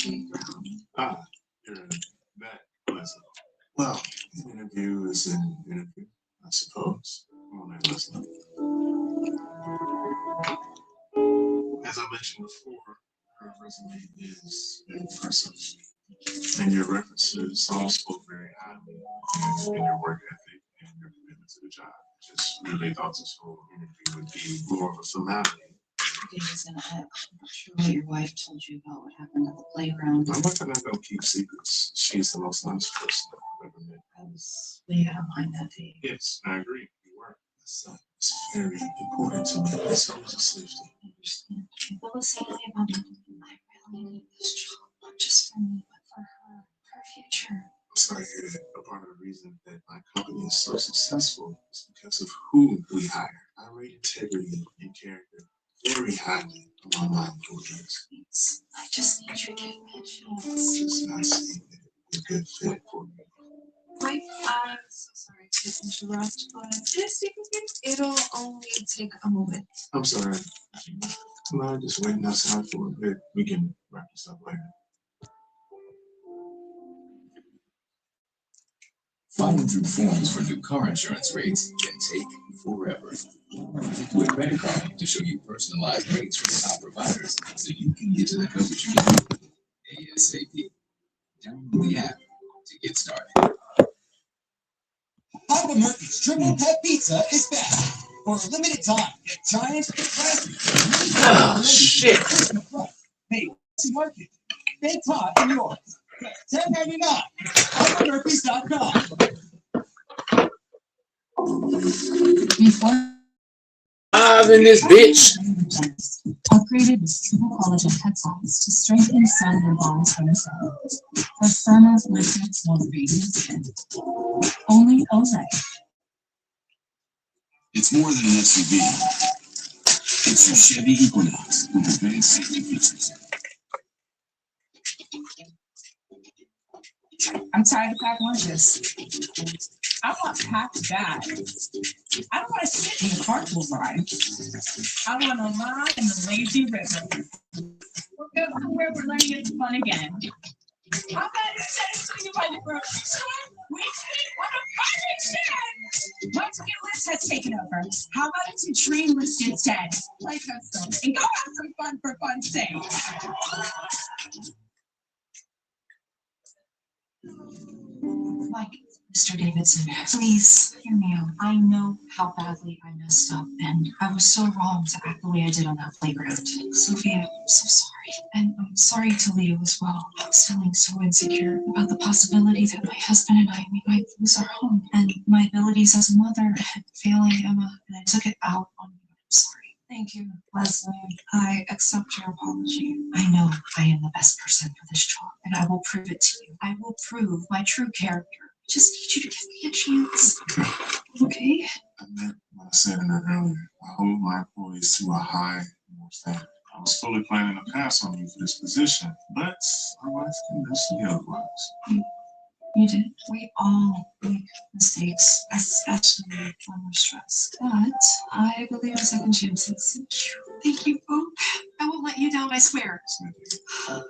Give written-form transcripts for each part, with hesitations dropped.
playground. Ah, you're that Leslie. Well, an interview is an interview, I suppose. Come on now, Leslie. As I mentioned before, her resume is impressive. And your references all spoke very highly in your work ethic and your commitment to the job. Just really thought this whole interview would be more of a formality. I'm not sure what your wife told you about what happened at the playground. My wife and I don't keep secrets. She's the most honest person I've ever met. I was way out of line that day. Yes, I agree. You were. It's very important to me. It's always a safety. I understand. I feel the same way about my husband. I really need this job, not just for me, but for her future. I'm sorry to hear that. A part of the reason that my company is so successful is because of who we hire. I rate integrity and character very highly among my employees. I just need you to give me a chance. Just not saying that it's a good fit for me. Wait, I'm so sorry to interrupt, but this it'll only take a moment. I'm sorry. Am I just waiting outside for a bit? We can wrap this up later. Filing through forms for new car insurance rates can take forever. With credit card to show you personalized rates from top providers so you can get to the coverage you need ASAP. Download the app to get started. Papa Murphy's Triple Pet Pizza is back. For a limited time, get giant, classy. Oh, shit. Hey, market. Big top and yours. $10.99. PapaMurphys.com. In this bitch. Upgraded with triple collagen peptides to strengthen cellular bonds from the cell. For firmer, richer, more radiant skin. Only Olay. It's more than an SUV. It's your Chevy Equinox with advanced safety features. I'm tired of pack lunches. I want packed bags. I don't want to sit in the carpool ride. I want to lie in the lazy river. We'll go somewhere we're learning it's fun again. How about instead of sitting by the grocery store, we sit on a private stand? My ticket list has taken over. How about it's a dream list instead? Like us, and go have some fun for fun's sake. Like, Mr. Davidson, please hear me out. I know how badly I messed up, and I was so wrong to act the way I did on that playground. Sophia, I'm so sorry. And I'm sorry to Leo as well. I was feeling so insecure about the possibility that my husband and we might lose our home, and my abilities as a mother, and failing Emma, and I took it out on you. I'm sorry. Thank you, Leslie. I accept your apology. I know I am the best person for this job, and I will prove it to you. I will prove my true character. I just need you to give me a chance. Okay? I meant what I said in there earlier. I hold my employees to a high moral standard. I was fully planning to pass on you for this position, but my wife convinced me otherwise. You did. We all make mistakes, especially when we're stressed. But I believe in second chances. Thank you both. I won't let you down, I swear. One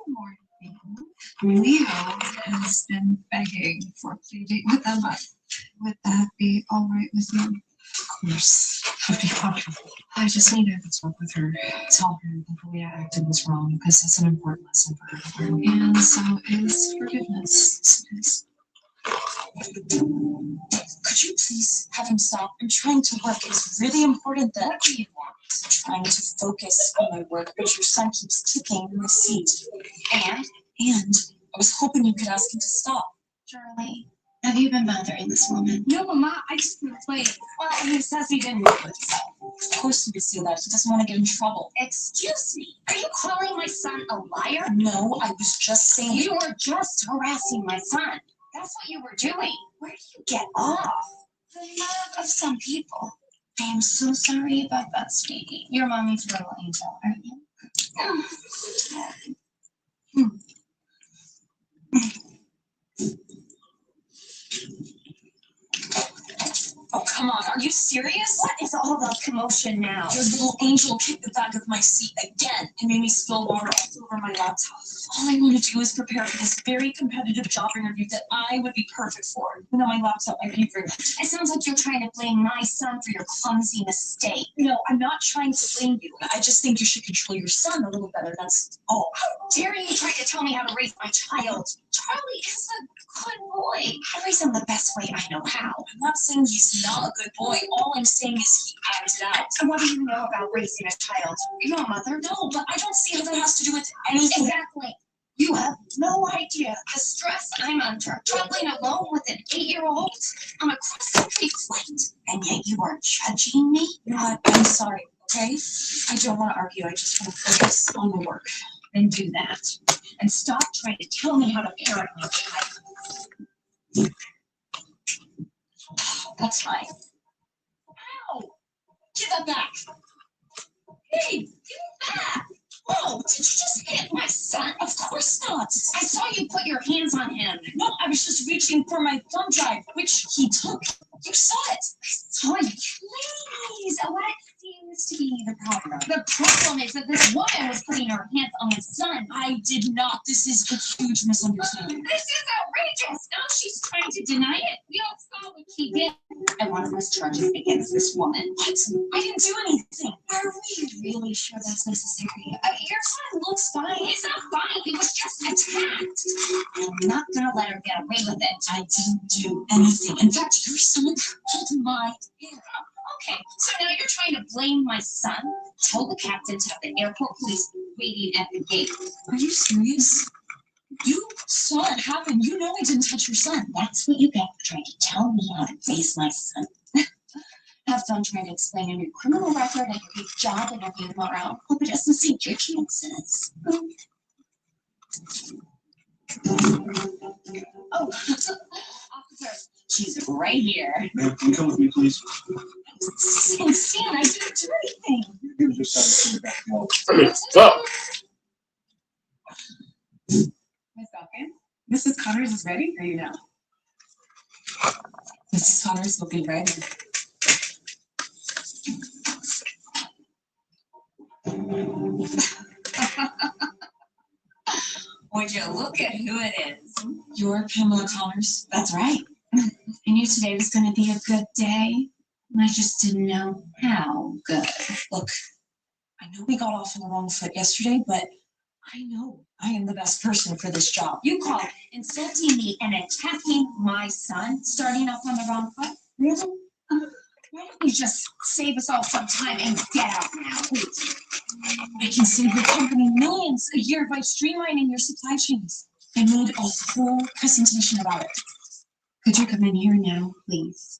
more thing. Leo has been begging for a play date with Emma. Would that be all right with you? Of course. That'd be wonderful. I just need to talk with her. Tell her that the way I acted was wrong, because it's an important lesson for her to learn. And so is forgiveness. Could you please have him stop? I'm trying to work. It's really important that I'm trying to focus on my work, but your son keeps kicking my seat. And I was hoping you could ask him to stop. Charlie, have you been bothering this woman? No, Mama, I just want to play. Well, he says he didn't work with himself. Of course you could say that. He doesn't want to get in trouble. Excuse me. Are you calling my son a liar? No, I was just saying. You were just harassing my son. That's what you were doing. Where do you get off? The love of some people. I am so sorry about that, sweetie. Your mommy's little angel, aren't you? Oh, come on. Are you serious? What is all the commotion now? Your little angel kicked the back of my seat again and made me spill water all over my laptop. All I want to do is prepare for this very competitive job interview that I would be perfect for. But on my laptop, I paid for it. It sounds like you're trying to blame my son for your clumsy mistake. No, I'm not trying to blame you. I just think you should control your son a little better. That's all. How dare you try to tell me how to raise my child? Charlie is a good boy. I raise him the best way I know how. I'm not saying he's not a good boy. All I'm saying is he acted out. And what do you know about raising a child? You're a mother. No, but I don't see how that has to do with anything. Exactly. You have no idea the stress I'm under, traveling alone with an 8-year-old on a cross-country flight, and yet you are judging me? You know what? I'm sorry, okay? I don't want to argue. I just want to focus on the work. Then do that. And stop trying to tell me how to parent my child. That's fine. Ow! Give that back. Hey, give it back. Whoa, did you just hit my son? Of course not. I saw you put your hands on him. No, I was just reaching for my thumb drive, which he took. You saw it. I saw you. Please, what seems to be the problem? The problem is that this woman was putting her hands on my son. I did not. This is a huge misunderstanding. This is outrageous. Now she's trying to deny it. We all saw what she did. I want to press charges against this woman. What? I didn't do anything. Are we really sure that's necessary? Your son looks fine. He's not fine. He was just attacked. I'm not gonna let her get away with it. I didn't do anything. In fact, your son pulled my hair. Okay, so now you're trying to blame my son? Tell the captain to have the airport police waiting at the gate. Are you serious? You saw it happen. You know I didn't touch your son. That's what you get for trying to tell me how to raise my son. Have fun trying to explain your new criminal record and your big job interview tomorrow. Hope it doesn't seem your chances. Oh, officer, she's right here. Ma'am, can you come with me, please? Sam, I didn't do anything. You just have to back wall. Fuck. Miss Falcon, Mrs. Connors is ready for you now. Mrs. Connors looking ready. Would you look at who it is? You're Pamela Connors. That's right. I knew today was going to be a good day, and I just didn't know how good. Look, I know we got off on the wrong foot yesterday, but I know I am the best person for this job. You call insulting me and attacking my son, starting off on the wrong foot? Really? Why don't you just save us all some time and get out now, please? I can save your company millions a year by streamlining your supply chains. I made a whole presentation about it. Could you come in here now, please?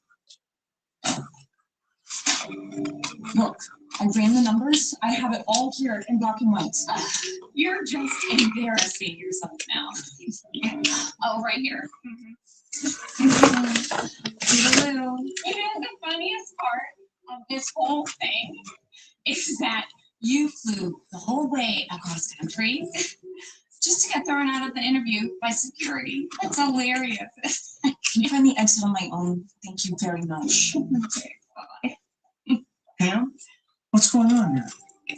Look, I ran the numbers. I have it all here in black and white. You're just embarrassing yourself now. Oh, right here. Toodaloo. You know, the funniest part of this whole thing is that you flew the whole way across country just to get thrown out of the interview by security. That's hilarious. I can find the exit on my own. Thank you very much. Bye-bye. Pam, what's going on here?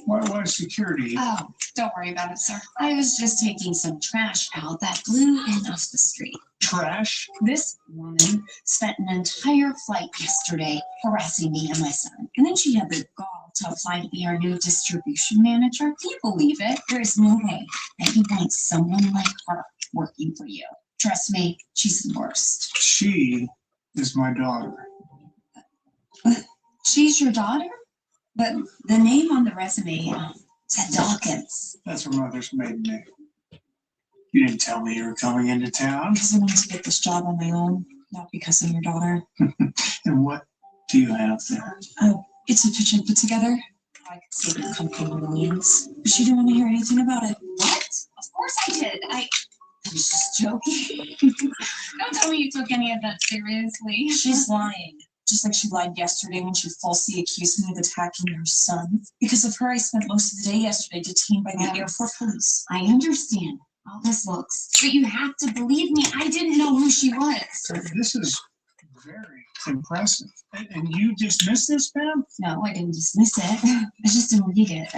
Why security? Oh, don't worry about it, sir. I was just taking some trash out that blew in off the street. Trash? This woman spent an entire flight yesterday harassing me and my son. And then she had the gall to apply to be our new distribution manager. Can you believe it? There is no way that you want someone like her working for you. Trust me, she's the worst. She is my daughter. She's your daughter? But the name on the resume said Dawkins. That's her mother's maiden name. You didn't tell me you were coming into town. Because I wanted to get this job on my own, not because I'm your daughter. And what do you have there? It's a pitch I put together. I could save your company millions. But she didn't want to hear anything about it. What? Of course I did. I was just joking. Don't tell me you took any of that seriously. She's lying. Just like she lied yesterday when she falsely accused me of attacking her son. Because of her, I spent most of the day yesterday detained by the airport police. I understand all this looks, but you have to believe me. I didn't know who she was. This is very impressive. And you dismiss this, Pam? No, I didn't dismiss it. I just didn't read it.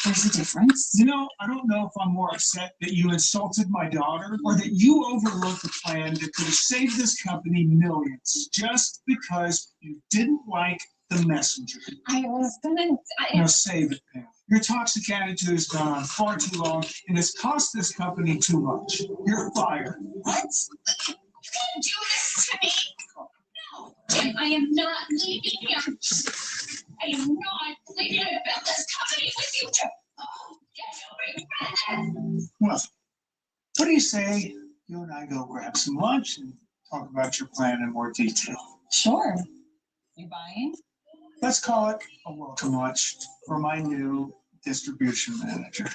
There's a difference. You know, I don't know if I'm more upset that you insulted my daughter or that you overlooked a plan that could have saved this company millions just because you didn't like the messenger. I was gonna. Now save it, Pam. Your toxic attitude has gone on far too long and has cost this company too much. You're fired. What? You can't do this to me. No, Jim, I am not leaving here. I am not leaving. I built this company with you, Jim. Oh, get over it. Well, what do you say you and I go grab some lunch and talk about your plan in more detail? Sure. You buying? Let's call it a welcome lunch for my new distribution manager.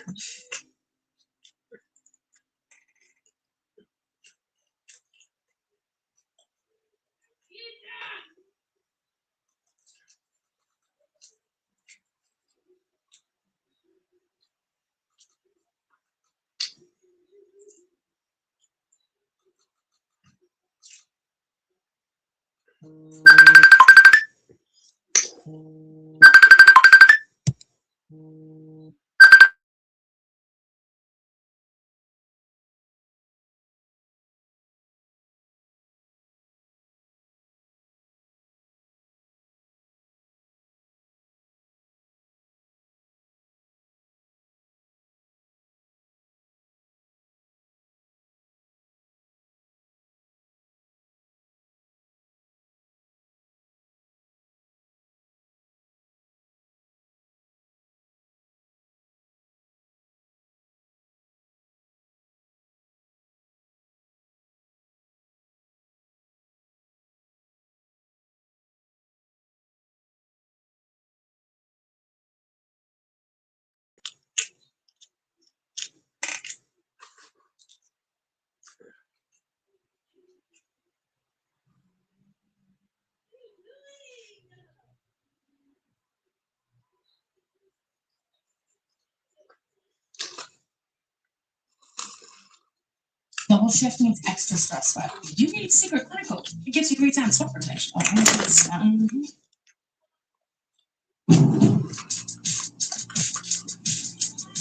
Double shift means extra stress sweat. You need secret clinical. It gives you 3 times sweat protection.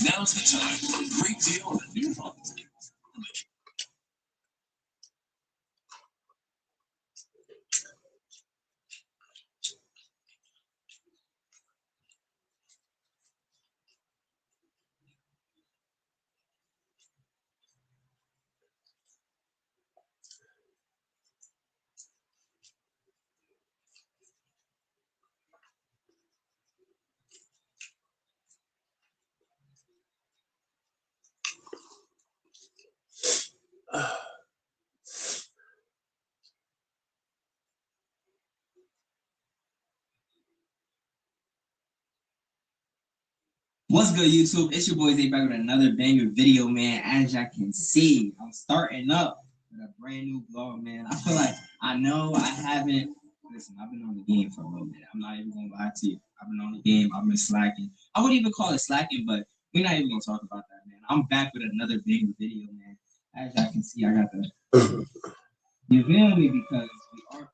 Now's the time for a great deal on a new phone. What's good, YouTube? It's your boy Zay back with another banger video, man. As y'all can see, I'm starting up with a brand new vlog, man. I feel like I know I haven't. Listen, I've been on the game for a little bit. I'm not even gonna lie to you. I've been on the game. I've been slacking. I wouldn't even call it slacking, but we're not even gonna talk about that, man. I'm back with another banger video, man. As y'all can see, I got the. You feel me? Because we are.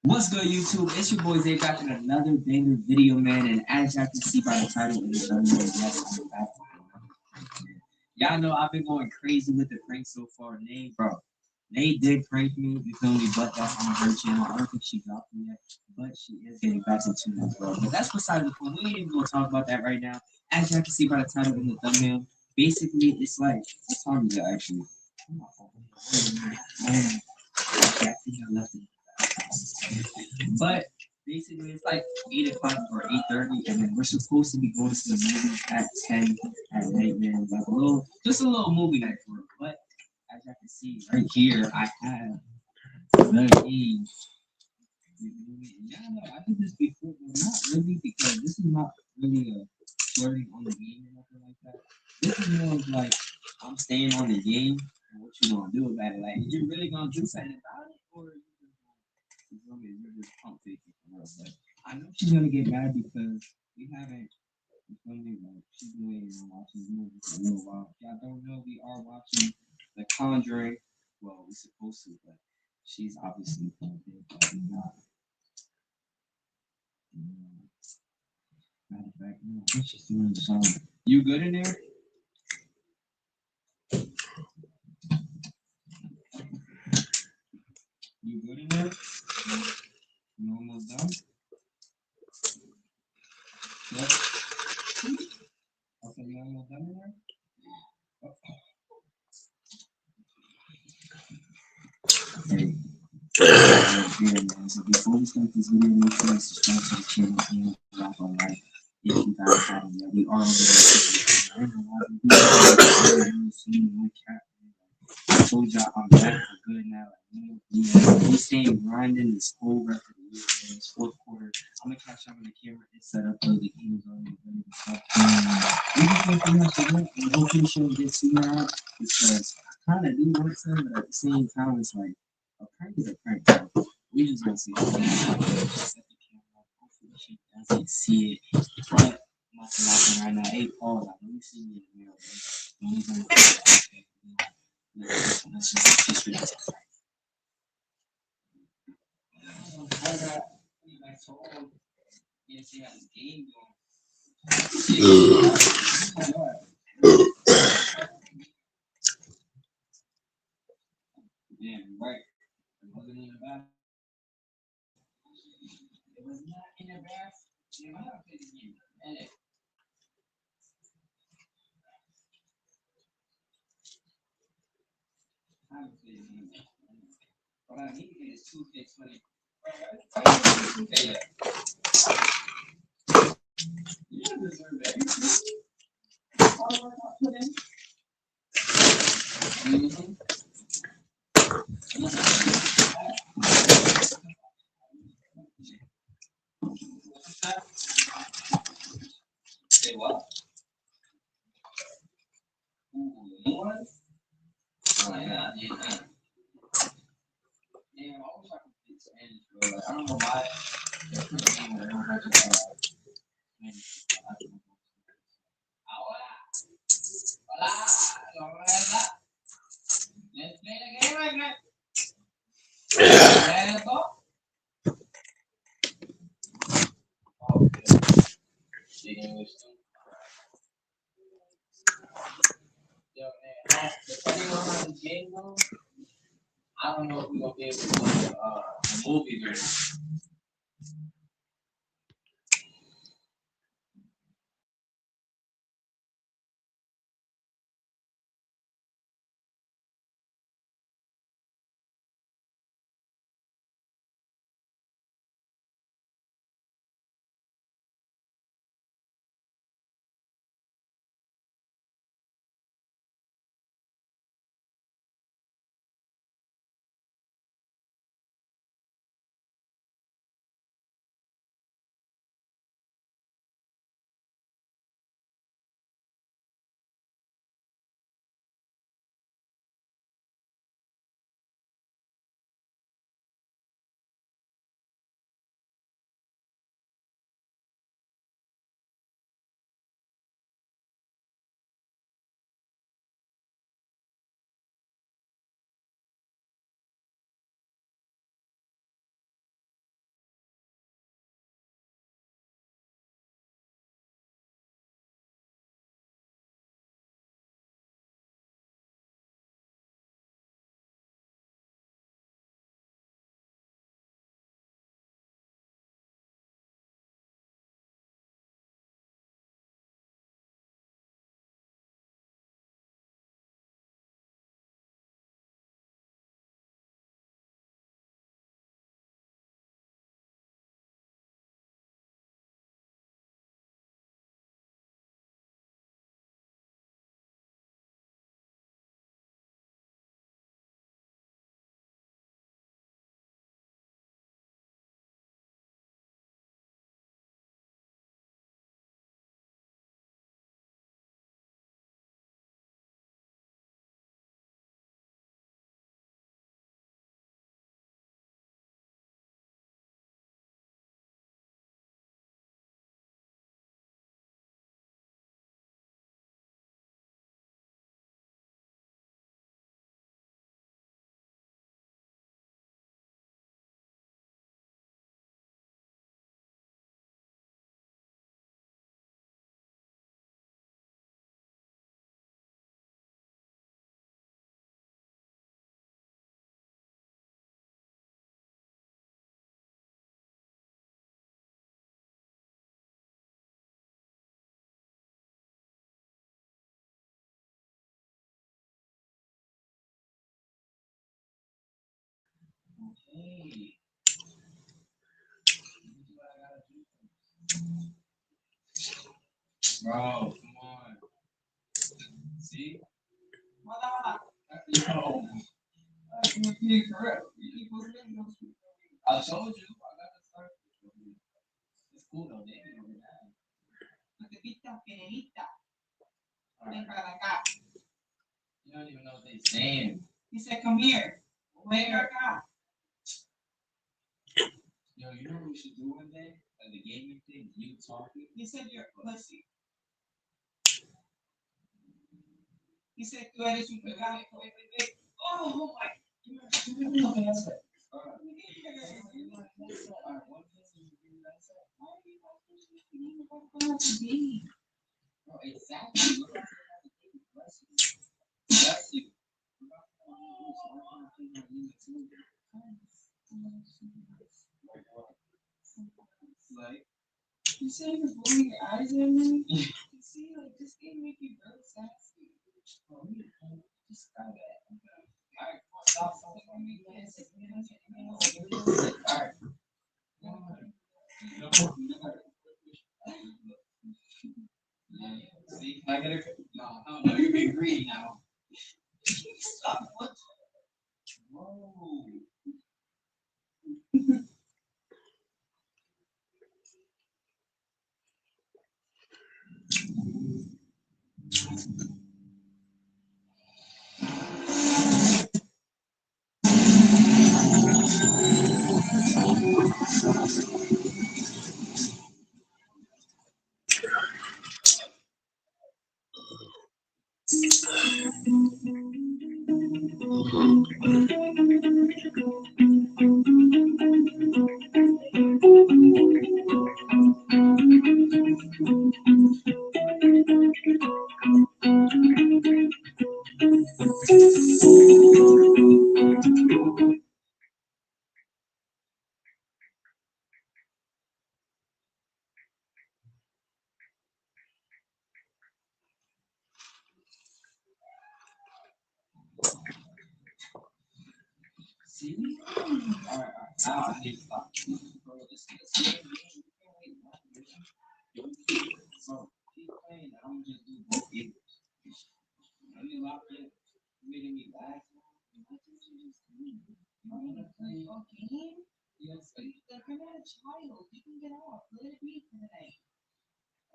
What's good, YouTube? It's your boy Zay back with another banger video, man. And as y'all can see by the title and the thumbnail, yes, I'm back with another prank, man. Y'all know I've been going crazy with the prank so far. Nate did prank me, you feel me? But that's on her channel. I don't think she dropped me yet, but she is getting back into it, bro. But that's beside the point. We ain't even gonna talk about that right now. As y'all can see by the title and the thumbnail, basically it's like, what time is it actually? I think I left it. But basically, it's like 8 o'clock or 8:30, and then we're supposed to be going to the movie at 10 at night, man. Like just a little movie night for it. But as you can see right here, I have the game. Yeah, no, I did this before, but not really because this is not really a flirting on the game or nothing like that. This is more of like I'm staying on the game and what you gonna do about it. Like, is you really gonna do something about it, or you're just pump faking for real? But I know she's gonna get mad because we haven't. You feel me? Like, she's been waiting and watching the movie for a little while. If y'all don't know, we are watching The Conjuring. Well, we're supposed to, but She's obviously pumping, but not. Matter of fact, no, she's doing the song. You good in there? You good in there? You almost done? Yep. Okay, you almost done in there? Okay. Yeah, man. So before we start this video, make sure to subscribe to the channel and drop a like if you guys haven't yet. We are on the I don't know why we do no cap. I told y'all I'm back for good now. We staying grinding this whole rest of the year, man. This fourth quarter. I'm gonna catch up on the camera and set up the games on the video stuff. We just think we have to work and hopefully she'll get too mad because I kinda do want some, but at the same time it's like a prank is a prank. So we just gonna see. Set the camera. Hopefully she doesn't see it. But I'm not laughing right now. Hey Paul, like, let me see you in the mirror. Let me go. Let's just relax. Yeah, right. It wasn't in the bath. It was not in the bath. Yeah, I have to take it in a minute. I haven't played it in a minute. What I need to get is 2K20. Hey, you don't deserve everything. All the work I put in. Mm-hmm. Say what? Ooh, more? Oh, yeah, yeah. Yeah, I wish I could speak Spanish, bro. Like, I don't know why. Hola. Hola. Let's play the game again. Let's go. Okay. Speak English too. Yo, man, depending on how the game goes, I don't know if we're gonna be able to go to the movies or not. Hey. Bro, come on. See? Yo. You're being correct. I told you. I got to start. It's cool though. They ain't over that. You don't even know what they're saying. He said, come here. Where? Yo, you know what we should do one day? Like the gaming thing, you talking. He said, you're a pussy. He said, tú eres un pegado. Oh my. Bro, exactly. Bless you. Like, You say you're rolling your eyes at me? You see, like, this game make you very sassy. Just got it. Alright, stop. alright. See, I get it. No, you're being greedy now. Stop. What? Whoa. See? Alright. Now I need to stop. Bro, this is so keep playing. I'm just do both games. I mean, lock in. Making me laugh. Why didn't you just leave? You want to play a game? Yes. Like, you're not a child. You can get off. Let it be for the night.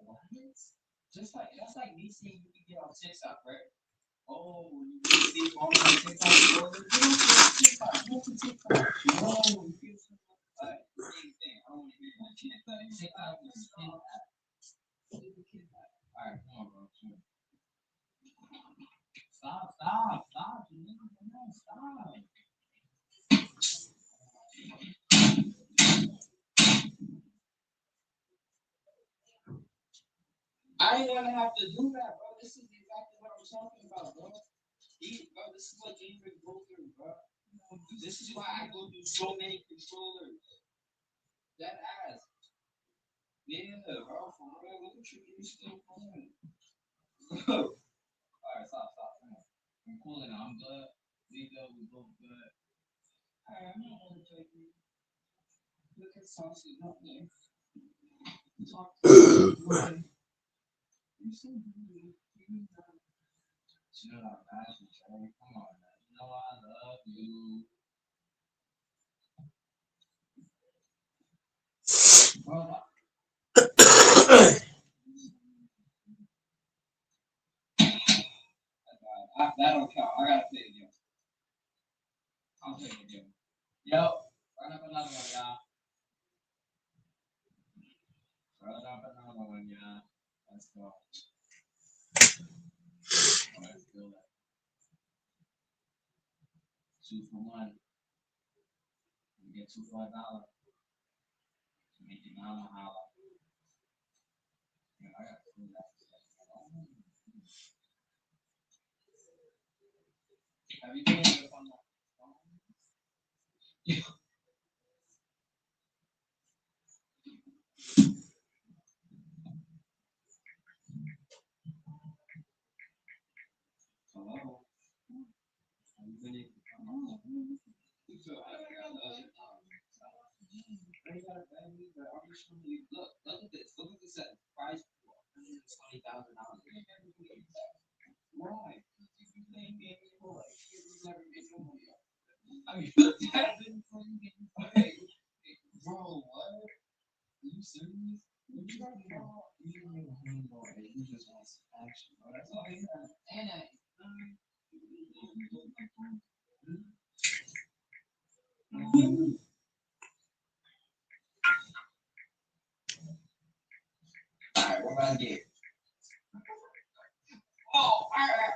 What? Just like, that's like me saying you can get off TikTok, right? Oh, you can see all my TikTok orders. You don't get TikTok. What's a TikTok? No, you get something like same thing. I don't want to hear that shit. TikTok is all right, come on, bro. Stop. You need to know. Stop. I ain't gonna have to do that, bro. This is exactly what I'm talking about, bro. Bro, this is what gamers go through, bro. This is why I go through so many controllers. That ass. Yeah, bro. For real, look at you still playing. Alright, stop. Come on. I'm cool now. I'm good. We good. We both good. Alright, I'm not gonna take you. Look at Saucy, not me. Talk to me. You so beautiful. You know how fast you try. Come on, man. You know I love you. Bro, that don't count. I gotta play again. I'll play again. Yo, run up another one, y'all. Run up another one, y'all. Let's go. Let's do that. 2 for 1. You get 2 for $1. Make your mama holler. Yeah, I gotta do that. Have you been able to find that? Yeah. Hello. Have you been able to find that? Look, look at this. Look at this at price for $120,000. Why? I mean, look at it. Bro, what? Are you serious? What you talking about? You don't need a handball. You just want some action. Bro. That's all you have. And alright, what about again? Oh, alright.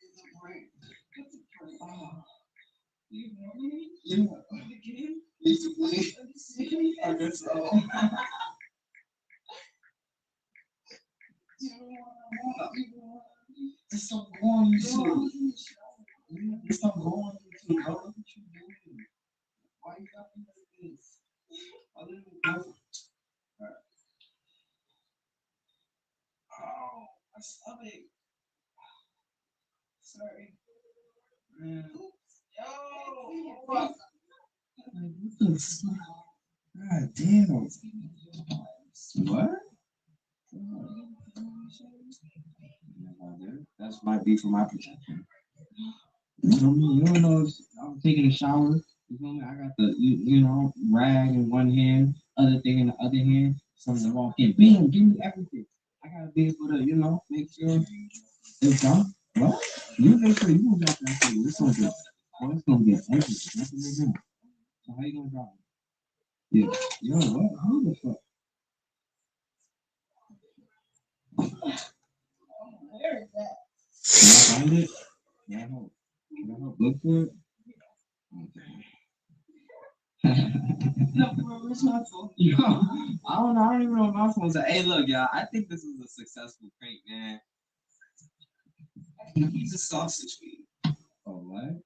It's a break. It's a break. Oh. You know me? Yeah. Again? It's a break. I guess so. You know what? Just don't go on YouTube. Just don't go on YouTube. Bro, look what you doing. Why you got me like this? I didn't go. Alright. Oh, my stomach. Sorry. Man. Yo! What? God damn. What? That's might be for my protection. You know me, you don't know if I'm taking a shower. You know me, I got the you know rag in one hand, other thing in the other hand. Someone walk in, bam, give me everything. I gotta be able to, make sure it's done. What? You make sure you got that thing. It's gonna get, it's gonna get everything. That's what they're doing. So how you gonna drive? Yeah. Yo, what? Who the fuck? Where is that? Can I find it? Can I help? Can I help look for it? No, bro, where's my phone? Yo, I don't know. I don't even know what my phone's at. Hey, look, y'all. I think this is a successful prank, man. I think he's a sausage feed. Oh, what?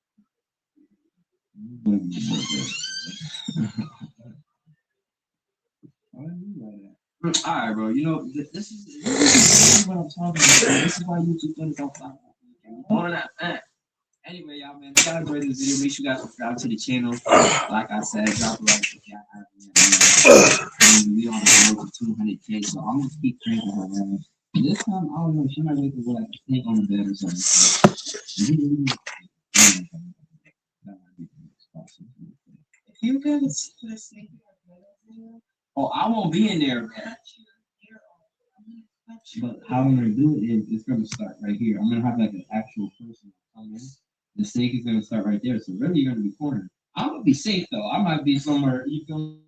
All right, bro. This is what I'm talking about. This is why YouTube things don't fly. On that. Anyway, y'all, man, if y'all enjoyed this video, make sure you guys subscribe to the channel. Like I said, drop a like if y'all haven't. We on the road to 200K, so I'm gonna keep pranking her, man. This time, I don't know, she might wake up with like a snake on the bed or something. If you can put a snake in your bed, oh, I won't be in there, man. But how I'm gonna do it is it's gonna start right here. I'm gonna have like an actual person come in. The snake is gonna start right there. So really you're gonna be cornered. I'm gonna be safe though. I might be somewhere, you feel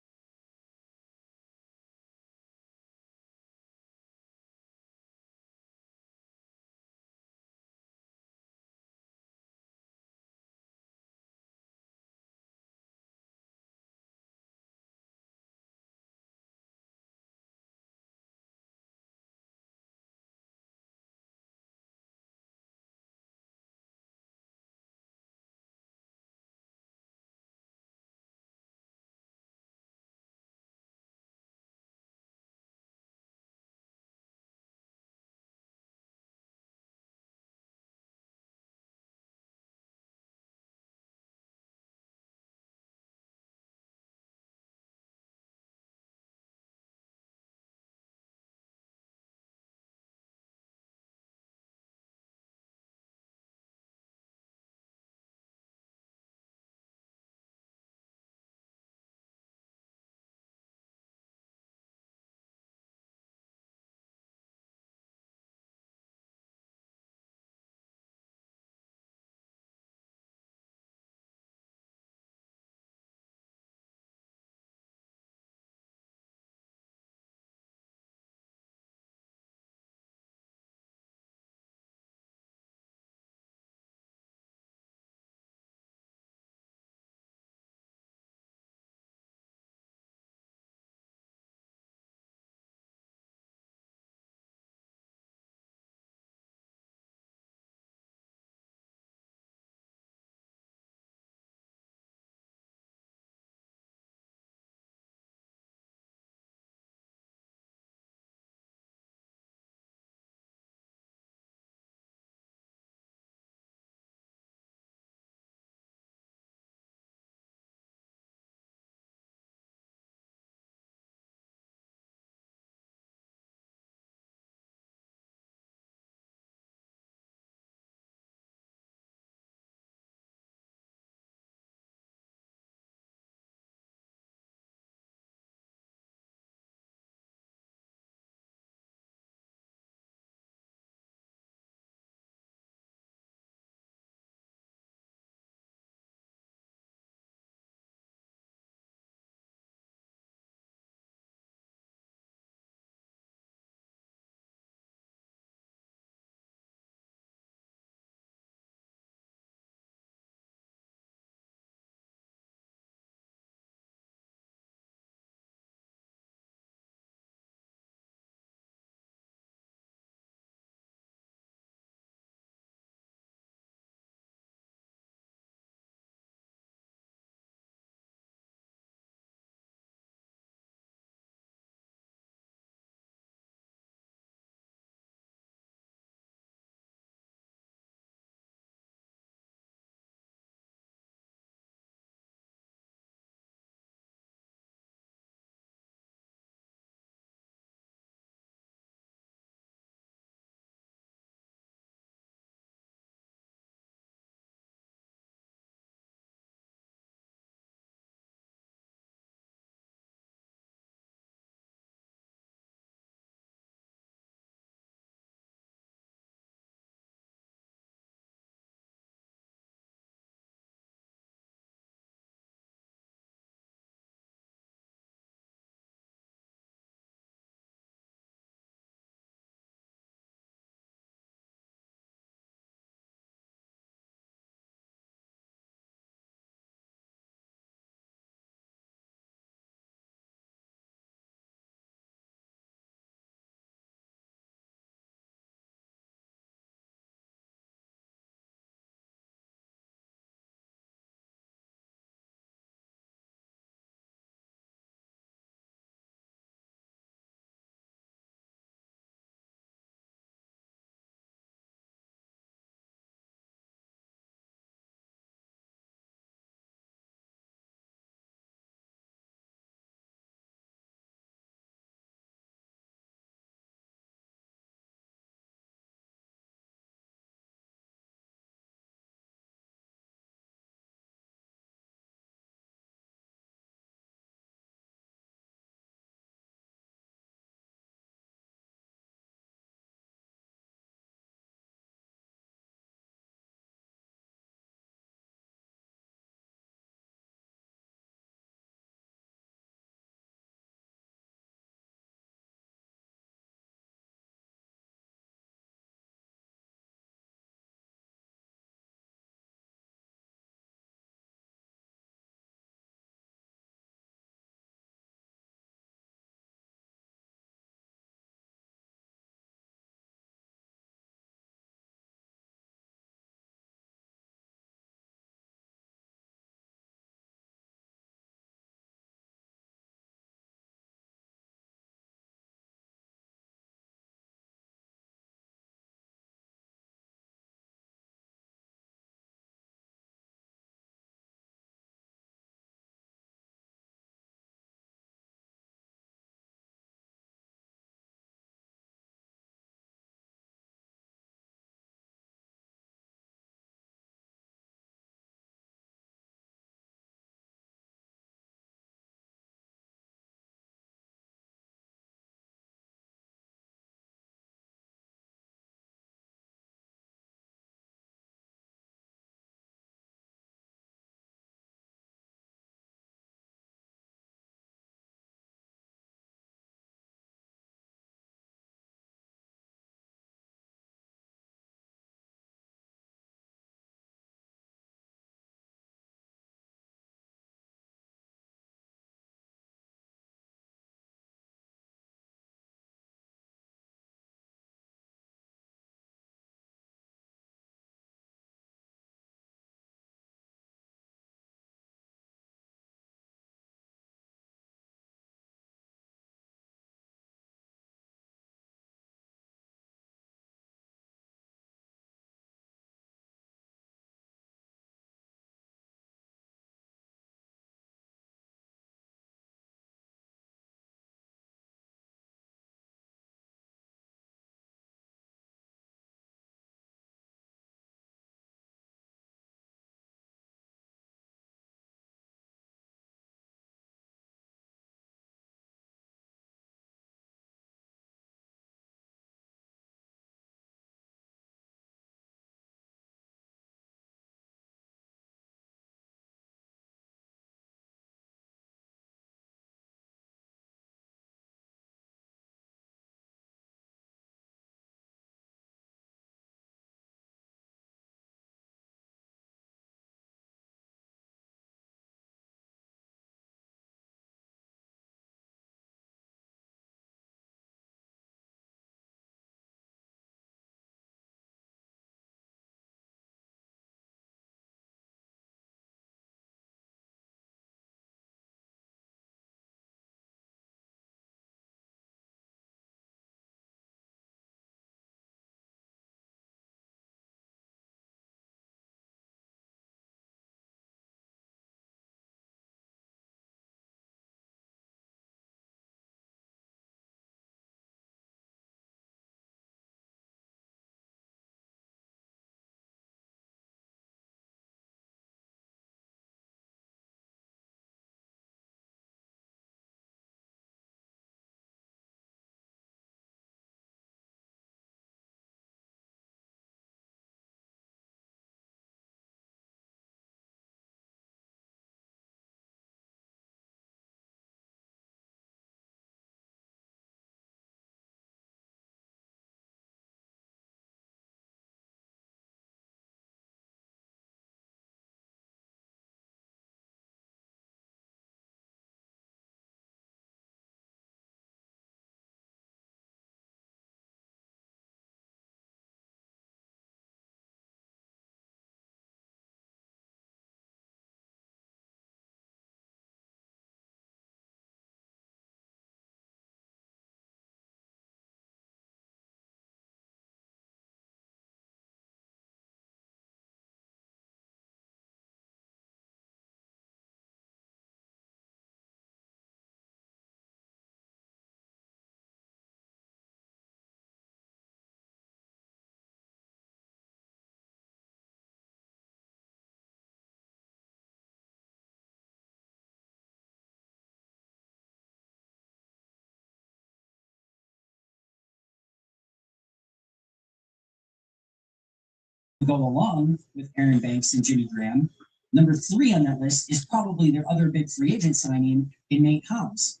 to go along with Aaron Banks and Jimmy Graham. Number 3 on that list is probably their other big free agent signing in Nate Hobbs.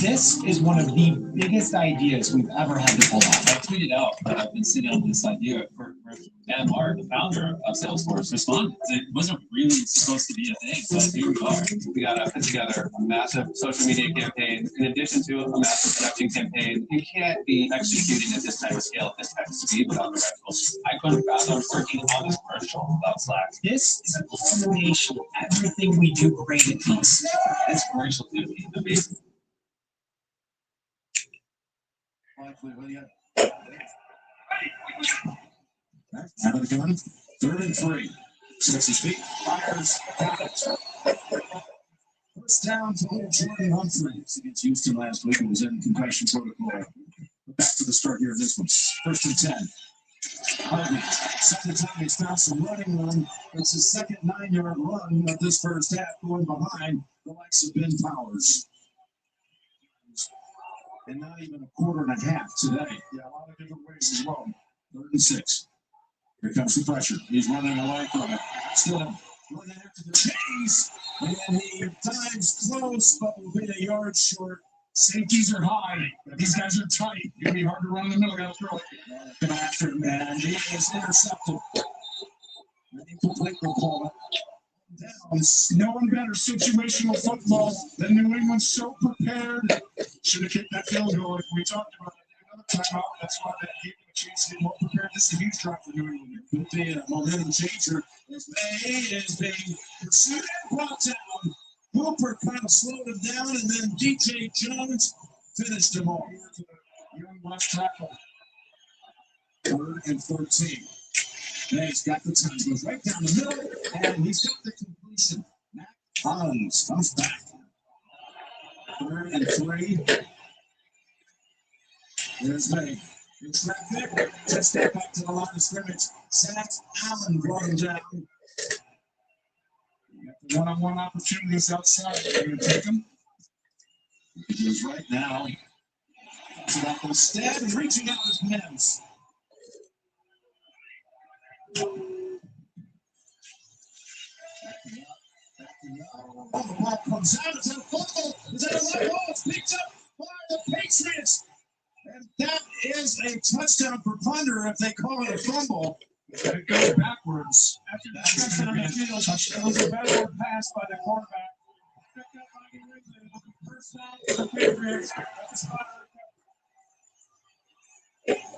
This is one of the biggest ideas we've ever had to pull off. I tweeted out that I've been sitting on this idea for Adam Hart, the founder of Salesforce, responded. It wasn't really supposed to be a thing, but here we are. We got to put together a massive social media campaign in addition to a massive production campaign. You can't be executing at this type of scale, at this type of speed without the right tools. I couldn't fathom working on this commercial without Slack. This is a combination of everything we do great at Peace. This commercial could be amazing. Out of the gun, 3rd and 3. 60 feet, fires, got it. First down to old Jordan Humphreys against Houston last week and was in concussion protocol. Back to the start here in this one. 1st and 10. Harvey, second time he's found some running room. It's his second 9-yard run of this first half, going behind the likes of Ben Powers. And not even a quarter and a half today. Yeah, a lot of different ways as well. 3rd and 6. Here comes the pressure. He's running away from it. Still running after the chase. And he dives close, but will be a yard short. Safeties are high. These guys are tight. It's going to be hard to run in the middle. Got to throw it. Come after him, man. He is intercepted. Incomplete will call it. Down. No one better situational football than New England. So prepared. Should have kicked that field goal like we talked about. Another timeout. That's why they gave him a chance to get more prepared. This is a huge drop for New England. Could be a momentum changer. This May is being pursued and brought down. Hooper kind of slowed him down, and then DJ Jones finished him off. Young left tackle. 3rd and 13. May's got the time, goes right down the middle, and he's got the completion. Matt Collins comes back. 3rd and 3. There's May. It's right there. Just step back to the line of scrimmage. Zach Allen brought him down. One-on-one opportunities outside. They're going to take him. He goes right now. So that instead of reaching out his hands. Oh, the ball comes out. It's a fumble. Is that a right ball? It's picked up by the Patriots. And that is a touchdown for punter if they call it a fumble. It goes backwards. After the touchdown, it was a better pass by the quarterback. Picked up by the Ridley. First down for the Patriots.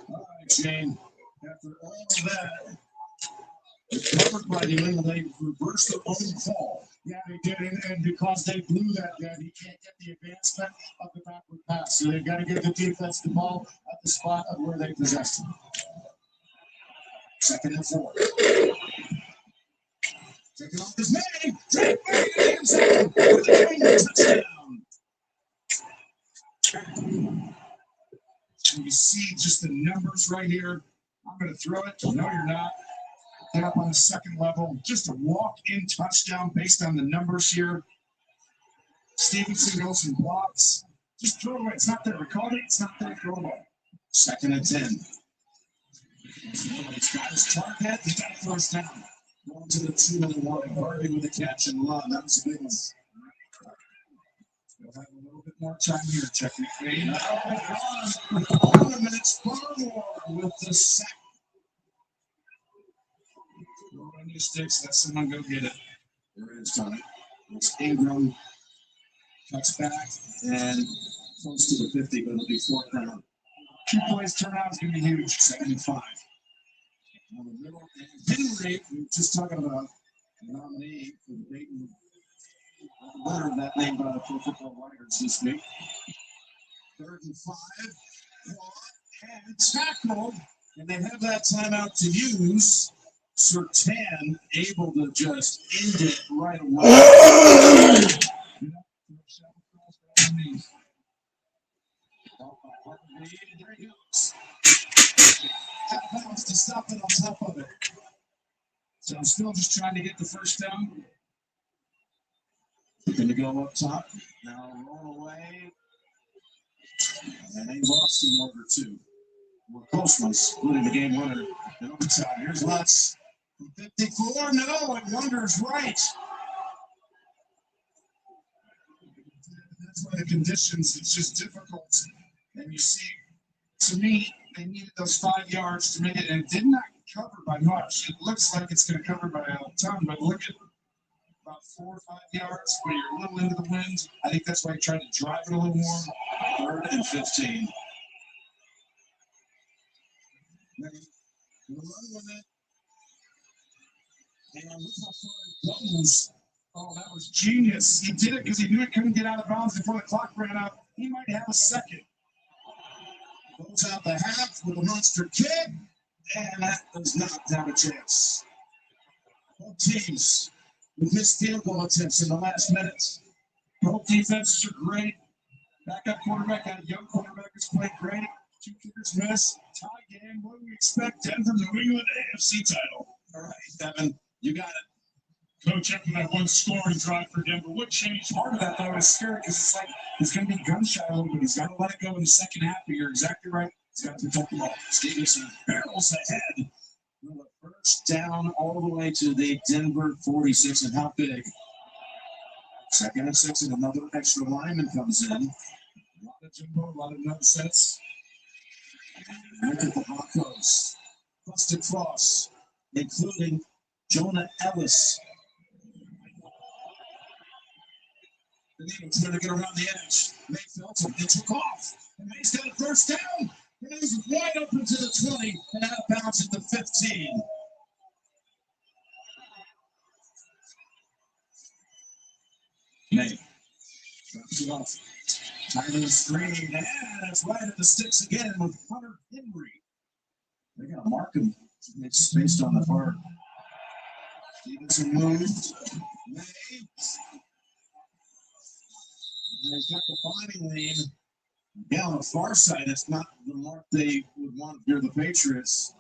All right, Shane. After all of that, it's covered by New England. They reversed their own call. Yeah, they did, and because they blew that, he can't get the advancement of the backward pass. So they've got to get the defense the ball at the spot of where they possessed him. 2nd and 4. Taking off his man. Drake May in the end zone with a touchdown. And you see just the numbers right here. I'm going to throw it. No, you're not. Get up on the second level. Just a walk-in touchdown based on the numbers here. Stevenson goes and blocks. Just throw it away. It's not there. Record it. It's not there. Throw it away. 2nd and 10. He's got his target. He's got a first down. Going to the 2-minute warning. Harvey with a catch and run. That was a big one. We'll have a little bit more time here, technically. Now, 1 minute, Barmore with the sack. Go on your sticks, let someone go get it. There it is, Tommy. It's Ingram. Cuts back and close to the 50, but it'll be 4th down. 2 plays turnout is going to be huge. 2nd and 5. On the middle, and Henry, we were just talking about the nominee for the Dayton winner of that name by the Pro Football Writers this week. 3rd and 5. Caught and tackled, and they have that timeout to use. Sertan able to just end it right away. There he goes. Half bounce to stop it on top of it. So I'm still just trying to get the first down. Going to go up top. Now roll away. And they lost a yard or 2. More close ones, including the game winner in overtime. Here's Lutz. 54. No, and Wonder's right. That's why the conditions, it's just difficult. And you see, to me, they needed those 5 yards to make it, and it did not cover by much. It looks like it's going to cover by a ton, but look at about 4 or 5 yards where you're a little into the wind. I think that's why I tried to drive it a little more. 3rd and 15. Run with it. And look how far it goes. Oh, that was genius. He did it because he knew it couldn't get out of bounds before the clock ran out. He might have a second. Goes out the half with a monster kick, and that does not have a chance. Both teams with missed field goal attempts in the last minutes. Both defenses are great. Backup quarterback and a young quarterback has played great. 2 kickers miss. Tie game. What do we expect? Denver, New England, AFC title. All right, Devin, you got it. Coach, after that one scoring drive for Denver, what changed? Part of that, though, is scary because it's like he's going to be gun shy a little bit. He's got to let it go in the second half, but you're exactly right. He's got to protect the ball. Stevenson barrels ahead. With a first down all the way to the Denver 46. And how big? 2nd and 6, and another extra lineman comes in. A lot of jumbo, a lot of nonsets. Look at the Broncos. Busted cross, including Jonah Ellis. The Eagles going to get around the edge. Mayfield took off. And May's got a first down. And he's wide open to the 20 and out of bounds at the 15. May drops it off. Time of the screen. And it's right at the sticks again with Hunter Henry. They got to mark him. It's based on the far. Stevenson moved. May. And they've got the binding lane. Yeah, on the far side, it's not the mark they would want if you're the Patriots.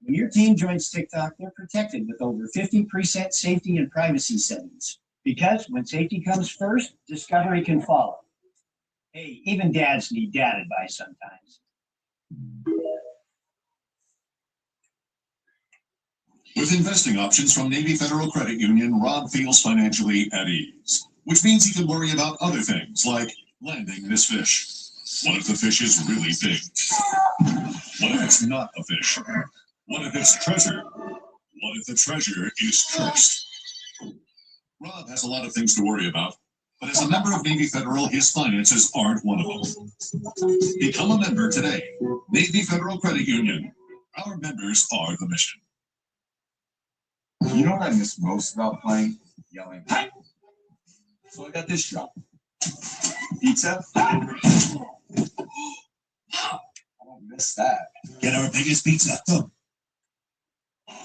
When your team joins TikTok, they're protected with over 50 preset safety and privacy settings. Because when safety comes first, discovery can follow. Hey, even dads need dad advice sometimes. With investing options from Navy Federal Credit Union, Rob feels financially at ease, which means he can worry about other things like landing this fish. What if the fish is really big? What if it's not a fish? What if it's treasure? What if the treasure is cursed? Rob has a lot of things to worry about, but as a member of Navy Federal, his finances aren't one of them. Become a member today. Navy Federal Credit Union. Our members are the mission. You know what I miss most about playing? Yelling, "Hi!" So I got this job. Pizza? I don't miss that. Get our biggest pizza. The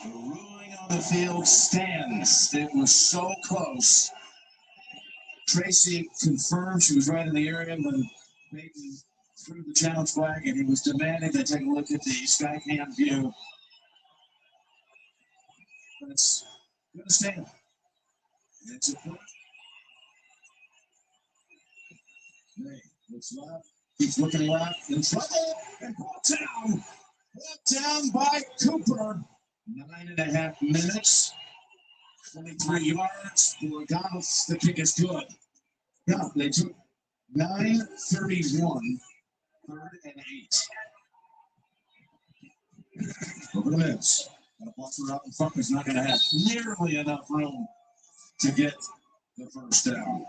ruling on the field stands. It was so close. Tracy confirmed she was right in the area when Peyton threw the challenge flag, and he was demanding they take a look at the Skycam view. But it's going to stand. It's a point. Hey, looks left. Keeps looking left. In trouble. And brought down. Brought down by Cooper. 9.5 minutes. 23 yards. The Regatas, the kick is good. Yeah, they took 9:31. 3rd and 8. Over the mids. And a buffer out in front is not going to have nearly enough room to get the first down.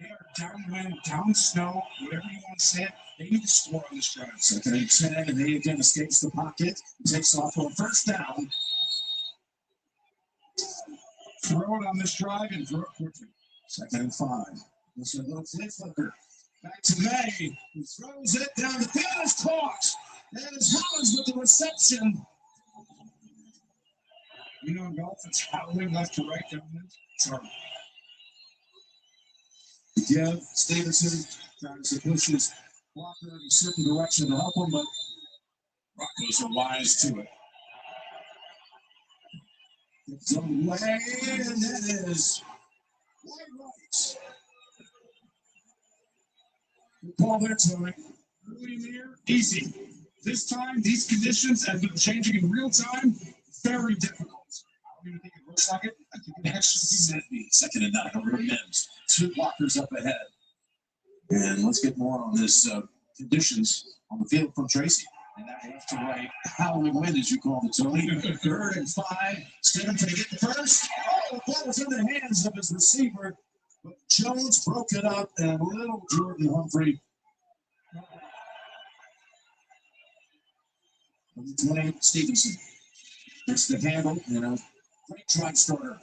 They are downwind, down snow, whatever you want to say it. They need to score on this drive. Second and 10, and they again escapes the pocket, takes off for a first down. Throw it on this drive and throw it quickly. Second and 5. This is a little flip flipper. Back to May, who throws it down the field. Is caught. That is Hollins with the reception. You know, in golf, it's howling left to right, down. Sorry. Yeah, Stevenson trying to push his blocker in a certain direction to help him, but Broncos are wise to it. It's away, and that is wide right. Good ball there, Tony. Early in the year, easy. This time, these conditions have been changing in real time. Very difficult. I don't even think it looks like it. I think it actually might be. Second and 9 over Mims. 2 blockers up ahead. And let's get more on this conditions on the field from Tracy. And that left to right, howling wind, as you call it, Tony. 3rd and 5. Stevens going to get the first. Oh, the ball was in the hands of his receiver. But Jones broke it up, and little Jordan Humphrey. 20, Stevenson. It's the handle, you know. Great try starter.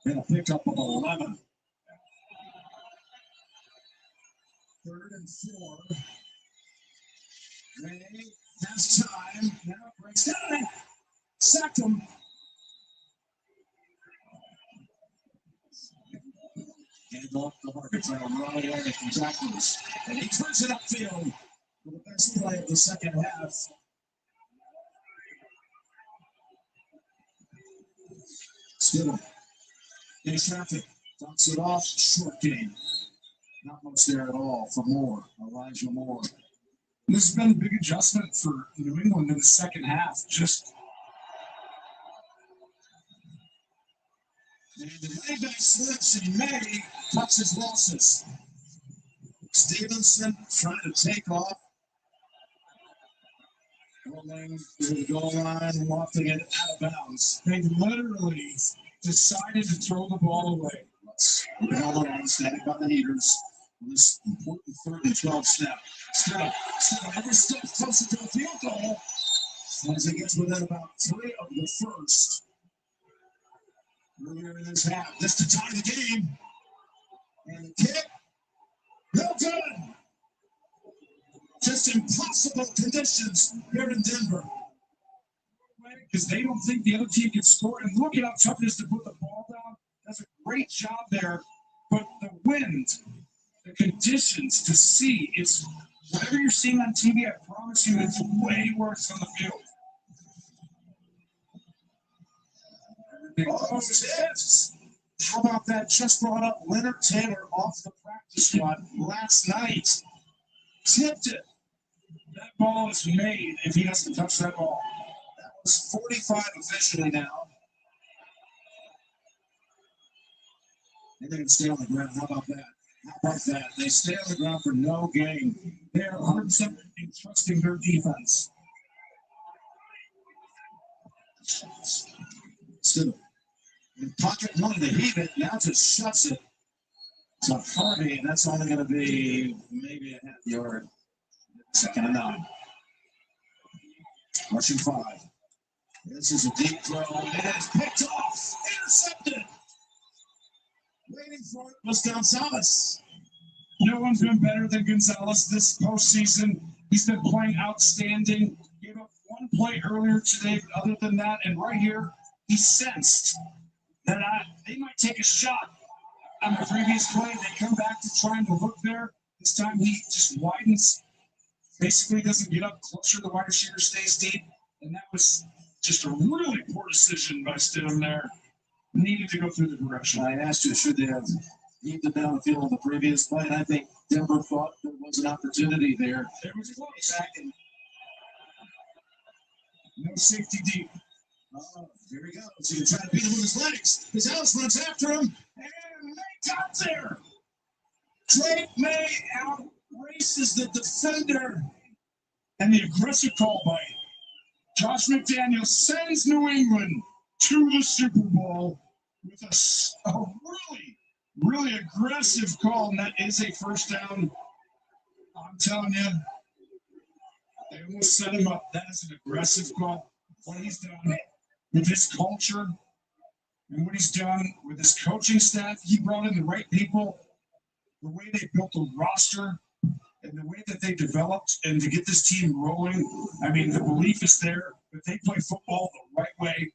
And a pickup of 11. 3rd and 4. Ray has time. Now breaks down. Sacked him. And off the market trying to run away from tackles. And he turns it upfield for the best play of the second half. Still in traffic. Dumps it off. Short game. Not much there at all for Moore. Elijah Moore. This has been a big adjustment for New England in the second half. Just and the layback slips and May cuts his losses. Stevenson trying to take off. Rolling to the goal line, lofting it out of bounds. They literally decided to throw the ball away. The helmet on, standing by the heaters. This important 3rd and 12 snap. Still every step closer to the field goal as he gets within about 3 of the first. Earlier in this half, just to tie the game. And the kick, no good. Just impossible conditions here in Denver. Because they don't think the other team can score. And look at how tough it is to put the ball down. Does a great job there. But the wind, the conditions to see, it's whatever you're seeing on TV, I promise you it's way worse on the field. Oh, tips. How about that? Just brought up Leonard Taylor off the practice squad last night. Tipped it. That ball is made if he doesn't touch that ball. That was 45 officially now. And they can stay on the ground. How about that? How about that? They stay on the ground for no gain. They're 100% entrusting their defense. Still, in pocket one to heave it, now just shuts it to Harvey, and that's only going to be maybe a half yard. 2nd and 9. Rushing 5. This is a deep throw, and it is picked off, intercepted. Waiting for it was Gonzalez. No one's been better than Gonzalez this postseason. He's been playing outstanding. Gave up one play earlier today, but other than that, and right here, he sensed that they might take a shot on the previous play. They come back to trying to look there. This time he just widens, basically doesn't get up closer. The wide receiver stays deep, and that was just a really poor decision by Stidham there. Needed to go through the direction. I asked you, should they have heaved it down the field on the previous play? And I think Denver thought there was an opportunity there. There was a close. No safety deep. Oh, here he goes. He's going to try to beat him with his legs. His house runs after him, and May got there. Drake May outraces the defender. And the aggressive call by Josh McDaniels sends New England to the Super Bowl with a really, really aggressive call, and that is a first down. I'm telling you, they almost set him up. That is an aggressive call. What he's done with his culture and what he's done with his coaching staff, he brought in the right people, the way they built the roster, and the way that they developed and to get this team rolling. I mean, the belief is there that they play football the right way.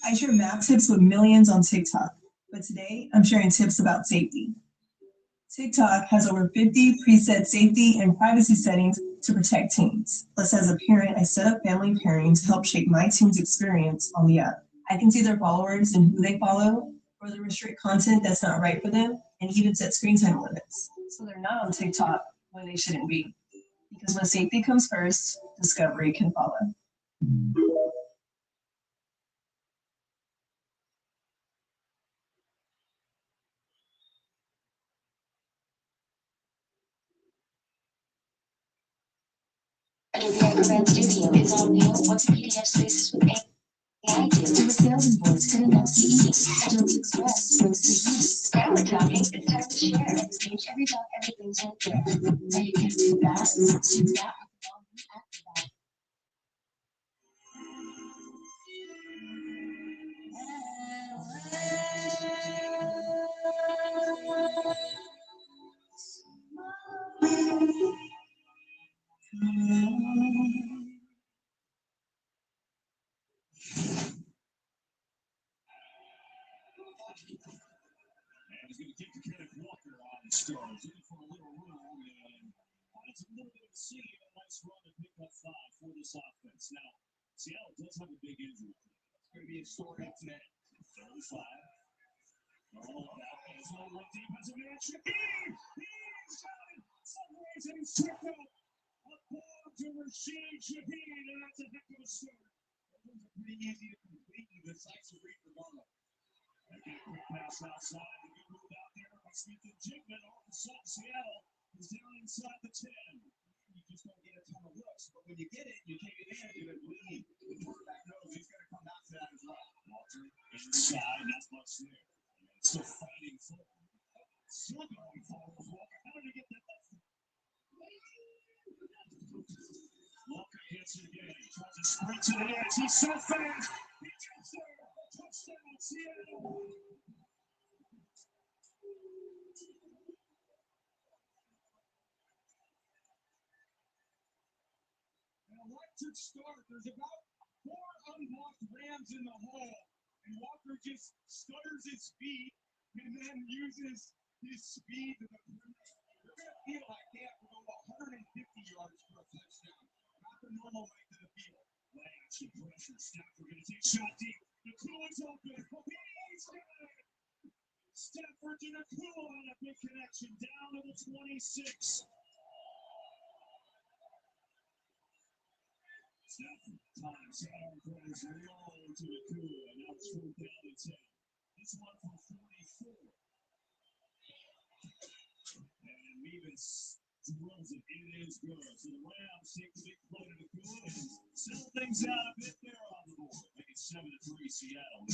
I share map tips with millions on TikTok, but today I'm sharing tips about safety. TikTok has over 50 preset safety and privacy settings to protect teens. Plus, as a parent, I set up family pairing to help shape my teen's experience on the app. I can see their followers and who they follow, or they restrict content that's not right for them, and even set screen time limits. So they're not on TikTok when they shouldn't be. Because when safety comes first, discovery can follow. Adobe Acrobat Studio is all new. What's PDF spaces with AI do? Do a sales invoice, good enough to eat. Adobe Express brings the use. Now we're talking. It's time to share. Next page, every doc, everything's right there. Now you can do that, do that, after that. And he's going to kick to Kenneth Walker on the stars. Looking for a little room and finds a little bit of seam. A nice run to pick up 5 for this offense. Now, Seattle does have a big injury. It's going to be a story today. 35. Oh, that is a little defensive man. Shaheed! He's got it! Sunrise and Sicko. A ball to Rashid Shaheed, and that's a heck of a start. Those are pretty easy to complete in the sights of Reed Regardless. And get a quick pass outside. A good move out there by Smith and Jigman. All of a sudden, Seattle is down inside the 10. You just don't get a ton of looks, but when you get it, you take advantage of it. Lead. The quarterback knows he's going to come back to that as well. Walter inside, not much there. And still fighting for it. Still going forward. Walker, how did he get that? Walker gets it again. He tries to sprint to the edge. He's so fast. He gets there. Touchdown, Seattle. An electric start. There's about 4 unblocked Rams in the hole. And Walker just stutters his feet and then uses his speed to the perimeter. You're going to feel like that will go 150 yards for a touchdown. Not the normal way to the field. Laying some pressure. Stafford going to take shot deep. Nakua is open. He's got it. Stafford to Nakua on a big connection down to the 26. Stafford times out goes low to Nakua. Now it's 4th down and 10. This one for 44. And Mevis drills it. It is good. So the Rams take the big play to Nakua and settle things out a bit there on the board. Make it 7-3 Seattle.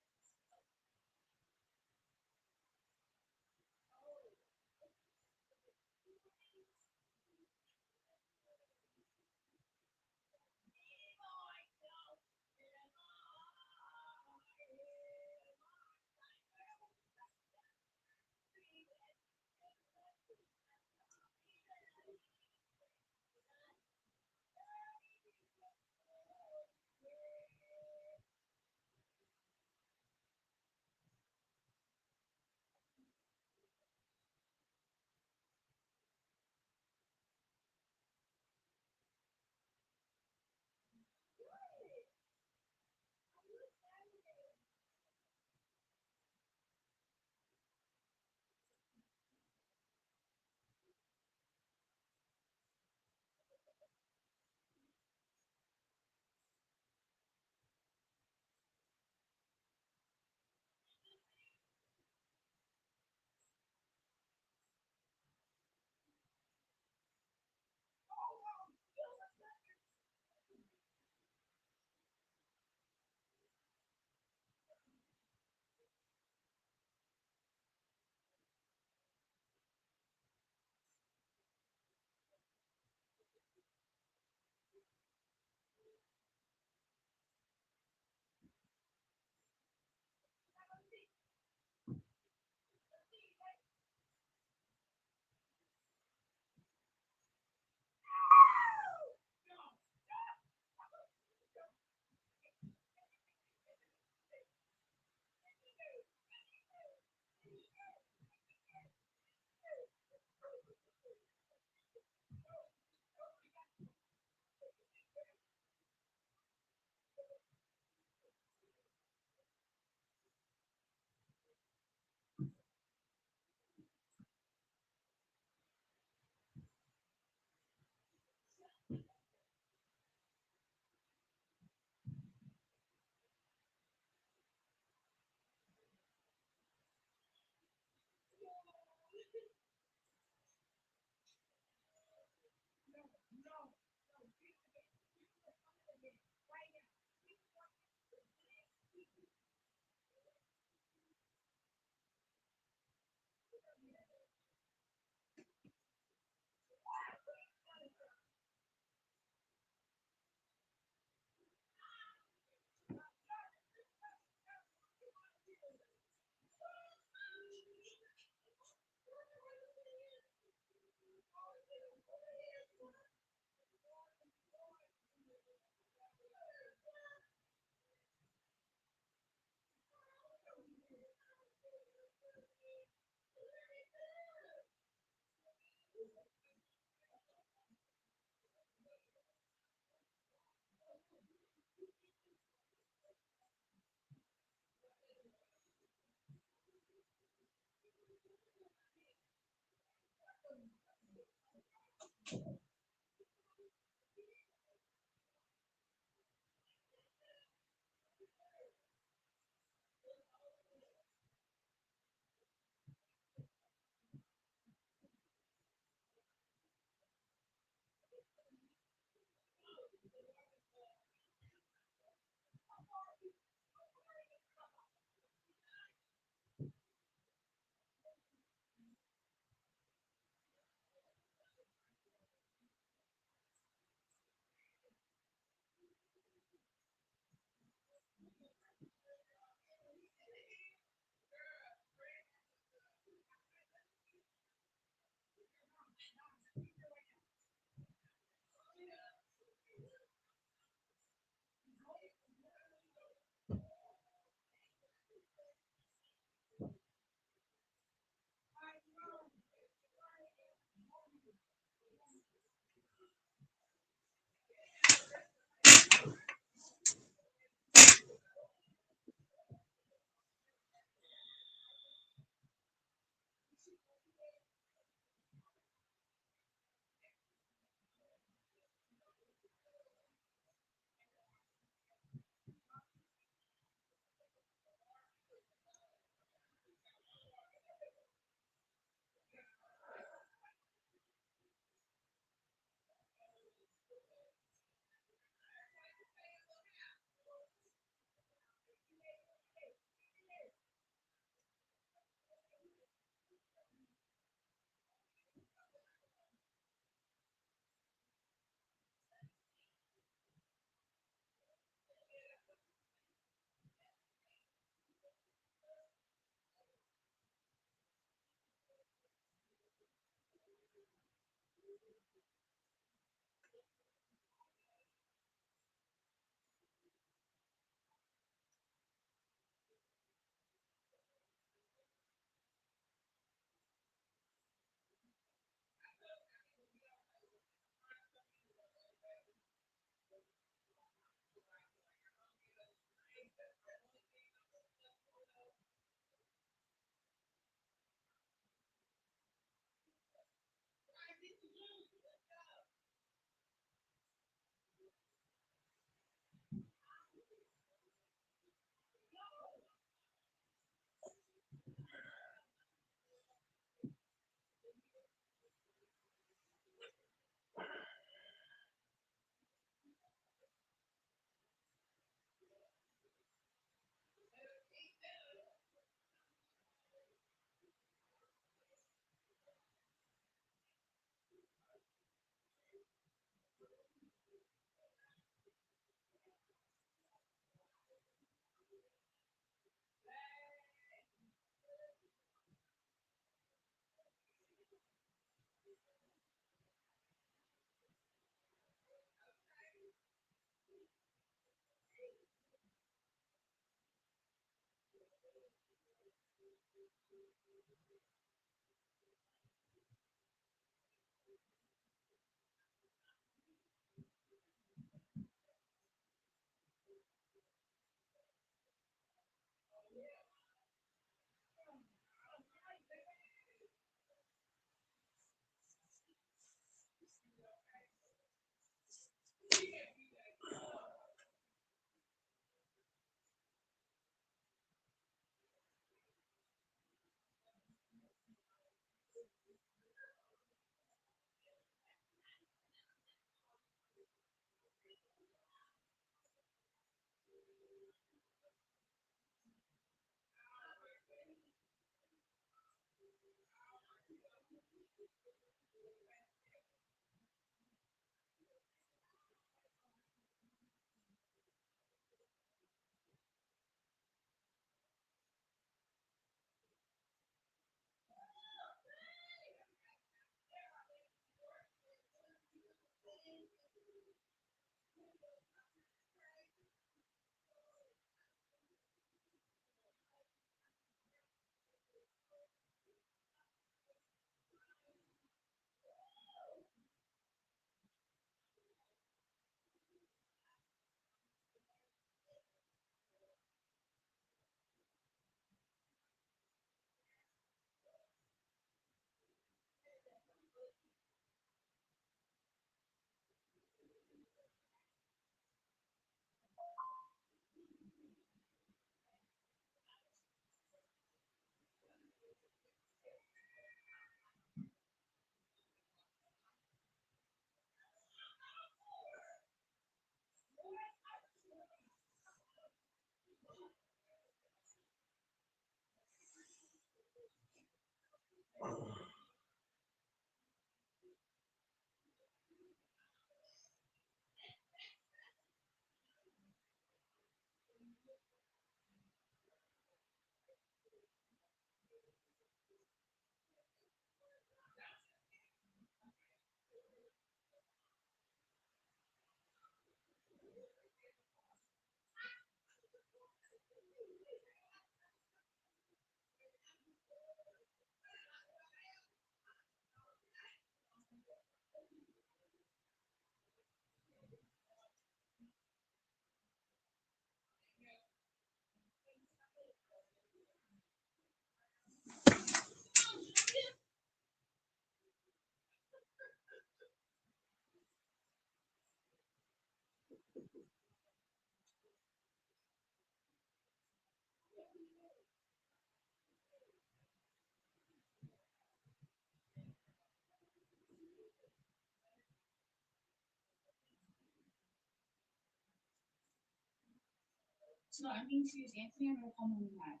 So I'm being serious. Anthony, I'm gonna call me back.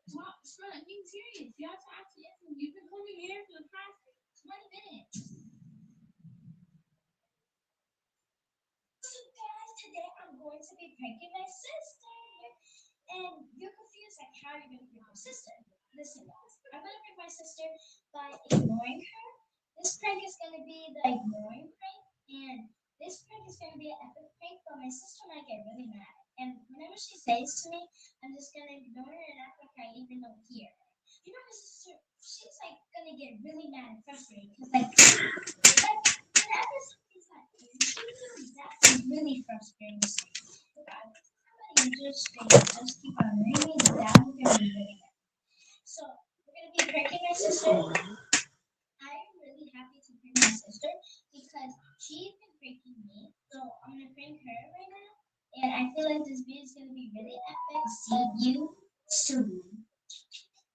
It's not, I'm being serious. You have to ask Anthony. You've been coming here for the past 20 minutes. So guys, today I'm going to be pranking my sister. And you're confused like how you're gonna prank your sister. Listen guys, I'm gonna prank my sister by ignoring her. This prank is gonna be the ignoring prank, and this prank is gonna be an epic prank, but my sister might get really mad. And whenever she says to me, I'm just gonna ignore her and act like I even don't hear her. You know, my sister, she's like gonna get really mad and frustrated because whenever something's not clear, that's really frustrating. Somebody just keep on ringing that we're gonna be really mad. So we're gonna be pranking my sister. I'm really happy to prank my sister because she's been pranking me. So I'm gonna prank her right now. And I feel like this video is gonna be really epic. See you soon.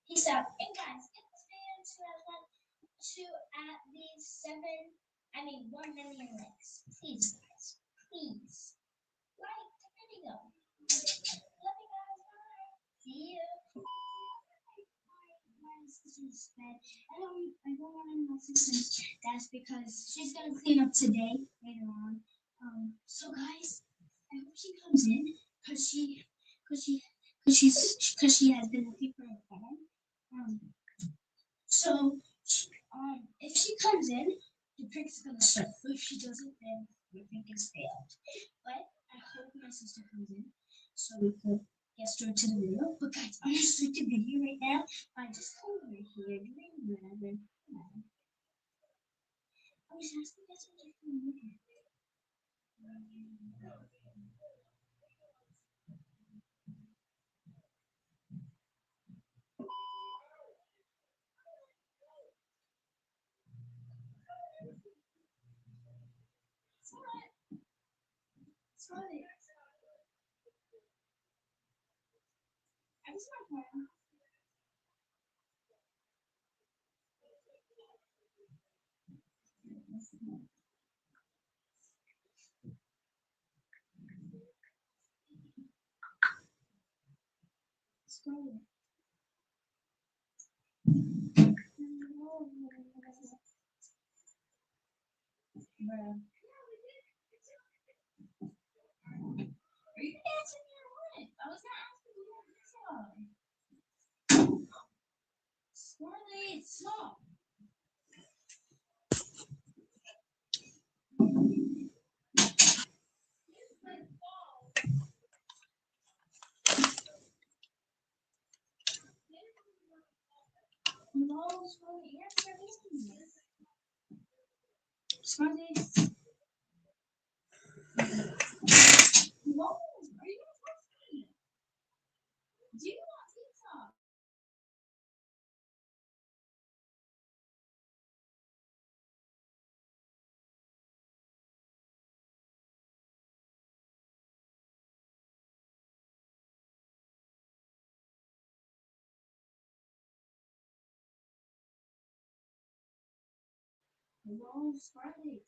Peace out. And guys, if this video to at least 1 million likes. Please, guys. Please. Like, there we go. Love you guys. Bye. See you. My sister's bed. I don't want my sister's. That's because she's gonna clean up today later on. So guys, I hope she comes in because she has been looking for a phone. So if she comes in, the prank's gonna start. If she doesn't, then the prank is failed. But I hope my sister comes in so we could get straight to the video. But guys, I'm gonna start the video right now. I just told you here doing whatever. I was asking guys what you're doing. Sorry. I was not home. Sorry. Bruh. Are you dancing here or what? I was not asking you to dance on. Smarty, stop. No, Smarty, answer me. Smarty. No, are you gonna text me? Do you want pizza? No, Smarty.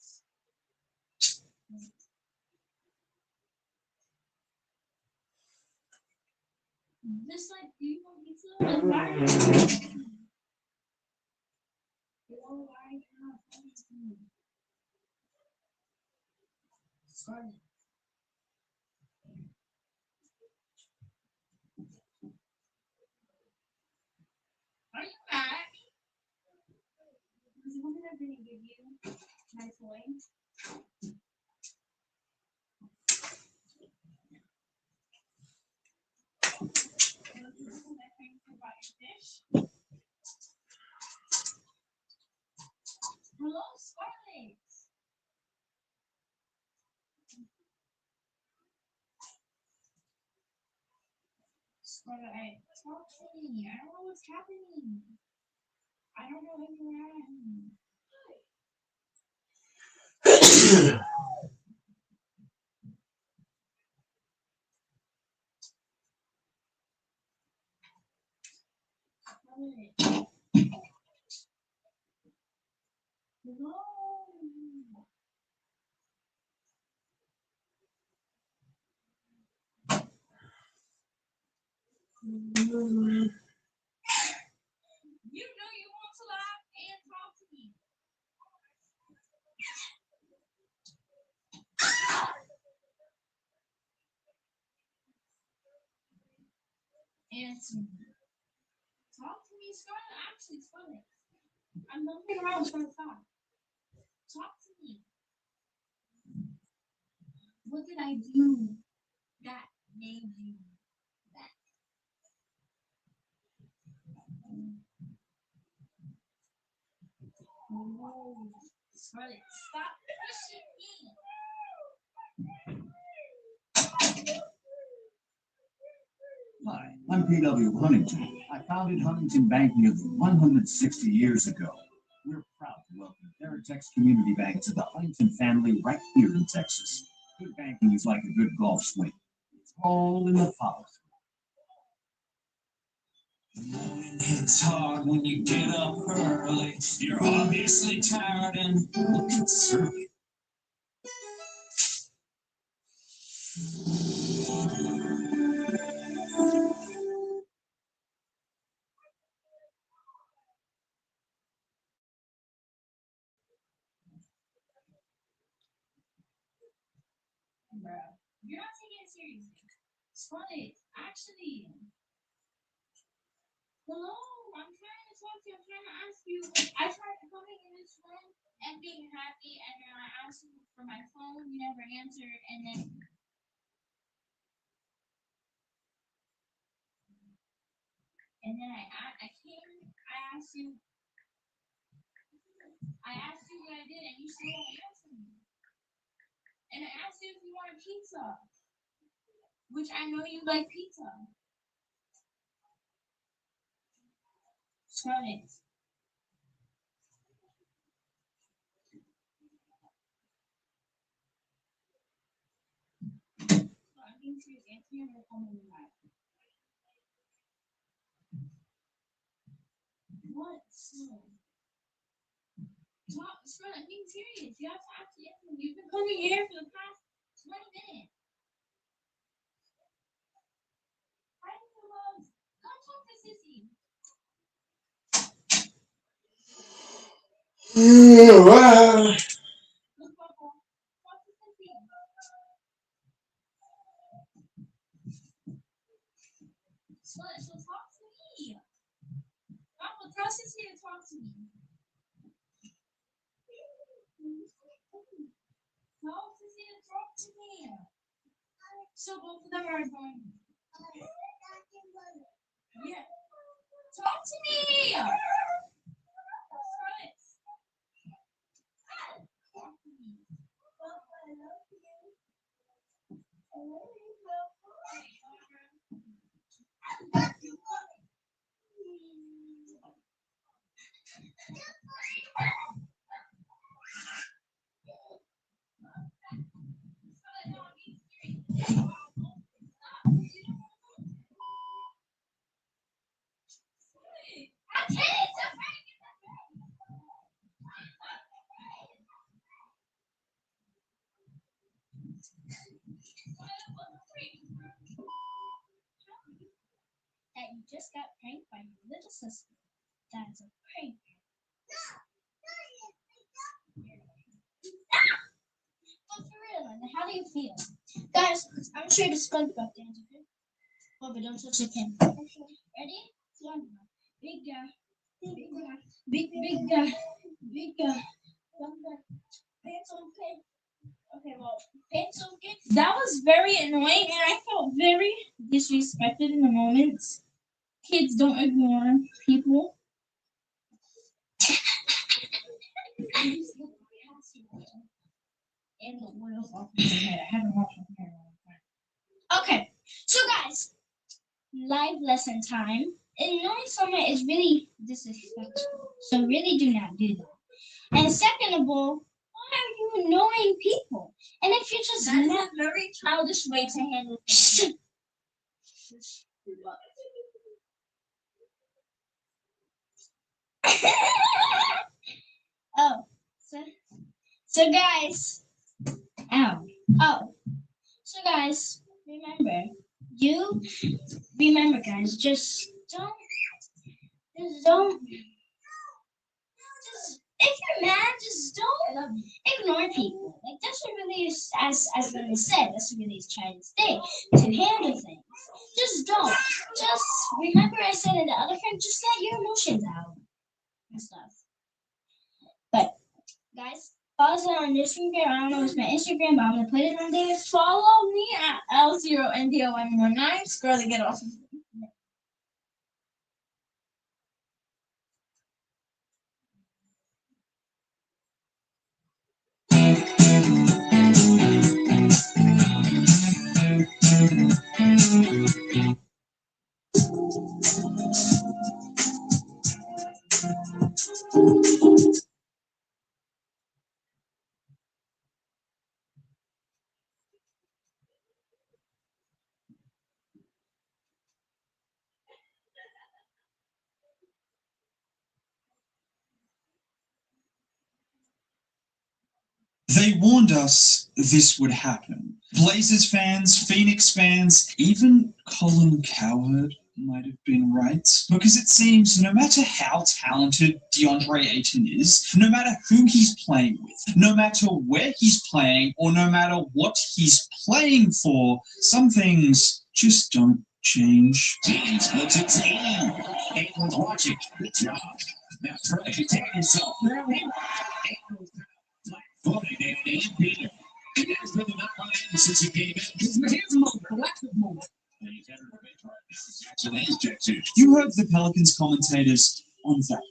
Just like, do you want pizza? Like, why are you asking me? Why are you not asking me? Smarty. Are you mad? Because when did I gonna give you my toy? Hello, Scarlet. Scarlet, talk to me. I don't know what's happening. I don't know where you're at. Scarlet. Hello. You know you want to laugh and talk to me. Answer me. Talk to me, Scarlet. Actually, Scarlet. I'm nothing wrong with Scarlet. Talk to me. What did I do that made you that? No, Scarlet, stop pushing me. Hi, I'm P.W. Huntington. I founded Huntington Banking over 160 years ago. We're proud to welcome Veritex Community Bank to the Huntington family right here in Texas. Good banking is like a good golf swing. It's all in the follow. It's hard when you get up early. You're obviously tired and looking surly. Bro, you're not taking it seriously. Scarlet, actually. Hello, I'm trying to talk to you. I'm trying to ask you. I tried coming in this room and being happy, and then I asked you for my phone. You never answered, and then asked you what I did, and you still won't answer me. And I asked you if you wanted pizza, which I know you like pizza. Scarlet. I'm being serious. Answer me or call me back. What? No. Talk, Scarlet, I'm being serious. You have to actually answer me. You've been coming here for the past 20 minutes. I don't know. Go talk to Sissy. Wow. So talk to me. Papa, tell Sissy to talk to me. Tell Sissy to talk to me. So both of them are going. Yeah. Talk to me. That you just got pranked by your little sister. That is a prank. But for real, Linda, how do you feel? Guys, I'm sure to SpongeBob dance, okay? Oh, but don't touch the camera. Ready? Big guy. Big guy. Big guy. Pants okay. Okay, well, pants okay. That was very annoying, and I felt very disrespected in the moment. Kids don't ignore people. And the oil's off my head. I haven't washed my hair in a long time. Okay, so guys, live lesson time. Ignoring someone is really disrespectful, so really do not do that. And second of all, why are you ignoring people? And if you just that's a very childish way to handle things. Oh, so guys, ow, oh, so guys, remember guys, just don't, if you're mad, just don't ignore people. Like that's what really is, as Lily said, that's what really is trying to say, to handle things. Just don't. Just remember I said in the other thing, just let your emotions out and stuff. But guys, follow us on Instagram. I don't know what's my Instagram, but I'm gonna put it on there. Follow me at L0NDOM19. Scroll to get off. They warned us this would happen. Blazers fans, Phoenix fans, even Colin Cowherd might have been right. Because it seems no matter how talented DeAndre Ayton is, no matter who he's playing with, no matter where he's playing, or no matter what he's playing for, some things just don't change. Teams looks at team. Ayton's watching. Good job. That's right. You take yourself. Footing and Peter. It has really not run in since he came in. Here's a moment, collective moment. You heard the Pelicans commentators on that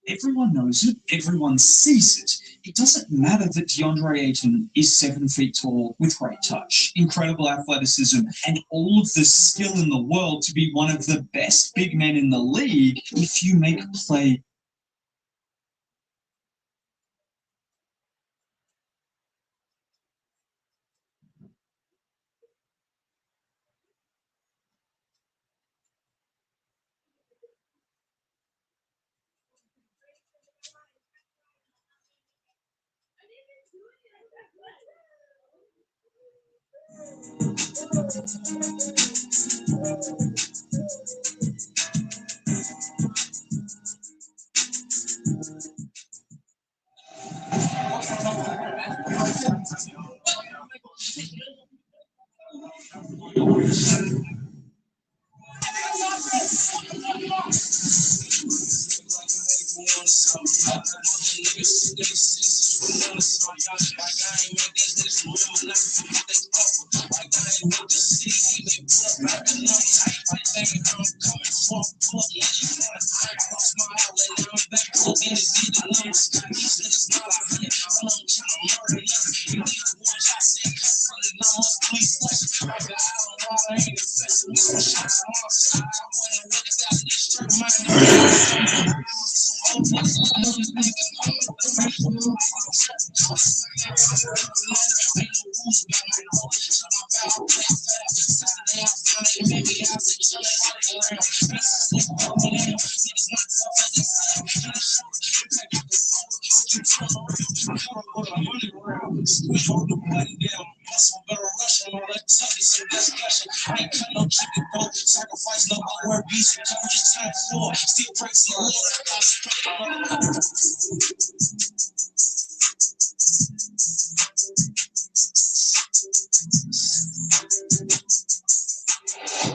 Everyone knows it. Everyone sees it. It doesn't matter that DeAndre Ayton is 7 feet tall with great touch, incredible athleticism, and all of the skill in the world to be one of the best big men in the league if you make a play.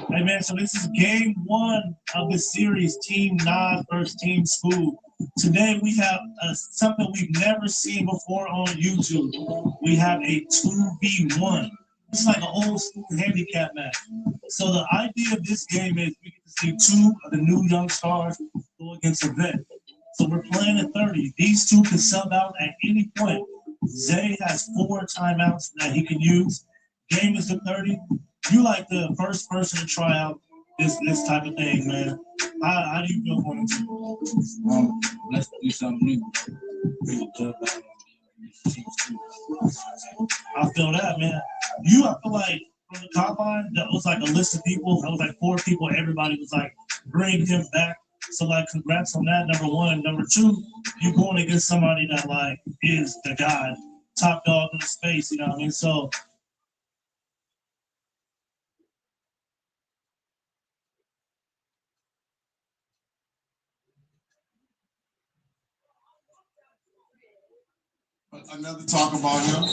Hey man, so this is game 1 of the series, Team Nas versus Team School. Today we have something we've never seen before on YouTube. We have a 2v1. It's like an old school handicap match. So the idea of this game is we get to see 2 of the new young stars go against a vet. So we're playing at 30. These 2 can sub out at any point. Zay has 4 timeouts that he can use. Game is to 30. You like the first person to try out this type of thing, man. How do you feel going into it? Let's do something new. I feel that, man. I feel like from the combine, that was like a list of people. That was like 4 people. Everybody was like, bring him back. So like, congrats on that. Number 1. Number 2, you're going against somebody that like is the guy, top dog in the space. You know what I mean? So. Another talk about him.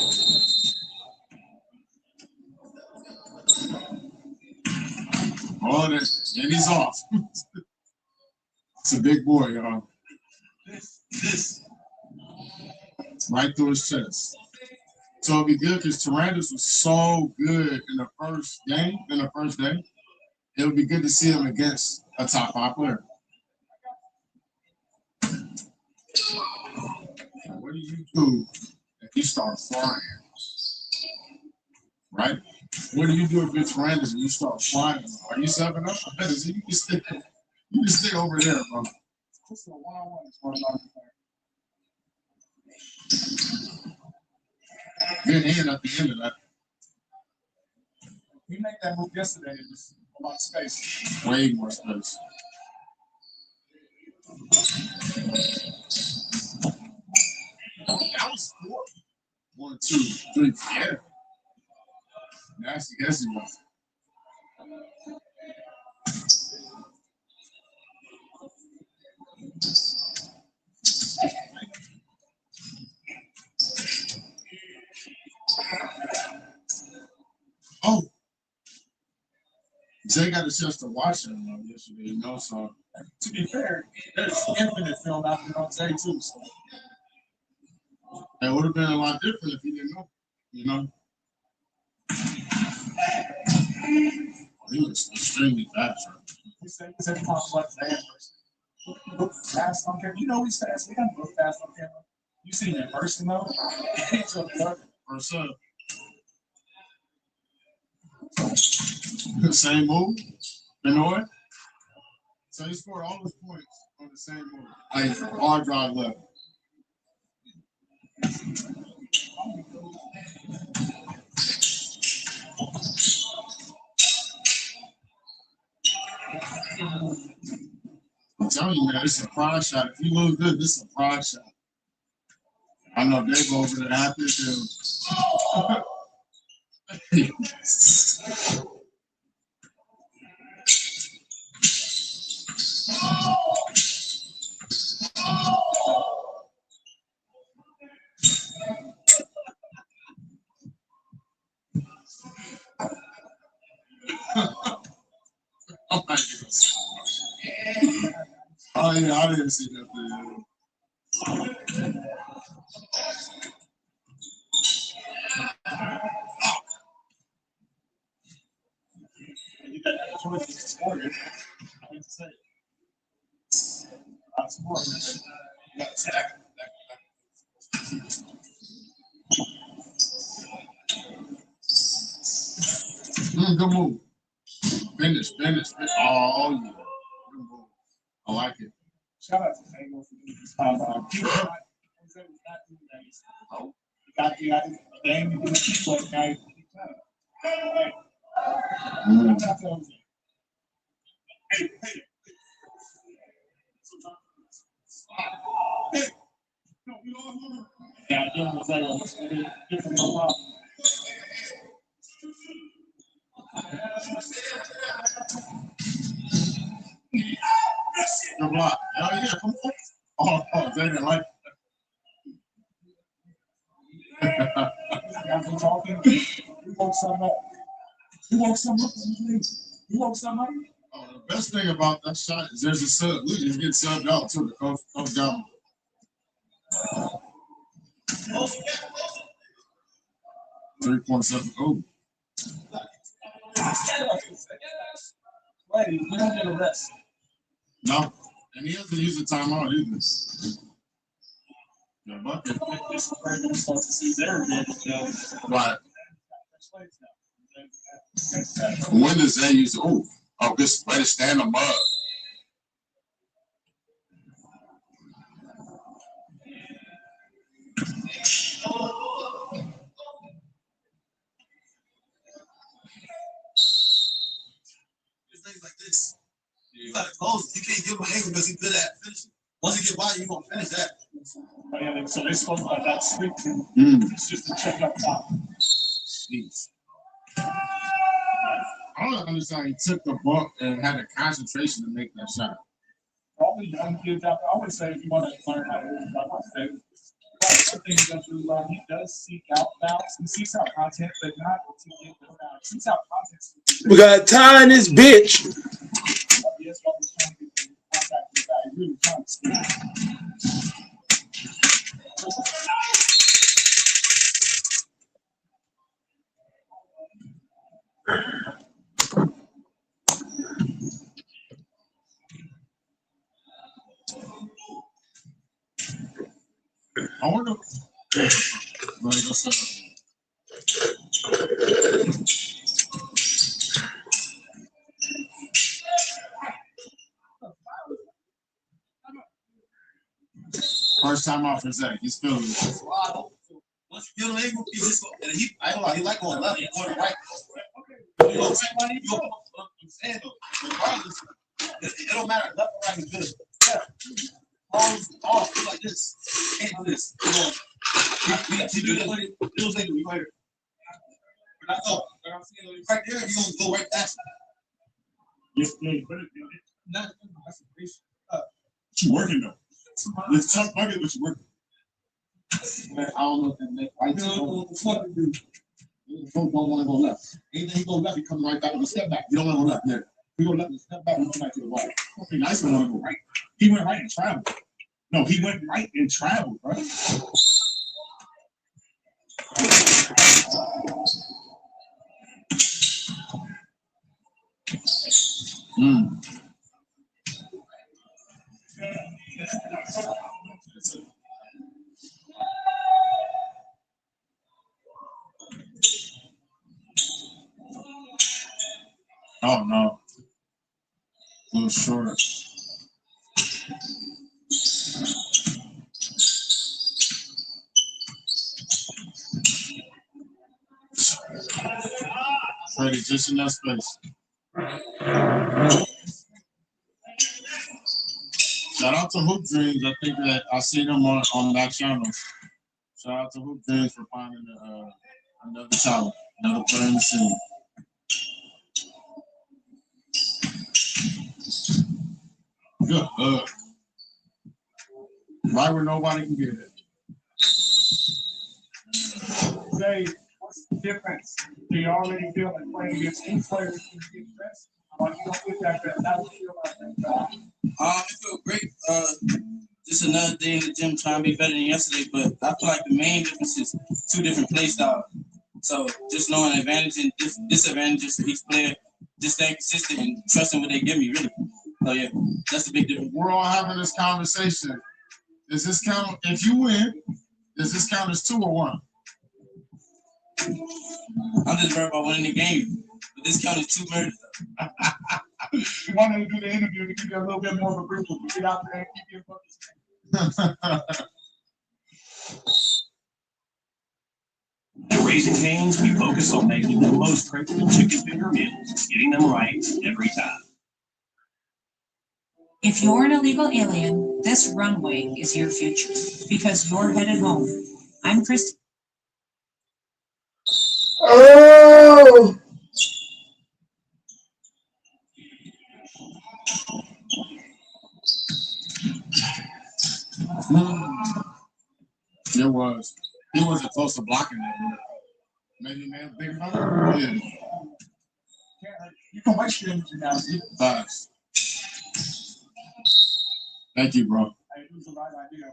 Oh, and he's off. It's a big boy, y'all. This. Right through his chest. So it'll be good because Tyrannus was so good in the first day. It'll be good to see him against a top 5 player. What do you do if you start flying? Right? What do you do if it's Tyrannus and you start flying? Are you 7 up? You can stay over there, bro. Just a one-on-one is what I'm good hand at the end of that. We made that move yesterday. It was a lot of space. Way more space. That was 4. 1, 2, 3. Yeah. Nasty, yes, it was. Oh, Zay got a chance to watch him yesterday, you know. So to be fair, there's infinite film out there on Zay too. So that would have been a lot different if he didn't know, you know. He was extremely fast. Right? He said he talked about Zay first. Look fast on camera. You know he's fast. We don't look fast on camera. You seen him in person though? First up. Same move. Benoit. So he scored all his points on the same move. Like hard drive left. I'm telling you, man, it's a pride shot. If you lose this, this is a pride shot. I know Dave over there happy too. Oh my goodness. Oh yeah, I didn't see that video. You got that choice to score it. I hate to say it. Not score it. You got to stack it. Good move. Finish. Oh, yeah. Good move. I like it. Shout out to Tango for doing this. You got the game. You do the teamwork, guys. Yeah, different problem. Good block. Oh yeah, come on. Oh, they didn't like it. I've been talking. You woke some up. You woke some up. You woke some up. Oh, the best thing about that shot is there's a sub. We just get subbed out to the coach down. 3.7. Oh. Lady, we don't get a rest. No. And he hasn't used the timeout either. Yeah, bucket. This is where we're supposed to see their advantage. Right. When does they use this way to stand them up? Things like this. You gotta close it. You can't give him an angle because he's good at finishing. Once he get by, you're gonna finish that. So they spoke about that sweep. It's just a check up top. Jeez. I don't understand. He took the ball and had the concentration to make that shot. Probably young kids out there. I always say if you want to learn how to do it, one thing he does really well, he does seek out fouls. He seeks out content, but not to get the foul. He seeks out content. We got time in this bitch. Yes, while he's trying to get the contact with the guy, he really trying to score. I wonder. First time off for Zach. He's feeling it. Once you get an angle, he just I don't know, he like going left, he going right. You know, I'm saying though, regardless, it don't matter left or right, he's good. Yeah. All like this. Can't do this. You do that with it. It'll take you later. But I thought, I'm seeing right there, you're gonna go right past it. Yes, yeah, you put it. That's a great What you working though? It's tough bucket, but you working. Man, I don't know if that make right. What the fuck do? The don't want to go left. Anything he go left, he comes right back with a step back. You don't want to go left there. He go left and step back and come back to the right. Okay, nice one want to go right. He went right and traveled. No, he went right and traveled, bro. Oh no. A little short. Freddie, just enough space. Shout out to Hoop Dreams. I think that I see them on that channel. Shout out to Hoop Dreams for finding another talent, another player in the scene. Good. Right where nobody can get it. Say, what's the difference? Do you already feel like playing against any players can get rest? Or you don't get that rest? How do you feel about that? It feel great. Just another day in the gym trying to be better than yesterday, but I feel like the main difference is two different play styles. So just knowing advantage and disadvantages for each player, just staying consistent and trusting what they give me, really. So yeah, that's the big difference. We're all having this conversation. Does this count if you win? Does this count as 2 or 1? I'm just worried about winning the game. But this count is 2 murders. We wanted to do the interview to give you a little bit more of a brief. Get out there and keep your focus. At Raising Cane's, we focus on making the most craveable chicken finger meals, getting them right every time. If you're an illegal alien, this runway is your future because you're headed home. I'm Christy. Oh! There was. He wasn't close to blocking that. Maybe man think about it. Yeah. You can waste your energy now. Thanks. Thank you, bro. It was the right idea.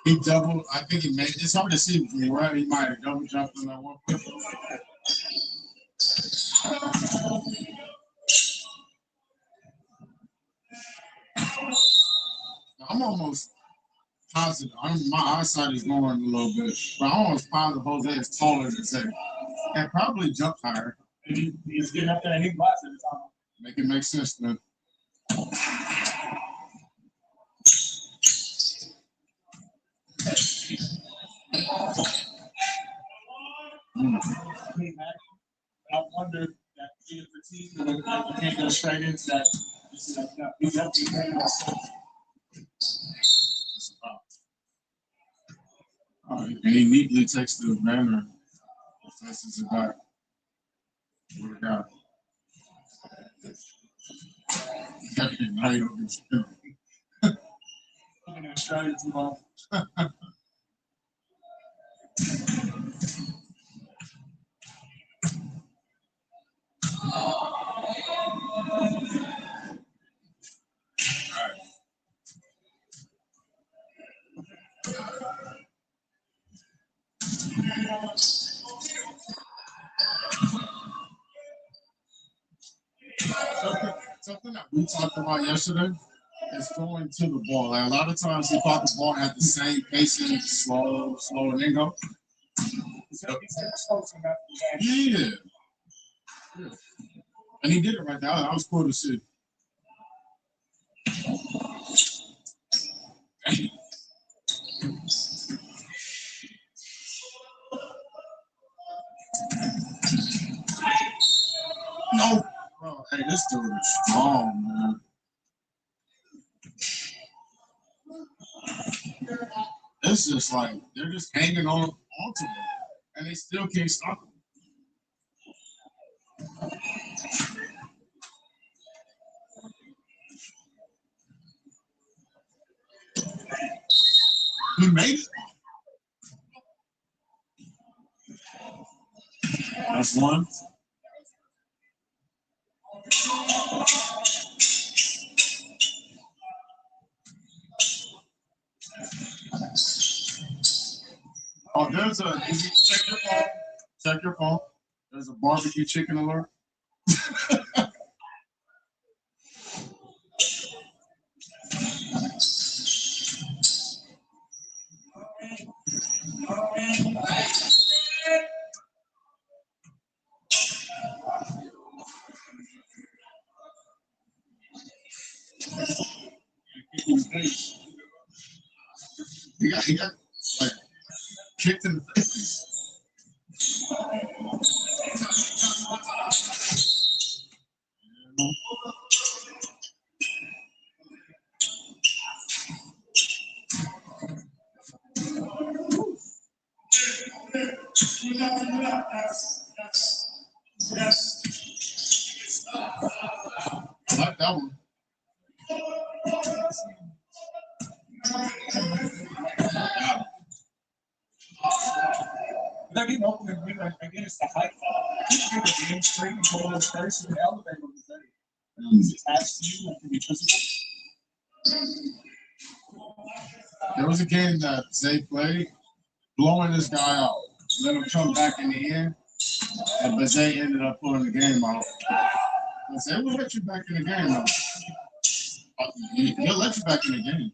He doubled. I think he made. It's hard to see from me, right? He might have double jumped on that one. I'm almost positive. My eyesight is going a little bit, but I'm almost positive Jose is taller than Zay. And probably jump higher. He's getting up there and he blocks every time. Make it make sense, man. I wonder that being fatigued and you can't go straight into that. He's up to And he neatly takes the banner, passes it back. What a guy. Now you don't get skill. Looking at Australia too long. Something that we talked about yesterday is going to the ball. Like a lot of times he thought the ball had the same pacing, slow, and then go. Yeah. And he did it right there. That was cool to see. No. Bro, hey, this dude is strong, man. It's just like they're just hanging onto him, and they still can't stop him. He made it. That's one. check your phone. Check your phone. There's a barbecue chicken alert. He got like kicked in the face. I like that one. They're getting open and again, it's the hype. You get the game straight and go those first in the elevator with the thing. It's attached to you and can be physical. There was a game that Zay played, blowing this guy out. Let him come back in the end. But Zay ended up pulling the game out. Zay will let you back in the game though. He'll let you back in the game.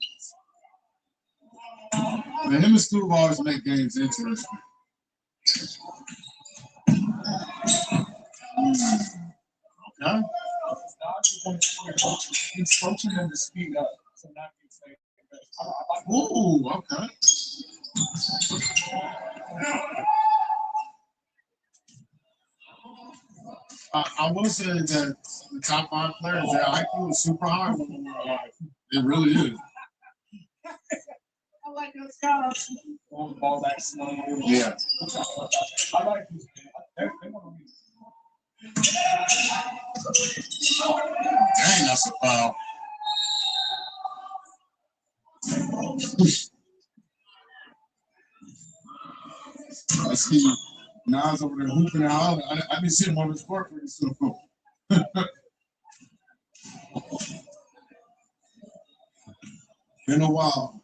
But him and Stu always make games interesting. Okay. He's coaching them to speed up. So now he's saying, Ooh, okay. I will say that the top 5 players, their IQ is super high. It really is. I like those guys. Throwing the ball back slow. Yeah. I like these. They want to Dang, that's a foul. Let's see. Nas over there hooping out. I didn't see him on the court pretty soon. Been a while.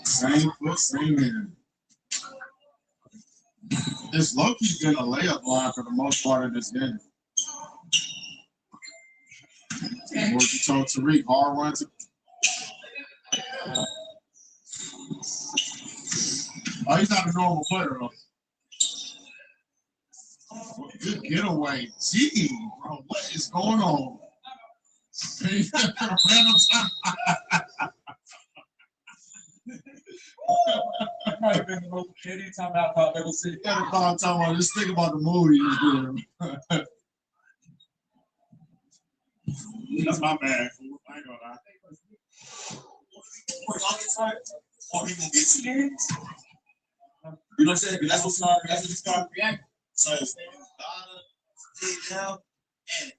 Same foot, same hand. This Loki's been a layup line for the most part of this game. What you told Tariq, hard runs. Oh, he's not a normal player, though. Good getaway. Gee, bro, what is going on? Random time. That might have been the most petty timeout I've ever seen. Yeah, the time about just think about the movie he was doing. That's my bad. I ain't gonna lie. Or he gonna get serious. You know what I'm saying? That's what he started reacting. So stay down, and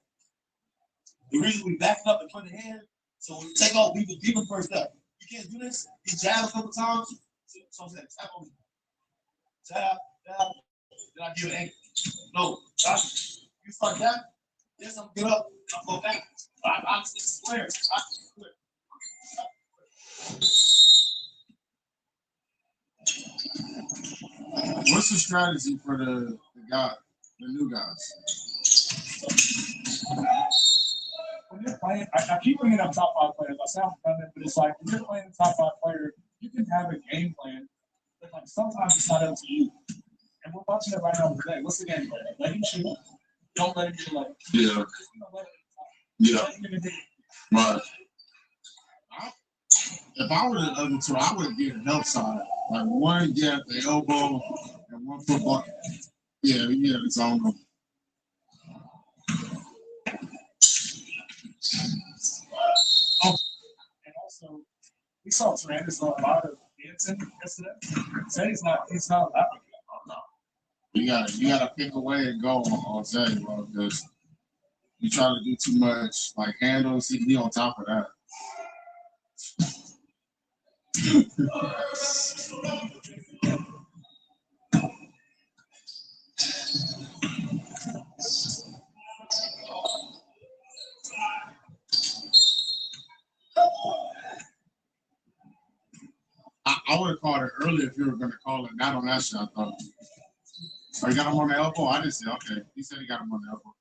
the reason we backed up and put the hand, so when you take off, leave him first up. You can't do this. He jabbed a couple times. So I'm saying, tap on me. Jab, then I give an ankle. No, you start that, yes, I'm get up, I'll go back. I'm square. What's the strategy for the new guys? When you're playing, I keep bringing up top 5 players. I sound redundant, but it's like when you're playing the top 5 player, you can have a game plan, but like sometimes it's not up to you. And we're watching it right now today. What's the game plan? Let him shoot. Don't let him get like. Yeah. Yeah. Right. If I were the other two, I would get a help side. Like one get the elbow and one football. Yeah, it's on them. Oh, and also we saw Tremendous a lot of dancing yesterday. Say he's not laughing. No. You gotta pick away and go on Zay, bro, because you try to do too much like handles, he on top of that. I would have called it earlier if you were going to call it. Not on that shot, though. Oh, you got him on the elbow? I didn't see. Okay. He said he got him on the elbow.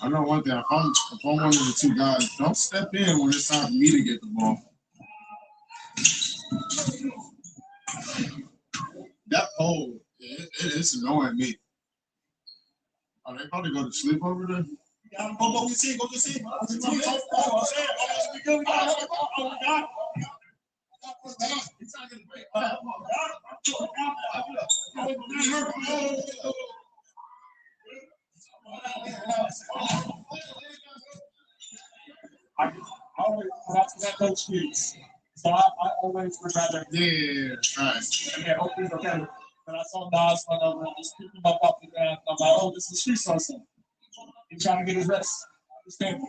I know one thing. If I'm one of the two guys, don't step in when it's time for me to get the ball. That pole, it's annoying me. Oh, they probably go to sleep over there. Yeah, go to see. Go to see. I always, that's that coach speaks. So I always would rather. Yeah, right. Okay, hopefully, okay. But I saw Nas run over and just pick him up off the ground. I'm like, oh, this is street sourcing. He's trying to get his rest. Understand?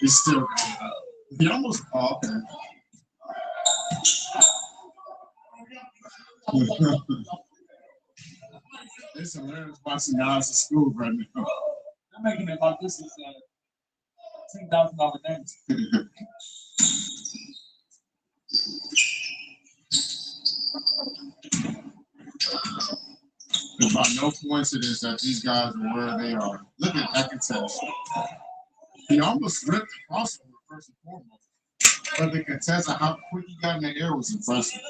He's still he almost okay. It's hilarious watching guys at school right now. I'm making it like this is $10,000 dance. It's by no coincidence that these guys are where they are. Look at that contest. He almost ripped the crossover first and foremost. But the contest of how quick he got in the air was impressive.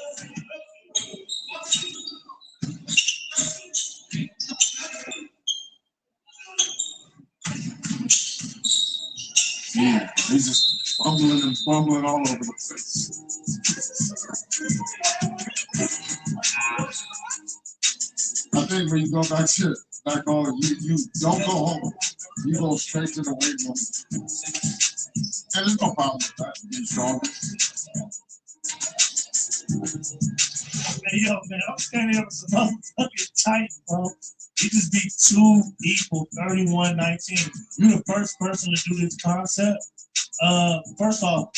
Yeah, he's just fumbling and fumbling all over the place. I think when you go back home, you don't go home. You go straight to the weight room. And there's no problem with that. Being strong. Hey, yo, man, I'm standing up with some motherfucking tight, bro. He just beat 2 people, 31-19. You're the first person to do this concept. First off,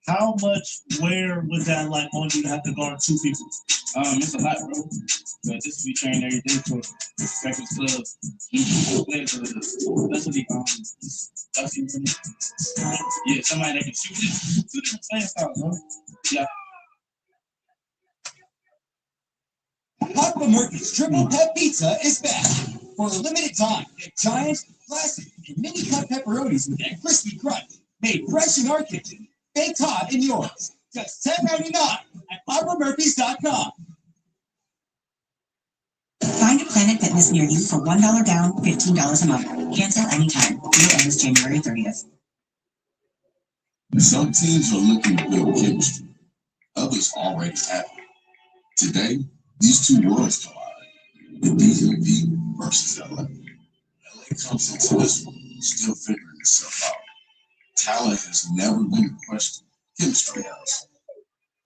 how much wear would that like on you to have to guard 2 people? It's a lot, bro. But this we train every day for Breakfast Club. That's what he yeah, somebody that can shoot it. 2 different playing styles, bro. Yeah. Papa Murphy's Triple Pep Pizza is back. For a limited time, get giant, classic, and mini cut pepperonis with that crispy crunch. Made fresh in our kitchen, baked hot in yours. Just $10.99 at PapaMurphys.com. Find a Planet Fitness near you for $1 down, $15 a month. Cancel anytime. Deal ends January 30th. Some teams are looking to build chemistry. Others already have it. Today, these two worlds collide. The DMV versus LA. LA comes into this one still figuring itself out. Talent has never been a question. Chemistry has.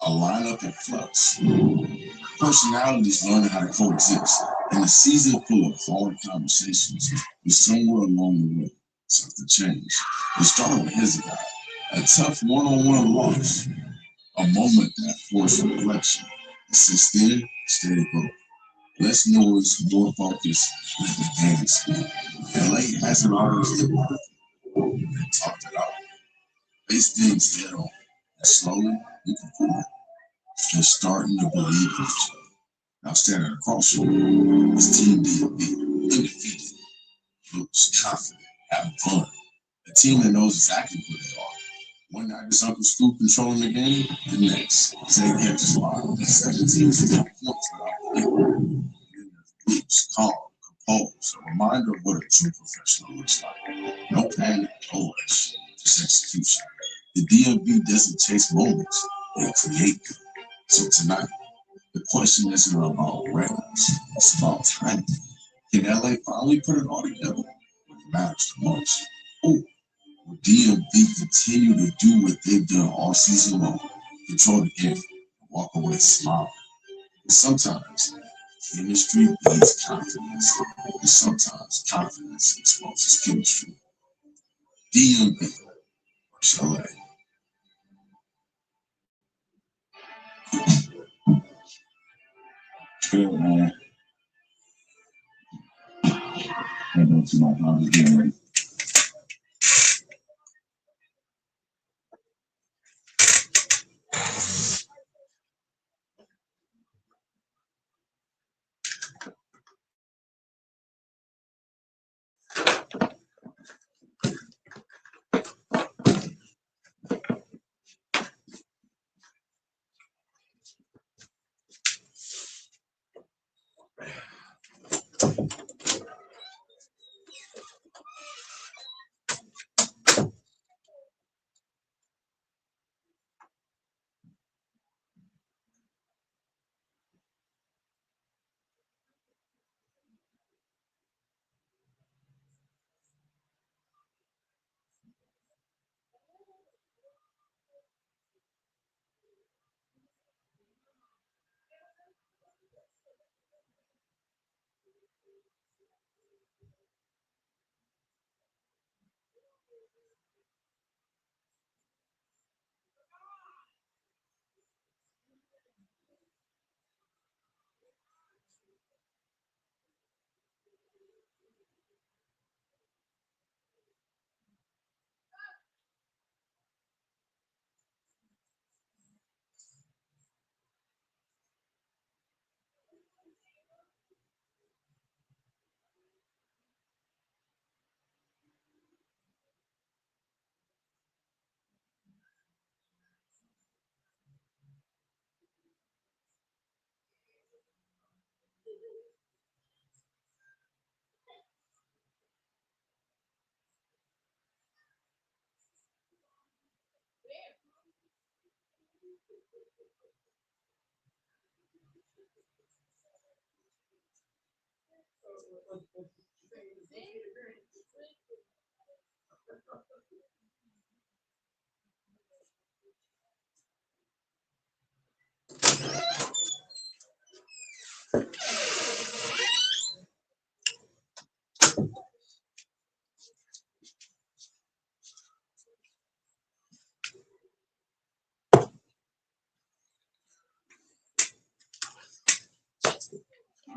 A lineup in flux. Personalities learning how to coexist. And a season full of hard conversations was somewhere along the way. Something changed. It started with Hezekiah. A tough one-on-one loss. A moment that forced reflection. And since then, steady growth. Less noise, more focus, let the game speak. LA hasn't always been perfect. They talked it out. Face things head on. And slowly, you can prove it. They're starting to believe in each other. Now standing across from you is Team DMV, undefeated, looks confident, having fun. A team that knows exactly who they are. One night it's Uncle Scoop controlling the game, the next, Zay catches line. Second team's getting points without thinking. Groups, calm, composed, a reminder of what a true professional looks like. No panic, no rush, just execution. The DMV doesn't chase moments, they create them. So tonight, The question isn't about records, it's about timing. Can LA finally put it all together when it matters the most? Oh, will DMV continue to do what they've done all season long? Control the game, walk away smiling. And sometimes chemistry beats confidence, and sometimes confidence exposes chemistry. DMV versus LA. Good, man. Ain't no too much. I'm just getting ready.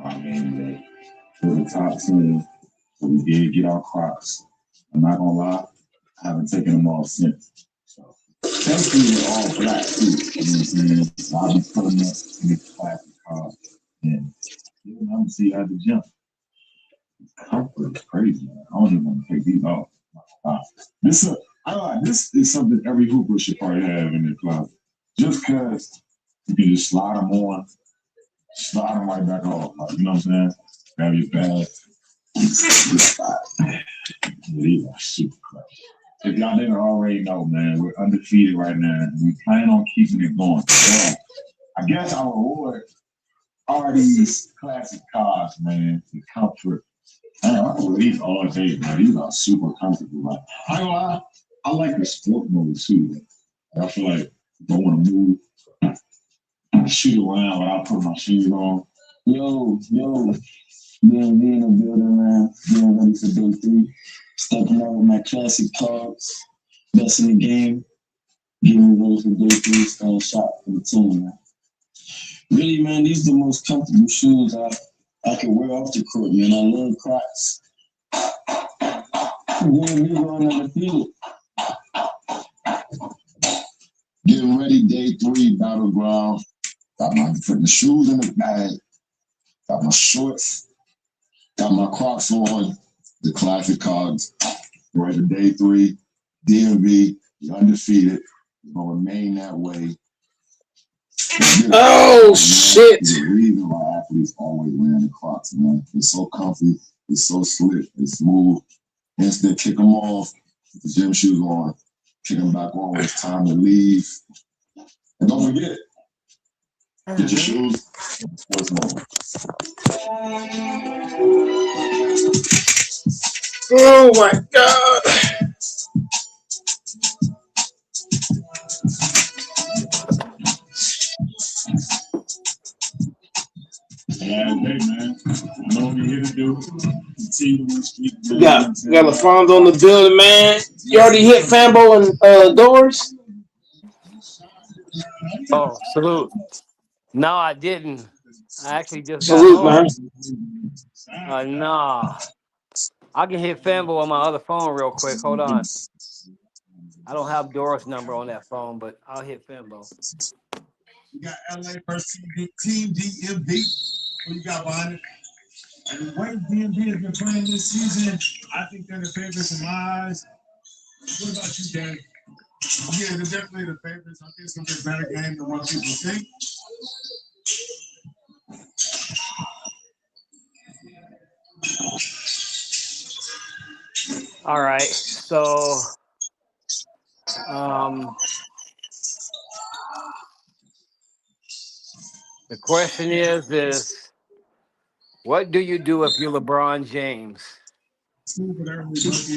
I mean, we're the top team, so we did get our crops. I'm not gonna lie, I haven't taken them all since. So thankfully they're all black too. You know what I'm saying? So I'll be putting up in the classic car and I'm gonna see you at the gym. Comfort is crazy, man. I don't even want to take these off. This is something every hooper should probably have in their closet. Just cause you can just slide them on, slide them right back off. Like, you know what I'm saying? Grab your bag. These are super close. If y'all didn't already know, man, we're undefeated right now. And we plan on keeping it going. So I guess our reward are these classic cars, man. The comfort. Man, I wear these all day, man. These are super comfortable. Like, I ain't gonna lie, I like the sport mode too. I feel like if I want to move, shoot around without putting my shoes on. Yo, being in the building, man. Being ready for day 3. Stepping out with my classic cars. Best in the game. Getting ready for day 3. Staying shot for the team, man. Really, man, these are the most comfortable shoes I can wear off the court, man. I love Crocs. Then we going on the field. Getting ready, day 3, battleground. Got my putting the shoes in the bag. Got my shorts. Got my Crocs on. The classic cards. We're at day 3. DMV, you're undefeated. You're gonna remain that way. Oh shit! The reason why athletes always wearing the Crocs, man. It's so comfy, it's so slick, it's smooth. Instant kick them off, put the gym shoes on, kick them back on when it's time to leave. And don't forget, Did you choose? What's more? Oh my God. Yeah, hey man, I know what you're here to do. Continue to street. We got LaFonso on the building, man. You already hit Fambo and doors? Oh, salute. No, I didn't. I actually just got Salute, man. home. Nah. I can hit Fanbo on my other phone real quick. Hold on. I don't have Doris' number on that phone, but I'll hit Fanbo. We got LA versus Team DMV. Who you got behind it? And the way DMV has been playing this season, I think they're the favorites in my eyes. What about you, Danny? Yeah, they're definitely the favorites. I think it's going to be a better game than what people think. All right. So, the question is what do you do if you're LeBron James?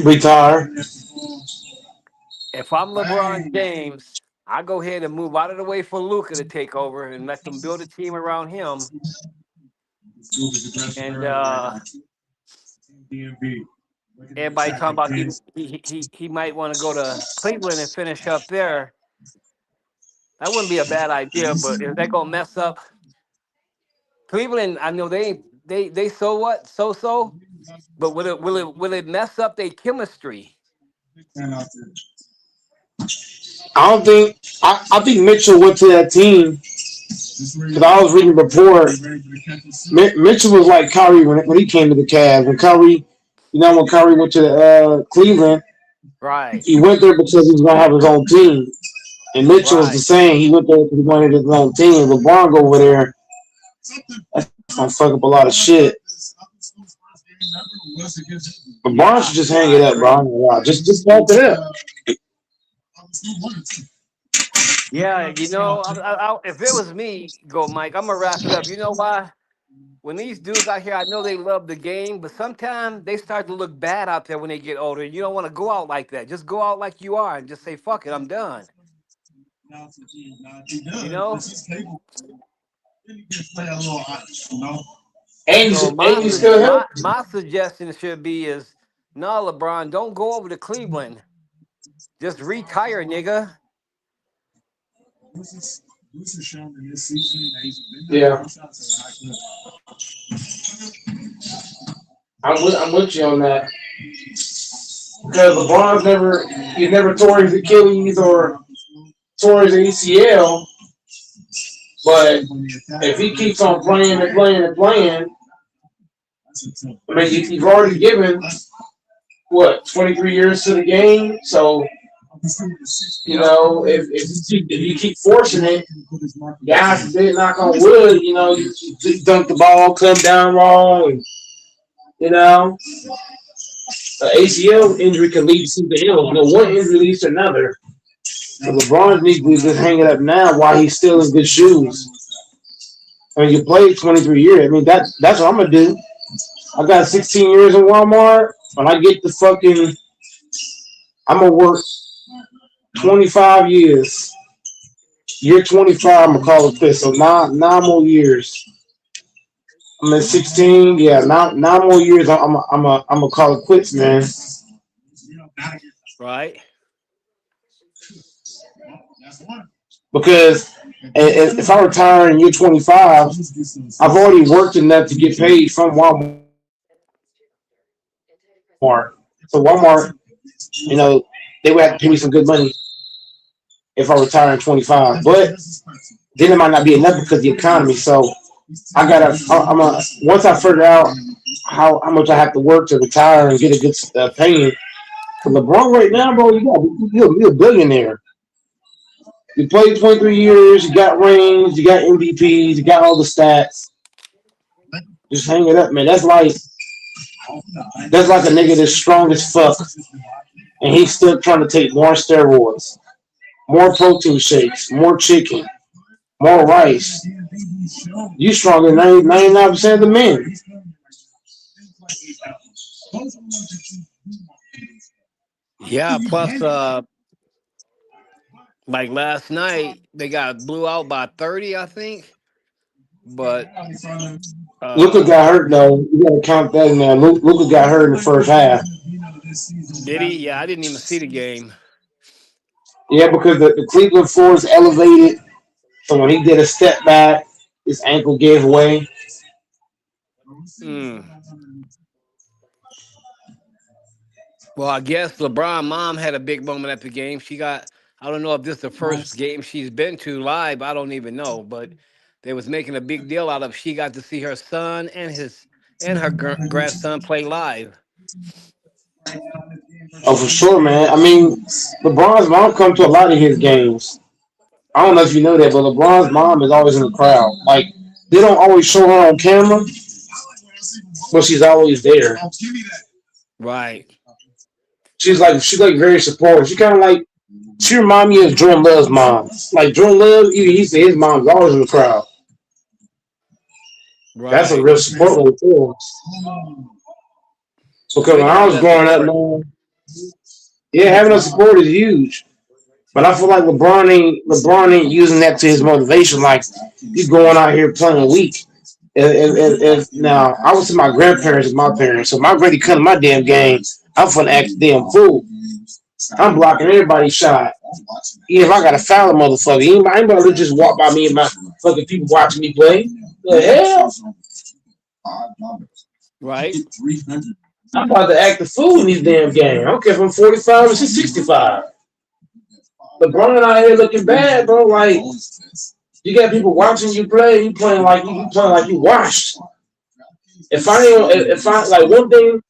Retire. If I'm LeBron James, I go ahead and move out of the way for Luka to take over and let them build a team around him. And everybody talking about he might want to go to Cleveland and finish up there. That wouldn't be a bad idea, but if they're gonna mess up Cleveland, I know they so what so, but will it mess up their chemistry? I don't think. I think Mitchell went to that team because I was reading the report. Mitchell was like Kyrie when he came to the Cavs. When Kyrie went to Cleveland, right? He went there because he was gonna have his own team. And Mitchell was the same. He went there because he wanted his own team. LeBron go over there. That's gonna fuck up a lot of shit. LeBron should just hang it up, bro. Just bump it up. Yeah, if it was me, go Mike, I'm gonna wrap it up. You know why? When these dudes out here, I know they love the game, but sometimes they start to look bad out there when they get older. You don't want to go out like that. Just go out like you are and just say, "Fuck it, I'm done." You know. So my suggestion should be is, no, LeBron, don't go over to Cleveland. Just retire, nigga. Yeah. I'm with you on that. Because LeBron's never tore his Achilles or tore his ACL. But if he keeps on playing, I mean, you've already given 23 years to the game. So, if you keep forcing it, guys, they're knock on wood. You dunk the ball, come down wrong, and the ACL injury can lead to something else. One injury leads to another. So LeBron needs to just hang it up now while he's still in good shoes. I mean, you played 23 years. I mean, that's what I'm gonna do. I got 16 years in Walmart. When I get the fucking, I'm gonna work 25 years. Year 25, I'm gonna call it this. So nine more years. I'm at 16. Yeah, nine more years. I'm gonna call it quits, man. Right. Because if I retire in year 25, I've already worked enough to get paid from Walmart. So Walmart, they would have to pay me some good money if I retire in 25. But then it might not be enough because of the economy. So once I figure out how much I have to work to retire and get a good paying. For LeBron right now, bro, you're a billionaire. You played 23 years, you got rings, you got MVPs, you got all the stats. Just hang it up, man. That's like a nigga that's strong as fuck. And he's still trying to take more steroids, more protein shakes, more chicken, More rice. You stronger than 99% of the men. Yeah. Plus, like last night, they got blew out by 30, I think. But Luca uh, got hurt though. You gotta count that in there. Luca got hurt in the first half. did he? Yeah, I didn't even see the game. Yeah, because the Cleveland force elevated. So when he did a step back, his ankle gave way. Mm. Well, I guess LeBron mom had a big moment at the game. She got, I don't know if this is the first game she's been to live. I don't even know, but they was making a big deal out of she got to see her son and her grandson play live. Oh, for sure, man. I mean, LeBron's mom come to a lot of his games. I don't know if you know that, but LeBron's mom is always in the crowd. Like they don't always show her on camera, but she's always there. Right. She's like very supportive. She remind me of Jordan Love's mom. Like Jordan Love, even he said his mom's always in the crowd. That's a Right. real support right there. Because Good when to I have was that growing up, support. man, yeah, having a support is huge. But I feel like LeBron ain't using that to his motivation. Like he's going out here playing weak. Now I was to my grandparents and my parents, so my granny come to my damn game. I'm finna act a damn fool. I'm blocking everybody's shot. Yeah, if I got to foul a motherfucker, anybody just walk by me and my fucking people watching me play. The hell? Right. I'm about to act a fool in these damn games. I don't care if I'm 45 or 65. LeBron out here looking bad, bro. Like you got people watching you play, you playing like you washed. If I like one thing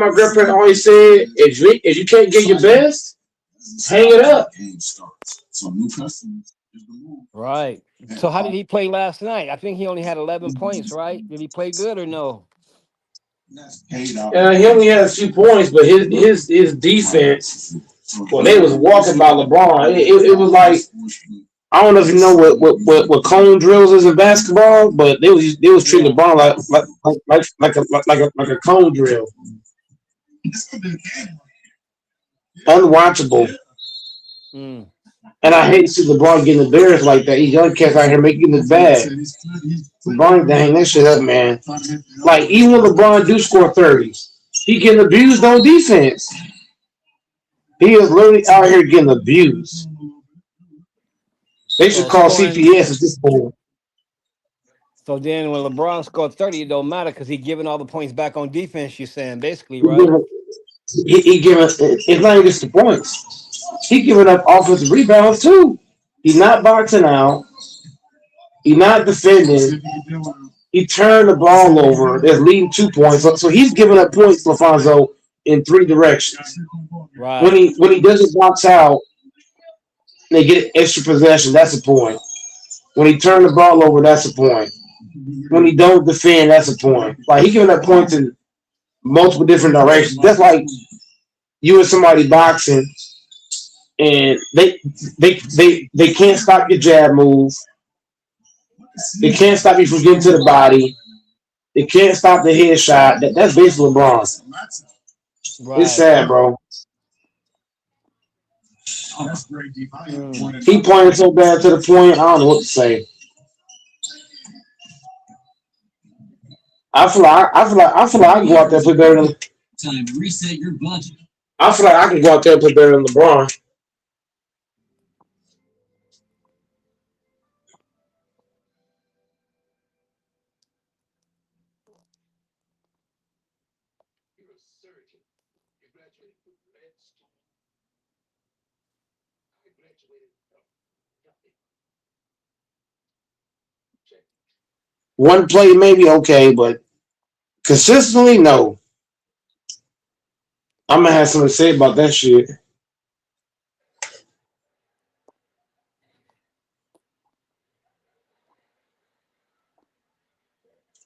my grandparents always said, if you can't get your best, hang it up. Right. So how did he play last night? I think he only had 11 points, right? Did he play good or no? He only had a few points, but his defense, when they was walking by LeBron, it was like I don't know if you know what cone drills is in basketball, but they was treating LeBron like a cone drill, unwatchable. Mm. And I hate to see LeBron getting embarrassed like that. These young cats out here making it bad. LeBron to hang that shit up, man. Like even when LeBron do score 30, he getting abused on defense. He is literally out here getting abused. They should So call scoring. CPS at this point. So then when LeBron scored 30, it don't matter because he giving all the points back on defense. You're saying basically, He right? giving, he giving. It's not even just the points. He giving up offensive rebounds too. He's not boxing out. He's not defending. He turned the ball over. They're leading 2 points. So he's giving up points, LaFonso, in 3 directions. Right. When he doesn't box out, they get an extra possession. That's a point. When he turned the ball over, that's a point. When he don't defend, that's a point. Like he giving up points in multiple different directions. That's like you and somebody boxing, and they can't stop your jab move. They can't stop you from getting to the body. They can't stop the headshot. That's basically LeBron. It's Right. sad, bro. Mm. He playing so bad to the point, I don't know what to say. I feel like I can go out there and play better than. Time to reset your budget. I feel like I can go out there and play better than LeBron. One play maybe okay, but consistently no. I'm gonna have something to say about that shit.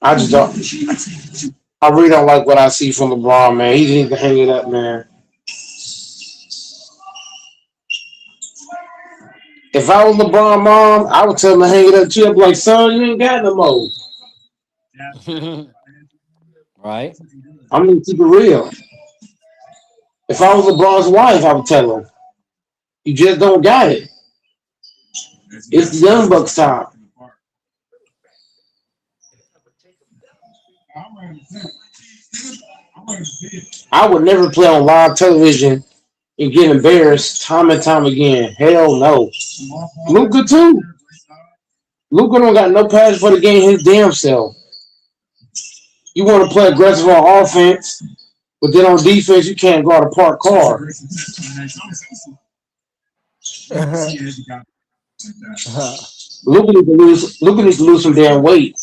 I just don't. I really don't like what I see from LeBron, man. He needs to hang it up, man. If I was LeBron mom, I would tell him to hang it up. She would be like, son, you ain't got no more. Right. I'm gonna keep it real. If I was LeBron's wife, I would tell him, you just don't got it. It's the young bucks time. I would never play on live television and get embarrassed time and time again. Hell no. Luca too. Luca don't got no passion for the game his damn self. You want to play aggressive on offense, but then on defense you can't guard a parked car. Luca needs to lose some damn weight.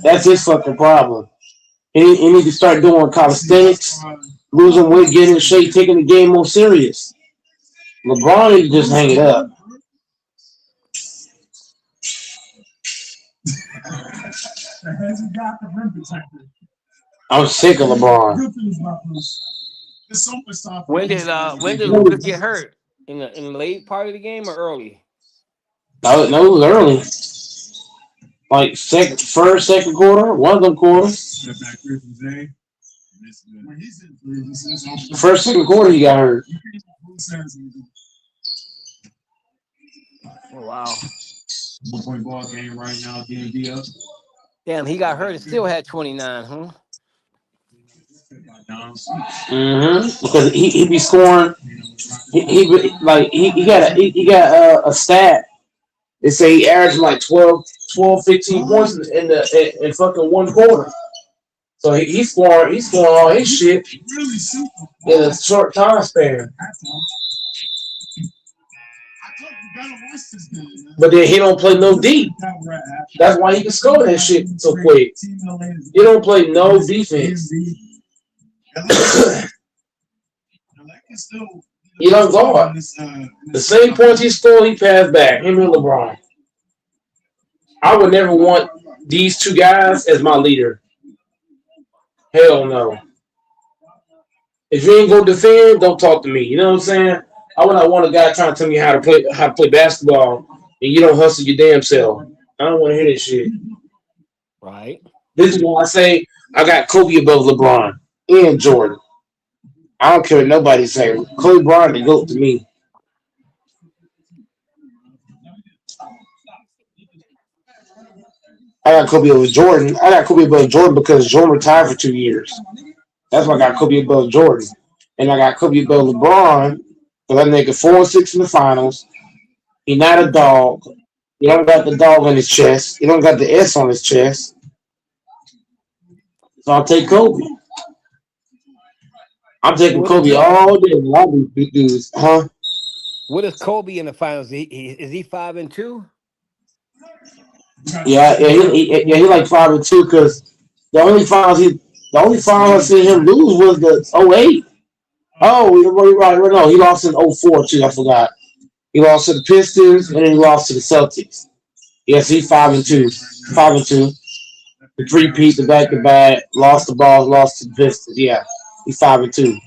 That's his fucking problem. He needs to start doing calisthenics, losing weight, getting in shape, taking the game more serious. LeBron needs to just hang it up. I'm sick of LeBron. When did Lucas get hurt? In the late part of the game or early? No, it was early. Like second quarter, one of them quarters. Second quarter, he got hurt. Oh, wow. 1 point ball game right now, D&D up. Damn, he got hurt and still had 29, huh? Because he be scoring. He got a stat. They say he averaged like 12, 15 points in fucking one quarter. So he's scoring all his shit in a short time span. But then he don't play no deep. That's why he can score that shit so quick. He don't play no defense. He don't guard. The same points he scored, he passed back. Him and LeBron. I would never want these two guys as my leader. Hell no. If you ain't gonna defend, don't talk to me. You know what I'm saying? I would not want a guy trying to tell me how to play basketball and you don't hustle your damn self. I don't want to hear this shit. Right. This is why I say I got Kobe above LeBron and Jordan. I don't care what nobody say. Kobe Bryant the GOAT to me. I got Kobe over Jordan. I got Kobe above Jordan because Jordan retired for 2 years. That's why I got Kobe above Jordan. And I got Kobe above LeBron because that nigga 4-6 in the finals. He not a dog. He don't got the dog on his chest. He don't got the S on his chest. So I'll take Kobe. I'm taking Kobe all day. All these big dudes, huh? What is Kobe in the finals? Is he 5-2? Yeah, he like 5-2 because the only finals I seen him lose was the 08. Oh, right, no, he lost in 04 too. I forgot. He lost to the Pistons and then he lost to the Celtics. Yes, he's 5-2. 5-2. The three-peat, the back-to-back, lost the balls, lost to the Pistons. Yeah, he's 5-2.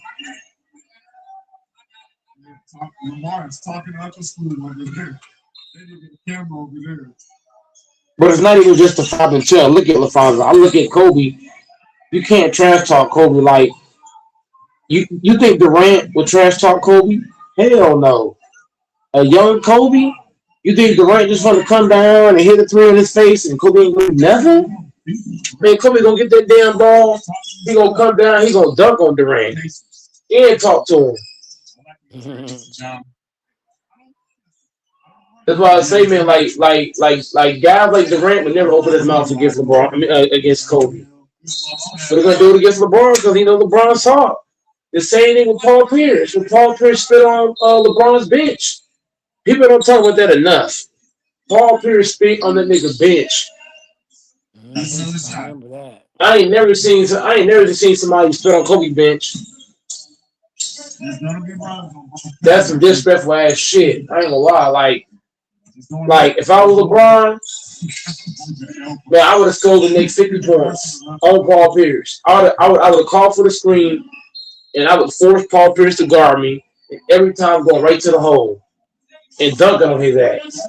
Lamar's talking out the school over there. They need to get a camera over there. But it's not even just the 5-2. I look at LaFonso. I look at Kobe. You can't trash talk Kobe like you think Durant would trash talk Kobe? Hell no. A young Kobe? You think Durant just want to come down and hit a three in his face and Kobe ain't gonna do nothing? Man, Kobe gonna get that damn ball. He gonna come down. He gonna dunk on Durant. He ain't talk to him. That's why I say, man, like guys like Durant would never open his mouth against LeBron. Against Kobe. But they're gonna do it against LeBron because he know LeBron's hot. The same thing with Paul Pierce. When Paul Pierce spit on LeBron's bench, people don't talk about that enough. Paul Pierce spit on that nigga bench. I remember that. I ain't never seen somebody spit on Kobe bench. That's some disrespectful ass shit. I ain't gonna lie. Like if I was LeBron, man, I would have scored the next 50 points on Paul Pierce. I would have called for the screen, and I would force Paul Pierce to guard me. And every time going right to the hole. and dunk on his ass.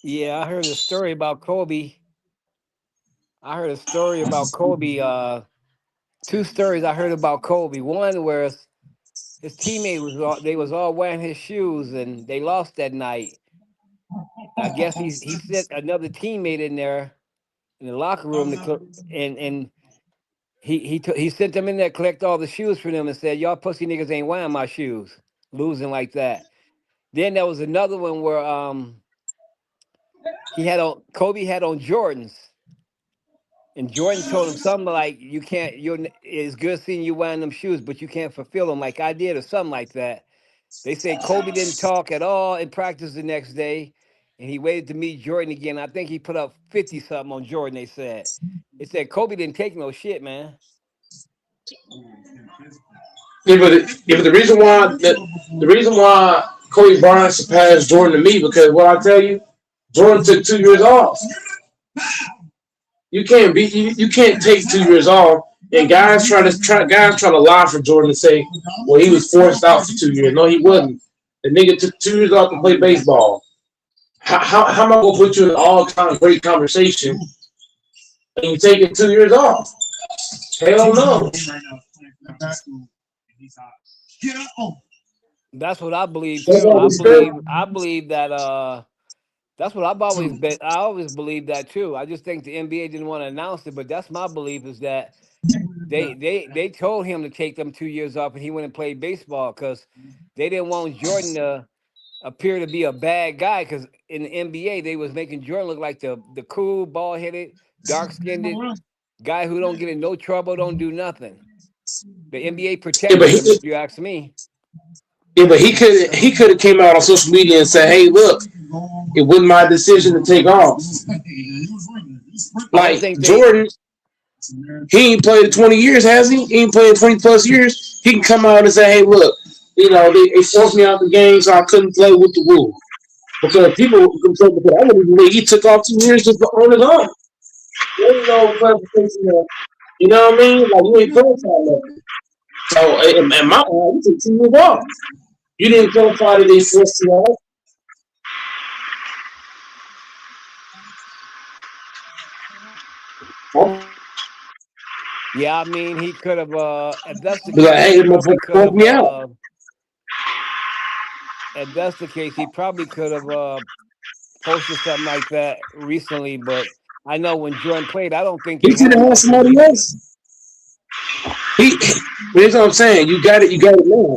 Yeah, I heard a story about Kobe. I heard a story about Kobe. Two stories I heard about Kobe. One where his teammate was they was all wearing his shoes and they lost that night. I guess he sent another teammate in there in the locker room and he sent them in there collect all the shoes for them and said, "Y'all pussy niggas ain't wearing my shoes." Losing like that. Then there was another one where Kobe had on Jordans. And Jordan told him something like, "You can't. It's good seeing you wearing them shoes, but you can't fulfill them like I did, or something like that." They say Kobe didn't talk at all in practice the next day, and he waited to meet Jordan again. I think he put up 50 something on Jordan. They said Kobe didn't take no shit, man. Yeah, but the reason why Kobe Bryant surpassed Jordan to me because what I tell you, Jordan took 2 years off. You can't take 2 years off. And guys try to lie for Jordan and say, well, he was forced out for 2 years. No, he wasn't. The nigga took 2 years off to play baseball. How am I gonna put you in an all-time great conversation and you taking 2 years off? Hell no. That's what I believe too. I believe that that's what I've always been. I always believe that too. I just think the NBA didn't want to announce it, but that's my belief is that they told him to take them 2 years off and he went and played baseball because they didn't want Jordan to appear to be a bad guy because in the NBA they was making Jordan look like the cool, bald headed, dark skinned guy who don't get in no trouble, don't do nothing. The NBA protected him, if you ask me. Yeah, but he could have came out on social media and said, "Hey, look, it wasn't my decision to take off." Like Jordan, he ain't played 20 years, has he? He ain't played 20 plus years. He can come out and say, "Hey, look, they forced me out the game, so I couldn't play with the rules." Because people can say, "Because I wouldn't believe he took off 2 years just on his own." There ain't no clarification. You know what I mean? Like you ain't qualified nothing. So in my mind, you took 2 years off. You didn't qualify that they forced you out. Yeah, I mean he could have. If that's the Be like, case, "Hey, he the probably motherfucker could forced have. me out." If that's the case, he probably could have posted something like that recently. But I know when Jordan played, I don't think He they should had have had social somebody media. else. Here's what I'm saying. You got it now.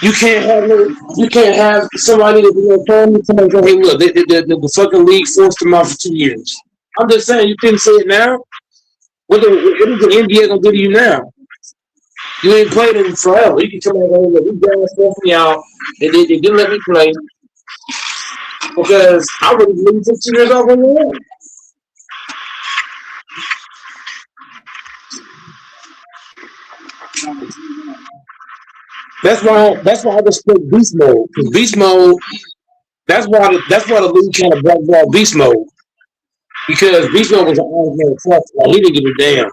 You can't have somebody that's gonna tell me somebody go, "Hey, look, the fucking league forced him out for 2 years." I'm just saying, you couldn't say it now. What is the NBA gonna do to you now? You ain't played in forever. You can tell me, "Hey, look, these guys forced me out. They didn't let me play because I would have believed 2 years off on the own." That's why I respect beast mode. Because beast mode, that's why the league kind of blackball beast mode. Because beast mode was an honest man fuck. Like he didn't give a damn.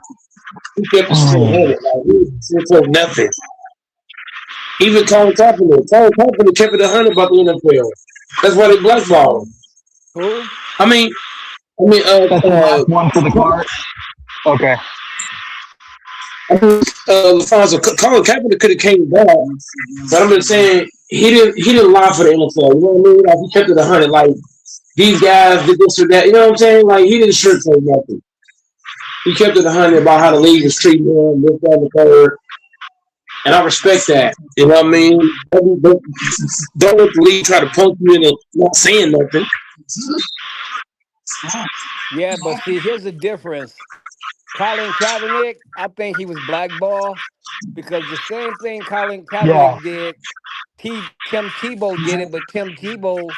He kept it straight headed. Like he was nothing. Even Colin Kaepernick kept it 100 about the NFL. That's why they blackballed him. Who? I mean, That's the last one for the card. Okay. LaFonso, Colin Kaepernick could have came back, but I'm just saying he didn't lie for the NFL. You know what I mean? Like he kept it 100. Like these guys did this or that. You know what I'm saying? Like he didn't sugarcoat nothing. He kept it 100 about how the league was treating him, this, that, and the third. And I respect that. You know what I mean? Don't let the league try to punk you into not saying nothing. Yeah, but see, here's the difference. Colin Kaepernick, I think he was blackballed because the same thing Colin Yeah. Kaepernick did, Tim Tebow did it, but Tim Tebow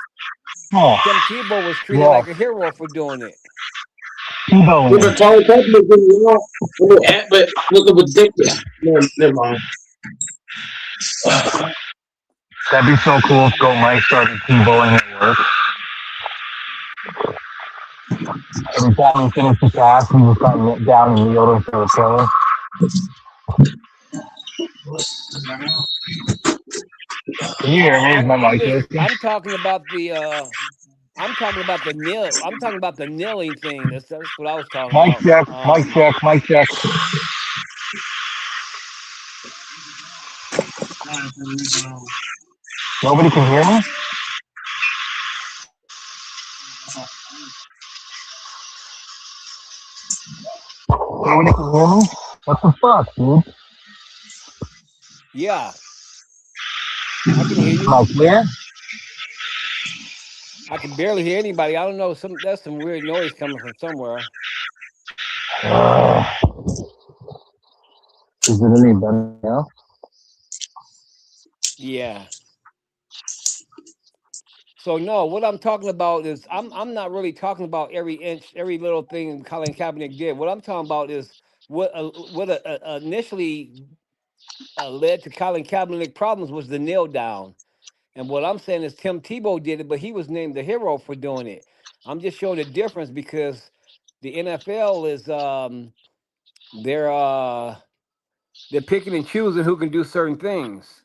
Oh. was treated Yeah. like a hero for doing it. Tebow. But Colin Kaepernick didn't lie. But never mind. That'd be so cool if Gold Mike started Tebowing at work. Every time he finished the pass, he was got down and kneeled for the player. Can you hear me? Is my mic working? I'm talking about the I'm talking about the kneel. I'm talking about the kneeling thing. That's what I was talking Mic about. check, mic check, mic check. Nobody can hear me? Nobody can hear me? What the fuck, dude? Yeah, I can hear Am you. I clear? I can barely hear anybody. I don't know. That's some weird noise coming from somewhere. Is it any better now? Yeah. So no, what I'm talking about is I'm not really talking about every inch, every little thing Colin Kaepernick did. What I'm talking about is what initially led to Colin Kaepernick problems was the kneel down. And what I'm saying is Tim Tebow did it, but he was named the hero for doing it. I'm just showing the difference because the NFL is they're picking and choosing who can do certain things.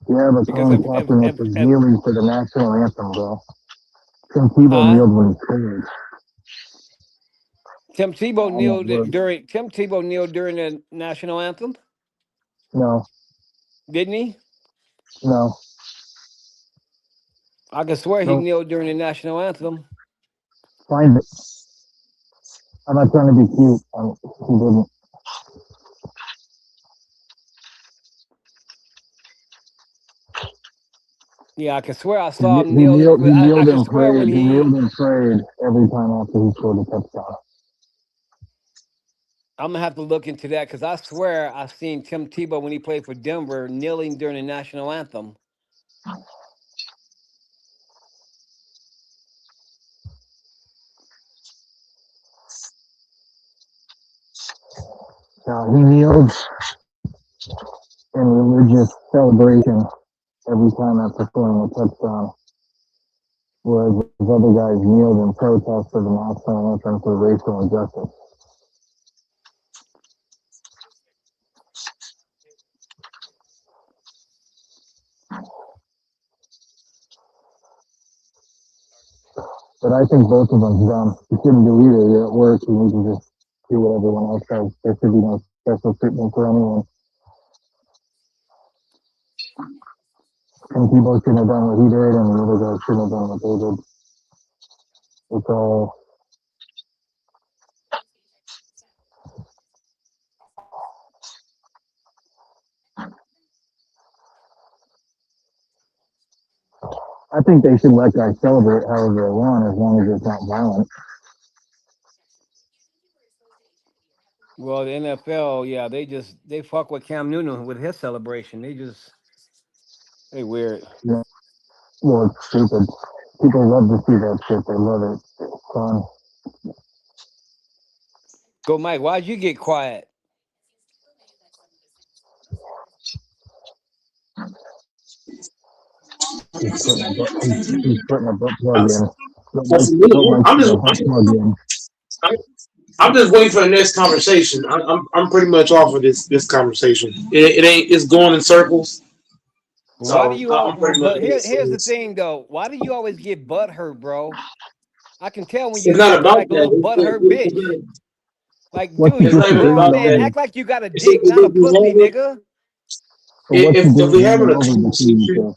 Yeah, but Because Colin Kaepernick was kneeling for the national anthem, bro. Tim Tebow kneeled when he scored. Tim Tebow I'm not kneeled worried. during the national anthem, No, didn't he? no, I can swear he no. kneeled during the national anthem. Find it. I'm not trying to be cute. He didn't. Yeah, I can swear I He, saw him he kneel. kneeled. He I kneeled can and swear prayed. when He he. kneeled and prayed every time after he scored a touchdown. I'm gonna have to look into that because I swear I've seen Tim Tebow when he played for Denver kneeling during the national anthem. He kneeled in religious celebration every time after scoring a touchdown, whereas those other guys kneeled in protest for the national anthem for racial injustice. But I think both of them's dumb. You shouldn't do either. You're at work. You need to just do what everyone else does. There should be no special treatment for anyone. And people shouldn't have done what he did, and the other guys shouldn't have done what they did. It's all. I think they should let guys celebrate however they want, as long as it's not violent. Well, the NFL, yeah, they fuck with Cam Newton with his celebration. They weird. Yeah. Well, it's stupid. People love to see that shit. They love it. It's fun. Go, Mike. Why'd you get quiet? He's putting a butt plug in. That's me. I'm just waiting for the next conversation. I'm pretty much off of this conversation. It ain't. It's going in circles. Why do So you I'm pretty much. but here's the thing though. Why do you always get butt hurt, bro? I can tell when It's you not acting about like a little that. butt hurt bitch. Like, What's dude, the you a difference grown in man. over? Act like you got a So dick, not a pussy, nigga. So what's the if difference we in having a over between you conversation, two?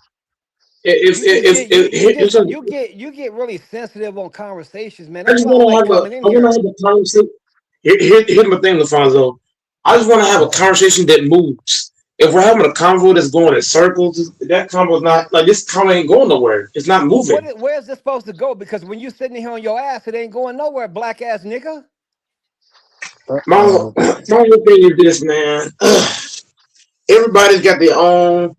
You get really sensitive on conversations, man. I That's just why I don't want to like have coming in I want here. to have a conversation. Here's my thing, LaFonso. I just want to have a conversation that moves. If we're having a convo that's going in circles, that convo is not like this convo ain't going nowhere. It's not Well, moving. where's this supposed to go? Because when you sitting here on your ass, it ain't going nowhere, black ass nigga. My whole thing is this, man. Everybody's got their own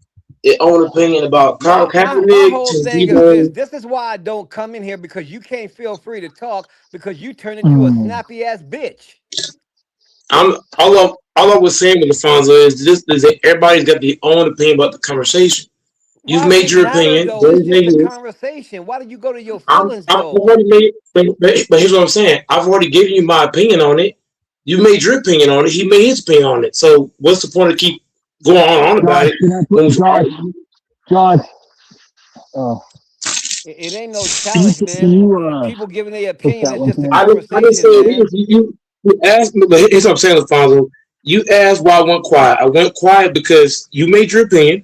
opinion about Colin My Kaepernick, whole Tim thing is Tebow. this is why I don't come in here because you can't feel free to talk because you turn into a snappy ass bitch. All I was saying with LaFonso is this: is that everybody's got their own opinion about the conversation. You've Why does made it your matter opinion. though? It's Doris just made a his. conversation. Why do you go to your I've feelings though? already made, but here's what I'm saying. I've already given you my opinion on it. You made your opinion on it. He made his opinion on it. So what's the point of keep going on about Josh, it? can I When put Josh? Josh, uh, It ain't no can challenge, can man. you People giving their fix opinion that is one just for a me? I didn't say conversation, it man. is. You asked me, but here's what I'm saying, Alfonso. You asked why I went quiet. I went quiet because you made your opinion.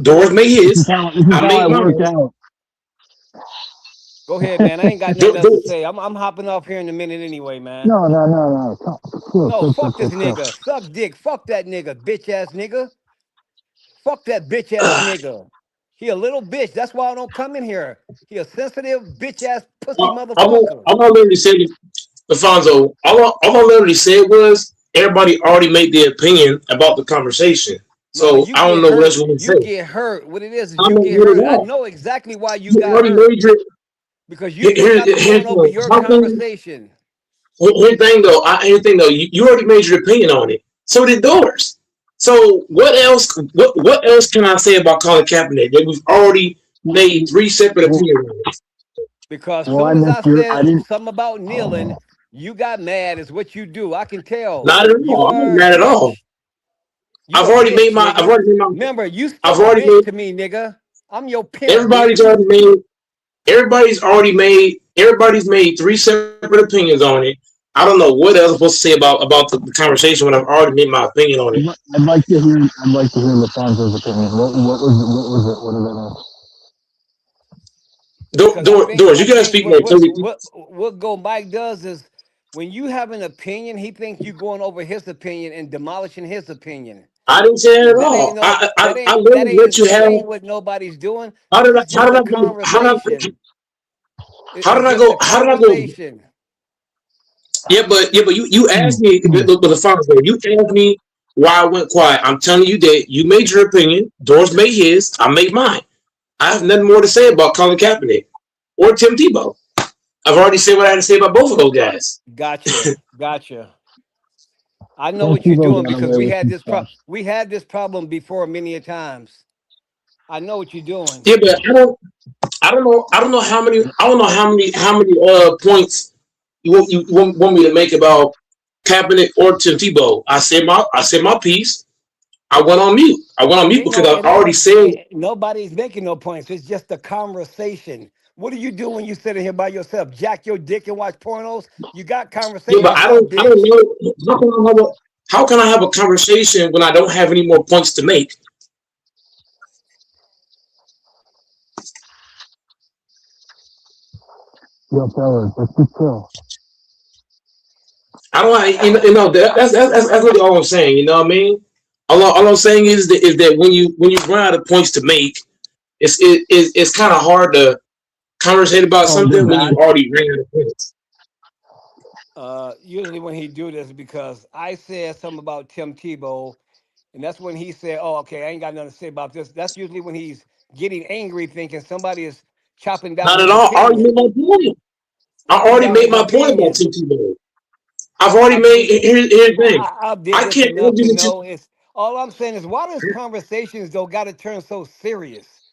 Doris made his. This is I how made it worked mine. out. Go ahead, man. I ain't got nothing else to say. I'm hopping off here in a minute anyway, man. No. Chill, No, chill, chill, fuck this chill, chill. nigga. Suck dick. Fuck that nigga. Bitch ass nigga. Fuck that bitch ass nigga. He a little bitch. That's why I don't come in here. He a sensitive bitch ass pussy motherfucker. All I literally said, Alfonso, all I literally said was everybody already made their opinion about the conversation. No, So you I don't get know what else hurt. you want to You say. get hurt. What it is I'm you not get good at hurt. I all. know exactly why you You got already hurt. made your. Because you think I'm Here's going over the your how can conversation. here's the thing though. Here's the thing though. You already made your opinion on it. So did Doris. So what else? What else can I say about Colin Kaepernick that we've already made three separate Well, opinions on? Because well, I soon as I missed your. I said didn't. something about kneeling, you got mad is what you do. I can tell. Not at You all. I'm not are a mad at all. bitch. You I've a already made bitch, my. nigga. Remember, you I've still a already bitch made. to me, nigga. I'm your pimp, Everybody's bitch. already made. Everybody's already made. Everybody's made three separate opinions on it. I don't know what else I'm supposed to say about the conversation when I've already made my opinion on it. I'd like to hear. I'd like to hear Lafonso's opinion. What was it? What was it? What did I miss? Because Doors, I you gotta think speak like Toby. what Go Mike does is when you have an opinion, he thinks you going over his opinion and demolishing his opinion. I didn't say that at That ain't all. no I literally let you that have. ain't what nobody's doing. This is How just did a I go? conversation. How did It's I just a go? How did I go? conversation. But you asked me, but the final thing, you asked me why I went quiet. I'm telling you that you made your opinion. Doris made his. I made mine. I have nothing more to say about Colin Kaepernick or Tim Tebow. I've already said what I had to say about both of those guys. Gotcha. I know Tim what you're Tebow doing got because away with some stuff. we had this problem before many a times. I know what you're doing. Yeah, but I don't know how many points you want me to make about Kaepernick or Tim Tebow. I said my piece. I went on mute. I went on mute because I It ain't already no said. nobody's making no points. It's just a conversation. What do you do when you sit in here by yourself? Jack your dick and watch pornos? You got Yeah, but conversation, dumb I don't bitch. know how can I have a conversation when I don't have any more points to make? Yo, fellas, let's be chill. I don't that's really all I'm saying. You know what I mean? All I'm saying is that when you run out of points to make, it's kind of hard to conversate about Oh, they're something when you back. already ran out of points. Usually when he do this because I said something about Tim Tebow, and that's when he said, "Oh, okay, I ain't got nothing to say about this." That's usually when he's getting angry, thinking somebody is chopping down Not at his all. I already made opinion, my point. I chopping already down made his my point about opinion. Tim Tebow. I've already I made. did Here's the thing. I did I this can't enough argue to with you know it's all I'm saying is why does conversations though got to turn so serious?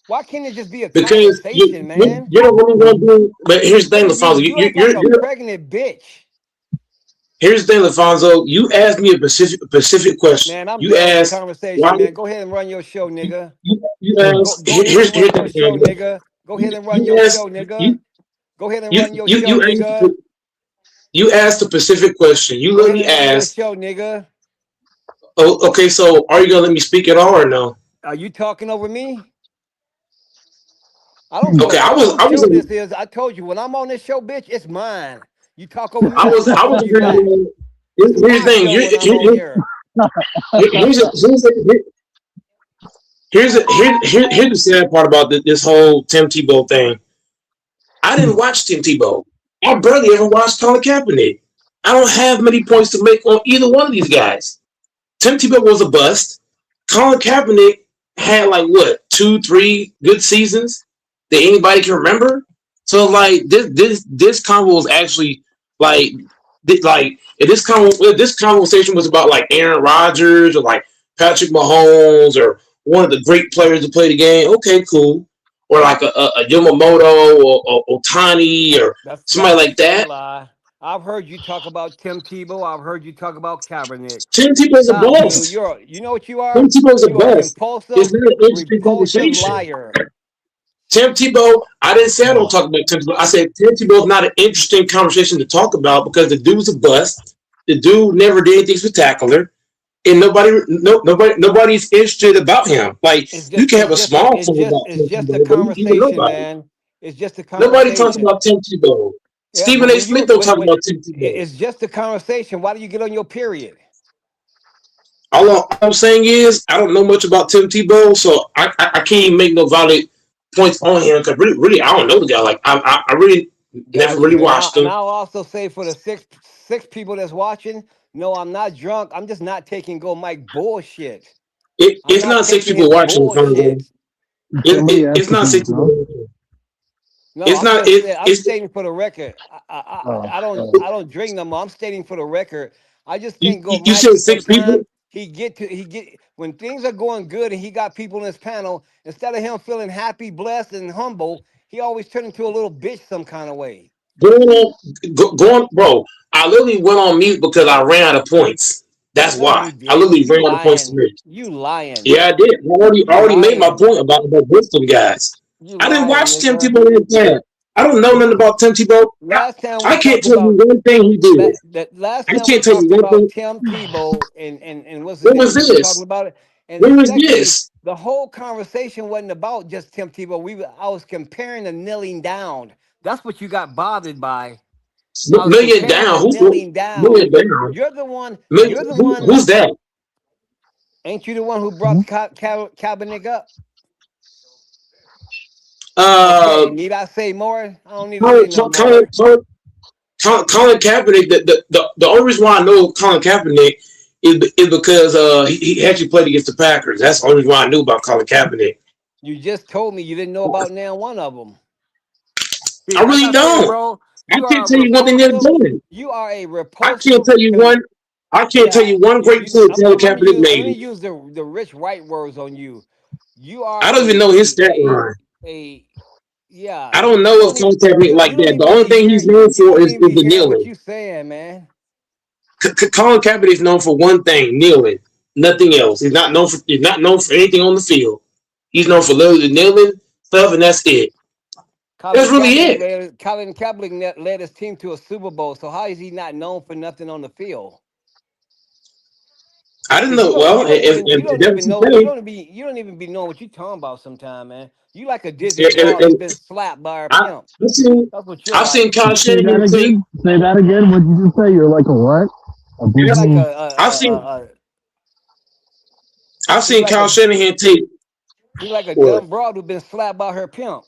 Why can't it just be a because conversation, man? you're the only one doing. But here's the What thing, is you? Lafonso. You act like a You're pregnant bitch. Here's the thing, Alfonso. You asked me a specific question. Man, I'm You done with the asked why. conversation, man. Go ahead and run your show, nigga. You asked. Go ahead and Here's run the your show, thing. nigga. Go ahead and run You your asked. show, nigga. Go ahead and run your show, You asked. nigga. You asked a specific question. You Go ahead literally and run your asked. show, nigga. Oh, okay. So are you gonna let me speak at all or no? Are you talking over me? I don't give a Okay. fuck whose I was. show this is. I told you when I'm on this show, bitch, it's mine. You talk over me, I I was. talk I over was. you back. It's Here's the my thing. show when I'm on here. Here's the sad part about this whole Tim Tebow thing. I didn't watch Tim Tebow. I barely ever watched Colin Kaepernick. I don't have many points to make on either one of these guys. Tim Tebow was a bust. Colin Kaepernick had like what 2, 3 good seasons that anybody can remember. So like this convo was actually like if this conversation was about like Aaron Rodgers or like Patrick Mahomes or one of the great players to play the game. Okay, cool. Or like a Yamamoto or Otani or somebody That's a like straight that. lie. I've heard you talk about Tim Tebow. I've heard you talk about Kaepernick. Tim Tebow's a Stop, dude. bust. You know what you Tim are? Tebow's a You are a bust. It's not an interesting repulsive conversation. liar. Tim Tebow, I didn't say I don't talk about Tim Tebow. I said Tim Tebow is not an interesting conversation to talk about because the dude's a bust. The dude never did anything spectacular, and nobody's interested about him. Like you can have a small thing about It's Tim just a Tebow, but even conversation, nobody. man. It's just a Nobody talks conversation. about Tim Tebow. Yeah, Stephen but A. Smith don't talk about Tim Tebow. it's just a conversation. Why do you get on your period? All I'm saying is I don't know much about Tim Tebow, so I can't even make no valid points on him because really I don't know the guy. Like I really never Got really you. watched him. I'll also say for the six people that's watching, no, I'm not drunk. I'm just not taking Go Mike bullshit. I'm It's not not 6 taking people his watching, Congo. bullshit. Somebody asked It's not if he 6 was people drunk. watching. No, It's I'm not. just I'm It's stating for the record. Oh, I don't drink no more. I'm stating for the record. I just think Go you Mike said 6 people. sometimes he get when things are going good and he got people in his panel, instead of him feeling happy, blessed, and humble, he always turned into a little bitch some kind of way. Going, bro. I literally went on mute because I ran out of points. That's No, why you I literally didn't. You ran out of points to lying. make. You lying. Yeah, I did. I You already made my lying. point about the Bristol guys. You I didn't lying, watch Tim nigga. Tebow in the past. I don't know nothing about Tim Tebow. Last time we I can't talked tell you about one thing he did. that last I time we can't tell you talked one about thing. Tim Tebow and what's his When name? was We was talking this? about it. And When was secondly, this? the whole conversation wasn't about just Tim Tebow. I was comparing the kneeling down. That's what you got bothered by. I was Million comparing the down. kneeling down. Million down? You're the one. Million, You're the one. who's that? Ain't you the one who brought Kaepernick up? Okay, Uh, need I say more? I don't need to say Colin, no Colin, more. Colin, Colin Kaepernick. The only reason why I know Colin Kaepernick is because he actually played against the Packers. That's the only reason why I knew about Colin Kaepernick. You just told me you didn't know about now one of them. See, I like really I say, don't. bro, I you are can't a tell you one thing they're repulsive. doing. You are a I can't repulsive. tell you one. I can't tell Yeah, you one great play Colin Kaepernick let me made. use the rich white words on you. You are I don't even know his stat line. yeah. I don't You know don't if even Colin Kaepernick you like don't that. The even only be thing he's hearing known you for don't is even be the hearing what kneeling. you saying, man. Colin Kaepernick is known for one thing: kneeling. Nothing else. He's not known for anything on the field. He's known for literally kneeling stuff, and that's it. That's really it. Colin Kaepernick led his team to a Super Bowl. So how is he not known for nothing on the field? I didn't See, know. Well, you and don't that was even the know thing. you don't even be knowing what you talking about sometime, man. You like a Disney And, doll that's and been slapped by a I, pimp. I've seen, That's what you're I've seen like. Kyle say that Shanahan take. again. Say that again. What did you just say? You're like a what? A You like Disney. I've seen you like a Kyle Shanahan take. you like a What? dumb broad who been slapped by her pimp.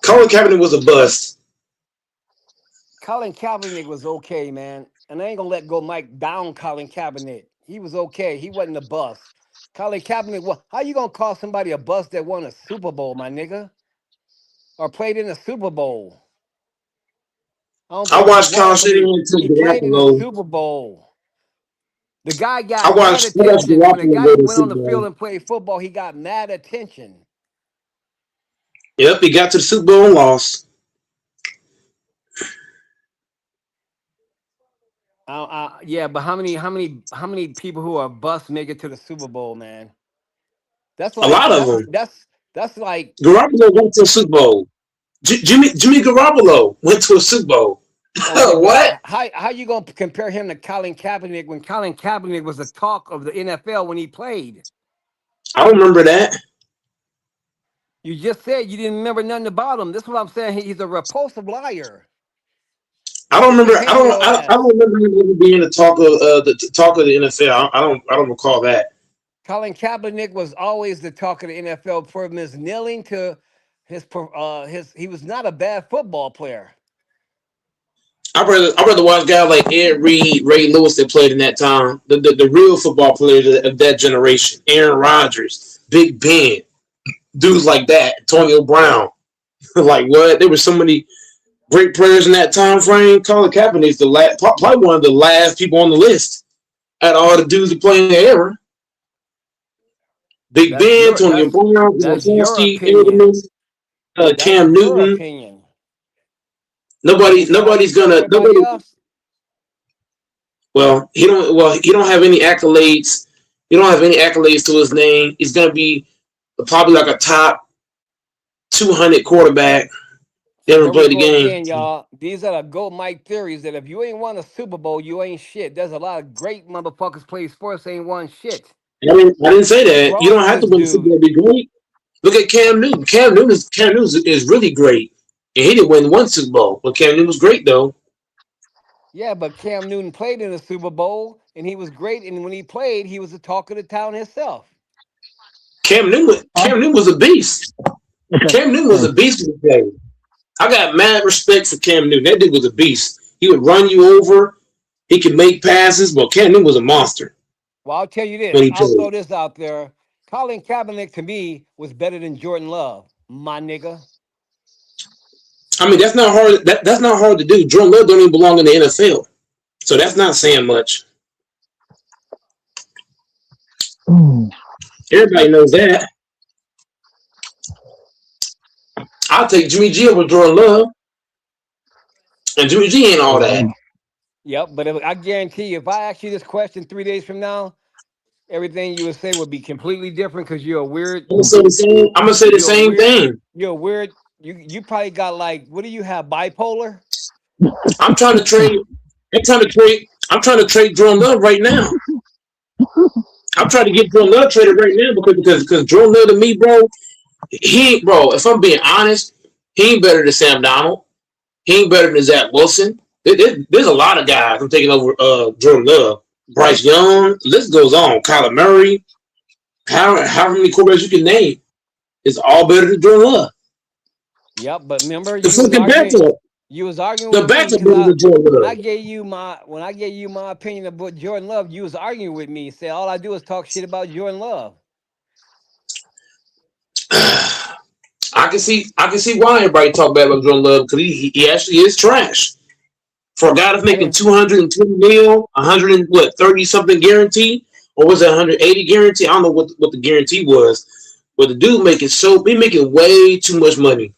Colin Kaepernick was a bust. Colin Kaepernick was okay, man. And I ain't gonna let go Mike down Colin Kaepernick. He was okay. He wasn't a bust. Colin Kaepernick, how you gonna call somebody a bust that won a Super Bowl, my nigga? Or played in a Super Bowl? I don't I care if he watched Kyle won, but Shanahan take he played in a Garoppolo. Super Bowl. The guy I got mad watched attention. When a Garoppolo guy go to the went on Super the field Bowl. and played football, he got mad attention. Yep, he got to the Super Bowl and lost. Yeah, but how many people who are bust make it to the Super Bowl, man? That's A like lot of them. that's like Garoppolo went to a Super Bowl. Jimmy Garoppolo went to a Super Bowl. okay, but What? how you gonna compare him to Colin Kaepernick when Colin Kaepernick was the talk of the NFL when he played? I don't remember that. You just said you didn't remember nothing about him. This is what I'm saying. He's a repulsive liar. I don't remember. Disappear your I ass. don't remember him being the talk of the NFL. I don't recall that. Colin Kaepernick was always the talk of the NFL from his kneeling to his. He was not a bad football player. I rather watch guys like Ed Reed, Ray Lewis that played in that time. The real football players of that generation. Aaron Rodgers, Big Ben, dudes like that. Antonio Brown. Like what? There were so many great players in that time frame. Colin Kaepernick's the last, probably one of the last people on the list at all the dudes that play in the era. Big That's Ben, your Tony Brown, that's your Gronkowski, opinion. Edelman, That's Cam your Newton. opinion. But Nobody's tell gonna everybody nobody. else. He don't have any accolades. He don't have any accolades to his name. He's gonna be probably like a top 200 quarterback. So Never there we played the go game. again, y'all. These are the Go Mike theories that if you ain't won a Super Bowl, you ain't shit. There's a lot of great motherfuckers play sports ain't won shit. I didn't say What's that. You wrong don't with have to this win the Super dude? Bowl to be great. Look at Cam Newton. Cam Newton is really great, and he didn't win one Super Bowl, but Cam Newton was great though. Yeah, but Cam Newton played in the Super Bowl and he was great. And when he played, he was the talk of the town himself. Cam Newton was a beast. Cam Newton was a beast when he played. I got mad respect for Cam Newton. That dude was a beast. He would run you over. He could make passes, but Cam Newton was a monster Well, I'll tell you when this. he I'll throw played. this out there. Colin Kaepernick to me was better than Jordan Love, my nigga. I mean, that's not hard. That's not hard to do. Jordan Love don't even belong in the NFL, so that's not saying much. Everybody knows that. I'll take Jimmy G over Jordan Love, and Jimmy G ain't all that. Yep, but I guarantee you, if I ask you this question 3 days from now, everything you would say would be completely different because you're a weird. I'm gonna say the You're same weird. thing. You're weird. You probably got like, what do you have? Bipolar? I'm trying to trade. I'm trying to trade Jordan Love right now. I'm trying to get Jordan Love traded right now because Jordan Love to me, bro, bro. If I'm being honest, he ain't better than Sam Donald. He ain't better than Zach Wilson. There's a lot of guys I'm taking over Jordan Love. Bryce Young, the list goes on. Kyler Murray, however many quarterbacks you can name, it's all better than Jordan Love. Yep, but remember The fucking backup. you was arguing The with me backup because better than Jordan when Love. I gave you my opinion about Jordan Love, you was arguing with me. Said all I do is talk shit about Jordan Love. I can see why everybody talk bad about Jordan Love because he actually is trash. For a guy that's I making didn't 220 mil, 130 something guarantee, or was it 180 guarantee? I don't know what the guarantee was, but the dude making way too much money,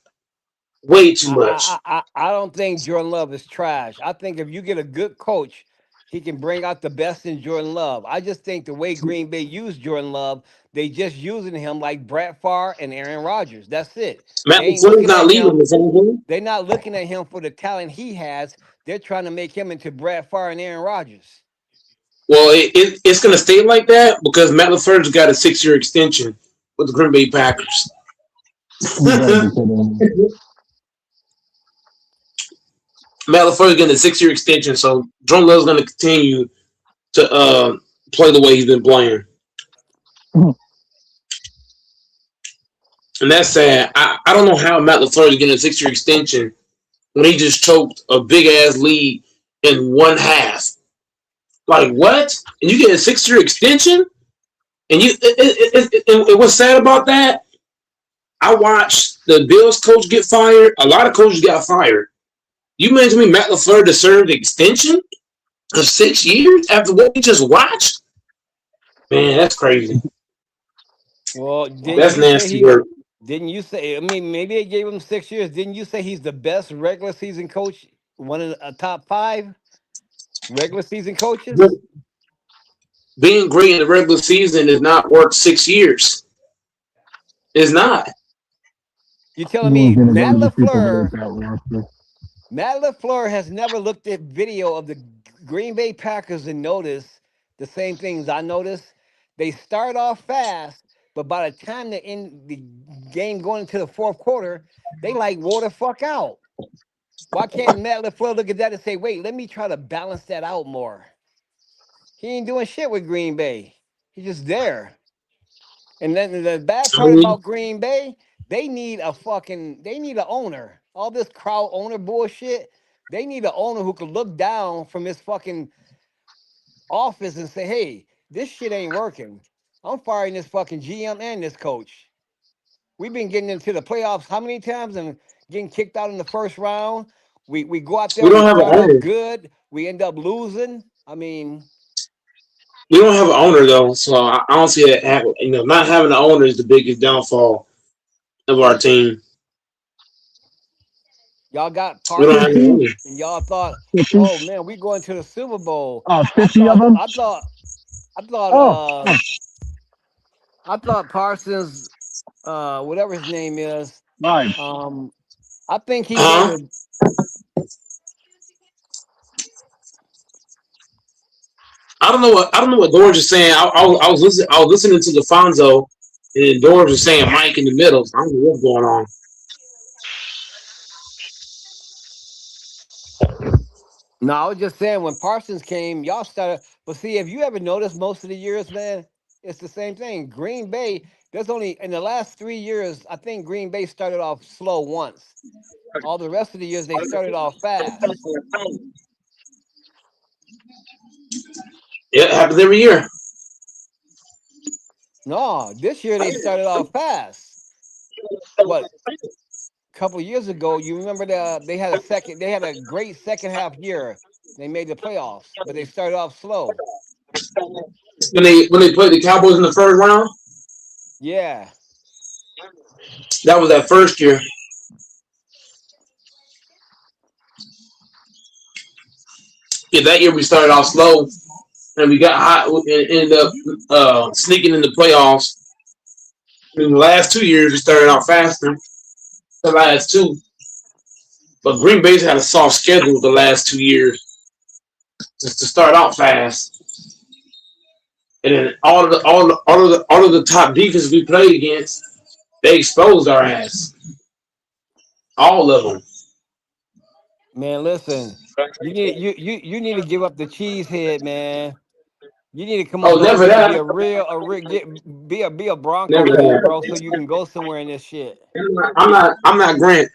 way too much. I don't think Jordan Love is trash. I think if you get a good coach, he can bring out the best in Jordan Love. I just think the way Green Bay used Jordan Love, they just using him like Brett Favre and Aaron Rodgers. That's it. Matt They ain't LaFleur's looking not at leaving him. the same thing. They're not looking at him for the talent he has. They're trying to make him into Brett Favre and Aaron Rodgers. Well, it's going to stay like that because Matt LaFleur's got a 6-year extension with the Green Bay Packers. Matt LaFleur's getting a 6-year extension, so Jordan Love's going to continue to play the way he's been playing. And that's sad. I don't know how Matt LaFleur is getting a 6-year extension when he just choked a big ass lead in one half. Like what? And you get a 6-year extension? And what's sad about that? I watched the Bills coach get fired. A lot of coaches got fired. You mentioned me Matt LaFleur deserved an extension of 6 years after what we just watched? Man, that's crazy. Well, That's nasty work. didn't you say? I mean, maybe they gave him 6 years. Didn't you say he's the best regular season coach? One of the top 5 regular season coaches. Being great in the regular season is not worth 6 years. It's not. You telling me Matt LaFleur has never looked at video of the Green Bay Packers and noticed the same things I noticed? They start off fast, but by the time they're in the game going into the fourth quarter, they like wore the fuck out. Why can't Matt LaFleur look at that and say, wait, let me try to balance that out more? He ain't doing shit with Green Bay. He's just there. And then the bad part about Green Bay, they need an owner. All this crowd owner bullshit. They need an owner who could look down from his fucking office and say, hey, this shit ain't working. I'm firing this fucking GM and this coach. We've been getting into the playoffs how many times and getting kicked out in the first round We go out there, We we don't have an start off owner. good, we end up losing. I mean, We don't have an owner though, so I don't see it happen. You know, not having an owner is the biggest downfall of our team. y'all got We don't have an Parsons, owner. and y'all thought, 50? oh man, we going to the Super Bowl. Oh, I 50 of thought, them? I thought, I thought, Oh, uh, I thought Parsons, whatever his name is, nice. um, I think he made Huh? a. I don't know what George is saying. I was listening to the Fonzo, and George was saying Mike in the middle. So I don't know what's going on. No, I was just saying when Parsons came, y'all started. But see, if you ever noticed, most of the years, man, it's the same thing. Green Bay. There's only in the last 3 years, I think Green Bay started off slow once. All the rest of the years they started off fast. Yeah, it happens every year. No, this year they started off fast. What, couple years ago, you remember they had a great second half year. They made the playoffs, but they started off slow. When they played the Cowboys in the first round, Yeah. that was that first year. Yeah, that year we started off slow, and we got hot and ended up sneaking in the playoffs. In the last 2 years, we started out faster. The last two, but Green Bay's had a soft schedule the last 2 years just to start out fast, and then all of the top defenses we played against, they exposed our ass, all of them. Man, listen, you need to give up the cheese head, man. You need to come Oh, up over never here and be that, a real, a real, be a Bronco never fan, bro, so that. you can go somewhere in this shit. I'm not Grant.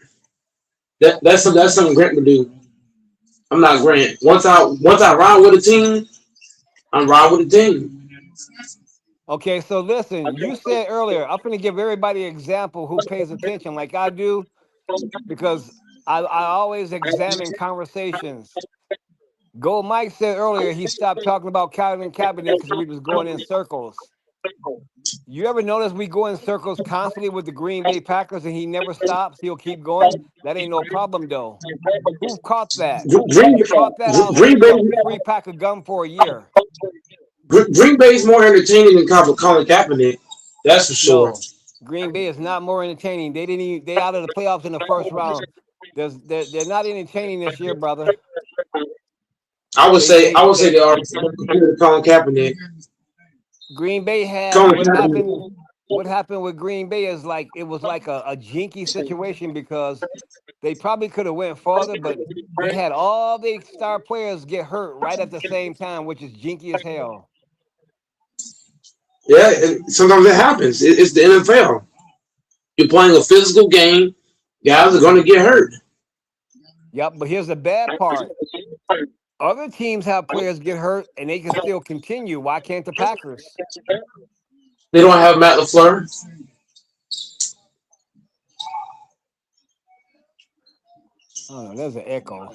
That's something Grant would do. I'm not Grant. Once I ride with a team, I'm ride with a team. Okay, so listen, you said earlier, I'm gonna give everybody an example who pays attention, like I do, because I always examine conversations. Gold Mike said earlier he stopped talking about Calvin Kaepernick because we was going in circles. You ever notice we go in circles constantly with the Green Bay Packers and he never stops? He'll keep going. That ain't no problem though. Who caught that? If Green you caught that, I'll send Green you Bay a free pack of gum for a year. Green Bay's more entertaining than Colin Kaepernick. That's for sure. No, Green Bay is not more entertaining. They didn't even, they out of the playoffs in the first round. They're not entertaining this year, brother. I would say they are compared to Colin Kaepernick. Green Bay had Colin Kaepernick. what happened with Green Bay is like it was like a jinky situation because they probably could have went farther, but they had all the star players get hurt right at the same time, which is jinky as hell. Yeah, sometimes it happens. It's the NFL. You're playing a physical game. Guys are going to get hurt. Yep, but here's the bad part. Other teams have players get hurt and they can still continue. Why can't the Packers? They don't have Matt LaFleur. Oh no, there's an echo.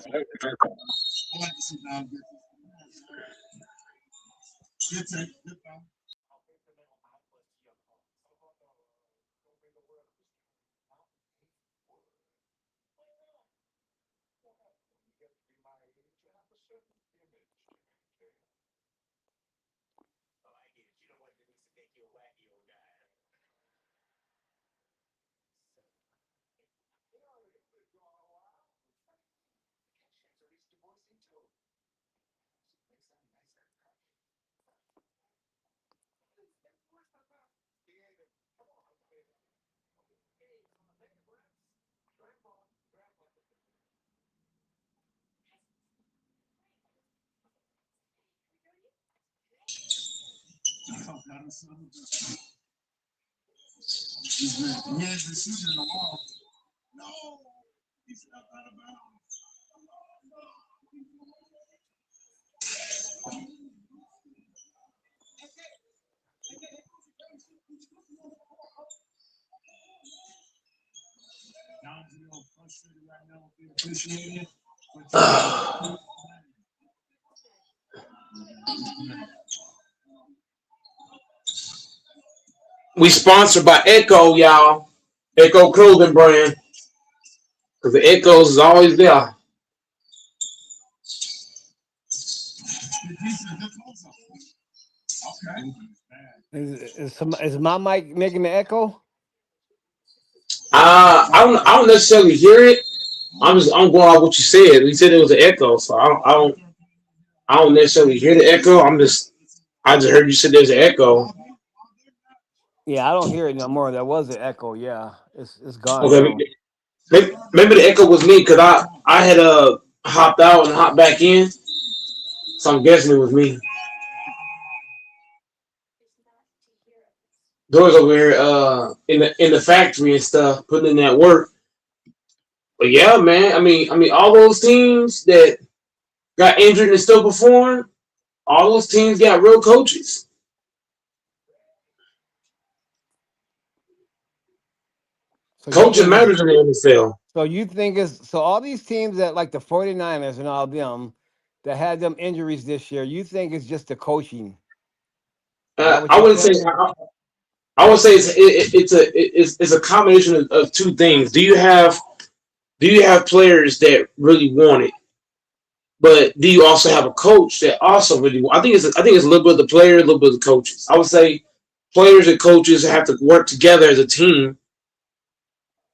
Here's the shooter in the wall. No! He stepped out of bounds. John's a little frustrated right now with the officiating. We sponsored by Echo, y'all. Echo clothing brand. Because the Echoes is always there. Is my mic making the echo? I don't necessarily hear it. I'm going off what you said. You said it was an echo, so I don't necessarily hear the echo. I just heard you said there's an echo. Yeah, I don't hear it no more. That was an echo. Yeah, it's gone Okay, now. maybe the echo was me because I had hopped out and hopped back in, so I'm guessing it was me. Doors over here in the factory and stuff, putting in that work. But yeah, man, I mean all those teams that got injured and still perform, all those teams got real coaches. So you Coaching think it's matters in the NFL. so you think it's so all these teams that like the 49ers and all them that had them injuries this year, you think it's just the coaching? Is that what I you're wouldn't say. saying? I would say it's a combination of two things. Do you have players that really want it, but do you also have a coach that also really want? I think it's a little bit of the player, a little bit of the coaches. I would say players and coaches have to work together as a team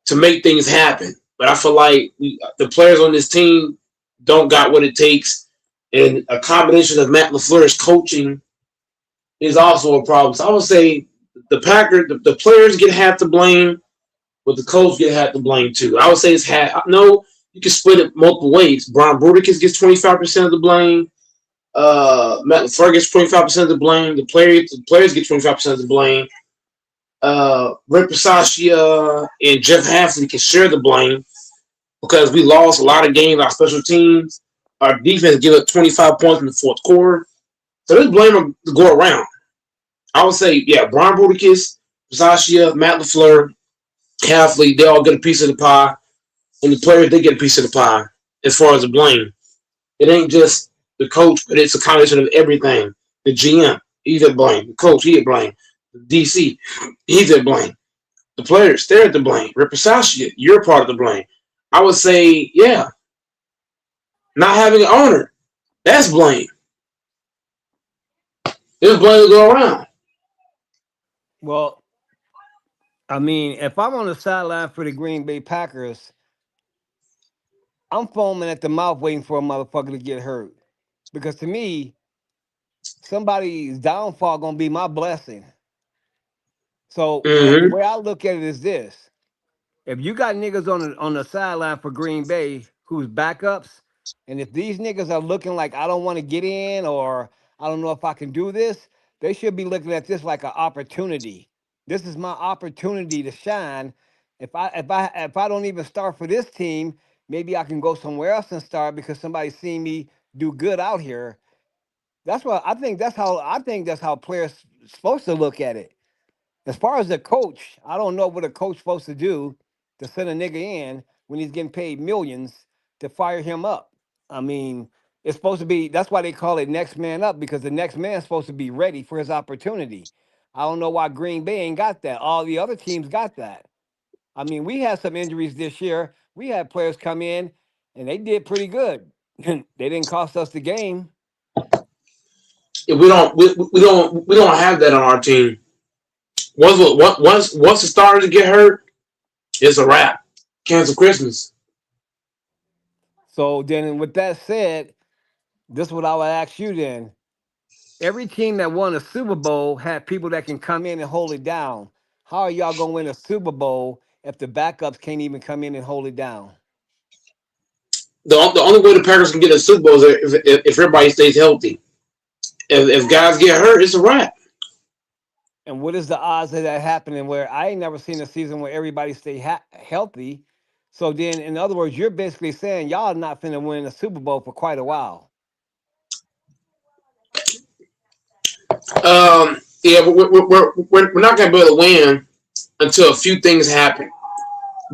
to make things happen. But I feel like the players on this team don't got what it takes, and a combination of Matt LaFleur's coaching is also a problem. So I would say the players get half the blame, but the coach get half the blame too. I would say it's half. No, you can split it multiple ways. Brian Bruticus gets 25% of the blame. Matt LaFleur gets 25% of the blame. The players get 25% of the blame. Rick Pasaccia and Jeff Hansen can share the blame because we lost a lot of games. Our special teams, our defense give up 25 points in the fourth quarter. So this blame will go around. I would say, yeah, Brian Bruticus, Pasaccia, Matt LaFleur, Halfley, they all get a piece of the pie, and the players they get a piece of the pie as far as the blame. It ain't just the coach, but it's a combination of everything. The GM, he's at blame. The coach, he at blame. The DC, he's at blame. The players, they're at the blame. Representative, you're part of the blame. I would say, yeah, not having an owner, that's blame. There's blame to go around. Well, I mean, if I'm on the sideline for the Green Bay Packers, I'm foaming at the mouth waiting for a motherfucker to get hurt. Because to me, somebody's downfall gonna be my blessing. So the Mm-hmm. way I look at it is this: if you got niggas on the sideline for Green Bay who's backups, and if these niggas are looking like I don't want to get in or I don't know if I can do this, they should be looking at this like an opportunity. This is my opportunity to shine. If I don't even start for this team, maybe I can go somewhere else and start because somebody's seen me do good out here. That's what I think that's how players supposed to look at it. As far as the coach, I don't know what a coach supposed to do to send a nigga in when he's getting paid millions to fire him up. I mean, it's supposed to be that's why they call it next man up because the next man's supposed to be ready for his opportunity. I don't know why Green Bay ain't got that. All the other teams got that. I mean, we had some injuries this year. We had players come in and they did pretty good. They didn't cost us the game. We don't have that on our team. Once the starters get hurt, it's a wrap. Cancel Christmas. So then with that said, this is what I would ask you then. Every team that won a Super Bowl had people that can come in and hold it down. How are y'all gonna win a Super Bowl if the backups can't even come in and hold it down? The only way the Packers can get a Super Bowl is if everybody stays healthy. If guys get hurt, it's a wrap. And what is the odds of that happening? Where I ain't never seen a season where everybody stay healthy. So then, in other words, you're basically saying y'all not finna win a Super Bowl for quite a while. Yeah, but we're not going to be able to win until a few things happen.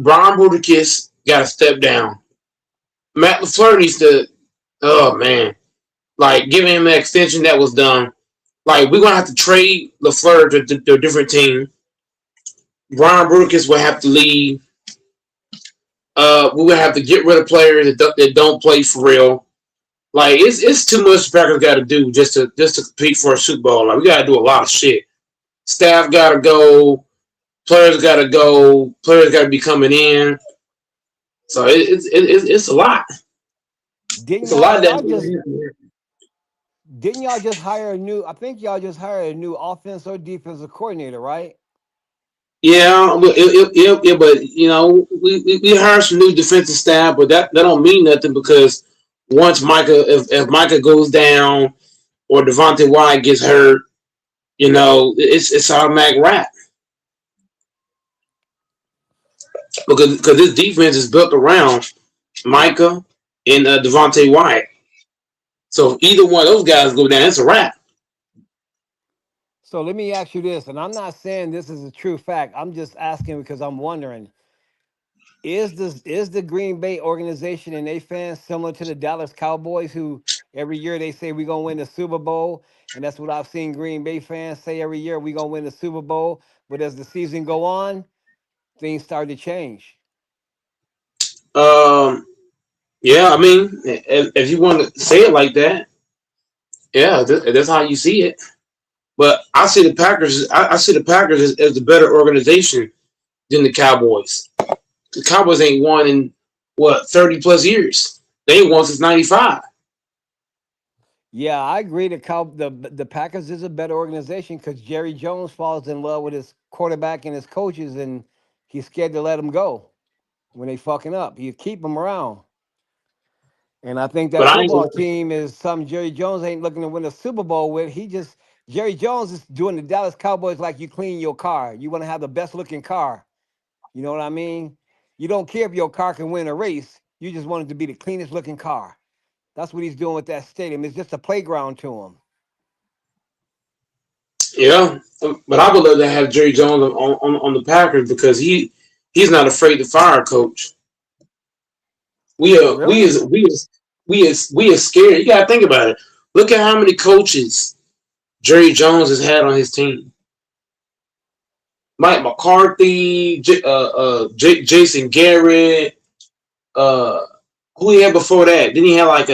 Brian Bruticus got to step down. Matt LaFleur needs to. Oh man, like giving him an extension that was done. Like we're gonna have to trade LaFleur to a different team. Brian Brooks will have to leave. We would have to get rid of players that don't play for real. Like it's too much the Packers got to do just to compete for a Super Bowl. Like we got to do a lot of shit. Staff got to go. Players got to go. Players got to be coming in. So it's a lot. Didn't It's a lot didn't y'all just hire a new? I think y'all just hired a new offense or defensive coordinator, right? Yeah, but you know we hired some new defensive staff, but that don't mean nothing because once if Micah goes down or Devontae Wyatt gets hurt, you know it's automatic wrap because this defense is built around Micah and Devontae Wyatt. So if either one of those guys go down, it's a wrap. So let me ask you this, and I'm not saying this is a true fact. I'm just asking because I'm wondering: is the Green Bay organization and they fans similar to the Dallas Cowboys, who every year they say we're gonna win the Super Bowl, and that's what I've seen Green Bay fans say every year we're gonna win the Super Bowl. But as the season go on, things start to change. Um, yeah, I mean, if you want to say it like that, yeah, that's how you see it. But I see the Packers. I see the Packers as the better organization than the Cowboys. The Cowboys ain't won in what 30 plus years. They ain't won since '95. Yeah, I agree. The Packers is a better organization because Jerry Jones falls in love with his quarterback and his coaches, and he's scared to let them go when they fucking up. You keep them around. And I think But that I ain't football gonna, team is something Jerry Jones ain't looking to win a Super Bowl with. Jerry Jones is doing the Dallas Cowboys like you clean your car. You want to have the best looking car. You know what I mean? You don't care if your car can win a race. You just want it to be the cleanest looking car. That's what he's doing with that stadium. It's just a playground to him. yeah. But I would love to have Jerry Jones on the Packers because he's not afraid to fire a coach. We are we Really? is we is we is scared. You gotta think about it. Look at how many coaches Jerry Jones has had on his team. Mike McCarthy, Jason Garrett, uh, who he had before that? Didn't he have like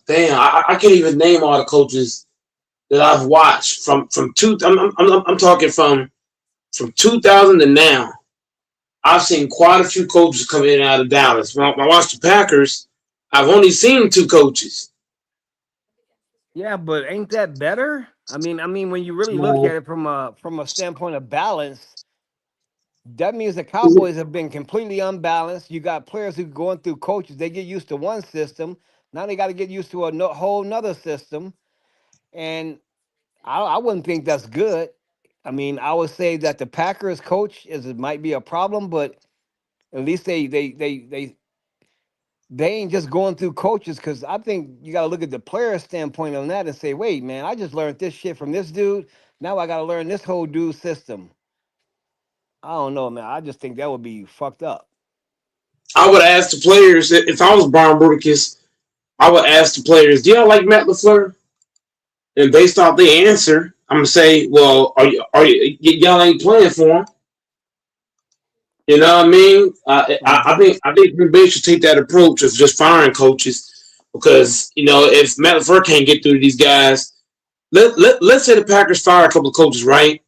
damn, I can't even name all the coaches that I've watched from two. I'm talking from 2000 to now. I've seen quite a few coaches come in and out of Dallas. When I watched the Packers, I've only seen two coaches. Yeah, but ain't that better? I mean, when you really look at No. it from a standpoint of balance, that means the Cowboys have been completely unbalanced. You got players who going through coaches. They get used to one system. Now they got to get used to a whole nother system. And I wouldn't think that's good. I mean, I would say that the Packers coach is it might be a problem, but at least they ain't just going through coaches because I think you got to look at the player standpoint on that and say, wait, man, I just learned this shit from this dude. Now I got to learn this whole dude system. I don't know, man. I just think that would be fucked up. I would ask the players if I was Brian Bruticus, I would ask the players, "Do y'all like Matt LaFleur?" And based off the answer, I'm gonna say, "Well, y'all ain't playing for him?" You know what I mean? I think Green Bay should take that approach of just firing coaches because you know if Matt LaFleur can't get through to these guys, let's say the Packers fire a couple of coaches, right?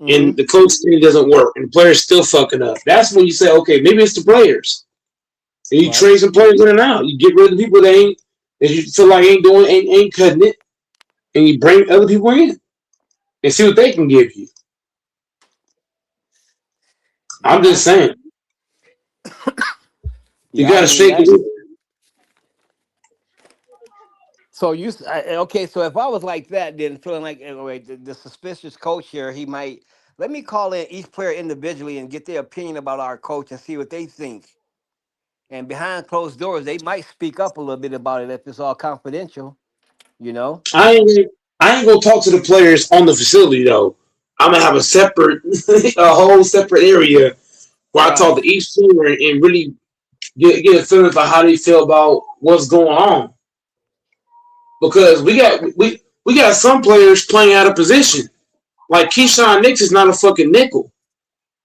Mm-hmm. And the coach team doesn't work, and the players still fucking up. That's when you say, okay, maybe it's the players. And you Right. trade some players in and out. You get rid of the people that you feel like ain't cutting it, and you bring other people in and see what they can give you. I'm Yeah. just saying, you Yeah. I got to mean shake that. it. So okay? So if I was like that, then feeling like wait, the suspicious coach here, he might let me call in each player individually and get their opinion about our coach and see what they think. And behind closed doors, they might speak up a little bit about it if it's all confidential. You know. I ain't, I ain't gonna talk to the players on the facility though. I'm gonna have a separate, a whole separate area where I talk Right. to each player and really get a feeling for how they feel about what's going on. Because we got some players playing out of position. Like Keyshawn Nix is not a fucking nickel,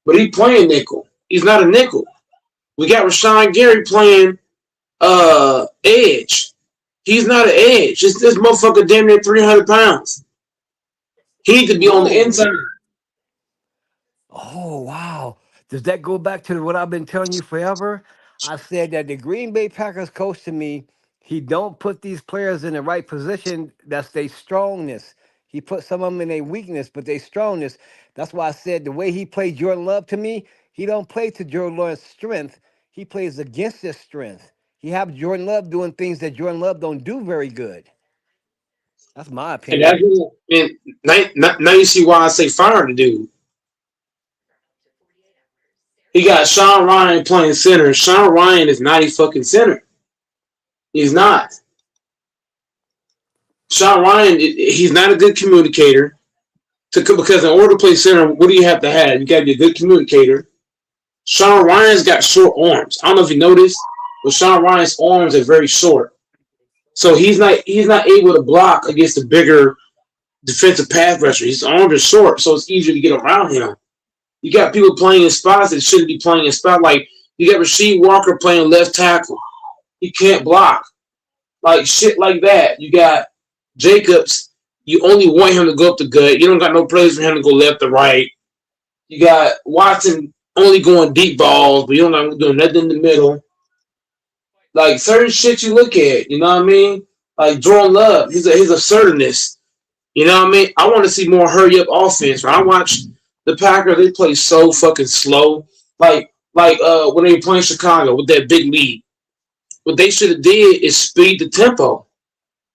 but he playing nickel. He's not a nickel. We got Rashawn Gary playing edge. He's not an edge. This motherfucker damn near 300 pounds. He needs to be on the inside. Oh, wow. Does that go back to what I've been telling you forever? I said that the Green Bay Packers coach to me, he don't put these players in the right position. That's their strongness. He put some of them in their weakness, but their strongness. That's why I said the way he played Jordan Love to me, he don't play to Jordan Love's strength. He plays against his strength. He have Jordan Love doing things that Jordan Love don't do very good. That's my And opinion. now you see why I say fire the dude. He got Sean Ryan playing center. Sean Ryan is not a fucking center. He's not. Sean Ryan, he's not a good communicator. Because in order to play center, what do you have to have? You got to be a good communicator. Sean Ryan's got short arms. I don't know if you noticed, but Sean Ryan's arms are very short. So he's not able to block against the bigger defensive pass rusher. His arms are short, so it's easier to get around him. You got people playing in spots that shouldn't be playing in spots. Like you got Rasheed Walker playing left tackle. He can't block. Like shit like that. You got Jacobs. You only want him to go up the gut. You don't got no plays for him to go left or right. You got Watson only going deep balls, but you don't got doing nothing in the middle. Like certain shit you look at, you know what I mean? Like Jordan Love, his assertiveness. You know what I mean? I want to see more hurry up offense. When I watch the Packers, they play so fucking slow. Like when they were playing Chicago with that big lead. What they should have did is speed the tempo.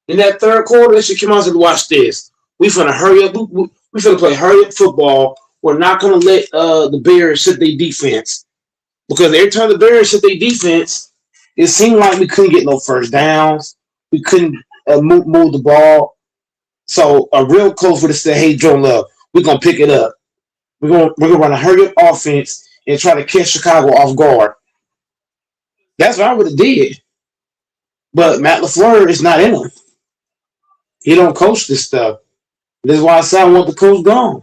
In that third quarter, they should come out and say, watch this. We finna hurry up. We finna play hurry up football. We're not gonna let the Bears sit their defense. Because every time the Bears sit their defense, it seemed like we couldn't get no first downs. We couldn't move the ball. So a real coach would have said, hey, Joe Love, we're gonna pick it up. We're gonna run a hurry up offense and try to catch Chicago off guard. That's what I would have did. But Matt LaFleur is not in him. He don't coach this stuff. This is why I say I want the coach gone.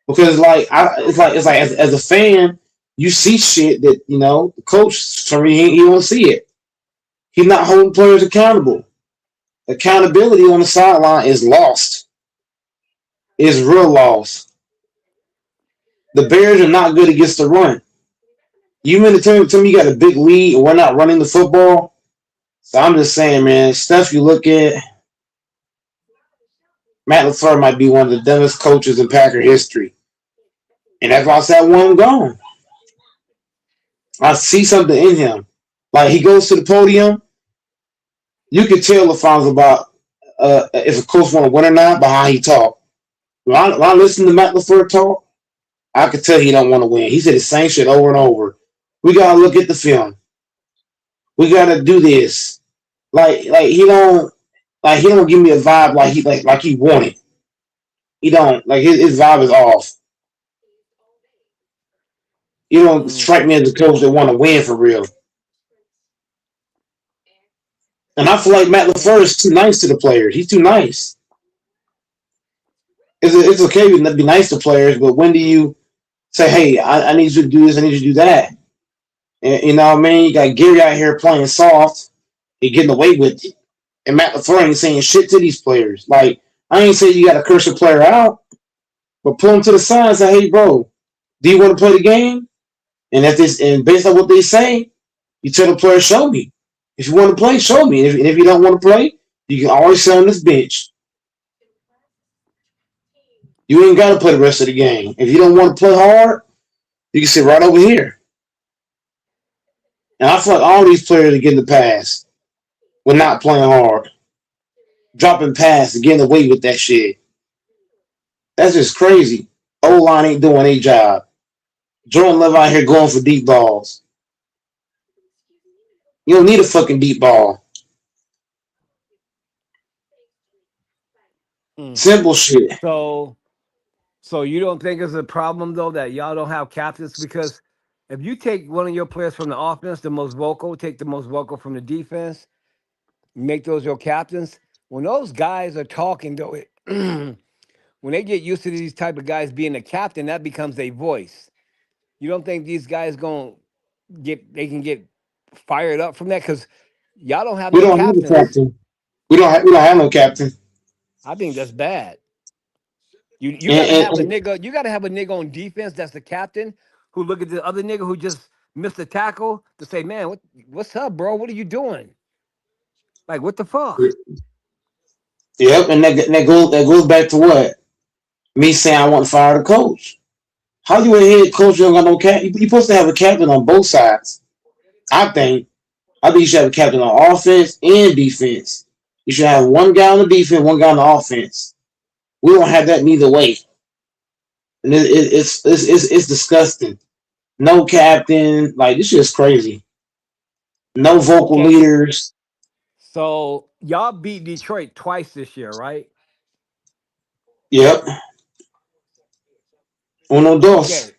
Because it's like as a fan, you see shit that the coach he won't see it. He's not holding players accountable. Accountability on the sideline is lost. It's real lost. The Bears are not good against the run. You mean to tell me you got a big lead and we're not running the football? So I'm just saying, man, stuff you look at. Matt LaFleur might be one of the dumbest coaches in Packer history. And that's why I said I want him gone. I see something in him. Like he goes to the podium, you can tell LaFleur's about if a coach want to win or not by how he talk. When I listen to Matt LaFleur talk, I could tell he don't want to win. He said the same shit over and over. We gotta look at the film. We gotta do this. Like he don't give me a vibe like he want it. He don't his vibe is off. You don't strike me as a coach that want to win for real. And I feel like Matt LaFleur is too nice to the players. He's too nice. It's okay to be nice to players, but when do you say, hey, I need you to do this, I need you to do that? And, you know what I mean? You got Gary out here playing soft and getting away with it. And Matt LaFleur ain't saying shit to these players. Like, I ain't saying you got to curse a player out, but pull them to the side and say, hey, bro, do you want to play the game? And based on what they say, you tell the player, show me. If you want to play, show me. And if you don't want to play, you can always sit on this bench. You ain't got to play the rest of the game. If you don't want to play hard, you can sit right over here. And I feel like all these players are getting the pass. We're not playing hard. Dropping pass and getting away with that shit. That's just crazy. O-line ain't doing a job. Jordan Love out here going for deep balls. You don't need a fucking deep ball. Simple shit. So you don't think it's a problem though that y'all don't have captains? Because If you take one of your players from the offense, the most vocal, take the most vocal from the defense, make those your captains. When those guys are talking, though, when they get used to these type of guys being a captain, that becomes a voice. You don't think these guys they can get fired up from that? Because y'all don't have We no don't have a captains. captain. We don't have no captain. I think that's bad. You And, gotta and, have a and nigga. You gotta have a nigga on defense that's the captain who look at the other nigga who just missed a tackle to say, "Man, what's up, bro? What are you doing? Like, what the fuck?" yep, and that goes back to what me saying I want to fire the coach. How you a head coach? You don't got no cap. You supposed to have a captain on both sides. I think. I think you should have a captain on offense and defense. You should have one guy on the defense, one guy on the offense. We don't have that neither way, and it's disgusting. No captain, like this is crazy. No vocal Okay, leaders. so y'all beat Detroit twice this year, right? Yep, uno dos. Okay,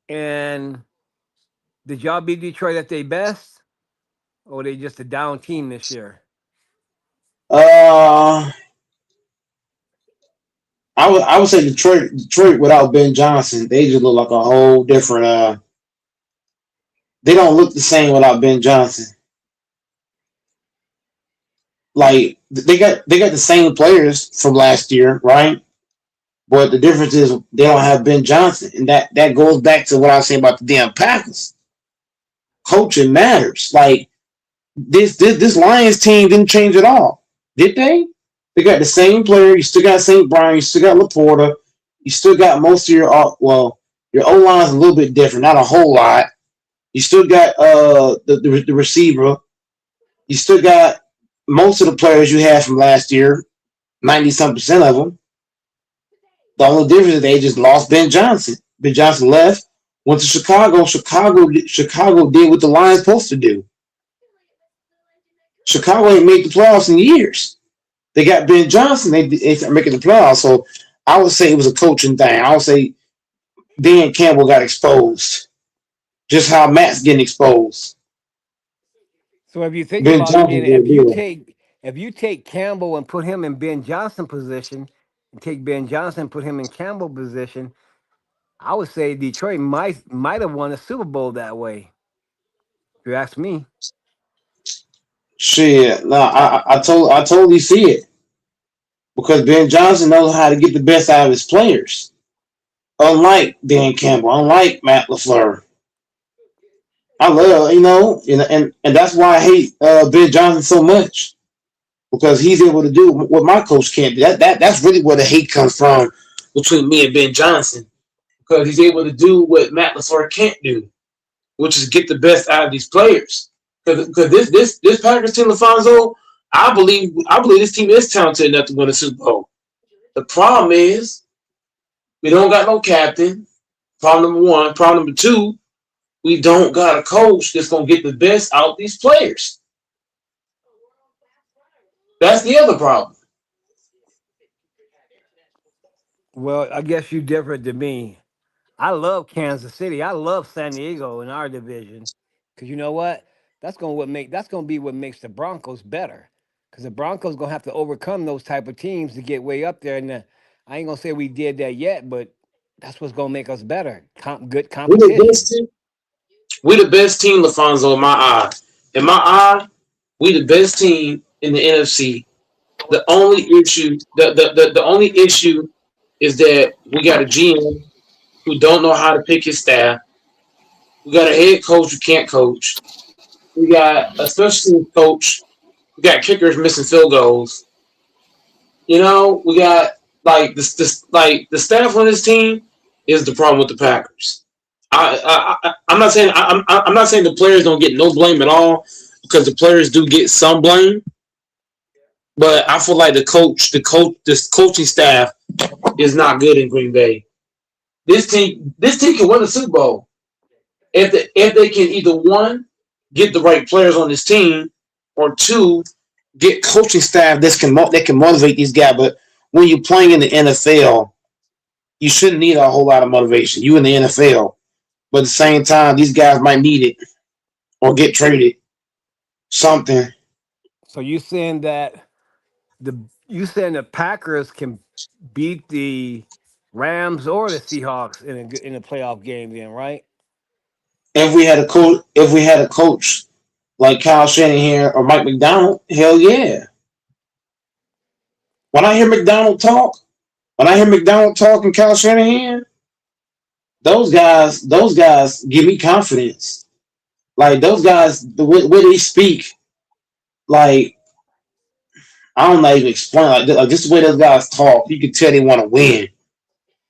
and did y'all beat Detroit at their best, or were they just a down team this year? Uh, I would say Detroit without Ben Johnson, they just look like a whole different. They don't look the same without Ben Johnson. Like they got the same players from last year, right? But the difference is they don't have Ben Johnson, and that goes back to what I was saying about the damn Packers. Coaching matters. Like this Lions team didn't change at all, did they? They got the same player. You still got St. Brian. You still got Laporta. You still got most of your O line's a little bit different, not a whole lot. You still got the receiver. You still got most of the players you had from last year, 90-some% of them. The only difference is they just lost Ben Johnson. Ben Johnson left, went to Chicago. Chicago did what the Lions supposed to do. Chicago ain't made the playoffs in years. They got Ben Johnson. They making the playoffs. So I would say it was a coaching thing. I would say Dan Campbell got exposed. Just how Matt's getting exposed. So if you think Ben about it, Johnson then did deal. if you take Campbell and put him in Ben Johnson position, and take Ben Johnson and put him in Campbell position, I would say Detroit might have won a Super Bowl that way. If you ask me. Shit, no, I totally see it because Ben Johnson knows how to get the best out of his players. Unlike Dan Campbell, unlike Matt LaFleur, I love and that's why I hate Ben Johnson so much because he's able to do what my coach can't do. That's really where the hate comes from between me and Ben Johnson because he's able to do what Matt LaFleur can't do, which is get the best out of these players. Because this Packers team, LaFonso, I believe this team is talented enough to win a Super Bowl. The problem is we don't got no captain. Problem number one. Problem number two, we don't got a coach that's gonna get the best out of these players. That's the other problem. Well, I guess you different than me. I love Kansas City. I love San Diego in our division. Cause you know what? That's gonna be what makes the Broncos better. Cause the Broncos gonna have to overcome those type of teams to get way up there. And I ain't gonna say we did that yet, but that's what's gonna make us better. Good We the competition. best team. We the best team, LaFonso, in my eye. In my eye, we the best team in the NFC. The only issue is that we got a GM who don't know how to pick his staff. We got a head coach who can't coach. We got a special teams coach. We got kickers missing field goals. We got the staff on this team is the problem with the Packers. I'm not saying I'm not saying the players don't get no blame at all because the players do get some blame. But I feel like this coaching staff is not good in Green Bay. This team can win the Super Bowl if they can either one get the right players on this team, or two get coaching staff that can motivate these guys. But when you're playing in the NFL, you shouldn't need a whole lot of motivation. You in the NFL, but at the same time, these guys might need it or get traded. Something. So you saying that the Packers can beat the Rams or the Seahawks in a playoff game, then, right? If we had a coach like Kyle Shanahan or Mike McDonald, hell yeah. When I hear McDonald talk and Kyle Shanahan, those guys give me confidence. Like those guys, the way they speak, like I don't know how to even explain. Like just the way those guys talk, you can tell they want to win.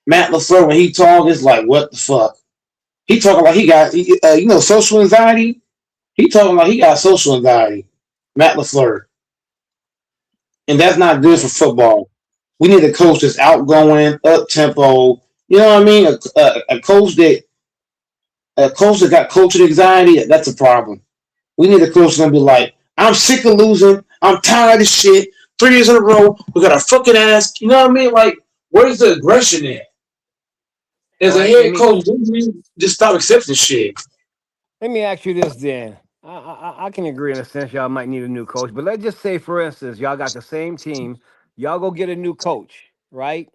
Matt LaFleur, when he talk, it's like what the fuck. He talking like he got social anxiety. He talking like he got social anxiety. Matt LaFleur, and that's not good for football. We need a coach that's outgoing, up tempo. You know what I mean? A coach that got coaching anxiety. That's a problem. We need a coach that's gonna be like, I'm sick of losing. I'm tired of shit. 3 years in a row, we got a fucking ass. You know what I mean? Like, where's the aggression at? As All a right, head coach, just stop accepting shit. let me ask you this then. I can agree in a sense y'all might need a new coach, but let's just say, for instance, y'all got the same team. Y'all go get a new coach, right?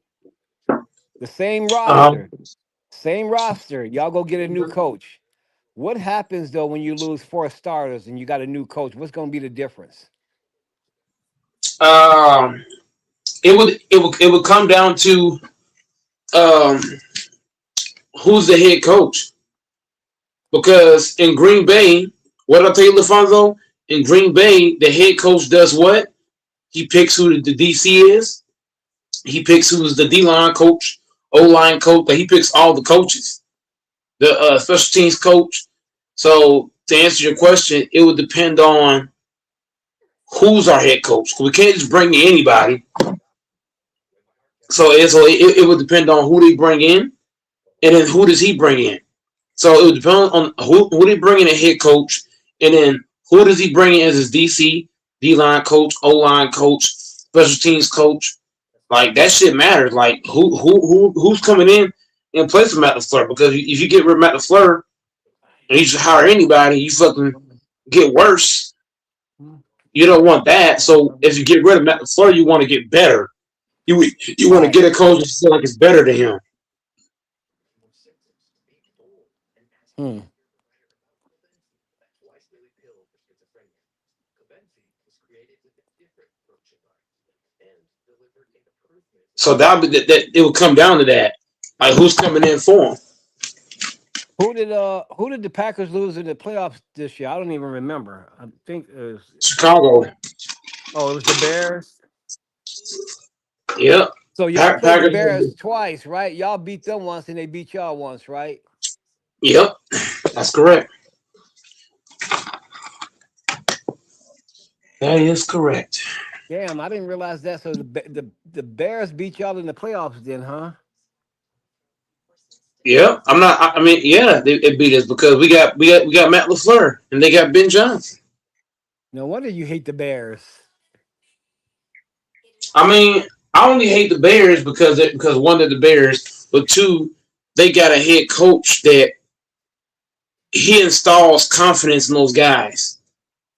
The same Um, roster, same roster. Y'all go get a new coach. What happens though when you lose 4 starters and you got a new coach? What's going to be the difference? um, it would come down to um, who's the head coach. Because in Green Bay, what did I tell you, LaFonso? In Green Bay, the head coach does what? He picks who the DC is. He picks who's the D line coach, O line coach. But he picks all the coaches, the special teams coach. So to answer your question, it would depend on who's our head coach. We can't just bring in anybody. So it would depend on who they bring in, and then who does he bring in. So it would depend on who they bring in a head coach, and then who does he bring in as his DC, D line coach, O line coach, special teams coach. Like that shit matters. Like who's coming in place of Matt LaFleur? Because if you get rid of Matt LaFleur and you just hire anybody, you fucking get worse. You don't want that. So if you get rid of Matt LaFleur, you want to get better. You want to Right. get a coach that feel like it's better than him. Hmm. So that it would come down to that. Like who's coming in for him? Who did the Packers lose in the playoffs this year? I don't even remember. I think it was Chicago. it was the Bears. Yep. So y'all played the Packers. Bears twice, right? Y'all beat them once and they beat y'all once, right? Yep. That's correct. That is correct. Damn, I didn't realize that. So the Bears beat y'all in the playoffs, then, huh? Yeah, I'm not. I mean, yeah, it beat us because we got Matt LaFleur and they got Ben Johnson. No wonder you hate the Bears. I mean, I only hate the Bears because one of the Bears, but two, they got a head coach that he installs confidence in those guys.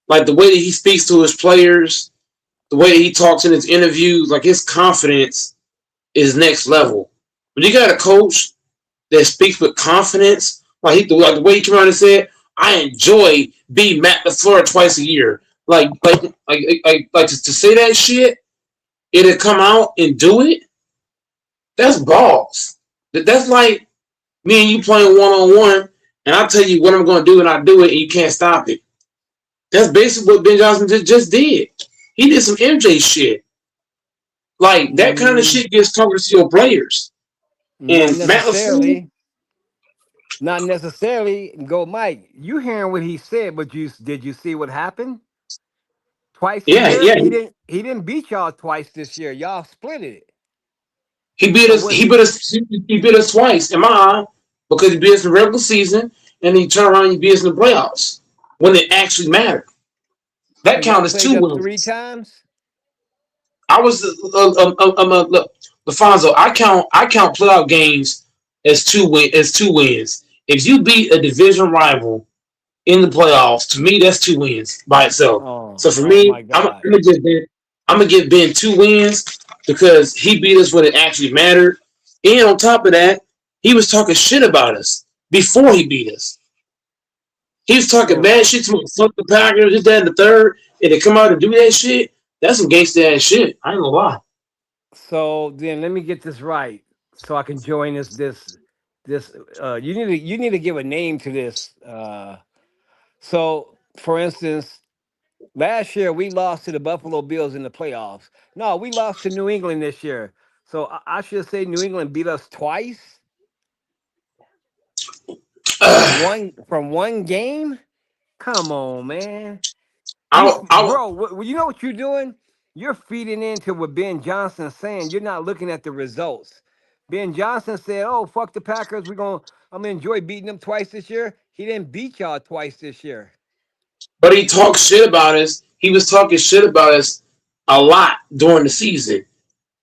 Like the way that he speaks to his players, the way that he talks in his interviews, like his confidence is next level. When you got a coach that speaks with confidence, like the way he came around and said, "I enjoy being Matt LaFleur twice a year." Like to say that shit, it'll come out and do it. That's balls. That's like me and you playing 1-on-1, and I tell you what I'm going to do, and I do it, and you can't stop it. That's basically what Ben Johnson just did. He did some MJ shit. Like that kind of shit gets comfortable to your players. Not And Matt LaFleur, necessarily. Not necessarily. Go, Mike. You hearing what he said, but did you see what happened? Twice a yeah, year? yeah, He didn't beat y'all twice this year. Y'all split it. he beat So us. what He he beat us. He beat us twice in my eye because he beat us in the regular season, and he turned around and he beat us in the playoffs when it actually mattered. so That y'all counted as played two them 3 wins. times? I was look, Lafonso. I count playoff games as two wins. If you beat a division rival in the playoffs, to me that's 2 wins by itself. So for Oh me, my I'm, God. I'm gonna give Ben, I'm gonna give Ben 2 wins because he beat us when it actually mattered, and on top of that, he was talking shit about us before he beat us. He was talking So bad shit to me, fuck the Packers, this, that, and the third, and they come out and do that shit. That's some gangsta ass shit. I ain't gonna lie. so then let me get this right so I can join this you need to give a name to this. So for instance, last year we lost to the Buffalo Bills in the playoffs. No, we lost to New England this year. So I should say New England beat us twice from one game. Come on, man. I Bro, you know what you're doing? You're feeding into what Ben Johnson's saying. You're not looking at the results. Ben Johnson said, "Oh, fuck the Packers. I'm gonna enjoy beating them twice this year." He didn't beat y'all twice this year. But he talked shit about us. He was talking shit about us a lot during the season,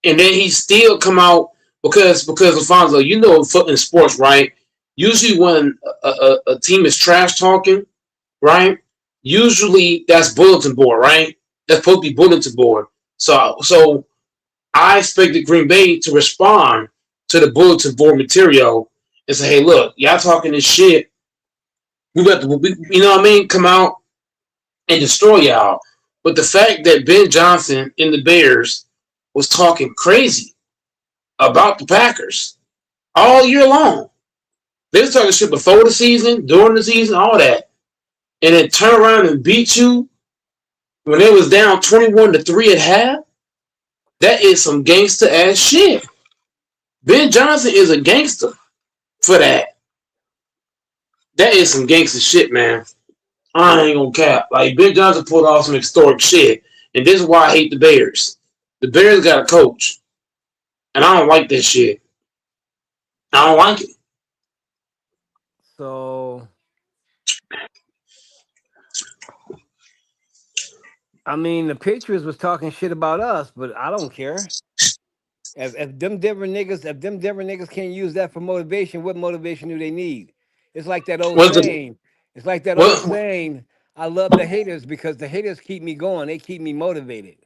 and then he still come out because Alfonso, you know, in sports, right? Usually when a team is trash talking, right? Usually that's bulletin board, right? That's supposed to be bulletin board. So I expected Green Bay to respond to the bulletin board material and say, "Hey, look, y'all talking this shit. We got to, you know what I mean? Come out and destroy y'all." But the fact that Ben Johnson in the Bears was talking crazy about the Packers all year long. They was talking shit before the season, during the season, all that. And then turn around and beat you when they was down 21-3 at half. That is some gangster ass shit. Ben Johnson is a gangster for that. That is some gangster shit, man. I ain't gonna cap. Like Ben Johnson pulled off some historic shit. And this is why I hate the Bears. The Bears got a coach. And I don't like that shit. I don't like it. So I mean, the Patriots was talking shit about us, but I don't care. If them Denver niggas can't use that for motivation, what motivation do they need? It's like that old Was the saying. It's like that old what saying. I love the haters because the haters keep me going. They keep me motivated.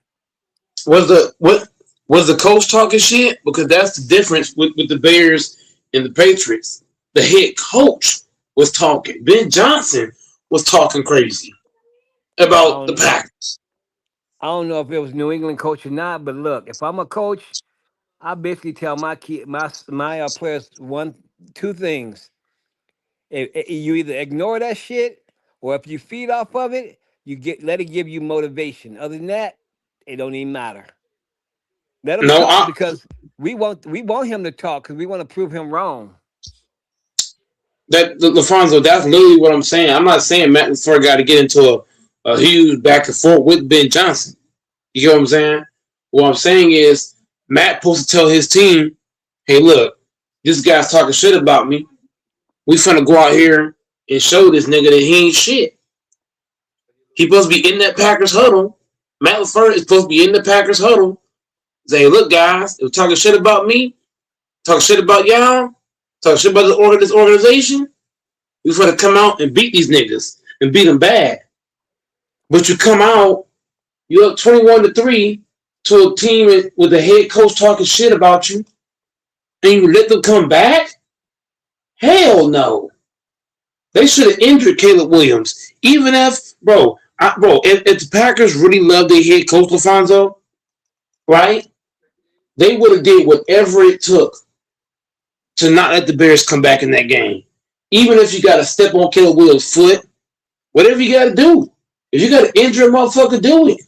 what was the coach talking shit? Because that's the difference with the Bears and the Patriots. The head coach was talking. Ben Johnson was talking crazy I about the don't. Packers. I don't know if it was New England coach or not, but look, if I'm a coach, I basically tell my players two things. You either ignore that shit, or if you feed off of it, let it give you motivation. Other than that, it don't even matter. Let him No, talk because we want him to talk because we want to prove him wrong. LaFonso, that's literally what I'm saying. I'm not saying Matt LaFleur got to get into a huge back and forth with Ben Johnson. You get what I'm saying? What I'm saying is Matt supposed to tell his team, "Hey, look, this guy's talking shit about me. We finna go out here and show this nigga that he ain't shit. He supposed to be in that Packers huddle. Matt LaFleur is supposed to be in the Packers huddle. Say, hey, look, guys, they're talking shit about me, talking shit about y'all, talking shit about this organization. We finna come out and beat these niggas and beat them bad. But you come out, you're up 21-3 to a team with the head coach talking shit about you, and you let them come back? Hell no. They should have injured Caleb Williams. Even if, if the Packers really loved their head coach LaFonso, right? They would have did whatever it took to not let the Bears come back in that game. Even if you got to step on Caleb Williams' foot, whatever you got to do. If you got to injure a motherfucker, do it.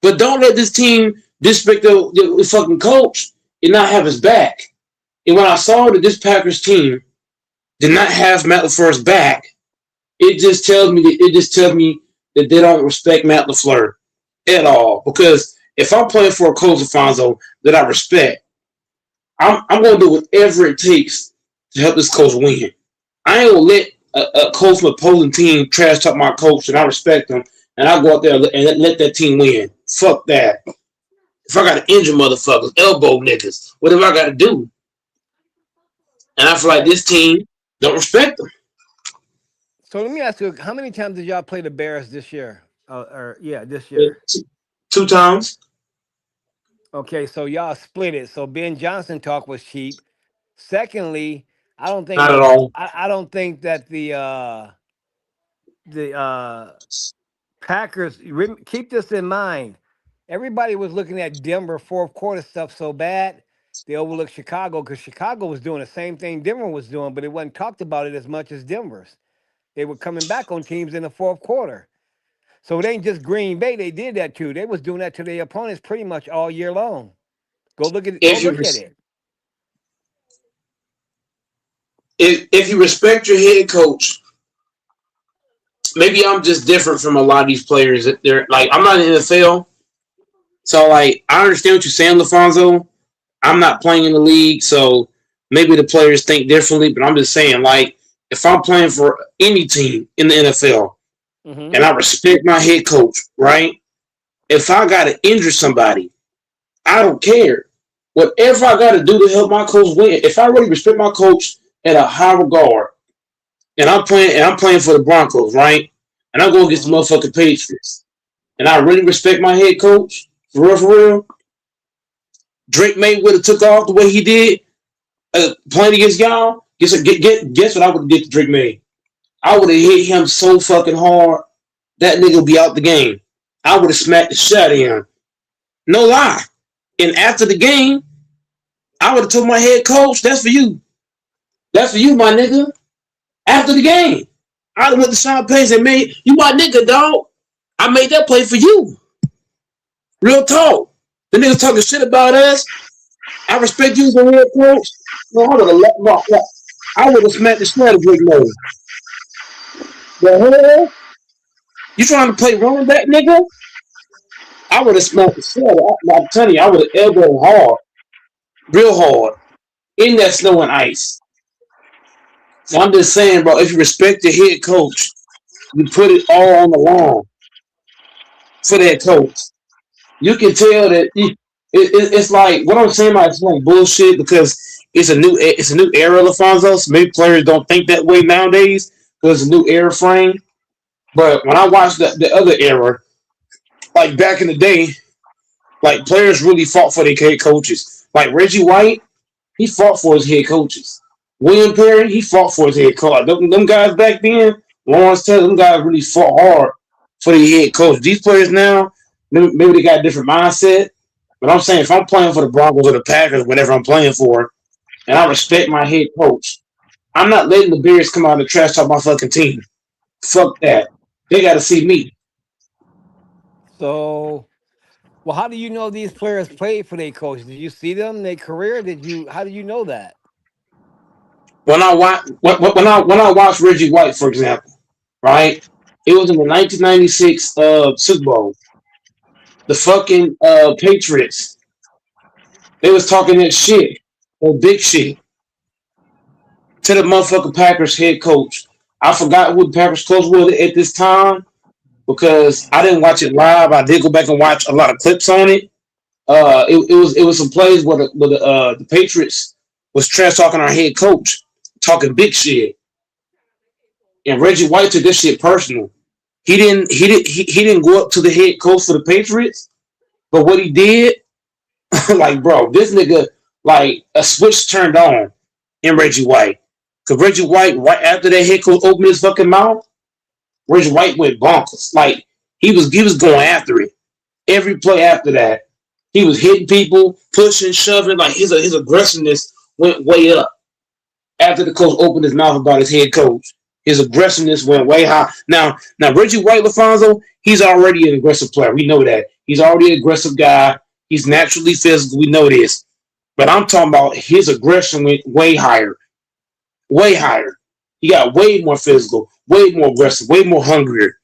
But don't let this team disrespect the fucking coach and not have his back. And when I saw that this Packers team did not have Matt LaFleur's back, it just tells me that they don't respect Matt LaFleur at all. Because if I'm playing for a coach, Alfonso, that I respect, I'm going to do whatever it takes to help this coach win. I ain't going to let a coach from opposing team trash talk my coach, and I respect him, and I go out there and let that team win. Fuck that. If I got to injure motherfuckers, elbow niggas, whatever I got to do. And I feel like Hey, this team Don't respect them. So let me ask you, how many times did y'all play the Bears this year? This year. Two times. Okay, so y'all split it. So Ben Johnson talk was cheap. Secondly, I don't think Not at that all. I don't think that the Packers keep this in mind. Everybody was looking at Denver fourth quarter stuff so bad they overlooked Chicago because Chicago was doing the same thing Denver was doing, but it wasn't talked about it as much as Denver's. They were coming back on teams in the fourth quarter. So it ain't just Green Bay. They did that too. They was doing that to their opponents pretty much all year long. Go look at If you it. if you respect your head coach, maybe I'm just different from a lot of these players. That they're like, I'm not in the NFL, so like I understand what you're saying, LaFonso. I'm not playing in the league, so maybe the players think differently. But I'm just saying, like, if I'm playing for any team in the NFL and I respect my head coach, right? If I got to injure somebody, I don't care. Whatever I got to do to help my coach win, if I really respect my coach at a high regard, and I'm playing for the Broncos, right? And I'm going against the motherfucking Patriots, and I really respect my head coach, for real. Drake May would have took off the way he did, playing against y'all. Guess what I would have did to Drake May? I would have hit him so fucking hard that nigga would be out the game. I would have smacked the shit out of him. No lie. And after the game, I would have told my head coach, "That's for you. That's for you, my nigga." After the game, I went to Sean Payne and made you my nigga, dog. I made that play for you. Real talk. The niggas talking shit about us. I respect you as a head coach. No, I would have smacked the shit out of Drake May. The hell? You trying to play running back, nigga? I would have smacked the shit out of him. I'm telling you, I would have elbowed hard. Real hard. In that snow and ice. So I'm just saying, bro, if you respect your head coach, you put it all on the line for that coach. You can tell that it's like what I'm saying. Like, it's like bullshit because it's a new era, LaFonso. So maybe players don't think that way nowadays because it's a new era frame. But when I watched the other era, like back in the day, like players really fought for their head coaches. Like Reggie White, he fought for his head coaches. William Perry, he fought for his head coach. Them guys back then, Lawrence Taylor, them guys really fought hard for the head coach. These players now, maybe they got a different mindset. But I'm saying if I'm playing for the Broncos or the Packers, whatever I'm playing for, and I respect my head coach, I'm not letting the Bears come out and trash talk my fucking team. Fuck that. They got to see me. So, well, how do you know these players played for their coach? Did you see them in their career? How did you know that? When I watched Reggie White, for example, right? It was in the 1996 Super Bowl. The fucking Patriots. They was talking that shit, or big shit, to the motherfucking Packers head coach. I forgot who the Packers coach was at this time because I didn't watch it live. I did go back and watch a lot of clips on it. It was some plays where the Patriots was trash talking our head coach, talking big shit, and Reggie White took this shit personal. He didn't go up to the head coach for the Patriots, but what he did, like bro, this nigga like a switch turned on in Reggie White. Cause Reggie White, right after that head coach opened his fucking mouth, Reggie White went bonkers. Like he was going after it. Every play after that, he was hitting people, pushing, shoving. Like his aggressiveness went way up after the coach opened his mouth about his head coach. His aggressiveness went way high. Now Reggie White, LaFonso, he's already an aggressive player. We know that. He's already an aggressive guy. He's naturally physical. We know this. But I'm talking about his aggression went way higher. Way higher. He got way more physical, way more aggressive, way more hungrier.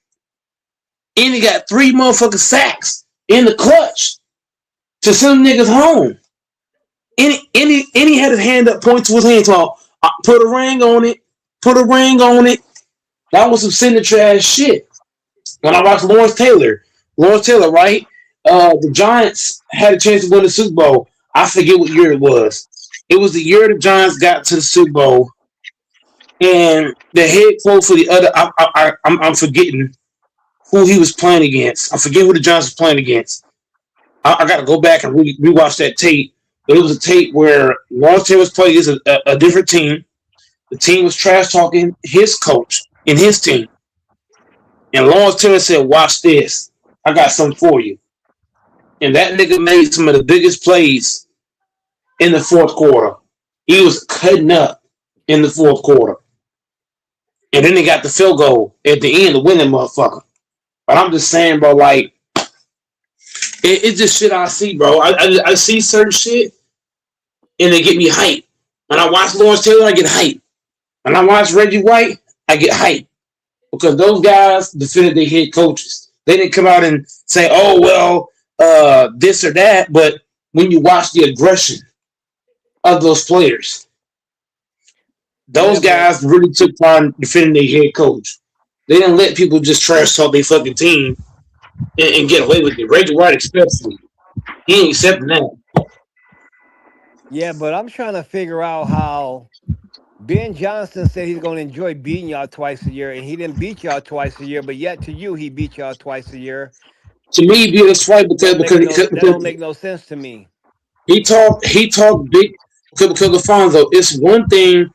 And he got 3 motherfucking sacks in the clutch to send niggas home. And he had his hand up, point to his hand, talk, put a ring on it, put a ring on it. That was some signature ass shit. When I watched Lawrence Taylor, right? The Giants had a chance to win the Super Bowl. I forget what year it was. It was the year the Giants got to the Super Bowl. and the head coach for the other, I'm forgetting who he was playing against. I forget who the Giants was playing against. I got to go back and rewatch that tape. But it was a tape where Lawrence Taylor was playing against a different team. The team was trash talking his coach and his team. And Lawrence Taylor said, "Watch this. I got something for you." And that nigga made some of the biggest plays in the fourth quarter. He was cutting up in the fourth quarter. And then they got the field goal at the end to win that motherfucker. But I'm just saying, bro, like, it's just shit I see, bro. I see certain shit, and they get me hyped. When I watch Lawrence Taylor, I get hyped. When I watch Reggie White, I get hyped. Because those guys defended their head coaches. They didn't come out and say, oh, well, this or that. But when you watch the aggression of those players, those guys really took time defending their head coach. They didn't let people just trash talk their fucking team and get away with it. Reggie White especially. He ain't accepting that. Yeah, but I'm trying to figure out how Ben Johnson said he's going to enjoy beating y'all twice a year, and he didn't beat y'all twice a year, but yet to you, he beat y'all twice a year. To me, he beat us twice because that don't make no sense to me. He talked big because Alfonso. It's one thing,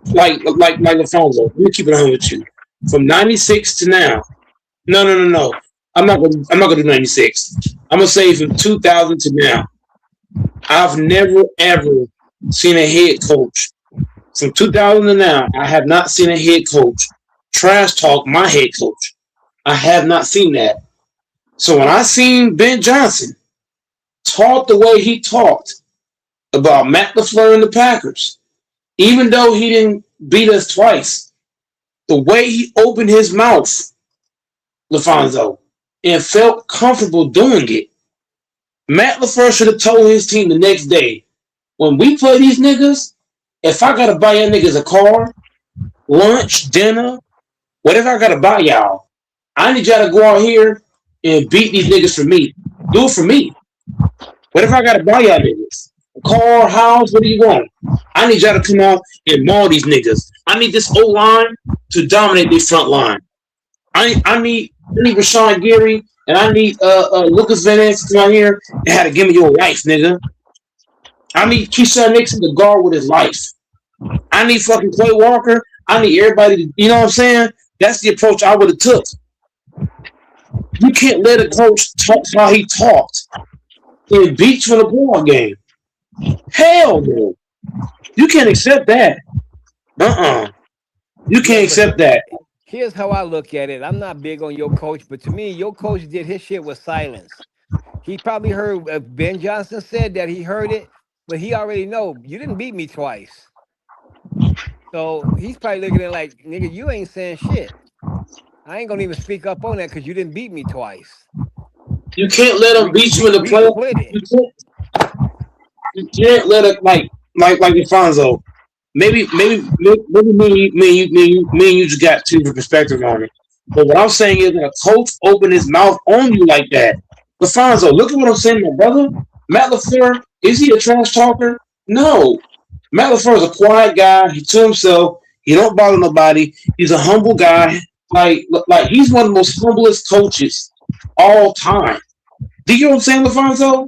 like Alfonso. Let me keep it on with you. From '96 to now, no. I'm not gonna do '96. I'm gonna say from 2000 to now. I've never ever seen a head coach. From 2000 to now, I have not seen a head coach trash talk my head coach. I have not seen that. So when I seen Ben Johnson talk the way he talked about Matt LaFleur and the Packers, even though he didn't beat us twice, the way he opened his mouth, LaFonso, and felt comfortable doing it, Matt LaFleur should have told his team the next day, when we play these niggas, if I gotta buy y'all niggas a car, lunch, dinner, whatever I gotta buy y'all, I need y'all to go out here and beat these niggas for me. Do it for me. Whatever I gotta buy y'all niggas, a car, house, what do you want? I need y'all to come out and maul these niggas. I need this O-line to dominate this front line. I need Rashawn Gary and I need Lucas Van Ness to come out here and have to give me your life, nigga. I need Keyshawn Nixon to guard with his life. I need fucking Clay Walker. I need everybody to, you know what I'm saying? That's the approach I would have took. You can't let a coach talk how he talked and beat you in a ball game. Hell no. You can't accept that. You can't accept that. Here's how I look at it. I'm not big on your coach, but to me, your coach did his shit with silence. He probably heard Ben Johnson said that he heard it, but he already know you didn't beat me twice. So he's probably looking at it like, nigga, you ain't saying shit. I ain't gonna even speak up on that because you didn't beat me twice. You can't let him beat you in the playoffs. You can't let it like Alfonso. Maybe me and you just got two different perspectives on it. But what I'm saying is, when a coach open his mouth on you like that, Alfonso, look at what I'm saying, my brother. Matt LaFleur, is he a trash talker? No. Matt LaFleur is a quiet guy. He to himself. He don't bother nobody. He's a humble guy. Like he's one of the most humblest coaches all time. Do you know what I'm saying, Alfonso?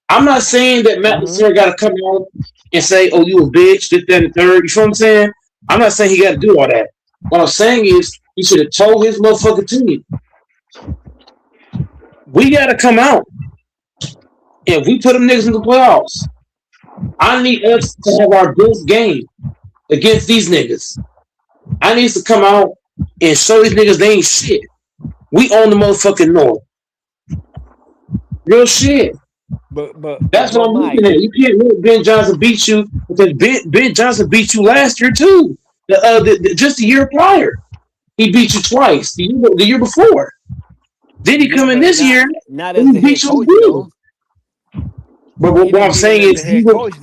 I'm not saying that Matt LaFleur got to come out and say, oh, you a bitch, this, that, and the third. You know what I'm saying? I'm not saying he got to do all that. What I'm saying is he should have told his motherfucking team, we got to come out. If we put them niggas in the playoffs, I need us to have our best game against these niggas. I need us to come out and show these niggas they ain't shit. We own the motherfucking North. Real shit. But that's what I'm looking at. You can't let Ben Johnson beat you because Ben Johnson beat you last year too. Just the year prior, he beat you twice. The year before. Then he come in this year and he beat you again. But what I'm saying is he was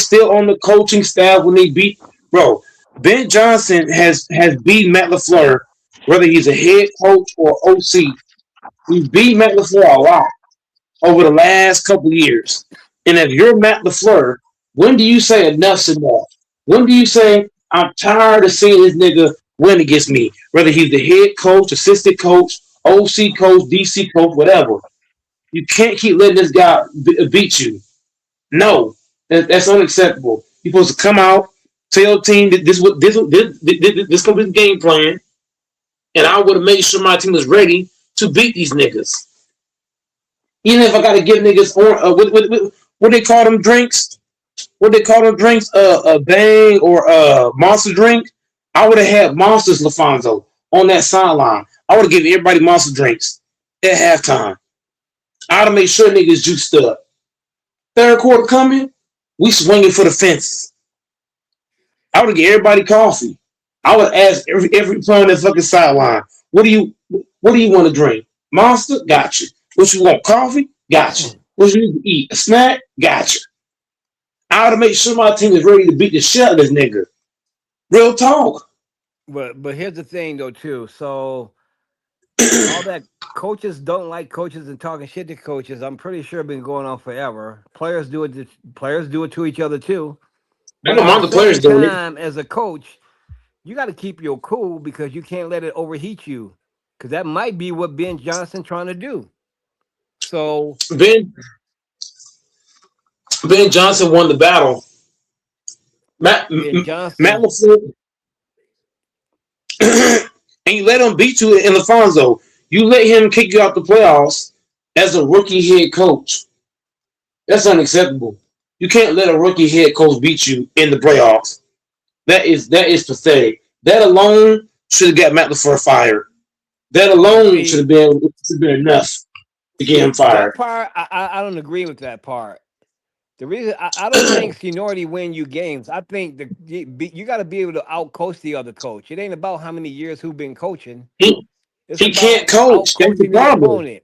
still on the coaching staff when they beat. Bro, Ben Johnson has beat Matt LaFleur, whether he's a head coach or OC. He's beat Matt LaFleur a lot over the last couple of years. And if you're Matt LaFleur, when do you say enough's enough? When do you say, I'm tired of seeing this nigga win against me? Whether he's the head coach, assistant coach, OC coach, DC coach, whatever. You can't keep letting this guy beat you. No, that's unacceptable. You're supposed to come out, tell the team that this gonna be the game plan, and I would have made sure my team was ready to beat these niggas. Even if I got to give niggas on what they call them drinks, what they call them drinks, a bang or a monster drink. I would have had monsters, Lafonso, on that sideline. I would have given everybody monster drinks at halftime. I'd have made sure niggas juiced up. Third quarter coming, we swinging for the fences. I would get everybody coffee. I would ask every player on that fucking sideline, what do you want to drink? Monster? Gotcha. What you want? Coffee? Gotcha. What you need to eat? A snack? Gotcha. I ought to make sure my team is ready to beat the shit out of this nigga. Real talk. But here's the thing though too. So all that coaches don't like coaches and talking shit to coaches, I'm pretty sure been going on forever. Players do it to each other too. I But know at my the other players same doing it. time, as a coach, you got to keep your cool because you can't let it overheat you. Because that might be what Ben Johnson trying to do. So Ben Johnson won the battle. Matt Ben Matt Johnson, LaFleur, and you let him beat you in Lafonso. You let him kick you out the playoffs as a rookie head coach. That's unacceptable. You can't let a rookie head coach beat you in the playoffs. That is pathetic. That alone should have got Matt LaFleur fired. That alone should have see, been enough to get him see that fired. part, I don't agree with that part. The reason I don't think seniority win you games. I think you got to be able to outcoach the other coach. It ain't about how many years who been coaching. He It's he can't about coach. That's the outcoaching the problem. opponent.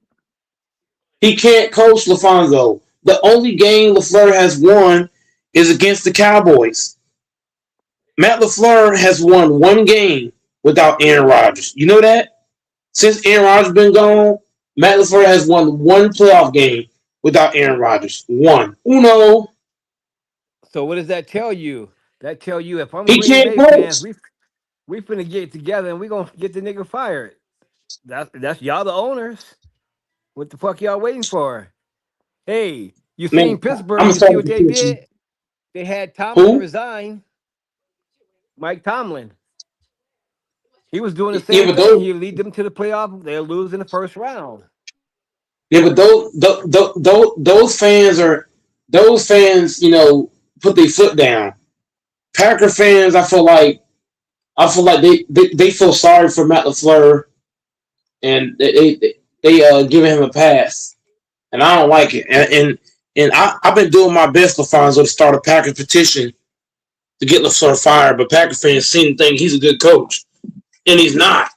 He can't coach LaFonso. The only game LaFleur has won is against the Cowboys. Matt LaFleur has won one game without Aaron Rodgers. You know that? Since Aaron Rodgers been gone, Matt LaFleur has won one playoff game without Aaron Rodgers. One. Uno. So what does that tell you? That tell you if I'm He Green can't Bay coach. fans, we finna get together and we gonna get the nigga fired. That's y'all the owners. What the fuck y'all waiting for? Hey, you seen Man, Pittsburgh? I'm You see sorry what to they put you. did? They had Tomlin Who? resign. Mike Tomlin. He was doing the Yeah, same but thing. those He lead them to the playoff. They'll lose in the first round. yeah, but those fans, put their foot down. Packer fans, I feel like they feel sorry for Matt LaFleur and they giving him a pass, and I don't like it. And I've been doing my best, LaFonso, to start a Packer petition to get LaFleur fired, but Packer fans seem to think he's a good coach, and he's not.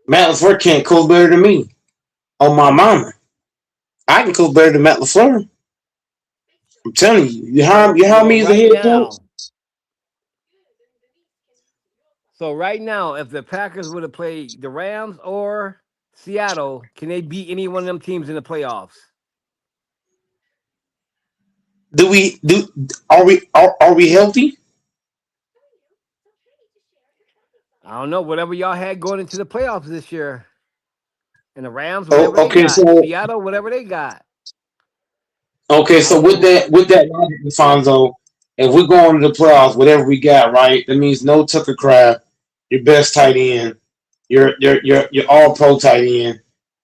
Matt LaFleur can't coach better than me. On my mama, I can coach better than Matt LaFleur. I'm telling you, you hire Well, me as a right head coach. now. So right now, if the Packers would have played the Rams or Seattle, can they beat any one of them teams in the playoffs? Do we do? Are we healthy? I don't know. Whatever y'all had going into the playoffs this year, and the Rams, Oh, whatever they okay. got, So Seattle, whatever they got. okay, I so don't know who. with that logic, Alfonso, if we're going to the playoffs, whatever we got, right? That means no Tucker Craft, your best tight end, your all pro tight end.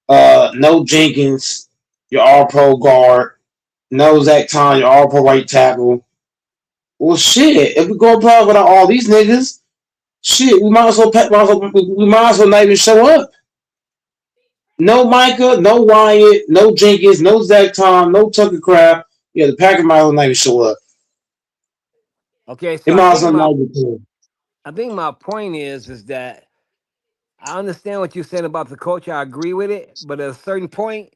No Jenkins, your all pro guard. No Zach Tom, your all pro right tackle. Well, shit, if we go playoffs without all these niggas, shit, we might as well not even show up. No Micah, no Wyatt, no Jenkins, no Zach Tom, no Tucker Craft. Yeah, the Packers might as well not even show up. Okay, It so might as well not even play. I think my point is that I understand what you're saying about the coach. I agree with it, but at a certain point,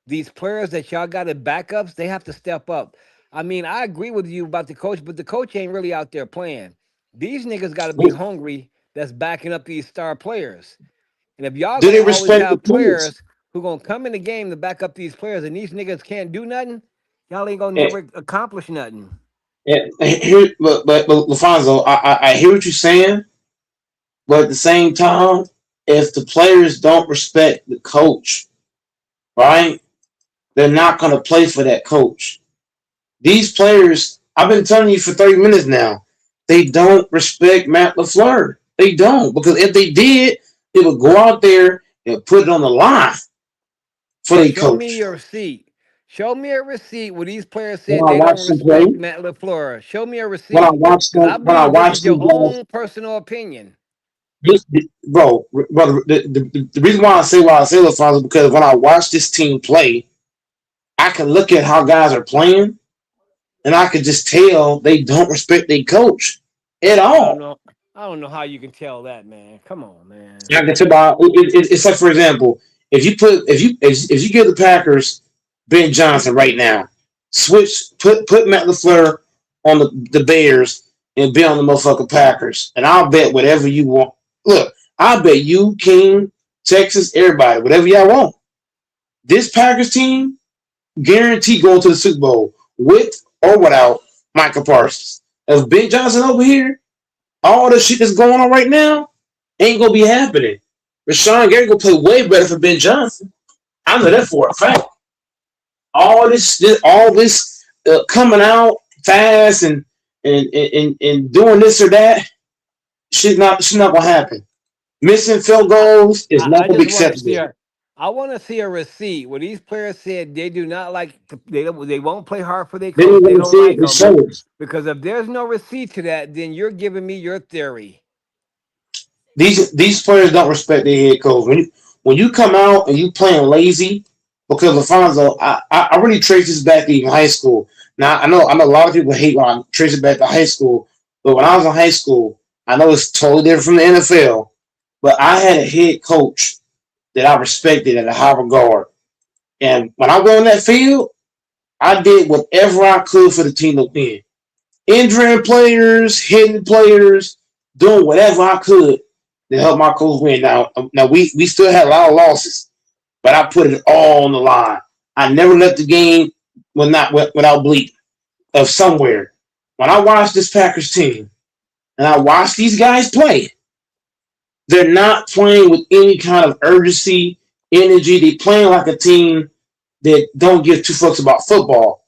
these players that y'all got as backups, they have to step up. I mean, I agree with you about the coach, but the coach ain't really out there playing. These niggas got to be hungry. That's backing up these star players. And if y'all Do gonna they always respect the have coach? players who gonna come in the game to back up these players, and these niggas can't do nothing, Y'all ain't gonna And, never accomplish nothing. and here, but Lafonso, I hear what you're saying, but at the same time, if the players don't respect the coach, right, they're not gonna play for that coach. These players, I've been telling you for 30 minutes now, they don't respect Matt LaFleur. They don't, because if they did, they would go out there and put it on the line for their Show me coach. your receipt. Show me a receipt where these players said When I they don't watch them play, respect Matt LaFleur. Show me a when I receipt. watch Because them, I when I believe this watch is your these guys, own personal opinion. bro, the reason why I say LaFleur is because when I watch this team play, I can look at how guys are playing, and I can just tell they don't respect their coach at I don't all. know. I don't know how you can tell that, man. Come on, man. I can tell it's like, for example, if you give the Packers Ben Johnson right now, put Matt LaFleur on the Bears and be on the motherfucking Packers, and I'll bet whatever you want. Look, I'll bet you, King, Texas, everybody, whatever y'all want. This Packers team guaranteed going to the Super Bowl with or without Michael Parsons. If Ben Johnson over here, all the shit that's going on right now ain't gonna be happening. Rashawn Gary gonna play way better for Ben Johnson. I know that for a fact. All this coming out fast and doing this or that shit not gonna happen. Missing field goals is not I gonna be just want to see acceptable. a. I want to see a receipt where these players said they do not like. They won't play hard for their They coach. don't They want to don't see it like and them. show it. Because if there's no receipt to that, then you're giving me your theory. These players don't respect their head coach. When you come out and you playing lazy, because Lafonso, I really trace this back to even high school. Now I know a lot of people hate when I trace it back to high school, but when I was in high school, I know it's totally different from the NFL. But I had a head coach that I respected at a high regard, and when I went on that field, I did whatever I could for the team to win. Injuring players, hitting players, doing whatever I could to help my coach win. Now we still had a lot of losses, but I put it all on the line. I never left the game without bleeding of somewhere. When I watch this Packers team and I watch these guys play, they're not playing with any kind of urgency, energy. They playing like a team that don't give two fucks about football.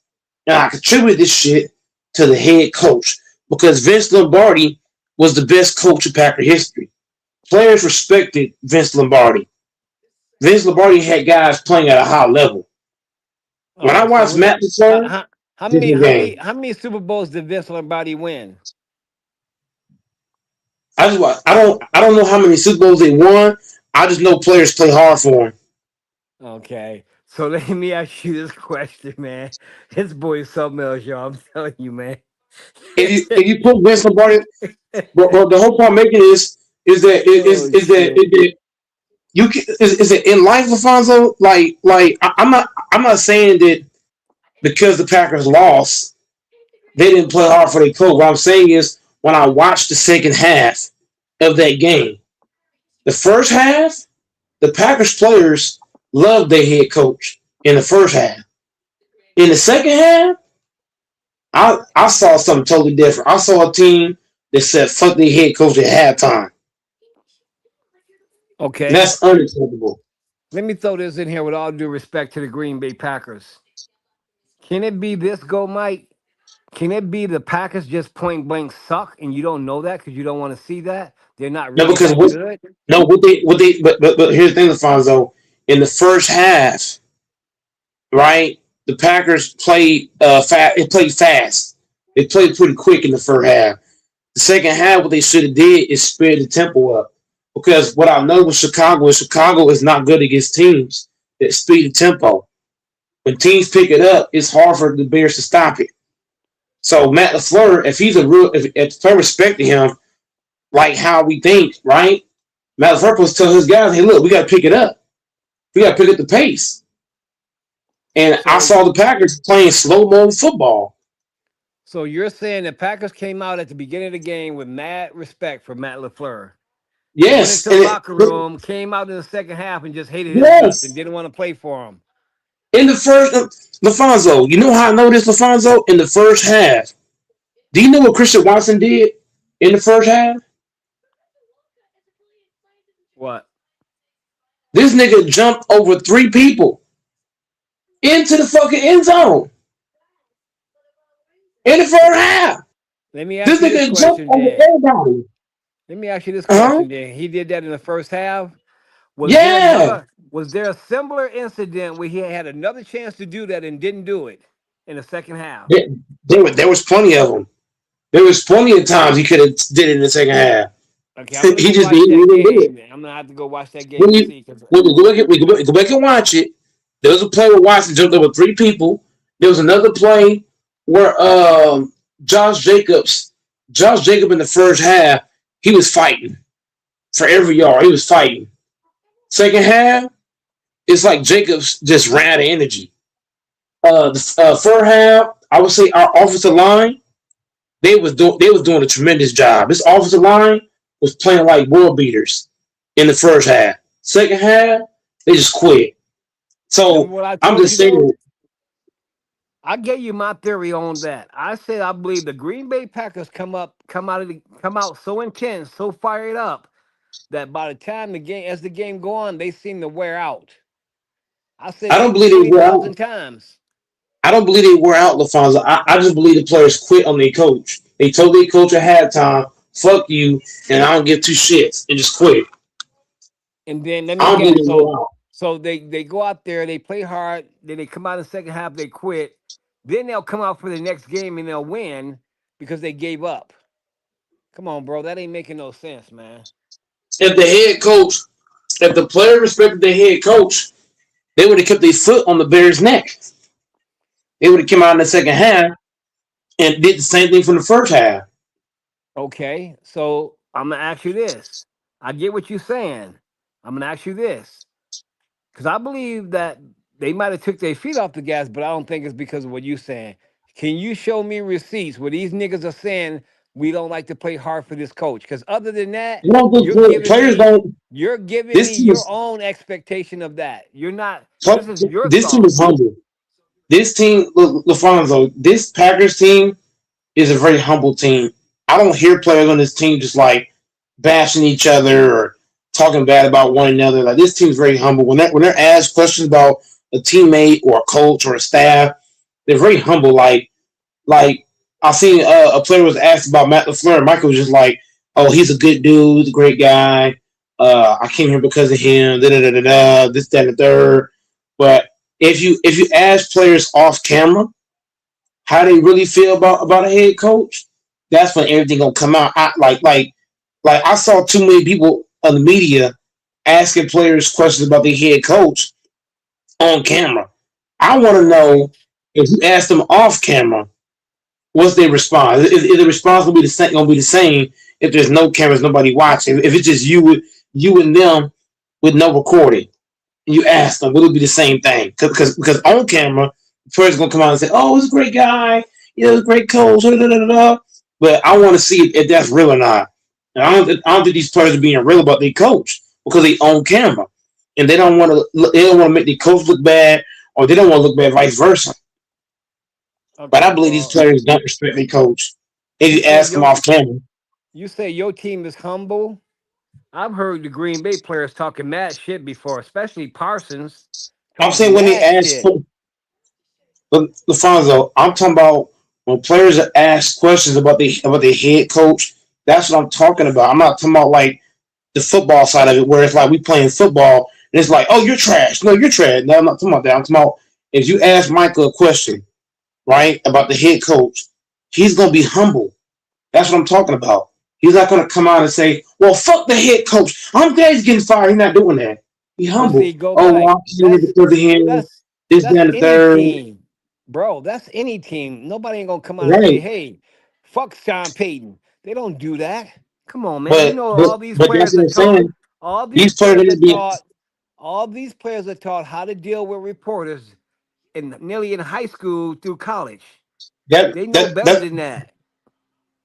And I contribute this shit to the head coach because Vince Lombardi was the best coach in Packer history. Players respected Vince Lombardi. Vince Lombardi had guys playing at a high level. When I So watched Matt how, LaFleur, how, how many different how many game. how many Super Bowls did Vince Lombardi win? I don't know how many Super Bowls they won. I just know players play hard for him. Okay, so let me ask you this question, man. This boy is something else, y'all. I'm telling you, man. If you put Vince Lombardi, but the whole point I'm making is that Oh shit. is that you can, is it in life, Alfonso? I'm not saying that because the Packers lost, they didn't play hard for their coach. What I'm saying is when I watched the second half of that game, the first half, the Packers players loved their head coach in the first half. In the second half, I saw something totally different. I saw a team that said fuck their head coach at halftime. And Okay, that's unacceptable. let me throw this in here with all due respect to the Green Bay Packers. Can it be this go, Mike? Can it be the Packers just point blank suck and you don't know that because you don't want to see that? They're not No, really because that good? what they but here's the thing, Alfonso. In the first half, right, the Packers played fast. They played fast. They played pretty quick in the first half. The second half, what they should have did is sped the tempo up. Because what I know with Chicago is not good against teams that speed the tempo. When teams pick it up, it's hard for the Bears to stop it. So Matt LaFleur, if he's a real, if I respect him, like how we think, right? Matt LaFleur was tell his guys, hey, look, we got to pick it up. We got to pick up the pace. And I So saw the Packers playing slow mo football. so you're saying the Packers came out at the beginning of the game with mad respect for Matt LaFleur. They went Yes, into the locker room, came out in the second half and just hated his guts and yes, didn't want to play for him. In the first, LaFonso, you know how I know this, LaFonso? In the first half, do you know what Christian Watson did in the first half? What? This nigga jumped over three people into the fucking end zone in the first half. Let me ask This you this nigga jumped question over then. everybody. Let me ask you this Huh? question then. He did that in the first half. Yeah. Was there a similar incident where he had another chance to do that and didn't do it in the second half? There was plenty of them. There was plenty of times he could have did it in the second half. Okay, I'm gonna He go just watch he that didn't do it. game. Then. I'm gonna have to go watch that game When and you see. when we go back and watch it, there was a play where Watson jumped over three people. There was another play where Josh Jacob in the first half, he was fighting for every yard. He was fighting. Second half, it's like Jacobs just ran out of energy. The first half, I would say our offensive line, they was doing a tremendous job. This offensive line was playing like world beaters in the first half. Second half, they just quit. Remember So what I I'm told just you though? saying, I gave you my theory on that. I said I believe the Green Bay Packers come out so intense, so fired up that by the time as the game go on, they seem to wear out. I said I it don't over believe they were out. 20,000 times. I don't believe they were out, LaFonso. I just believe the players quit on their coach. They told their coach at halftime, "Fuck you," and I don't give two shits, and just quit. And then let I me don't believe guess. they were out. So they go out there, they play hard, then they come out in the second half, they quit. Then they'll come out for the next game and they'll win because they gave up. Come on, bro, that ain't making no sense, man. If the head coach, if the player respected their head coach, they would have kept their foot on the Bears' neck. They would have come out in the second half and did the same thing from the first half. Okay, so I'm gonna ask you this. I get what you're saying. I'm gonna ask you this because I believe that they might have took their feet off the gas, but I don't think it's because of what you're saying. Can you show me receipts where these niggas are saying we don't like to play hard for this coach? Because other than that, You don't you're think giving players me don't? you're giving me This team your is own expectation of that. You're not. This is your this team is thoughts. humble. This team, LaFonso, this Packers team is a very humble team. I don't hear players on this team just like bashing each other or talking bad about one another. Like this team's very humble. When they're asked questions about a teammate or a coach or a staff, they're very humble. Like I seen a player was asked about Matt LaFleur. Michael was just like, "Oh, he's a good dude, he's a great guy. I came here because of him. Da da da da da. This, that, and the third." But if you ask players off camera how they really feel about a head coach, that's when everything gonna come out. Like I saw too many people on the media asking players questions about their head coach on camera. I want to Okay. know if you ask them off camera, what's their response? Is the response gonna be the same? Gonna be the same if there's no cameras, nobody watching? If it's just you and them with no recording, and you ask them, will it be the same thing? Because on camera, the person's gonna come out and say, "Oh, he's a great guy. He's a great coach." Da, da, da, da. But I want to see if that's real or not. And I don't think these players are being real about their coach because they own camera, and they don't want to. They don't want to make their coach look bad, or they don't want to look bad, vice versa. But I Okay. believe these Well, players don't respect their coach. If you you say ask them your off camera, you say your team is humble. I've heard the Green Bay players talking mad shit before, especially Parsons I'm talking saying when they mad ask shit. LaFonso, I'm talking about when players are asked questions about their head coach. That's what I'm talking about. I'm not talking about like the football side of it, where it's like we playing football and it's like, "Oh, you're trash. No, you're trash." No, I'm not talking about that. I'm talking about if you ask Michael a question, right, about the head coach, he's gonna be humble. That's what I'm talking about. He's not gonna come out and say, "Well, fuck the head coach. I'm glad he's getting fired." He's not doing that. He's But humble. see, go Oh, well, back. I'm here because of him. That's This, that, that's and the any third. team, bro. That's any team. Nobody ain't gonna come out and say, Right. "Hey, fuck Sean Payton." They don't do that. Come on, man. You But know but all these but that's players what are I'm taught. saying. All these These players players are are just being taught. All these players are taught how to deal with reporters in nearly in high school through college. that They know that better that than that.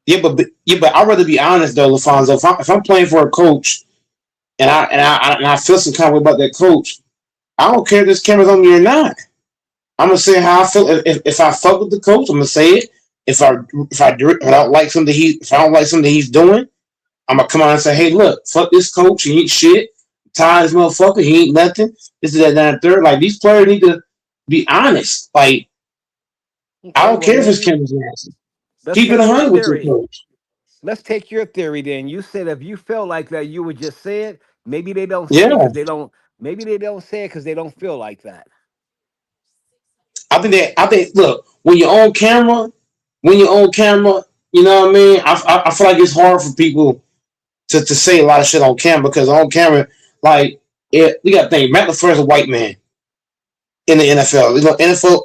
yeah, but I'd rather be honest though, LaFonso. If I'm playing for a coach and I feel some kind of way about that coach, I don't care if there's cameras on me or not. I'm gonna say how I feel. If I fuck with the coach, I'm gonna say it. If I don't like something if I don't like something he's doing, I'm gonna come out and say, hey, look, fuck this coach. He ain't shit. Tired of this motherfucker. He ain't nothing. This is that, third. Like these players need to be honest. Like I Okay, don't well care if it's maybe Kansas City. let's Keep it take your 100 with your theory. coach. Let's take your theory then. You said if you felt like that, you would just say it. Maybe they don't say it Yeah, because they don't. Maybe they don't say it because they don't feel like that. I think. Look, when you're on camera, you know what I mean. I feel like it's hard for people to say a lot of shit on camera because on camera, like we got to think. Matt LaFleur's a white man in the NFL. You know, NFL.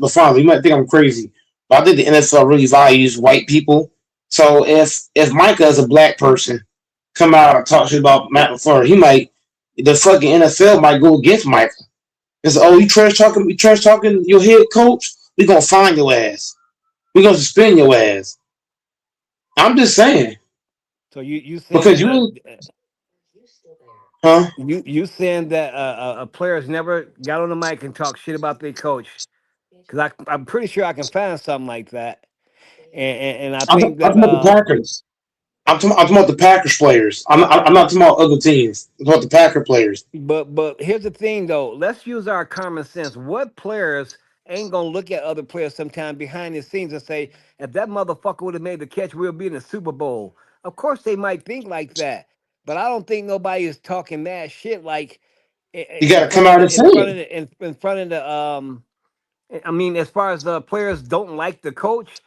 LaFleur, you might think I'm crazy, but I think the NFL really values white people. So if Micah is a black person come out and talk shit about Matt LaFleur, the fucking NFL might go against Micah. It's you trash talking your head coach. We gonna find your ass. We gonna suspend your ass. I'm just saying So you saying because that huh? you saying that players never got on the mic and talk shit about their coach? Because I'm pretty sure I can find something like that, and I think I'm that talking about the Packers. I'm talking about the Packers players. I'm not talking about other teams. I'm talking about the Packer players. But here's the thing though. Let's use our common sense. What players ain't gonna look at other players sometime behind the scenes and say, if that motherfucker would have made the catch, we'll be in the Super Bowl. Of course they might think like that, but I don't think nobody is talking mad shit like You got to come out and say it. in front of the I mean, as far as the players don't like the coach,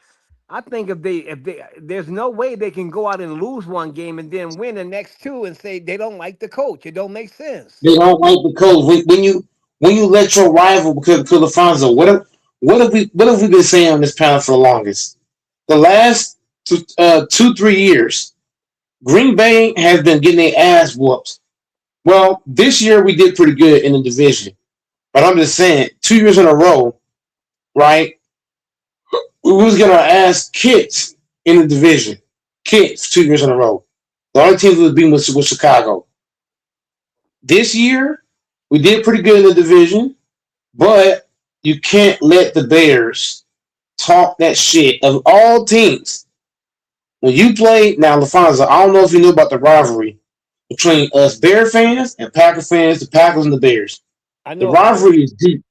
I think if they there's no way they can go out and lose one game and then win the next two and say they don't like the coach. It don't make sense. They don't like the coach when you let your rival because Alfonso. What have we been saying on this panel for the longest? The last 2 3 years, Green Bay has been getting their ass whooped. Well, this year we did pretty good in the division, but I'm just saying, 2 years in a row, right? We was getting our ass kicked in the division, kicked 2 years in a row. The only team we was beating was Chicago. This year, we did pretty good in the division, but you can't let the Bears talk that shit of all teams. When you play now, LaFonso, I don't know if you know about the rivalry between us Bear fans and Packer fans, the Packers and the Bears. I The know about it. rivalry is deep.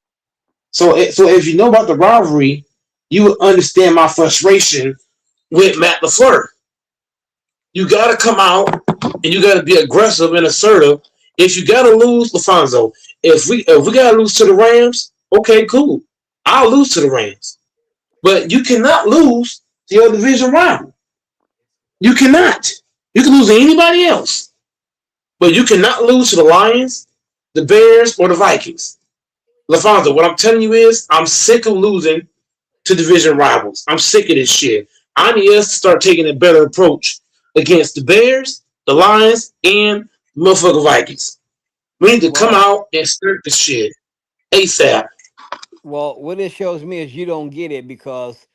So if you know about the rivalry, you would understand my frustration with Matt LaFleur. You got to come out and you got to be aggressive and assertive. If you got to lose, LaFonso, if we got to lose to the Rams, okay, cool. I'll lose to the Rams. But you cannot lose to your division rival. You cannot. You can lose to anybody else. But you cannot lose to the Lions, the Bears, or the Vikings. LaFonso, what I'm telling you is I'm sick of losing to division rivals. I'm sick of this shit. I need us to start taking a better approach against the Bears, the Lions, and the motherfucking Vikings. We need to come Well, out and start this shit ASAP. what it shows me is you don't get it because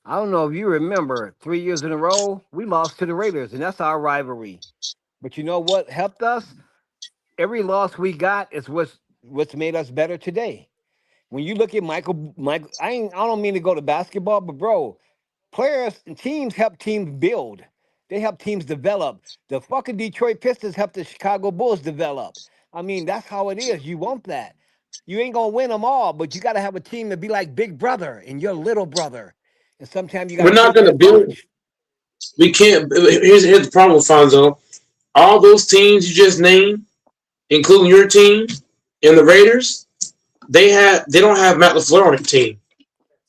I don't know if you remember 3 years in a row we lost to the Raiders, and that's our rivalry. But you know what helped us? Every loss we got is what's made us better today. When you look at Michael, I don't mean to go to basketball, but bro, players and teams help teams build. They help teams develop. The fucking Detroit Pistons help the Chicago Bulls develop. I mean, that's how it is. You want that. You ain't gonna win them all, but you gotta have a team to be like Big Brother and your little brother. And sometimes you We're gotta not take going to that build. punch. We can't. Here's the problem, Fonzo. All those teams you just named, including your team and the Raiders, they don't have Matt LaFleur on their team.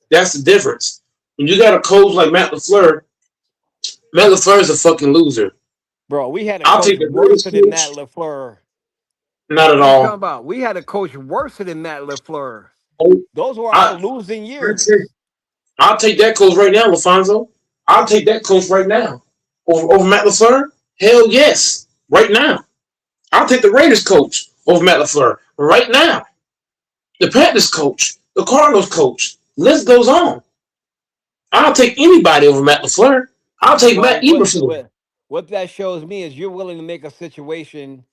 That's the difference. When you got a coach like Matt LaFleur is a fucking loser. Bro, we had a I'll coach take the worse greatest than Matt coach. LaFleur. Not at What are you talking all. about? We had a coach worse than Matt LaFleur. Oh, Those were I, all losing I'd say years. I'll take that coach right now, LaFonso. I'll take that coach right now. Over Matt LaFleur? Hell yes. Right now. I'll take the Raiders coach over Matt LaFleur. Right now. The Panthers coach. The Cardinals coach. List goes on. I'll take anybody over Matt LaFleur. I'll take Well, Matt what Eberflus. what what that shows me is you're willing to make a situation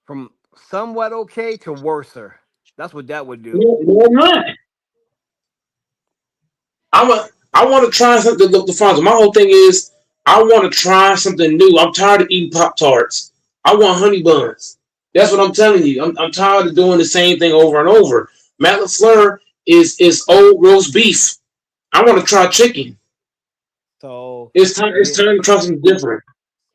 from somewhat okay to worser. That's what that would do. No, I'm not. I want to try something. Look, the Fonzo. My whole thing is I want to try something new. I'm tired of eating Pop Tarts. I want honey buns. That's what I'm telling you. I'm tired of doing the same thing over and over. Matt LaFleur is old roast beef. I want to try chicken. So It's time. It's then, time to try something different.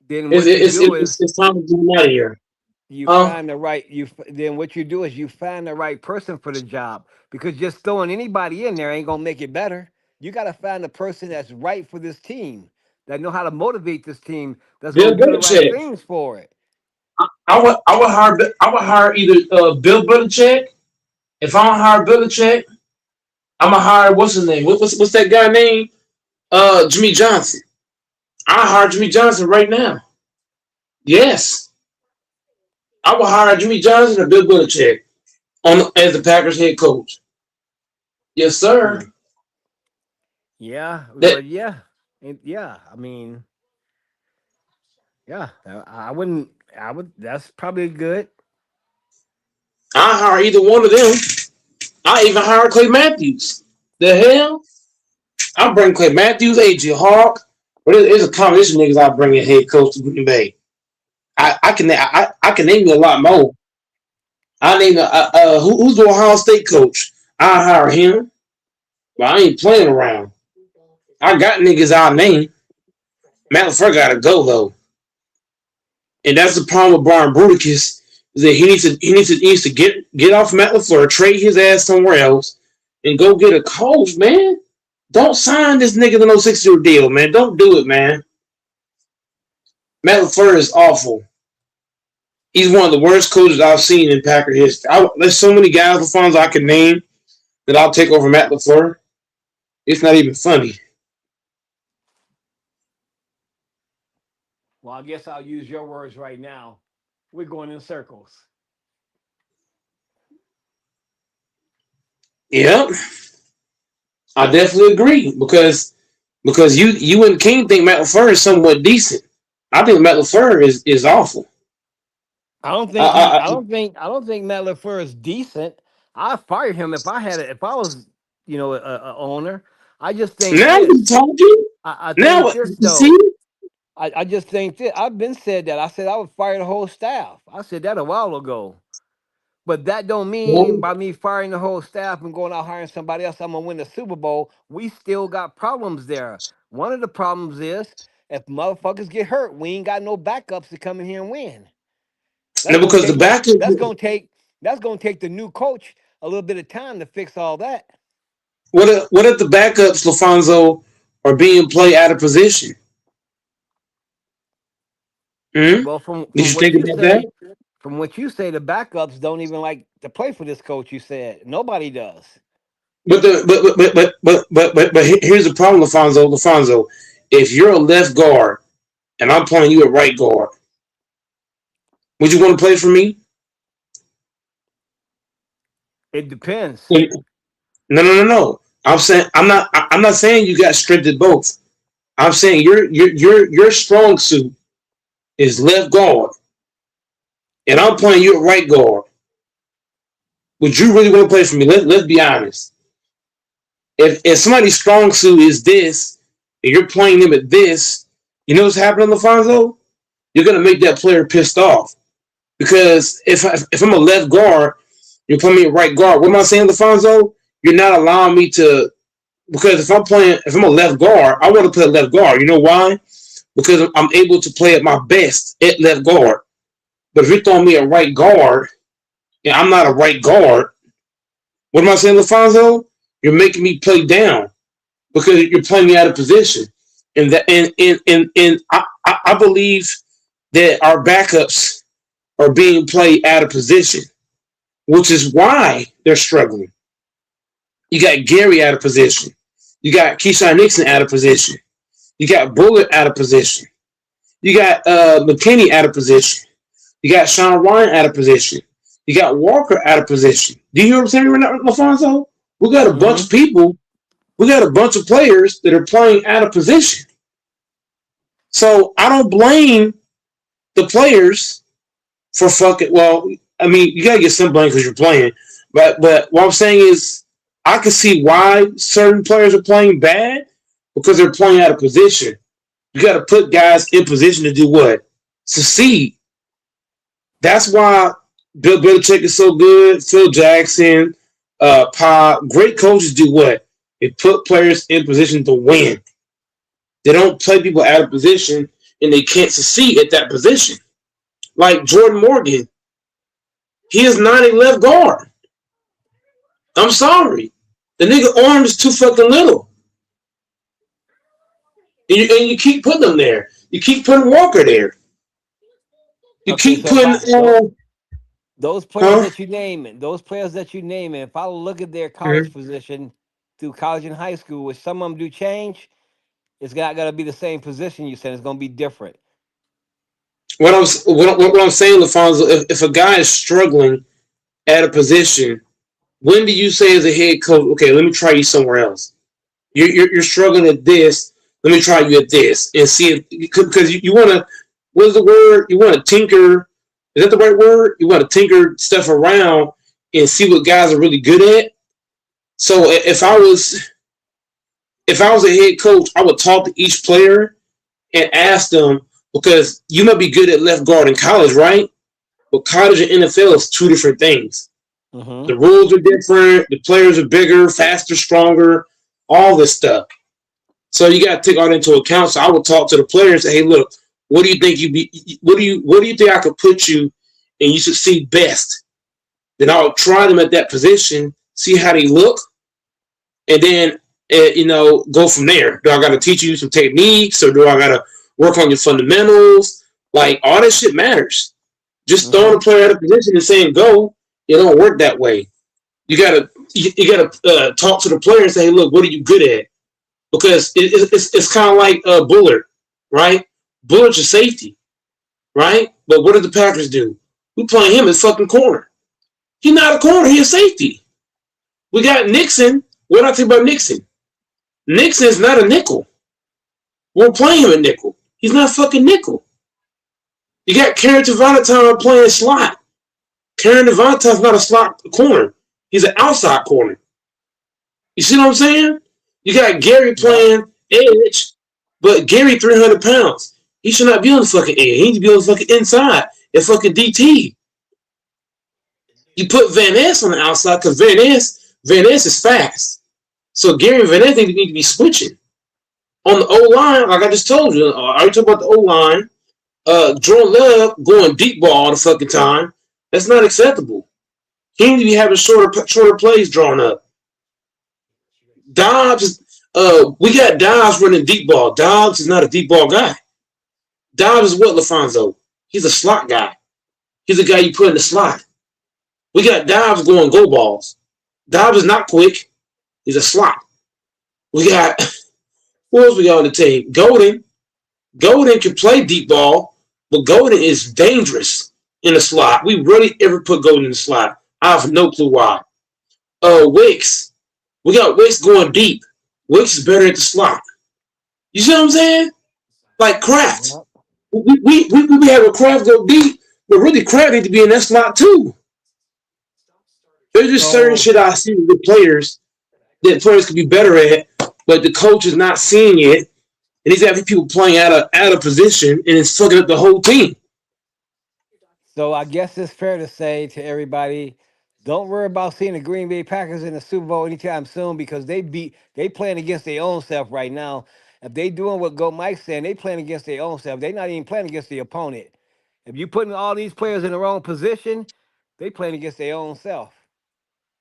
then what you do is It's time to get him out of here. you Huh? find the right then what you do is you find the right person for the job because just throwing anybody in there ain't gonna make it better. You got to find the person that's right for this team, that know how to motivate this team, that's Bill gonna do the right Belichick. things for it. I would hire either Bill Belichick. If I don't hire Belichick, I'm gonna hire what's his name? What's that guy name? Jimmy Johnson. I hire Jimmy Johnson right now. Yes, I will hire Jimmy Johnson or Bill Belichick as the Packers head coach. Yes, sir. Hmm. Yeah, That but yeah, yeah. I mean, yeah, I wouldn't. I would. That's probably good. I hire either one of them. I even hire Clay Matthews. The hell? I bring Clay Matthews, AJ Hawk. But it's a combination of niggas I bring in head coach to Green Bay. I can name you a lot more. I name who's the Ohio State coach. I hire him, but I ain't playing around. I got niggas I name. Matt LaFleur got to go though, and that's the problem with Brian Bruticus. Is that he needs to get off Matt LaFleur, trade his ass somewhere else, and go get a coach, man. Don't sign this nigga to no 6-year deal, man. Don't do it, man. Matt LaFleur is awful. He's one of the worst coaches I've seen in Packer history. There's so many guys, LaFonso, I can name that I'll take over Matt LaFleur. It's not even funny. Well, I guess I'll use your words right now. We're going in circles. Yep, I definitely agree because you and King think Matt LaFleur is somewhat decent. I think Matt LaFleur is awful. I don't I, think he. I, I I, don't think. I don't think Matt Lafleur is decent. I fired him if I had it. If I was, a owner. I just think now you this. talking. I think Now this you see. though. I just think that I've been said that. I said I would fire the whole staff. I said that a while ago. But that don't mean by me firing the whole staff and going out hiring somebody else, I'm gonna win the Super Bowl. We still got problems there. One of the problems is if motherfuckers get hurt, we ain't got no backups to come in here and win. That's No, gonna because the take back that's gonna take the new coach a little bit of time to fix all that. what if the backups LaFonso are being played out of position? Hmm? Well, from Did from you what think you about that? say, the backups don't even like to play for this coach. You said nobody does. But here's the problem, LaFonso. LaFonso, if you're a left guard and I'm playing you at right guard, would you want to play for me? It depends. No, no. I'm not saying you got stripped at both. I'm saying your strong suit is left guard, and I'm playing you at right guard. Would you really want to play for me? Let's be honest. If somebody's strong suit is this, and you're playing them at this, you know what's happening, LaFonso? You're gonna make that player pissed off because if I'm a left guard, you're playing me at right guard. What am I saying, LaFonso? You're not allowing me to because if I'm a left guard, I want to play left guard. You know why? Because I'm able to play at my best at left guard. But if you're throwing me a right guard, and I'm not a right guard, what am I saying, LaFonso? You're making me play down because you're playing me out of position. And I believe that our backups are being played out of position, which is why they're struggling. You got Gary out of position. You got Keyshawn Nixon out of position. You got Bullet out of position. You got McKinney out of position. You got Sean Ryan out of position. You got Walker out of position. Do you hear what I'm saying right now, LaFonso? We got a bunch of people. We got a bunch of players that are playing out of position. So I don't blame the players for fucking. Well, I mean, you gotta get some blame because you're playing. But what I'm saying is, I can see why certain players are playing bad because they're playing out of position. You got to put guys in position to do what? Succeed. That's why Bill Belichick is so good. Phil Jackson, Pop, great coaches do what? They put players in position to win. They don't play people out of position and they can't succeed at that position. Like Jordan Morgan, he is not a left guard. I'm sorry. The nigga arm is too fucking little. And you keep putting them there. You keep putting Walker there. You Okay, keep so putting those players that you name, if I look at their college position through college and high school, which some of them do change, it's not going to be the same position you said. It's going to be different. What I'm saying, LaFonso, if a guy is struggling at a position, when do you say as a head coach, okay, let me try you somewhere else? You're struggling at this. Let me try you at this and see if, because you want to. What is the word? You want to tinker. Is that the right word? You want to tinker stuff around and see what guys are really good at. So if I was a head coach, I would talk to each player and ask them, because you might be good at left guard in college, right? But college and NFL is two different things. Mm-hmm. The rules are different. The players are bigger, faster, stronger, all this stuff. So you got to take all that into account. So I would talk to the players and say, hey, look, what do you think what do you think I could put you and you succeed best? Then I'll try them at that position, see how they look, and then go from there. Do I got to teach you some techniques, or do I got to work on your fundamentals? Like, all that shit matters. Just throwing a player out of position and saying go, it don't work that way. You gotta talk to the player and say, hey, look, what are you good at? Because it's kind of like Bullard, right? Bullard's a safety, right? But what did the Packers do? We playing him as fucking corner. He's not a corner. He's a safety. We got Nixon. What did I think about Nixon? Nixon's not a nickel. We're playing him a nickel. He's not fucking nickel. You got Karen Devontae playing slot. Karen Devontae's not a slot corner. He's an outside corner. You see what I'm saying? You got Gary playing edge, but Gary 300 pounds. He should not be on the fucking edge. He needs to be on the fucking inside and fucking DT. You put Van Ness on the outside because Van Ness is fast. So Gary and Van Ness need to be switching. On the O-line, like I just told you, I already talked about the O-line. Jordan Love going deep ball all the fucking time. That's not acceptable. He needs to be having shorter plays drawn up. Dobbs, we got Dobbs running deep ball. Dobbs is not a deep ball guy. Dobbs is what, LaFonso? He's a slot guy. He's a guy you put in the slot. We got Dobbs going go balls. Dobbs is not quick. He's a slot. We got, who else we got on the team? Golden. Golden can play deep ball, but Golden is dangerous in the slot. We really ever put Golden in the slot. I have no clue why. Wicks. We got Wicks going deep. Wicks is better at the slot. You see what I'm saying? Like Kraft. We have a Kraft go deep, but really Kraft need to be in that slot too. There's just certain shit I see with players that players could be better at, but the coach is not seeing it, and he's having people playing out of position, and it's fucking up the whole team. So I guess it's fair to say to everybody, don't worry about seeing the Green Bay Packers in the Super Bowl anytime soon, because they playing against their own self right now. If they doing what Go Mike's saying, they playing against their own self. They're not even playing against the opponent. If you putting all these players in the wrong position, they playing against their own self.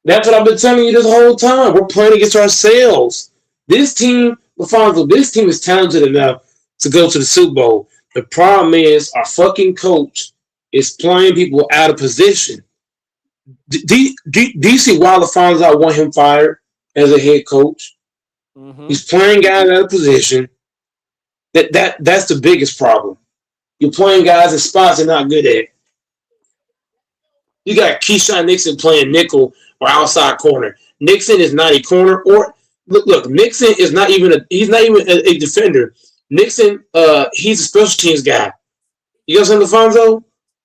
That's what I've been telling you this whole time. We're playing against ourselves. This team, LaFonso, this team is talented enough to go to the Super Bowl. The problem is our fucking coach is playing people out of position. Do you see why LaFonso, I want him fired as a head coach? Mm-hmm. He's playing guys out of position. That's the biggest problem. You're playing guys in spots they're not good at. You got Keyshawn Nixon playing nickel or outside corner. Nixon is not a corner, or look. Nixon is not even a defender. Nixon, he's a special teams guy. You got something, LaFonso?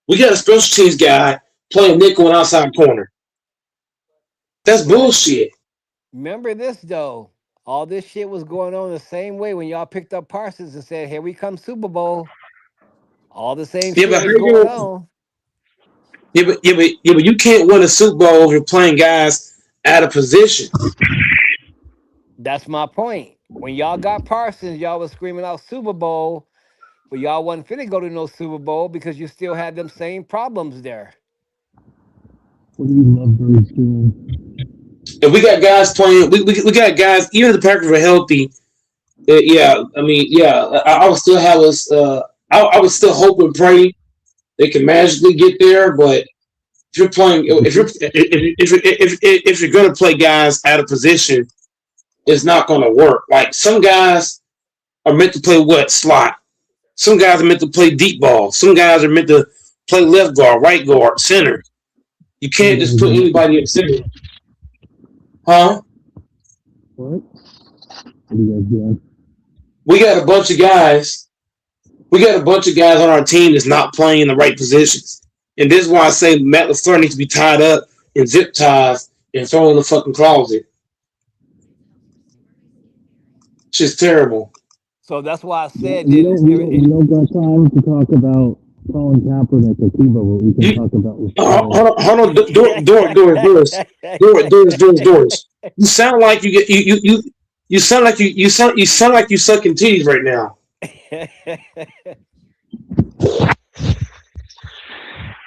We got a special teams guy playing nickel and outside corner. That's bullshit. Remember this though. All this shit was going on the same way when y'all picked up Parsons and said, "Here we come, Super Bowl." All the same Yeah, shit but how was you going gonna? on. But you can't win a Super Bowl if you're playing guys out of position. That's my point. When y'all got Parsons, y'all was screaming out Super Bowl, but y'all wasn't finna go to no Super Bowl because you still had them same problems there. What do you love Birds doing? If we got guys playing, we got guys. Even if the Packers were healthy, yeah. I mean, yeah. I would still have us. I would still hope and pray they can magically get there. But if you're playing, if you're gonna play guys out of position, it's not gonna work. Like some guys are meant to play what slot. Some guys are meant to play deep ball. Some guys are meant to play left guard, right guard, center. You can't just put anybody in center. Huh? What? What are you guys doing? We got a bunch of guys. We got a bunch of guys on our team that's not playing in the right positions. And this is why I say Matt LaFleur needs to be tied up in zip ties and thrown in the fucking closet. Shit's terrible. So that's why I said We then. don't, we don't, we don't got time to talk about Colin Kaepernick or Tebow, but we can talk about Hold on, Doris. You sound like you sound like you sound like you sucking titties right now.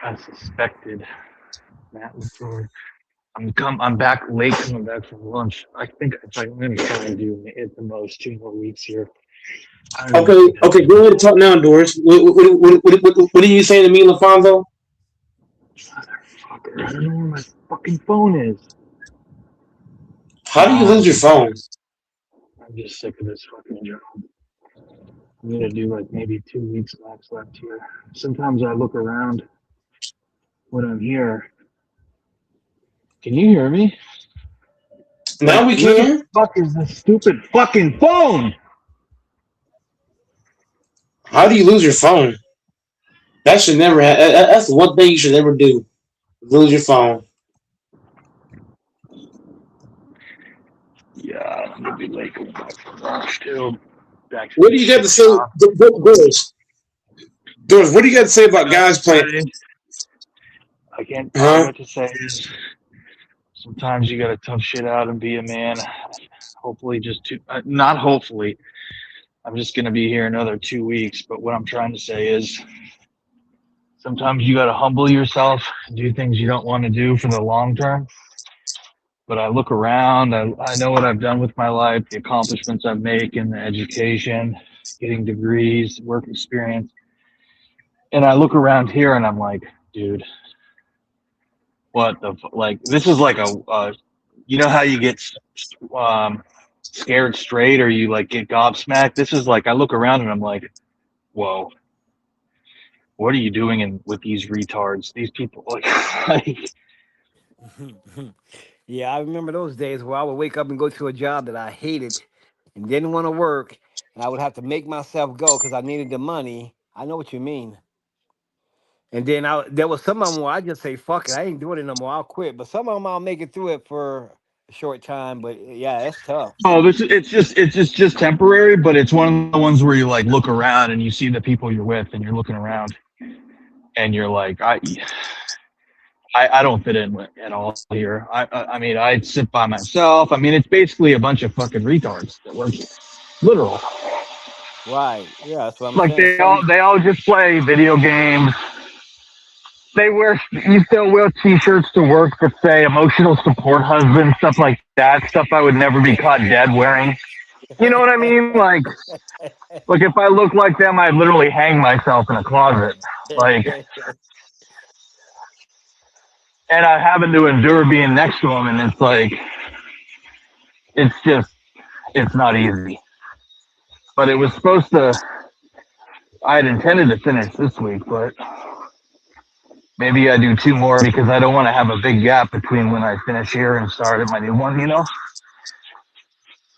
I suspected Matt LaFleur. I'm back late coming back from lunch. I think I'm going to try and do at the most 2 more weeks here. Okay, go ahead and talk now, Doris. What are you saying to me, LaFonso? Motherfucker, I don't know where my fucking phone is. How do you lose your phone? I'm just sick of this fucking job. I'm going to do like maybe 2 weeks max left here. Sometimes I look around when I'm here. Can you hear me? Now we Where can. the fuck is this stupid fucking phone? How do you lose your phone? That should never happen. That's the one thing you should never do. Lose your phone. Yeah, I'm gonna be late going back from lunch too. What do you got to say, Doris? Doris, what do you got to say about guys playing? I can't. All I got to say is sometimes you got to tough shit out and be a man. Hopefully, not hopefully. I'm just gonna be here another 2 weeks. But what I'm trying to say is, sometimes you got to humble yourself, do things you don't want to do for the long term. But I look around, I know what I've done with my life, the accomplishments I've made in the education, getting degrees, work experience. And I look around here and I'm like, dude, what the, like, this is like you know how you get scared straight or you like get gobsmacked? This is like, I look around and I'm like, whoa, what are you doing with these retards? These people, like Yeah, I remember those days where I would wake up and go to a job that I hated and didn't want to work, and I would have to make myself go because I needed the money. I know what you mean. And then there was some of them where I just say, "Fuck it, I ain't doing it no more. I'll quit." But some of them I'll make it through it for a short time. But yeah, it's tough. Oh, it's just temporary, but it's one of the ones where you like look around and you see the people you're with, and you're looking around, and you're like, I don't fit in at all here. I mean, I sit by myself. I mean, it's basically a bunch of fucking retards that work here. Literal. Right. Yeah, that's what I'm Like saying. they all just play video games. You still wear t-shirts to work that say emotional support husband, stuff like that, stuff I would never be caught dead wearing. You know what I mean? Like if I look like them, I'd literally hang myself in a closet. Like, and I happen to endure being next to them, and it's like, it's not easy. But it was I had intended to finish this week, but maybe I do 2 more because I don't want to have a big gap between when I finish here and start at my new one, you know?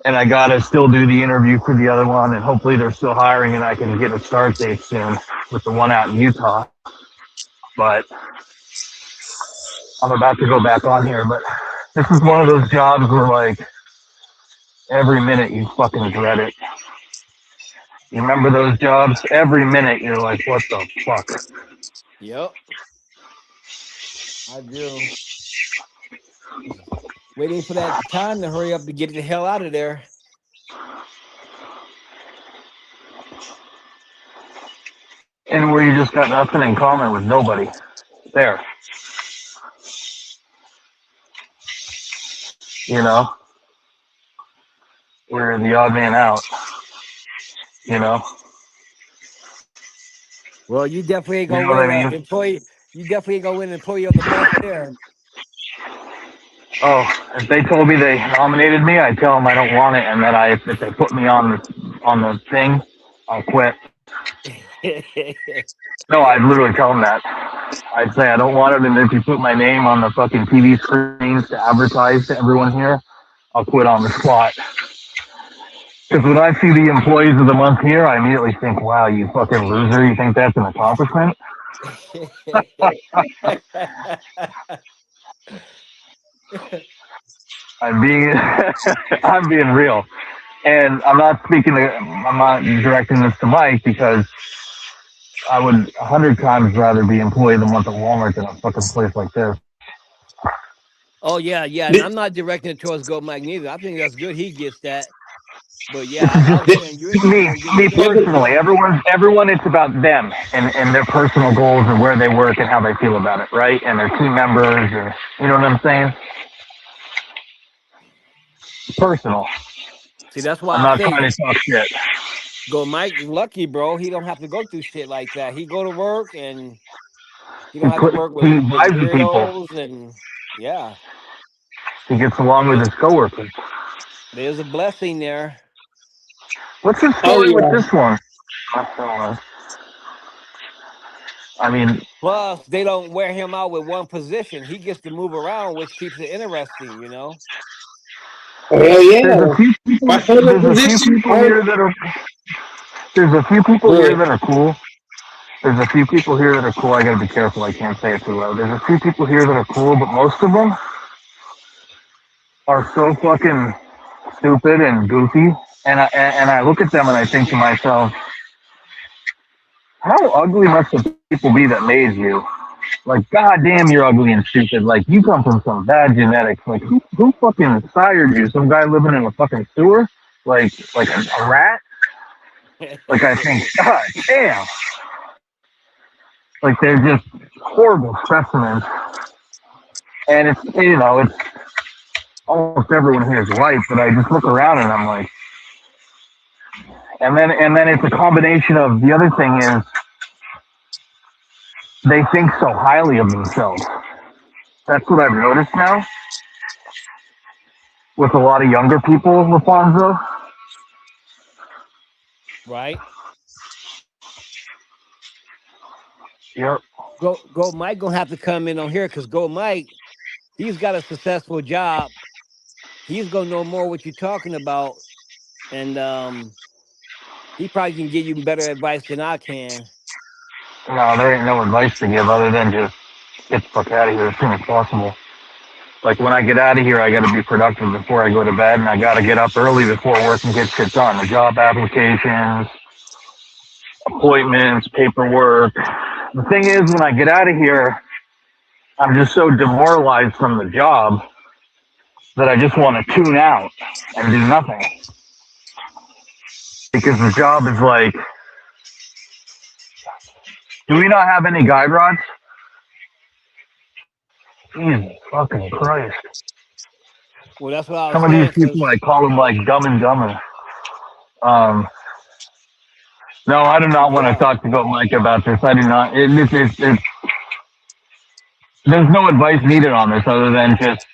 And I got to still do the interview for the other one, and hopefully they're still hiring and I can get a start date soon with the one out in Utah. But I'm about to go back on here, but this is one of those jobs where, like, Every minute you fucking dread it. You remember those jobs? Every minute you're like, what the fuck? Yep, I do. Waiting for that time to hurry up to get the hell out of there. And where you just got nothing in common with nobody. There. You know? We're the odd man out. You know? Well, you definitely ain't You gonna know what win I mean? employee. You definitely ain't gonna win employee of the month there. Oh, if they told me they nominated me, I tell them I don't want it, and that if they put me on the thing, I'll quit. No, I'd literally tell them that. I'd say I don't want it, and if you put my name on the fucking TV screens to advertise to everyone here, I'll quit on the spot. Because when I see the employees of the month here, I immediately think, wow, you fucking loser, you think that's an accomplishment? I'm being, I'm being real. And I'm not directing this to Mike because I would 100 times rather be employee of the month at Walmart than a fucking place like this. Oh yeah, yeah, and I'm not directing it towards Go Mike neither. I think that's good. He gets that, but yeah, I understand you ain't never me, gonna get me anything. personally. Everyone. It's about them and their personal goals and where they work and how they feel about it, right? And their team members, and you know what I'm saying? Personal. See, that's why I'm I not say trying to talk shit. Go Mike lucky, bro. He don't have to go through shit like that. He go to work and he He don't have to put work he with vibes with people. weirdos and yeah, He gets along with there- his coworkers. there's a blessing there. What's the Oh story with yeah. this one? I mean, Plus, they don't wear him out with one position. He gets to move around, which keeps it interesting, you know. Hell there's a yeah. few people. My favorite There's a few position. people here that are. There's a few people here Good. that are cool. There's a few people here that are cool. I gotta be careful. I can't say it too loud. There's a few people here that are cool, but most of them are so fucking stupid and goofy. And I look at them and I think to myself, how ugly must the people be that made you? Like, goddamn, you're ugly and stupid. Like, you come from some bad genetics. Like, who fucking sired you? Some guy living in a fucking sewer? Like a rat? Like, I think, god damn. Like, they're just horrible specimens. And it's almost everyone here is white, but I just look around and I'm like, and then it's a combination of the other thing is they think so highly of themselves. That's what I've noticed now with a lot of younger people, Rafonso. Right? Yep. Go Mike gonna have to come in on here because Go Mike, he's got a successful job. He's gonna know more what you're talking about, and he probably can give you better advice than I can. No, there ain't no advice to give other than just get the fuck out of here as soon as possible. Like when I get out of here, I got to be productive before I go to bed, and I got to get up early before work and get shit done. The job applications, appointments, paperwork. The thing is, when I get out of here, I'm just so demoralized from the job that I just want to tune out and do nothing. Because the job is like, do we not have any guide rods? Jesus fucking Christ. Well, that's what I was Some of these saying. people, I call them like Dumb and Dumber. No, I do not want to Yeah, talk to Goat Mike about this. I do not. There's no advice needed on this other than just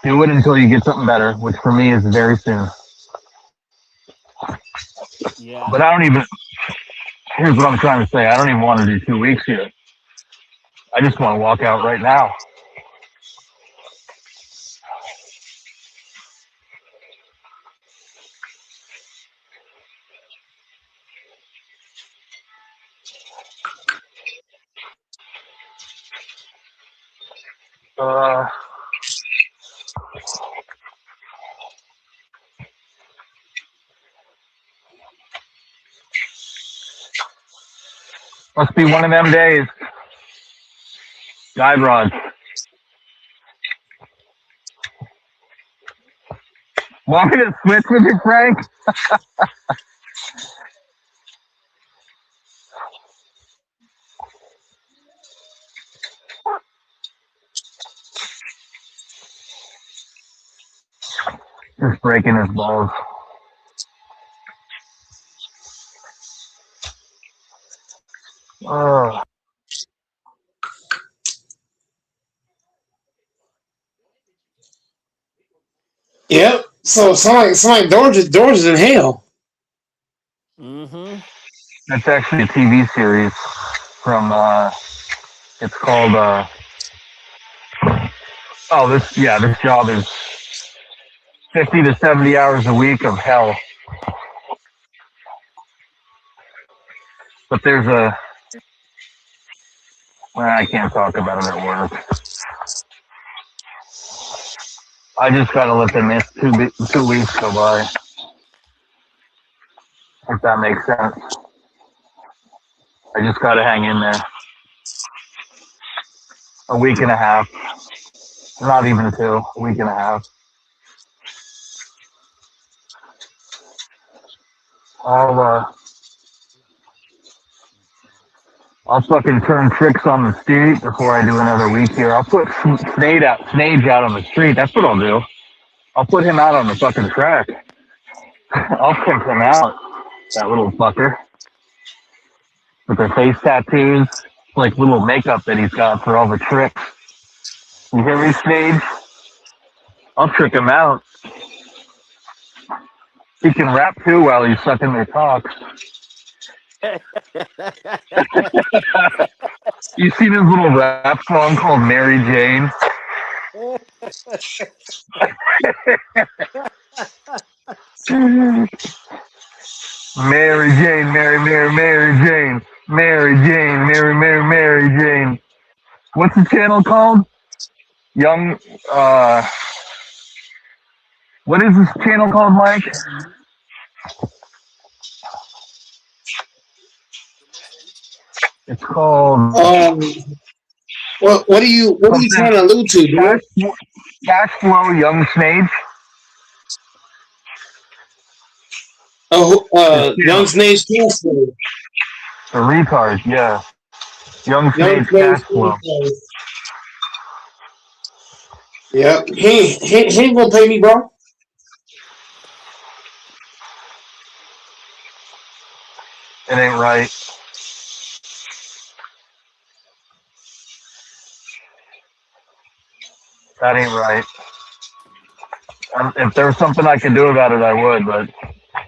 do it until you get something better, which for me is very soon. yeah. But I don't even, here's what I'm trying to say. I don't even want to do 2 weeks here. I just want to walk out right now. Uh, Must be one of them days. Guide rods. Want me to switch with you, Frank? Just breaking his balls. Oh. Yep. So somebody George is in hell. Mm-hmm. That's actually a TV series from, it's called, this job is 50 to 70 hours a week of hell. But there's I can't talk about it at work. I just gotta let the next 2 weeks go by. If that makes sense. I just gotta hang in there. A week and a half. Not even 2. A week and a half. I'll fucking turn tricks on the street before I do another week here. I'll put Snage out on the street. That's what I'll do. I'll put him out on the fucking track. I'll pimp him out. That little fucker. With their face tattoos. Like little makeup that he's got for all the tricks. You hear me, Snage? I'll trick him out. He can rap too while he's sucking their cocks. You seen his little rap song called Mary Jane? Mary Jane, Mary Jane, Mary Jane, Mary Jane. What's the channel called? What is this channel called, Mike? It's called. What are you trying to allude to, dude? Cash Flow Young Snage. Young Snage Cash Flow. A retard, yeah. Young Snage Cash Flow. Yep. He ain't gonna pay me, bro. It ain't right. That ain't right. If there was something I could do about it, I would, but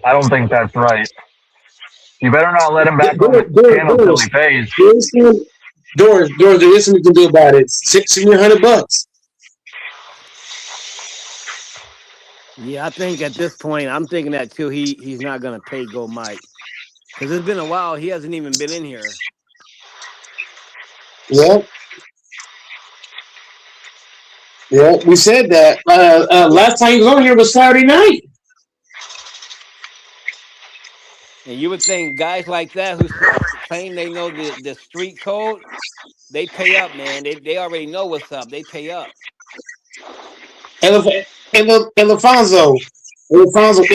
I don't think that's right. You better not let him back on the channel until he pays. Doors, there is something you can do about it. $600. Yeah, I think at this point, I'm thinking that too. He's not gonna pay Go Mike because it's been a while. He hasn't even been in here. Yep. Yeah, we said that. Last time he was on here was Saturday night. And you would think guys like that who claim they know the street code, they pay up, man. They already know what's up. They pay up. And Alfonso in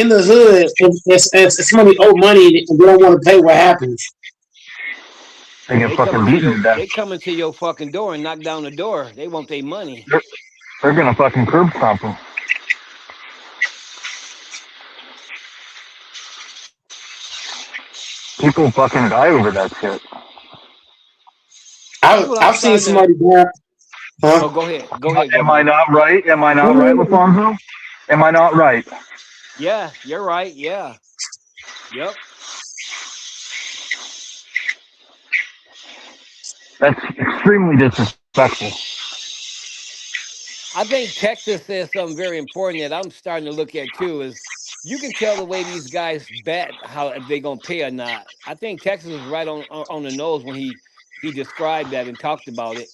the hood, if somebody owe money and they don't want to pay, what happens? They get fucking beaten to death. They come into your fucking door and knock down the door. They want their money. They're gonna fucking curb stomp them. People fucking die over that shit. I've seen somebody die. Huh? Oh, go ahead. Am I not right? Am I not right, Alfonso? Am I not right? Yeah, you're right. Yeah. Yep. That's extremely disrespectful. I think Texas says something very important that I'm starting to look at too. Is you can tell the way these guys bet how if they're gonna pay or not. I think Texas was right on the nose when he described that and talked about it.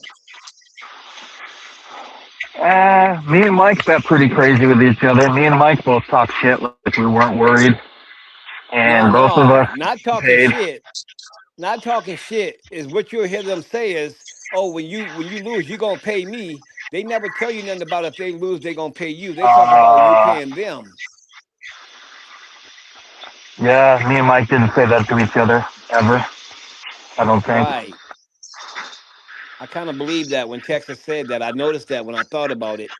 Me and Mike bet pretty crazy with each other. Me and Mike both talk shit like we weren't worried. And both of us not talking paid. shit. not talking shit is what you'll hear them say is, oh, when you lose, you're gonna pay me. They never tell you nothing about if they lose, they gonna pay you. They talk about you paying them. Yeah, me and Mike didn't say that to each other ever. I don't think. Right. I kind of believe that when Texas said that. I noticed that when I thought about it.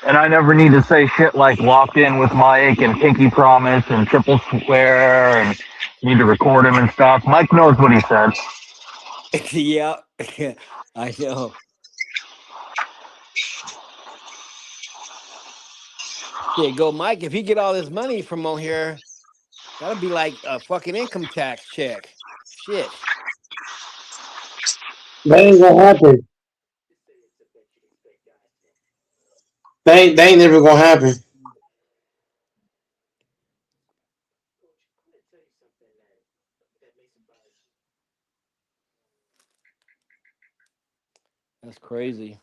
And I never need to say shit like locked in with Mike and pinky promise and triple swear and need to record him and stuff. Mike knows what he said. Yeah, I know. Yeah, go Mike. If he get all this money from on here, that'll be like a fucking income tax check. Shit. That ain't gonna happen. They ain't never gonna happen. That's crazy.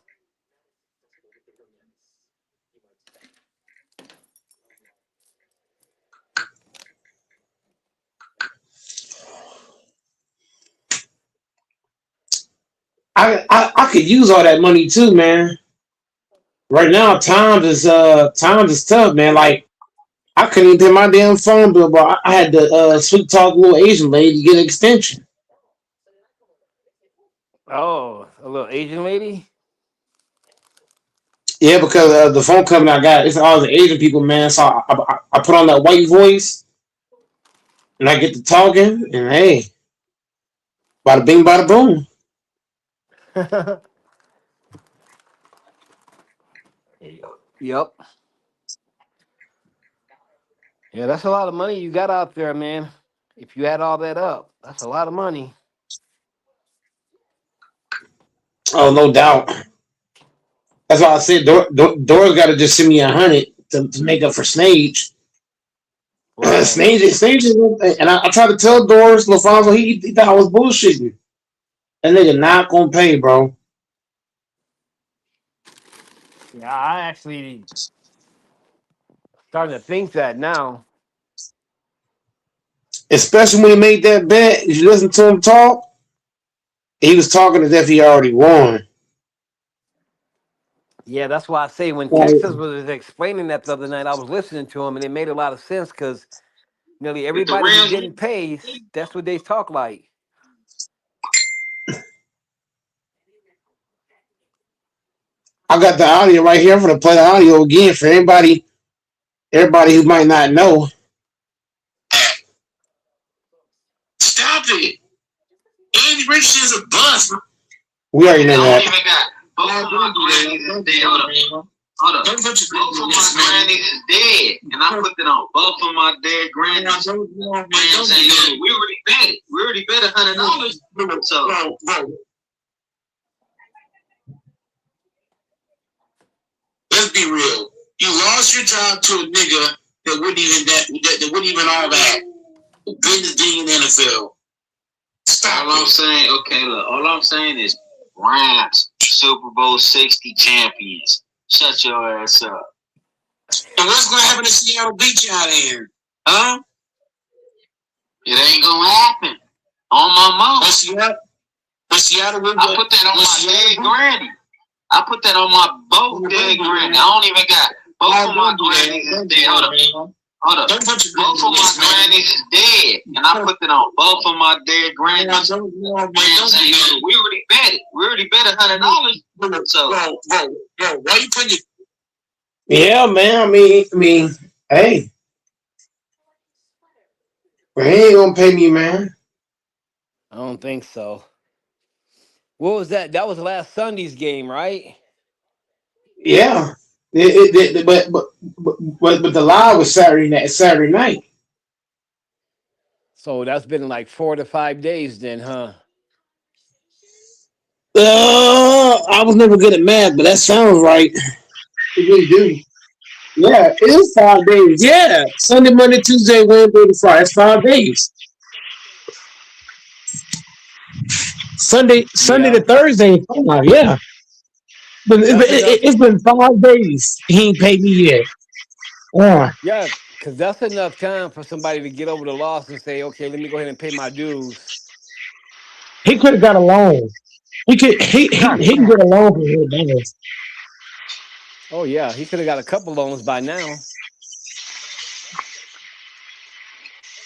I could use all that money too, man. Right now, times is tough, man. Like I couldn't even pay my damn phone bill, but I had to sweet talk a little Asian lady to get an extension. Oh, a little Asian lady? Yeah, because the phone company I got, it's all the Asian people, man. So I put on that white voice, and I get to talking, and hey, bada bing, bada boom. Yep. Yeah, that's a lot of money you got out there, man. If you add all that up, that's a lot of money. Oh, no doubt. That's why I said Dora's got to just send me 100 to make up for Snage. Right. Snage is, and I tried to tell Doris LaFonso he thought I was bullshitting. That nigga not gonna pay, bro. Yeah, I actually starting to think that now. Especially when he made that bet. If you listen to him talk, he was talking as if he already won. Yeah, that's why I say when Like, Texas was explaining that the other night, I was listening to him and it made a lot of sense because nearly with the everybody who Rams, didn't pay, that's what they talk like. I got the audio right here. I'm gonna play the audio again for everybody who might not know. Stop it. Andy Richardson's a bust. We already know that. Both of my grannies is dead. Hold up. Both of my grannies is dead. And I put it on both of my dead grannies. We already bet it. We already bet $100. So let's be real. You lost your job to a nigga that wouldn't even all that. Business being in the NFL. Stop. All I'm saying, okay, look, all I'm saying is Rams, Super Bowl 60 champions. Shut your ass up. And what's gonna happen to Seattle beat you out here? Huh? It ain't gonna happen. On my mom. But Seattle will I put that on my dead granny. I put that on my both dead granny. I don't even got both of my grannies is dead. Hold up. Both of my grannies is dead. And I put it on both of my dead grannies. We already bet it. We already bet $100. So why you putting it? Yeah, man. I mean, hey. He ain't gonna pay me, man. I don't think so. What was that? That was last Sunday's game, right? Yeah. But the live was Saturday night. So that's been like 4 to 5 days then, huh? I was never good at math, but that sounds right. It really do. Yeah, it is 5 days. Yeah. Sunday, Monday, Tuesday, Wednesday, to Friday. That's 5 days. Sunday to Thursday. Yeah. But it's been 5 days. He ain't paid me yet. Yeah, Because that's enough time for somebody to get over the loss and say, okay, let me go ahead and pay my dues. He could have got a loan. He can get a loan for $100. Oh, yeah. He could have got a couple loans by now.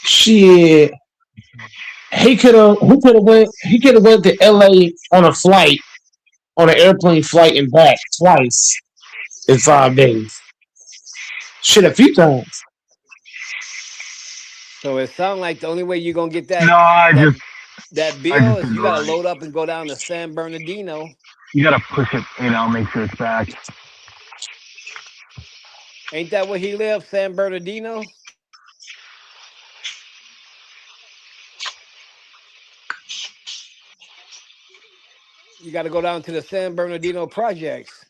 Shit. He could have went to LA on a flight, on an airplane flight and back twice in 5 days. Shit, a few times. So it sounds like the only way you're gonna get No, I that bill just is didn't you go gotta right. load up and go down to San Bernardino. You gotta push it, make sure it's back. Ain't that where he lives, San Bernardino? You gotta go down to the San Bernardino projects.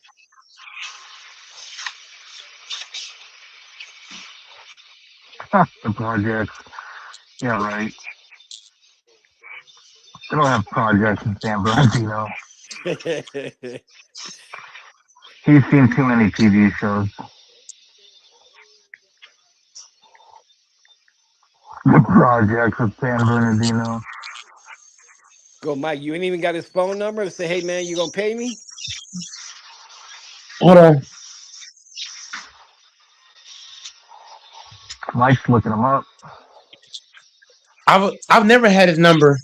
The projects. Yeah, right. They don't have projects in San Bernardino. He's seen too many TV shows. The projects of San Bernardino. Go, Mike. You ain't even got his phone number to say, hey man, you gonna pay me? Hold on. Mike's looking him up. I've never had his number.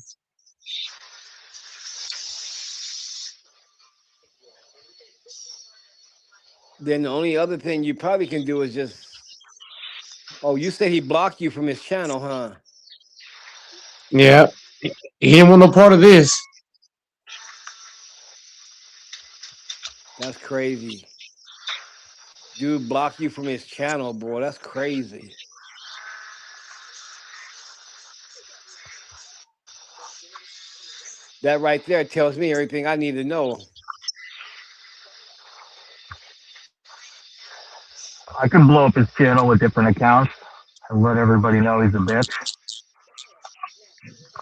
Then the only other thing you probably can do is just you said he blocked you from his channel, huh? Yeah. He didn't want no part of this. That's crazy. Dude blocked you from his channel, bro. That's crazy. That right there tells me everything I need to know. I can blow up his channel with different accounts and let everybody know he's a bitch.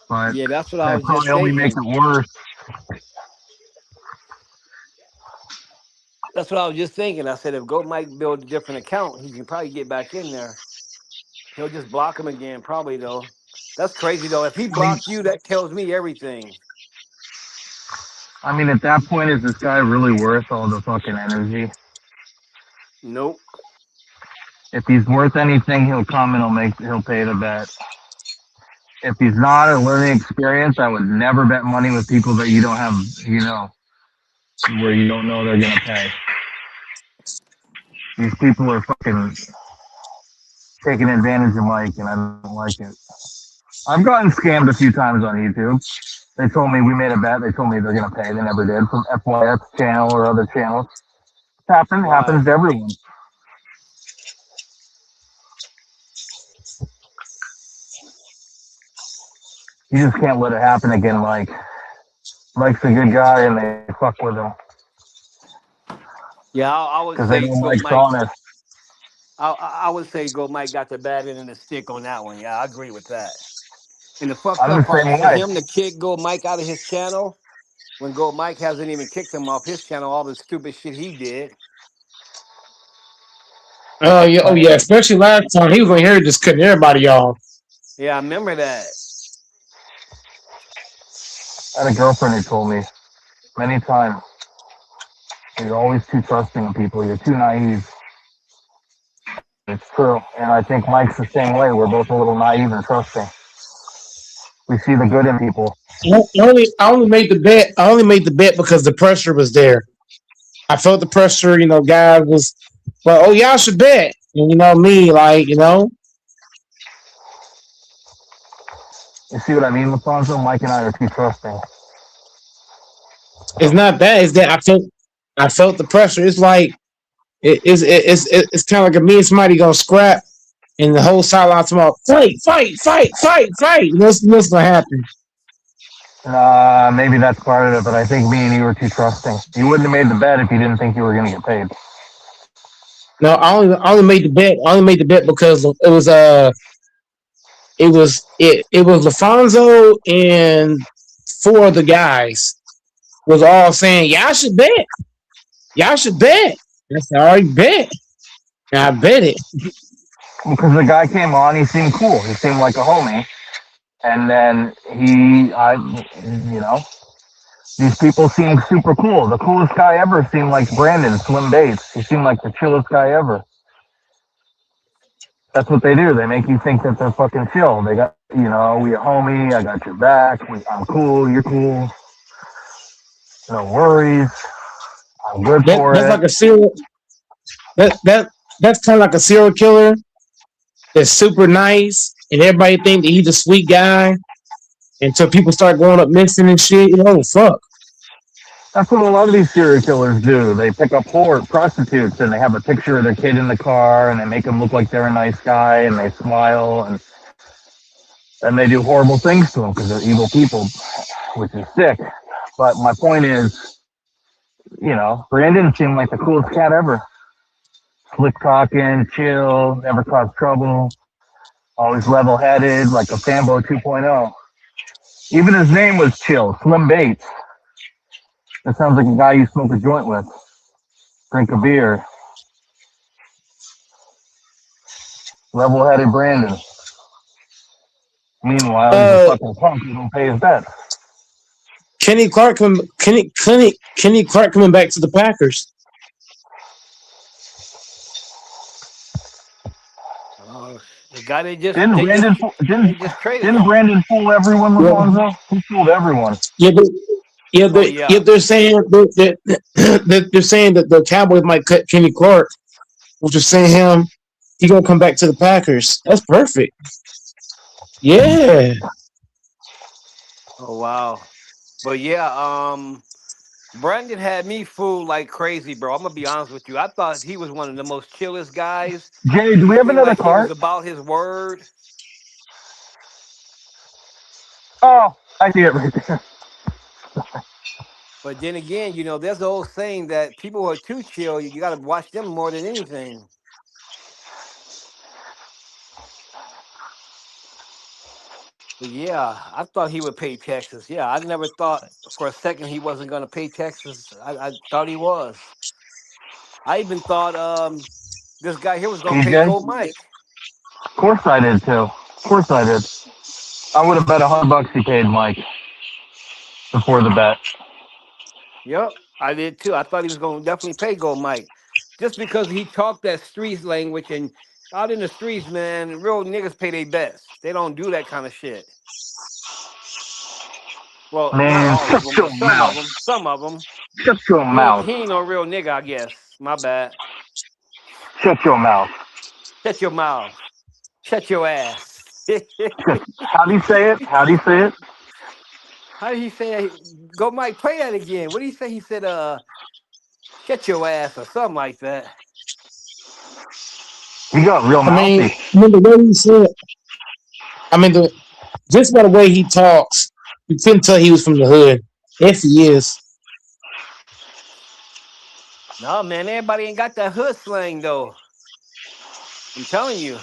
But Yeah, that's what I that was just probably only makes thinking. it worse. That's what I was just thinking. I said if Goat Mike build a different account, he can probably get back in there. He'll just block him again, probably though. That's crazy though. If he blocked you, that tells me everything. I mean, at that point, is this guy really worth all the fucking energy? Nope. If he's worth anything, he'll come and he'll pay the bet. If he's not a learning experience, I would never bet money with people that you don't have, where you don't know they're gonna pay. These people are fucking taking advantage of Mike, and I don't like it. I've gotten scammed a few times on YouTube. They told me we made a bet. They told me they're gonna pay. They never did, from FYX channel or other channels. Happens to everyone. You just can't let it happen again. Mike's a good guy, and they fuck with him Yeah, I would because they say know Goat Mike's Mike. honest. I would say Goat Mike got the bad end of the stick on that one. Yeah, I agree with that. And the fucked I'm up the part is same for way. him to kick Goat Mike out of his channel when Goat Mike hasn't even kicked him off his channel, all the stupid shit he did. Oh yeah. Especially last time he was on here just cutting everybody off. Yeah, I remember that. I had a girlfriend who told me many times, you're always too trusting of people. You're too naive. It's true. And I think Mike's the same way. We're both a little naive and trusting. We see the good in people. I only made the bet. I only made the bet because the pressure was there. I felt the pressure. Guy was, well, oh y'all should bet. And me, You see what I mean, Lafonso? Mike and I are too trusting. it's not that. It's that I felt the pressure. It's like it's kind of like me and somebody gonna scrap, and the whole sideline tomorrow, fight. What's gonna happen? Maybe that's part of it, but I think me and you were too trusting. You wouldn't have made the bet if you didn't think you were going to get paid. No, I only made the bet. I only made the bet because it was LaFonso and 4 of the guys was all saying y'all should bet. I said, all right, bet. And I bet it. because the guy came on, he seemed cool. He seemed like a homie. And then you know, these people seemed super cool. The coolest guy ever seemed like Brandon Slim Bates. He seemed like the chillest guy ever. That's what they do. They make you think that they're fucking chill. They got, you know, we a homie. I got your back. I'm cool. You're cool. No worries. I'm good for That's it. like a serial. That's kind of like a serial killer. That's super nice, and everybody think that he's a sweet guy until people start going up missing and shit. You know, fuck. That's what a lot of these serial killers do. They pick up prostitutes and they have a picture of their kid in the car and they make them look like they're a nice guy and they smile and then they do horrible things to them because they're evil people, which is sick. But my point is, you know, Brandon seemed like the coolest cat ever. Slick talking, chill, never caused trouble, always level headed, like a Sambo 2.0. Even his name was chill, Slim Bates. That sounds like a guy you smoke a joint with, drink a beer. Level-headed Brandon. Meanwhile, he's a fucking punk who don't pay his debts. Kenny Clark coming back to the Packers. Oh, the guy they just Didn't Brandon fool everyone, Lafonso? He fooled everyone. They're saying they're saying that the Cowboys might cut Kenny Clark, which is saying he's gonna come back to the Packers. That's perfect. Yeah. Oh wow. But yeah, Brandon had me fooled like crazy, bro. I'm gonna be honest with you. I thought he was one of the most chillest guys. Jay, do we have Seemed another like he card? was about his word. Oh, I see it right there. But then again, you know, there's the old saying that people who are too chill, you got to watch them more than anything. But yeah, I thought he would pay taxes. Yeah, I never thought for a second he wasn't going to pay taxes. I thought he was. I even thought this guy here was going to pay TJ? Gold Mike. Of course I did, too. Of course I did. I would have bet $100 he paid Mike before the bet. Yep, I did too. I thought he was going to definitely pay Gold Mike. Just because he talked that streets language, and out in the streets, man, real niggas pay their best. They don't do that kind of shit. Well, not Man, all of shut them, your but mouth. some of them. Shut your mouth. He ain't no real nigga, I guess. My bad. Shut your mouth. Shut your mouth. Shut your ass. How do you say it? How do you say it? How did he say that? Go Mike, play that again. What did he say? He said, shut your ass or something like that. You got real mouthy. The way he said, just by the way he talks, you couldn't tell he was from the hood. Yes, he is. No, man, everybody ain't got that hood slang, though. I'm telling you.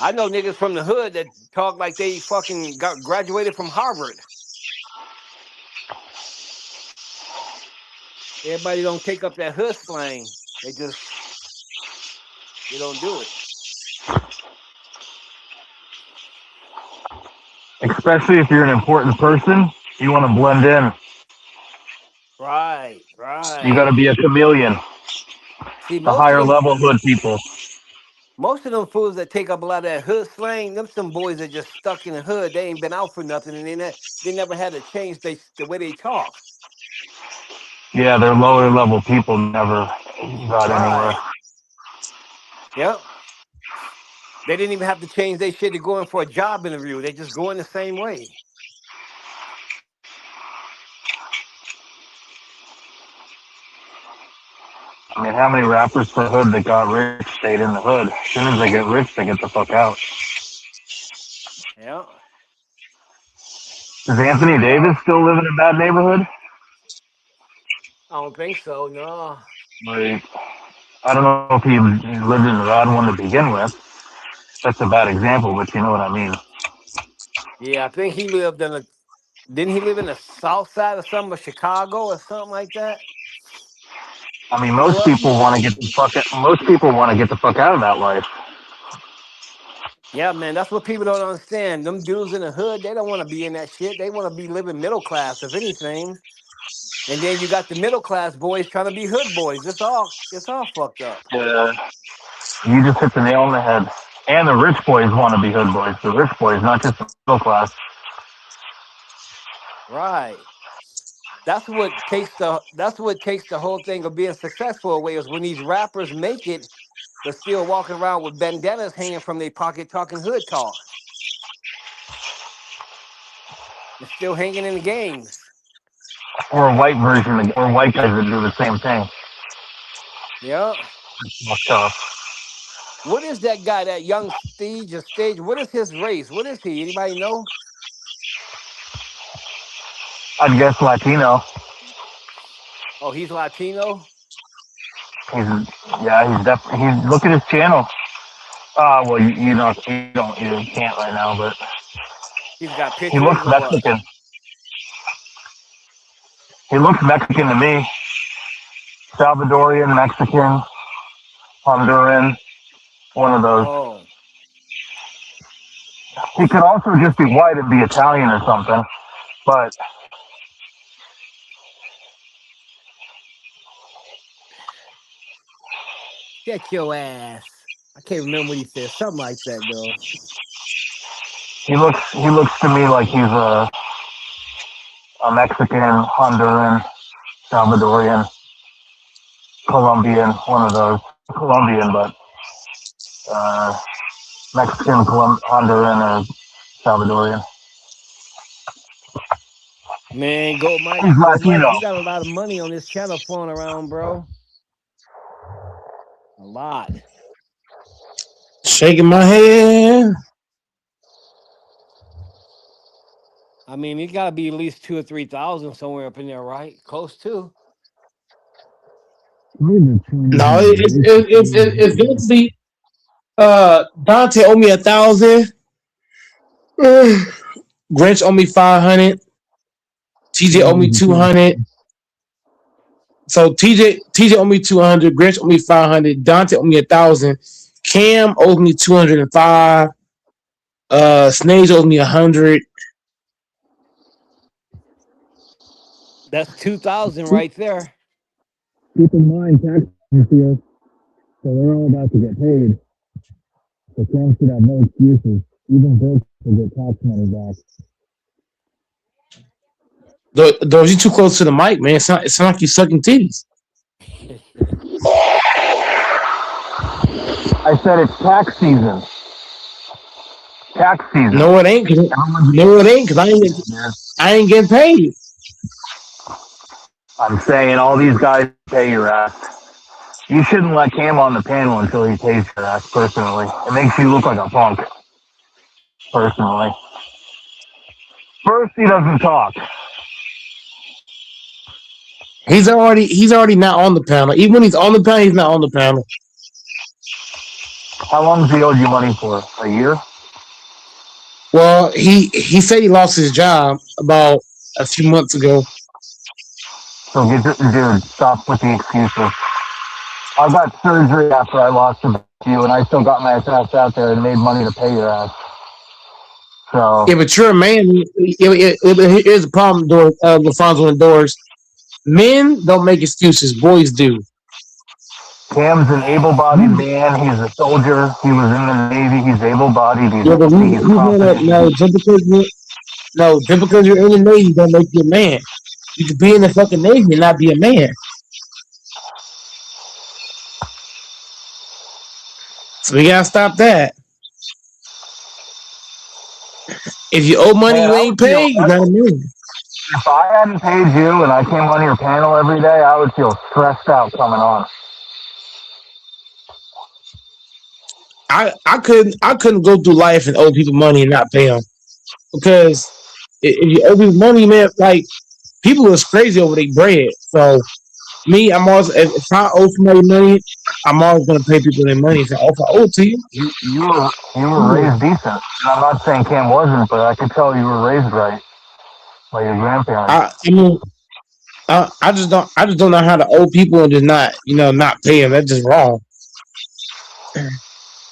I know niggas from the hood that talk like they fucking graduated from Harvard. Everybody don't take up that hood slang. They don't do it. Especially if you're an important person, you want to blend in. Right. You got to be a chameleon. See, The higher level hood people. Most of them fools that take up a lot of that hood slang, them some boys that just stuck in the hood. They ain't been out for nothing, and they never had to change the way they talk. Yeah, they're lower level people never got anywhere. Yep. They didn't even have to change their shit to go in for a job interview. They just go in the same way. I mean, how many rappers from the hood that got rich stayed in the hood? As soon as they get rich, they get the fuck out. Yeah. Does Anthony Davis still live in a bad neighborhood? I don't think so, no. Like, I don't know if he lived in a bad one to begin with. That's a bad example, but you know what I mean. Yeah, I think he lived in didn't he live in the south side of something of Chicago or something like that? I mean, most people want to get the fuck out of that life. Yeah, man, that's what people don't understand. Them dudes in the hood, they don't want to be in that shit. They want to be living middle class, if anything. And then you got the middle class boys trying to be hood boys. It's all fucked up. Yeah. You just hit the nail on the head. And the rich boys want to be hood boys. The rich boys, not just the middle class. Right. That's what takes the whole thing of being successful away is when these rappers make it, but still walking around with bandanas hanging from their pocket talking hood talk. And still hanging in the gangs. Or a white version, or white guys that do the same thing. Yeah. Fucked up. What is that guy, that young stage? What is his race? What is he? Anybody know? I'd guess Latino. Oh, he's Latino? He's look at his channel. Well, you can't right now, but He's got he looks pictures or what? Mexican. He looks Mexican to me. Salvadorian, Mexican, Honduran, one of those. Oh. He could also just be white and be Italian or something, but Get your ass. I can't remember what he said. Something like that, though. he looks to me like he's a Mexican, Honduran, Salvadorian, Colombian, one of those. Colombian, but Mexican, Honduran, or Salvadorian. Man, go Mike. He's Go Mike. Latino. You got a lot of money on this channel flowing around, bro. A lot. Shaking my head. I mean, it got to be at least 2,000 or 3,000 somewhere up in there, right? Close to. No, it's going to be. Dante owe me 1,000. Grinch owe me 500. TJ owe me 200. So TJ owe me 200. Grinch owe me 500. Dante owe me 1,000. Cam owes me 205. Snage owes me 100. That's 2,000 right there. Keep in mind, taxes here, so they're all about to get paid. So Cam should have no excuses. Even broke to get tax money back. Though you're too close to the mic, man. It's not like you're sucking titties. I said it's tax season. Tax season. No, it ain't. No, it ain't. Cause I ain't getting paid. I'm saying all these guys pay your ass. You shouldn't let Cam on the panel until he pays your ass, personally. It makes you look like a punk. Personally. First, he doesn't talk. He's already not on the panel. Even when he's on the panel, he's not on the panel. How long has he owed you money for? A year? Well, he said he lost his job about a few months ago. So dude, stop with the excuses. I got surgery after I lost you, and I still got my ass out there and made money to pay your ass. So Yeah, but you're a man. Here's the problem, LaFonso and Doors. Men don't make excuses. Boys do. Cam's an able-bodied man. He's a soldier. He was in the Navy. He's able-bodied. Yeah, but just because you're in the Navy don't make you a man. You could be in the fucking Navy and not be a man. So we gotta stop that. If you owe money, you ain't paid. You know what I mean? If I hadn't paid you and I came on your panel every day, I would feel stressed out coming on. I couldn't go through life and owe people money and not pay them, because if you owe people money, man, like people is crazy over their bread. So me, I'm always, if I owe somebody money, I'm always gonna pay people their money. If I owe it to you, You were raised decent. And I'm not saying Cam wasn't, but I could tell you were raised right by your grandparents. I just don't know how to owe people and just not pay them. That's just wrong.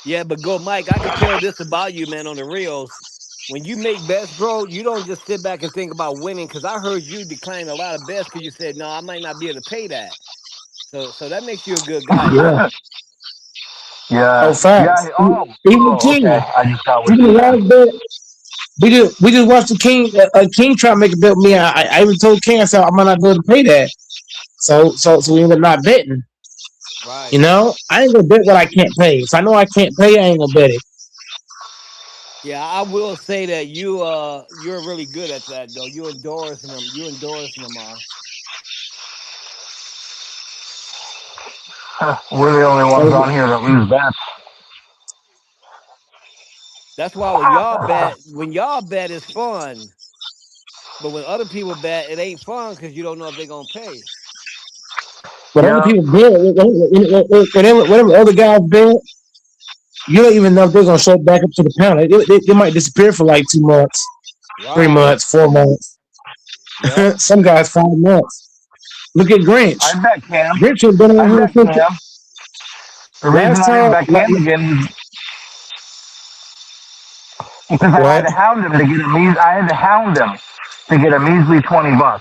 Yeah, but go, Mike. I can tell this about you, man. On the reels, when you make bets, bro, you don't just sit back and think about winning. Because I heard you decline a lot of bets because you said, "No, I might not be able to pay that." So that makes you a good guy, Yeah. man. Yeah. Oh, facts. Yeah. Oh. Even Oh. King. Okay. I just got what Even you the said. last bet. We just watched the King. King try to make a bet with me. I even told King, I said I might not go to pay that. So we ended up not betting. You Right. know, I ain't gonna bet what I can't pay. If I know I can't pay, I ain't gonna bet it. Yeah, I will say that you're really good at that though. You endorsing them. You endorsing them are. We're the only ones on here that lose bets. That's why when y'all bet it's fun. But when other people bet, it ain't fun because you don't know if they're gonna pay. But other Yeah. people bet, whatever other guys bet, you don't even know if they're gonna show back up to the panel. They might disappear for like 2 months, 3 months, Right. 4 months. Yep. Some guys 5 months. Look at Grinch. I bet Cam. Grinch has been I on here bet since Cam. The reason last I didn't time. bet Cam again is because I had What? to hound him to get a I had to hound him to get a measly $20.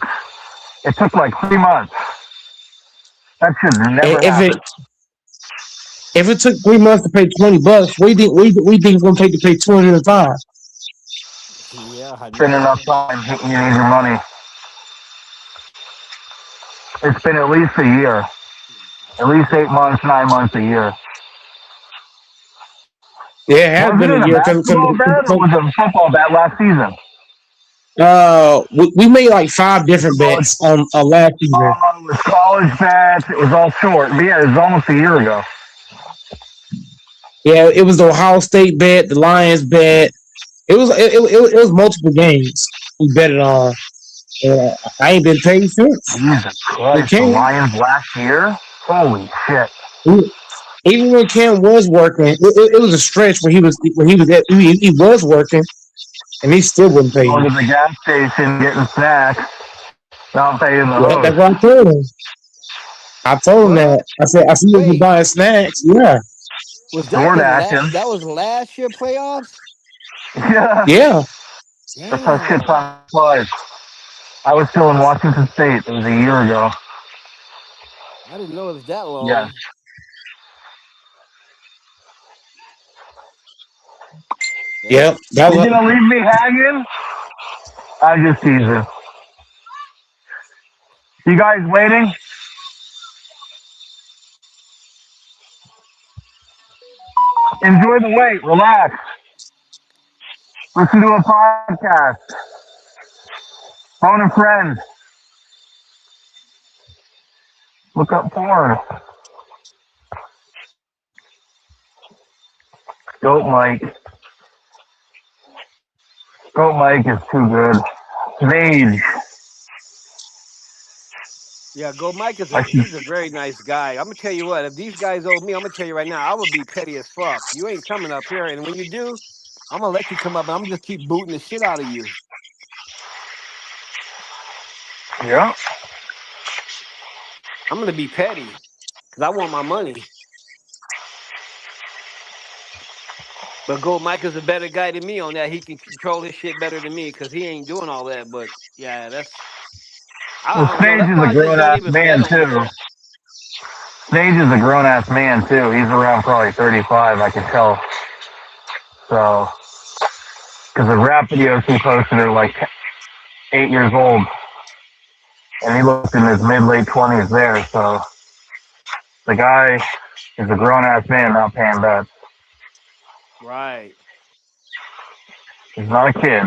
It took like 3 months. That should never If happen. it took 3 months to pay $20, we think it's gonna take to pay 205. Yeah, I It's been know. enough time. You need your money. It's been at least a year. At least 8 months, 9 months, a year. Yeah, it has Wasn't been a it a year basketball bet or was it a football bet last season? we made like 5 different bets on last season. It was college bets. It was all short. But yeah, it was almost a year ago. Yeah, it was the Ohio State bet, the Lions bet. It was multiple games we betted on. I ain't been paid since. Jesus Christ, the Lions last year? Holy shit. Even when Cam was working, it was a stretch where he was working, and he still wouldn't pay Going you. to the gas station, getting snacks, not paying the Yeah, that's host. what I told him. I told him that. What? I see you Wait, buying snacks. Yeah, was that Door the dashing. that was last year playoffs? Yeah. yeah. That's how shit Damn. time flies. I was still in Washington State. It was a year ago. I didn't know it was that Yeah. long. Damn. Yep. That You was. gonna leave me hanging? I'm just teasing. You guys waiting? Enjoy the wait. Relax. Listen to a podcast. Phone a friend. Look up porn. Goat Mike. Goat Mike is too good. Mage. Yeah, Go Mike is I should, he's a very nice guy. I'm gonna tell you what, if these guys owe me, I'm gonna tell you right now, I would be petty as fuck. You ain't coming up here, and when you do, I'm gonna let you come up, and I'm gonna just keep booting the shit out of you. yeah. I'm gonna be petty because I want my money. But Go Mike is a better guy than me on that. He can control his shit better than me because he ain't doing all that. But yeah, Well, I don't know. Sage That's is a why I just grown don't ass even bet man on too. here. Sage is a grown ass man too. He's around probably 35, I can tell. So, because the rap videos he posted are like 8 years old, and he looks in his mid late 20s there. So, the guy is a grown ass man, not paying bets. Right. He's not a kid.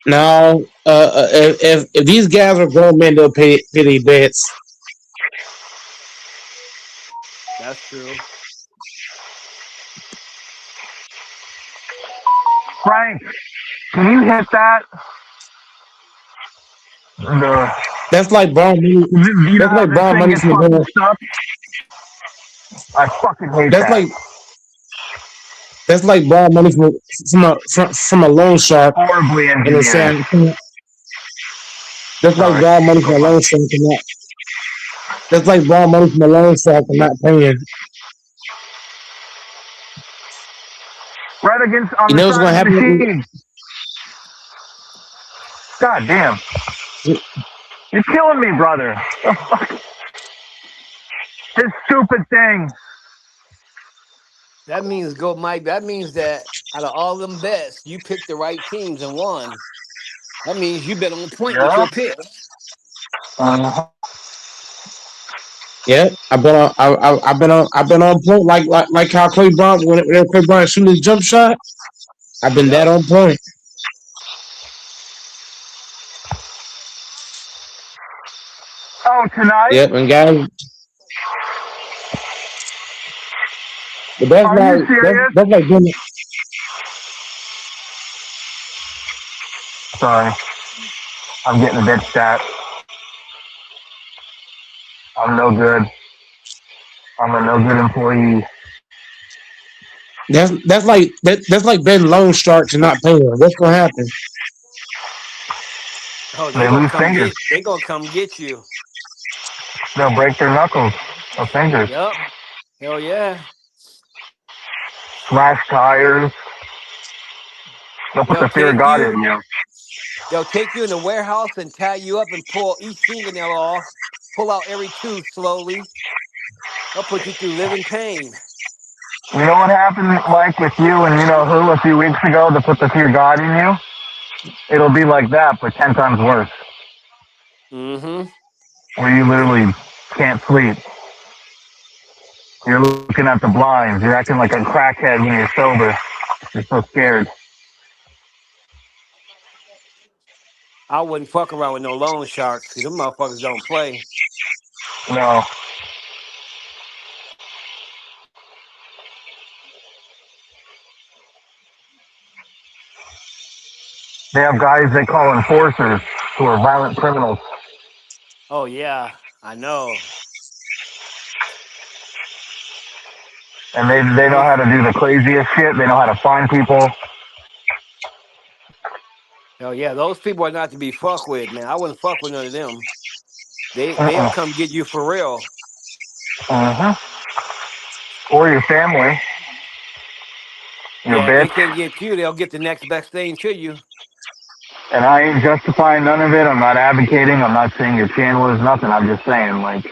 Now, if these guys are grown men, they'll pay their bets. That's true. Frank, can you hit that? No. That's like borrowing money. You know That's how like this borrowing thing money gets from fucking the. stuck? I fucking hate That's that. like borrowing money from a loan shark, Horribly and it's engineered. saying that's like Sorry. borrowing money from Go a on. loan shark, That's like borrowing money from a loan shark and not paying. Right against on You the know what's side gonna of the happen? machine. God damn. You're killing me, brother. This stupid thing. That means go, Mike. That means that out of all them bets, you picked the right teams and won. That means you bet on point with Yeah. your picks. Yeah, I've been on point like how Clay Bryant when Clay Bryant shooting his jump shot. I've been that Yep. on point. Oh, tonight? Yep, and guys, but that's Are you not serious? that's like doing. Sorry. I'm getting a bit stat. I'm no good. I'm a no good employee. That's like betting loan sharks and not paying. What's gonna happen? Oh, they They gonna lose come fingers. get. They gonna come get you. They'll break their knuckles or fingers. Yep. Hell yeah. Slash tires. They'll put They'll the fear of take God you. in you. They'll take you in the warehouse and tie you up and pull each fingernail off. Pull out every tooth slowly. They'll put you through living pain. You know what happened, like with you and you know who a few weeks ago to put the fear of God in you? It'll be like that, but 10 times worse. Mm-hmm. Where you literally can't sleep. You're looking at the blinds. You're acting like a crackhead when you're sober. You're so scared. I wouldn't fuck around with no loan sharks because them motherfuckers don't play. No. They have guys they call enforcers who are violent criminals. Oh yeah, I know. And they know how to do the craziest shit. They know how to find people. Oh yeah, those people are not to be fucked with, man. I wouldn't fuck with none of them. They'll Uh-uh. come get you for real. Uh-huh. Or your family. Your Yeah, if they bitch. can't get you, they'll get the next best thing to you. And I ain't justifying none of it. I'm not advocating. I'm not saying your channel is nothing. I'm just saying, like,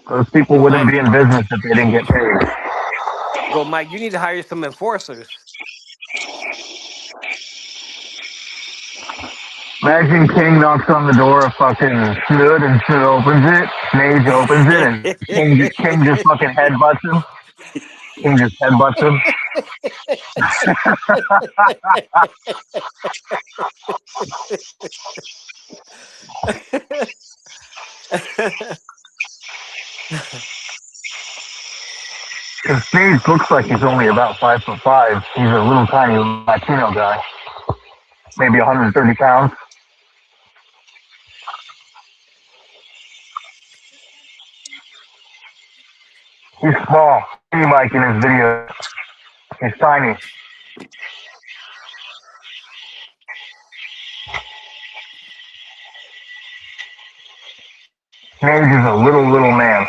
those people Go wouldn't Mike. be in business if they didn't get paid. Go Mike. You need to hire some enforcers. Imagine King knocks on the door of fucking Snood and Snood opens it. Mage opens it and King just fucking headbutts him. King just headbutts him. Because Sneeze looks like he's only about 5'5". He's a little tiny Latino guy. Maybe 130 pounds. He's small. See Mike in his video. He's tiny. Mage is a little man.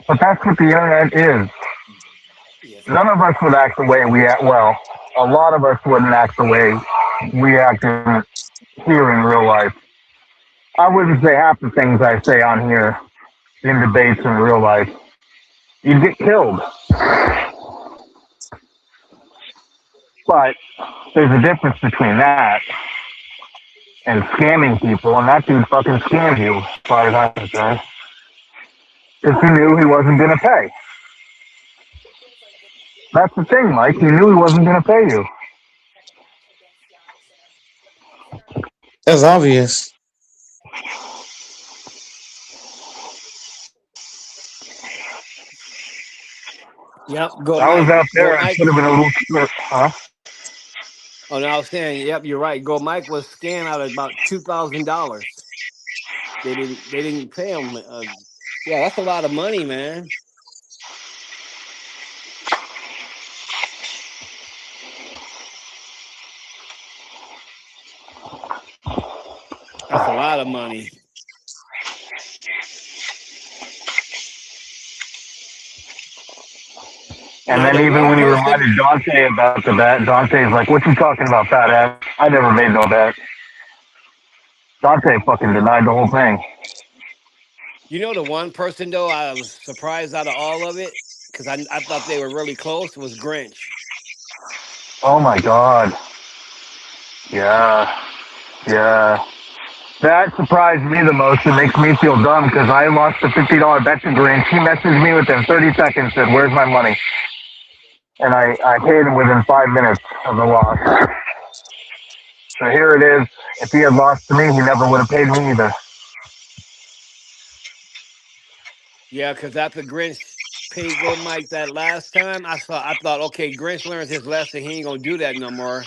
But that's what the internet is. None of us would act the way we act. Well, a lot of us wouldn't act the way we act here in real life. I wouldn't say half the things I say on here in debates in real life. You'd get killed. But there's a difference between that and scamming people, and that dude fucking scammed you, as far as I'm concerned. Because he knew he wasn't going to pay. That's the thing, Mike. He knew he wasn't going to pay you. That's obvious. Yep. Go I was Mike. out Go there. I Mike. should have been a little scared. Huh? Oh, no, I was saying, yep, you're right. Go Mike was scanned out at about $2,000. They didn't pay him. Yeah, that's a lot of money, man. That's a lot of money. And then The even one when he person, reminded Dante about the bet, Dante's like, "What you talking about, fat ass? I never made no bet." Dante fucking denied the whole thing. the one person though, I was surprised out of all of it because I thought they were really close. Was Grinch. Oh my god. Yeah. Yeah. That surprised me the most. It makes me feel dumb because I lost the $50 bet to Grinch. He messaged me within 30 seconds, said, "Where's my money?" And I paid him within 5 minutes of the loss. So here it is. If he had lost to me, he never would have paid me either. Yeah, because after Grinch paid Go Mike that last time, I thought, okay, Grinch learns his lesson. He ain't gonna do that no more.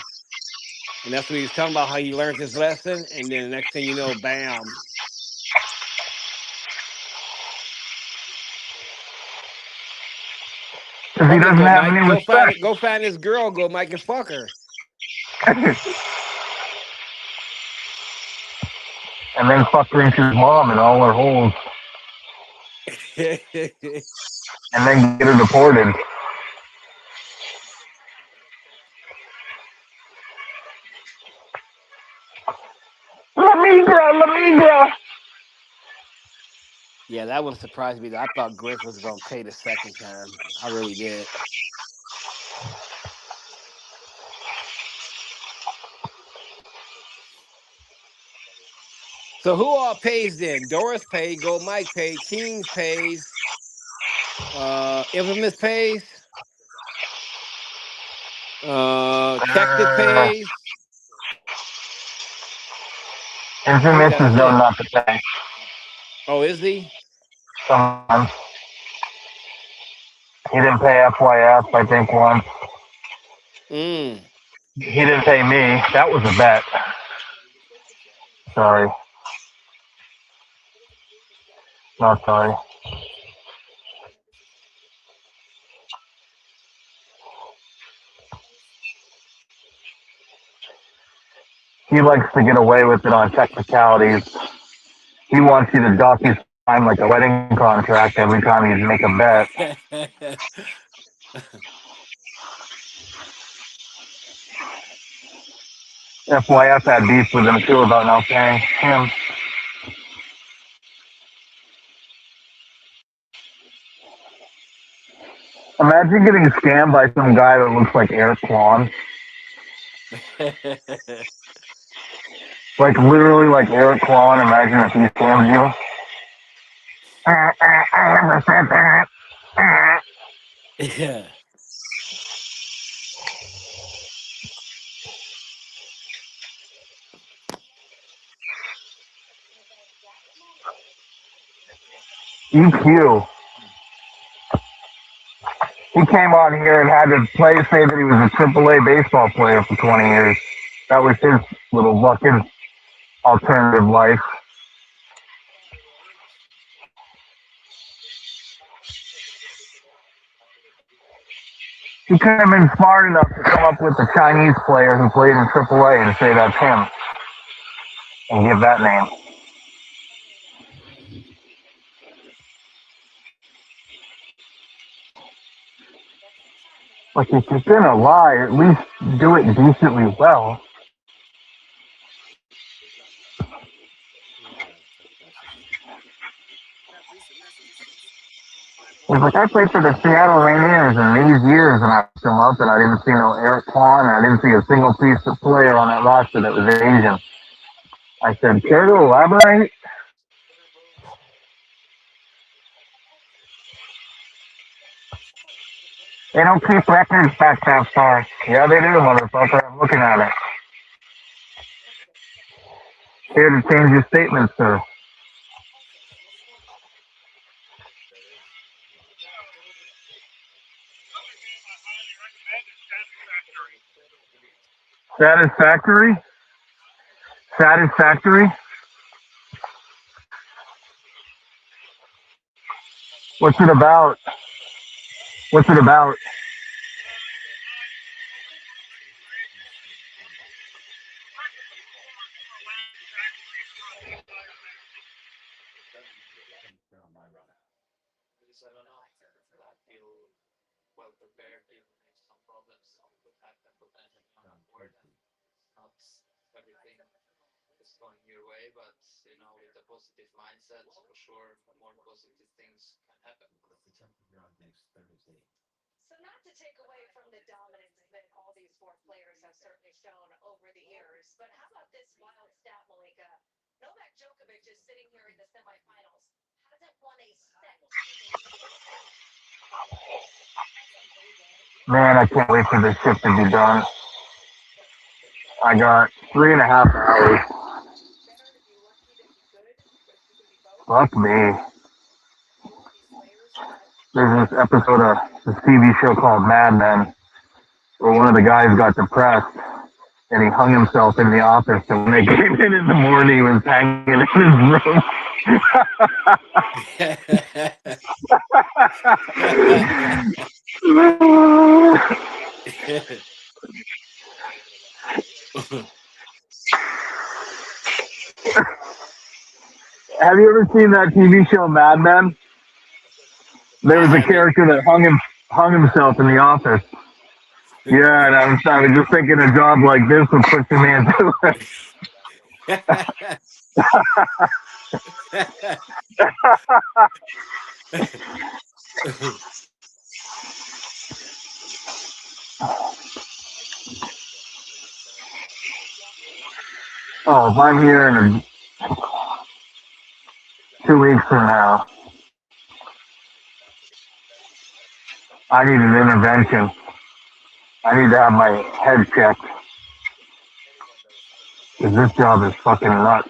And that's what he was talking about, how he learned his lesson. And then the next thing you know, bam. Because he Fuck it, doesn't Go have Mike. any respect. Go find this girl, Go Mike, and fuck her. And then fuck Grinch's mom and all her holes. And then get her deported. La migra. Yeah, that one surprised me. I thought Grinch was gonna pay the second time. I really did. So who all pays then? Doris paid, Go Mike paid, Kings pays, Infamous pays, Texas pays. I think Infamous that's is known it. not to pay. Oh, is he? Sometimes. He didn't pay FYF, I think, once. Mm. He didn't pay me. That was a bet. Sorry. Not sorry. He likes to get away with it on technicalities. He wants you to dock his time like a wedding contract every time you make a bet. FYF had beef with him too about not paying him. Imagine getting scammed by some guy that looks like Eric Kwan. Like literally like Eric Kwan. Imagine if he scammed you. I never said that. Yeah. EQ. He came on here and had to say that he was a AAA baseball player for 20 years. That was his little fucking alternative life. He could have been smart enough to come up with a Chinese player who played in AAA and say that's him and give that name. Like, if you're gonna lie, at least do it decently well. He's like, I played for the Seattle Rainiers in these years, and I come up and I didn't see no Eric Kwan, and I didn't see a single piece of player on that roster that was Asian. I said, care to elaborate? They don't keep records back that far. Yeah, they do, motherfucker. I'm looking at it. Here to change your statement, sir. Satisfactory? Satisfactory? What's it about? What's it about? Man, I can't wait for this shit to be done. I got 3.5 hours. Fuck me. There's this episode of this TV show called Mad Men where one of the guys got depressed and he hung himself in the office, and when they came in the morning he was hanging in his room. Have you ever seen that TV show Mad Men? There was a character that hung himself in the office. Yeah, and I was just thinking a job like this would push a man to it. Oh, if I'm here in 2 weeks from now, I need an intervention. I need to have my head checked. Because this job is fucking nuts.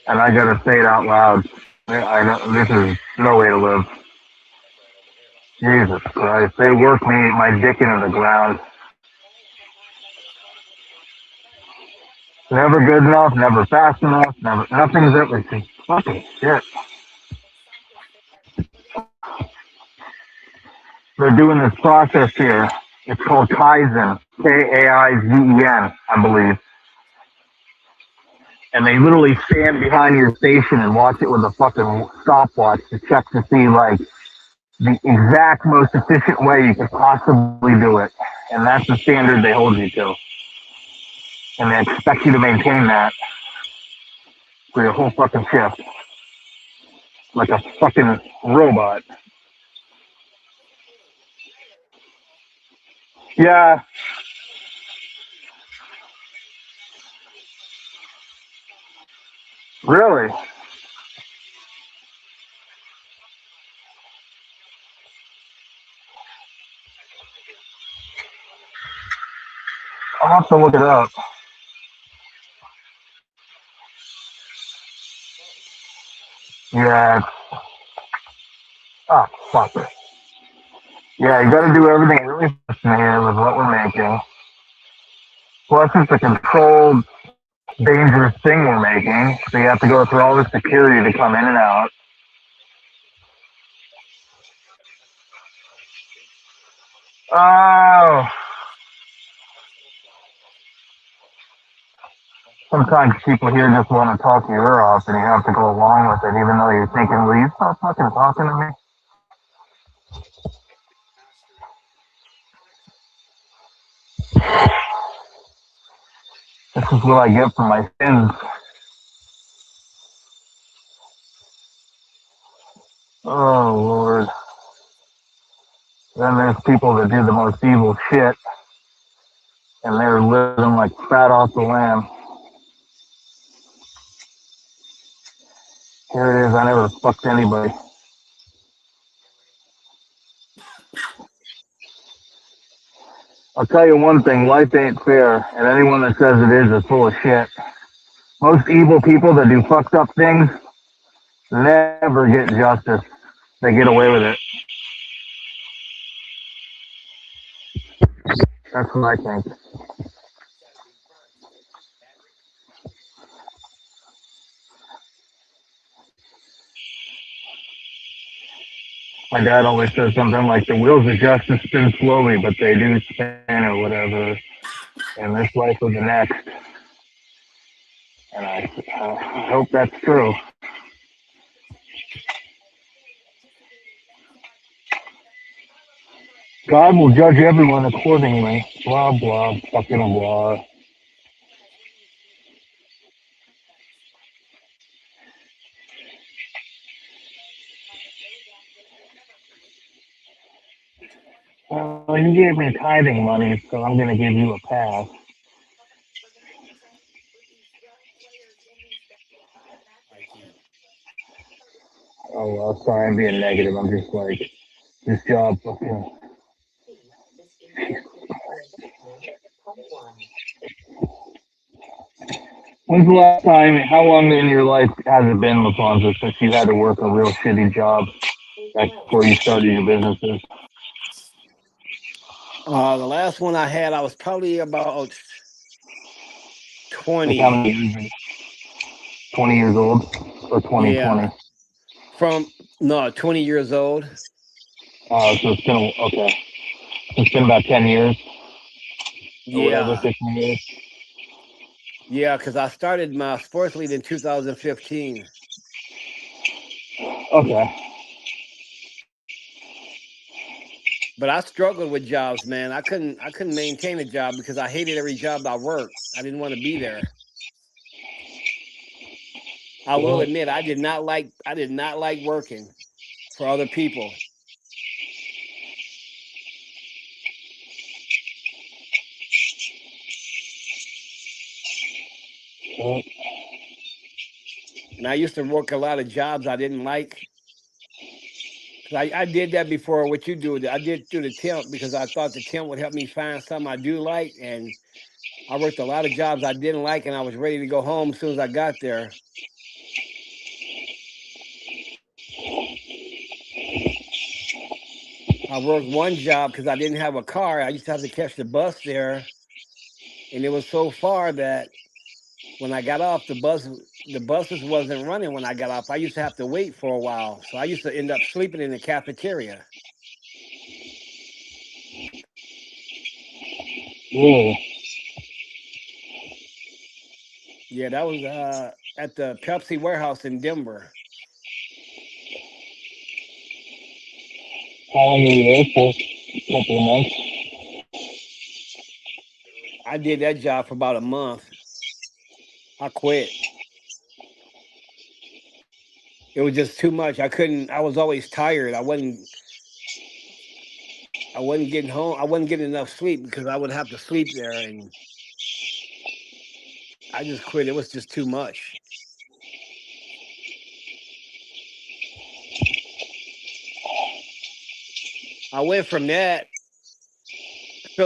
And I gotta say it out loud. I know this is no way to live. Jesus Christ. They work me, my dick into the ground. Never good enough, never fast enough, nothing's ever fucking shit. They're doing this process here. It's called Kaizen, Kaizen, I believe. And they literally stand behind your station and watch it with a fucking stopwatch to check to see like the exact most efficient way you could possibly do it. And that's the standard they hold you to. And they expect you to maintain that for your whole fucking shift. Like a fucking robot. Yeah. Really? I'll have to look it up. Yeah. Oh, fuck it. Yeah, you gotta do everything really here with what we're making. Plus, it's a controlled, dangerous thing we're making, so you have to go through all the security to come in and out. Oh. Sometimes people here just want to talk your ear off, and you have to go along with it, even though you're thinking, will you stop fucking talking to me? This is what I get for my sins. Oh, Lord. Then there's people that do the most evil shit, and they're living like fat off the land. Here it is, I never fucked anybody. I'll tell you one thing, life ain't fair, and anyone that says it is full of shit. Most evil people that do fucked up things never get justice. They get away with it. That's what I think. My dad always says something like the wheels of justice spin slowly, but they do spin or whatever. And this life or the next. And I hope that's true. God will judge everyone accordingly. Blah, blah, fucking blah. Well, you gave me tithing money, so I'm going to give you a pass. Oh, well, sorry, I'm being negative. I'm just like, this job fucking. When's the last time, how long in your life has it been, LaFonso, since you had to work a real shitty job like before you started your businesses? The last one I had, I was probably about Like how 20. many years? 20 years old or 2020? Yeah. From, no, 20 years old. So it's been, okay. It's been about 10 years or whatever, Yeah. 15 years. Yeah, because I started my sports league in 2015. Okay. But I struggled with jobs, man. I couldn't maintain a job because I hated every job I worked. I didn't want to be there. I will Well, admit I did not like working for other people. well, And I used to work a lot of jobs I didn't like. 'Cause I did that before what you do. I did through the temp because I thought the temp would help me find something I do like. And I worked a lot of jobs I didn't like and I was ready to go home as soon as I got there. I worked one job because I didn't have a car. I used to have to catch the bus there. And it was so far that when I got off, the buses wasn't running when I got off. I used to have to wait for a while. So I used to end up sleeping in the cafeteria. yeah. Yeah, that was at the Pepsi warehouse in Denver. How long were you there for? A couple of months. I did that job for about a month. I quit. It was just too much. I was always tired. I wasn't getting home. I wasn't getting enough sleep because I would have to sleep there and I just quit. It was just too much. I went from that.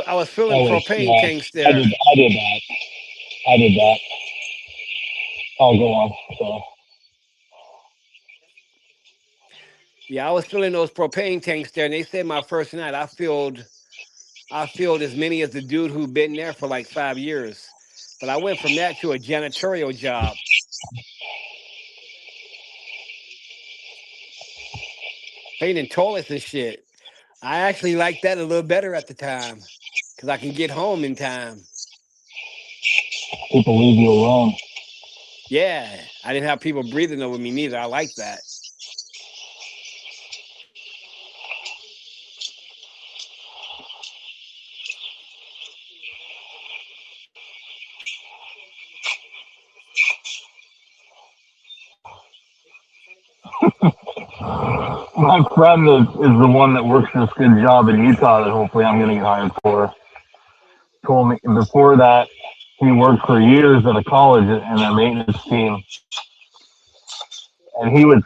I was filling Oh, wait, propane yeah. tanks I did, there. I did that. I did that. I'll go on. So, Yeah, I was filling those propane tanks there, and they said my first night I filled as many as the dude who'd been there for like 5 years. But I went from that to a janitorial job, cleaning toilets and shit. I actually liked that a little better at the time because I can get home in time. people leave you alone. Yeah, I didn't have people breathing over me neither. I like that. My friend is the one that works this good job in Utah that hopefully I'm going to get hired for. Told me before that he worked for years at a college in their maintenance team, and he would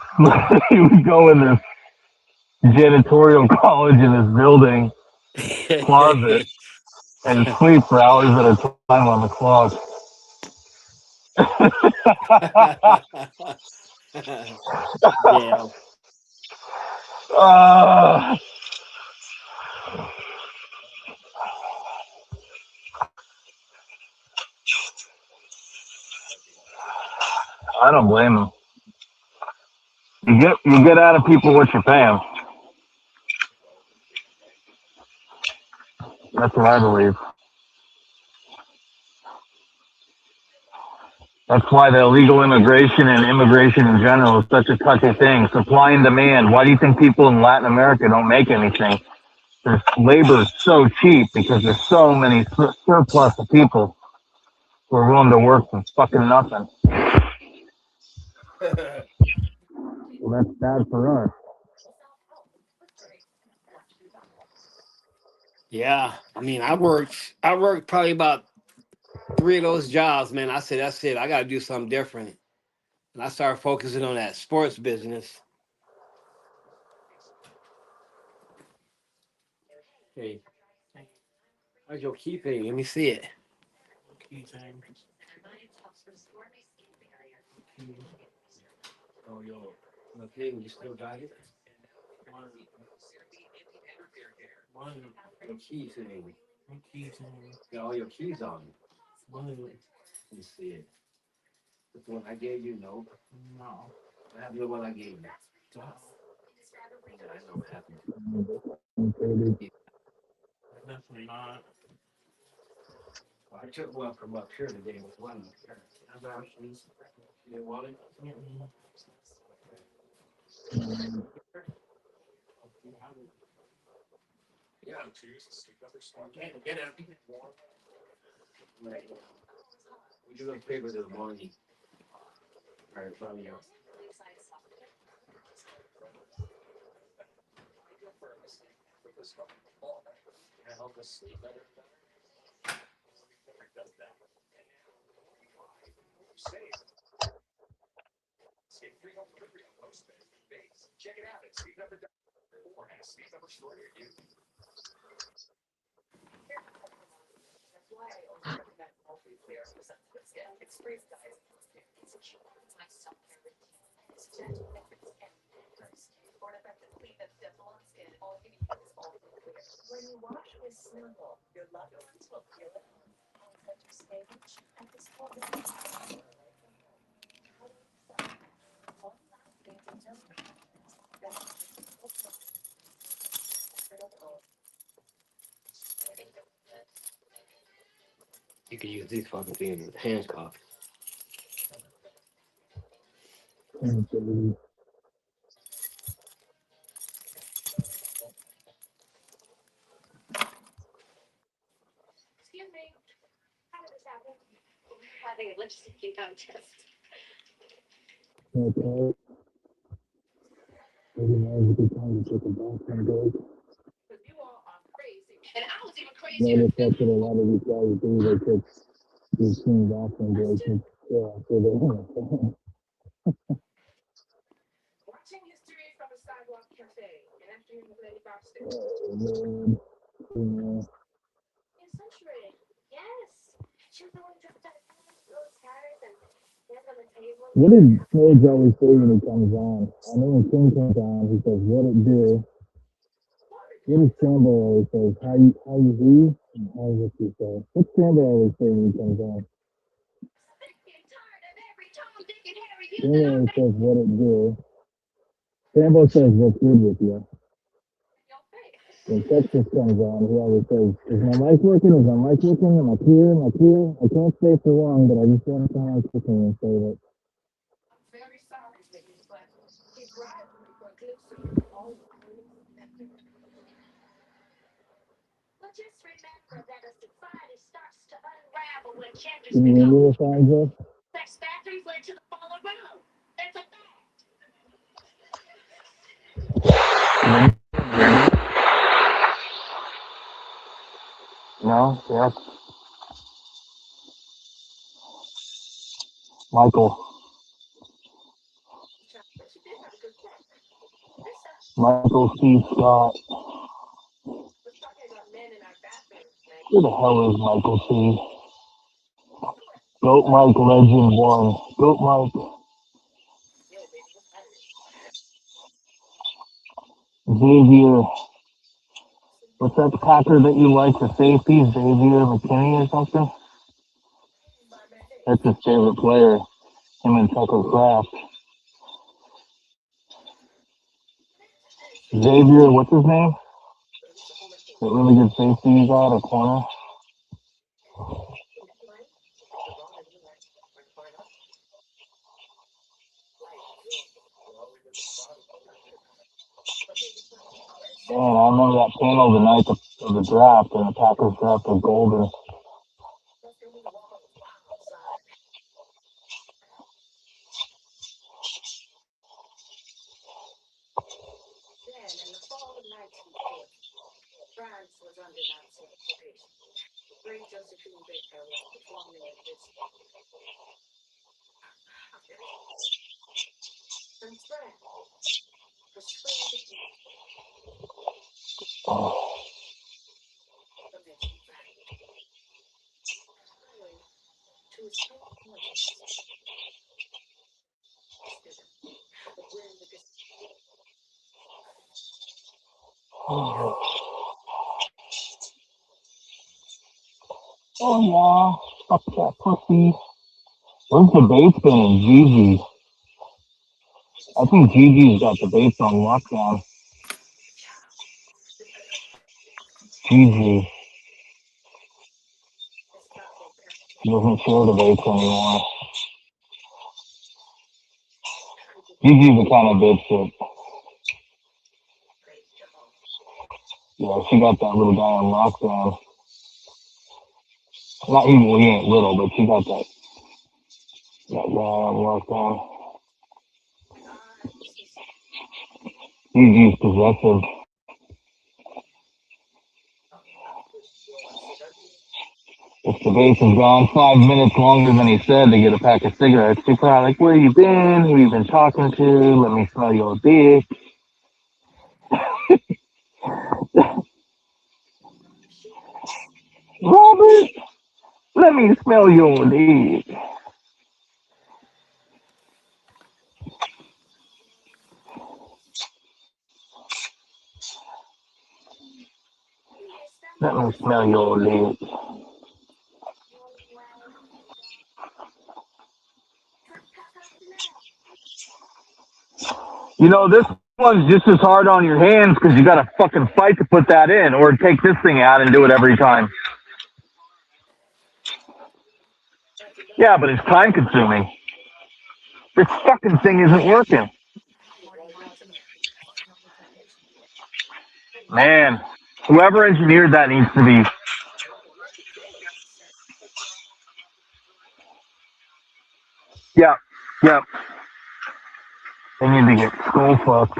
he would go in this janitorial college in this building closet and sleep for hours at a time on the clock. Damn. uh, I don't blame them. You get out of people what you pay them. That's what I believe. That's why the illegal immigration and immigration in general is such a touchy thing. Supply and demand. Why do you think people in Latin America don't make anything? Their labor is so cheap because there's so many surplus of people who are willing to work for fucking nothing. Well, that's bad for us. Yeah, I mean, I worked probably about 3 of those jobs, man. I said, that's it. I got to do something different, and I started focusing on that sports business. Hey, where's your key thing? Let me see it. Key thing. Oh, yo, the thing, you still got it? One, your key thing. What key thing? Got all your keys on it. One, let me see it. That's the one I gave you, no? No. I have the one I gave you. Yeah, I know what happened. Definitely not. I took one from up here today with one up here. I've actually. You didn't want it? Yeah. Can't get it. Right. We do those papers in the morning. All right, from you. Help us sleep better. You can use these fucking things as handcuffs. Okay. Maybe now is a good time to take a bathroom break. Notice that's what a lot of these guys do. They take these team bathroom breaks. Yeah, so they oh, man. Yeah. What did Sage always say when he comes on? I know when King comes on, he says, "What it do?" What does Sambo always say? How you do? And how what you say? What's Sambo always say when he comes on? Sambo always says, "What it do?" Sambo says, "What's good with you?" When Texas comes on, he always says, "Is my mic working? Is my mic working? Am I clear? Am I clear?" I can't stay for long, but I just want to come on quickly and say that. Can you hear me, Alfonso? No? Yes? Michael. Michael C. Scott. Who the hell is Michael C? Goat Mike Legend 1. Goat Mike. Xavier. What's that Packer that you like? The safety? Xavier McKinney or something? That's his favorite player. Him and Tucker Craft. Xavier, what's his name? That really good safety you got, a corner. Man, I remember that panel the night of the draft, and the Packers drafted Golden. Oh yeah, fuck that pussy. Where's the bass been in Gigi? I think Gigi's got the bass on lockdown. Gigi. She doesn't share the bass anymore. Gigi's the kind of bitch that, yeah, she got that little guy on lockdown. Not even, well, he ain't little, but she got that guy on lockdown. Gigi's possessive. If the bass is gone 5 minutes longer than he said to get a pack of cigarettes, she's probably like, where you been? Who you been talking to? Let me smell your dick. Robert, let me smell your dick. Let me smell your dick. You know, this one's just as hard on your hands because you got to fucking fight to put that in, or take this thing out and do it every time. Yeah, but it's time consuming. This fucking thing isn't working. Man, whoever engineered that needs to be. Yeah, yeah. They need to get skull fucked.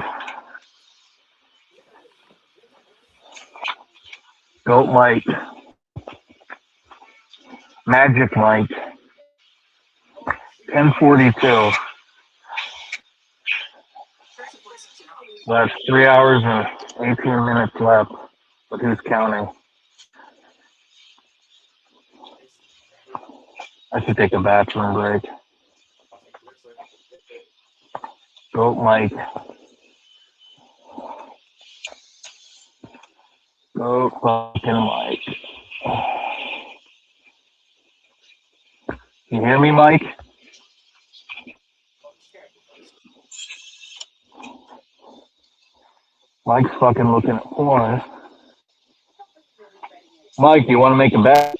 Goat light. Magic light. 10:42. That's 3 hours and 18 minutes left. But who's counting? I should take a bathroom break. Goat light. Goat fucking light. You hear me, Mike? Mike's fucking looking at porn. Mike, you want to make a bet?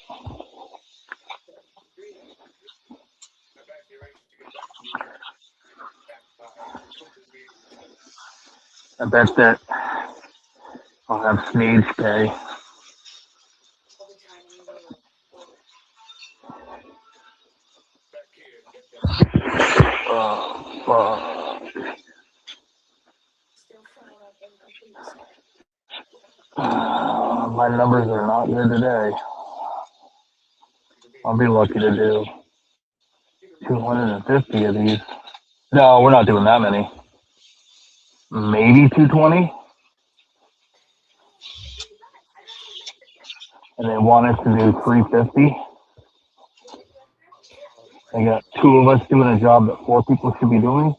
I bet that I'll have Sneed stay. Oh, fuck. My numbers are not good today. I'll be lucky to do 250 of these. No, we're not doing that many. Maybe 220. And they want us to do 350. They got 2 of us doing a job that 4 people should be doing.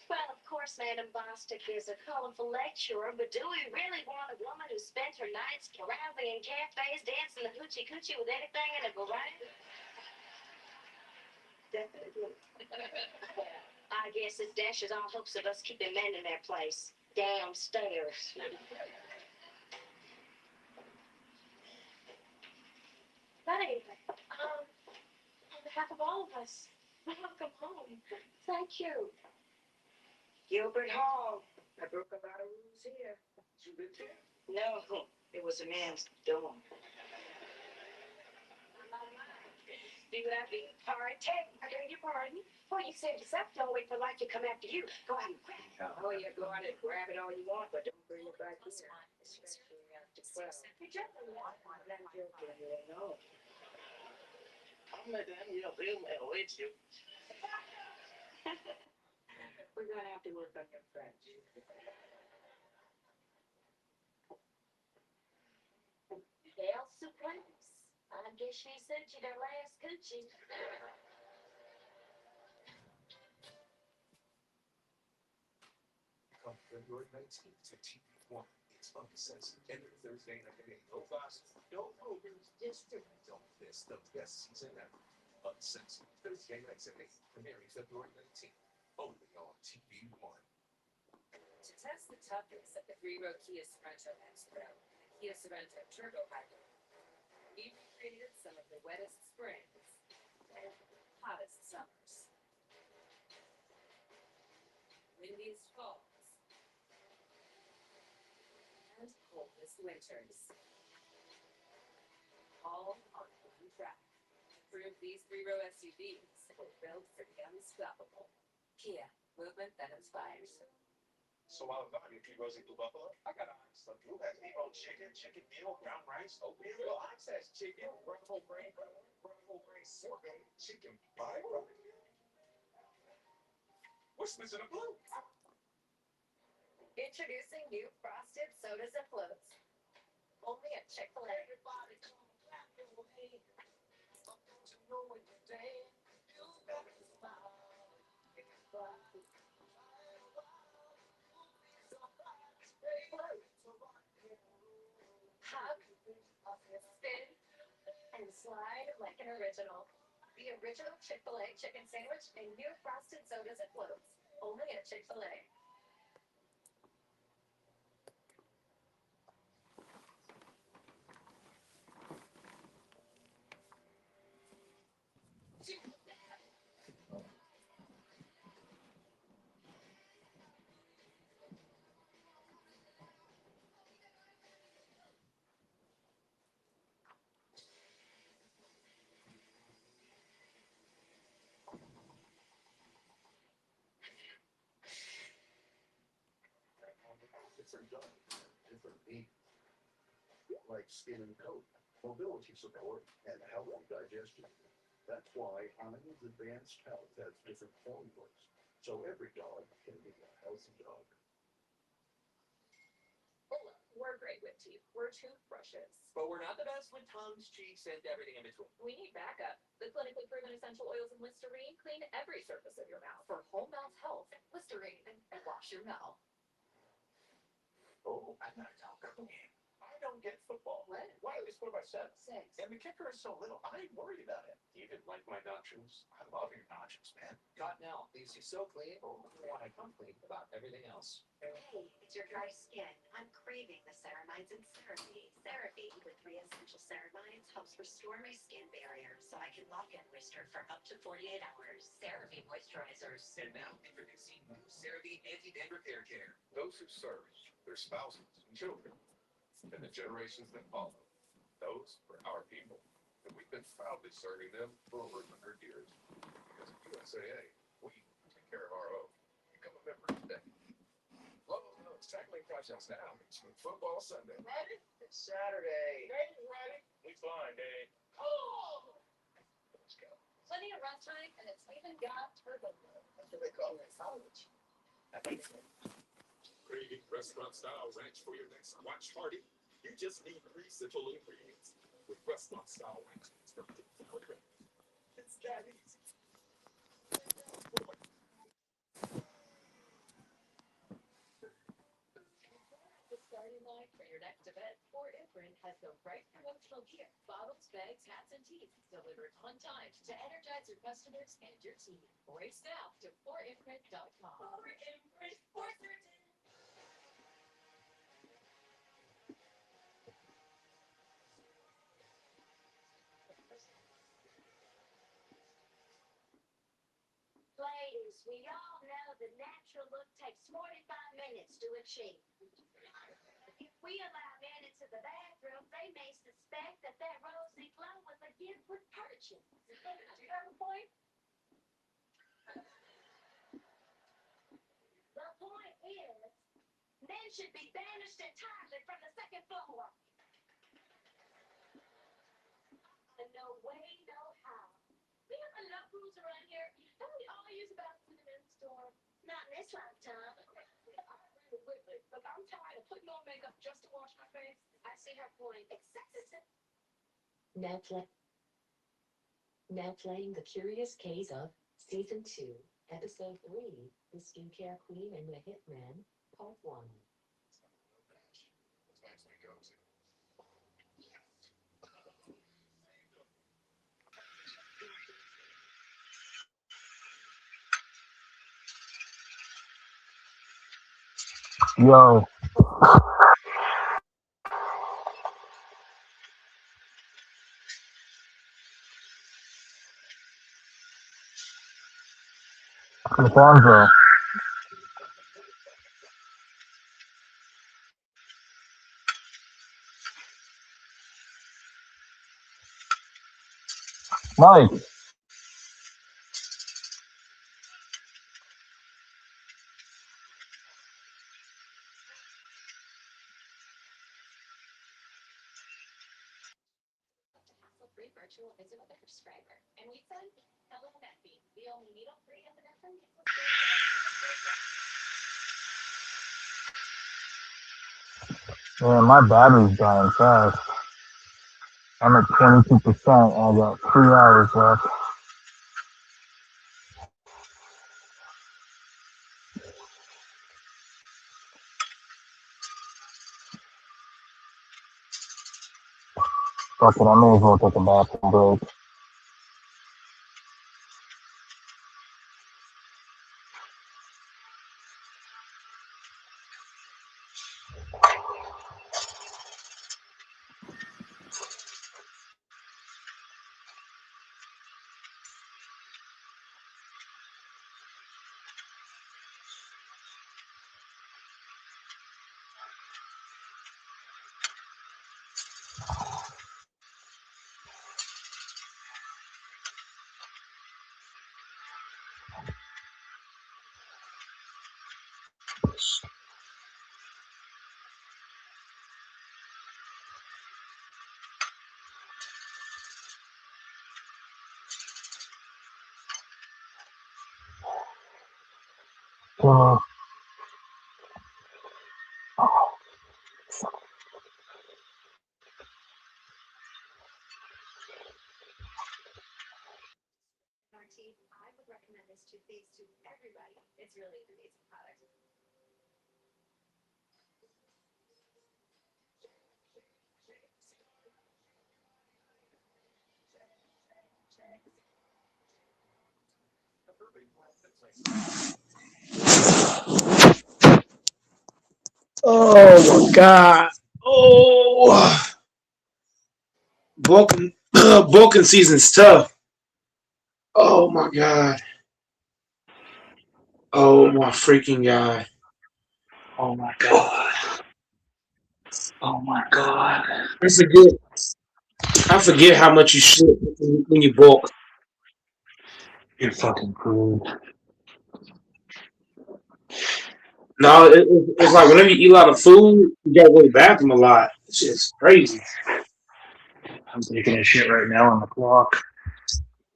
Well, of course, Madam Bostic is a colorful lecturer, but do we really want a woman who spends her nights carousing in cafes, dancing the hoochie coochie with anything in a garage? Definitely. I guess it dashes all hopes of us keeping men in their place downstairs. But anyway, on behalf of all of us, welcome home. Thank you. Gilbert Hall. I broke a lot of rules here. You lived here? No, it was a man's dorm. Do that be party? I beg your pardon? Well, you saved us up. Don't wait for life to come after you. Go out and grab it. Oh, yeah, go out and grab it all you want, but don't bring it back here. Especially after 12. You're joking. I'm not joking. You know. I'm not done. You know, they'll let you. We're going to have to work on your French. Hail Supremes. I guess she sent you their last coochie. Come February 19th to TV1. It's uncensored. Every Thursday night at 8. No classes, no programs, just don't miss the best season ever. Uncensored. Thursday nights at 8. Premiering February 19th. Only on TV1. To test the toughness of the 3-row Kia Sorento X Pro and the Kia Sorento Turbo Hybrid, we recreated some of the wettest springs and hottest summers, windiest falls, and coldest winters. All on one track. Prove these 3-row SUVs were built for the unstoppable. Kia, movement that inspires. So while I'm gone, if you goes into Buffalo, I got Ox. So Drew has Evo chicken, chicken meal, brown rice, oatmeal. Well, Ox has chicken, brown whole grain, sorghum, chicken pie. What's missing a blue? Introducing new frosted sodas and floats. Only at Chick-fil-A. Everybody come clap your way. Don't you know when you're dead? You better smile. Hug, spin, and slide like an original. The original Chick-fil-A chicken sandwich and new frosted sodas and floats. Only at Chick-fil-A. Different dog, different needs. Like skin and coat, mobility support, and healthy digestion. That's why Heinz Advanced Health has different formulas, so every dog can be a healthy dog. Well, look, we're great with teeth. We're toothbrushes. But we're not the best with tongues, cheeks, and everything in between. We need backup. The clinically proven essential oils and Listerine clean every surface of your mouth for whole mouth health. Listerine and wash your mouth. Oh, I gotta tell cooking. I don't get football. What? Why are they scored by 7? 6. And the kicker is so little, I ain't worried about it. You didn't like my nachos. I love your nachos, man. Cottonelle leaves you so clean, you want to come clean about everything else. Hey, it's your dry skin. I'm craving the ceramides and CeraVe. CeraVe with 3 essential ceramides helps restore my skin barrier so I can lock in moisture for up to 48 hours. CeraVe moisturizers. And now introducing new CeraVe Anti-Dandruff Hair Care. Those who serve their spouses and children, and the generations that follow. Those are our people. And we've been proudly serving them for over 100 years. Because at USAA, we take care of our own. Become a member today. Lowe's knows tackling projects now makes football Sunday. Ready? It's Saturday. Hey, ready? We fine, Dave. Oh! Let's go. Plenty of rest time, and it's even got turbo mode. That's what they call it, college. Craving restaurant style ranch for your next watch party? You just need 3 simple ingredients with restaurant style ranch. It's that easy. has the right promotional gear, bottles, bags, hats, and tees delivered on time to energize your customers and your team. Race now to 4imprint.com. 4imprint, 413. Ladies, we all know the natural look takes 45 minutes to achieve. If we allow men into the bathroom, they may suspect that rosy glow was a gift with purchase. Do you have a point? The point is, men should be banished entirely from the second floor. No way, no how. We have enough rules around here. Don't we all use bathrooms in the men's store? Not in this lifetime. Look, I'm tired of putting on makeup just to wash my face. I see her point. Excessive. Now playing the curious case of Season 2, Episode 3, The Skincare Queen and the Hitman, Part 1. Yo, Alfonso, Mike, Free virtual visit with a prescriber. And we said, hello, Becky. The only needle-free epinephrine is man, my battery's dying fast. I'm at 22%. I got 3 hours left. Fuck it, I may as well take a bathroom break. Uh, I would recommend this toothpaste to everybody. It's really an amazing product. Oh my God. Oh, bulking, bulking season's tough. Oh my God. Oh my freaking God. Oh my god. Oh my god. I forget how much you shit when you bulk. You're fucking crude. No, it's like whenever you eat a lot of food, you gotta go to the bathroom a lot. It's just crazy. I'm taking a shit right now on the clock.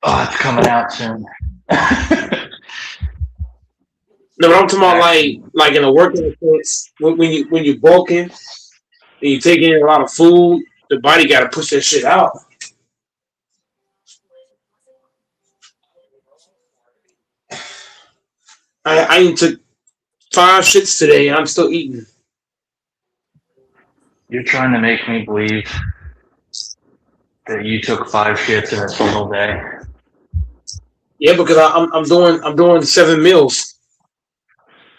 Oh, it's coming out soon. No, but I'm talking about like in a working sense, when you bulking and you taking in a lot of food, the body gotta push that shit out. I took 5 shits today and I'm still eating. You're trying to make me believe that you took 5 shits in a single day. Yeah, because I'm doing 7 meals.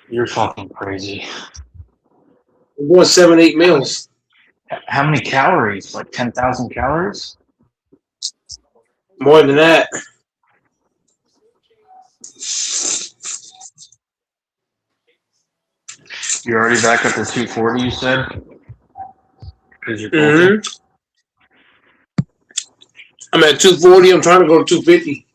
You're fucking crazy. I'm doing 7, 8 meals. How many calories? Like 10,000 calories? More than that. You're already back up to 240, you said? Because you're Mm-hmm. I'm at 240. I'm trying to go to 250.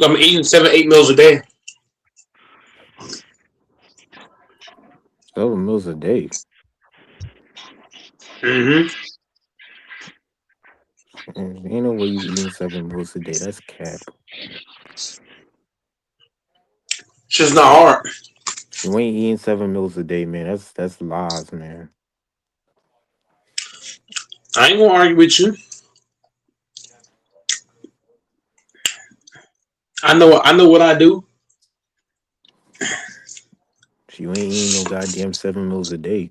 I'm eating 7, 8 meals a day. 7 meals a day. Mm-hmm. Ain't no way you eating 7 meals a day. That's cap. It's just not hard. You ain't eating 7 meals a day, man. That's lies, man. I ain't gonna argue with you. I know what I do. You ain't eating no goddamn 7 meals a day.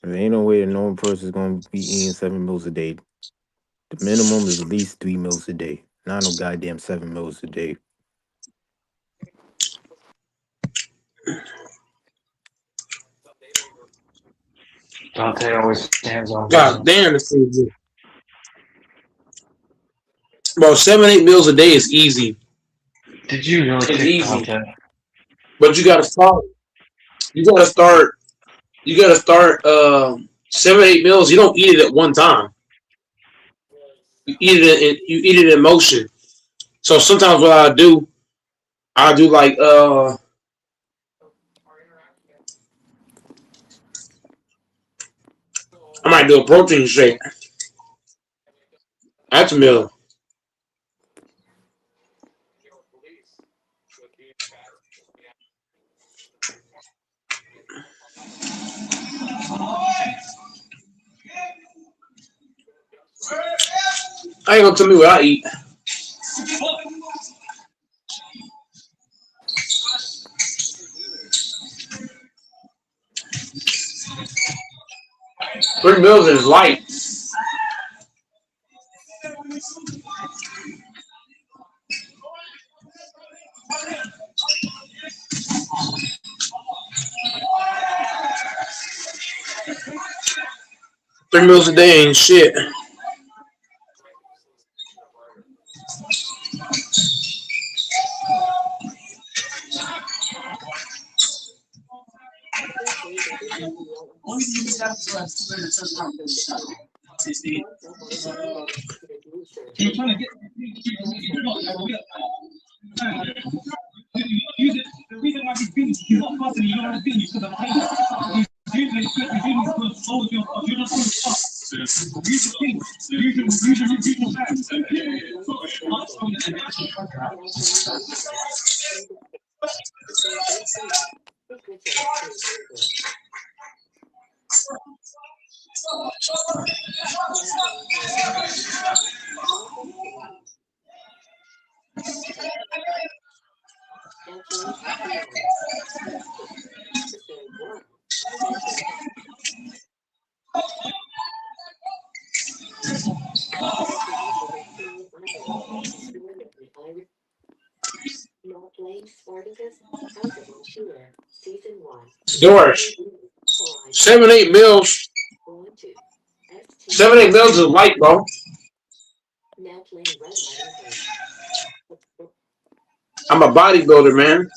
There ain't no way a normal person's gonna be eating 7 meals a day. The minimum is at least 3 meals a day. Not no goddamn 7 meals a day. Dante always stands on God business. damn, this food good. About 7, 8 meals a day is easy. Did you really It's take easy. Dante? But you gotta start. You gotta start. 7, 8 meals. You don't eat it at one time. You eat it in motion. So sometimes what I do like I might do a protein shake. That's a meal. I ain't gonna tell me what I eat. Three meals is light. Three meals a day ain't shit. The reason why he's beating you, not fussing, you don't have to beat you because I'm hate. He's good, slow you up. You're not going to stop. Use your feet. Use your fast. Doris. 7, 8 meals. 7, 8 meals is light, bro. I'm a bodybuilder, man.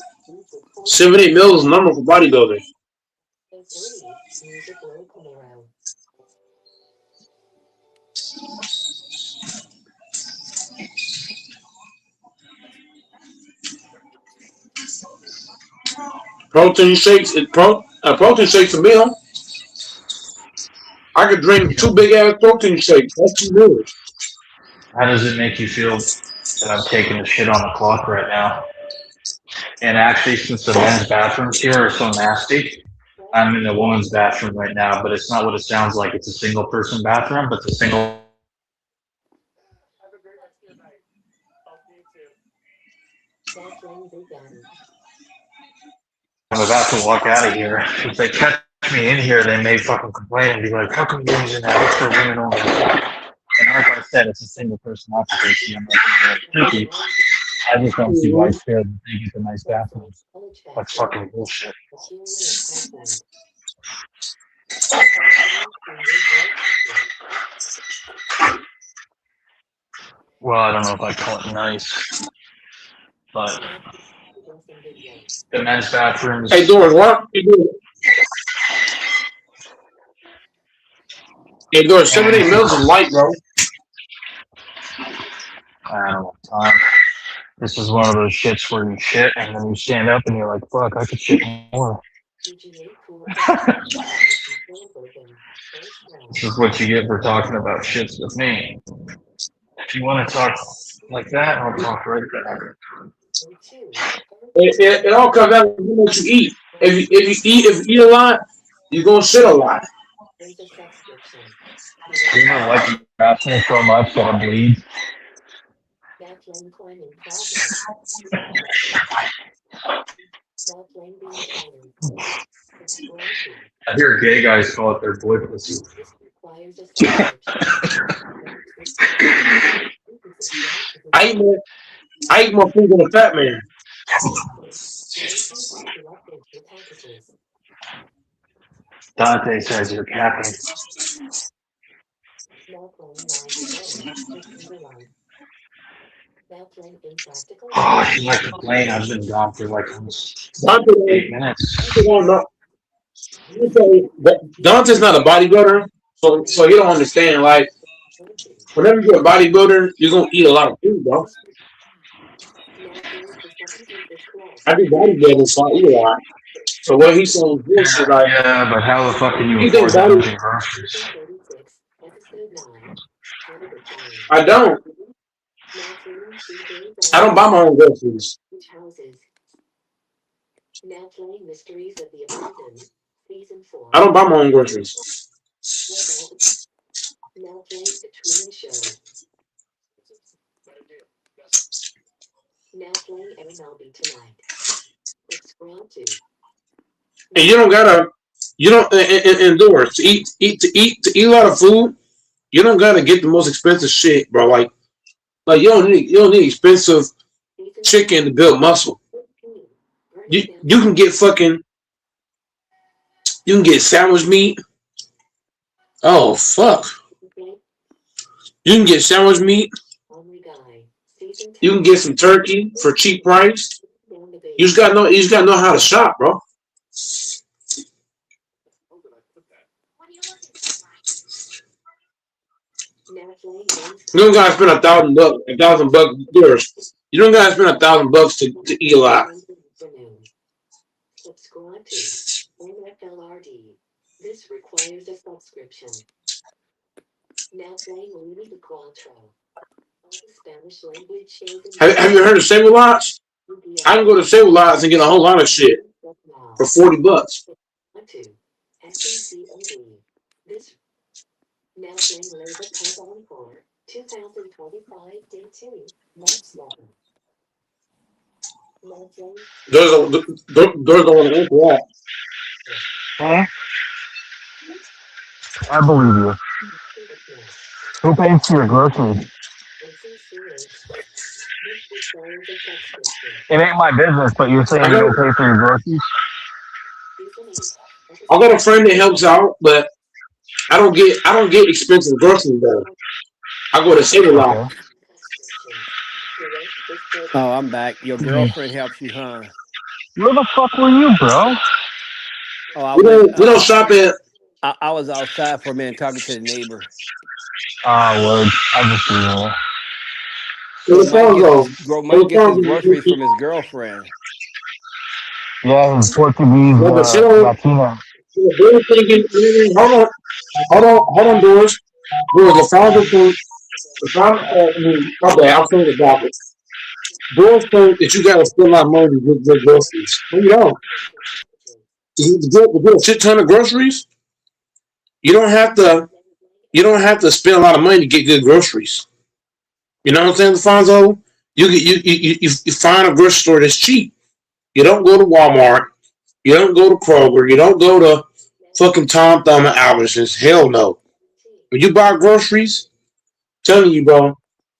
7, 8 meals is normal for bodybuilding. Protein shakes. A protein shake's a meal. I could drink 2 big ass protein shakes. That's too good. How does it make you feel that I'm taking a shit on the clock right now? And actually, since the men's bathrooms here are so nasty, I'm in the woman's bathroom right now, but it's not what it sounds like. It's a single person bathroom, but it's a single. I'm about to walk out of here. If they catch me in here, they may fucking complain and be like, how come you're using that? It's for women only. And like I said, it's a single person occupancy. I'm like, tricky. I just don't see why it's fair that they get the nice bathrooms. That's fucking bullshit. Well, I don't know if I call it nice, but the men's bathrooms. Hey, Doris, what? Hey, Doris, 78 mils is light, bro. I don't know time. This is one of those shits where you shit and then you stand up and you're like, fuck, I could shit more. This is what you get for talking about shits with me. If you want to talk like that, I'll talk right back. It all comes down to what you eat. If you eat a lot, you're gonna shit a lot. You know, like the bathroom so much that I bleed. I hear gay guys call it their boy pussy. I eat more food than a fat man. Dante says you're capping. Oh, she might complain. I've been gone for like almost 8 minutes. Dante's not a bodybuilder, so he don't understand. Like, whenever you're a bodybuilder, you're gonna eat a lot of food, bro. I do bodybuilding, so I eat a lot. So what he's saying is like, yeah, but how the fuck can you afford managing groceries? I don't buy my own groceries. I don't buy my own groceries. And you don't indoors to eat a lot of food. You don't gotta get the most expensive shit, bro. Like you don't need expensive chicken to build muscle. You can get sandwich meat. Oh fuck. You can get sandwich meat. You can get some turkey for cheap price. You just gotta know how to shop, bro. You don't gotta spend $1,000 dollars. You don't gotta spend $1,000 to eat a lot. This requires a subscription. Now playing Lady Quattro. All the Spanish language shows. Have you heard of Save Lots? I can go to Save Lots and get a whole lot of shit for $40. This now playing Labor Cup Encore 2025 Day 2 March 11. There's a one for that. Huh? I believe you. Who pays for your groceries? It ain't my business, but you're saying you don't pay for your groceries? I got a friend that helps out, but I don't get expensive groceries though. I go to Save a Lot. Oh, I'm back. Your girlfriend helps you, huh? Where the fuck were you, bro? Oh, We don't shop at. I was outside for a minute talking to the neighbor. Word. I just know. Mike gets his groceries from his girlfriend. Yeah, his Portuguese Latina. Hold on. hold on, Doris. Doris, my bad, I'm saying it backwards. Doris think that you gotta spend a lot of money to get good groceries. No, you don't. To get a shit ton of groceries, you don't have to. You don't have to spend a lot of money to get good groceries. You know what I'm saying, Alfonso? You find a grocery store that's cheap. You don't go to Walmart. You don't go to Kroger. You don't go to fucking Tom Thumb and Albertsons. Hell no. When you buy groceries, I'm telling you, bro,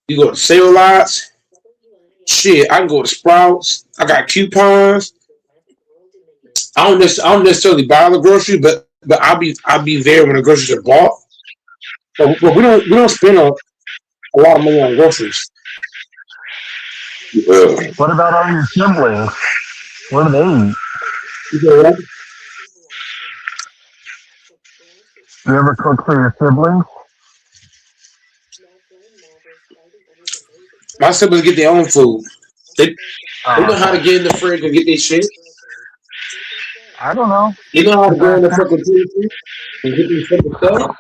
you go to sale lots. Shit, I can go to Sprouts. I got coupons. I don't necessarily buy the grocery, but I'll be there when the groceries are bought. But we don't spend a lot of money on groceries. What about all your siblings? What do they eat? You ever cook for your siblings? My siblings get their own food. They know how to get in the fridge and get their shit. I don't know. They know how to go in the fucking fridge and get their fucking stuff.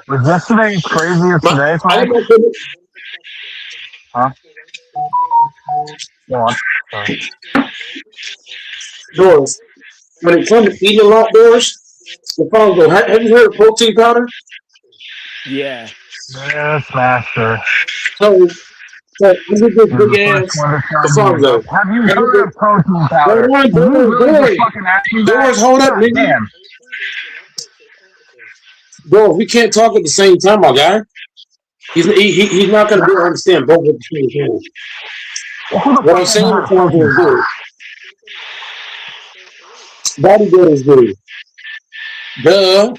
Was yesterday crazy as today, Frank? Huh? Go on. Sorry. Doris, when it comes to eating a lot, Doris, the phone go. Have you heard of protein powder? Yeah. Yes, master. So I get this You're big the first ass one to tell me Alfonso. about. Have you heard of protein powder? Hold on, Did you really just Doris. fucking ask me that? Doris, hold up, God nigga. damn. Doris, we can't talk at the same time, my guy. He's not gonna be able to understand both at the same time. What I'm saying, Alfonso, is this. Bodybuilders is good. Duh.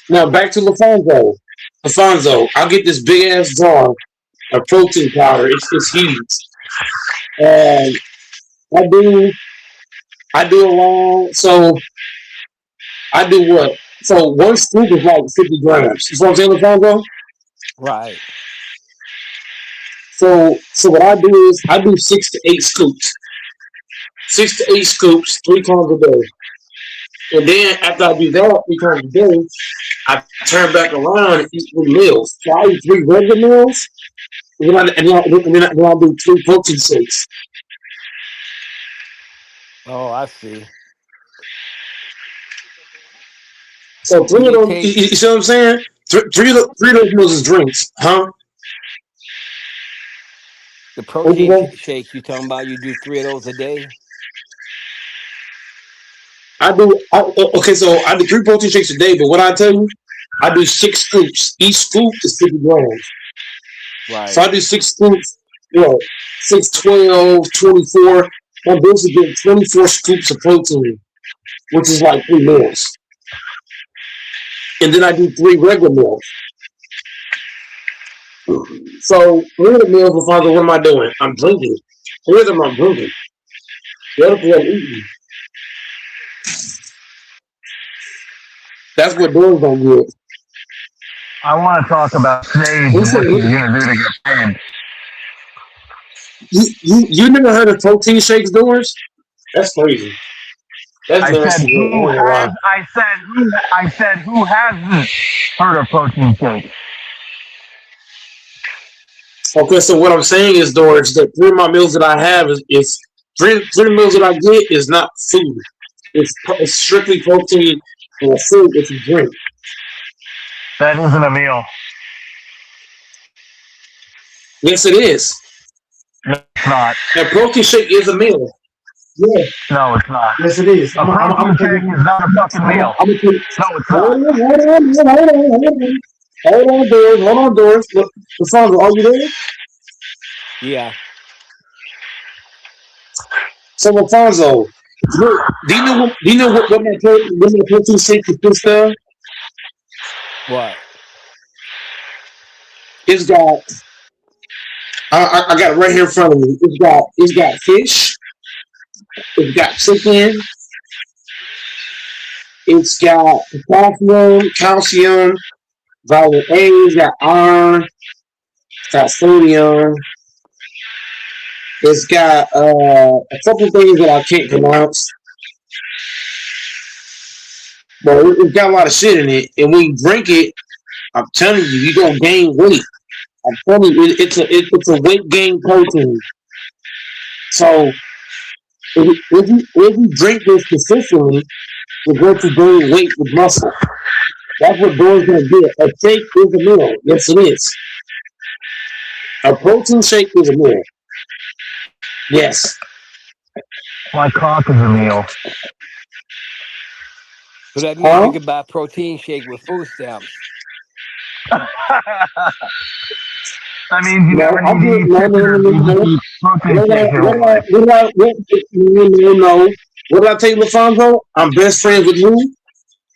Now back to Alfonso. Alfonso, I'll get this big ass jar of protein powder. It's huge. And I do along. So I do what? So one scoop is like 50 grams. You know what I'm saying, Alfonso? Right. So what I do is I do 6 to 8 scoops. 6 to 8 scoops, 3 times a day. And then after I do that 3 times a day, I turn back around and eat 3 meals. So I eat 3 regular meals, and then I do 3 protein shakes. Oh, I see. So Do 3 of you those, take you see what I'm saying? Three of those meals is drinks, huh? the What you protein say? shakes you talking about? You do 3 of those a day? Okay, so I do 3 protein shakes a day, but what I tell you, I do 6 scoops. Each scoop is 50 grams. So Right. I do 6 scoops, 6, 12, 24. I'm basically getting 24 scoops of protein, which is like 3 meals. And then I do 3 regular meals. So 3 of the meals, Alfonso, what am I doing? I'm drinking. 3 of them I'm drinking. The other 3 I'm eating. That's what doors don't get. I want to talk about stage and what you're gonna do to get paid. You never heard of protein shakes, doors? That's crazy. That's I said nasty. who has? I said who hasn't heard of protein shakes? Okay, so what I'm saying is, Doris, that 3 of my meals that I have is 3 meals that I get is not food. It's strictly protein and a food. It's a drink. That isn't a meal. Yes, it is. No, it's not. A protein shake is a meal. Yeah. No, it's not. Yes, it is. A protein shake is not a fucking meal. No, it's not. Hold on, Doris. Look, Alfonso, are you there? Yeah. So, Alfonso, do you know what my protein shake consists of? What? It's got. I got it right here in front of me. It's got fish. It's got chicken. It's got potassium, calcium, vitamin A. It's got iron. It's got sodium. It's got a couple things that I can't pronounce, but it's got a lot of shit in it. And when you drink it, I'm telling you, you gonna gain weight. I'm telling you, it's a weight gain protein. So if you drink this consistently, you're going to gain weight with muscle. That's what Doy's gonna get. A shake is a meal. Yes, it is. A protein shake is a meal. Yes. My cock is a meal. So that means you can buy a protein shake with food stamps. That means you No, never I'm need to eat no, chicken or no, need no, to no. eat protein What shakes your whole life. no. What did I tell you, LaFonso? I'm best friends with who?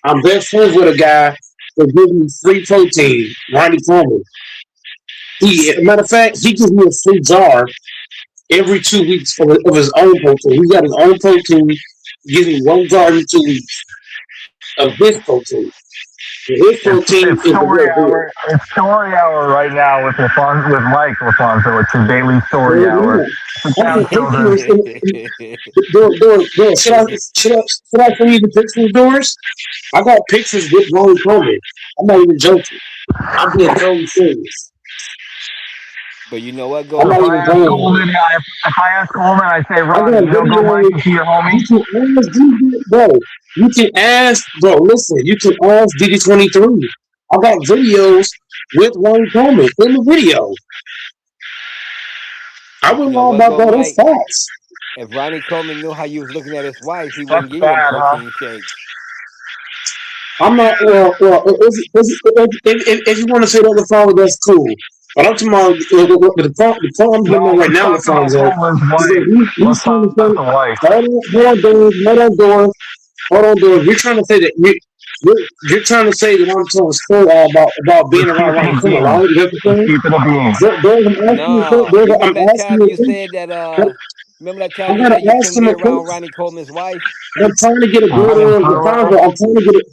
I'm best friends with a guy that gives me free protein. Ronnie Coleman. Matter of fact, he gives me a free jar every 2 weeks of his own protein. He got his own protein. He gives me one jar every 2 weeks of his protein. And his protein It's is the story real deal. hour. It's story hour right now with Mike LaFonso. It's his daily story hour. The I town got children. Doors. Should I show you the pictures of Doors? I got pictures with Ronnie Coleman. I'm not even joking. I'm being totally serious. But you know what, I'm Gold? not If even I ask playing. Coleman, I say, I got Ronnie, a you don't go video. Mike and see your homie? You can ask DJ, bro. You can ask, bro. Listen, you can ask DD23. I got videos with Ronnie Coleman in the video. I But you wouldn't know lie what, about Gold that. That's Mike? facts. If Ronnie Coleman knew how you was looking at his wife, he That's wouldn't give you them bad, huh? protein shakes. I'm not. If you want to say that LaFonso, that's cool. But I'm talking about the point I'm No, getting on right let's now, talk about LaFonso, Coleman's is wife. that he's Let's trying to talk about the say, wife. hold on, Doris. You're trying to say that you're trying to say that I'm telling a story about being Let's around keep it Ronnie a Coleman, beam. right? Is that the Let's thing? keep it a beam. Doris, I'm asking you. No, Doris, you I'm remember that asking time you. you said that remember that time I you gotta said you ask couldn't him be a around question. Ronnie Coleman's wife? I'm trying to get a Running better through her. LaFonso. I'm trying to get it.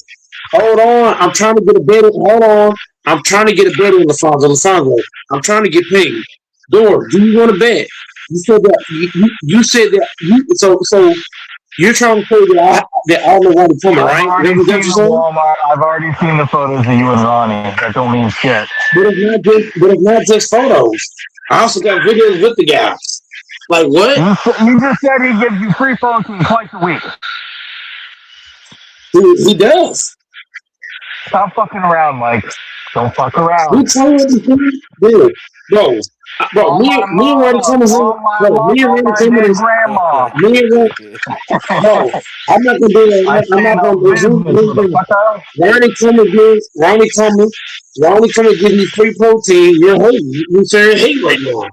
Hold on. I'm trying to get a better. Hold on. I'm trying to get a better LaFonso. LaFonso. I'm trying to get paid. Dor, do you want to bet? You said that. You said that. So you're trying to say that I know Ronnie Coleman, I've right? already Is that what seen you're the saying? Walmart. I've already seen the photos of you and Ronnie. That don't mean shit. But it's not just photos. I also got videos with the guy. Like what? You just said he gives you free protein twice a week. He does. Stop fucking around, Mike. Don't fuck We around. tell you everything, dude. Bro, On my me and Randy mama, Coleman, on my bro, me and mama, Randy my Coleman dead is, grandma. me and Randy, no, I'm not gonna do I that. I'm stand not on gonna do business, motherfucker. Ronnie Coleman gives me free protein. You're hating. You saying hate right now.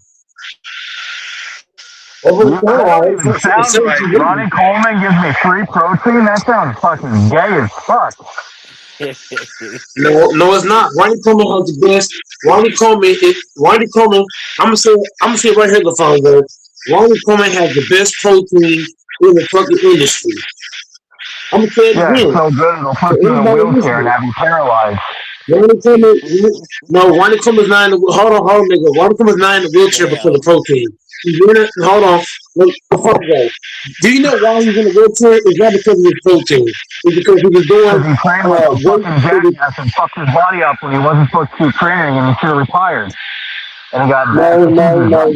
Over the That don't phone, even it sound says right. you Ronnie hating. Coleman gives me free protein? That sounds fucking gay as fuck. No, it's not. Ronnie Coleman has the best. Ronnie Coleman. I'm gonna say it right here, LaFonso. Ronnie Coleman has the best protein in the fucking industry. I'm gonna say it Yeah, it's again so good it'll for put you in a anybody wheelchair and listening. have you paralyzed. Ronnie Coleman, Ronnie Coleman's not in the. Hold on, nigga. Ronnie Coleman's not in the wheelchair because of Damn. protein. Hold on. Wait, LaFonso. Do you know why he's in the wheelchair? It's not because of his protein. It's because he was doing Because he trained like a weight. fucking jackass and fucked his body up when he wasn't supposed to keep training and he should have retired. And he got back procedures done. No.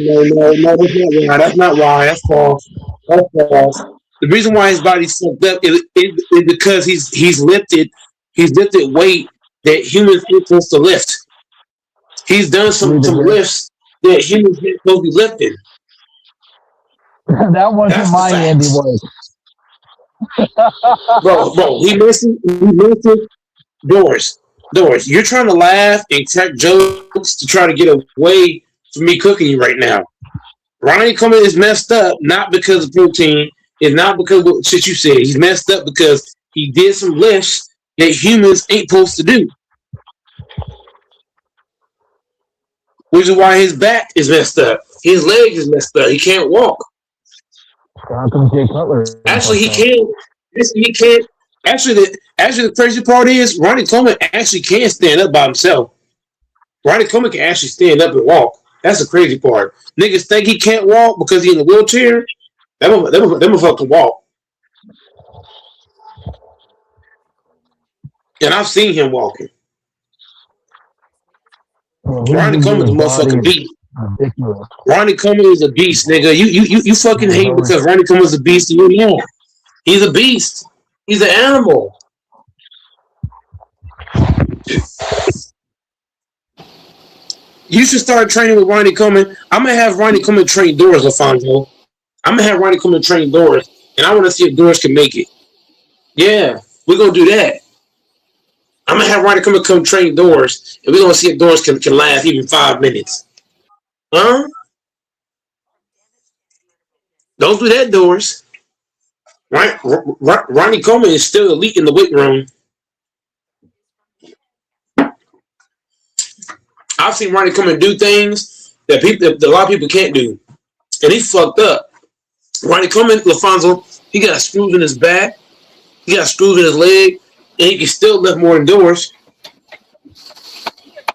That's not why. That's false. That's false. The reason why his body's fucked up is because he's lifted weight that humans ain't supposed to lift. He's done some lifts that humans ain't supposed to be lifting. That wasn't That's the my facts. handiwork. Bro, he mentioned doors. You're trying to laugh and crack jokes to try to get away from me cooking you right now. Ronnie Coleman is messed up not because of protein. It's not because of what shit you said. He's messed up because he did some lifts that humans ain't supposed to do. Which is why his back is messed up. His leg is messed up. He can't walk. How come Jay Cutler? Actually, he can. He can't. Actually, the crazy part is Ronnie Coleman actually can stand up by himself. Ronnie Coleman can actually stand up and walk. That's the crazy part. Niggas think he can't walk because he in a wheelchair. That motherfucker can walk, and I've seen him walking. Yeah, his Ronnie big Coleman's a ass body motherfucking is beast. ridiculous. Ronnie Coleman is a beast, nigga. You fucking Yeah, hate very. because Ronnie Coleman's a beast and you know. He's a beast. He's an animal. You should start training with Ronnie Coleman. I'm gonna have Ronnie Coleman train doors, LaFonso. I'm gonna have Ronnie Coleman train doors, and I want to see if doors can make it. Yeah, we're gonna do that. I'm gonna have Ronnie Coleman come train doors, and we're gonna see if doors can last even 5 minutes. Huh? Don't do that, doors. Right? Ronnie Coleman is still elite in the weight room. I've seen Ronnie Coleman do things that a lot of people can't do, and he fucked up. Ronnie Coleman, LaFonso, he got screws in his back, he got screws in his leg, and he can still lift more than doors.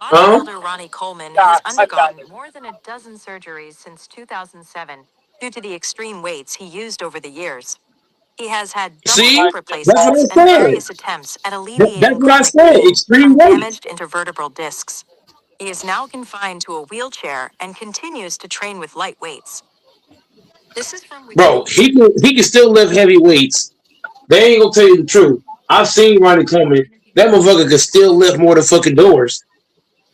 Huh? Bodybuilder Ronnie Coleman has undergone more than a dozen surgeries since 2007 due to the extreme weights he used over the years. He has had double See? hip That's what replacements I and said. various attempts at alleviating That's what I chronic said. pain Extreme from weight. damaged intervertebral discs. He is now confined to a wheelchair and continues to train with light weights. This is from Bro, he can still lift heavy weights. They ain't gonna tell you the truth. I've seen Ronnie Coleman. That motherfucker can still lift more than fucking doors.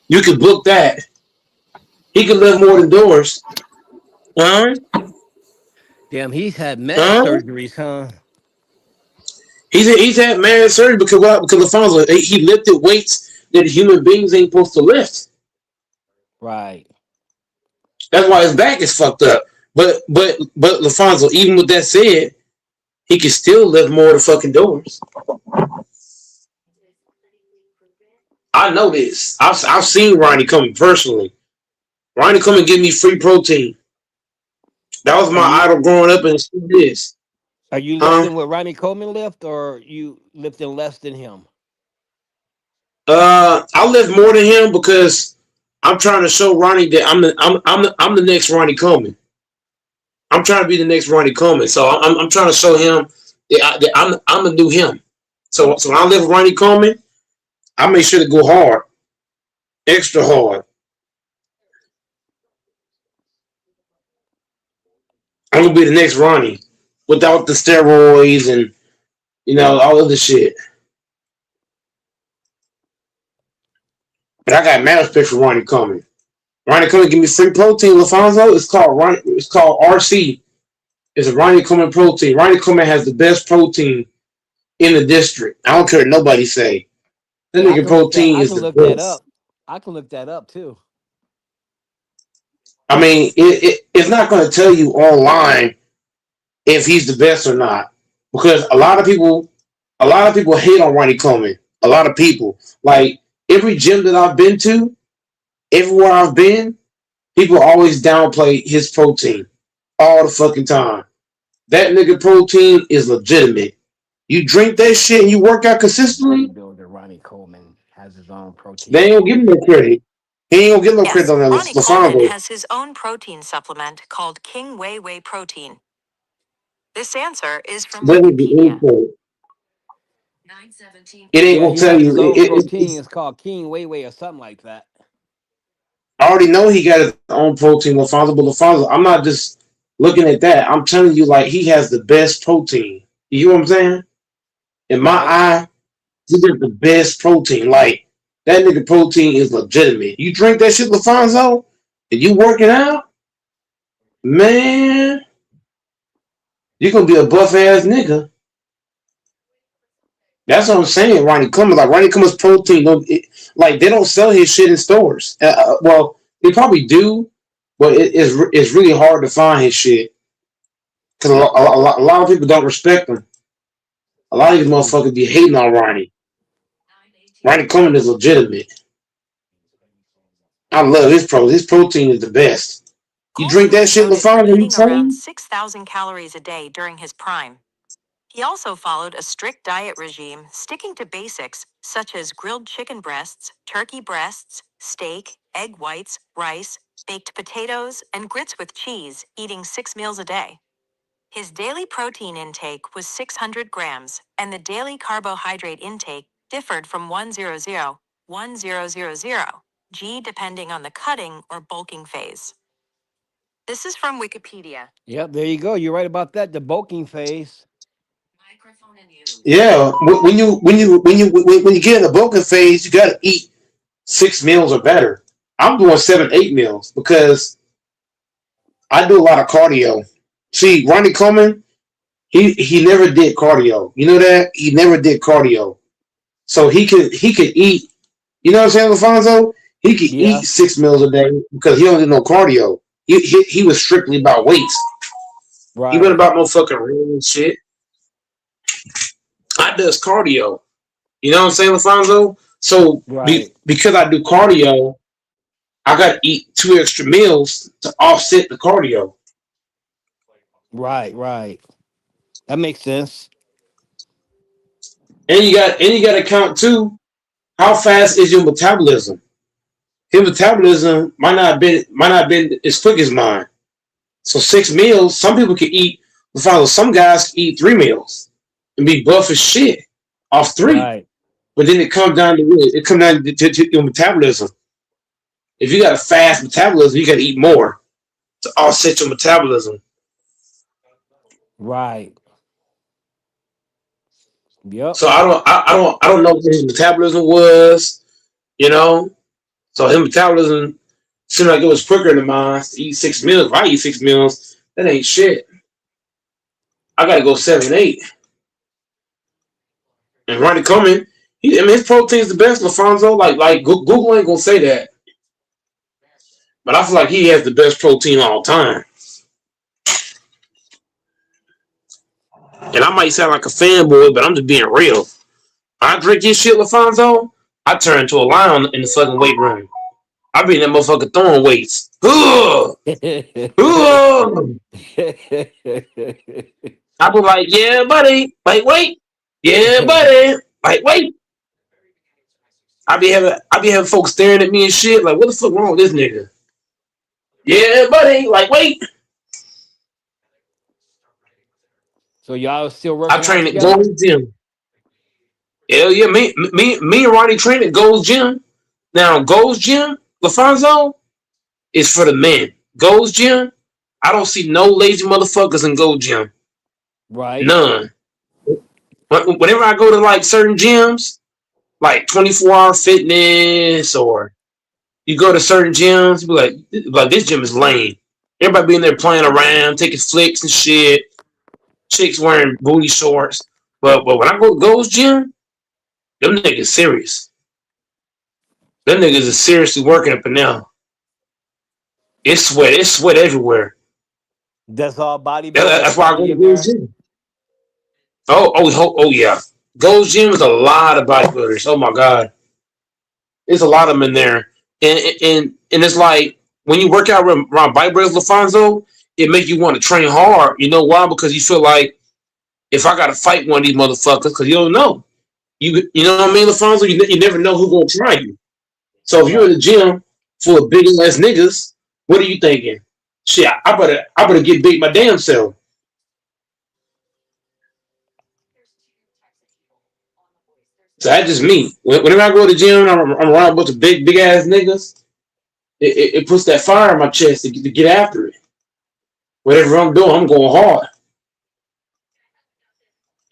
You can book that. He can lift more than doors. Huh? Damn, he's had mad Huh? surgeries, huh? He's had mad surgery because Alfonso he lifted weights that human beings ain't supposed to lift. Right. That's why his back is fucked up. But LaFonso, even with that said, he can still lift more than fucking doors. I know this. I've seen Ronnie Coleman personally. Ronnie Coleman give me free protein. That was Are my you idol growing up, and it still is. are you Huh? lifting what Ronnie Coleman lift, or you lifting less than him? I lift more than him because I'm trying to show Ronnie that I'm the next Ronnie Coleman. I'm trying to be the next Ronnie Coleman. So I'm trying to show him that I'm the new him. So when I lift Ronnie Coleman, I make sure to go hard, extra hard. I'm gonna be the next Ronnie without the steroids and all of the shit. But I got mad respect for Ronnie Coleman. Ronnie Coleman give me free protein, LaFonso. It's called Ronnie. It's called RC. It's a Ronnie Coleman protein. Ronnie Coleman has the best protein in the district. I don't care what nobody say. That Yeah, I nigga can look that. protein I is can the look that best. up. I can look that up too. I mean, it's not going to tell you online if he's the best or not, because a lot of people hate on Ronnie Coleman. A lot of people, like every gym that I've been to, everywhere I've been, people always downplay his protein all the fucking time. That nigga protein is legitimate. You drink that shit and you work out consistently, Bodybuilder Ronnie Coleman has his own they protein. ain't gonna give him no credit. He ain't gonna get no credit Yes, on that Ronnie Coleman LaFonso. has his own protein supplement called King Whey Protein. This answer is from Doesn't get any Wikipedia. credit. It ain't Yeah, gonna he tell has you. his own protein. It's called King Whey or something like that. I already know he got his own protein, LaFonso, but LaFonso, I'm not just looking at that. I'm telling you, like, he has the best protein. You know what I'm saying? In my Right. eye, he got the best protein. Like, that nigga protein is legitimate. You drink that shit, LaFonso, and you working out, man, you're gonna be a buff ass nigga. That's what I'm saying. Ronnie Coleman, like Ronnie Coleman's protein, like they don't sell his shit in stores. Well, they probably do, but it's really hard to find his shit because a lot of people don't respect him. A lot of these True. motherfuckers be hating on Ronnie. Ronnie Coleman is legitimate. I love his pro. His protein is the best. You drink Coleman that was shit, noted for LaFon, when you eating around train, 6,000 calories a day during his prime. He also followed a strict diet regime, sticking to basics such as grilled chicken breasts, turkey breasts, steak, egg whites, rice, baked potatoes, and grits with cheese, eating 6 meals a day. His daily protein intake was 600 grams, and the daily carbohydrate intake differed from 100, 1000 g depending on the cutting or bulking phase. This is from Wikipedia. Yep, there you go. You're right about that. The bulking phase. Yeah, when you get in the bulking phase, you got to eat 6 meals or better. I'm doing 7, 8 meals because I do a lot of cardio. See, Ronnie Coleman, he never did cardio. You know that he never did cardio, so he could eat. You know what I'm saying, Alfonso? He could eat Yeah. 6 meals a day because he don't do no cardio. He was strictly about weights. He went Right. about motherfucking running and shit. I does cardio. You know what I'm saying, Alfonso? So Right. because I do cardio, I got to eat 2 extra meals to offset the cardio. Right. Right. That makes sense. And you got to count too. How fast is your metabolism? His metabolism might not been as quick as mine. So 6 meals. Some people can eat. Alfonso, some guys can eat 3 meals and be buff as shit off 3. Right. But then it comes down to what? It comes down to your metabolism. If you got a fast metabolism, you got to eat more to offset your metabolism. Right. Yep. So I don't know what his metabolism was, you know. So his metabolism seemed like it was quicker than mine to eat 6 meals. If I eat 6 meals, that ain't shit. I gotta go 7, 8. And Ronnie Coleman, his protein's the best, LaFonso. Like Google ain't gonna say that. But I feel like he has the best protein all time. And I might sound like a fanboy, but I'm just being real. I drink this shit, LaFonso, I turn into a lion in the fucking weight room. I be in that motherfucker throwing weights. Ugh! Ugh! I be like, yeah, buddy. Like, wait. Yeah, buddy. Like, wait. I be having folks staring at me and shit. Like, what the fuck wrong with this nigga? Yeah, buddy. Like, wait. So y'all still I working out train at together? Gold's Gym. Hell yeah, me and Ronnie train at Gold's Gym. Now, Gold's Gym, LaFonso, is for the men. Gold's Gym, I don't see no lazy motherfuckers in Gold Gym. Right. None. Whenever I go to like certain gyms, like 24-hour fitness, or you go to certain gyms, you be like this gym is lame. Everybody be in there playing around, taking flicks and shit. Chicks wearing booty shorts. But when I go to Gold's Gym, them niggas serious. Them niggas is seriously working up and down. It's sweat everywhere. That's all bodybuilders That's why I go probably to in Gold's there. Gym. Oh yeah. Gold's Gym is a lot of bodybuilders. Oh my god. There's a lot of them in there. And it's like when you work out around bodybuilders, LaFonso, it make you want to train hard. You know why? Because you feel like if I gotta fight one of these motherfuckers, because you don't know. You know what I mean, LaFonso? You never know who's gonna try you. So if you're in the gym full of big ass niggas, what are you thinking? Shit, I better get big my damn self. So that's just me. Whenever I go to the gym, I'm around a bunch of big ass niggas. It puts that fire in my chest to get after it. Whatever I'm doing, I'm going hard.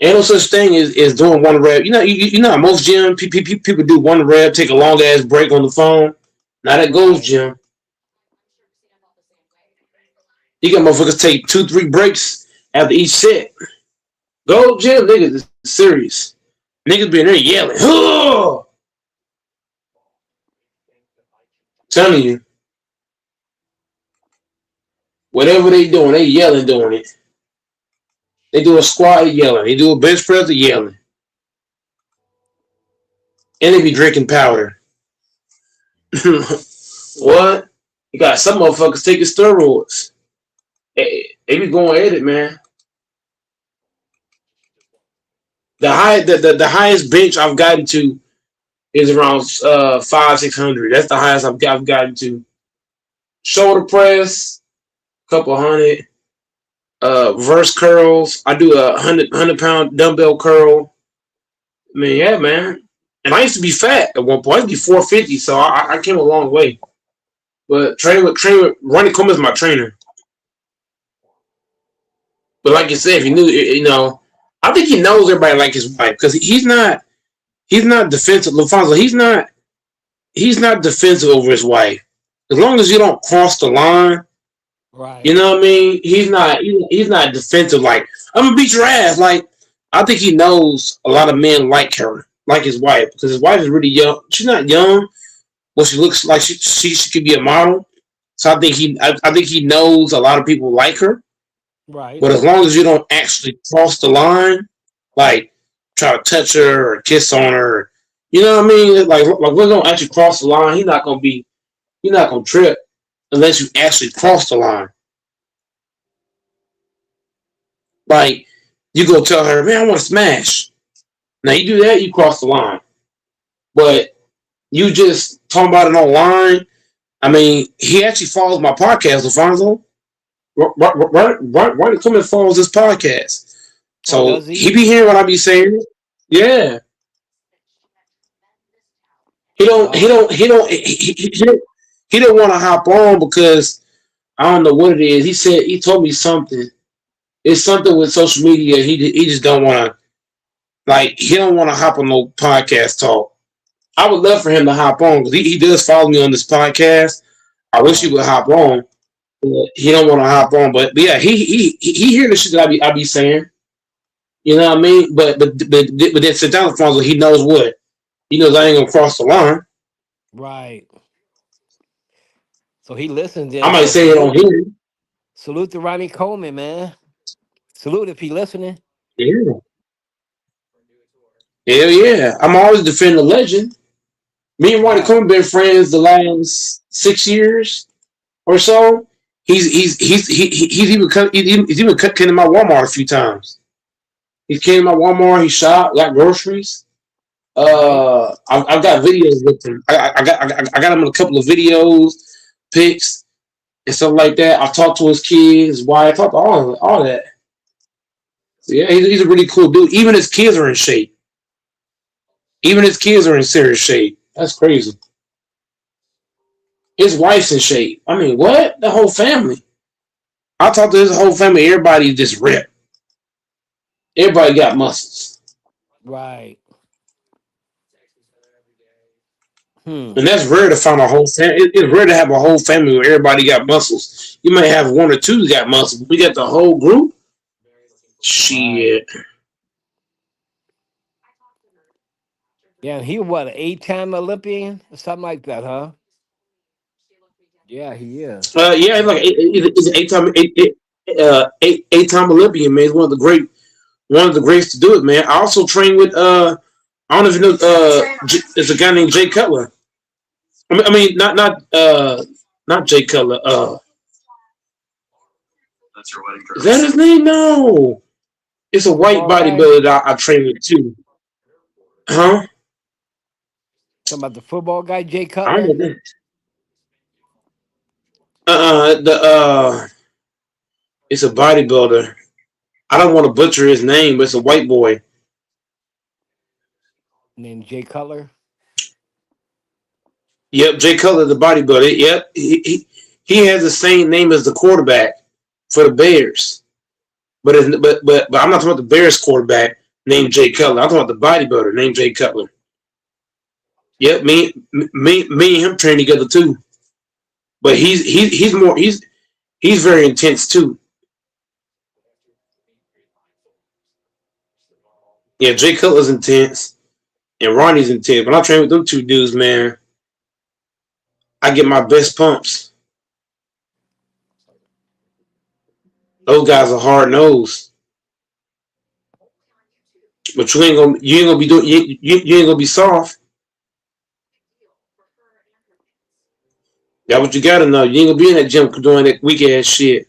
Ain't no such thing as doing one rep. You know, most gym people do one rep, take a long ass break on the phone. Now that goes gym. You got motherfuckers take 2-3 breaks after each set. Go gym, niggas is serious. Niggas be in there yelling. Huh! Telling you, whatever they doing, they yelling doing it. They do a squat, they yelling. They do a bench press, they yelling. And they be drinking powder. What? You got some motherfuckers taking steroids. They be going at it, man. The highest bench I've gotten to is around 500-600. That's the highest I've gotten to. Shoulder press, couple hundred. Reverse curls. I do a 100 pound dumbbell curl. I mean, yeah, man. And I used to be fat at one point. I used to be 450, so I came a long way. But train with Ronnie Coleman is my trainer. But like you said, if you knew, I think he knows everybody like his wife because he's not defensive. LaFonso, he's not defensive over his wife. As long as you don't cross the line, Right. you know what I mean. He's not defensive. Like I'm gonna beat your ass. Like I think he knows a lot of men like her, like his wife, because his wife is really young. She's not young, but she looks like she could be a model. So I think he knows a lot of people like her. Right. But as long as you don't actually cross the line, like try to touch her or kiss on her, you know what I mean? Like we're gonna actually cross the line. He's not gonna trip unless you actually cross the line. Like you go tell her, man, I want to smash. Now you do that, you cross the line. But you just talking about it online. I mean, he actually follows my podcast, Alfonso. Right, come and follows this podcast. So he be hearing what I be saying. Yeah. He don't want to hop on because I don't know what it is. He told me something. It's something with social media. He just don't want to he don't want to hop on no podcast talk. I would love for him to hop on because he does follow me on this podcast. I wish he would hop on. But he don't want to hop on. But yeah, he hear the shit that I be saying. You know what I mean? But then sit down, Alfonso. He knows what. He knows I ain't gonna cross the line. Right. So he listens in. I might So say it on here. salute to Ronnie Coleman, man. Salute if he listening. Yeah. Hell yeah. I'm always defending the legend. Me and Ronnie Coleman been friends the last 6 years or so. He's even came to my Walmart a few times. He came to my Walmart. He shop, got groceries. I've got videos with him. I got him in a couple of videos, pics, and stuff like that. I talked to his kids, his wife, talked to all that. So yeah, he's a really cool dude. Even his kids are in shape. Even his kids are in serious shape. That's crazy. His wife's in shape. I mean, what? The whole family. I talked to his whole family. Everybody just ripped. Everybody got muscles. Right. And that's rare to find a whole family. It's rare to have a whole family where everybody got muscles. You may have one or two that got muscles. We got the whole group. Shit. Yeah, he what, an 8-time Olympian or something like that, huh? Yeah, he is. Yeah, like he's an eight-time Olympian, man. He's one of the greats to do it, man. I also train with I don't know if you know there's a guy named Jay Cutler. I mean not Jay Cutler. That's your wedding Is that his name? No. It's a white bodybuilder that I train with too. Huh? Talking about the football guy, Jay I Cutler? don't know. It's a bodybuilder. I don't want to butcher his name, but it's a white boy. Named Jay Cutler? Yep, Jay Cutler, the bodybuilder. Yep. He has the same name as the quarterback for the Bears. But I'm not talking about the Bears quarterback named Jay Cutler. I'm talking about the bodybuilder named Jay Cutler. Yep, me and him train together too. But he's very intense too. Yeah, Jay Cutler's intense and Ronnie's intense. When I train with them two dudes, man, I get my best pumps. Those guys are hard nosed. But you ain't gonna be doing you ain't gonna be soft. That's what you gotta know. You ain't gonna be in that gym doing that weak ass shit.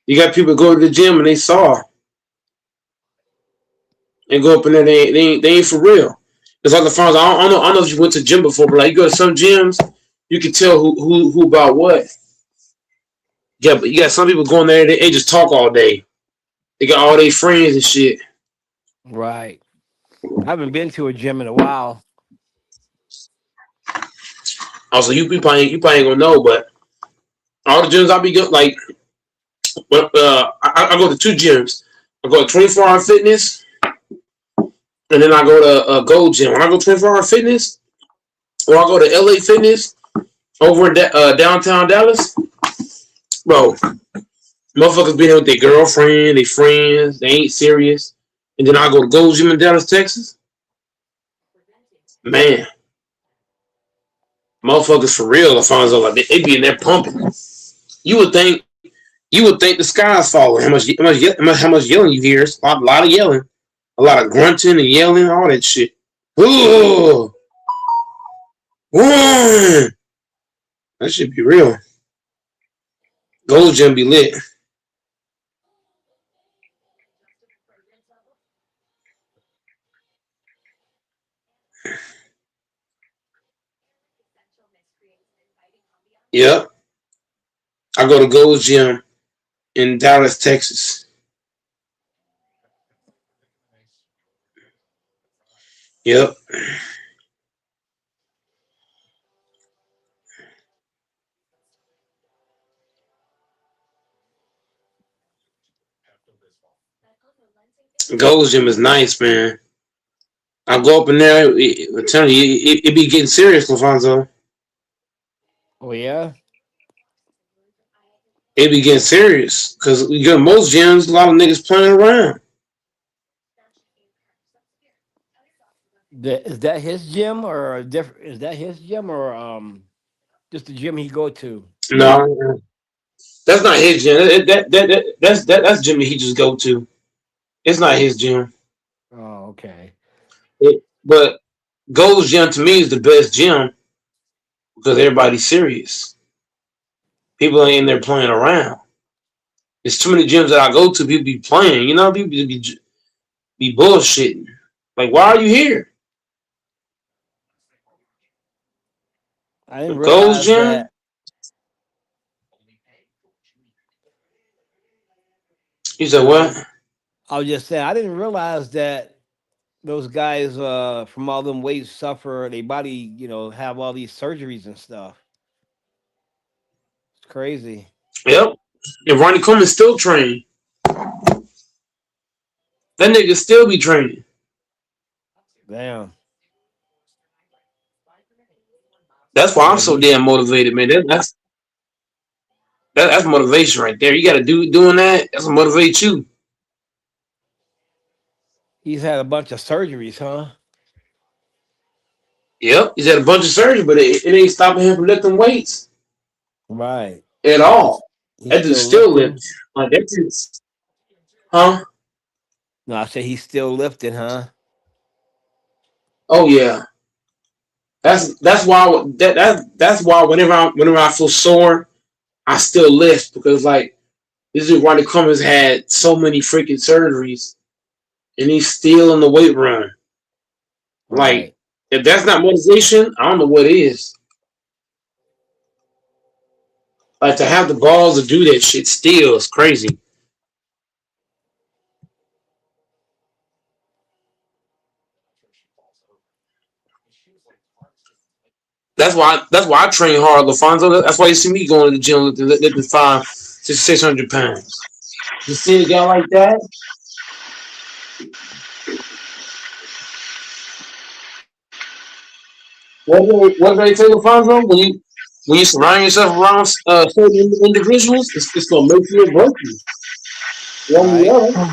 You got people go to the gym and they soft. And go up in there, they ain't for real. It's like the farms. I don't know if you went to gym before, but like you go to some gyms, you can tell who about what. Yeah, but you got some people going there, they just talk all day. They got all their friends and shit. Right. I haven't been to a gym in a while. Also, you probably ain't gonna know, but all the gyms I be going, like, I go to two gyms. I go to 24-hour fitness, and then I go to Gold Gym. When I go 24-hour fitness, or I go to LA Fitness over in downtown Dallas, bro, motherfuckers be there with their girlfriend, their friends, they ain't serious. And then I go to Gold Gym in Dallas, Texas. Man, motherfuckers for real, Alfonso, like they be in there pumping. You would think the sky's falling. How much yelling you hear? It's a lot of yelling, a lot of grunting and yelling, all that shit. Ooh, that should be real. Gold Gym be lit. Yep, I go to Gold Gym in Dallas, Texas. Yep. Gold's Gym is nice, man. I go up in there. I'm telling you, it be getting serious, Alfonso. Oh yeah. It be getting serious because you got most gyms, a lot of niggas playing around. Is that his gym or a different? Is that his gym or just the gym he go to? No, that's not his gym. That's Jimmy. He just go to. It's not his gym. Oh, okay. But Gold's Gym to me is the best gym because everybody's serious. People ain't in there playing around. There's too many gyms that I go to. People be playing. You know, people be bullshitting. Like, why are you here? I didn't Gold's realize Gym. that. You said what? I was just saying I didn't realize that those guys from all them weights suffer their body, have all these surgeries and stuff. It's crazy. Yep. And Ronnie Coleman still training. That nigga still be training. Damn. That's why I'm Yeah, so damn motivated, man. That's motivation right there. You got to doing that. That's what motivate you. he's had a bunch of surgeries, huh? Yep. He's had a bunch of surgery, but it ain't stopping him from lifting weights Right. at He's all. he's That dude's still still lifting. lifting. Like that dude's, huh? No, I said he's still lifting, huh? Oh yeah. That's why that's why whenever I feel sore, I still lift because like this dude Ronnie Coleman's had so many freaking surgeries and he's still in the weight room. Like, Right. if that's not motivation, I don't know what is. Like to have the balls to do that shit still is crazy. That's why I train hard, LaFonso. That's why you see me going to the gym lifting 600 pounds. You see a guy like that? What do they say, LaFonso? When you surround yourself around certain individuals, it's gonna make you or break you. One or the Right. other.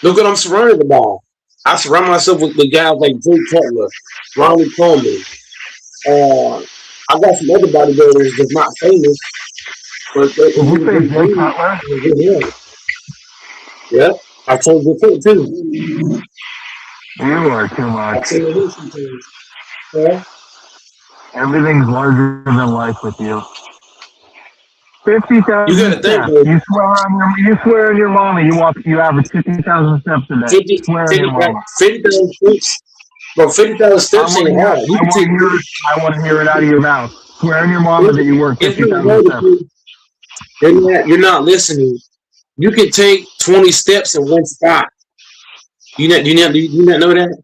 Look what I'm surrounded by. I surround myself with guys like Jay Cutler, Ronnie Coleman. I got some other bodybuilders that's not famous, but they're Did you in say good Jay shape Cutler? and good health. Yep. I told you too. You are too I much. tell you this sometimes. Yeah. Everything's larger than life with you. You 50,000 gotta think, steps. bro. You swear on your mama you average 50,000 steps a day. 50, Swear on 50, your mama. 50,000 steps. Bro, 50,000 steps ain't hard. You I can want take to hear it. I want to hear it out of your mouth. Swear on your mama that you work it's 50,000 not hard steps. you're not listening. You can take 20 steps in one spot. You not know that?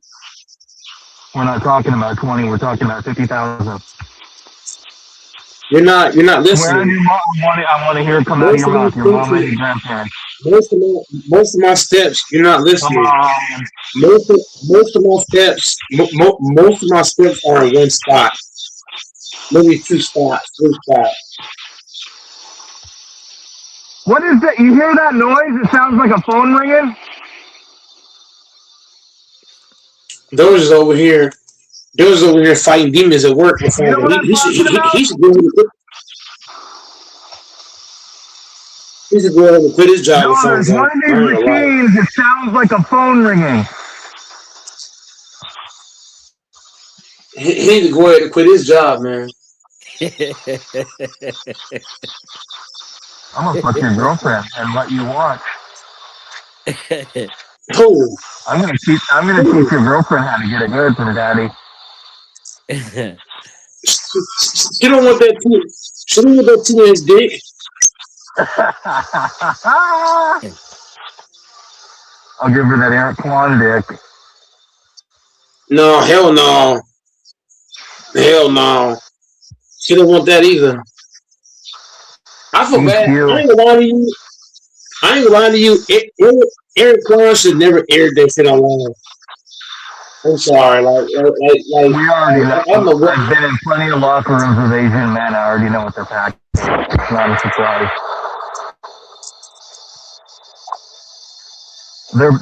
We're not talking about 20. We're talking about 50,000. You're not Swear on listening. your mama. I want to hear it come out of Most your of my mouth. Your mama and steps, your grandparents. most of my steps, you're not Come listening. on. Most of my steps, most of my steps are in one spot. Maybe two spots, three spots. What is that? You hear that noise? It sounds like a phone ringing. Those is over here. Those is over here fighting demons at work. My You know father. what I'm talking about? He should go ahead and quit his job No, before there's one him. of I these ain't gonna lie. machines. It sounds like a phone ringing. He need to go ahead and quit his job, man. I'm gonna fuck your girlfriend and let you watch. Who? I'm gonna teach your girlfriend how to get it good from daddy. She don't want that too. She don't want that teenage dick. I'll give her that Eric Kwan dick. No, hell no. Hell no. She don't want that either. I feel He's bad. cute. I ain't gonna lie to you. Eric Kwan should never air that shit online. I'm sorry. We already know. I don't know what. I've been in plenty of locker rooms with Asian men. I already know what they're packing. It's not a surprise.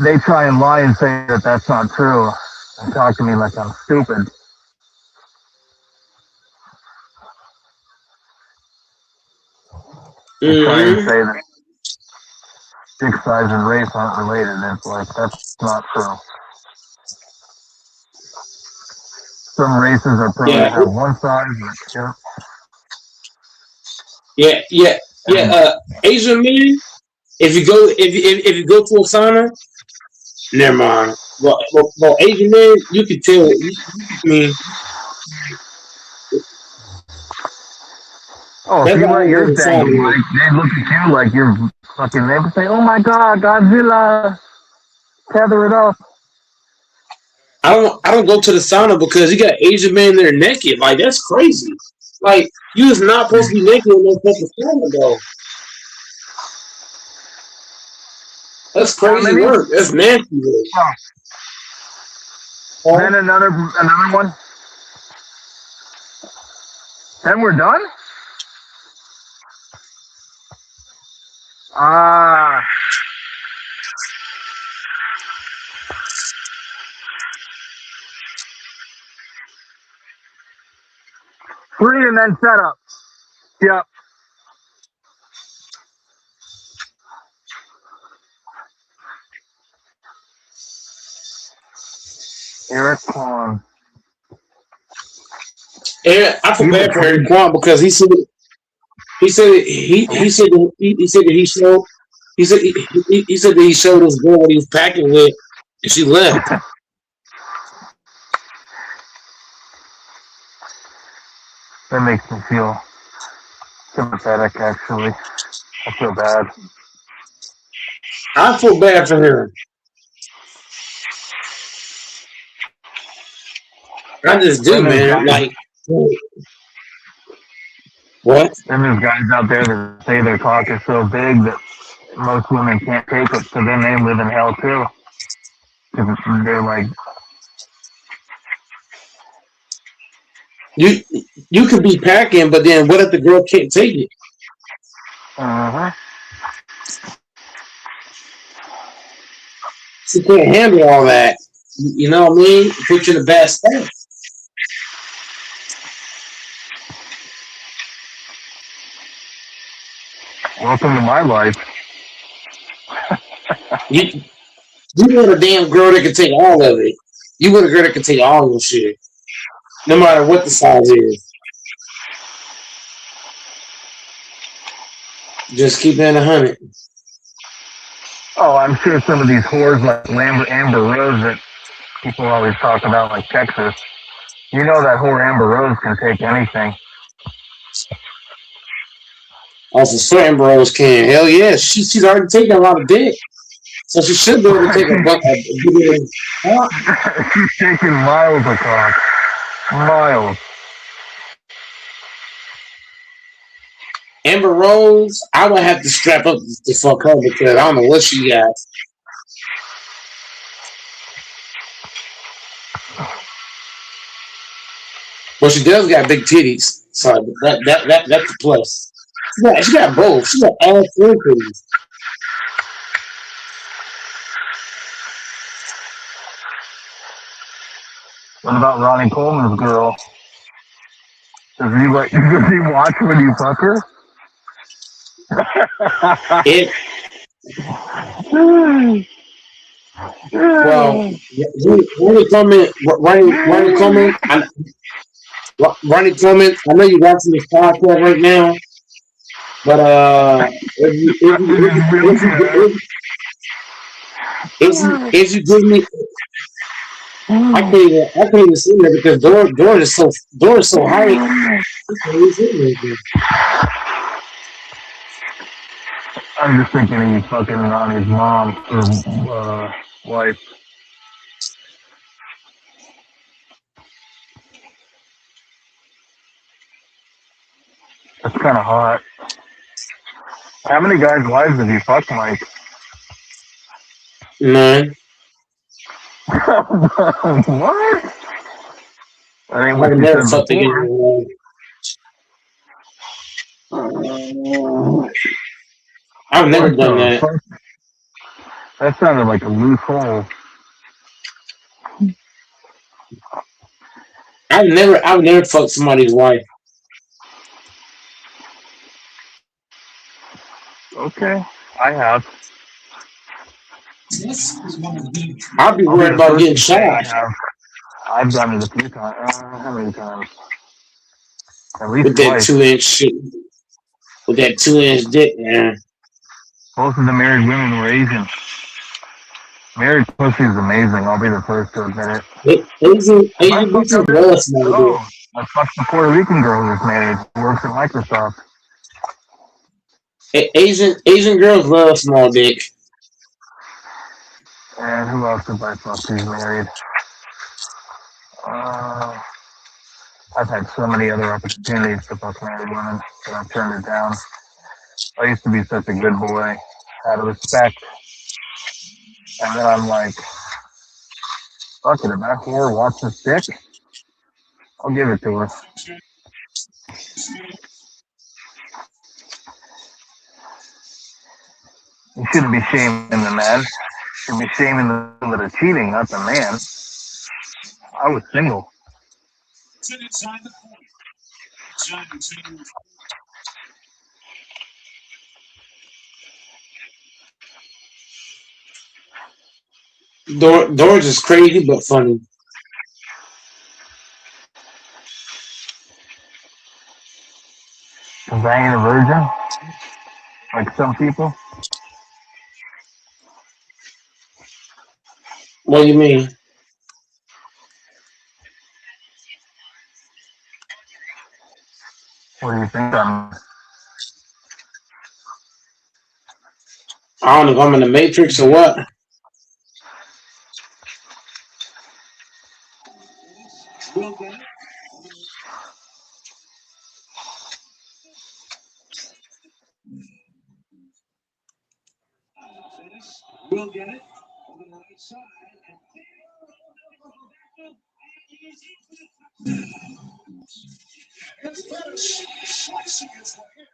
They try and lie and say that that's not true and talk to me like I'm stupid. They try and say that dick size and race aren't related, and it's like, that's not true. Some races are proven to have one size, Asian men. If you go to a sauna, never mind. Well, Asian men, you can tell. I mean, oh, if you let yours dangle, like, they look at you like you're fucking, they would say, oh my god, Godzilla, tether it up. I don't go to the sauna because you got Asian men that are naked. Like, that's crazy. Like, you is not supposed to be naked in no fucking sauna, though. That's crazy work. That's nasty work. Then another one. Then we're done? Ah. Three and then set up. Yep. Eric Kwan. I feel bad for Eric Kwan because he said that he said that he showed this girl what he was packing with, and she left. That makes me feel sympathetic, actually. I feel bad. I feel bad for her. I just do, man. Like, what? Then there's guys out there that say their cock is so big that most women can't take it, so then they live in hell too. They're like, you could be packing, but then what if the girl can't take it? She can't handle all that. You know what I mean? Put you in a bad state. welcome to my life. You want a damn girl that can take all of it. You want a girl that can take all your shit, no matter what the size is. Just keep it 100. Oh, I'm sure some of these whores like Amber Rose that people always talk about, like Texas. You know that whore Amber Rose can take anything. Also, certain bros can. Hell yeah, she's already taken a lot of dick, so she should be able to take a buck. She's taking miles of cock. Miles. Amber Rose, I would have to strap up to fuck her because I don't know what she got. Well, she does got big titties, so that's a plus. She got both. She got ass and titties. What about Ronnie Coleman's girl? Does he watch when you fuck her? It well, Ronnie Coleman, Ronnie Coleman. I know you're watching this podcast right now, but if you give me, I can't even see her because door is so high. I can't even see anything. I'm just thinking he's fucking Ronnie's mom or wife. That's kind of hot. How many guys' wives have you fucked, Mike? None. What? That ain't I what you never said fucked before. again. I've never What done the that. fuck? That sounded like a loose hole. I've never fucked somebody's wife. Okay, I have. I'll be I'll be worried the about first getting to say shot I have. I've done it a few times. How many times? At least with that twice. 2 inch shit, with that 2 inch dick, man. Both of the married women were Asian. Married pussy is amazing. I'll be the first to admit it. Asian bitches love small dick. Oh, I fucked the Puerto Rican girl who's married. Works at Microsoft. Asian girls love small dick. And who else have I fucked who's married? Uh, I've had so many other opportunities to fuck married women, but I've turned it down. I used to be such a good boy, out of respect. And then I'm like, fuck it, if that whore wants this dick, I'll give it to her. You shouldn't be shaming the man. You should be shaming the women that are cheating, not the man. I was single. Doors is crazy but funny. Because I ain't a virgin, like some people. What do you mean? What do you think? I'm I don't know if I'm in the Matrix or what. We'll get it on the right side. It's Pettis slicing his way in.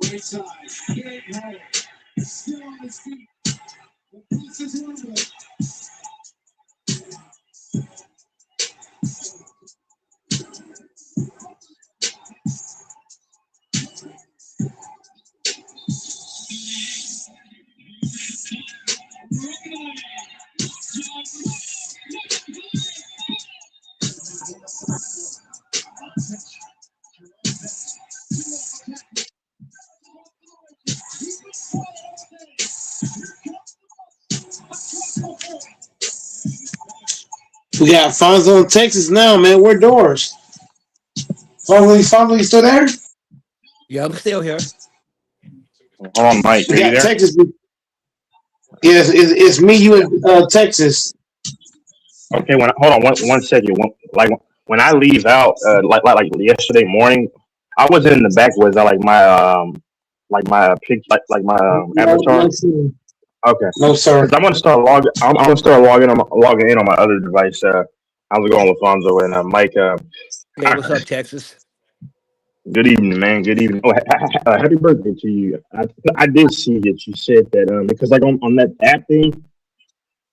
Right side. Big hole. Still on his feet. The pass is moving. We got Fonzo in Texas now, man. We're doors. Fonzo, you still there? Yeah, I'm still here. Hold on, Mike. Are We you got there? Texas. Yes, it's me, you, and Texas. Okay. Hold on one second. When I leave out, like yesterday morning, I was in the backwoods. I like my like my pic, like my No, avatar? no, sir. Okay, No, sir. because I'm gonna start logging. I'm gonna start logging in on my other device. How's it going, Alfonso and Mike? Hey, what's up, Texas? Good evening, man. Good evening. Oh, happy birthday to you. I did see that you said that because like on that app thing,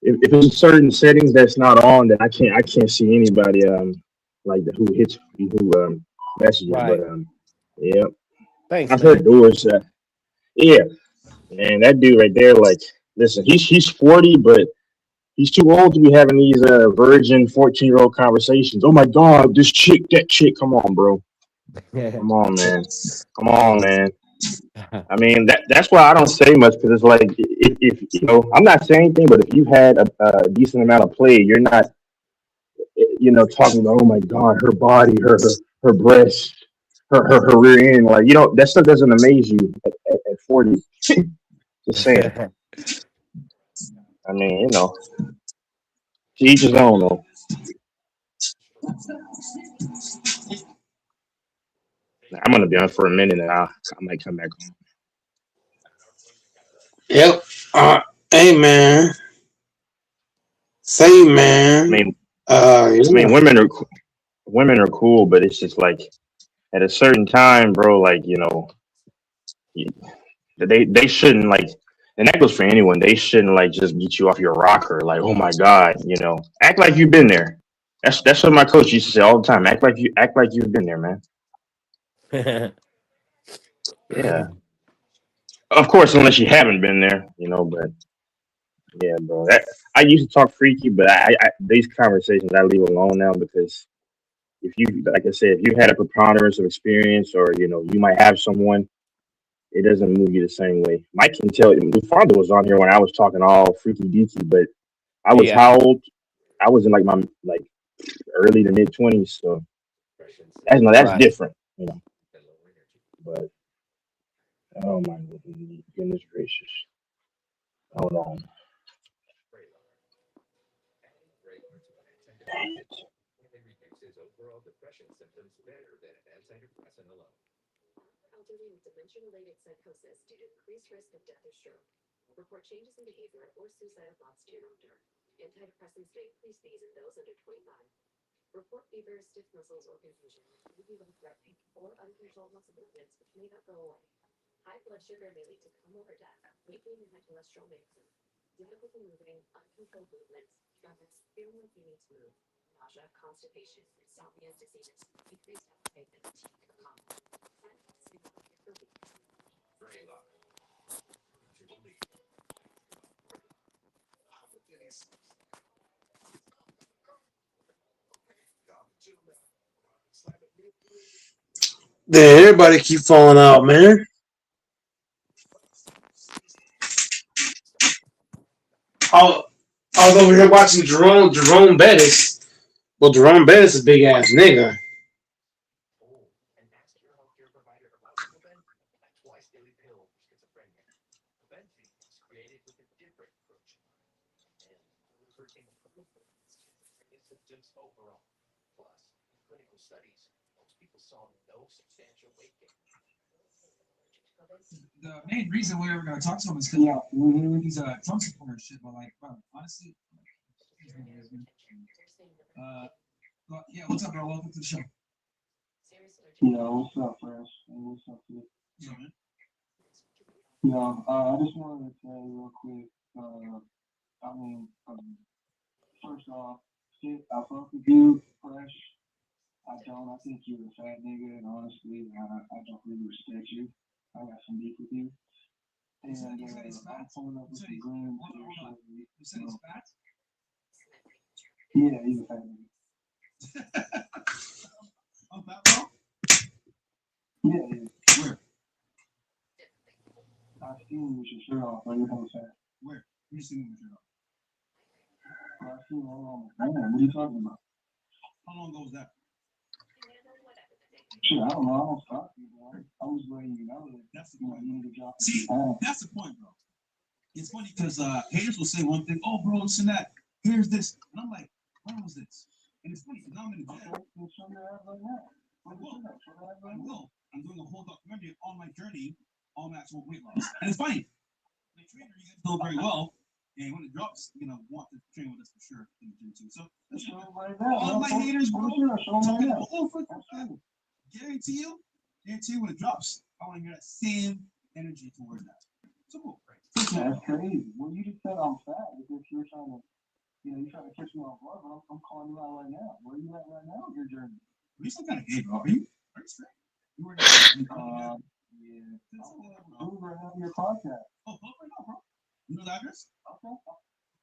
if it's certain settings that's not on, then I can't see anybody like who hits who messages. But Right. yeah, Thanks, I've heard man. doors. Yeah, and that dude right there, like, listen, he's 40, but he's too old to be having these virgin 14-year-old conversations. Oh my God, this chick, that chick. Come on, bro. Come on, man. Come on, man. I mean, that's why I don't say much because it's like if you know, I'm not saying anything, but if you had a decent amount of play, you're not talking about oh my God, her body, her breast, her rear end, like that stuff doesn't amaze you at 40. Just saying. I mean, to each his own though. I'm gonna be on for a minute and I might come back on. Yep. Hey, man. Say, I man. mean, Yeah. women are cool, but it's just like at a certain time, bro. Like they shouldn't like, and that goes for anyone. They shouldn't like just get you off your rocker. Like, oh my God, act like you've been there. That's what my coach used to say all the time. Act like you've been there, man. Yeah, of course, unless you haven't been there, But yeah, bro. I used to talk freaky, but these conversations I leave alone now because if you, like I said, if you had a preponderance of experience, or you might have someone, it doesn't move you the same way. Mike can tell. My father was on here when I was talking all freaky deaky, but I was Yeah. how old? I was in like my early to mid 20s, so that's Right. different, But oh my goodness gracious, hold on. Dang it. Elderly with dementia-related psychosis due to increased risk of death or stroke. Report changes in behavior or suicidal thoughts to your doctor. Antidepressants may increase these in those under 25. Report fever, stiff muscles, or confusion, maybe life-threatening, or uncontrolled muscle movements which may not go away. High blood sugar may lead to coma or death. Weight gain and high cholesterol may occur. Difficulty moving, uncontrolled movements, tremors, feeling like you need to move, nausea, constipation, insomnia, dizziness, decreased appetite, and fatigue are common. Signs of this may not appear for weeks. Then everybody keep falling out, man. I was over here watching Jerome Bettis. Well, Jerome Bettis is a big ass nigga. The main reason we were going to talk to him is because he's a Trump supporter and shit. But like, bro, honestly, yeah. What's up, bro? Welcome to the show. Yeah, what's up, Fresh? What's up, kid? Yeah, man. Yeah, I just wanted to say real quick, I mean, first off, shit, I fuck with you, Fresh. I don't. I think you're a fat nigga, and honestly, I don't really respect you. I got some beef with you. And I'm pulling up with the green. You said he's fat? Yeah, he's a fat nigga. I'm fat, bro? Yeah. Where? I seen you with your shirt off, but you're hella fat. Where? You seen him with your shirt off? I seen you all on the phone. What are you talking about? How long ago was that? Shit, I don't know. I don't stop you, bro. I was letting you know that that's the point. You need to drop. See, that's the point, bro. It's funny because haters will say one thing, oh, bro, listen to that. Here's this. And I'm like, when was this? And it's funny because now I'm in the jail. I will. I'm doing a whole documentary on my journey all natural weight loss. And it's funny, the trainer you guys know very well, and when it drops, want to train with us for sure in the gym too. So let's show them right now. All my haters, bro. Guarantee you when it drops, I want to hear that same energy towards that. So cool. That's crazy. Well, you just said I'm fat because you're trying to, you're trying to catch me off guard, but I'm calling you out right now. Where are you at right now in your journey? Are you some kind of gay, bro? Are you straight? You were yeah. I'm right now on your podcast. Oh, right now, bro. You know the address? Okay.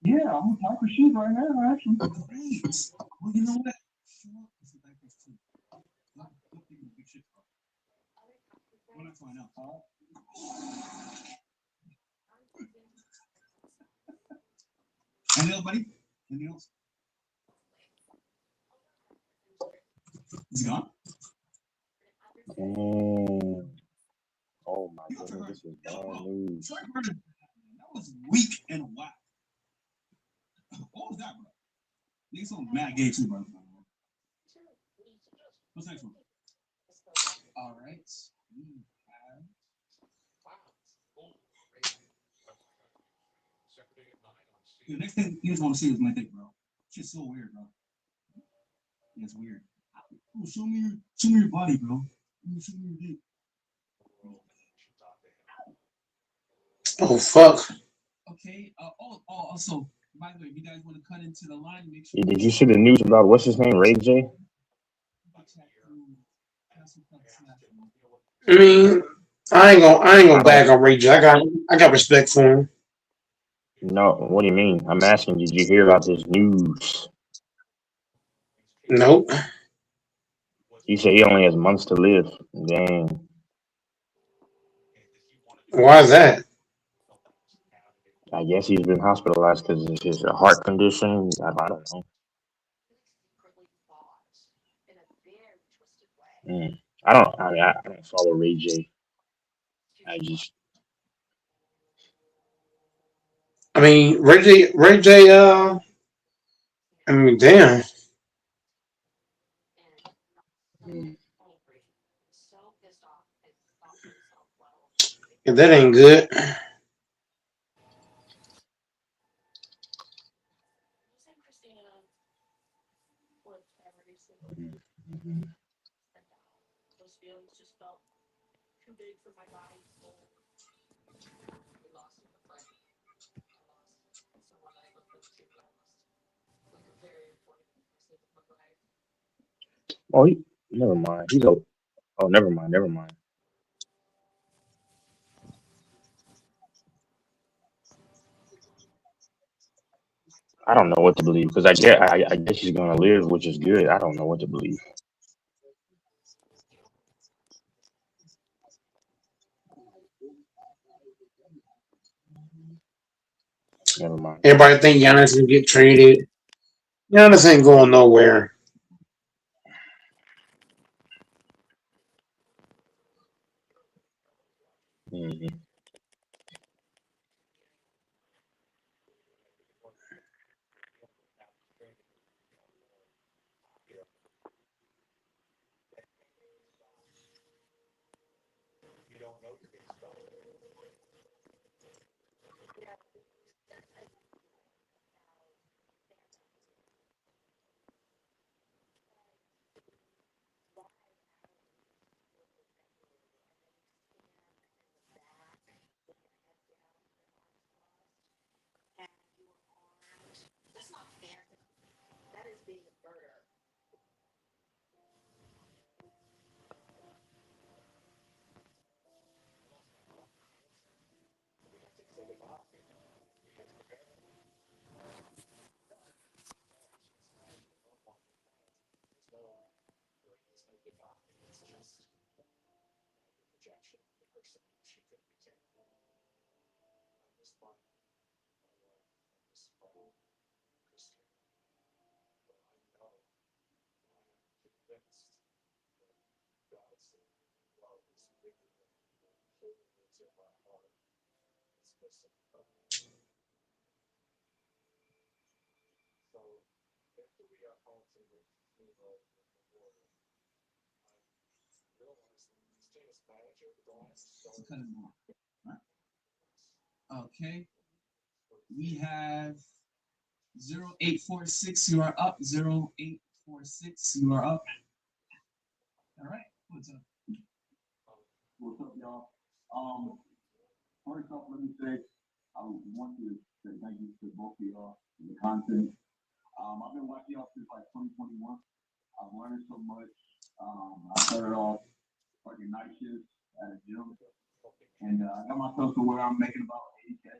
Yeah, I'm with Michael Shoes right now, actually. Great. Well, you know what? Show up with some diapers too. Don't think of big shit, bro. Well, that's why I know. Anything else, buddy? Anything else? Is he gone? Oh my goodness, this is bad news. That was weak and whack. What was that, bro? Niggas so mad gay too, bro. What's next one? All right. We have. The next thing you just want to see is my dick, bro. Shit's so weird, bro. Yeah, it's weird. Oh, show me your body, bro. Show me your dick. Oh fuck. Okay. Also, by the way, if you guys want to cut into the line, make sure. Did you see the news about what's his name, Ray J? I mean, I ain't gonna bag on Ray J. I got respect for him. No, what do you mean? I'm asking, did you hear about this news? Nope. He said he only has months to live. Dang. Why is that? I guess he's been hospitalized because it's his heart condition. I don't know. I don't follow Ray J. I mean, Ray J. I mean, damn. If that ain't good. Oh, never mind. Never mind. I don't know what to believe because I guess he's gonna live, which is good. I don't know what to believe. Never mind. Everybody think Giannis can get traded. Giannis ain't going nowhere. Mm-hmm. So cut them off. Right. Okay. We have 0846. You are up. 0846. You are up. All right. What's up? What's up, y'all? First off, let me say I want to say thank you to both of y'all for the content. I've been watching y'all since like 2021. I've learned so much. I started off working night shifts at a gym, and I got myself to where I'm making about 80K.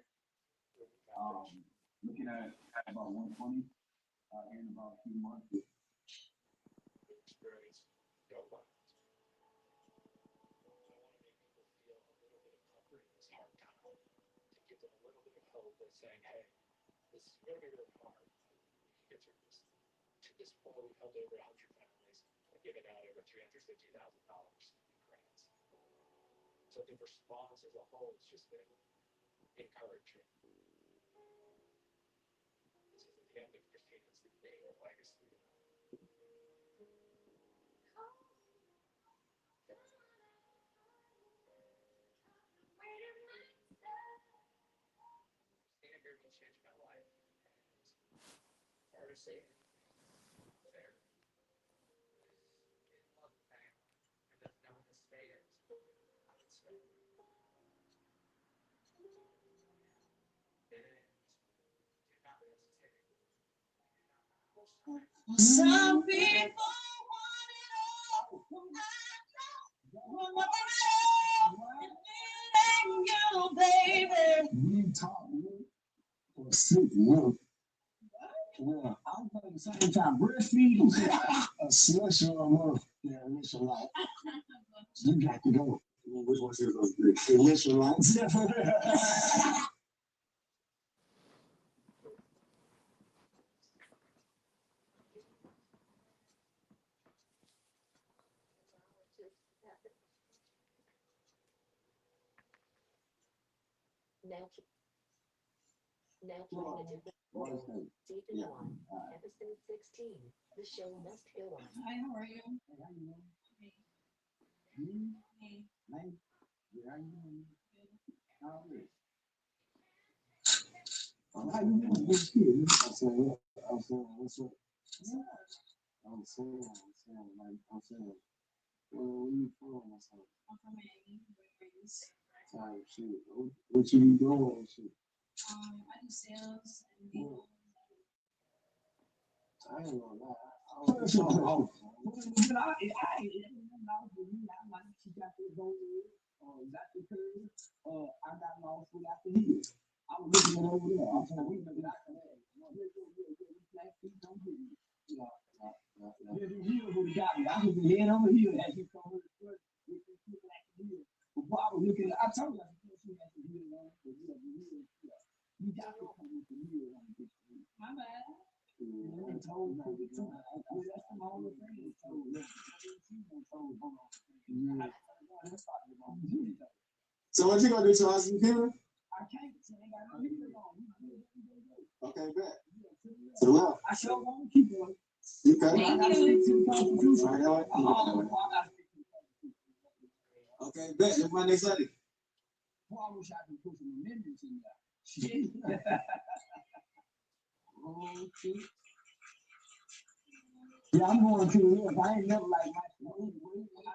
Looking at about 120 in about a few months. Saying, hey, this is going to be really hard. You can get through this. To this point, we've helped over 100 families and given out over $350,000 in grants. So the response as a whole has just been encouraging. This is the end of Christina's name legacy. Changed my life. Honestly, there. It love the family. It doesn't know what this day is. I would say. It is. Do not hesitate. Some people want it all. You, baby. We talk for 6 months. Yeah, I'm playing the same time breastfeeding. A slush or a month. Yeah, initial life. You got to go. Which one's those three? Initial life. Now playing a different role. Season 1, episode 16. The show must go on. Hi, how are you? Hey, how you doing? Hey. Hey. Yeah, how you doing? How are you? How you doing? Good kid. I'm saying, what's up? I'm saying, where you from? I'm from Miami. Type shit. What you be doing and shit? I do sales and I ain't gonna lie. I don't know. I got lost without the heels. I was looking at over there. I'm saying, we looking at the head. The heel would have got me. I was the head over heel as you come with the foot. But I was looking at, I told you I was looking at the heel on the heel. You got to come with the heel on the heel. my bad. I told you, that's the only thing. So what you gonna do to us, you feeling? I can't. Okay, bet. To the left. I sure want to keep going. Okay, bet. That's my next study. Boy, I wish I could put some amendments in there. Shit. Okay. Yeah, I'm going to the left. I ain't never like my I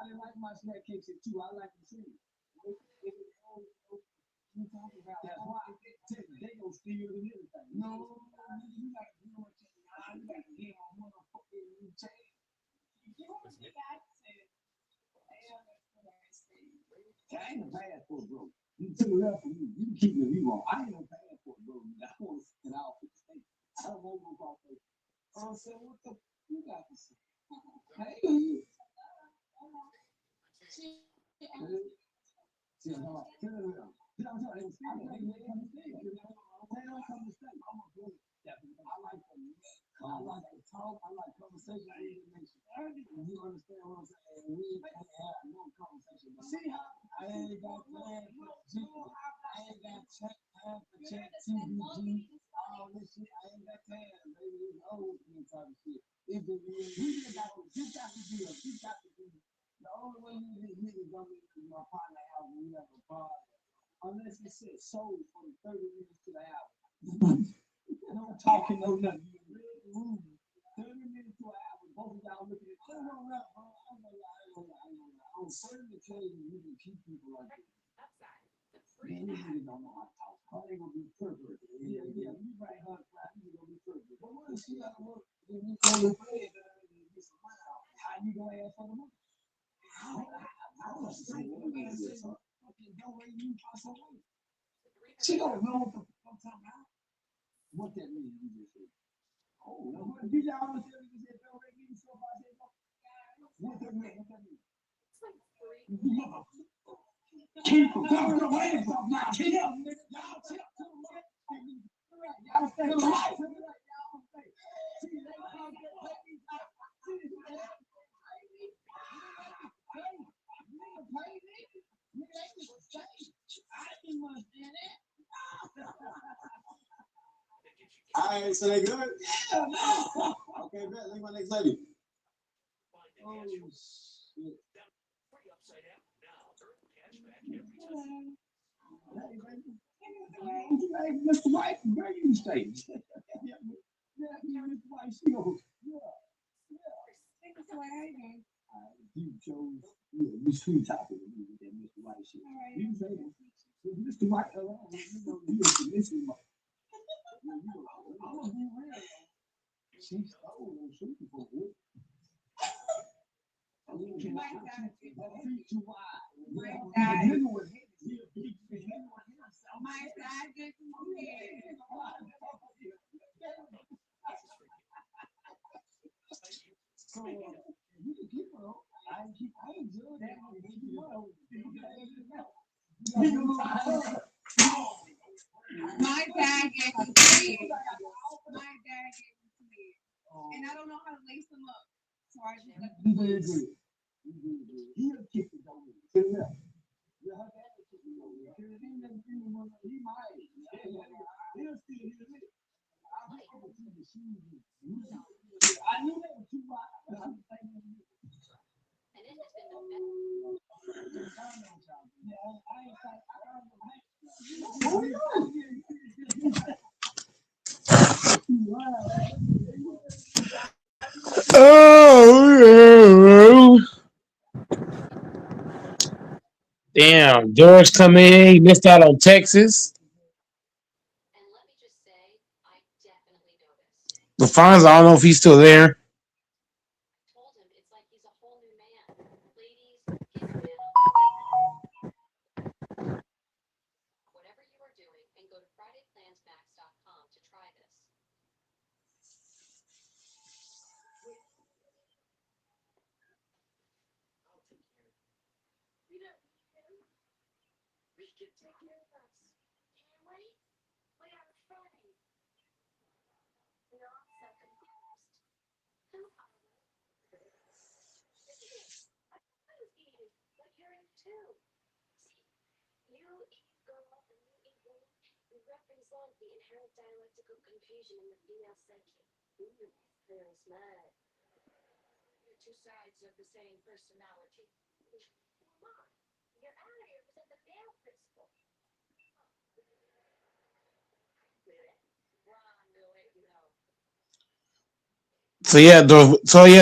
didn't like my snack cakes at 2. I like the city. You talking about that's why they gonna steal and everything. No, you got to do what you got to get on motherfucking chain. You want to get I ain't a passport, bro. You to the left of me. You can keep me if you want. I ain't no passport, bro. I want to get out of the state. I don't want to go off the I'm saying, what the you got to say? Hey. See, I'm not killing them. I'm telling you, I'm going to come to stay. They don't come to stay. I'm going to go. I like them. I like to talk. I like conversation. I need to make sure you understand what I'm saying. We ain't have no conversation. See how I ain't got time for I ain't got time for chat, TVG, all this shit. I ain't got time, baby. It's old me type of shit. If it is, you got to be a, you got to be. The only way you get niggas gonna be my partner out when we have a unless it says sold from 30 minutes to the hour. No talking, no nothing. You read the room. 30 minutes to an hour. Both of y'all looking at each other. I'm certainly telling you, you can keep people like this. Man, these niggas don't know how to talk. How they gonna be perfect? Yeah. You right, huh? You gonna be perfect. But what if she got to work? Then you go to bed and get some money out. How you gonna ask for the money? I don't say what I'm saying. Don't wait you pass away. She don't know what the fuck I'm talking about. What that means, you just said. Oh, what did y'all tell me you said don't wait you so I said what that mean? What that mean? Keep going away from my kid. Y'all stay alive. All right, so they good? Yeah, no. Okay, bet. Look at my next lady. Oh, shit. Hey, Mr. White, where you stay? Yeah, Mr. White, she goes, you chose, you sweet talking to me with that Mr. White shit. You say that. Mr. White, you know, you is Mr. White. I'm gonna be real. She stole and shooting for it. Too wide. So, you can keep her. I enjoy that. My dad gave me three. My dad gave me three. And I don't know how to lace them up. So I just let them loose. He'll kick the dog. Sit there. Yeah, her dad will kick the dog. He might. He'll still hit it. I knew that was too wide. Oh, damn. George come in. He missed out on Texas. LaFonso, I don't know if he's still there.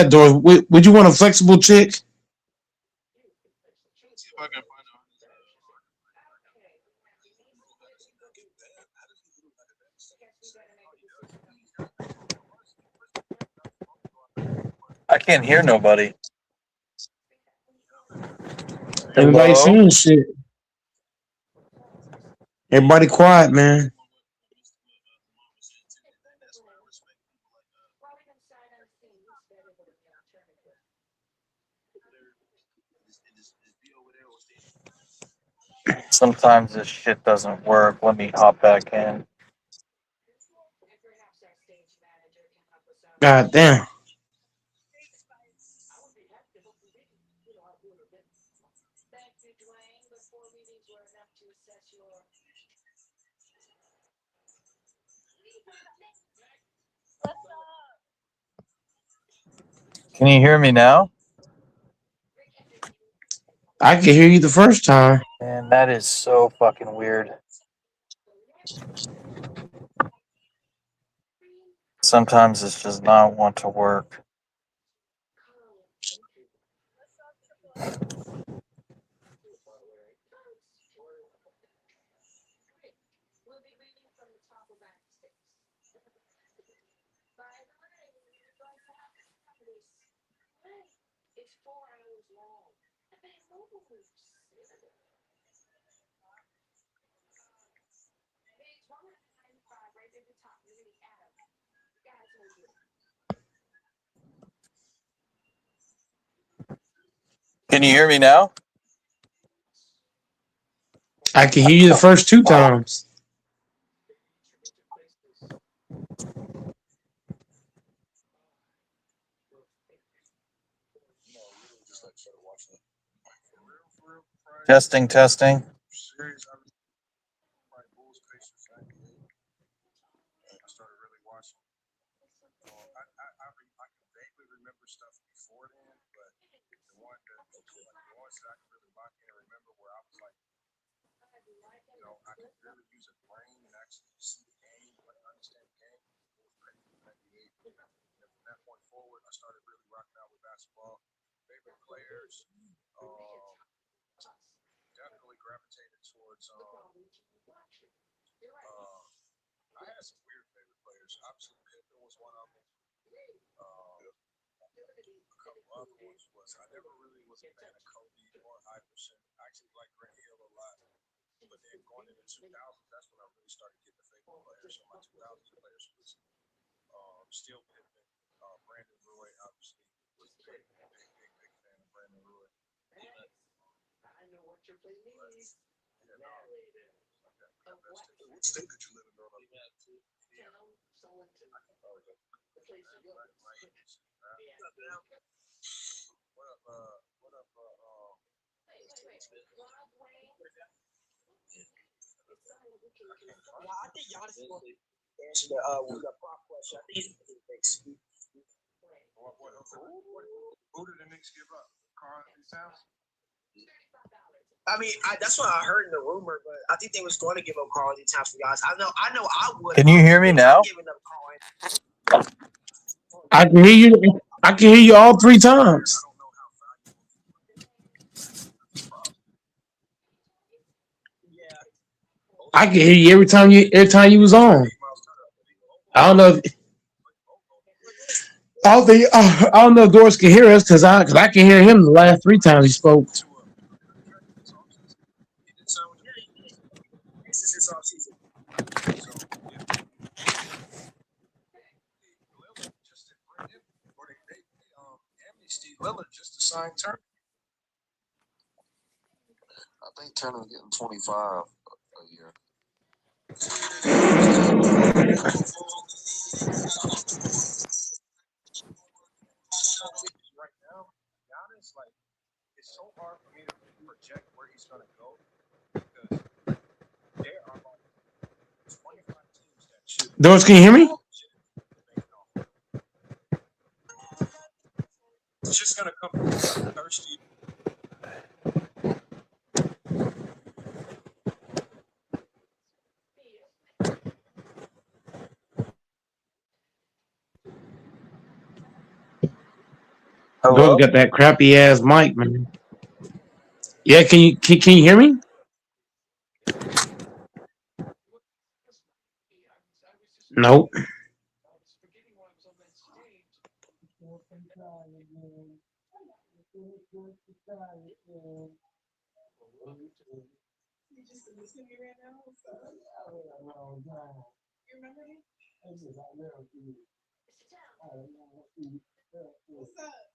Doris. Would you want a flexible chick? I can't hear nobody. Everybody Hello? saying shit. Everybody quiet, man. Sometimes this shit doesn't work. Let me hop back in. God damn. Can you hear me now? I could hear you the first time. And that is so fucking weird. Sometimes it's just not want to work. We'll be reading from the top of Act 6. By the way, you're going to have to have this. Hey, it's 4 hours long. The big moves. Page 195, right at the top. You're going to add them. Yeah, I told you. Can you hear me now? I can hear you the first two times. Testing, testing. I know what your play needs. What state did you live in growing up? Someone the place you go. I think Giannis is going to answer the prop question. I think he's going to next week. Who did the Knicks give up? Carl Anthony Towns? I mean, that's what I heard in the rumor, but I think they was going to give up Carl Anthony Towns for Giannis. I know, I would. Can you hear me now? I can hear you. I can hear you all three times. I can hear you every time you was on. I don't know. I don't know if Doris can hear us because I can hear him the last three times he spoke. This offseason. Steve Lillard just signed Turner. I think Turner's getting 25 a year. Right now, Giannis, like, it's so hard for me to project where he's going to go because there are like 25 teams that should. Doris, can you hear me? It's just going to come thirsty. Doris got that crappy ass mic, man. Yeah, can you hear me? Nope. You just listen to me right now? So, you remember me? What's up?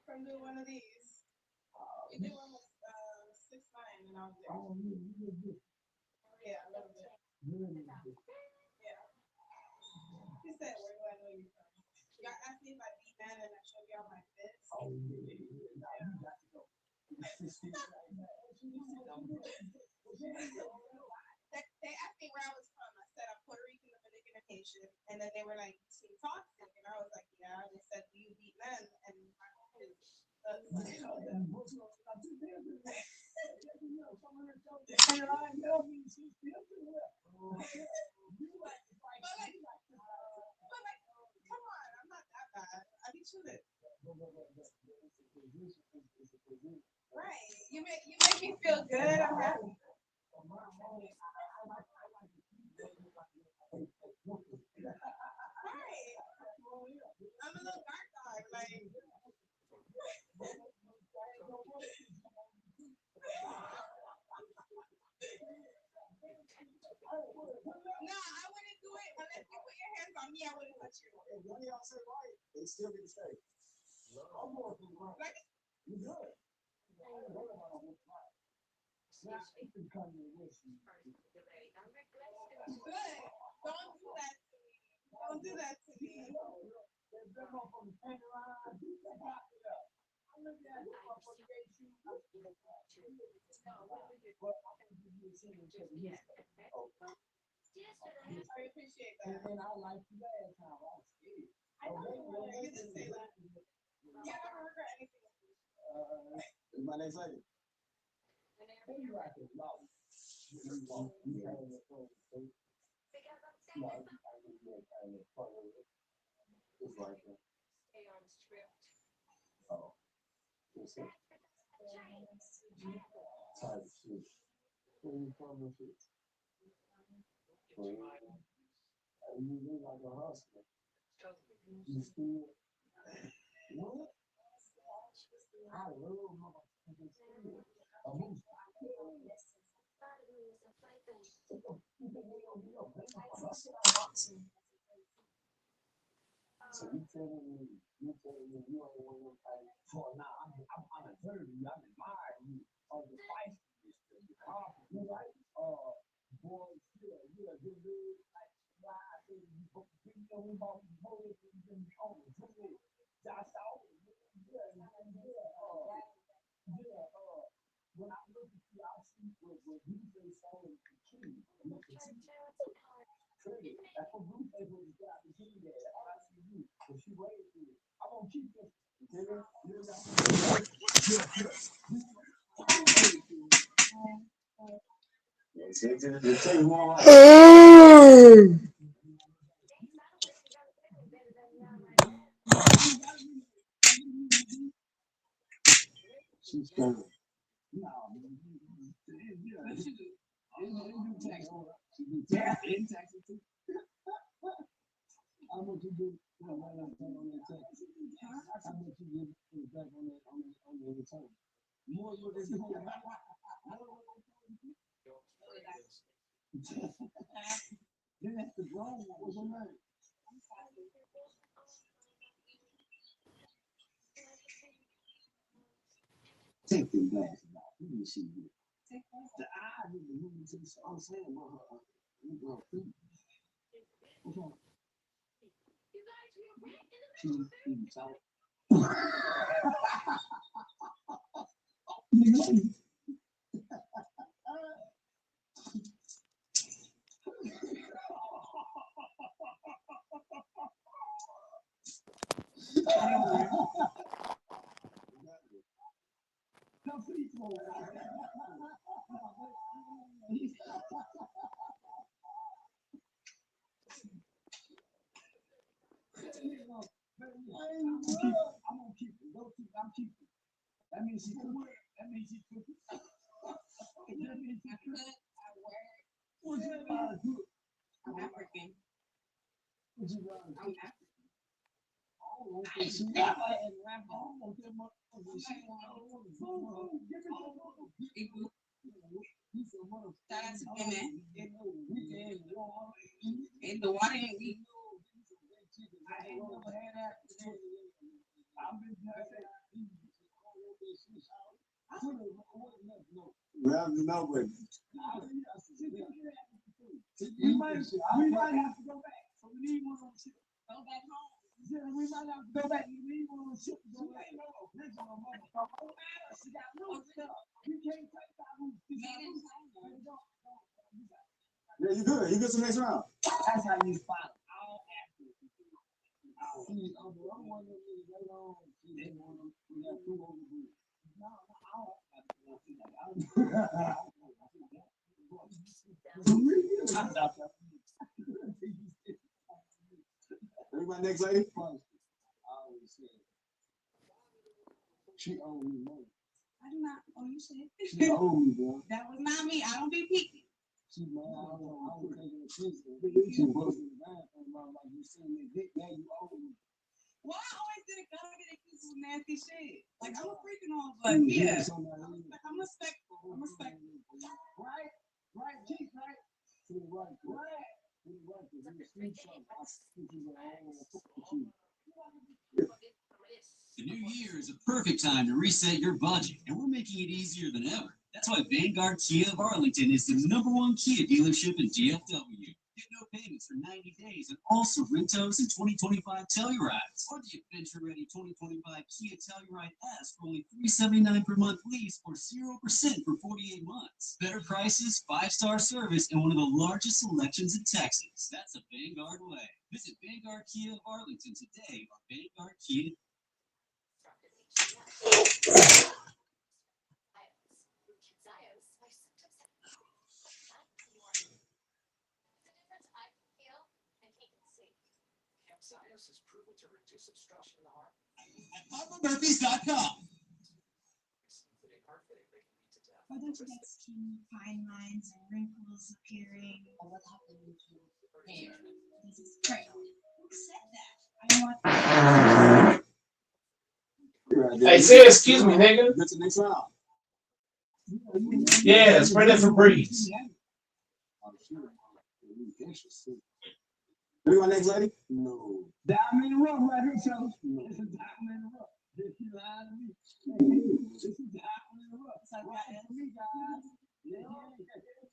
From doing one of these. You did one with 6ix9ine and I was there. Yeah, a little bit. Yeah. He said, where do I know you from? Y'all asked me if I beat man and I showed y'all my fits. They asked me where I was from. I said I'm Puerto Rican, Dominican, and Haitian. And then they were like, you seem toxic. And I was like, yeah. And they said, do you beat men? And my home is Come on, I'm not that bad. I be chilling. Right. You make me feel good. I'm happy. Right. I'm a little dark dog. Like. No, I wouldn't do it unless you put your hands on me. I wouldn't touch you. If one of y'all say right, they still get to stay. I'm going for right. Like, you good. Good. Don't do that to me. Don't do that to me. I appreciate that. And I like you last time. I was scared. I know you did say that. You never regret anything. Is my next lady? You like it, love. It's like that. Stay on script. Oh. What's that? Type shit. Where you from with it? You look like a hustler. You still. What? I love how much you So you telling me you ain't want to fight for now? I'm a dirty. I'm admiring you. The fight, the confidence, you like boy, you're a good dude. Like why I say you know about the boys and you on the good. That's all. When I look at you, I see what you say saying the key. That's what Bruce said when you got the key there. That's what I see you. When she waited for you. I'm gonna keep this. She's coming. No, how much you do on that tax? How much you give back on the return? More than this. Then that's the grown one. What's her name? Take them glasses off. Let me see you. The eyes of the movie to the song saying about her. What's wrong? She's out. I'm gonna keep it. I'm keeping it. That means she took it. That means she took it. That means she took it. What's your father do? I'm African. What's your father do? I'm African. Oh, okay. So you got that and rap on. Okay, motherfucker. She want to go. Shout out to women. In the water and we. I ain't never had that. I've been well, no, but we might have to go back. So we need one on the ship. Go back home. We might have to go back. We need one on the ship. She ain't no original motherfucker. She got no stuff. You can't take that one. Yeah, you good. You good to the next round. That's how you fight. All after. See, I'm one of them niggas later on. Everybody next lady? She owed me money. I do not owe you shit. She owed me, bro. That was not me. I don't be picky. She mad. I was taking a picture. She was in the bathroom. Like, you seen me dick, now you owe me. Why I always gotta get accused of nasty shit? Like, I'm a freak and all, but yeah. I'm respectful. I'm respectful. Right? Right, Keith, right? To the right, right. To the right, because you see something. I see you with The new year is a perfect time to reset your budget, and we're making it easier than ever. That's why Vanguard Kia of Arlington is the #1 Kia dealership in DFW. Get no payments for 90 days and also Rentos and 2025 Tellurides. Or the adventure-ready 2025 Kia Telluride S for only $379 per month lease or 0% for 48 months. Better prices, 5-star service, and one of the largest selections in Texas. That's the Vanguard way. Visit Vanguard Kia of Arlington today or Vanguard Kia. Science has proven to reduce obstruction in the heart. At PapaMurphy's.com. Why don't you get skin, fine lines, and wrinkles appearing? Or what happened to hair? This is crazy. Who said that? I want. Hey, say excuse me, nigga. That's the next round. Yeah, spread it for breeze. Everyone next lady? No. Diamond in the rough right here, fellas. This is diamond in the rough. This is live to me. This is diamond in the rough. What's up, guys? Yeah.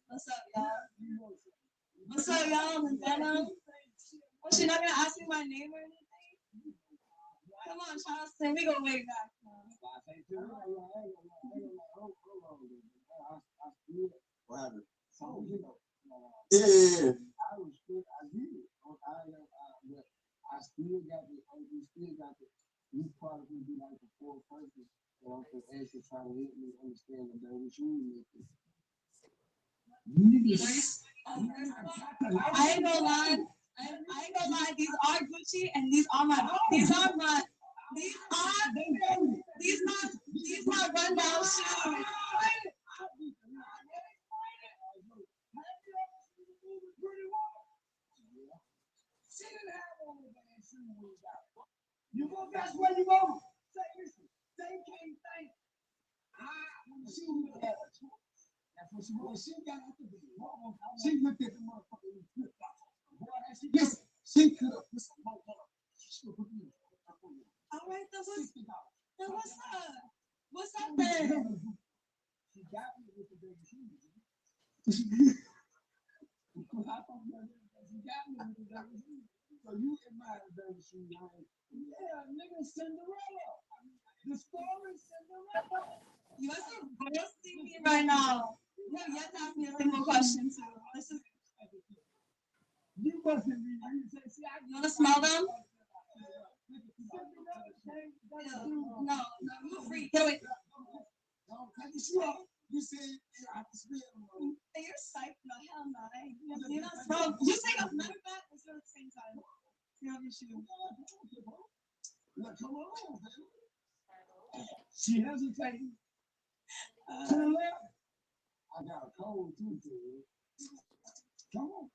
What's up, y'all? What's up, y'all? Lindana? Oh, she not gonna ask me my name or anything? Come on, Charleston. We gonna wait back. What happened? Yeah. I was good. I did it. I still got the. We still got the. You probably be like the fourth person. I'm just actually trying to help me understand the way you make it. I ain't gonna lie. I ain't gonna lie. These are Gucci and these are my. These are rundown shoes. You go, that's where you go. Say, listen, they can't think. When she was there, that's what she was. She got out the bed. She looked at the motherfucker and flipped out. Boy, that she listen, she could have put some more on. She could have put me in. All right, then what's up? What's up there? She got me with the baby shoes. She got me with the baby shoes. So you admire the baby shoes, right? Yeah, nigga, Cinderella. The story Cinderella. You guys are roasting me right now. You have yet to ask me a single question, so let's just. You wasn't me. You wanna smell them? No, you're free. Get away. You said I have to smell them. You're psyched. No, hell no. You're not strong. You take a matter of fact, let's do it at the same time. You have your shoe. Look, come on, baby. She hesitating. To the left. I got a cold too, dude. Come on.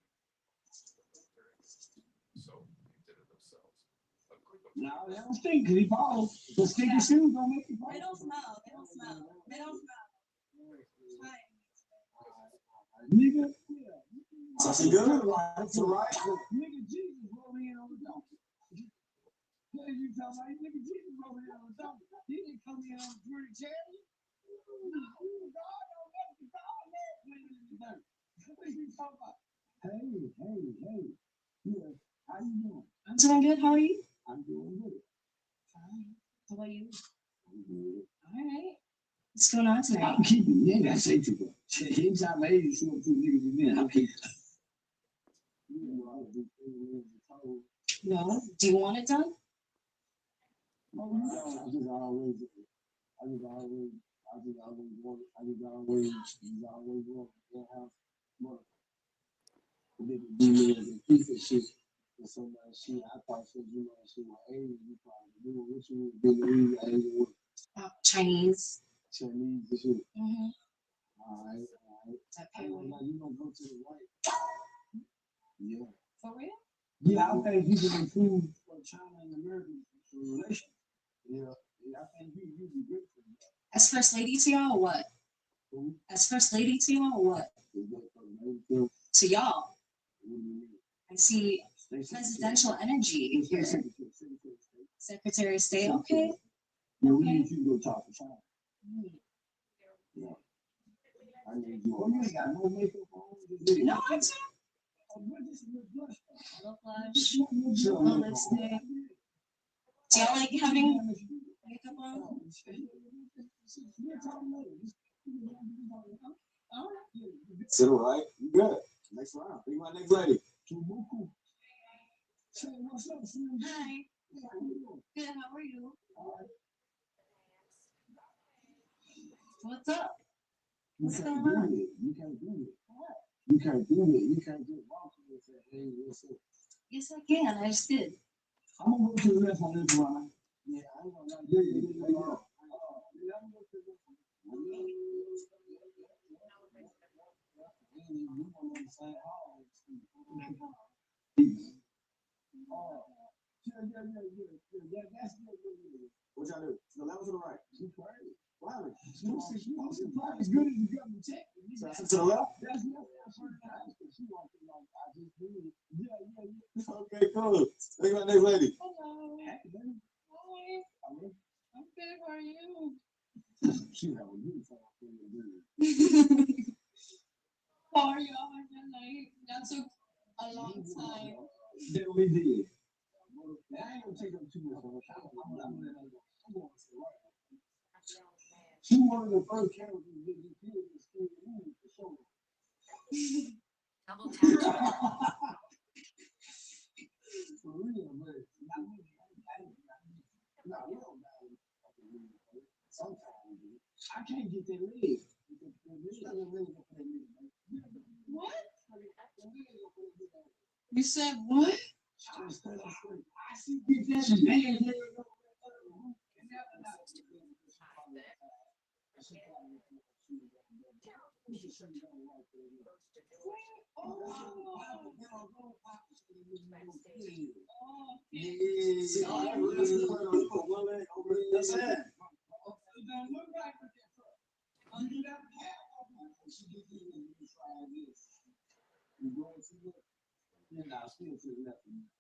So they did it themselves. A group of No, they don't stink because he falls. The stinky shoes don't make you fall. They don't smell. They don't smell. They don't smell. Fine. Nigga, so she good, right? To the right. Nigga, Jesus rolled in on the donkey. What are you talking about? Nigga, Jesus rolled in on the donkey. He didn't come in on the pretty cherry. No, God don't let the dog live when he's in the dirt. What are you talking about? Hey. Yeah, how you doing? I'm doing good. How are you? I'm doing good. Fine. How about you? I'm good. All right. What's going on tonight? I'm keeping you. Ain't got to say too much. Anytime I age, you two niggas in there, I'm keeping No. Do you want it done? Chinese. Mm-hmm. Okay. For real? Yeah, I think you can improve for China and American relations. Yeah, I think you be good for that. As first lady to y'all or what? As first lady to y'all or what? To y'all. I see presidential energy here. Secretary of State, okay. Yeah, we need you to go talk to China. Yeah. I need you. Oh, you ain't got no makeup on. No, I do. No blush, no lipstick. Do y'all like having makeup on? All right. Sit right. You good. Next round. Be my next lady. Hi. Good, how are you? What's up? What's going on? You can't do it. What? You can't do it. You can't just walk in and say, hey, what's up? Yes, I can. I just did. I'm gonna go to the left on this one. Yeah, I ain't gonna lie. Yeah. What y'all do? To the left or to the right? You crazy. Wow. As good as you got me check. To the left? That's okay, cool. Look at my next lady. Hello. Hi. I'm good. How are you? She have a uniform for you. How are y'all on your night? That took a long time. Yeah, we did. I ain't gonna take up too much of her time. I'm going to say right. She one of the first characters that you killed in the school movie for sure. Double tap. For real, but not real bad. Sometimes I can't get that leg. What? You said what? I see big that man here.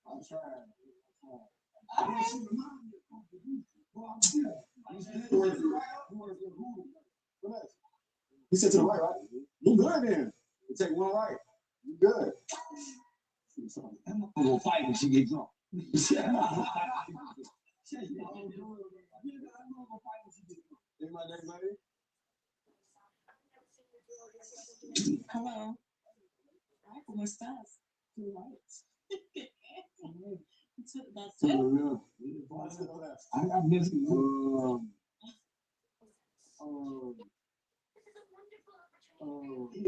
I'm trying. He said to the right, right? You good then. You take one right. You good. I'm gonna fight when she gets drunk. My next lady? Hello. Ay, ¿cómo estás? Tú right. That's it. I got this. He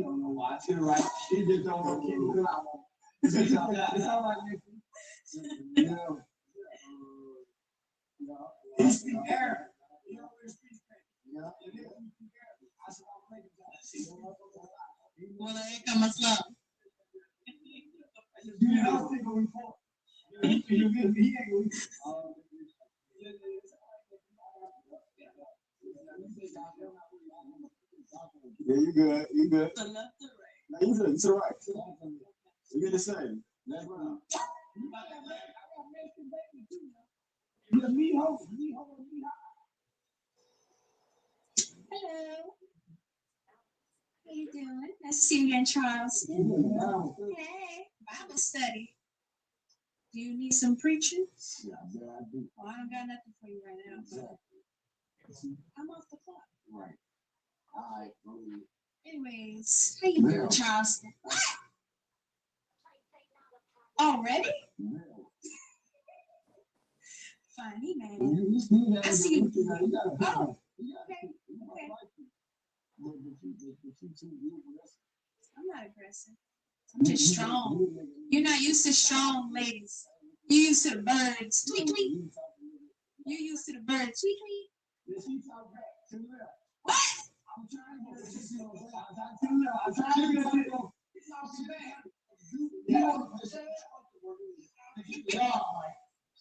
don't know why. To the right. He just don't know keep it out. It's all right, Nicky. Yeah. He's the air. Hola, ¿cómo estás? Yeah, you good. You good. To the left or right? Now you good. To the right. You get the same. Next round. Hello. How you doing? Nice to see you in Charleston. Hey, Bible study. Do you need some preaching? Yeah, I do. Well, I don't got nothing for you right now, but I'm off the clock. Right. All right. Anyways, how you doing, Charleston? Already? Fine, he mad. I see. Oh, okay. I'm not aggressive. I'm just strong. You're not used to strong ladies. You're used to the birds. Tweet, tweet. You're used to the birds. Tweet, tweet. What?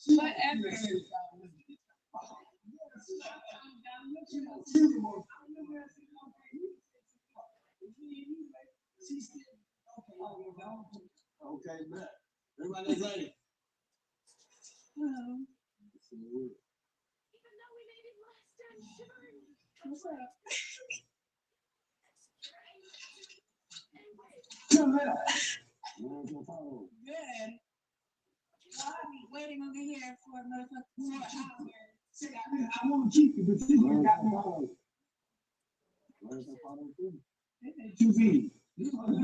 Whatever. Okay, man. Everybody's ready. Hello. What's up? Good. Well, I'll be waiting over here for another 4 hours. I want to keep you, but you got me all. Too big. You got me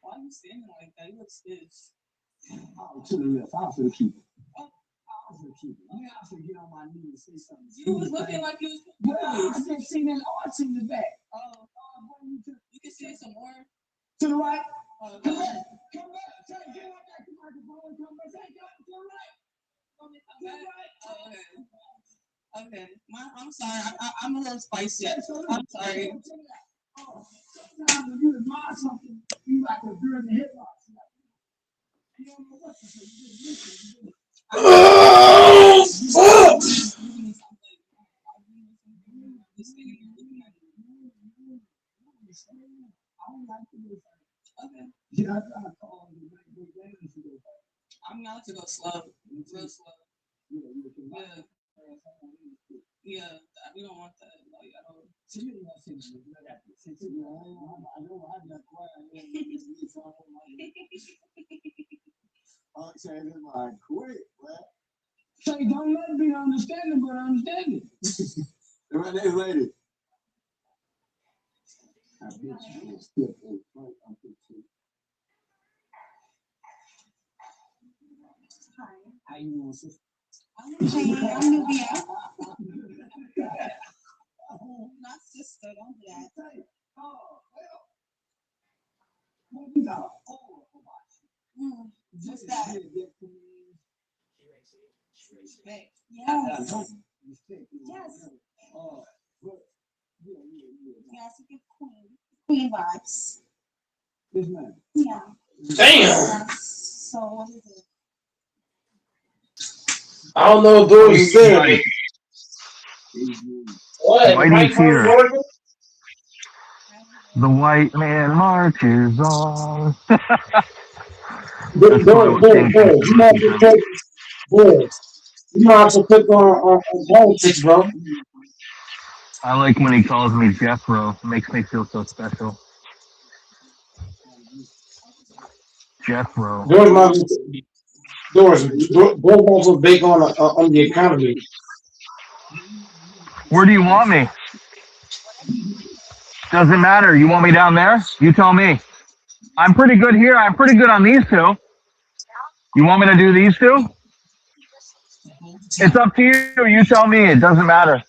Why are you standing like that? You look stiff. Oh, to the left. I'll for the keeper. I'll for the keeper. I mean, I'll for get on my knees and say something. You was looking like you was. Yeah, I just seen that arch in the back. You can see some more. To the right. Come back. Come back. Try to get out back to the microphone. Come back. Take up to the right. Come back. Okay. I'm sorry. I'm a little spicy. I'm sorry. Sometimes when you admire something, you like a girl in the headlock. You don't know what to say. You just listen. Oh, fuck! Okay. Yeah, I call him. I'm not to go slow. Real slow. Yeah, we don't want that. Like, I don't. Say this like quick, man. Say don't let me understand it, but understand it. Right there, lady. Hi. How you doing, sister? I'm Nubia. Not sister, don't do that. What's that? Respect. Yes. Yes. Yes, you get queen. Queen vibes. Yes, ma'am. Yeah. Damn. So what is it? I don't know if Doris is there, Whitey. but what? The Whitey's microphone here. working? The white man marches on. Doris, That's what I was Doris, thinking. you might have to click. Doris, you might have to click on politics, bro. I like when he calls me Jeffro. It makes me feel so special. Jeffro. Doris might have to, Doris might as well bake on the economy. Where do you want me? Doesn't matter. You want me down there? You tell me. I'm pretty good here. I'm pretty good on these two. You want me to do these two? It's up to you. You tell me. It doesn't matter.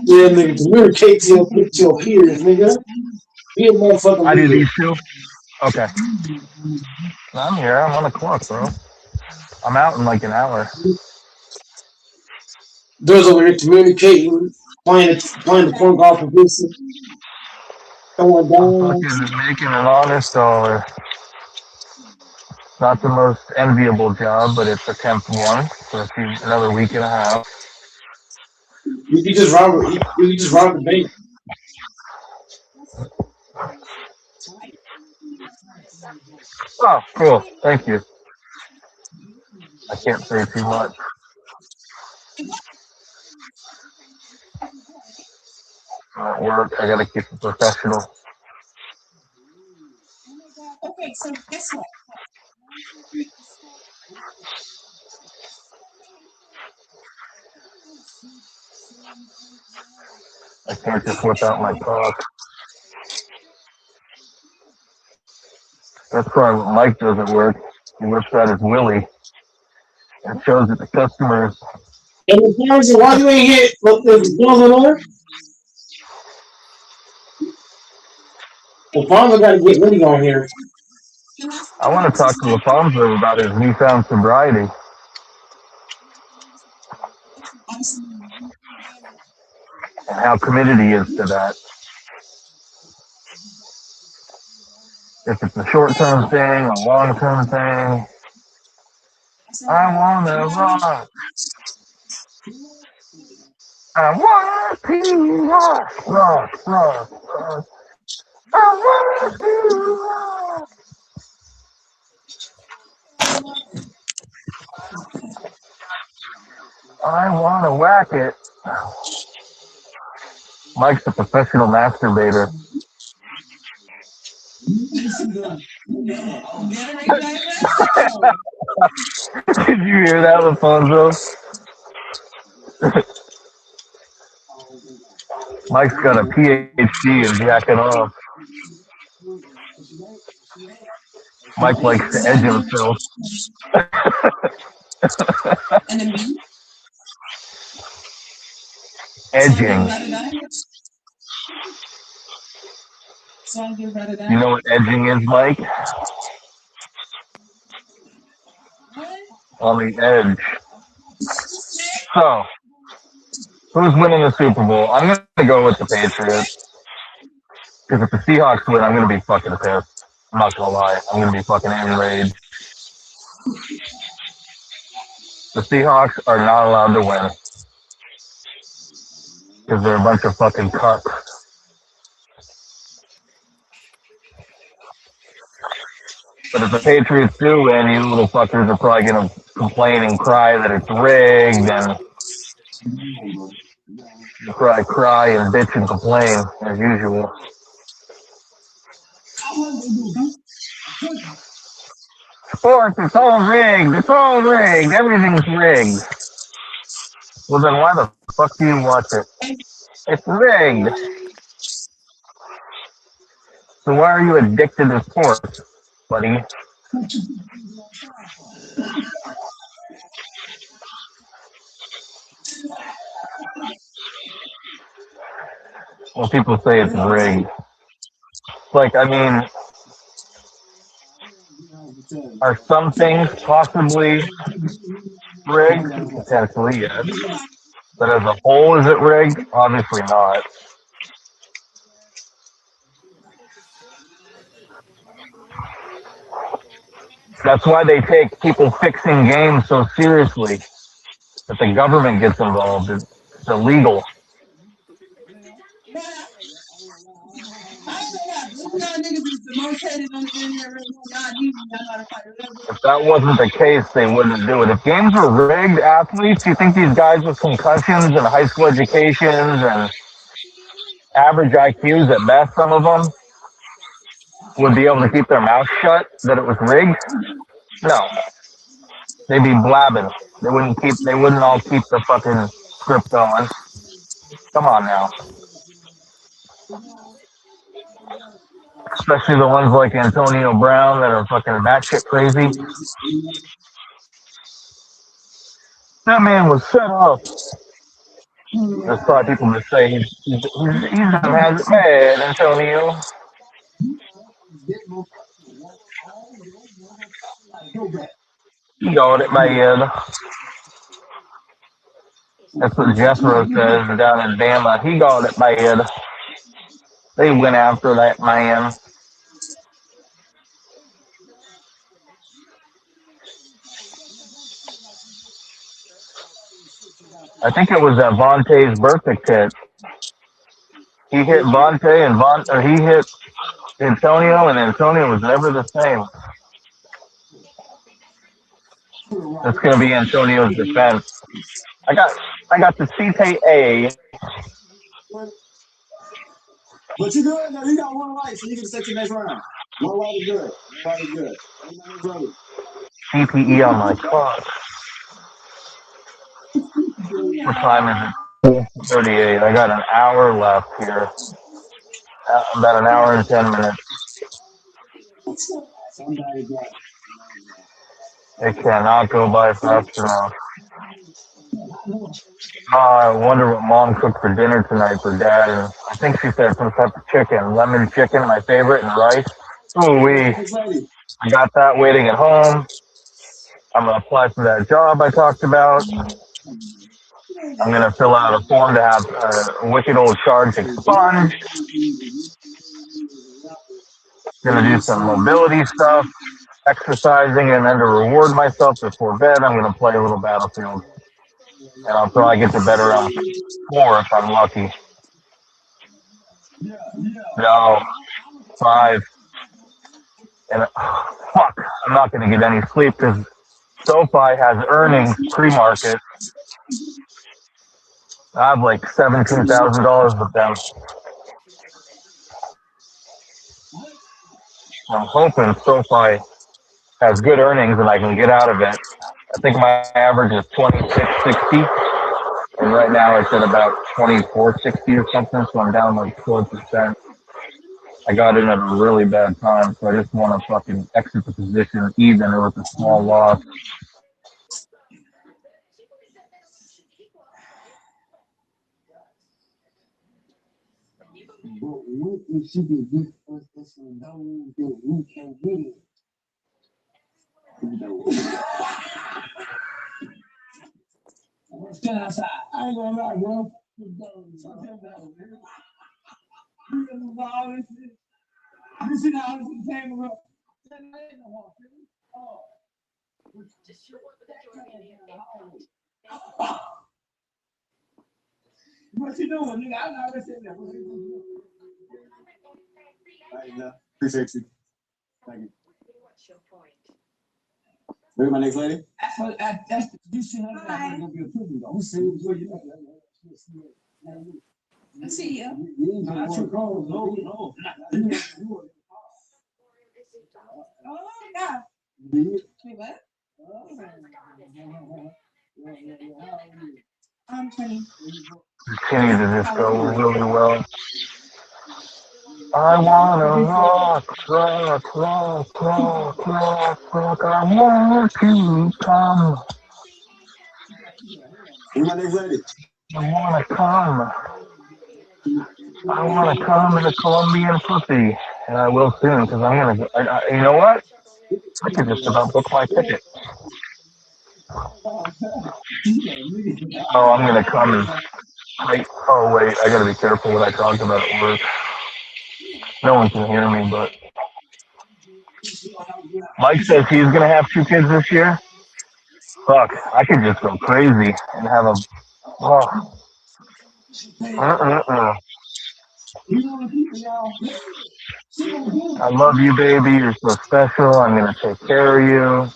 Yeah, nigga, communicate to your peers, nigga. Be a motherfucking I do leader. these two? Okay. I'm here. I'm on the clock, bro. I'm out in like an hour. Doris over here communicating, playing the point guard position, throwing I'm down. fucking making an honest dollar. Not the most enviable job, but it's a temp one for another week and a half. You can just rob the bank. Oh, cool. Thank you. I can't say too much. I'm at work. I gotta keep it professional. so guess what? I can't just whip out my cock. That's probably what Mike does at work. He whips out his willy and shows it to customers. And the parents, why you ain't hit the bills in order? Alfonso got to get Liddy on here. I want to talk to Alfonso about his newfound sobriety and how committed he is to that. If it's a short-term thing, a long-term thing, I want to rock. I want to rock, rock, rock, rock. I want to rock. I want to whack it. Mike's a professional masturbator. Did you hear that, Alfonso? Mike's got a PhD in jacking off. Mike likes to edge himself. Edging. You know what edging is, Mike? On the edge. So, who's winning the Super Bowl? I'm going to go with the Patriots. Because if the Seahawks win, I'm going to be fucking pissed. I'm not going to lie. I'm going to be fucking enraged. The Seahawks are not allowed to win. Because they're a bunch of fucking cucks. But if the Patriots do win, you little fuckers are probably going to complain and cry that it's rigged, and you probably cry and bitch and complain, as usual. Sports, it's all rigged. It's all rigged. Everything's rigged. Well, then why the fuck do you watch it? It's rigged. So why are you addicted to sports, buddy? Well, people say it's rigged. Like, I mean, are some things possibly rigged? Potentially, yes. But as a whole, is it rigged? Obviously not. That's why they take people fixing games so seriously. That the government gets involved. It's illegal. If that wasn't the case, they wouldn't do it. If games were rigged, athletes, you think these guys with concussions and high school educations and average IQs at best, some of them, would be able to keep their mouth shut that it was rigged? No. They'd be blabbing. They wouldn't all keep the fucking script going. Come on now. Especially the ones like Antonio Brown that are fucking batshit crazy. That man was set up. There's probably people that say he's has it bad, Antonio. He got it bad. That's what Jethro says down in Bama. He got it bad. They went after that man. I think it was Vontae's birthday kit. He hit Vontae or he hit Antonio, and Antonio was never the same. That's gonna be Antonio's defense. I got the CTA. But you good? No, you got one life, so you can set your next round. Nobody good. Nobody good. Everybody's ready. CPE on my clock. What time is it? 38. I got an hour left here. About an hour and 10 minutes. Somebody got it. It cannot go by fast enough. I wonder what mom cooked for dinner tonight for dad. And I think she said some type of chicken, lemon chicken, my favorite, and rice. Ooh wee! I got that waiting at home. I'm gonna apply for that job I talked about. I'm gonna fill out a form to have a wicked old shards expunged. Gonna do some mobility stuff, exercising, and then to reward myself before bed, I'm gonna play a little Battlefield. And I'll probably get to bed around 4 if I'm lucky. No, 5. And fuck, I'm not gonna get any sleep because SoFi has earnings pre-market. I have like $17,000 with them. I'm hoping SoFi has good earnings and I can get out of it. I think my average is 26.60, and right now it's at about 24.60 or something, so I'm down like 12%. I got in at a really bad time, so I just want to fucking exit the position even or with a small loss. But what if she can get us some dollars that we can get it? Stand outside. I ain't gonna lie, bro. This is how this came around. What you doing, nigga? I'm not listening. Appreciate you. Thank you. Where's my next lady? That's you see her gonna be a prison though. Who said it before you? I see you. No, that's your call. No. Oh yeah. Wait, what? I'm 20. Continue to just go really well. I wanna rock. I want to come. where's my next lady? I wanna come. I wanna come in a Colombian pussy, and I will soon because I'm gonna. You know what? I could just about book my ticket. Oh, I'm gonna come and. Oh wait, I gotta be careful what I talk about at work. No one can hear me, but Mike says he's gonna have 2 kids this year. Fuck, I could just go crazy and have a. Oh, I love you, baby. You're so special. I'm gonna take care of you.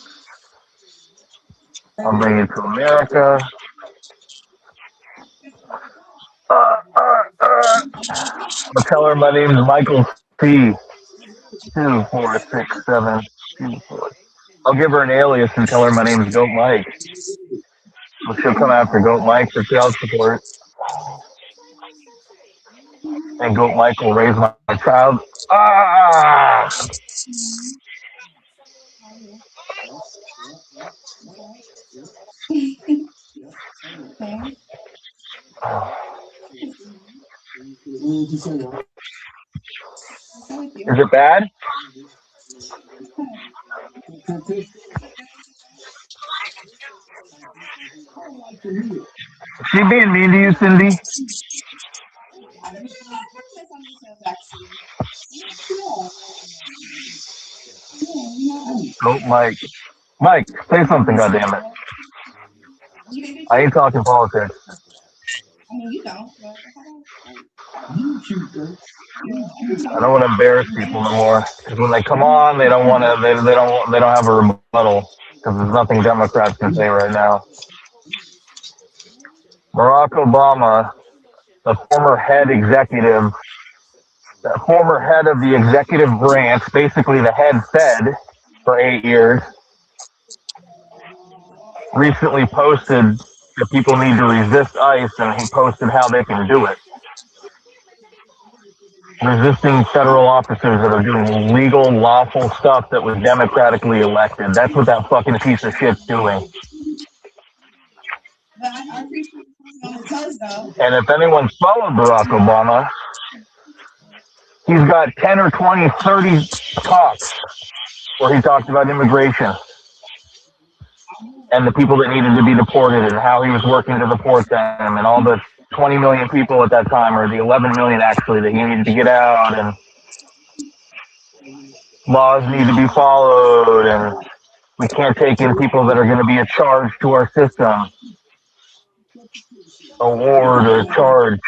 I'll bring you to America. I'll tell her my name's Michael C. 2467. I'll give her an alias and tell her my name's Goat Mike. So she'll come after Goat Mike for child support. And Goat Mike will raise my child. Ah! Okay. Is it bad? Is she being mean to you, Cindy? Goat Mike. Mike, say something, goddammit. I ain't talking politics. I mean, you don't. But I don't want to embarrass people no more. Because when they come on, they don't want to. They don't have a rebuttal. Because there's nothing Democrats can say right now. Barack Obama, the former head executive The former head of the executive branch, basically the head fed for 8 years, recently posted that people need to resist ICE, and he posted how they can do it. Resisting federal officers that are doing legal, lawful stuff that was democratically elected. That's what that fucking piece of shit's doing. But I appreciate you on the toes, though. And if anyone's followed Barack Obama, he's got 10 or 20, 30 talks where he talked about immigration and the people that needed to be deported and how he was working to deport them and all the 20 million people at that time, or the 11 million actually, that he needed to get out, and laws need to be followed, and we can't take in people that are going to be a charge to our system, a ward or a charge.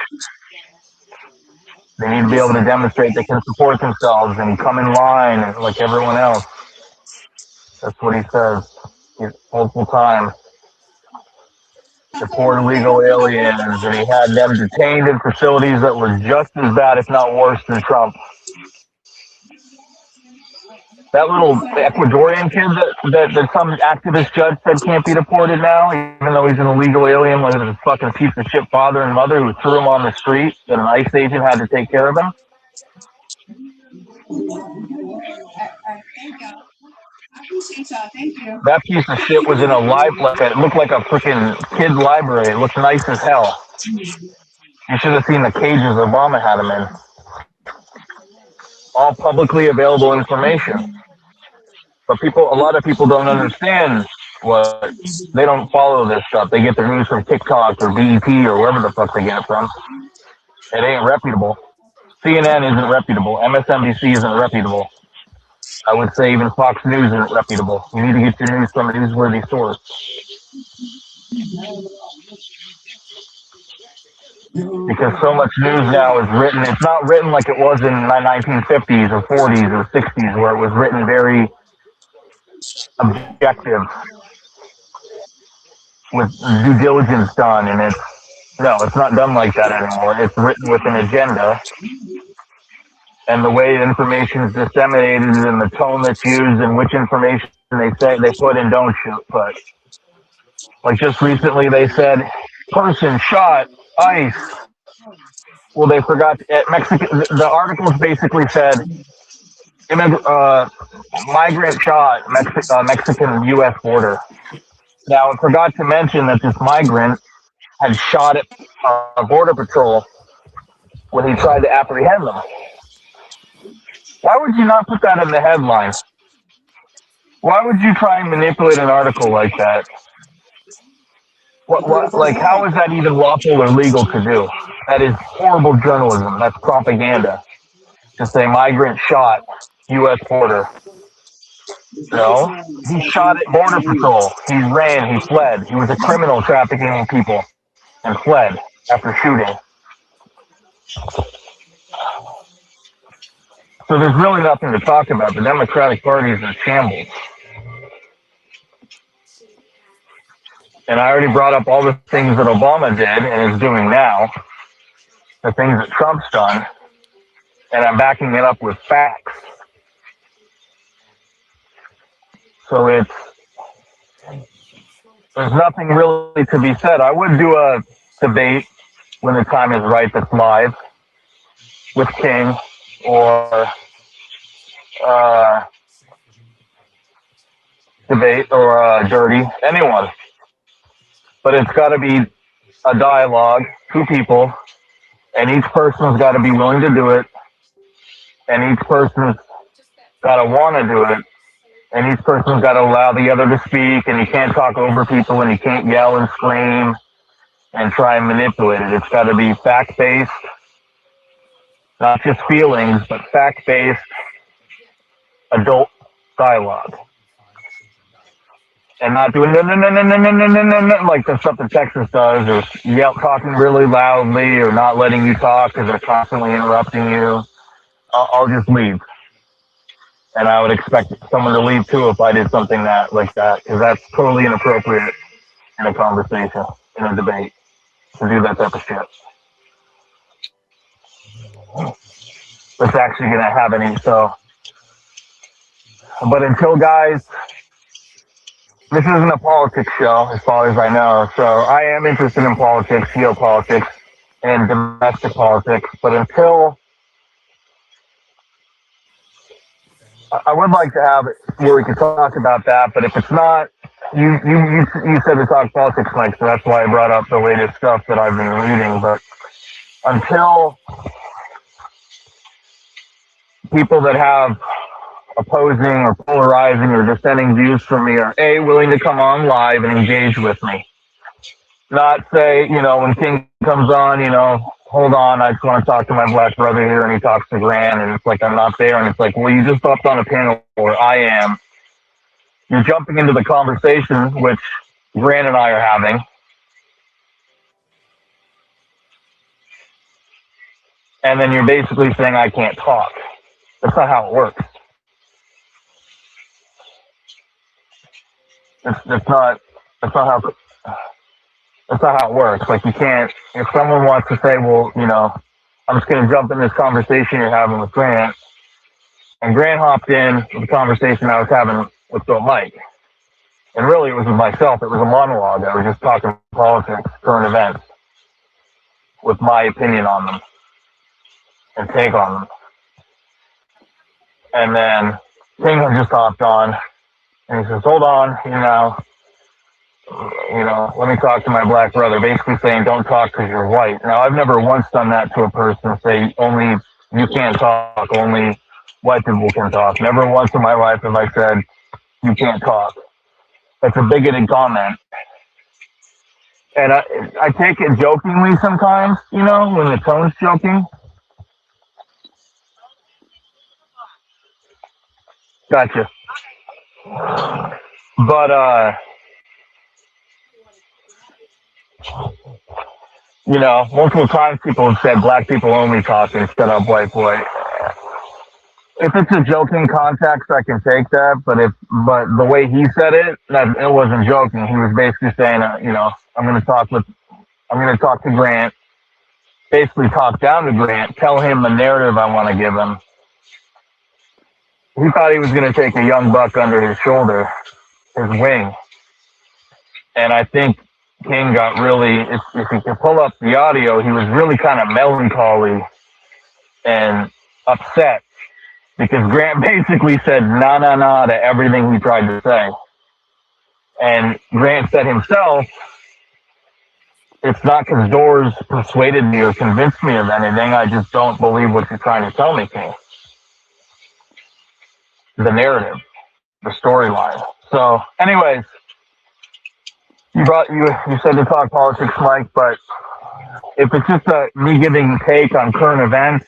They need to be able to demonstrate they can support themselves and come in line like everyone else. That's what he says multiple times. Deport illegal aliens, and he had them detained in facilities that were just as bad, if not worse, than Trump. That little Ecuadorian kid that some activist judge said can't be deported now, even though he's an illegal alien, like his fucking piece of shit father and mother who threw him on the street, that an ICE agent had to take care of him. Thank y'all. I appreciate y'all. Thank you. That piece of shit was in a it looked like a freaking kid's library. It looked nice as hell. You should have seen the cages Obama had him in. All publicly available information. But a lot of people don't understand they don't follow this stuff. They get their news from TikTok or BET or wherever the fuck they get it from. It ain't reputable. CNN isn't reputable. MSNBC isn't reputable. I would say even Fox News isn't reputable. You need to get your news from a newsworthy source. Because so much news now is written, it's not written like it was in the 1950s or 40s or 60s, where it was written very objective with due diligence done, and it's not done like that anymore. It's written with an agenda, and the way information is disseminated and the tone that's used and which information they put and don't put. Like just recently they said, person shot, ICE. Well, they forgot at Mexico. The articles basically said, migrant shot, Mexican-U.S. border. Now, it forgot to mention that this migrant had shot at Border Patrol when he tried to apprehend them. Why would you not put that in the headline? Why would you try and manipulate an article like that? How is that even lawful or legal to do? That is horrible journalism. That's propaganda. To say migrant shot, U.S. border. No, he shot at Border Patrol. He ran, he fled. He was a criminal trafficking people and fled after shooting. So there's really nothing to talk about. The Democratic Party is in shambles. And I already brought up all the things that Obama did and is doing now, the things that Trump's done, and I'm backing it up with facts. So there's nothing really to be said. I would do a debate when the time is right that's live with King or debate or Dirty, anyone. But it's got to be a dialogue, two people, and each person's got to be willing to do it, and each person's got to want to do it, and each person's got to allow the other to speak, and you can't talk over people, and you can't yell and scream and try and manipulate it. It's got to be fact-based, not just feelings, but fact-based adult dialogue. And not doing like the stuff that Texas does, or talking really loudly, or not letting you talk because they're constantly interrupting you. I'll just leave, and I would expect someone to leave too if I did something like that, because that's totally inappropriate in a conversation, in a debate, to do that type of shit. that's actually going to have any. So, but until guys, this isn't a politics show, as far as I know. So I am interested in politics, geopolitics, and domestic politics. But until I would like to have it where we could talk about that. But if it's not, you said to talk politics, Mike. So that's why I brought up the latest stuff that I've been reading. But until people that have opposing or polarizing or dissenting views from me are willing to come on live and engage with me. Not say, when King comes on, hold on, I just want to talk to my black brother here, and he talks to Grant, and it's like I'm not there, and it's like, well, you just hopped on a panel where I am. You're jumping into the conversation, which Grant and I are having, and then you're basically saying I can't talk. That's not how it works. That's not how it works. Like, you can't, if someone wants to say, well, I'm just going to jump in this conversation you're having with Grant, and Grant hopped in with the conversation I was having with Bill Mike. And really, it was with myself. It was a monologue. I was just talking politics, current events, with my opinion on them and take on them. And then King just hopped on, and he says, hold on, let me talk to my black brother, basically saying, don't talk because you're white. Now, I've never once done that to a person, say, only you can't talk, only white people can talk. Never once in my life have I said, you can't talk. That's a bigoted comment. And I take it jokingly sometimes, when the tone's joking. Gotcha. But, multiple times people have said black people only talk and shut up white boy. If it's a joking context, I can take that. But the way he said it, it wasn't joking. He was basically saying, I'm going to talk to Grant, basically talk down to Grant, tell him the narrative I want to give him. He thought he was going to take a young buck under his shoulder, his wing. And I think King got really, if you can pull up the audio, he was really kind of melancholy and upset because Grant basically said nah to everything he tried to say. And Grant said himself, it's not because Doors persuaded me or convinced me of anything. I just don't believe what you're trying to tell me, King. The narrative, the storyline. So, anyways, you said to talk politics, Mike, but if it's just me giving take on current events,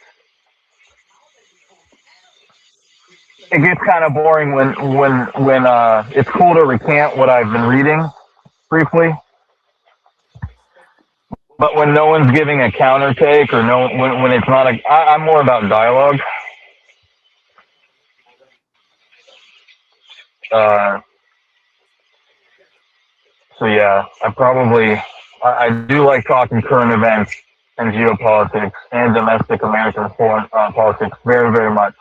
it gets kind of boring when it's cool to recant what I've been reading briefly, but when no one's giving a counter take or when it's not I'm more about dialogue. So yeah, I do like talking current events and geopolitics and domestic American foreign politics very, very much.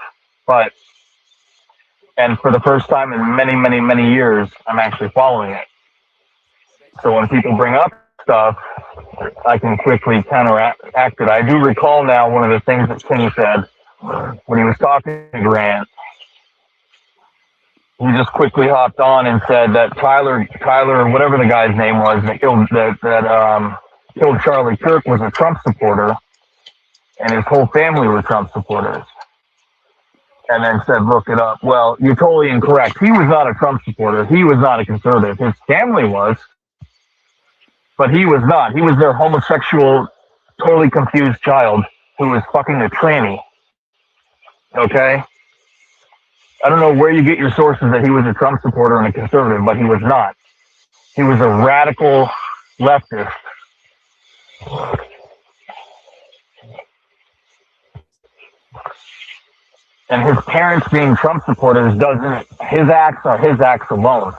And for the first time in many, many, many years, I'm actually following it. So when people bring up stuff, I can quickly counteract it. I do recall now one of the things that King said when he was talking to Grant. He just quickly hopped on and said that Tyler, whatever the guy's name was, that killed Charlie Kirk, was a Trump supporter, and his whole family were Trump supporters. And then said, look it up. Well, you're totally incorrect. He was not a Trump supporter. He was not a conservative. His family was, but he was not. He was their homosexual, totally confused child who was fucking a tranny. Okay? I don't know where you get your sources that he was a Trump supporter and a conservative, but he was not. He was a radical leftist. And his parents being Trump supporters his acts are his acts alone.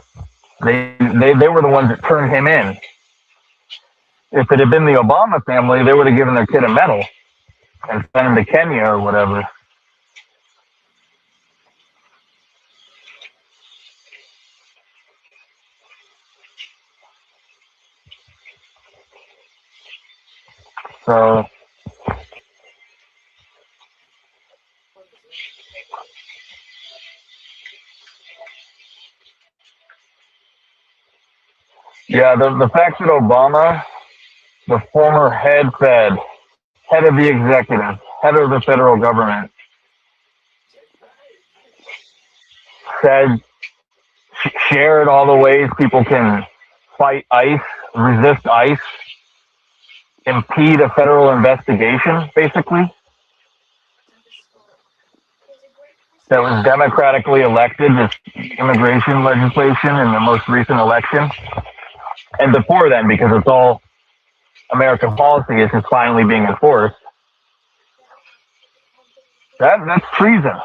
They were the ones that turned him in. If it had been the Obama family, they would have given their kid a medal and sent him to Kenya or whatever. So yeah, the fact that Obama, the former head of the executive, head of the federal government, said, shared all the ways people can fight ICE, resist ICE, impede a federal investigation, basically, that was democratically elected, this immigration legislation in the most recent election. And before then, because it's all American policy, it's just finally being enforced. That's treason.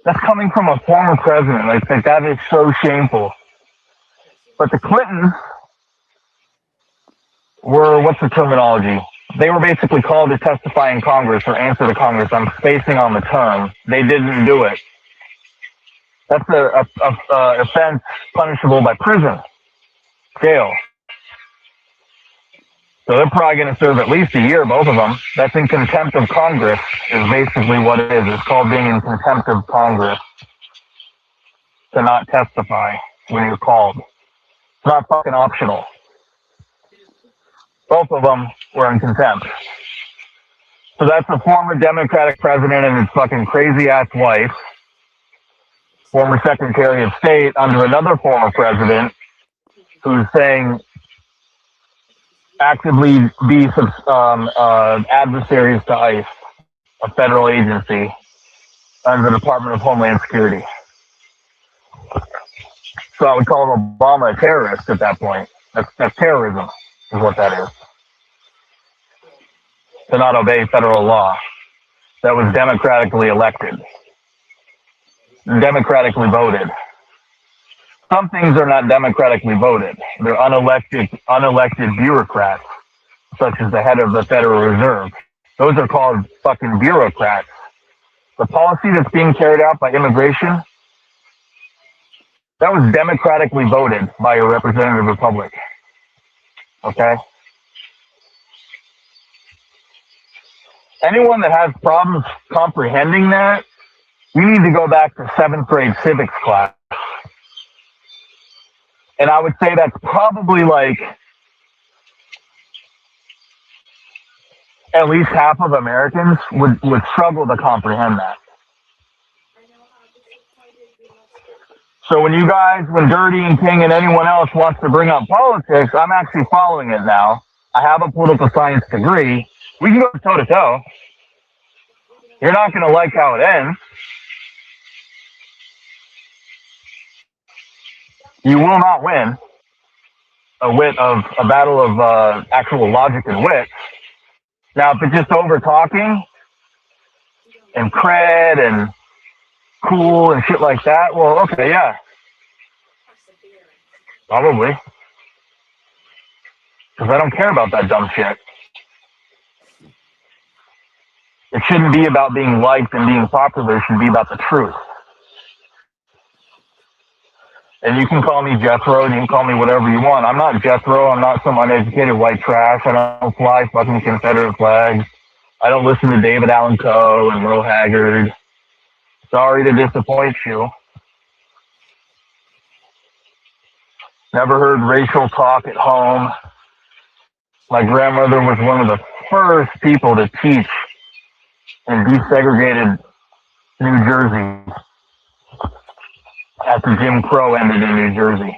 That's coming from a former president. Like that is so shameful. But the Clintons were, what's the terminology? They were basically called to testify in Congress or answer to Congress. I'm spacing on the term. They didn't do it. That's a offense punishable by prison, jail. So they're probably going to serve at least a year, both of them. That's in contempt of Congress is basically what it is. It's called being in contempt of Congress, to not testify when you're called. It's not fucking optional. Both of them were in contempt. So that's a former Democratic president and his fucking crazy ass wife, former Secretary of State under another former president, who's saying actively be adversaries to ICE, a federal agency under the Department of Homeland Security. So I would call Obama a terrorist at that point. That's terrorism, is what that is. To not obey federal law that was democratically elected, democratically voted. Some things are not democratically voted. They're unelected bureaucrats, such as the head of the Federal Reserve. Those are called fucking bureaucrats. The policy that's being carried out by immigration, that was democratically voted by a representative republic. Okay? Anyone that has problems comprehending that, you need to go back to 7th grade civics class. And I would say that's probably like at least half of Americans would struggle to comprehend that. So when Dirty and King and anyone else wants to bring up politics, I'm actually following it now. I have a political science degree. We can go toe to toe. You're not going to like how it ends. You will not win a battle of actual logic and wit. Now, if it's just over talking and cred and cool and shit like that, well, okay, yeah. Probably. Because I don't care about that dumb shit. It shouldn't be about being liked and being popular. It should be about the truth. And you can call me Jethro, and you can call me whatever you want. I'm not Jethro. I'm not some uneducated white trash. I don't fly fucking Confederate flags. I don't listen to David Allen Coe and Merle Haggard. Sorry to disappoint you. Never heard racial talk at home. My grandmother was one of the first people to teach in desegregated New Jersey after Jim Crow ended in New Jersey.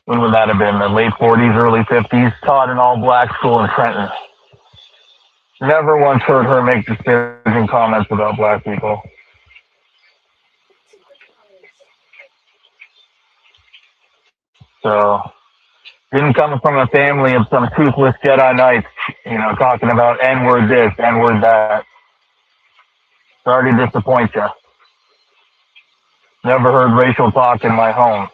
When would that have been? The late 40s, early 50s? Taught an all-black school in Trenton. Never once heard her make disparaging comments about black people. So, didn't come from a family of some toothless Jedi Knights, talking about N-word this, N-word that. Sorry to disappoint you. Never heard racial talk in my home.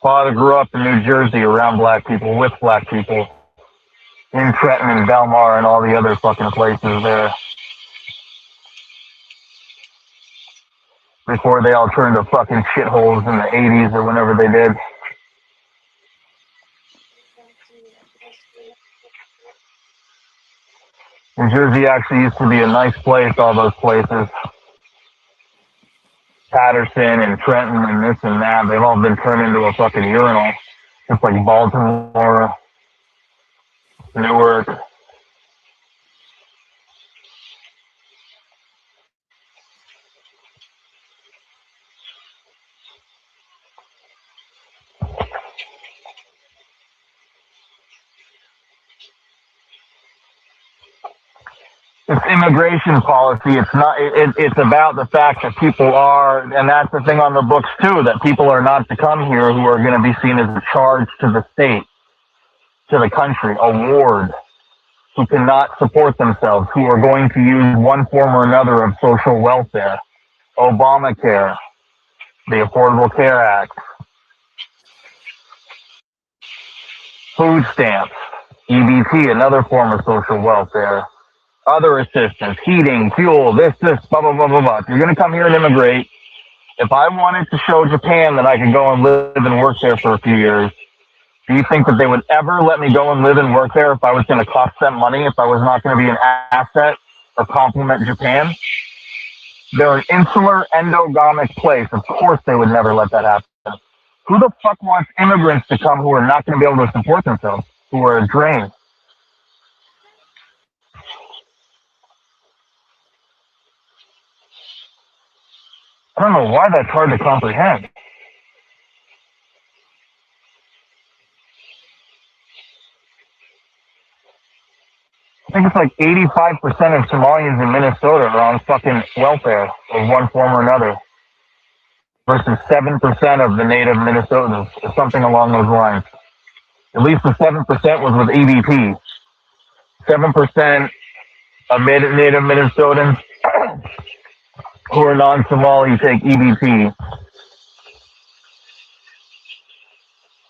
Father grew up in New Jersey around black people, with black people, in Trenton and Belmar and all the other fucking places there. before they all turned to fucking shitholes in the 80s or whenever they did. New Jersey actually used to be a nice place, all those places. Patterson and Trenton and this and that, they've all been turned into a fucking urinal. Just like Baltimore, Newark. It's immigration policy. It's not. It's about the fact that people are, and that's the thing on the books too. That people are not to come here who are going to be seen as a charge to the state, to the country, a ward, who cannot support themselves, who are going to use one form or another of social welfare, Obamacare, the Affordable Care Act, food stamps, EBT, another form of social welfare. Other assistance, heating, fuel, this, blah, blah, blah, blah, blah. If you're going to come here and immigrate, if I wanted to show Japan that I could go and live and work there for a few years, do you think that they would ever let me go and live and work there if I was going to cost them money, if I was not going to be an asset or complement Japan? They're an insular, endogamic place. Of course they would never let that happen. Who the fuck wants immigrants to come who are not going to be able to support themselves, who are a drain? I don't know why that's hard to comprehend. I think it's like 85% of Somalians in Minnesota are on fucking welfare of one form or another, versus 7% of the native Minnesotans, or something along those lines. At least the 7% was with EBT. 7% of native Minnesotans who are non-Somali take EBT.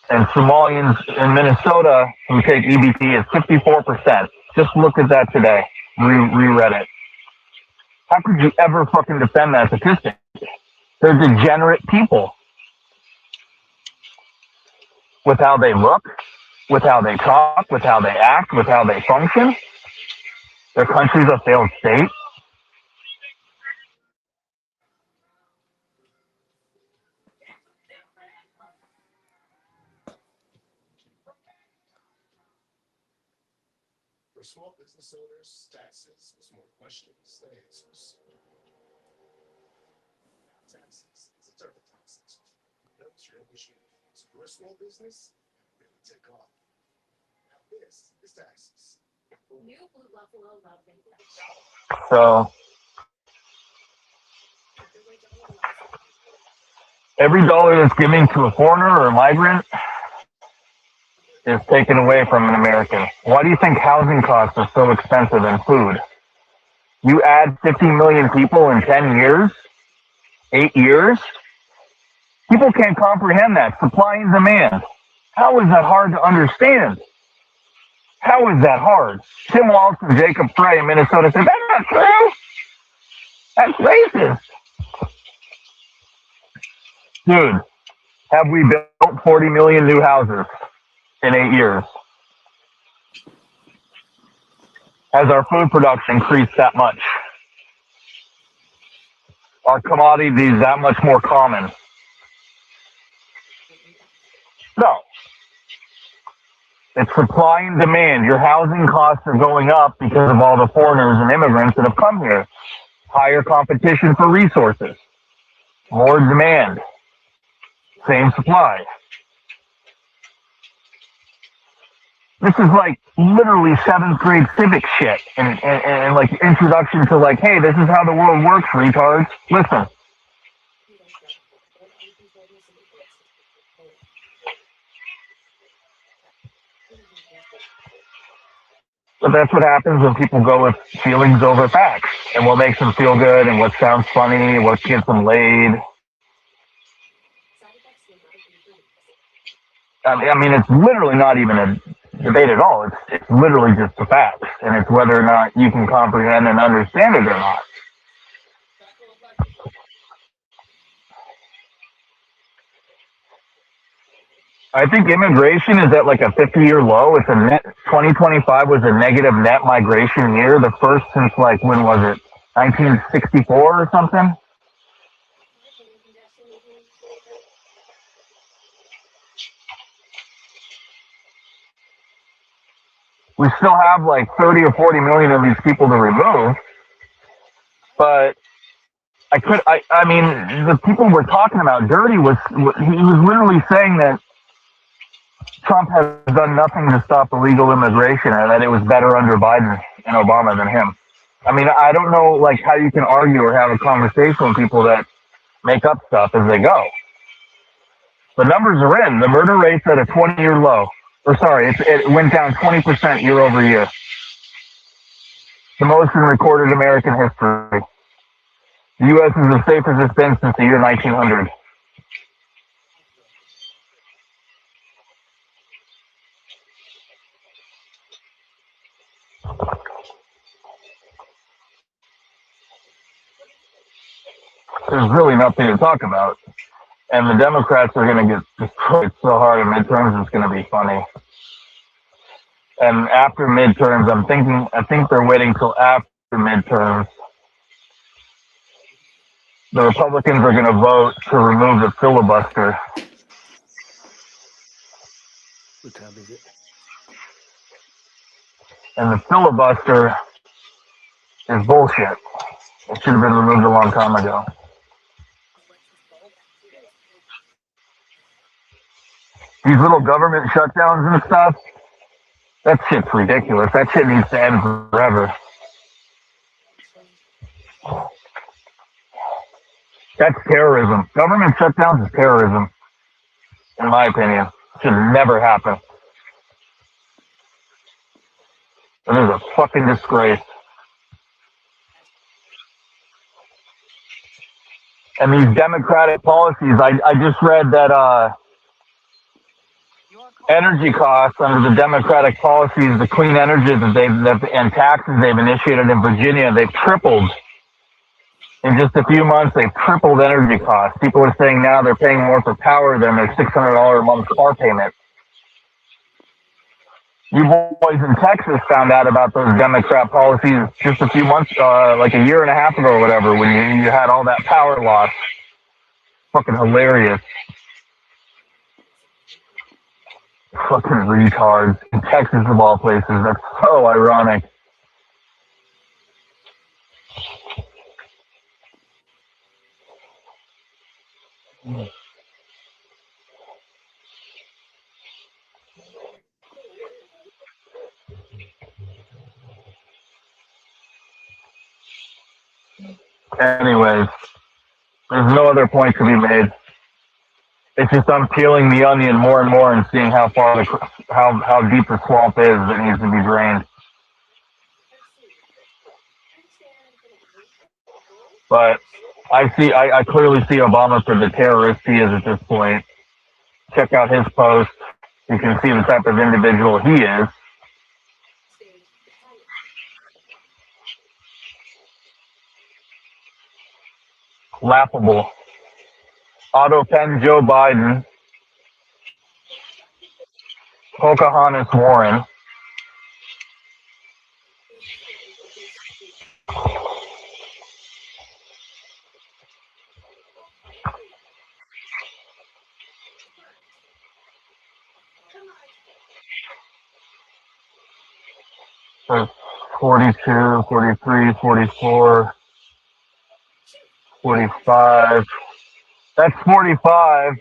And Somalians in Minnesota who take EBT is 54%. Just look at that today. Reread it. How could you ever fucking defend that statistic? They're degenerate people. With how they look, with how they talk, with how they act, with how they function. Their country's a failed state. For small business owners, taxes is more questions than answers. Taxes is a terrible taxes. Notice your English means for a small business, really take off. Now this is taxes. New Blue Buffalo Love Vacation. So every dollar that's given to a foreigner or a migrant is taken away from an American. Why do you think housing costs are so expensive and food? You add 50 million people in 10 years, 8 years? People can't comprehend that. Supply and demand. How is that hard to understand? How is that hard? Tim Walsh and Jacob Frey in Minnesota said, that's not true. That's racist. Dude, have we built 40 million new houses in 8 years? Has our food production increased that much? Are commodities that much more common? No. It's supply and demand. Your housing costs are going up because of all the foreigners and immigrants that have come here. Higher competition for resources. More demand. Same supply. This is like literally 7th grade civic shit and like introduction to like, hey, this is how the world works, retards. Listen. But that's what happens when people go with feelings over facts and what makes them feel good and what sounds funny, what gets them laid. I mean, it's literally not even a debate at all. It's literally just the facts, and it's whether or not you can comprehend and understand it or not. I think immigration is at like a 50-year low. It's a net 2025 was a negative net migration year, the first since like when was it? 1964 or something. We still have like 30 or 40 million of these people to remove, but I mean, the people we're talking about, Dirty he was literally saying that Trump has done nothing to stop illegal immigration, and that it was better under Biden and Obama than him. I mean, I don't know like how you can argue or have a conversation with people that make up stuff as they go. The numbers are in. The murder rate's at a 20-year low. Or sorry, it went down 20% year over year, the most in recorded American history. The U.S. is the safest it's been since the year 1900. There's really nothing to talk about. And the Democrats are going to get destroyed so hard in midterms, it's going to be funny. And after midterms, I think they're waiting till after midterms. The Republicans are going to vote to remove the filibuster. What time is it? And the filibuster is bullshit. It should have been removed a long time ago. These little government shutdowns and stuff, that shit's ridiculous. That shit needs to end forever. That's terrorism. Government shutdowns is terrorism, in my opinion. Should never happen. It is a fucking disgrace. And these democratic policies, I just read that energy costs under the democratic policies, the clean energy and taxes they've initiated in Virginia, they've tripled. In just a few months, they've tripled energy costs. People are saying now they're paying more for power than their $600 a month car payment. You boys in Texas found out about those Democrat policies just a few months, like a year and a half ago or whatever, when you had all that power loss. Fucking hilarious. Fucking retards. In Texas, of all places. That's so ironic. Anyways, there's no other point to be made. It's just I'm peeling the onion more and more and seeing how far how deep the swamp is that needs to be drained. But I clearly see Obama for the terrorist he is at this point. Check out his post. You can see the type of individual he is. Laughable. Auto pen Joe Biden. Pocahontas Warren. There's 42, 43, 44, 45. That's 45.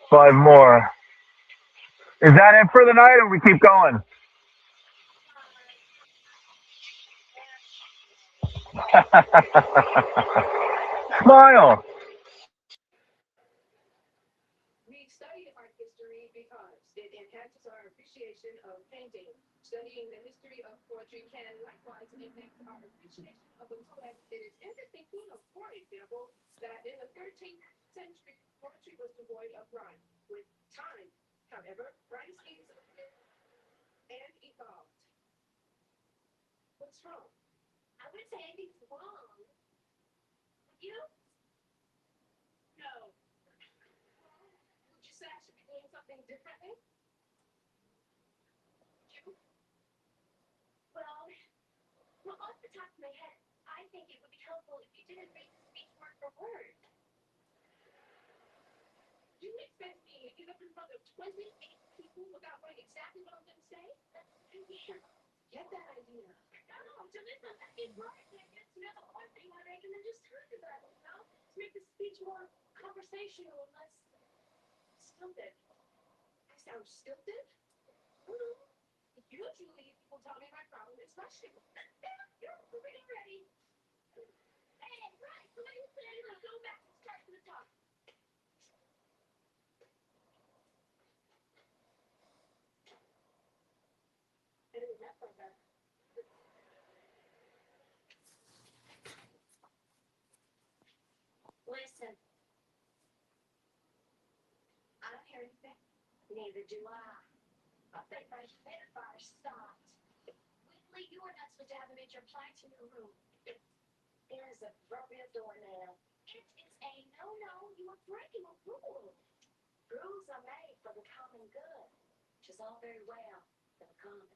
5 more. Is that it for the night or we keep going? Smile. We study art history because it enhances our appreciation of painting. Studying the history of poetry can likewise enhance our appreciation of the poet. It is interesting to note, for example, that in the 13th century, poetry was devoid of rhyme. With time, however, rhyme schemes appeared and evolved. What's wrong? I wouldn't say anything's wrong. Would you? No. Would you something differently? You? Well, off the top of my head, I think it would be helpful if you didn't read the speech word for word. You expect me to give up in front of 28 people without knowing exactly what I'm going to say? That's an idea. Get that idea. No, to listen, it's right. I get to know the one thing I make and then just talk about it, you know? To make the speech more conversational and less stilted. I sound stilted? Usually people tell me my problem is rushing. You're pretty ready. Hey, right, so what do you say? Let's go back and start from the top. I didn't have that. Listen. I don't hear anything. Neither do I. I think my fire stopped. Whitley, you are not supposed to have a major applied to your room. It is a appropriate doornail. It is a no-no. You are breaking a rule. Rules are made for the common good, which is all very well for the common.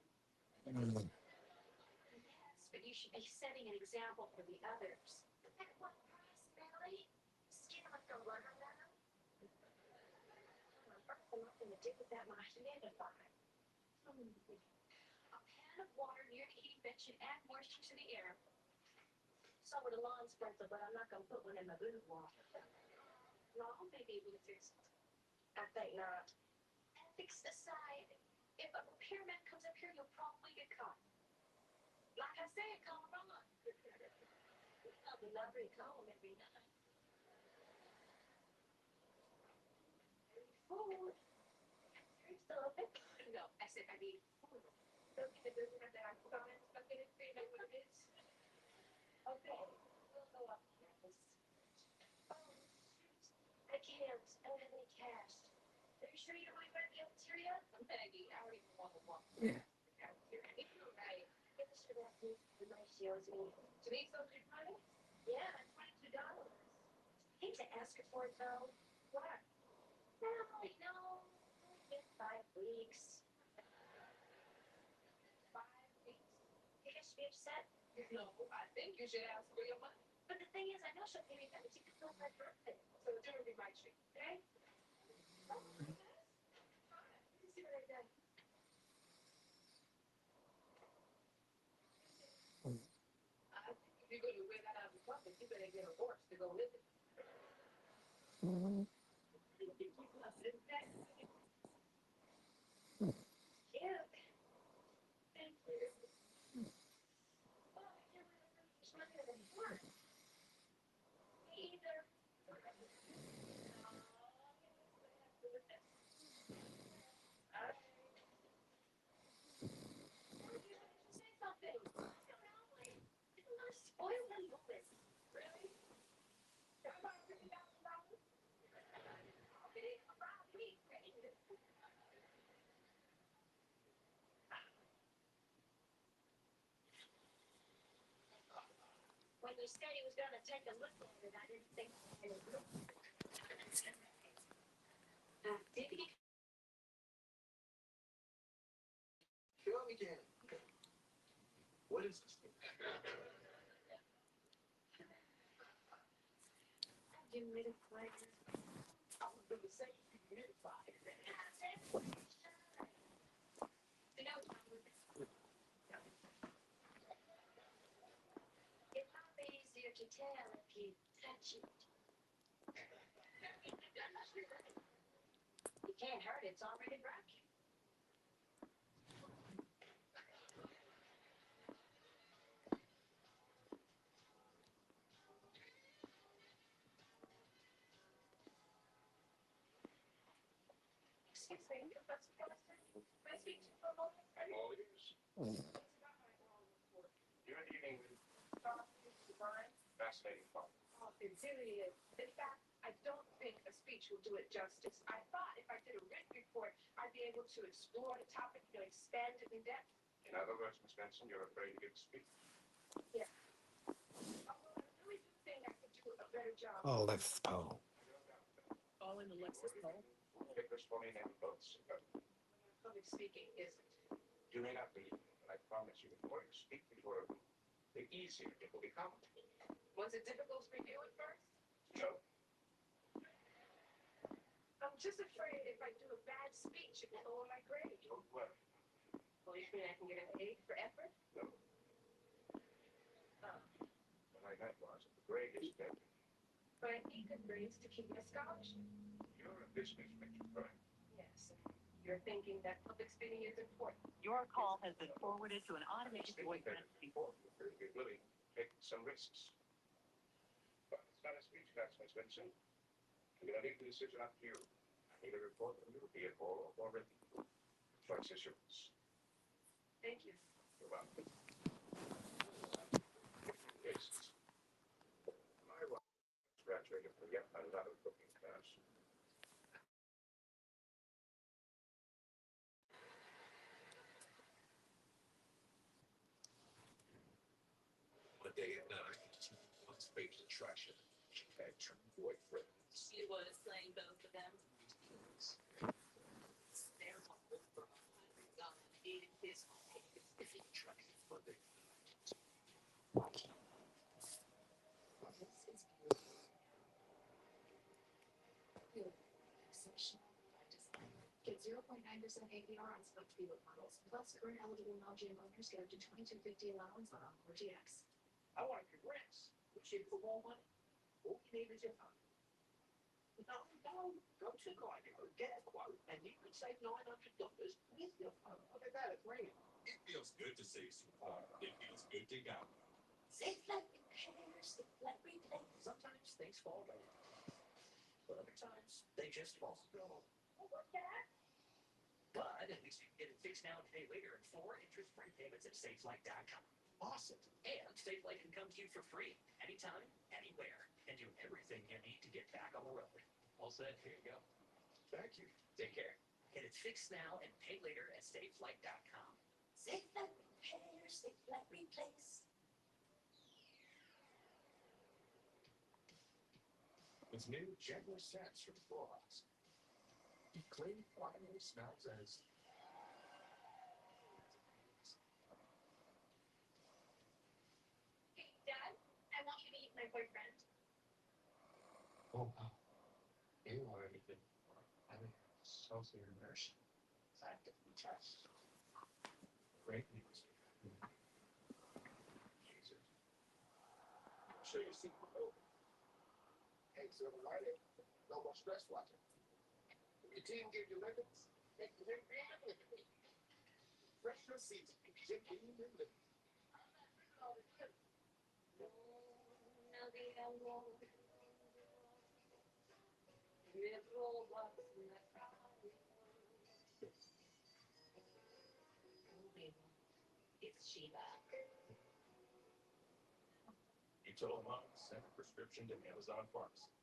Yes, but you should be setting an example for the others. At what price, Melly? Skin like a watermelon? I'm nothing to do with that much identified. A pan of water near the heat vent should add moisture to the air. So would a lawn sprinkler, but I'm not going to put one in my boudoir. No, maybe it would fix it. I think not. Ethics aside, if a repairman comes up here, you'll probably get caught. Like I said, call Ron. I'll be lovely to call him every night. Food. You're still a bit. No, I said I need food. Don't get the dinner that I put on it. Don't get it. You know what it is. Okay, we'll go up here. Oh, shoot. I can't. I don't have any cash. Are you sure you don't want to go to the cafeteria? Maggie, I already want to walk. Yeah. The cafeteria. You're right. Give us your that the nice shows me. To me, so good money? Yeah, $22. Hate to ask her for it though. What? Well, you know, only been 5 weeks. 5 weeks? You guys should be upset. No, I think you should ask for your money. But the thing is, I know she'll pay me back because it's my birthday. So it's gonna be my treat, okay? Oh, yes. Fine. Let me see what I done. I think if you're gonna wear that out in public, you better get a horse to go with it. Cute. Thank you. Oh, I can't believe I got this money at a horse. Me either. Say something. It's a little spoiled and moment. Really? About $50,000? Okay, about me. When you said he was going to take a look at it, I didn't think it would look. Did he? Sure we can. What is this? Humidifier. I was going to say humidifier. You know, it might be easier to tell if you touch it. You can't hurt it, it's already broken. Excuse me, what's the question? May I speak to you for a moment? All ears. It's about my oral report. You're dealing with Fine. fascinating fun. Oh, it really is. In fact, I don't think a speech will do it justice. I thought if I did a written report, I'd be able to explore the topic, expand it in depth. In other words, Miss Benson, you're afraid to give a speech. Yeah. Well, I really do think I could do a better job. Oh, Alexis Poe. All in Alexis Poe? Take this one in any votes. Public speaking isn't. You may not be, but I promise you, the more you speak before a group, the easier it will become. Was it difficult to review at first? No. I'm just afraid if I do a bad speech, it will lower my grade. Don't worry. Well, you mean I can get an A for effort? No. Oh. What I meant was, the grade is better. But I need good grades to keep my scholarship. You're a business major, right? Yes. You're thinking that public speaking is important. Your call has been forwarded to an automated voice messaging. You're willing to take some risks. But it's not a speech test, Miss Vincent. I'm going to leave the decision up to you. I need a report from you, be it oral or written. Choice is yours. Thank you. You're welcome. Cases. My wife graduated from yet another cooking class. One day at night, once faced attraction, she had two boyfriends. She was playing both of them. There's one with her gun in his Attraction for the Get 0.9% APR on select Vivo models. Plus, current eligible non-GM owners get up to $22.50 allowance on Encore GX. I want congrats. Which shape for more money? What name is your phone? No. Go to Guardian, get a quote, and you can save $900 with your phone. Look at that, it's ringing. It feels good to save some car. It feels good to go. Safe like repairs, safe like replace. Sometimes things fall right. But other times, they just fall. What's that? But at least you can get it fixed now and pay later in 4 interest-free payments at SafeLight.com. Awesome. And SafeLight can come to you for free, anytime, anywhere, and do everything you need to get back on the road. All set, here you go. Thank you. Take care. Get it fixed now and pay later at SafeLight.com. Safe like repairs, safe like replace. With new Jaguar scents from Clorox. Clean finally smells as Hey, Dad, I want you to meet my boyfriend. oh wow. You already been having social immersion. Scientific test. Great news. Jesus. Show your secret over. Hey, so Friday, no more stress watching. Your team give you limits. Make the win big. Fresher season. Jim give you limits. It's Sheila. He told Mom to send a prescription to Amazon Pharmacy.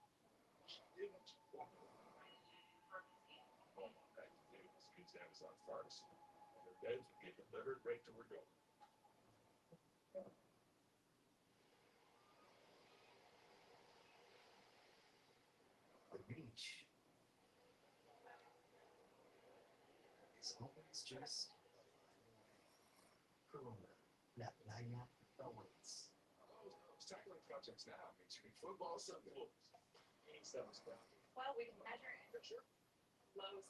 She didn't. All Mom had to do was use Amazon Pharmacy, and her meds would get delivered right to her door. The beach is always just Corona. La playa awaits. Tackling projects now makes you football Sunday. Any stuff is down. Well, we can measure it. Sure. Lows.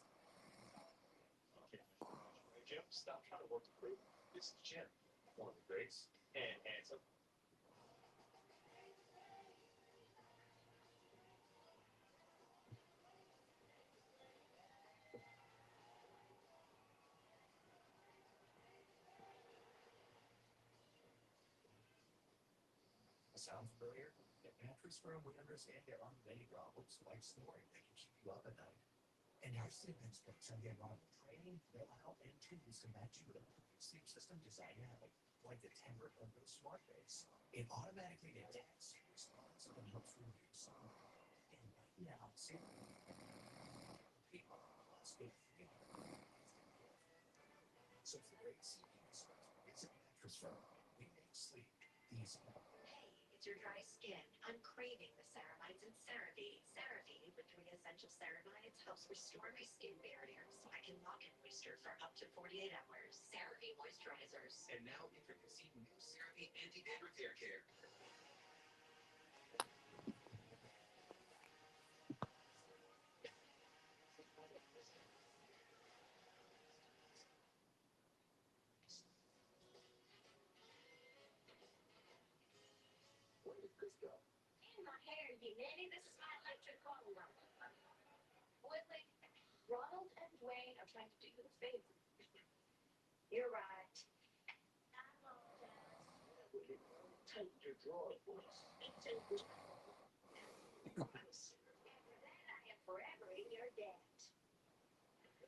Okay. Jim, stop trying to work the crew. This is Jim, one of the greats and handsome. Sound familiar? At Mattress Firm, we understand there are many problems like snoring that can keep you up at night. And our sleep experts are getting on training, know-how, and tools to match you with a sleep system designed to have like the Timber Echo Smart Base. It automatically detects, responds, and helps you reduce sleep. And right now, people sleep free. So for great sleep, it's a Mattress Firm. We make sleep easy. Hey, it's your dry skin. I'm craving the ceramides and CeraVe. CeraVe Omega-3 essential ceramides helps restore my skin barrier so I can lock in moisture for up to 48 hours. CeraVe moisturizers. And now introducing new CeraVe Anti-Dandruff Hair Care. Where did Chris go? In my hair, you nanny. This is my electric comb. Whitley, Ronald and Dwayne are trying to do you a favor. You're right. I'm all done. Take your drawing voice. After that, I am forever in your debt.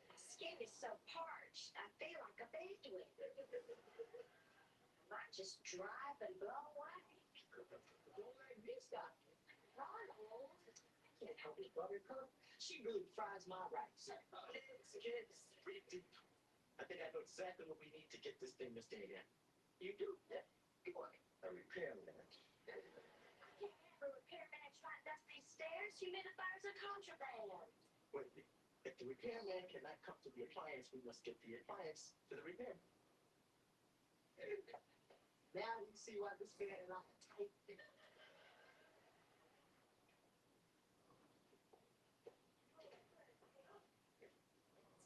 My skin is so parched, I feel like a bedouin. I might just drive and blow away. Don't like this guy. Ronald. I can't help it, Buttercup. She really fries my rice. Kids, pretty deep. I think I know exactly what we need to get this thing to stay in. You do? Yeah. What? A repairman. I can't have a repairman trying to dust these stairs. Humidifiers are contraband. Wait, if the repairman cannot come to the appliance, we must get the appliance to the repairman. Now you see why this man and I are tight.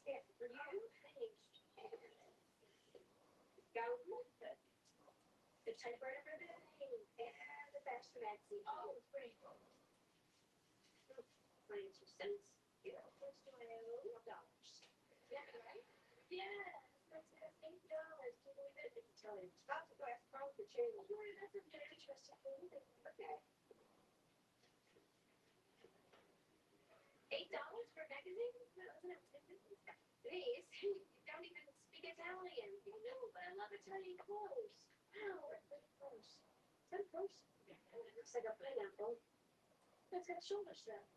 Yeah, for you, go with it. The taper and ribbon and the fashion magazine. Oh, it's pretty cool. $92. Yeah, $12. Yeah, right? Yeah, that's $8. Can you believe it? It's Italian. Spots of glass pearls for change. That's a very interesting thing. Okay. $8 for a magazine? No, isn't it? Please, you don't even speak Italian. You know, but I love Italian clothes. Wow, it's very close. Is that close? Yeah, it looks like a pineapple. That's got shoulder straps.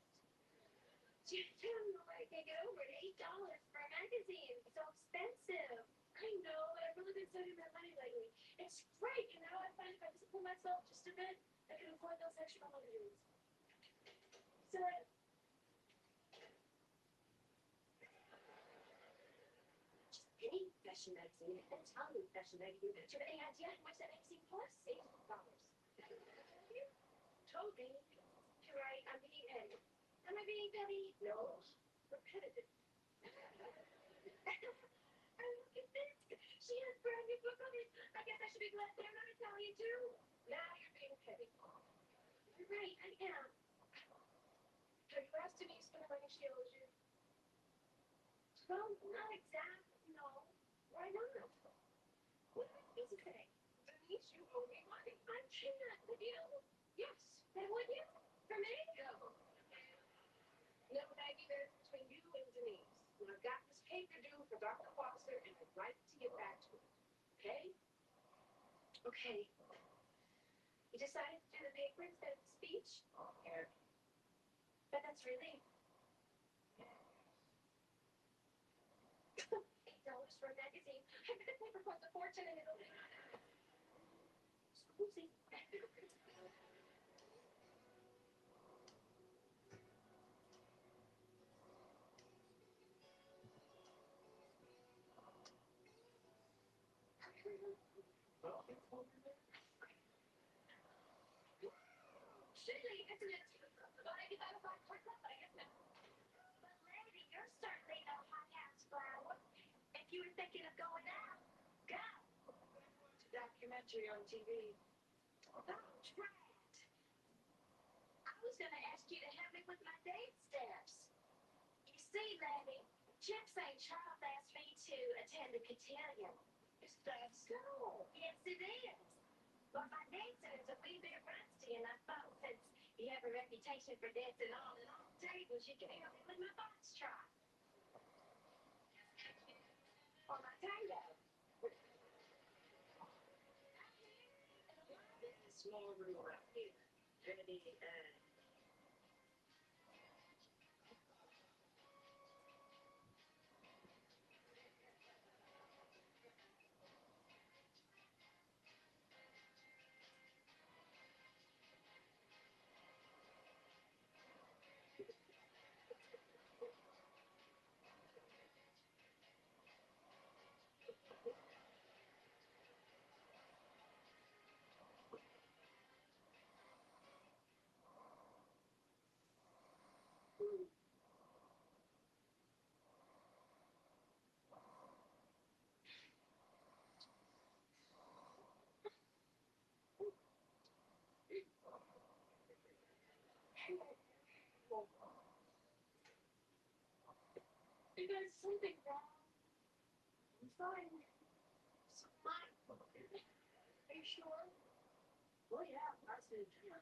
You tell me why I can't get over it. $8 for a magazine. It's so expensive. I know, but I've really been saving my money lately. It's great, you know. I find if I discipline myself just a bit, I can afford those extra luxuries. So, any fashion magazine, an Italian fashion magazine. Do you have any idea how much that magazine costs? $8. Told me. You're right, I'm being petty. Am I being petty? No. Repetitive. Oh, look at this. She has a brand new book on it. I guess I should be glad they're not Italian too. Now you're being petty. You're right, I am. Have you asked Denise for the money she owes you? Well, not exactly, no. Why not? What is it today? Denise, you owe me money. I cannot. Would you? Yes. Then would you? For me? No. No, Maggie, there's between you and Denise. When I've got this paper due for Dr. Foster, and I'd like to get back to it. Okay? Okay. You decided to do the paper instead of the speech? Yeah. But that's relief. $8 for a magazine. I bet the paper costs a fortune in Italy. Scusi. Silly, isn't it? But I get out of my quick up, I guess not. But lady, you're certainly no hot-house flower. If you were thinking of going out, go. It's a documentary on TV. Oh, drat. I was going to ask you to help me with my date steps. You see, lady, Jim St. Charles asked me to attend a cotillion. Is that so? Yes, it is. But my dancer is a wee bit rusty, and I thought since you have a reputation for dancing all along tables, you can help me with my box trot. Or my tango. Small room right here. Ready, guys something wrong? I'm fine. So fine. Are you sure? Oh yeah, I said, yeah.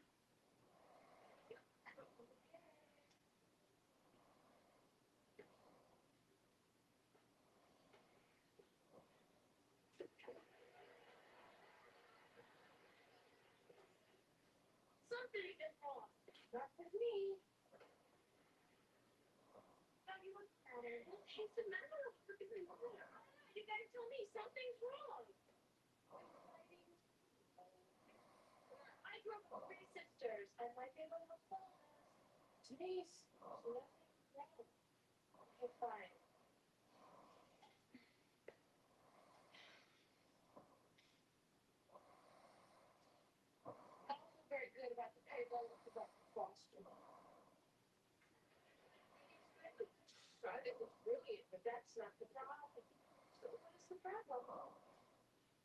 Something is wrong. Not with me. Now you look at her. What's the matter? You gotta tell me something's wrong. I grew up with 3 sisters, and my favorite was Denise. So nothing's wrong. Okay, fine. I wasn't very good about the payroll of the Boston. I think it's brilliant, but that's not the problem. So what is the problem?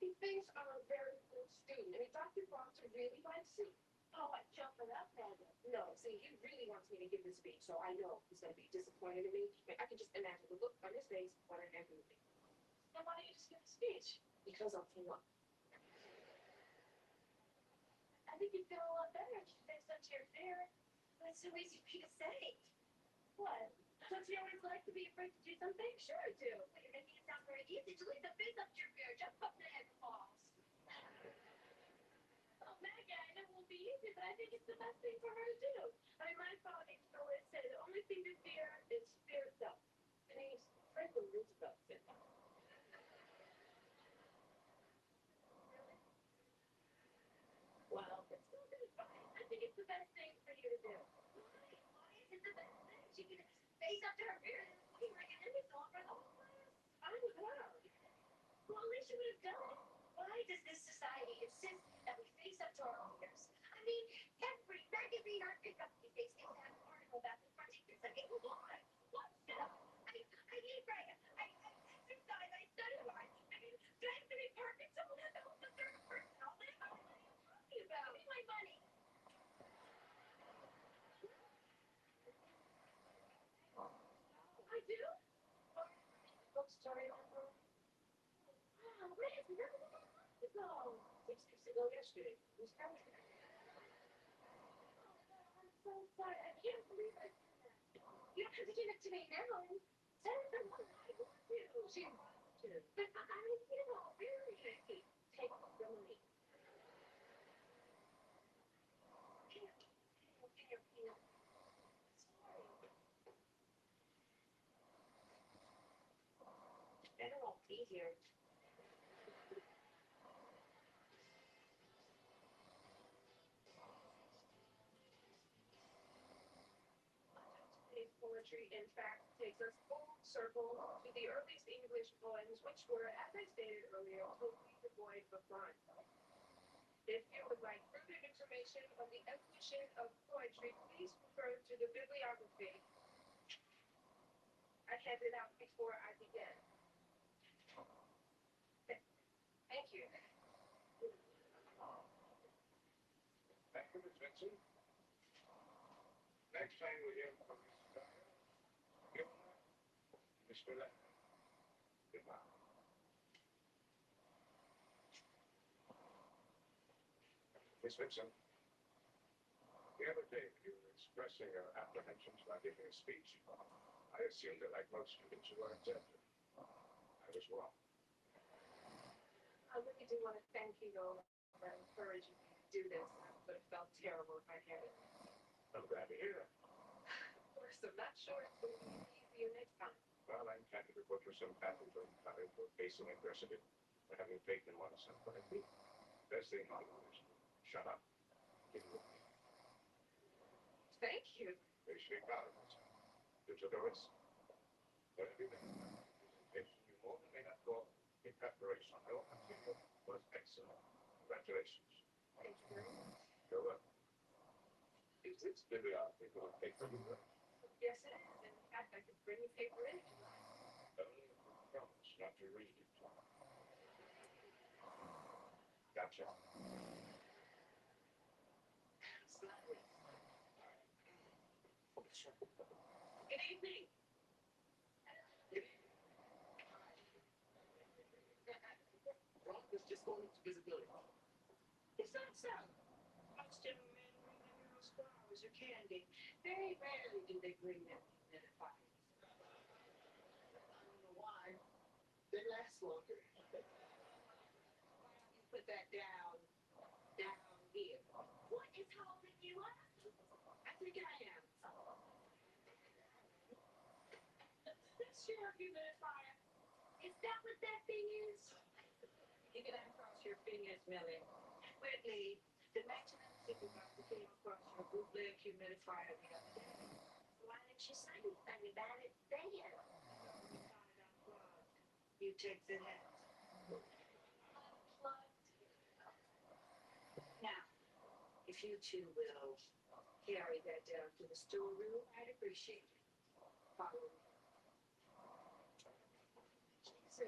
He thinks I'm a very good student. I mean, Dr. Foster really likes me. Oh, I jump it up, man. No, see, he really wants me to give this speech, so I know he's going to be disappointed in me. I can just imagine the look on his face when I have him. Then why don't you just give a speech? Because I'll team up. I think you'd feel a lot better if you fixed up to your fear. That's so easy for you to say. What? Don't you always like to be afraid to do something? Sure I do. But you're making it sound very easy to leave the face up to your fear. Jump up the head falls. Oh, Maggie, I know it won't be easy, but I think it's the best thing for her to do. I mean, my father used to always say the only thing to fear is fear itself. And he's Franklin Roosevelt said that. Really? Well, it's still good. Fine. I think it's the best thing for you to do. Why is it the best thing? She can face up to her fear and leave like an imbecile for the whole class. I'm with her. Well, at least you would have done it. Why does this society insist that we face up to our fears? I mean, every magazine I pick up these days is an article about confronting fears. I mean, why? What's up? I eat right. I exercise. I study hard. I mean, do I have to be perfect? So that's the third person. I'll live my money. I'm talking about. Give me my money. I do? Bookstore, oh, man, it's never ago. 6 weeks ago yesterday. It was coming. I'm so sorry. I can't believe I did that. You don't have to give it to me now. Send it to one. I want to. She wants to. But really, take the money. Here. Sorry. Better won't be here. Today's poetry, in fact, takes us full circle to the earliest English poems, which were, as I stated earlier, totally devoid of rhyme. If you would like further information on the evolution of poetry, please refer to the bibliography I handed out before I began. Thank you. Thank you, Ms. Vincent. Next time we hear from Mr. Lennon. Goodbye. Miss Vincent, the other day when you were expressing your apprehensions about giving a speech, I assumed that, like most students, you were accepted. I was wrong. I really do want to thank you, though, for encouraging me to do this. I would have felt terrible if I hadn't. I'm glad to hear that. Of course, I'm not sure it's going to be easier next time. Well, I'm happy to put you some patent on time for facing adversity, for having faith in oneself. But I think the best thing to do is shut up. Give it away. Thank you. They should be proud of themselves. You took a risk. But everything presentation you more than made up for in preparation. Your material was excellent. Congratulations. Thank you very much. You're welcome. Is this bibliography going to take from you? Yes, it is. And in fact, I could bring the paper in if you like. Only if you promise not to read it. Gotcha. Slightly. Good evening. Good It's not so. Most of men bring their girls flowers or candy. Very rarely do they bring them humidifiers. I don't know why. They last longer. Why don't you put that down here? What is holding you up? I think I am. That's your humidifier. Is that what that thing is? You can cross your fingers, Millie. Whitney, the maximum supervisor came across your bootleg humidifier the other day. Why didn't you say anything about it then? We got it unplugged. You take the hint. Unplugged. Now, if you two will carry that down to the storeroom, I'd appreciate it. Follow me. Say,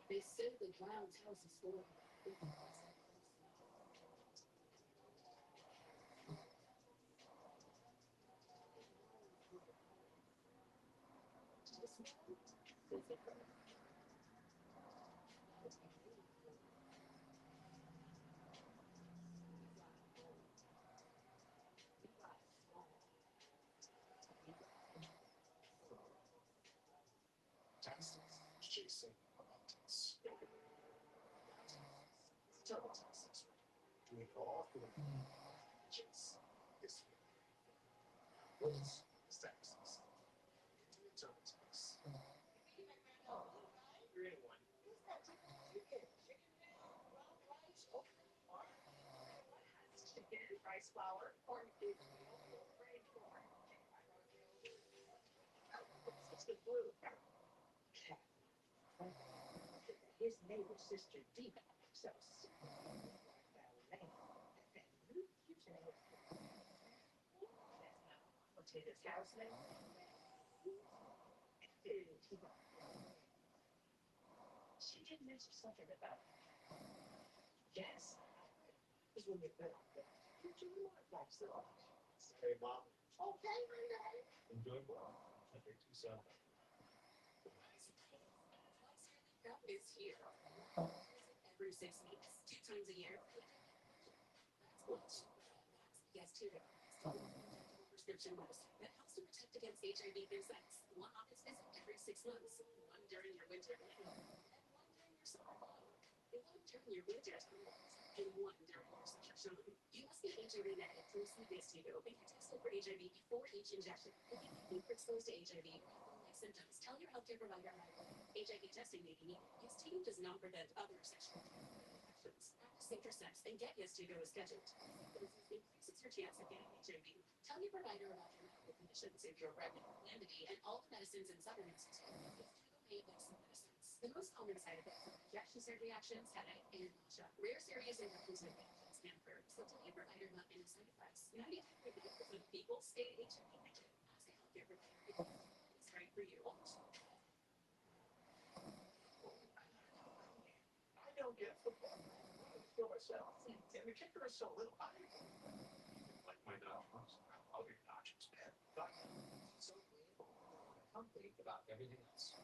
they said the clown's house is full of Texas, chasing mountains. Tell Texas, doing all for the chase is what is Texas? Do it to Texas. You're in one. chicken, rice flour, corn cubes, brain corn. It's the blue. His neighbor sister Dina. So what's his house name? She did mention something about yes. Is when you're better. Did you like so? Hey, Mom. Okay, Renee. I'm doing well. I think so. Is here every 6 weeks, 2 times a year. Yes, 2 prescription medicine that helps to protect against HIV through sex. 1 office visit every 6 months. 1 during your winter and 1 during your summer. 1 during your winter and 1 during your summer. You must be HIV negative to receive this Yeztugo if you're tested for HIV before each injection. If you are exposed to HIV or have like symptoms, tell your healthcare provider HIV testing may be needed. Yeztugo does not prevent other sexual infections. Practice safer sex and get Yeztugo scheduled. This increases your chance of getting HIV. Tell your provider about your medical conditions if you're pregnant, lambity, and all the medicines and supplements. Yeztugo may affect some medicines. The most common side effects are injection site reactions, headache, and nausea. Rare serious injection site reactions can occur, so tell your provider about any side effects. 95% of people stay HIV negative. Ask a healthcare provider if it's right for you. I don't get football. I feel myself. And the kicker is so little. Like my nachos. I'll get nachos, man. So clean. I'm thinking about everything else.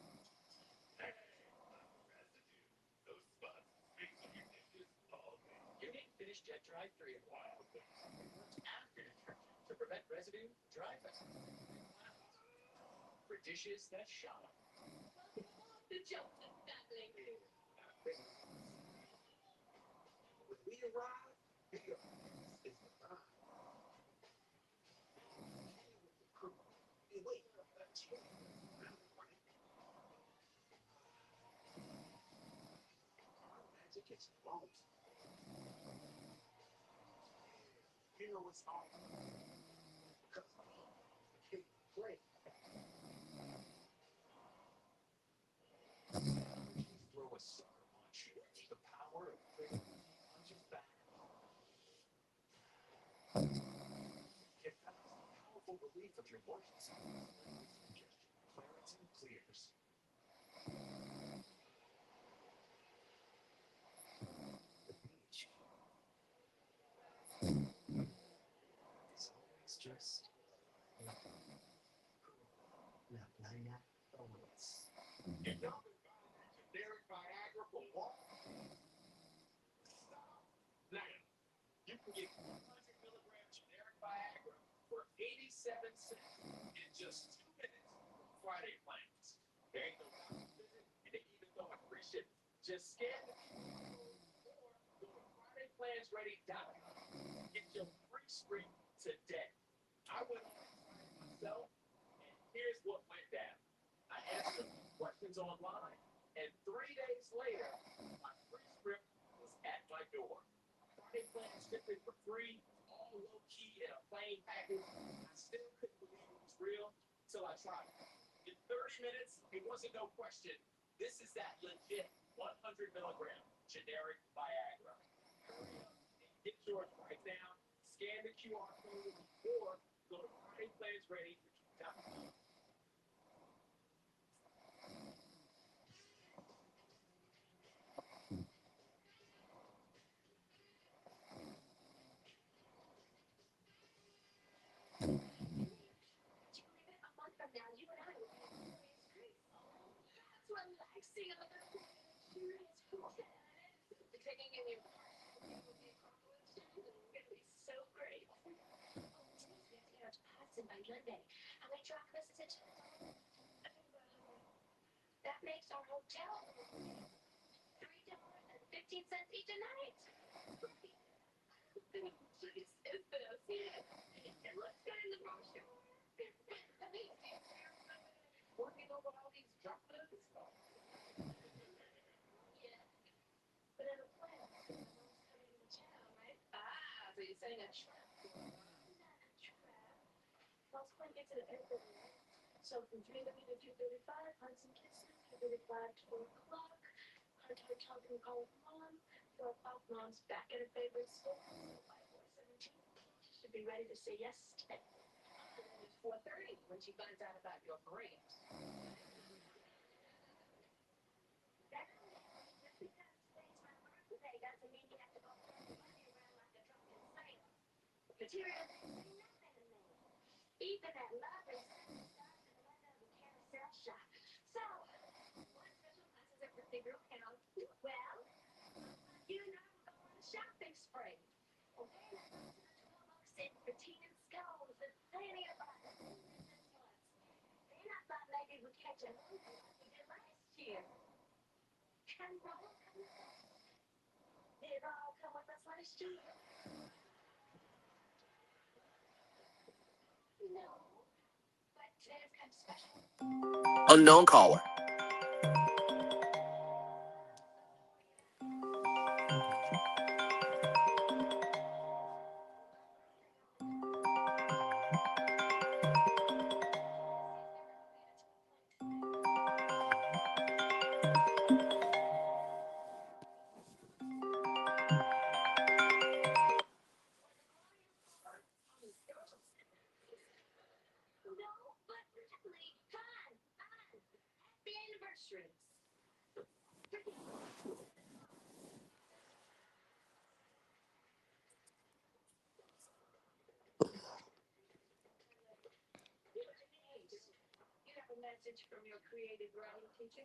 Unknown caller.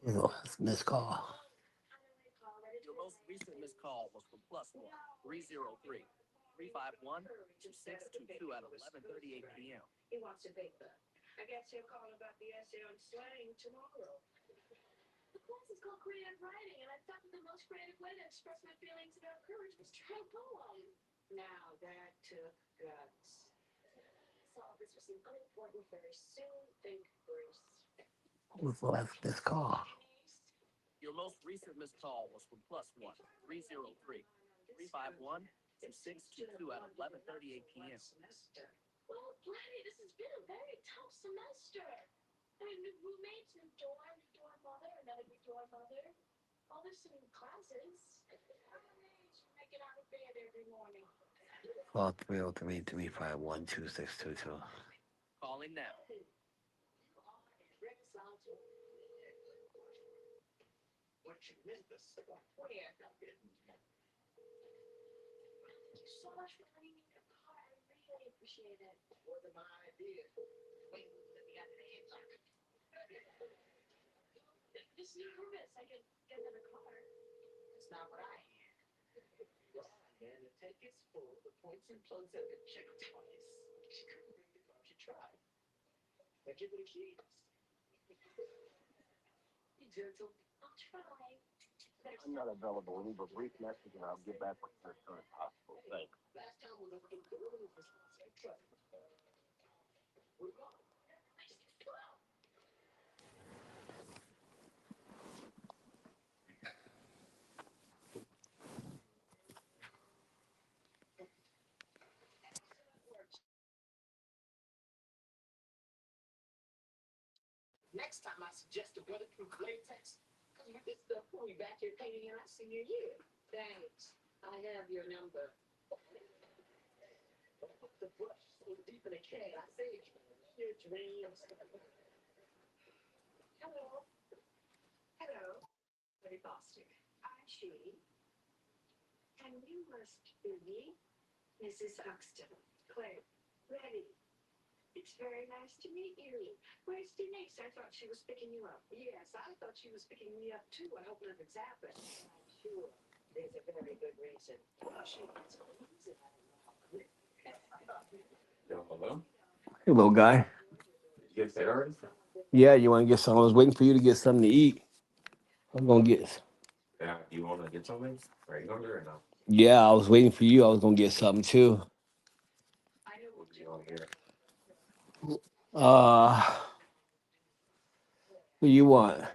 Oh, that's a missed call. most recent missed call was from +1 303 351 2622 at 11:38 p.m. He wants a big book. I guess he'll call about the essay on slang tomorrow. The class is called creative writing, and I thought that the most creative way to express my feelings about courage was to write a poem. Now that took guts. So this was an unimportant very soon. Think, Bruce. What's the last missed call? Your most recent missed call was from +1 303 351 2622 at 11:38 p.m. Well, Blatty, this has been a very tough semester. I mean, new roommates, new dorm mother, another new dorm mother. All this in classes. Making out of bed every morning. Call 303 351 2622. Calling now. What you missed this? Where? Thank you so much for letting me in your car. I really appreciate it. Wasn't my idea. Wait, let me out of the headlock. This is nervous. I could get another car. That's not what I hear. And the tank is full. The points and plugs have been checked twice. She couldn't bring the car. She tried. Now give me the keys. Be gentle. I'll try. I'm not available. Leave a brief message and I'll get back with you as soon as possible. Thanks. Last time we were looking for a roof. We're gone. Next time I suggest a bulletproof latex, because with this stuff pull me back here painting in our senior year. Thanks. I have your number. Don't put the brush so deep in a can. I say your dreams. Hello. Hello. Very Foster. I'm she. And you must be Mrs. Huxton. Claire. Ready. It's very nice to meet you. Where's Denise? I thought she was picking you up. Yes, I thought she was picking me up too. I hope nothing's happened. I'm sure there's a very good reason. Well, she needs a reason. I don't know how good. Yo, hello? Hello, guy. Did you get fed already? Yeah, you want to get some? I was waiting for you to get something to eat. I'm gonna get. Yeah, do you want to get something? Are you hungry or no? Yeah, I was waiting for you. I was gonna get something too. What do you want to get? Uh, what do you want? All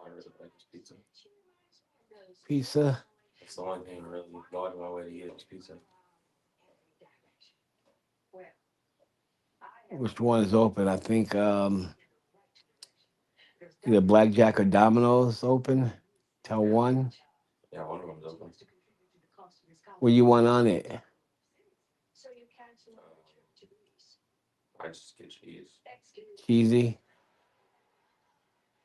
I really like is pizza. Pizza. That's the only thing really going my way to get is pizza. Which one is open? I think either Blackjack or Domino's open till 1. Yeah, one of them's open. What do you want on it? I just get cheese. Cheesy.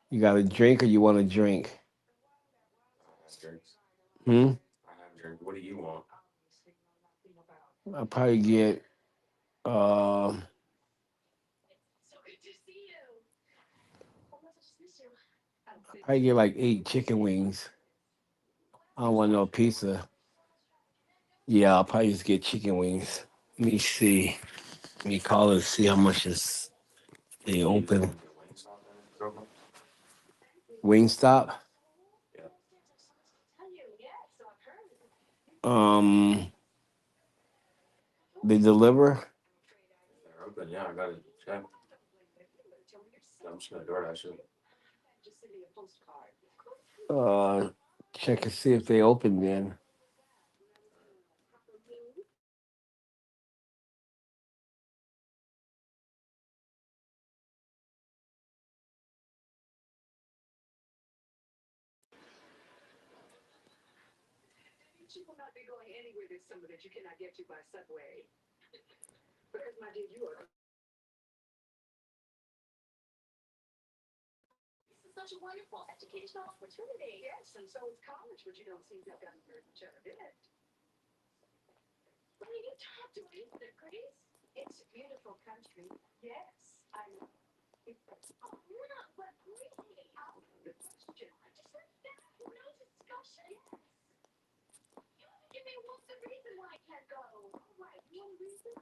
You got a drink or you want a drink? I have drinks. Hmm? I have drinks. What do you want? I'll probably get probably get like 8 chicken wings. I don't want no pizza. Yeah, I'll probably just get chicken wings. Let me see. Let me call and see how much is they open. Wingstop. Yeah. They deliver. They're open. Yeah, I got to check. I'm just going to DoorDash it. Check and see if they open then. She will not be going anywhere this summer that you cannot get to by subway. Because, my dear, you are. This is such a wonderful educational opportunity. Yes, and so is college, but you don't seem to have gotten very much out of it. What are you talking to? Isn't it, Grace? It's a beautiful country. Yes, I know. Give me one reason why I can't go. All right, one reason.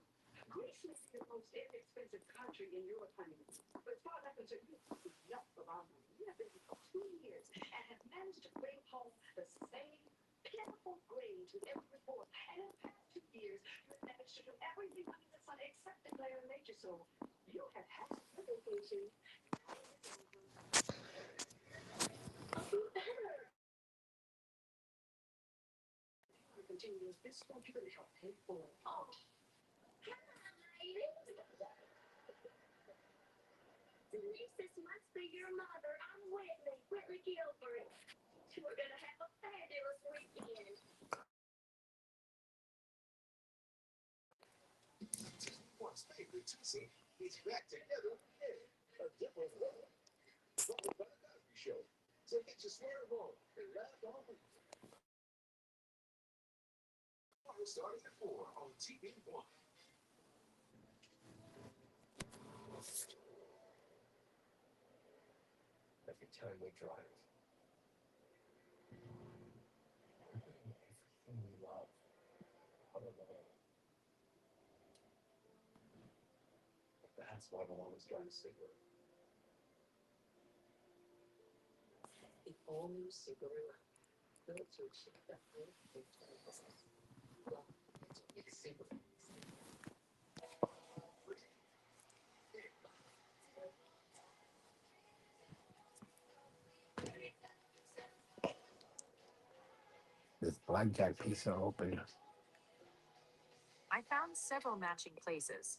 Greece may be the most inexpensive country in Europe, honey. But as far as I'm concerned, you have enough of our money. You have been here for 2 years and have managed to bring home the same pitiful grades with every report. And in the past 2 years, you have managed to do everything under the sun except declare a major. So you have had a vacation. Continue this won't you really help pay for it? Oh. This must be your mother. I'm Whitney Gilbert. We're gonna have a fabulous weekend. One's favorite Tuesday is back together again. A different world. From the Better Cosby Show. So get your swerve on and laugh all week. Starting at 4 on TV1. Every time we drive, everything we love, on the road. That's why we'll always drive a Subaru. The all-new Subaru. Built to achieve the highest safety levels. Well, it's Subaru. This blackjack pizza open. I found several matching places.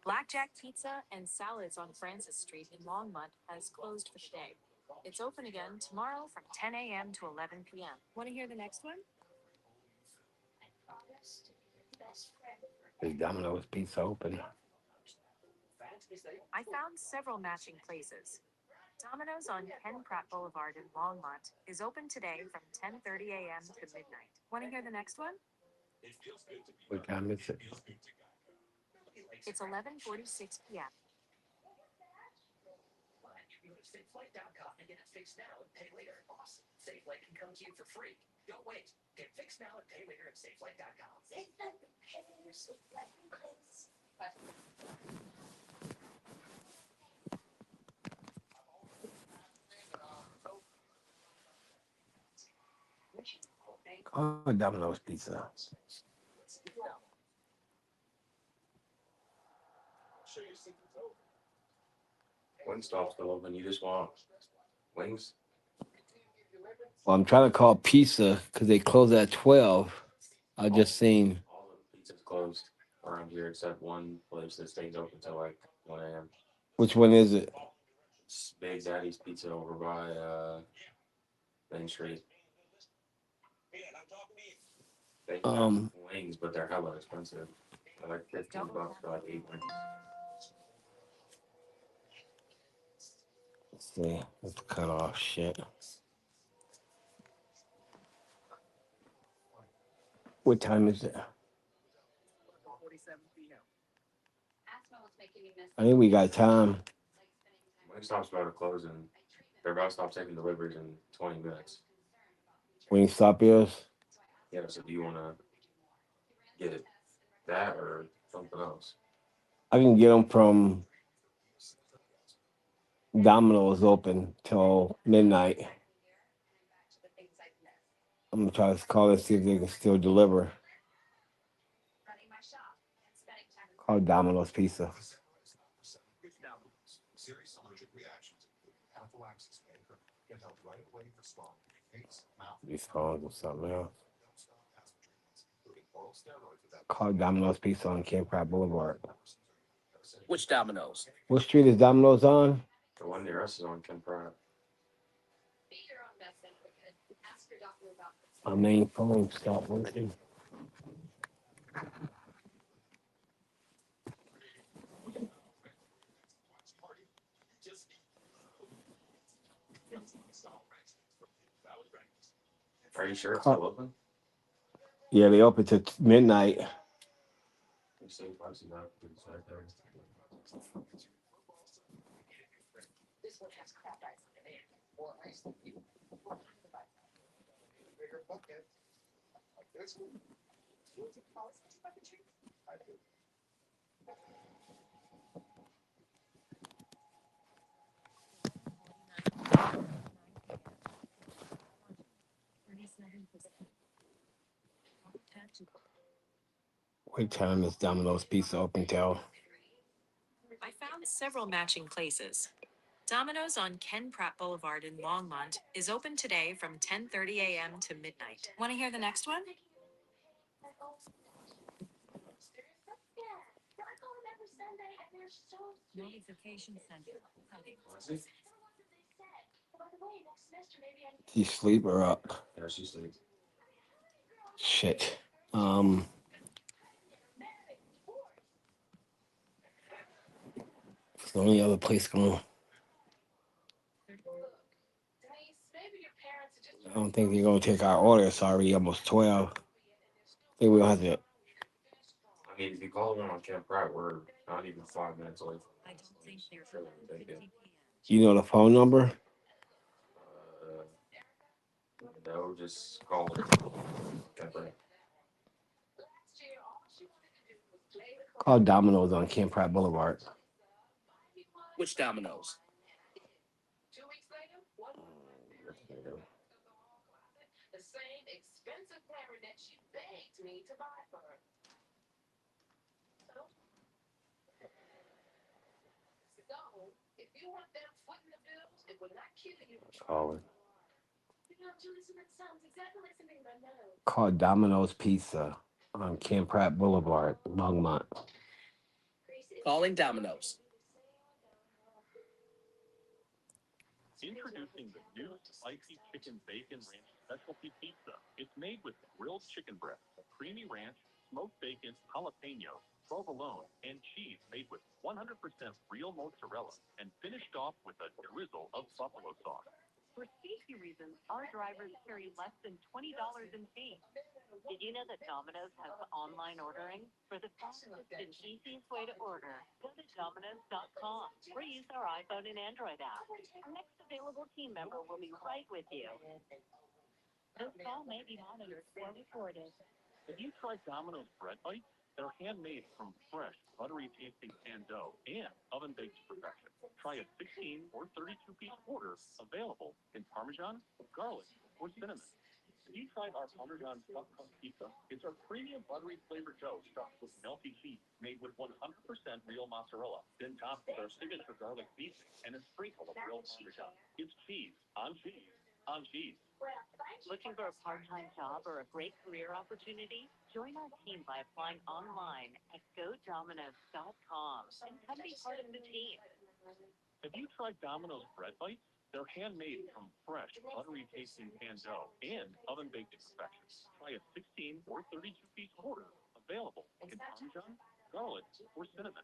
Blackjack Pizza and Salads on Francis Street in Longmont has closed for the day. It's open again tomorrow from 10 a.m. to 11 p.m. Want to hear the next one? Is Domino's Pizza open? I found several matching places. Domino's on Ken Pratt Boulevard in Longmont is open today from 10:30 a.m. to midnight. Want to hear the next one? What time is it? It's 11:46 p.m. Go to SafeFlight.com and get it fixed now and pay later. Awesome. SafeFlight can come to you for free. Don't wait. Get fixed now and pay later at SafeFlight.com. SafeFlight repairs, SafeFlight replace. Oh, Domino's Pizza. Wingstop's still open. You just want wings? Well, I'm trying to call pizza because they close at 12. I just seen. All the pizza's closed around here except one place that stays open till like 1 a.m. Which one is it? It's Big Daddy's Pizza over by Main Street. They got wings, but they're hella expensive. They're like $15 for like 8 wings. Let's see. Let's cut off shit. What time is it? I think we got time. Wingstop's about to close and they're about to stop taking deliveries in 20 minutes. Wingstop is? Yeah, so do you want to get it that or something else? I can get them from Domino's open till midnight. I'm gonna try to call and see if they can still deliver. Call Domino's Pizza. Serious allergic reactions include anaphylaxis and get help right away for swelling, face, mouth. These phones or something else. Don't stop asthma treatments, including oral steroids without. Call Domino's Pizza on Ken Pratt Boulevard. Which Domino's? What street is Domino's on? The one near us is on Ken Pratt. My main phone stopped working. Are you sure it's still open? Yeah, they open till midnight. You see prices up. It's right there. What time is Domino's Pizza open till? I found several matching places. Domino's on Ken Pratt Boulevard in Longmont is open today from 10:30 a.m. to midnight. Want to hear the next one? Notification center. She sleep or up? Yeah, she sleeps. Shit. It's the only other place going. I don't think they're gonna take our order. It's already almost 12. I think we'll have to. I mean, if you call them on Camp Pratt, we're not even 5 minutes away from I that. don't think they're Sure, they open can. 50 p.m. You know the phone number? No, just call them. Camp Pratt. Call Domino's on Camp Pratt Boulevard. Which Domino's? Call it. Call Domino's Pizza on Camp Pratt Boulevard, Longmont. Calling Domino's. Introducing the new spicy chicken bacon ranch specialty pizza. It's made with grilled chicken breast, creamy ranch, smoked bacon, jalapeno, provolone, and cheese made with 100% real mozzarella and finished off with a drizzle of buffalo sauce. For safety reasons, our drivers carry less than $20 in change. Did you know that Domino's has online ordering? For the fastest and easiest way to order, go to Domino's.com or use our iPhone and Android app. Our next available team member will be right with you. This call may be monitored or recorded. Have you tried Domino's bread bites? They're handmade from fresh, buttery tasting pan dough and oven baked to perfection. Try a 16 or 32-piece order available in Parmesan, garlic, or cinnamon. Have you tried our Parmesan stuffed crust pizza? It's our premium buttery flavored dough stuffed with melty cheese made with 100% real mozzarella, then topped with our signature garlic seasoning and a sprinkle of real Parmesan. It's cheese on cheese on cheese. Looking for a part-time job or a great career opportunity? Join our team by applying online at GoDominoes.com and come be part of the team. Have you tried Domino's bread bites? They're handmade from fresh, buttery tasting pan dough and oven baked to perfection. Try a 16 or 32-piece order available in Parmesan, garlic, or cinnamon.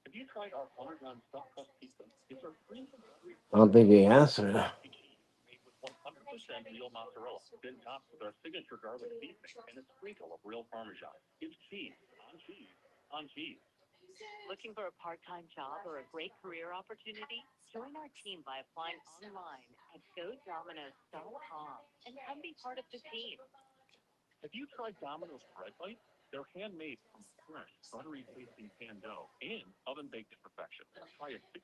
Have you tried our Parmesan stuffed crust pizza? It's our premium buttery I don't think they answered. made with 100% real mozzarella, then topped with our signature garlic seasoning and a sprinkle of real Parmesan. It's cheese on cheese on cheese. Looking for a part-time job or a great career opportunity? Join our team by applying online at GoDominoes.com and come be part of the team. Have you tried Domino's bread bites? They're handmade from fresh, buttery tasting pan dough and oven baked to perfection. Try a 16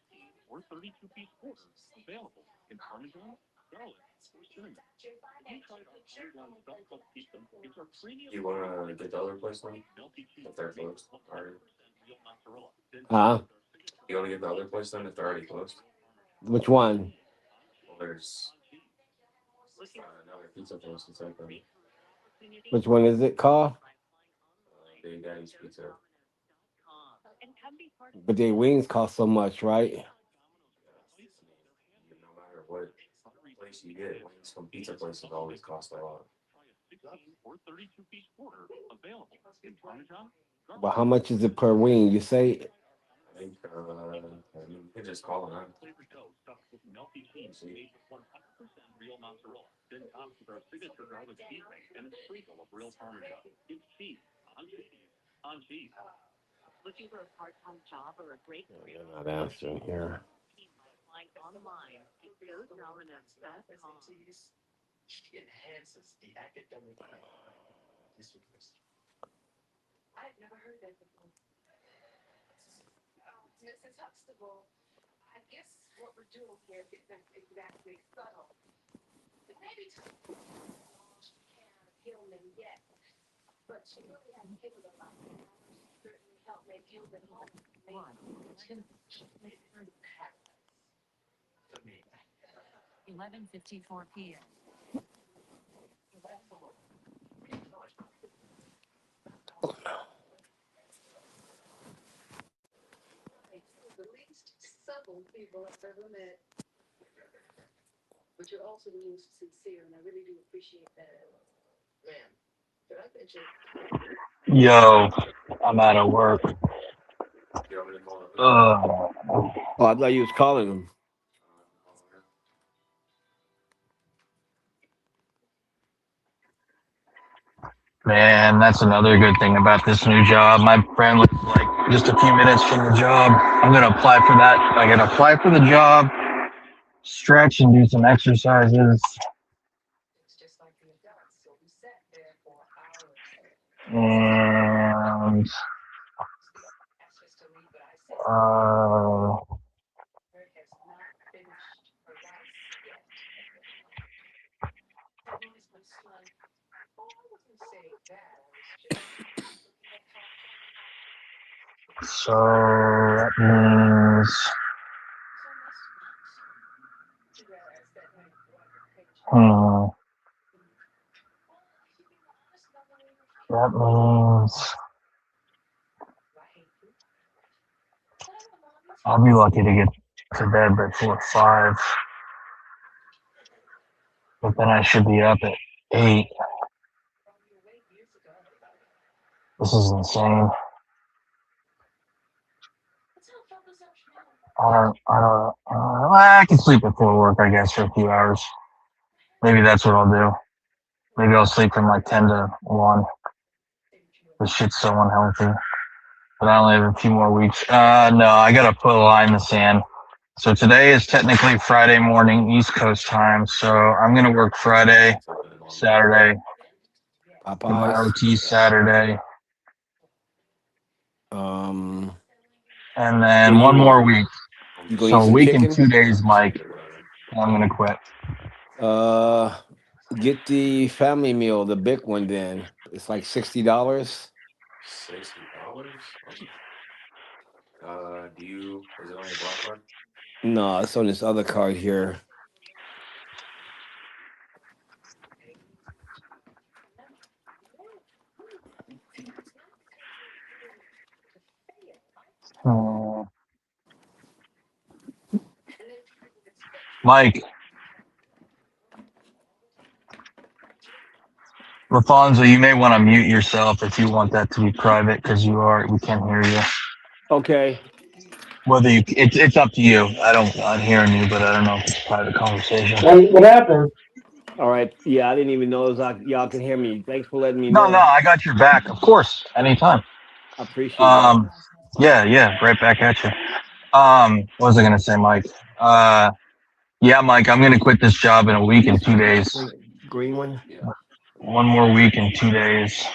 or 32-piece order available in Parmesan, garlic, or cinnamon. Have you tried our Parmesan stuffed crust pizza? It's our premium. You want to get the other place then? Melty cheese. If they're closed already. Real mozzarella. Huh? You want to get the other place then if they're already closed? Which one? Well, there's another pizza place that's open. Which one is it called? Big Daddy's Pizza. But their wings cost so much, right? No matter what place you get, wings from pizza places always cost a lot. Or 32-piece order available in Parmesan. But how much is it per wing? You say I think you can just call them out. Flavored dough stuffed with melty cheese made with 100% real mozzarella, then topped with our signature garlic seasoning and a sprinkle of real Parmesan. It's cheese on cheese on cheese. Looking for a part-time job or a great career? they're not answering here. She enhances the academic discipline. I've never heard that before. Mrs. Huxtable, I guess what we're doing here isn't exactly subtle. It may be can't kill him yet, but she really hasn't killed a lot. Certainly helped make Gilbert home. For me. 11:54 p.m. The least subtle people I've ever met. But you're also the most sincere, and I really do appreciate that. Ma'am, did I mention? Yo, I'm out of work. Oh, I thought you was calling him. Man, that's another good thing about this new job. My friend lives like just a few minutes from the job. I'm gonna apply for that. I gotta apply for the job, stretch and do some exercises. It's just like the adults, so we sat there for hours. And Asked us to leave, but I said, Mary has not finished her rice yet. That was my son. Oh, I wasn't saying that. I was just looking at how so that means so much. Too bad I asked that night. that means I'll be lucky to get to bed before 5. But then I should be up at 8. This is insane. I can sleep before work, I guess, for a few hours. Maybe that's what I'll do. Maybe I'll sleep from like 10 to 1. This shit's so unhealthy. But I only have a few more weeks. No, I gotta put a line in the sand. So today is technically Friday morning East Coast time. So I'm gonna work Friday, Saturday, do my OT Saturday, and then one more week. You gonna So eat a some week and chicken? 2 days, Mike. I'm gonna quit. Get the family meal, the big one. Then it's like $60. $60? Do you? Is it on your black card? No, it's on this other card here. Mike, Rafonso, you may want to mute yourself if you want that to be private because we can't hear you. Okay. Whether it's up to you. I'm hearing you, but I don't know if it's a private conversation. What happened? All right. Yeah, I didn't even know y'all can hear me. Thanks for letting me No, know. I got your back, of course, anytime. I appreciate that. Yeah, right back at you. What was I gonna say, Mike? Yeah, Mike, I'm gonna quit this job in a week and 2 days. Green one? One more week and 2 days.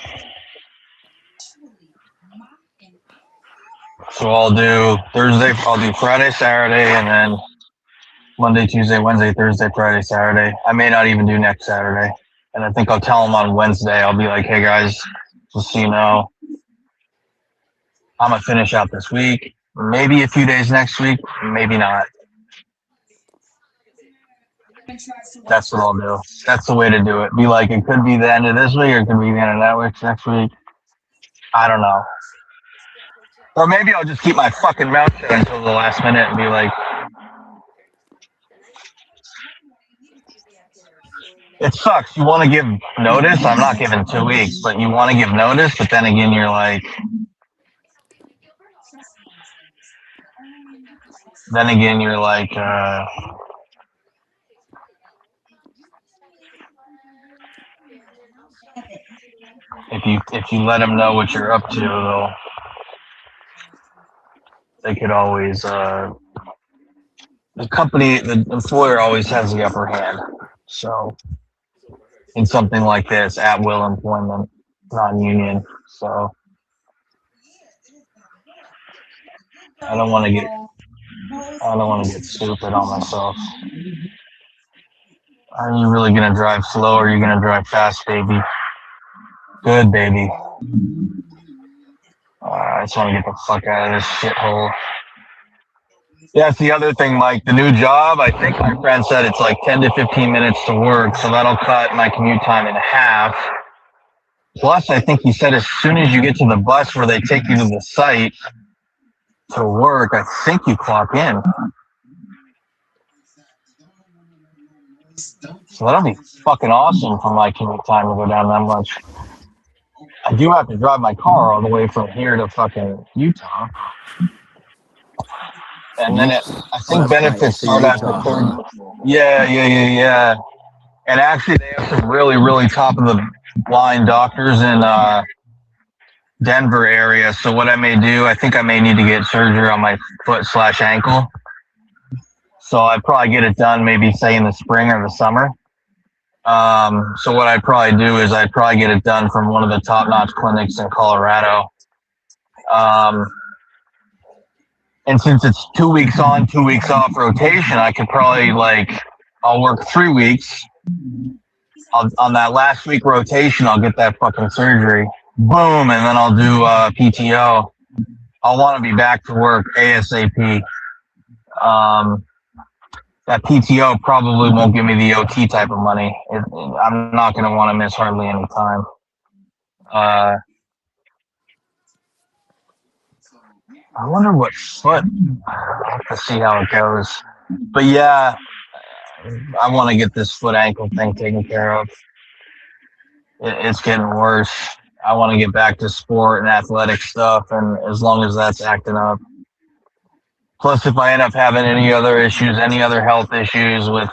So I'll do Thursday, I'll do Friday, Saturday, and then Monday, Tuesday, Wednesday, Thursday, Friday, Saturday. I may not even do next Saturday. And I think I'll tell them on Wednesday, I'll be like, hey guys, just so you know, I'm gonna finish out this week. Maybe a few days next week, maybe not. That's what I'll do. That's the way to do it. Be like, it could be the end of this week or it could be the end of that week next week. I don't know. Or maybe I'll just keep my fucking mouth shut until the last minute and be like, it sucks. You want to give notice. I'm not giving 2 weeks, but you want to give notice. But then again, you're like, if you let them know what you're up to, they could always the employer always has the upper hand. So in something like this, at will employment, non-union. So I don't want to get stupid on myself. Are you really gonna drive slow or are you gonna drive fast, baby? Good, baby. I just want to get the fuck out of this shithole. Yeah, that's the other thing, Mike. The new job, I think my friend said it's like 10 to 15 minutes to work, so that'll cut my commute time in half. Plus, I think he said as soon as you get to the bus where they take you to the site to work, I think you clock in. So that'll be fucking awesome for my commute time to go down that much. I do have to drive my car all the way from here to fucking Utah. And then I think benefits start after third. Yeah. And actually, they have some really, really top of the line doctors in Denver area. So what I may do, I think I may need to get surgery on my foot/ankle. So I'd probably get it done maybe say in the spring or the summer. So what I'd probably do is I'd probably get it done from one of the top-notch clinics in Colorado. And since it's 2 weeks on, 2 weeks off rotation, I could probably I'll work 3 weeks. On that last week rotation, I'll get that fucking surgery. Boom, and then I'll do PTO. I'll want to be back to work ASAP. That PTO probably won't give me the OT type of money. I'm not going to want to miss hardly any time. I wonder what foot. I'll have to see how it goes. But yeah, I want to get this foot ankle thing taken care of. It's getting worse. I want to get back to sport and athletic stuff, and as long as that's acting up. Plus, if I end up having any other issues, any other health issues with,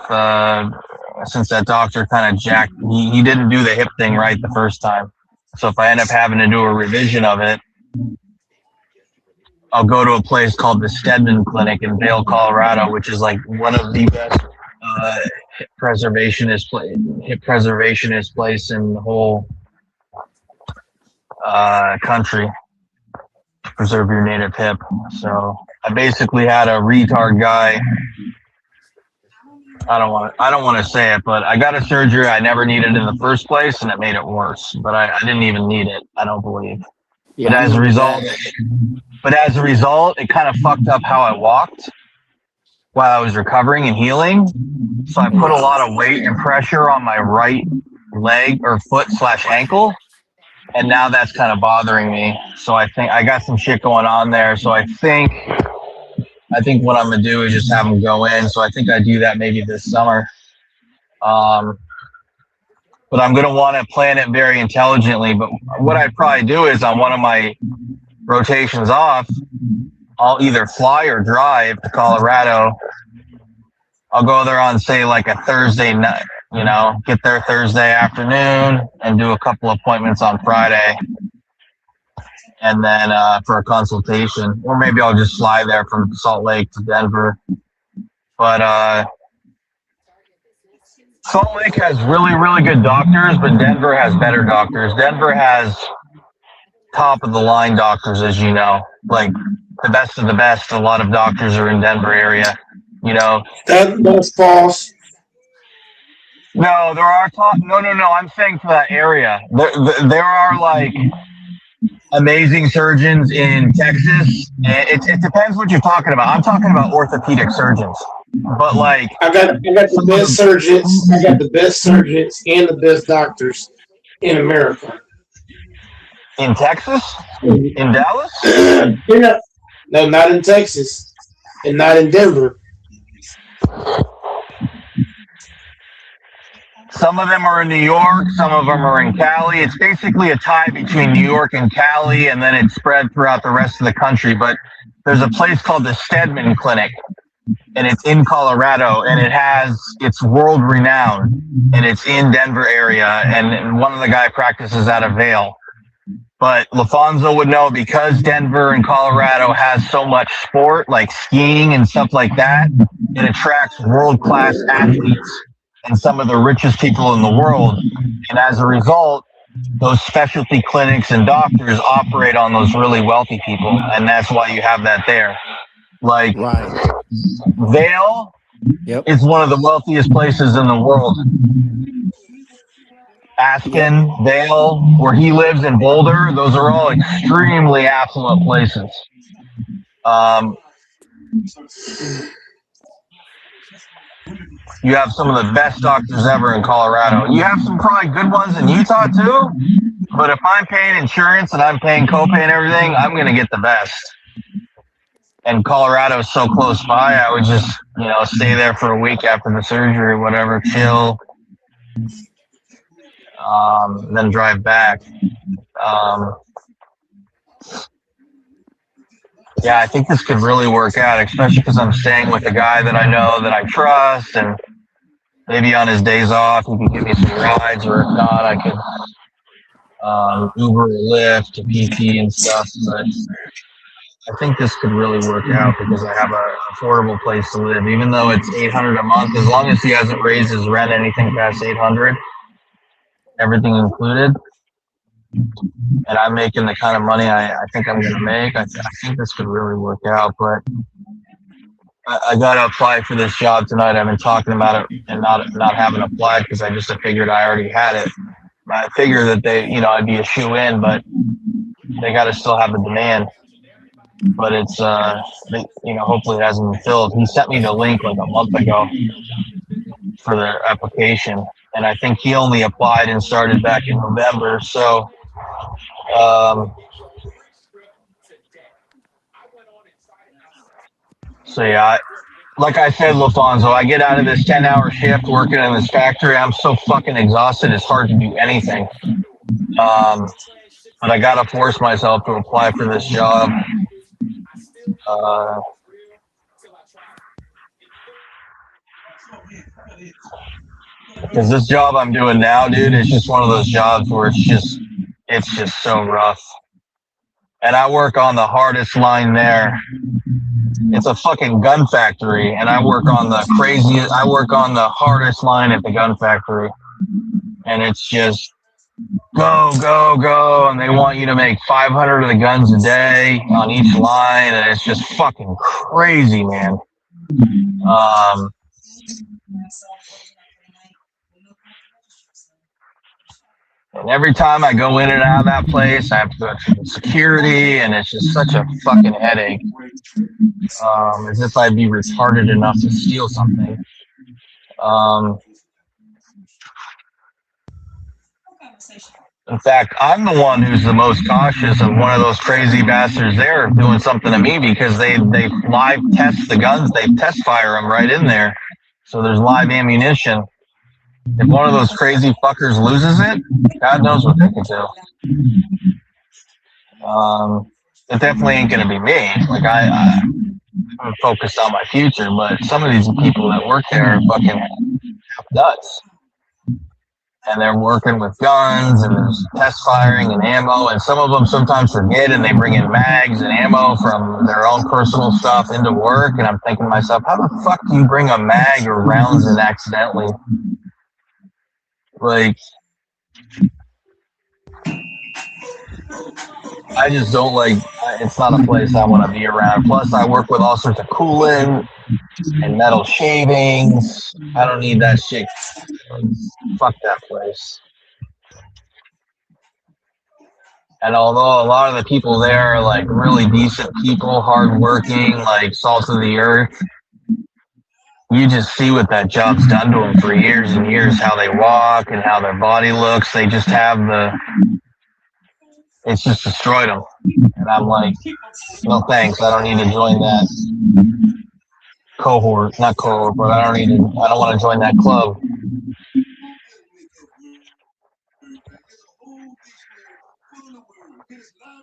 since that doctor kind of jacked, he didn't do the hip thing right the first time. So if I end up having to do a revision of it, I'll go to a place called the Stedman Clinic in Vail, Colorado, which is like one of the best hip preservationist place in the whole country to preserve your native hip. So I basically had a retard guy. I don't want to say it, but I got a surgery I never needed in the first place, and it made it worse. But I didn't even need it. I don't believe. Yeah, but as a result, it kind of fucked up how I walked while I was recovering and healing. So I put a lot of weight and pressure on my right leg or foot/ankle. And now that's kind of bothering me. So I think I got some shit going on there. So I think what I'm going to do is just have them go in. So I think I do that maybe this summer. But I'm going to want to plan it very intelligently. But what I'd probably do is on one of my rotations off, I'll either fly or drive to Colorado. I'll go there on, say, like a Thursday night, get there Thursday afternoon and do a couple appointments on Friday. And then for a consultation. Or maybe I'll just fly there from Salt Lake to Denver. But Salt Lake has really, really good doctors, but Denver has better doctors. Denver has top-of-the-line doctors, as you know. Like, the best of the best. A lot of doctors are in Denver area, That's false. No, there are No, I'm saying for that area. There are, amazing surgeons in Texas. It depends what you're talking about. I'm talking about orthopedic surgeons. But, I got the best surgeons. I got the best surgeons and the best doctors in America. In Texas? In Dallas? No, not in Texas. And not in Denver. Some of them are in New York. Some of them are in Cali. It's basically a tie between New York and Cali, and then it's spread throughout the rest of the country. But there's a place called the Stedman Clinic, and it's in Colorado, and it's world renowned, and it's in Denver area, and one of the guy practices out of Vail. But LaFonso would know because Denver and Colorado has so much sport, like skiing and stuff like that, it attracts world-class athletes and some of the richest people in the world. And as a result, those specialty clinics and doctors operate on those really wealthy people. And that's why you have that there. Like, Right. Vail Yep. is one of the wealthiest places in the world. Aspen, Vail, where he lives in Boulder, those are all extremely affluent places. You have some of the best doctors ever in Colorado. You have some probably good ones in Utah too, but if I'm paying insurance and I'm paying copay and everything, I'm going to get the best. And Colorado is so close by, I would just, stay there for a week after the surgery or whatever, chill, then drive back. Yeah, I think this could really work out, especially because I'm staying with a guy that I know that I trust, and maybe on his days off, he could give me some rides, or if not, I could Uber or Lyft to PT and stuff. But I think this could really work out because I have an affordable place to live, even though it's $800 a month. As long as he hasn't raised his rent anything past $800, everything included, and I'm making the kind of money I think I'm going to make, I think this could really work out. But I got to apply for this job tonight. I've been talking about it and not having applied because I figured I already had it. I figured that I'd be a shoe-in, but they got to still have the demand. But it's, hopefully it hasn't been filled. He sent me the link like a month ago for the application, and I think he only applied and started back in November. So, yeah, like I said, LaFonso, I get out of this 10-hour shift working in this factory. I'm so fucking exhausted. It's hard to do anything. But I got to force myself to apply for this job. Because this job I'm doing now, dude, is just one of those jobs where it's just so rough. And I work on the hardest line there. It's a fucking gun factory, and I work on the hardest line at the gun factory. And it's just go, go, go, and they want you to make 500 of the guns a day on each line, and it's just fucking crazy, man. And every time I go in and out of that place, I have to go through security, and it's just such a fucking headache. As if I'd be retarded enough to steal something. In fact, I'm the one who's the most cautious of one of those crazy bastards there doing something to me because they live test the guns. They test fire them right in there. So there's live ammunition. If one of those crazy fuckers loses it, God knows what they can do. It definitely ain't going to be me. Like, I'm focused on my future, but some of these people that work there are fucking nuts. And they're working with guns, and there's test firing and ammo, and some of them sometimes forget, and they bring in mags and ammo from their own personal stuff into work, and I'm thinking to myself, how the fuck do you bring a mag or rounds in accidentally? Like, I just don't like, it's not a place I want to be around. Plus, I work with all sorts of coolant and metal shavings. I don't need that shit. Fuck that place. And although a lot of the people there are like really decent people, hardworking, like salt of the earth, you just see what that job's done to them for years and years, how they walk and how their body looks. They just have it's just destroyed them. And I'm like, no thanks, I don't need to join that not cohort, but I don't want to join that club.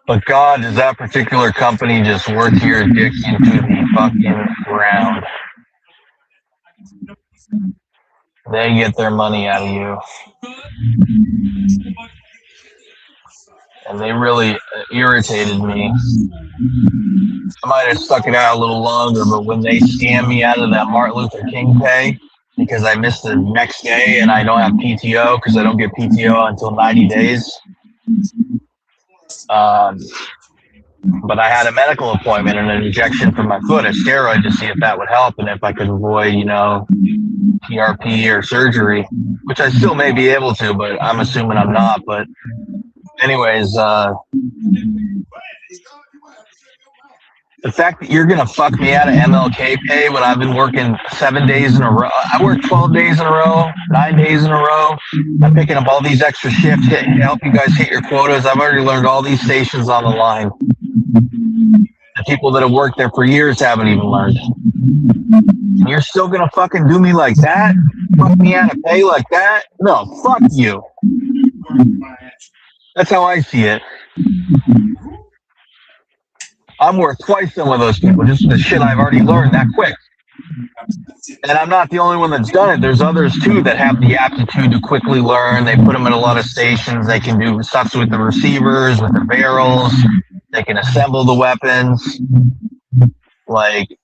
But God, does that particular company just work your dick into the fucking ground? They get their money out of you. and they really irritated me. I might have stuck it out a little longer, but when they scammed me out of that Martin Luther King pay because I missed the next day and I don't have PTO because I don't get PTO until 90 days. But I had a medical appointment and an injection for my foot, a steroid, to see if that would help and if I could avoid, PRP or surgery, which I still may be able to, but I'm assuming I'm not. But anyways, the fact that you're going to fuck me out of MLK pay when I've been working 7 days in a row. I work 12 days in a row, 9 days in a row. I'm picking up all these extra shifts to help you guys hit your quotas. I've already learned all these stations on the line. The people that have worked there for years haven't even learned. And you're still going to fucking do me like that? Fuck me out of pay like that? No, fuck you. That's how I see it. I'm worth twice some of those people, just the shit I've already learned that quick. And I'm not the only one that's done it. There's others, too, that have the aptitude to quickly learn. They put them in a lot of stations. They can do stuff with the receivers, with the barrels. They can assemble the weapons. Like,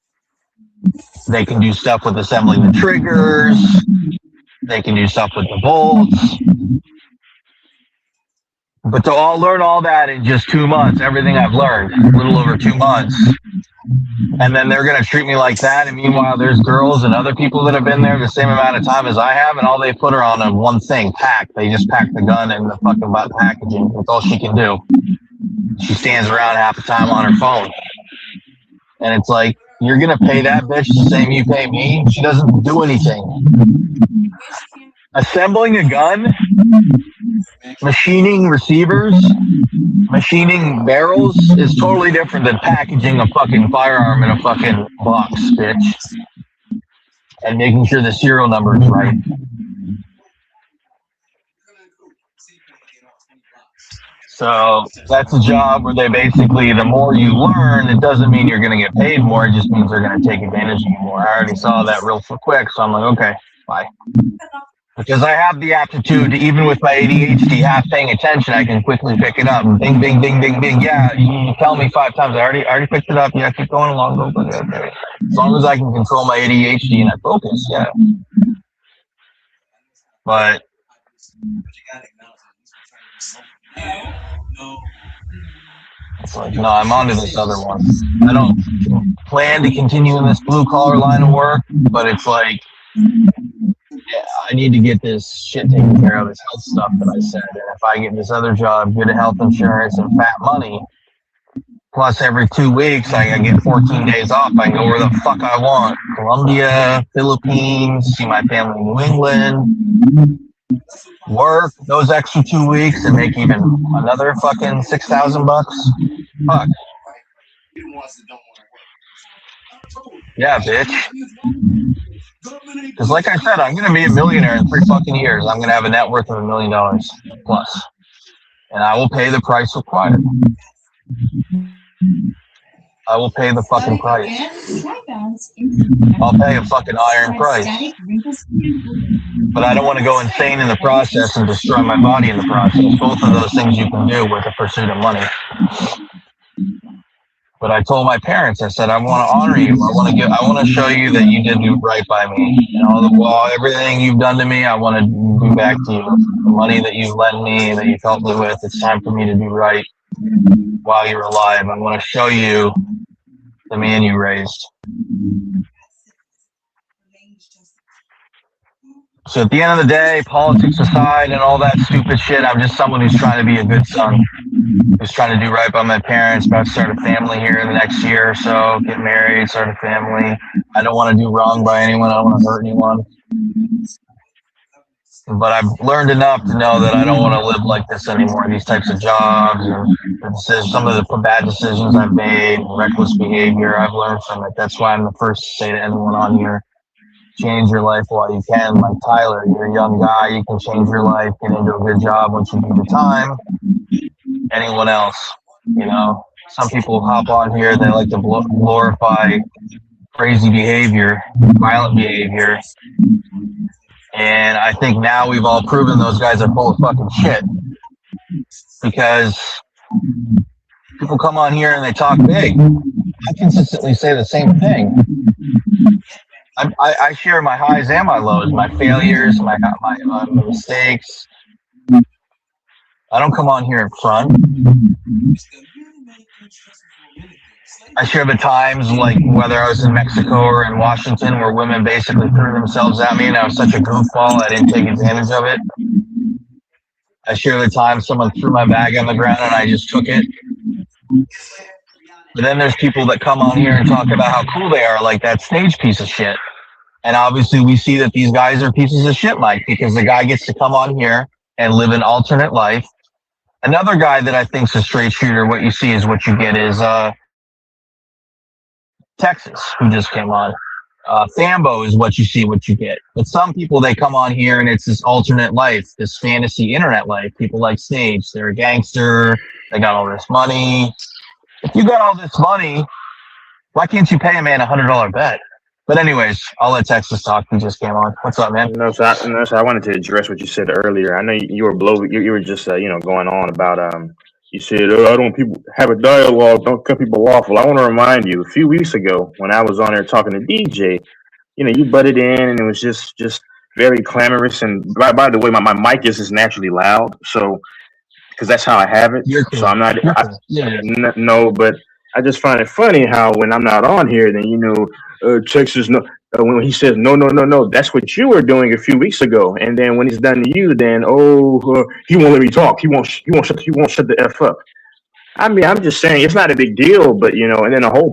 they can do stuff with assembling the triggers. They can do stuff with the bolts. But to all learn all that in just 2 months, everything I've learned, a little over 2 months, and then they're going to treat me like that, and meanwhile there's girls and other people that have been there the same amount of time as I have, and all they put her on is one thing, pack. They just pack the gun and the fucking butt packaging. That's all she can do. She stands around half the time on her phone. And it's like, you're going to pay that bitch the same you pay me? She doesn't do anything. Assembling a gun, machining receivers, machining barrels is totally different than packaging a fucking firearm in a fucking box, bitch. And making sure the serial number is right. So that's a job where they basically, the more you learn, it doesn't mean you're going to get paid more. It just means they're going to take advantage of you more. I already saw that real quick, so I'm like, okay, bye. Because I have the aptitude to, even with my ADHD, half paying attention, I can quickly pick it up. And bing, bing, bing, bing, bing. Yeah, you tell me 5 times. I already picked it up. Yeah, keep going along. Okay. As long as I can control my ADHD and I focus, yeah. But it's like, no, I'm on to this other one. I don't plan to continue in this blue collar line of work, but it's like, yeah, I need to get this shit taken care of, this health stuff that I said. And if I get this other job, good health insurance and fat money, plus every 2 weeks I get 14 days off, I can go where the fuck I want. Colombia, Philippines, see my family in New England, work those extra 2 weeks and make even another fucking $6,000. Fuck. Yeah, bitch. Because like I said, I'm going to be a millionaire in 3 fucking years. I'm going to have a net worth of $1 million plus. And I will pay the price required. I will pay the fucking price. I'll pay a fucking iron price. But I don't want to go insane in the process and destroy my body in the process. Both of those things you can do with the pursuit of money. But I told my parents, I said, I want to honor you. I want to show you that you did do right by me. Everything you've done to me, I want to do back to you. The money that you've lent me, that you've helped me with, it's time for me to do right while you're alive. I want to show you the man you raised. So at the end of the day, politics aside and all that stupid shit, I'm just someone who's trying to be a good son. Who's trying to do right by my parents, about to start a family here in the next year or so, get married, start a family. I don't want to do wrong by anyone. I don't want to hurt anyone. But I've learned enough to know that I don't want to live like this anymore. These types of jobs, and some of the bad decisions I've made, reckless behavior, I've learned from it. That's why I'm the first to say to anyone on here, change your life while you can. Like Tyler, you're a young guy, you can change your life, get into a good job once you do the time. Anyone else, some people hop on here, they like to glorify crazy behavior, violent behavior. And I think now we've all proven those guys are full of fucking shit. Because People come on here and they talk big. I consistently say the same thing. I share my highs and my lows, my failures, my mistakes. I don't come on here in front. I share the times, like whether I was in Mexico or in Washington, where women basically threw themselves at me, and I was such a goofball, I didn't take advantage of it. I share the time someone threw my bag on the ground and I just took it. But then there's people that come on here and talk about how cool they are, like that stage piece of shit. And obviously we see that these guys are pieces of shit, Mike, because the guy gets to come on here and live an alternate life. Another guy that I think's a straight shooter, what you see is what you get, is Texas, who just came on. Thambo is what you see, what you get. But some people, they come on here and it's this alternate life, this fantasy internet life. People like Stage, they're a gangster, they got all this money. If you got all this money, why can't you pay a man $100 bet? But anyways, I'll let Texas talk. He just came on. What's up, man? So I wanted to address what you said earlier. I know you were you were just going on about you said, I don't want people have a dialogue, don't cut people off. Well, I want to remind you, a few weeks ago when I was on there talking to DJ, you butted in and it was just very clamorous. And by the way, my mic is naturally loud, so because that's how I have it. So I'm not. No, but I just find it funny how when I'm not on here, then Texas no. When he says no, that's what you were doing a few weeks ago, and then when it's done to you, then he won't let me talk. He won't shut the F up. I mean, I'm just saying it's not a big deal, but and then the whole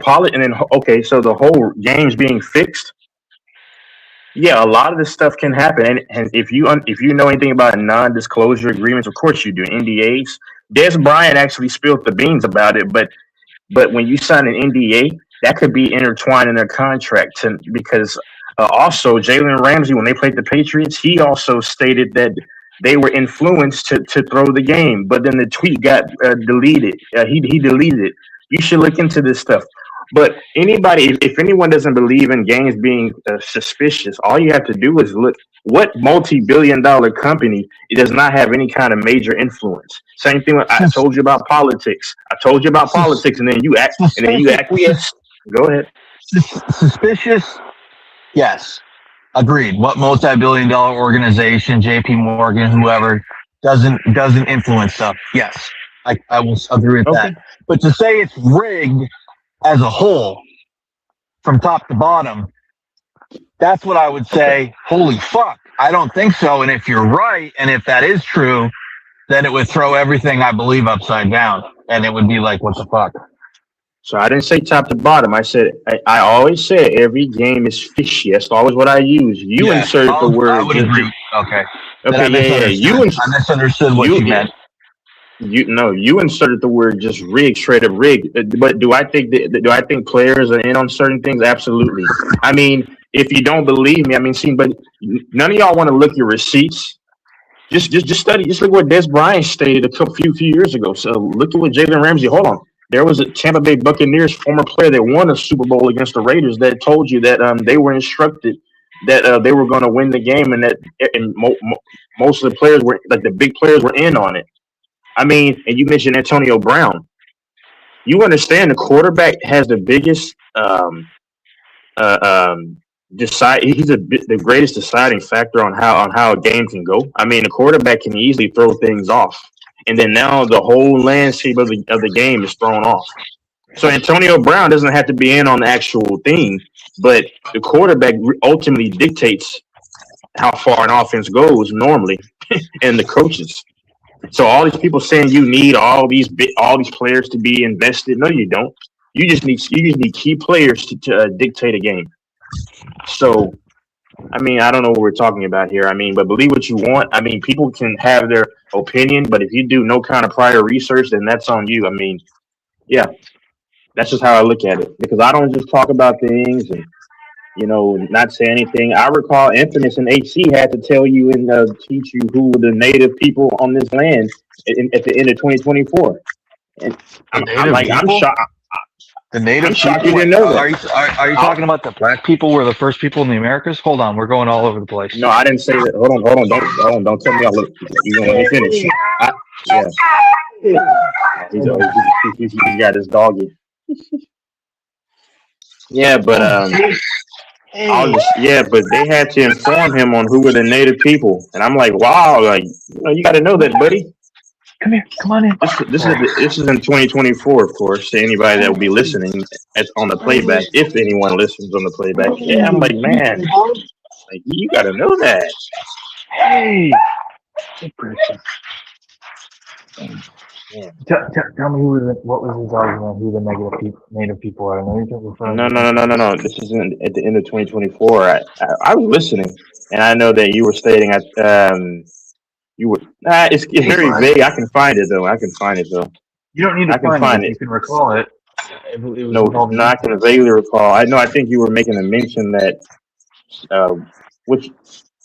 so the whole game's being fixed. Yeah, a lot of this stuff can happen, and if you know anything about non-disclosure agreements, of course you do. NDAs. Des Bryant actually spilled the beans about it, but when you sign an NDA, that could be intertwined in their contract, because also Jalen Ramsey, when they played the Patriots, he also stated that they were influenced to throw the game, but then the tweet got deleted. He deleted it. You should look into this stuff. But if anyone doesn't believe in games being suspicious, all you have to do is look what multi-billion-dollar company does not have any kind of major influence. Same thing. I told you about politics. And then you acquiesce. Go ahead. Suspicious? Yes. Agreed. What multi-billion-dollar organization, JP Morgan, whoever, doesn't influence stuff? Yes. I will agree with that. But to say it's rigged as a whole, from top to bottom, that's what I would say, holy fuck, I don't think so. And if you're right, and if that is true, then it would throw everything I believe upside down. And it would be like, what the fuck? So I didn't say top to bottom. I said I always say every game is fishy. That's always what I use. You inserted the word. I would agree. Okay. Okay, I misunderstood what you meant. You inserted the word just rigged, straight up rigged. But do I think players are in on certain things? Absolutely. I mean, if you don't believe me, but none of y'all want to look your receipts. Just study. Just look what Des Bryant stated a few years ago. So look at what Jalen Ramsey. Hold on. There was a Tampa Bay Buccaneers former player that won a Super Bowl against the Raiders that told you that they were instructed that they were going to win the game, and that most of the players were, like the big players, were in on it. I mean, and you mentioned Antonio Brown. You understand the quarterback has the biggest he's the greatest deciding factor on how a game can go. I mean, the quarterback can easily throw things off, and then now the whole landscape of the game is thrown off. So Antonio Brown doesn't have to be in on the actual thing, but the quarterback ultimately dictates how far an offense goes normally, and the coaches. So all these people saying you need all these players to be invested. No, you don't. You just need key players to dictate a game. So, I mean, I don't know what we're talking about here. I mean, but believe what you want. I mean, people can have their opinion, but if you do no kind of prior research, then that's on you. I mean, yeah, that's just how I look at it, because I don't just talk about things and not say anything. I recall Infamous and HC had to tell you and teach you who were the native people on this land at the end of 2024. And I'm shocked. The native I'm shocked people? You didn't know that. Are you talking about the black people were the first people in the Americas? Hold on, we're going all over the place. No, I didn't say that. Hold on. Don't cut me off. Look, you gonna let me finish? He's always he's got his doggy. Yeah, but but they had to inform him on who were the native people, and I'm like, wow, like you got to know that, buddy. Come here, come on in. This is in 2024, of course. To anybody that will be listening on the playback, if anyone listens on the playback, yeah, I'm like, man, like you got to know that. Hey, Yeah. Tell me what was his argument? Who the native people are? I know you're referring No, to no, no, no, no, no. This isn't at the end of 2024. I was listening, and I know that you were stating you were. It's very vague. I can find it though. I can find it though. You don't need I to can find find it if it. you can recall it. It was No, involving no, I can vaguely recall. I know. I think you were making a mention that, which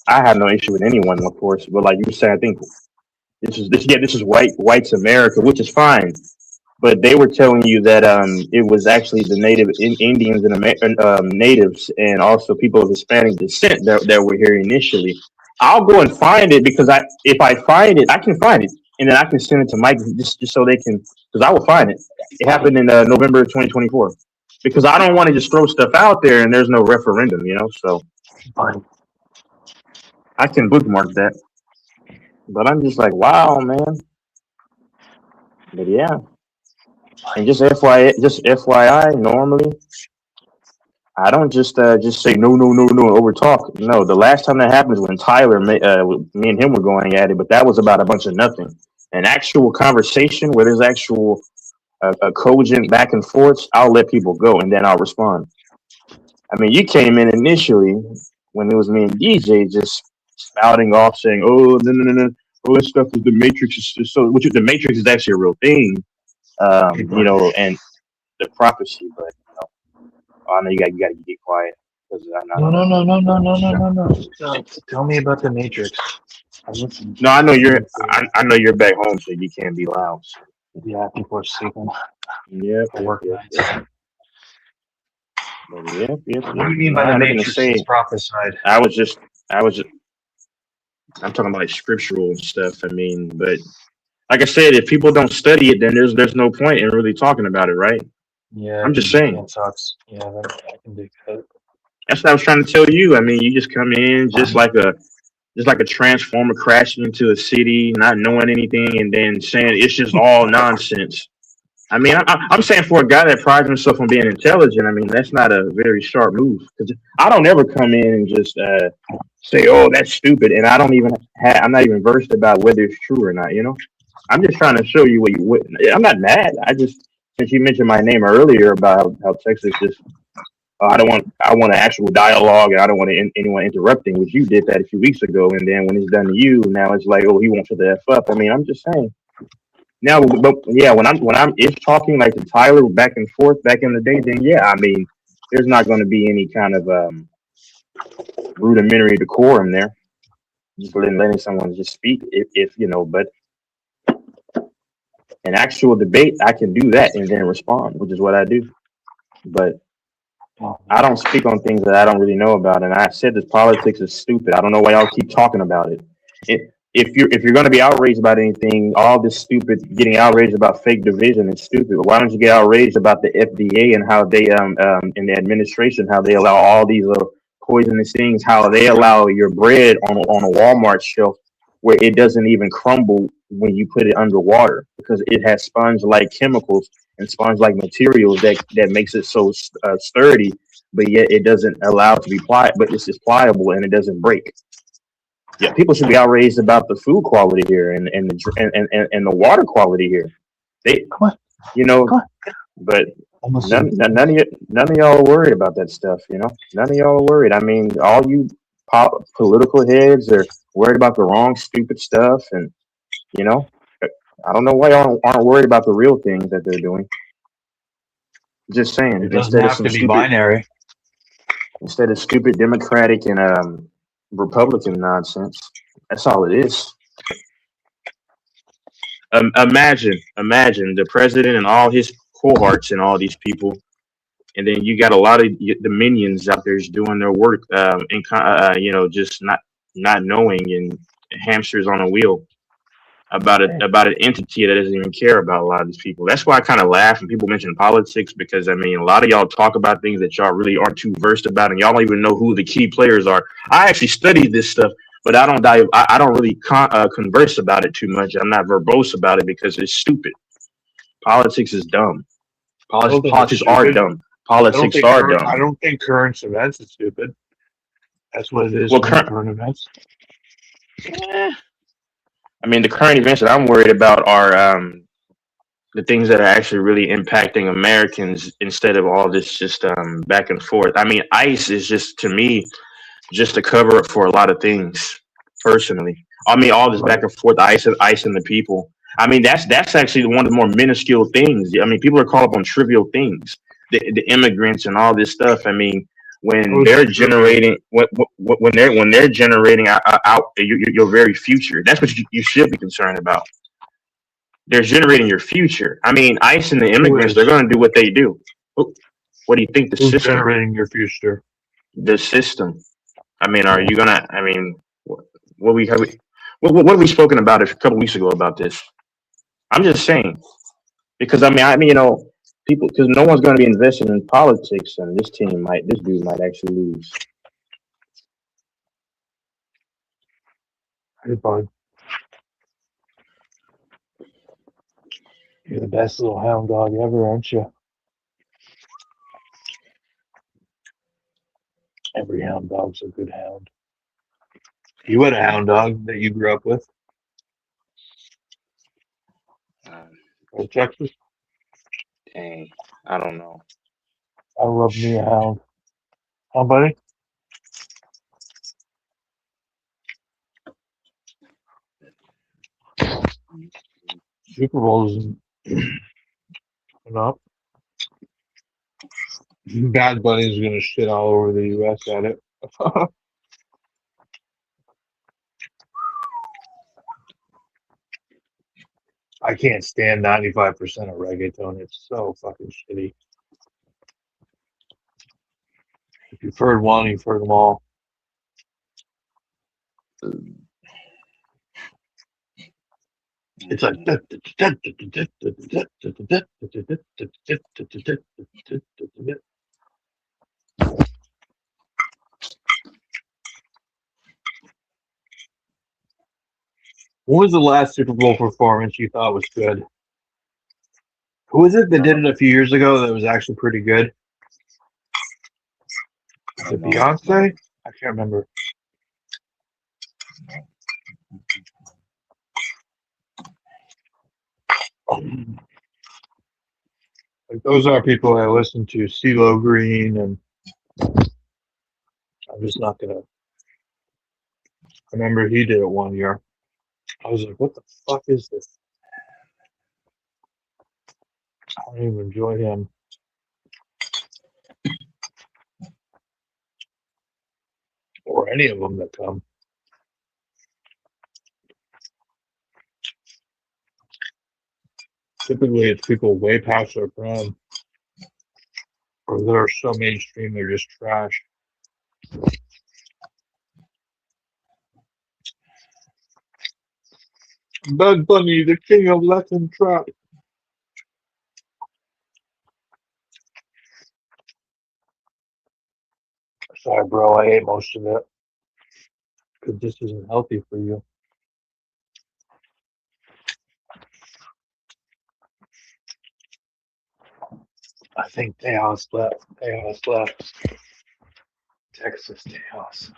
I have no issue with anyone, of course. But like you said, I think this is whites America, which is fine. But they were telling you that it was actually the Indians and natives and also people of Hispanic descent that were here initially. I'll go and find it because if I find it, I can find it and then I can send it to Mike just so they can because I will find it. It happened in November 2024 because I don't want to just throw stuff out there and there's no referendum, so I can bookmark that. But I'm just like, wow, man. But yeah. And just FYI, normally I don't just say no over talk. No, the last time that happened was when me and him were going at it, but that was about a bunch of nothing. An actual conversation where there's actual a cogent back and forth, I'll let people go and then I'll respond. I mean, you came in initially when it was me and DJ just spouting off saying, "Oh no, oh that stuff is the Matrix is so," which the Matrix is actually a real thing, and the prophecy, but I know you got to get quiet because No. Tell me about the Matrix. No, I know I know you're back home, so you can't be loud. So. Yeah, people are sleeping. Yep. What do you mean by the Matrix is prophesied? I was just I'm talking about like scriptural stuff. I mean, but like I said, if people don't study it, then there's no point in really talking about it, right? Yeah, I'm just saying. sucks. Yeah, I can do that. That's what I was trying to tell you. I mean, you just come in just like a transformer crashing into a city, not knowing anything, and then saying it's just all nonsense. I mean, I'm saying for a guy that prides himself on being intelligent, I mean that's not a very sharp move. Because I don't ever come in and just say, "Oh, that's stupid," and I don't even I'm not even versed about whether it's true or not. I'm just trying to show you what you would. I'm not mad. I just since you mentioned my name earlier about how Texas just. I want an actual dialogue, and I don't want anyone interrupting. Which you did that a few weeks ago, and then when it's done to you, now it's like, oh, he won't shut the f up. I mean, I'm just saying. Now, but yeah, when I'm if talking like to Tyler back and forth back in the day, then yeah, I mean, there's not going to be any kind of rudimentary decorum there. Just letting someone just speak, if but an actual debate, I can do that and then respond, which is what I do. But I don't speak on things that I don't really know about, and I said this politics is stupid. I don't know why y'all keep talking about it. If you're going to be outraged about anything, all this stupid getting outraged about fake division is stupid. Why don't you get outraged about the FDA and how they in the administration how they allow all these little poisonous things, how they allow your bread on a Walmart shelf where it doesn't even crumble when you put it underwater because it has sponge-like chemicals and sponge-like materials that makes it so sturdy, but yet it doesn't allow it to be pliable, but it's just pliable and it doesn't break. Yeah, people should be outraged about the food quality here and the water quality here. But none of y'all are worried about that stuff. None of y'all are worried. I mean, all you political heads are worried about the wrong, stupid stuff, and I don't know why y'all aren't worried about the real things that they're doing. Just saying. It doesn't have to be binary. Instead of stupid Democratic and Republican nonsense. That's all it is. Imagine the president and all his cohorts and all these people, and then you got a lot of the minions out there just doing their work, just not knowing and hamsters on a wheel. about an entity that doesn't even care about a lot of these people. That's why I kind of laugh when people mention politics, because I mean a lot of y'all talk about things that y'all really aren't too versed about, and y'all don't even know who the key players are. I actually studied this stuff, but I don't really converse about it too much. I'm not verbose about it because it's stupid. Politics is dumb. I don't think it's Politics are stupid. dumb. Politics are I dumb. don't think current events is stupid. That's what it is Well, to me. Current events. I mean, the current events that I'm worried about are the things that are actually really impacting Americans instead of all this just back and forth. I mean, ICE is just to me just a cover up for a lot of things. Personally, I mean, all this back and forth, ICE and the people. I mean, that's actually one of the more minuscule things. I mean, people are caught up on trivial things, the immigrants and all this stuff. I mean, when they're generating when they're generating out your very future, that's what you should be concerned about. They're generating your future. I mean, ICE and the Who immigrants, they're is? going to do what they do. What do you think? The Who's system. generating your future? The system. I mean, are Yeah. you gonna? I mean, what we have? What have we spoken about a couple weeks ago about this? I'm just saying because you know, people, because no one's going to be invested in politics, and this dude might actually lose. Hey, bud. You're the best little hound dog ever, aren't you? Every hound dog's a good hound. You had a hound dog that you grew up with, Um, in Texas. Dang, I don't know. I love me a hound. Huh, buddy? Super Bowl's coming up. Bad Bunny's gonna shit all over the U.S. at it. I can't stand 95% of reggaeton. It's so fucking shitty. If you've heard one, you've heard them all. It's like what was the last Super Bowl performance you thought was good? Who was it that did it a few years ago that was actually pretty good? Was it Beyonce? I can't remember. Like those are people I listen to, CeeLo Green, and I'm just not gonna. I remember he did it one year. I was like, what the fuck is this? I don't even enjoy him or any of them that come. Typically, it's people way past their prime, or that are so mainstream they're just trash. Bad Bunny, the king of Latin trap. Sorry, bro, I ate most of it because this isn't healthy for you. I think Tejas left. Tejas left. Texas Tejas.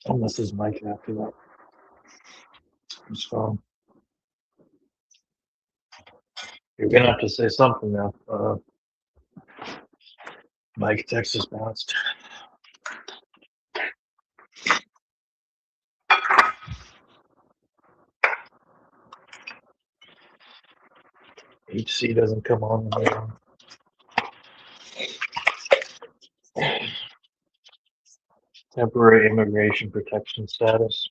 Unless his mic after that. His phone. You're gonna have to say something now. Mike, Texas bounced. HC doesn't come on. Temporary immigration protection status.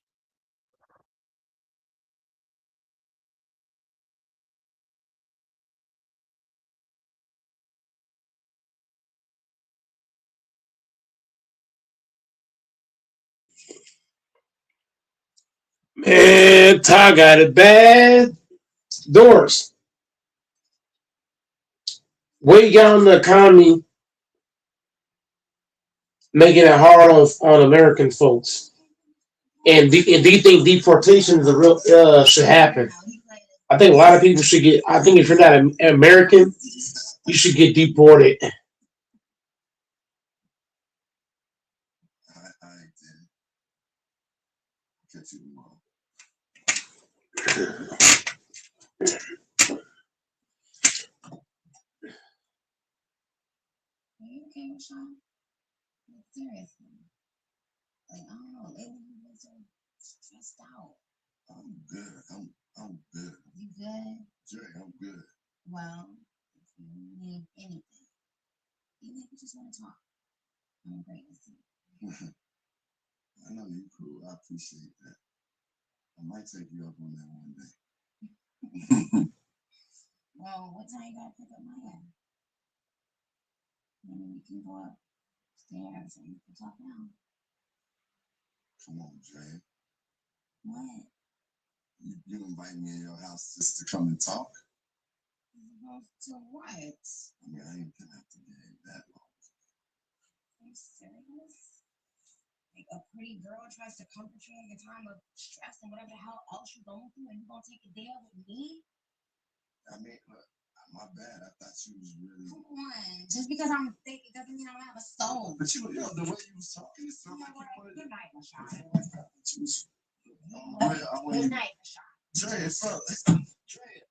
Man, Ty got it bad. Doors. Way down the economy, making it hard on American folks. And do you think deportation is a real should happen? I think a lot of people should get. I think if you're not an American, you should get deported. Catch you tomorrow. Are you okay, Rashawn? Like, seriously. Like, I don't know. Lately, you've been so stressed out. I'm good. I'm good. You good? Jay, I'm good. Well, if you need anything, even if you just want to talk, I'm great to see. I know you cool. I appreciate that. I might take you up on that one day. Well, what time you gotta pick up my ass? Maybe we can go upstairs and we can talk now. Come on, Jay. What? You invite me in your house just to come and talk? To what? I mean, I ain't gonna have to be that long. Are you serious? Like a pretty girl tries to comfort you in your time of stress and whatever the hell else you're going through, and you're gonna take a day out with me? I mean, my bad. I thought you was really. Come on. Just because I'm thick, it doesn't mean I don't have a soul. But you know, the way you was talking, it sounded like you wanted. Good night, Rashawn. Good night, Rashawn. Dre, it's up. Dre.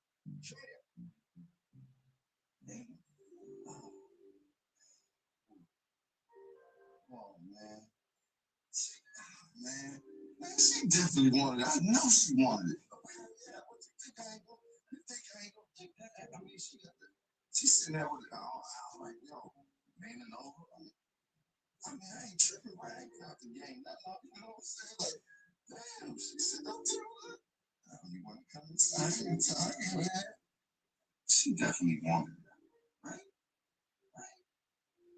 Oh, man. Man, she definitely wanted it. I know she wanted it. Yeah, what you think I ain't gonna get that? I mean, she's sitting there with it. I'm like, yo, leaning over. I mean, I ain't tripping, right? I ain't out the game. That long, you know what I'm saying? Like, damn, she said, don't do it. You want to come inside and talk, man? She definitely wanted it, right? Right.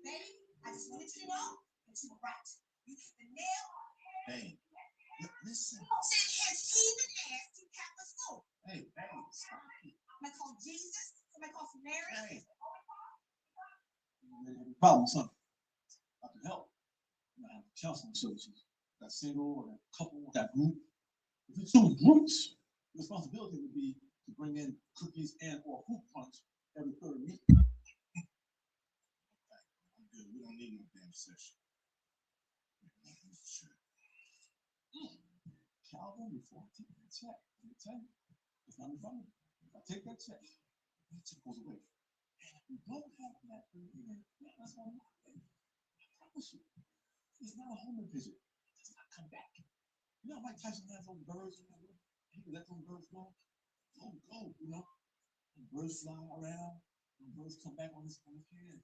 Baby, I just wanted you to know that you were right. You hit the nail on the head. Hey, listen. Send his heathen ass to Catholic school. Hey, stop it. Somebody call Jesus. Somebody call some Mary. Hey. Problem, son. I can help. I have counseling services. That single or that couple, that group. If you choose groups, the responsibility would be to bring in cookies and or fruit punch every third meeting. I'm good. We don't need no damn session. Calvin, before I take that check, let me tell you, it's not funny. If I take that check goes away. And if we don't have that, that's all right. I promise you, it's not a home visit. It does not come back. You know, Mike Tyson has those birds, he can let those birds go. Go, you know. And birds fly around, and birds come back on his hand.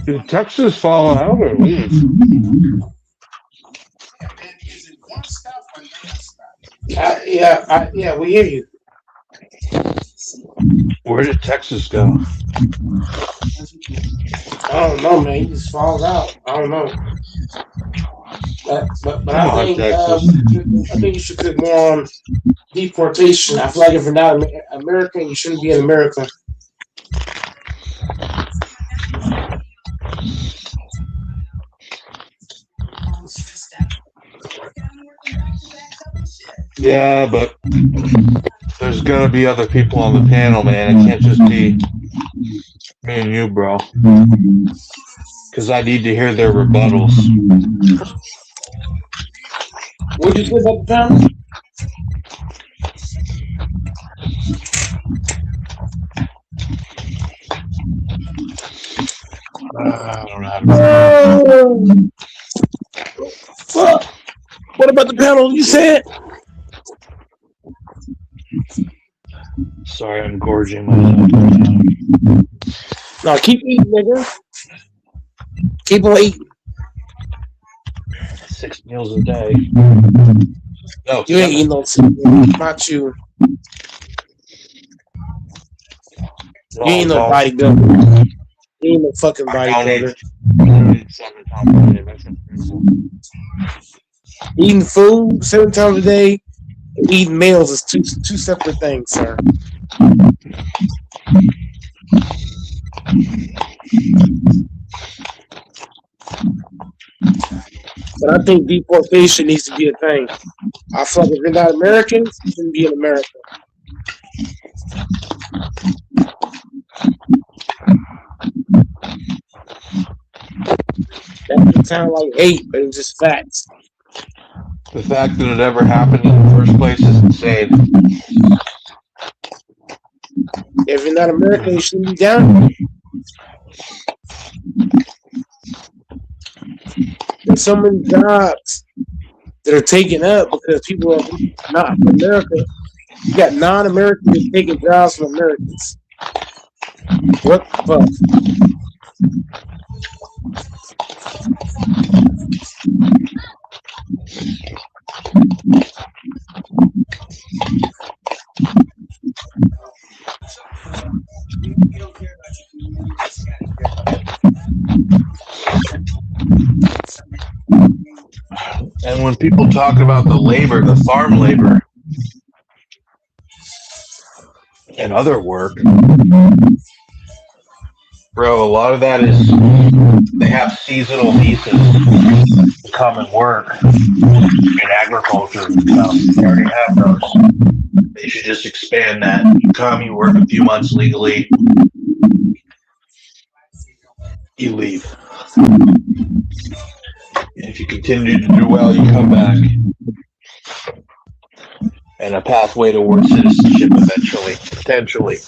Did Texas fall out or leave? Is it one stop or non-stop? Yeah, we hear you. Where did Texas go? I don't know, man. He just falls out. I don't know. But I think I think you should put more on deportation. I feel like if you're not American, you shouldn't be in America. Yeah, but there's gonna be other people on the panel, man. It can't just be me and you, bro. Because I need to hear their rebuttals. What did you say about the panel? I don't know how to. Fuck. What about the panel you said? Sorry, I'm gorging myself. No, keep eating, nigga. Keep on eating. 6 meals a day. No, you ain't eating no food. Not you. You ain't no bodybuilder. You ain't no fucking bodybuilder. 7 times a day. That's incredible. Eating food 7 times a day and eating meals is two separate things, sir. But I think deportation needs to be a thing. I feel like if you're not Americans, you shouldn't be in America. That can sound like hate, but it's just facts. The fact that it ever happened in the first place is insane. If you're not American, you shouldn't be down here. There's so many jobs that are taken up because people are not from America. You got non-Americans taking jobs from Americans. What the fuck? And when people talk about the labor, the farm labor, and other work, bro, a lot of that is they have seasonal visas to come and work in agriculture and stuff. They already have those. They should just expand that. You come, you work a few months legally, you leave. And if you continue to do well, you come back. And a pathway towards citizenship eventually, potentially.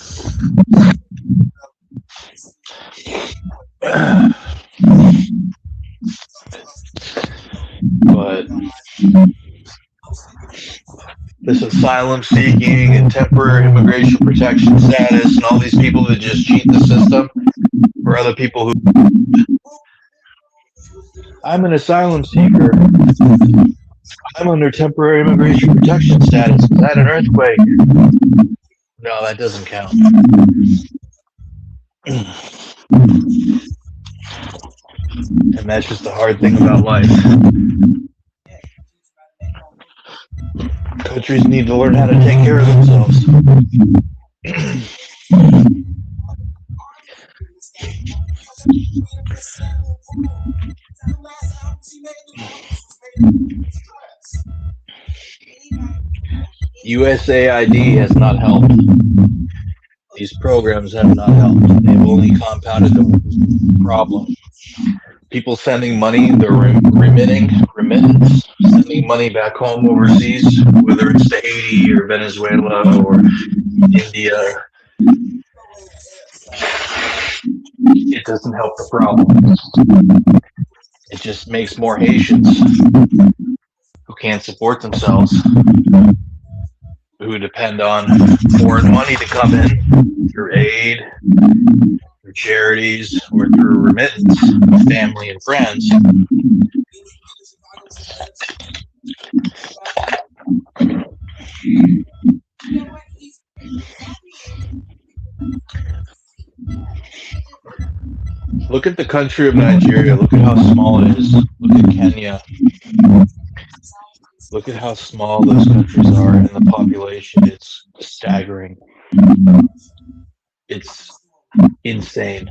But this asylum seeking and temporary immigration protection status and all these people that just cheat the system for other people who I'm an asylum seeker. I'm under temporary immigration protection status because I had an earthquake. No, that doesn't count. And that's just the hard thing about life. Countries need to learn how to take care of themselves. USAID has not helped. These programs have not helped. They've only compounded the problem. People sending money, they're remittance, sending money back home overseas, whether it's to Haiti or Venezuela or India. It doesn't help the problem. It just makes more Haitians who can't support themselves, who depend on foreign money to come in through aid, through charities, or through remittance of family and friends. Look at the country of Nigeria. Look at how small it is. Look at Kenya. Look at how small those countries are in the population. It's staggering. It's insane.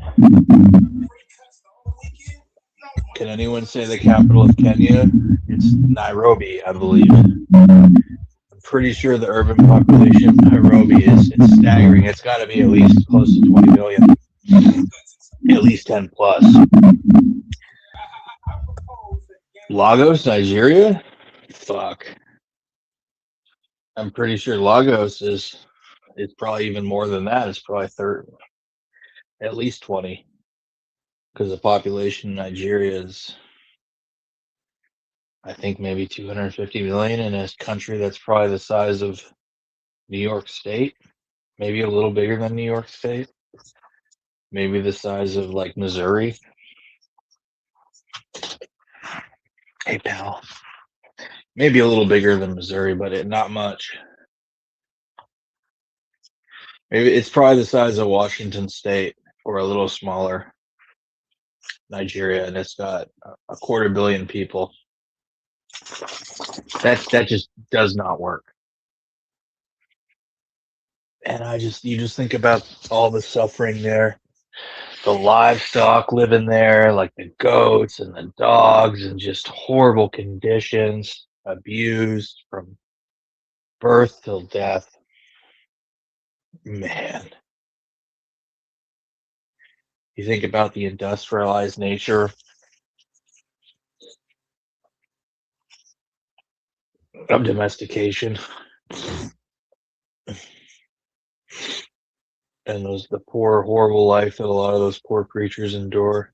Can anyone say the capital of Kenya? It's Nairobi, I believe. I'm pretty sure the urban population of Nairobi it's staggering. It's got to be at least close to 20 million. At least 10 plus. Lagos, Nigeria? Fuck. I'm pretty sure Lagos it's probably even more than that. It's probably at least 20. Because the population in Nigeria is, I think, maybe 250 million in a country that's probably the size of New York State. Maybe a little bigger than New York State. Maybe the size of like Missouri. Hey, pal. Maybe a little bigger than Missouri, but not much. Maybe it's probably the size of Washington State or a little smaller. Nigeria, and it's got a 250 million people. That just does not work. And you just think about all the suffering there, the livestock living there, like the goats and the dogs, and just horrible conditions, abused from birth till death. Man, you think about the industrialized nature of domestication and the poor, horrible life that a lot of those poor creatures endure.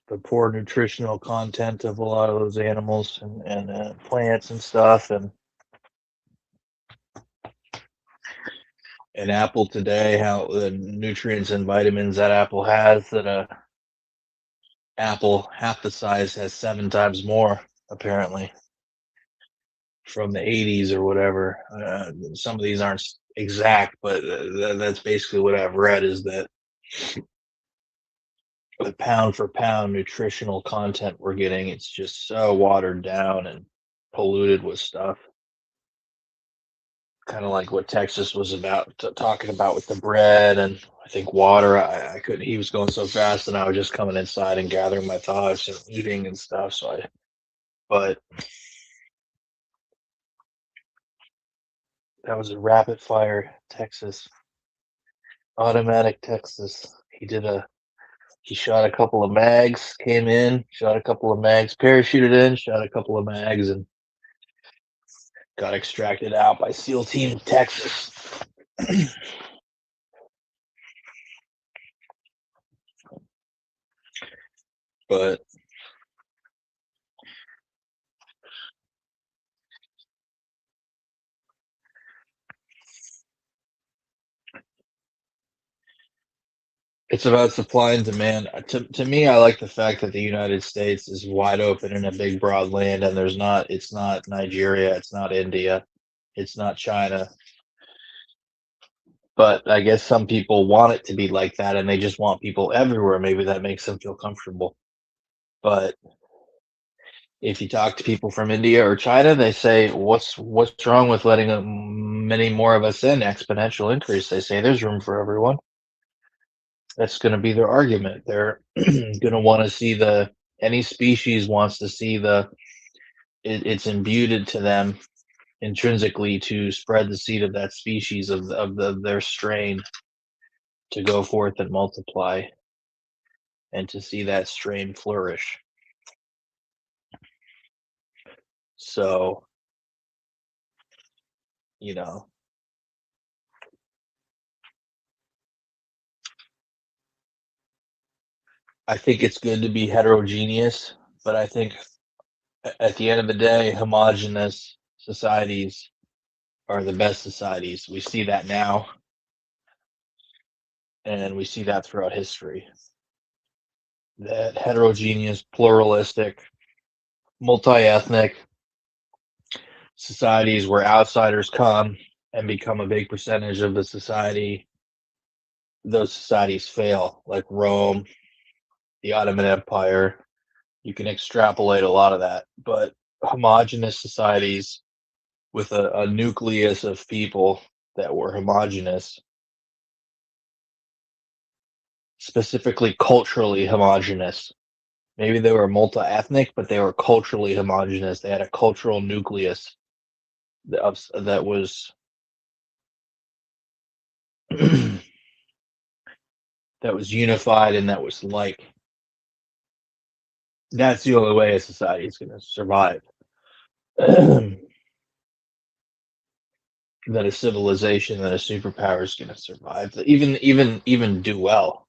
The poor nutritional content of a lot of those animals and plants and stuff, and an apple today, how the nutrients and vitamins that apple has, that a apple half the size has 7 times more, apparently, from the 80s or whatever. Some of these aren't exact, but that's basically what I've read, is that the pound for pound nutritional content we're getting, it's just so watered down and polluted with stuff. Kind of like what Texas was talking about with the bread and I think water. I couldn't. He was going so fast, and I was just coming inside and gathering my thoughts and eating and stuff. But that was a rapid fire Texas, automatic Texas. He shot a couple of mags, came in, shot a couple of mags, parachuted in, shot a couple of mags, and got extracted out by SEAL Team Texas. But it's about supply and demand. To me, I like the fact that the United States is wide open in a big, broad land, and it's not Nigeria, it's not India, it's not China. But I guess some people want it to be like that, and they just want people everywhere. Maybe that makes them feel comfortable. But if you talk to people from India or China, they say, "What's wrong with letting many more of us in? Exponential increase." They say there's room for everyone. That's going to be their argument. They're going to want to see any species wants to see it's imbued to them intrinsically to spread the seed of that species of their strain, to go forth and multiply, and to see that strain flourish. So, you know, I think it's good to be heterogeneous, but I think at the end of the day, homogenous societies are the best societies. We see that now, and we see that throughout history. That heterogeneous, pluralistic, multi-ethnic societies where outsiders come and become a big percentage of the society, those societies fail, like Rome, the Ottoman Empire. You can extrapolate a lot of that, but homogenous societies with a nucleus of people that were homogenous, specifically culturally homogenous. Maybe they were multi-ethnic, but they were culturally homogenous. They had a cultural nucleus that was that was unified, and that was like, that's the only way a society is going to survive. That a civilization, that a superpower is going to survive, that even do well.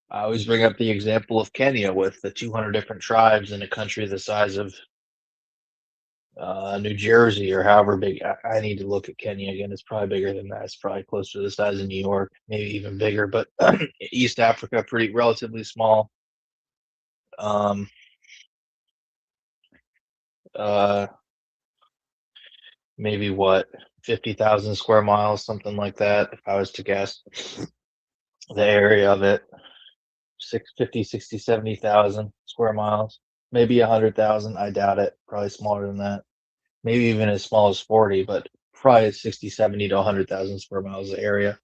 I always bring up the example of Kenya with the 200 different tribes in a country the size of New Jersey, or however big. I need to look at Kenya again. It's probably bigger than that. It's probably closer to the size of New York, maybe even bigger. But East Africa, pretty relatively small. Um, uh, maybe what, 50,000 square miles, something like that, if I was to guess. The area of it, 50, 60, 70,000 square miles, maybe 100,000. I doubt it. Probably smaller than that. Maybe even as small as 40, but probably 60, 70 to 100,000 square miles of area.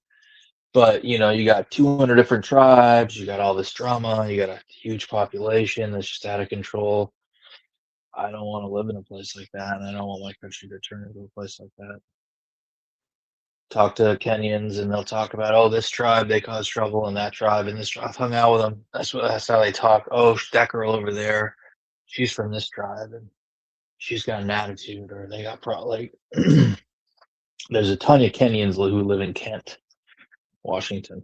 But you got 200 different tribes. You got all this drama. You got a huge population that's just out of control. I don't want to live in a place like that, and I don't want my country to turn into a place like that. Talk to Kenyans, and they'll talk about, oh, this tribe, they cause trouble, and that tribe, and this tribe. I've hung out with them. That's how they talk. Oh, that girl over there, she's from this tribe, and she's got an attitude, or they got like. There's a ton of Kenyans who live in Kent, Washington,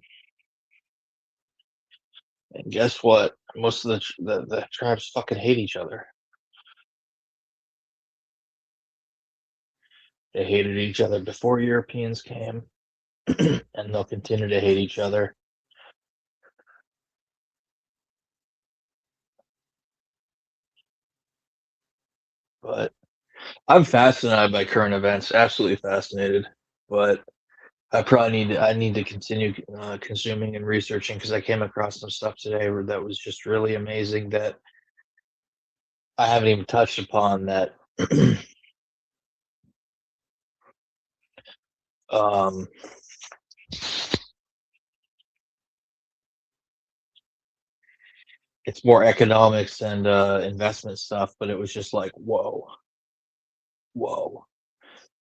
and guess what? Most of the tribes fucking hate each other. They hated each other before Europeans came, and they'll continue to hate each other. But I'm fascinated by current events, absolutely fascinated. But I need to continue consuming and researching, because I came across some stuff today that was just really amazing that I haven't even touched upon. That um, it's more economics and investment stuff, but it was just like, whoa, whoa.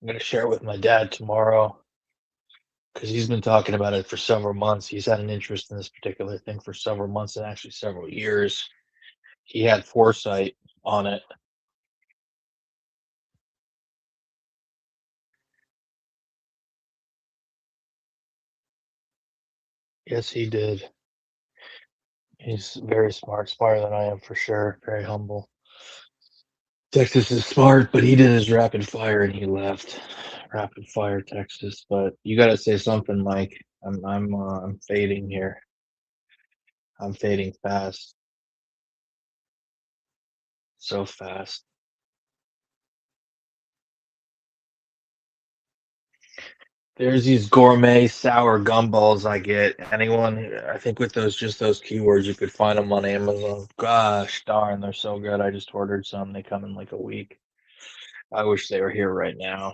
I'm gonna share it with my dad tomorrow, because he's been talking about it for several months. He's had an interest in this particular thing for several months, and actually several years. He had foresight on it. Yes, he did. He's very smart, smarter than I am for sure. Very humble. Texas is smart, but he did his rapid fire and he left. Rapid fire Texas, but you got to say something, Mike. I'm fading here. I'm fading fast, so fast. There's these gourmet sour gumballs I get. Anyone, I think with those keywords, you could find them on Amazon. Gosh darn, they're so good. I just ordered some. They come in like a week. I wish they were here right now.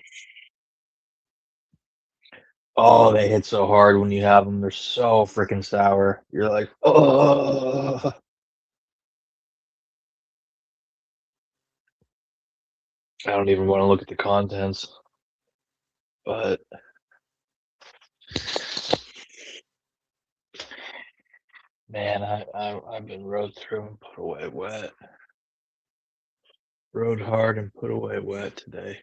Oh, they hit so hard when you have them. They're so freaking sour. You're like, oh. I don't even want to look at the contents. But man, I've been rode through and put away wet. Rode hard and put away wet today.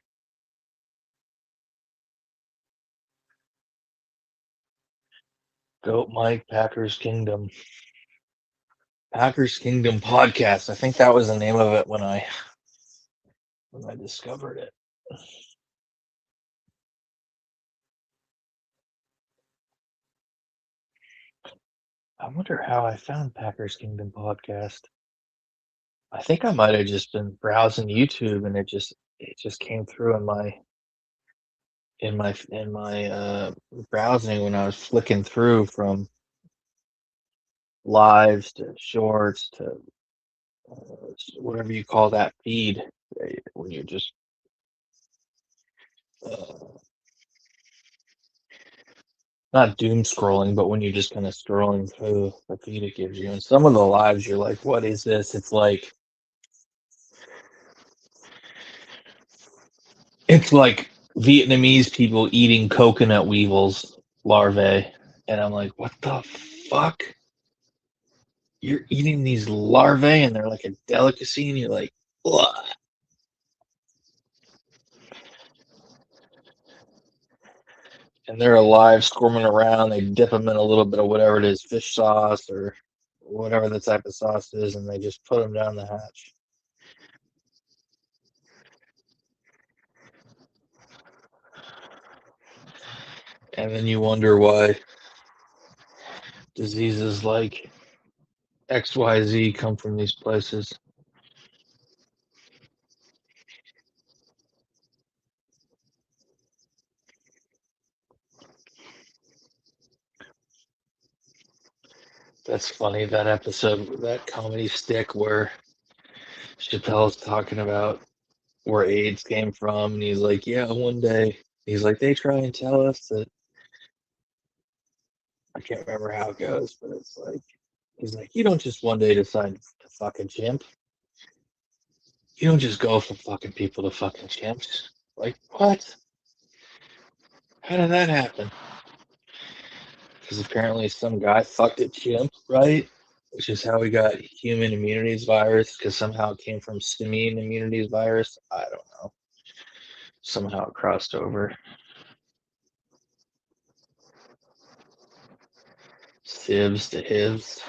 Goat Mike, Packers Kingdom. Packers Kingdom podcast. I think that was the name of it when I discovered it. I wonder how I found Packers Kingdom podcast. I think I might have just been browsing YouTube, and it just came through in my browsing when I was flicking through from lives to shorts to whatever you call that feed, when you're just uh, not doom scrolling, but when you're just kind of scrolling through the feed it gives you. And some of the lives, you're like, what is this? It's like Vietnamese people eating coconut weevils larvae, and I'm like, what the fuck? You're eating these larvae, and they're like a delicacy, and you're like, ugh. And they're alive, squirming around. They dip them in a little bit of whatever it is, fish sauce or whatever the type of sauce is, and they just put them down the hatch. And then you wonder why diseases like XYZ come from these places. That's funny. That episode, that comedy stick where Chappelle's talking about where AIDS came from, and he's like, "Yeah, one day." He's like, "They try and tell us that." I can't remember how it goes, but it's like, he's like, "You don't just one day decide to fuck a chimp. You don't just go from fucking people to fucking chimps." Like, what? How did that happen? Because apparently some guy fucked a chimp, right? Which is how we got human immunities virus, because somehow it came from simian immunities virus. I don't know. Somehow it crossed over. Sibs to his.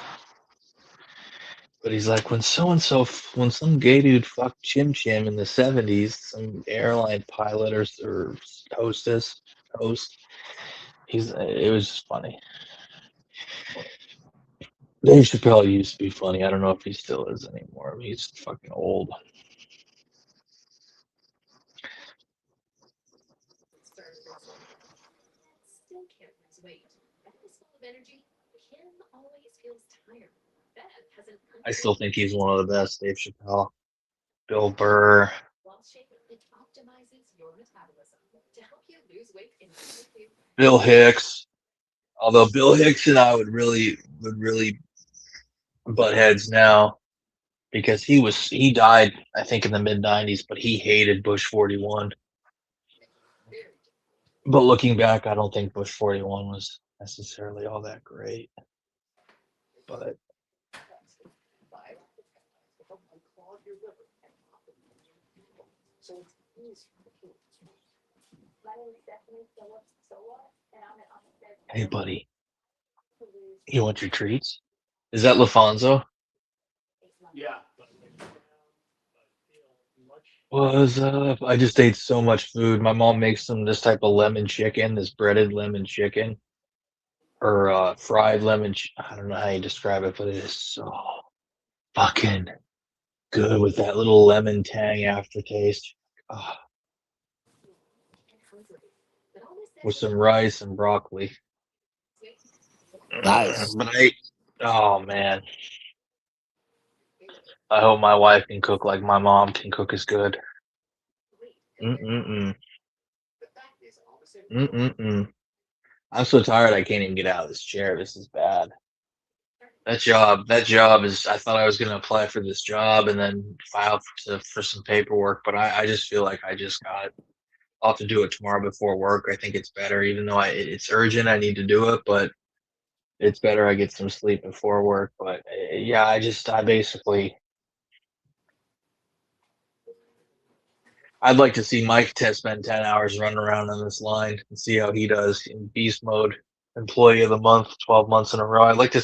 But he's like, when so and so, when some gay dude fucked Chim Chim in the 70s, some airline pilot or hostess, host, it was just funny. Dave Chappelle used to be funny. I don't know if he still is anymore. I mean, he's fucking old. Still can't lose weight. Beth is full of energy. Kim always feels tired. Beth has an I still think he's one of the best. Dave Chappelle, Bill Burr. wall shape. It optimizes your metabolism to help you lose weight immediately. Bill Hicks. Although Bill Hicks and I would really butt heads now, because he died, I think, in the mid-90s, but he hated Bush 41. But looking back, I don't think Bush 41 was necessarily all that great. But hey, buddy, you want your treats? Is that LaFonso? Yeah. What's up? I just ate so much food. My mom makes this type of lemon chicken, this breaded lemon chicken, or fried lemon. I don't know how you describe it, but it is so fucking good with that little lemon tang aftertaste. Oh, with some rice and broccoli. Nice. But oh man, I hope my wife can cook like my mom can cook as good. Mm-mm-mm. Mm-mm-mm. I'm so tired I can't even get out of this chair. This is bad. That job is, I thought I was going to apply for this job and then file for some paperwork, but I just feel like I just got it. I'll have to do it tomorrow before work. I think it's better, even though it's urgent. I need to do it, but it's better I get some sleep before work. But yeah, I basically, I'd like to see Mike spend 10 hours running around on this line and see how he does in beast mode. Employee of the month, 12 months in a row. I'd like to,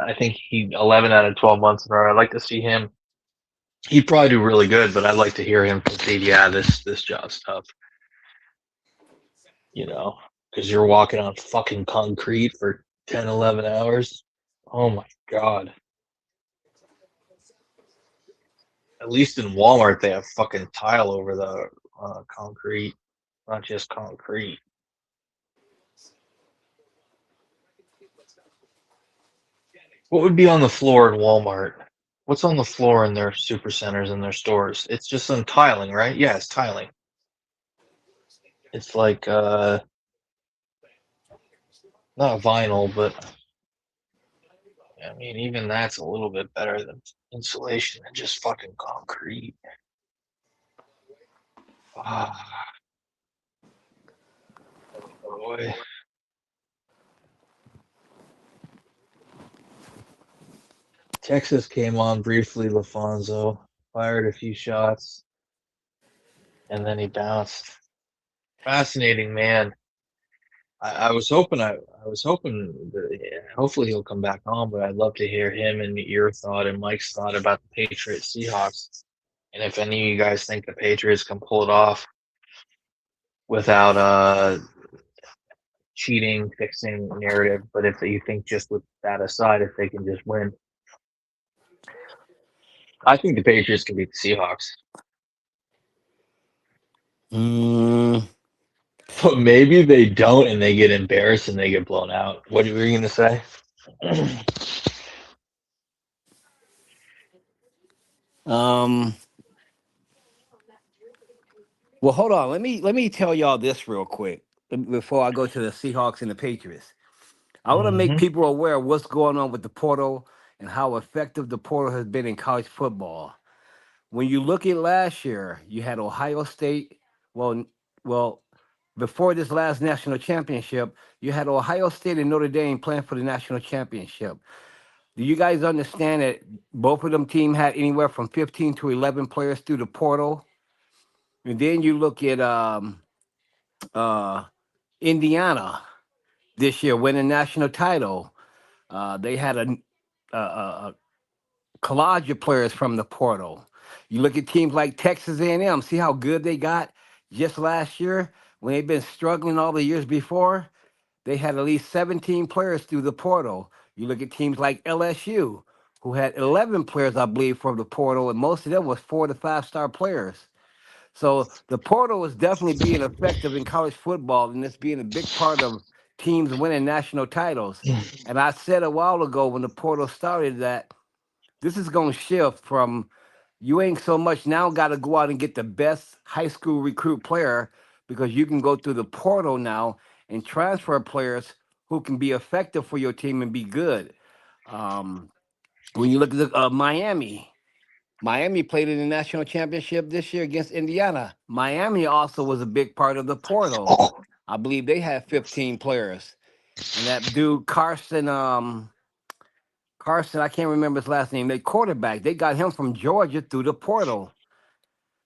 I think he 11 out of 12 months in a row. I'd like to see him. He'd probably do really good, but I'd like to hear him concede, yeah, this job's tough. You know, because you're walking on fucking concrete for 10, 11 hours. Oh my God. At least in Walmart, they have fucking tile over the concrete, not just concrete. What would be on the floor in Walmart? What's on the floor in their super centers and their stores? It's just some tiling, right? Yeah, it's tiling. It's like not vinyl, but I mean, even that's a little bit better than insulation than just fucking concrete. Ah, boy. Texas came on briefly. LaFonso fired a few shots, and then he bounced. Fascinating man. I was hoping hopefully he'll come back on, but I'd love to hear him and your thought and Mike's thought about the Patriots Seahawks, and if any of you guys think the Patriots can pull it off without cheating, fixing narrative, but if you think just with that aside, if they can just win, I think the Patriots can beat the Seahawks. But maybe they don't, and they get embarrassed and they get blown out. What were you going to say? Um. Well, hold on. Let me tell y'all this real quick before I go to the Seahawks and the Patriots. I want to make Hmm. people aware of what's going on with the portal and how effective the portal has been in college football. When you look at last year, you had Ohio State. Well, well, before this last national championship, you had Ohio State and Notre Dame playing for the national championship. Do you guys understand that both of them teams had anywhere from 15 to 11 players through the portal? And then you look at uh, Indiana this year winning national title. They had a collage of players from the portal. You look at teams like Texas A&M. See how good they got just last year when they've been struggling all the years before. They had at least 17 players through the portal. You look at teams like LSU, who had 11 players, I believe, from the portal, and most of them was 4 to 5 star players. So the portal is definitely being effective in college football, and it's being a big part of teams winning national titles. And I said a while ago when the portal started that this is going to shift from you ain't so much now got to go out and get the best high school recruit player because you can go through the portal now and transfer players who can be effective for your team and be good. Um, when you look at Miami, Miami played in the national championship this year against Indiana. Miami also was a big part of the portal. I believe they had 15 players. And that dude Carson, I can't remember his last name. They quarterback. They got him from Georgia through the portal.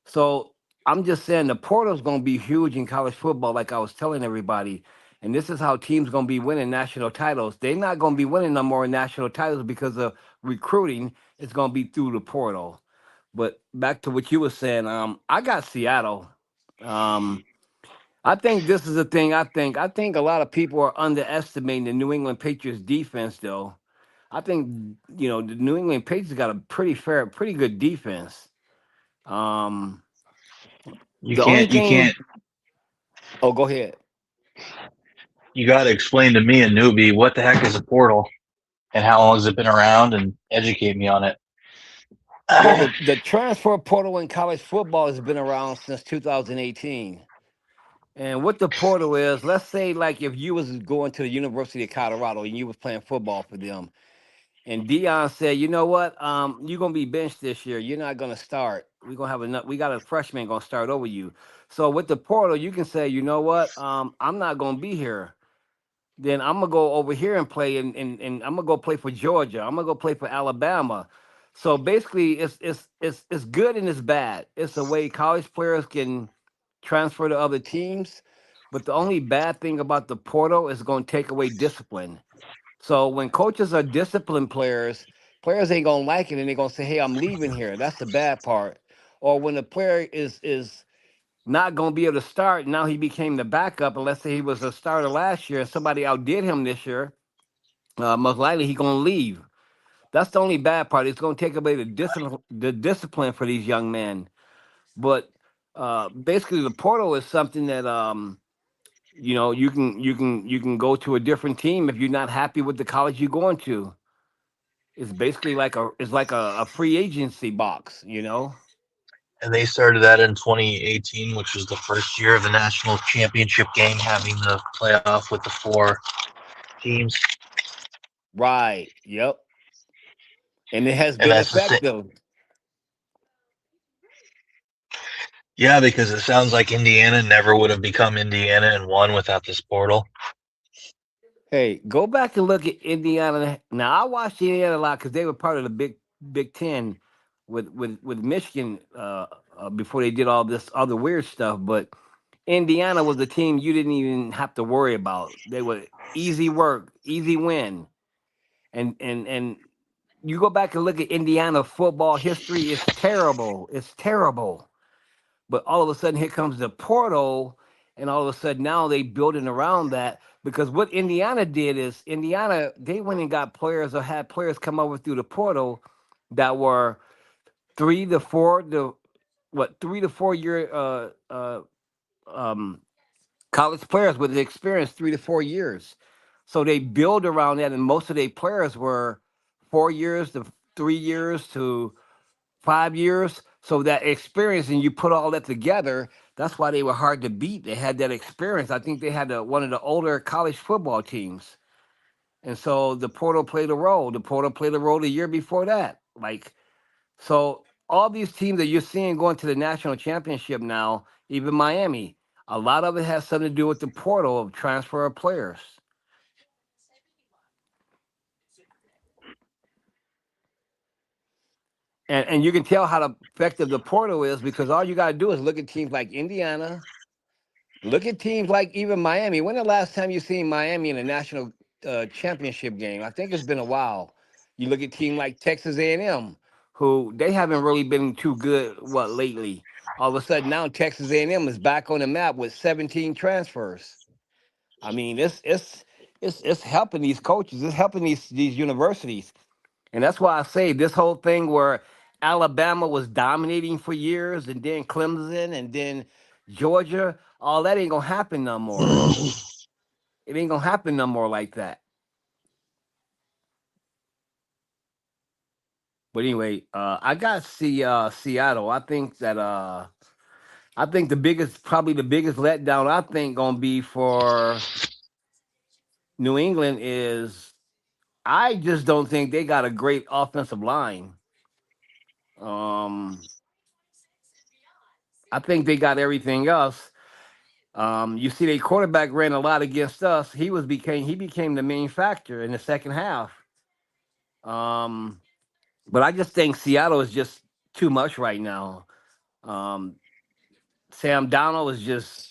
So I'm just saying the portal's gonna be huge in college football, like I was telling everybody. And this is how teams gonna be winning national titles. They're not gonna be winning no more national titles because of recruiting. It's gonna be through the portal. But back to what you were saying, I got Seattle. Um, I think this is the thing. I think a lot of people are underestimating the New England Patriots defense, though. I think the New England Patriots got a pretty good defense. Um, You the only can't. You thing. can't. Oh, go ahead. You got to explain to me, a newbie, what the heck is a portal and how long has it been around, and educate me on it. Well, the transfer portal in college football has been around since 2018. And what the portal is, let's say like if you was going to the University of Colorado and you was playing football for them, and Dion said, you know what, you're gonna be benched this year. You're not gonna start. We're gonna have enough. We got a freshman gonna start over you. So with the portal, you can say, you know what, I'm not gonna be here. Then I'm gonna go over here and play, and I'm gonna go play for Georgia. I'm gonna go play for Alabama. So basically, it's good and it's bad. It's a way college players can transfer to other teams, but the only bad thing about the portal is going to take away discipline. So when coaches are disciplined players, players ain't gonna like it, and they're gonna say, "Hey, I'm leaving here." That's the bad part. Or when the player is not going to be able to start. Now he became the backup. And let's say he was a starter last year and somebody outdid him this year. Most likely he's going to leave. That's the only bad part. It's going to take away the discipline for these young men. But basically, the portal is something that you can go to a different team if you're not happy with the college you're going to. It's basically like a free agency box. And they started that in 2018, which was the first year of the national championship game, having the playoff with the 4 teams. Right. Yep. And it has And been that's the same. effective. Yeah, because it sounds like Indiana never would have become Indiana and won without this portal. Hey, go back and look at Indiana. Now I watched Indiana a lot because they were part of the Big Ten with Michigan before they did all this other weird stuff. But Indiana was a team you didn't even have to worry about. They were easy work, easy win. And you go back and look at Indiana football history. It's terrible. It's terrible. But all of a sudden, here comes the portal, and all of a sudden now they building around that because what Indiana did is Indiana they went and got players or had players come over through the portal that were 3 to 4 year um, college players with experience 3 to 4 years. So they build around that, and most of their players were 4 years to 3 years to 5 years. So that experience, and you put all that together, that's why they were hard to beat. They had that experience. I think they had one of the older college football teams. And so the portal played a role. The portal played a role the year before that. Like, so all these teams that you're seeing going to the national championship now, even Miami, a lot of it has something to do with the portal of transfer of players. And you can tell how effective the portal is because all you got to do is look at teams like Indiana, look at teams like even Miami. When the last time you seen Miami in a national championship game? I think it's been a while. You look at team like Texas A&M, who they haven't really been too good. What lately? All of a sudden now Texas A&M is back on the map with 17 transfers. I mean, it's helping these coaches. It's helping these universities. And that's why I say this whole thing where Alabama was dominating for years and then Clemson and then Georgia, all that ain't gonna happen no more. It ain't gonna happen no more like that. But anyway, I got Seattle. I think probably the biggest letdown I think gonna be for New England is I just don't think they got a great offensive line. Um, I think they got everything else. You see, their quarterback ran a lot against us. He became the main factor in the second half. Um, but I just think Seattle is just too much right now. Um, Sam Donald is just.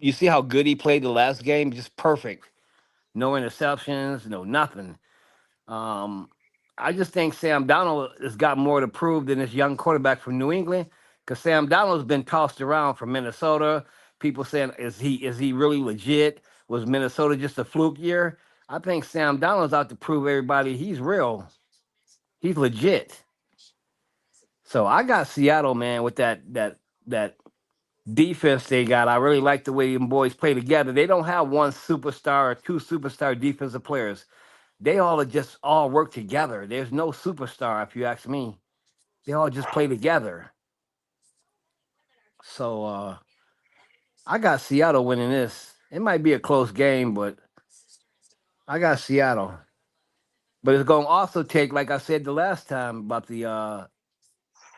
You see how good he played the last game? Just perfect. No interceptions, no nothing. Um, I just think Sam Donald has got more to prove than this young quarterback from New England because Sam Donald's been tossed around from Minnesota. People saying, is he really legit? Was Minnesota just a fluke year? I think Sam Donald's out to prove everybody he's real. He's legit. So I got Seattle, man, with that defense they got. I really like the way them boys play together. They don't have one superstar or two superstar defensive players. They all are just all work together. There's no superstar, if you ask me. They all just play together. So I got Seattle winning this. It might be a close game, but I got Seattle. But it's going to also take, like I said the last time about the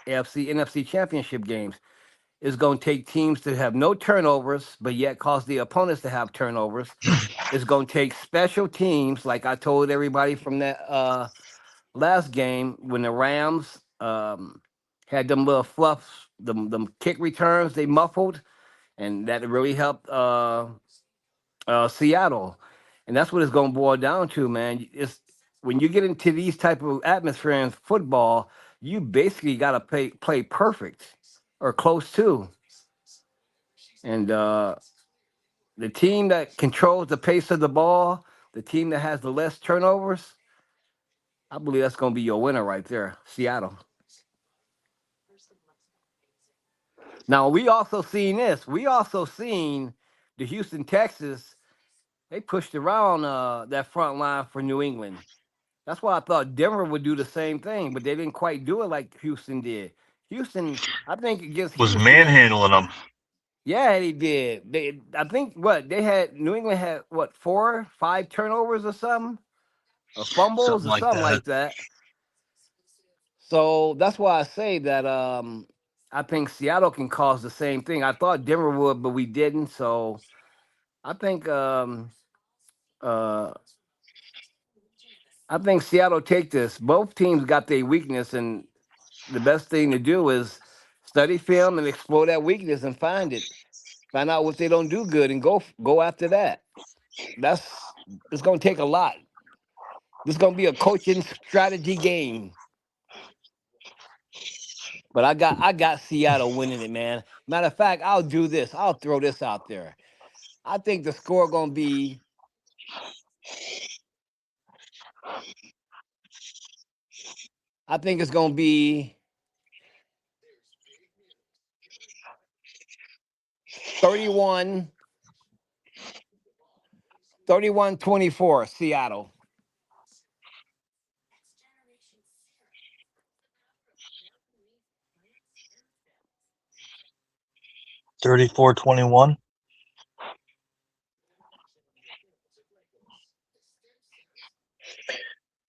AFC NFC championship games, it's going to take teams to have no turnovers, but yet cause the opponents to have turnovers. It's going to take special teams, like I told everybody from that last game when the Rams had them little fluffs, them kick returns they muffled, and that really helped Seattle. And that's what it's going to boil down to, man. It's when you get into these type of atmosphere in football, you basically got to play perfect or close to. And the team that controls the pace of the ball, the team that has the less turnovers, I believe that's going to be your winner right there, Seattle. Now we also seen this. We also seen the Houston Texas. They pushed around that front line for New England. That's why I thought Denver would do the same thing, but they didn't quite do it like Houston did. Houston, I think against Was Houston, manhandling them. yeah, they did. I think New England had what 5 turnovers or something, or fumbles Something or like something that. like that. So that's why I say that I think Seattle can cause the same thing. I thought Denver would, but we didn't. So I think uh, I think Seattle take this. Both teams got their weakness, and the best thing to do is study film and explore that weakness and find it. Find out what they don't do good and go after that. That's it's gonna take a lot. This is gonna be a coaching strategy game. But I got Seattle winning it, man. Matter of fact, I'll do this. I'll throw this out there. I think the score gonna be I think it's gonna be 31 31-24, Seattle. Thirty-four 21.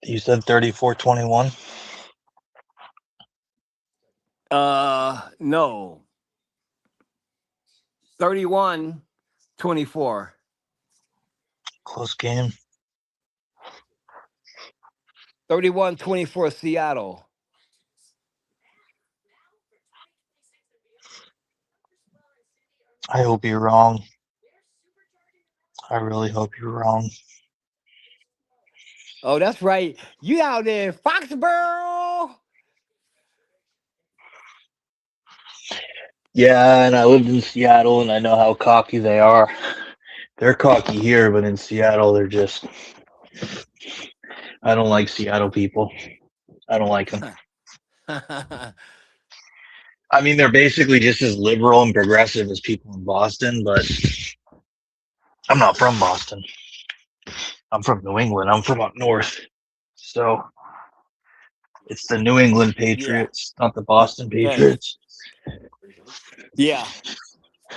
You said 34-21. No. 31-24. Close game. 31-24, Seattle. I hope you're wrong. I really hope you're wrong. Oh, that's right. You out there in Foxborough? Yeah, and I lived in Seattle, and I know how cocky they are. They're cocky here, but in Seattle, they're just. I don't like Seattle people. I don't like them. I mean, they're basically just as liberal and progressive as people in Boston, but I'm not from Boston. I'm from New England. I'm from up north. So it's the New England Yeah. Patriots, not the Boston Yes. Patriots. Yeah. I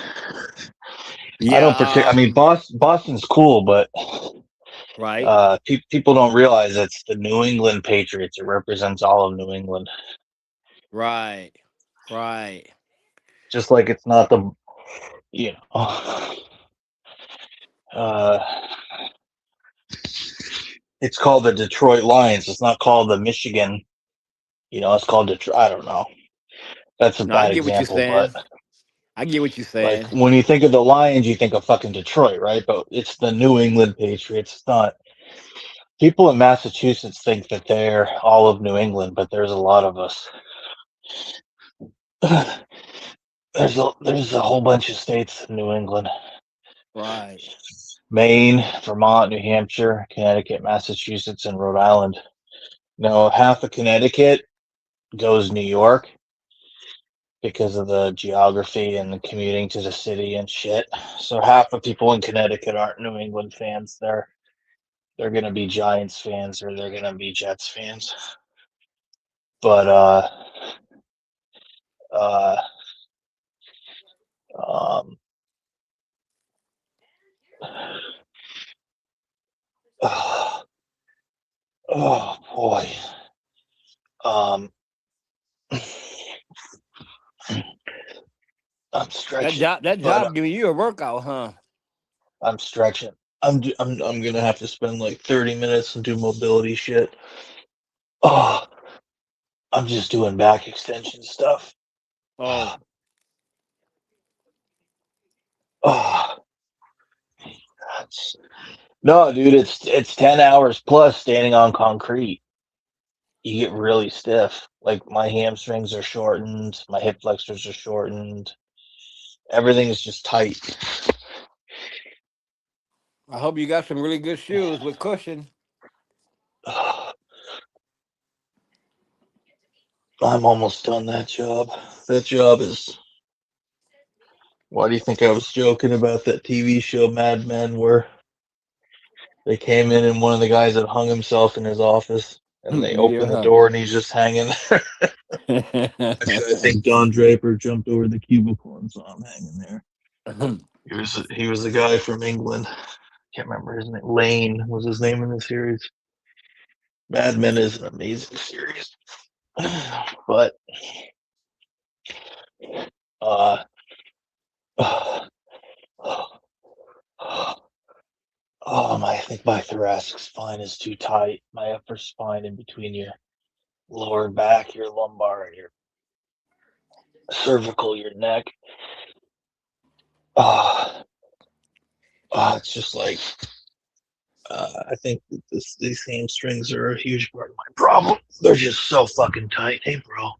Yeah. don't particularly. I mean, Boston's cool, but Right. people don't realize it's the New England Patriots. It represents all of New England. Right. Right. Just like it's not the, you know, uh, it's called the Detroit Lions. It's not called the Michigan. It's called Detroit. I don't know. That's a No, I bad get what you're example, but saying. I get what you're like saying. when you think of the Lions, you think of fucking Detroit, right? But it's the New England Patriots. It's not. People in Massachusetts think that they're all of New England, but there's a lot of us. There's a whole bunch of states in New England. Right. Maine, Vermont, New Hampshire, Connecticut, Massachusetts, and Rhode Island. Now, half of Connecticut goes New York because of the geography and the commuting to the city and shit. So half of people in Connecticut aren't New England fans. They're gonna be Giants fans or they're gonna be Jets fans. But uh um oh boy. Um I'm stretching, That but job giving you a workout, huh? I'm stretching. I'm gonna have to spend like 30 minutes and do mobility shit. Oh, I'm just doing back extension stuff. Oh. Oh, no, dude, it's 10 hours plus standing on concrete. You get really stiff. Like my hamstrings are shortened, my hip flexors are shortened. Everything is just tight. I hope you got some really good shoes with cushion. I'm almost done that job. That job is. Why do you think I was joking about that TV show Mad Men where they came in and one of the guys had hung himself in his office and they Yeah, opened the huh? door and he's just hanging there. Actually, I think Don Draper jumped over the cubicle and saw him hanging there. He was the guy from England. Can't remember his name. Lane was his name in the series. Mad Men is an amazing series, but uh, I think my thoracic spine is too tight. My upper spine in between your lower back, your lumbar, and your cervical, your neck. It's just like I think that these hamstrings are a huge part of my problem. They're just so fucking tight. Hey, bro,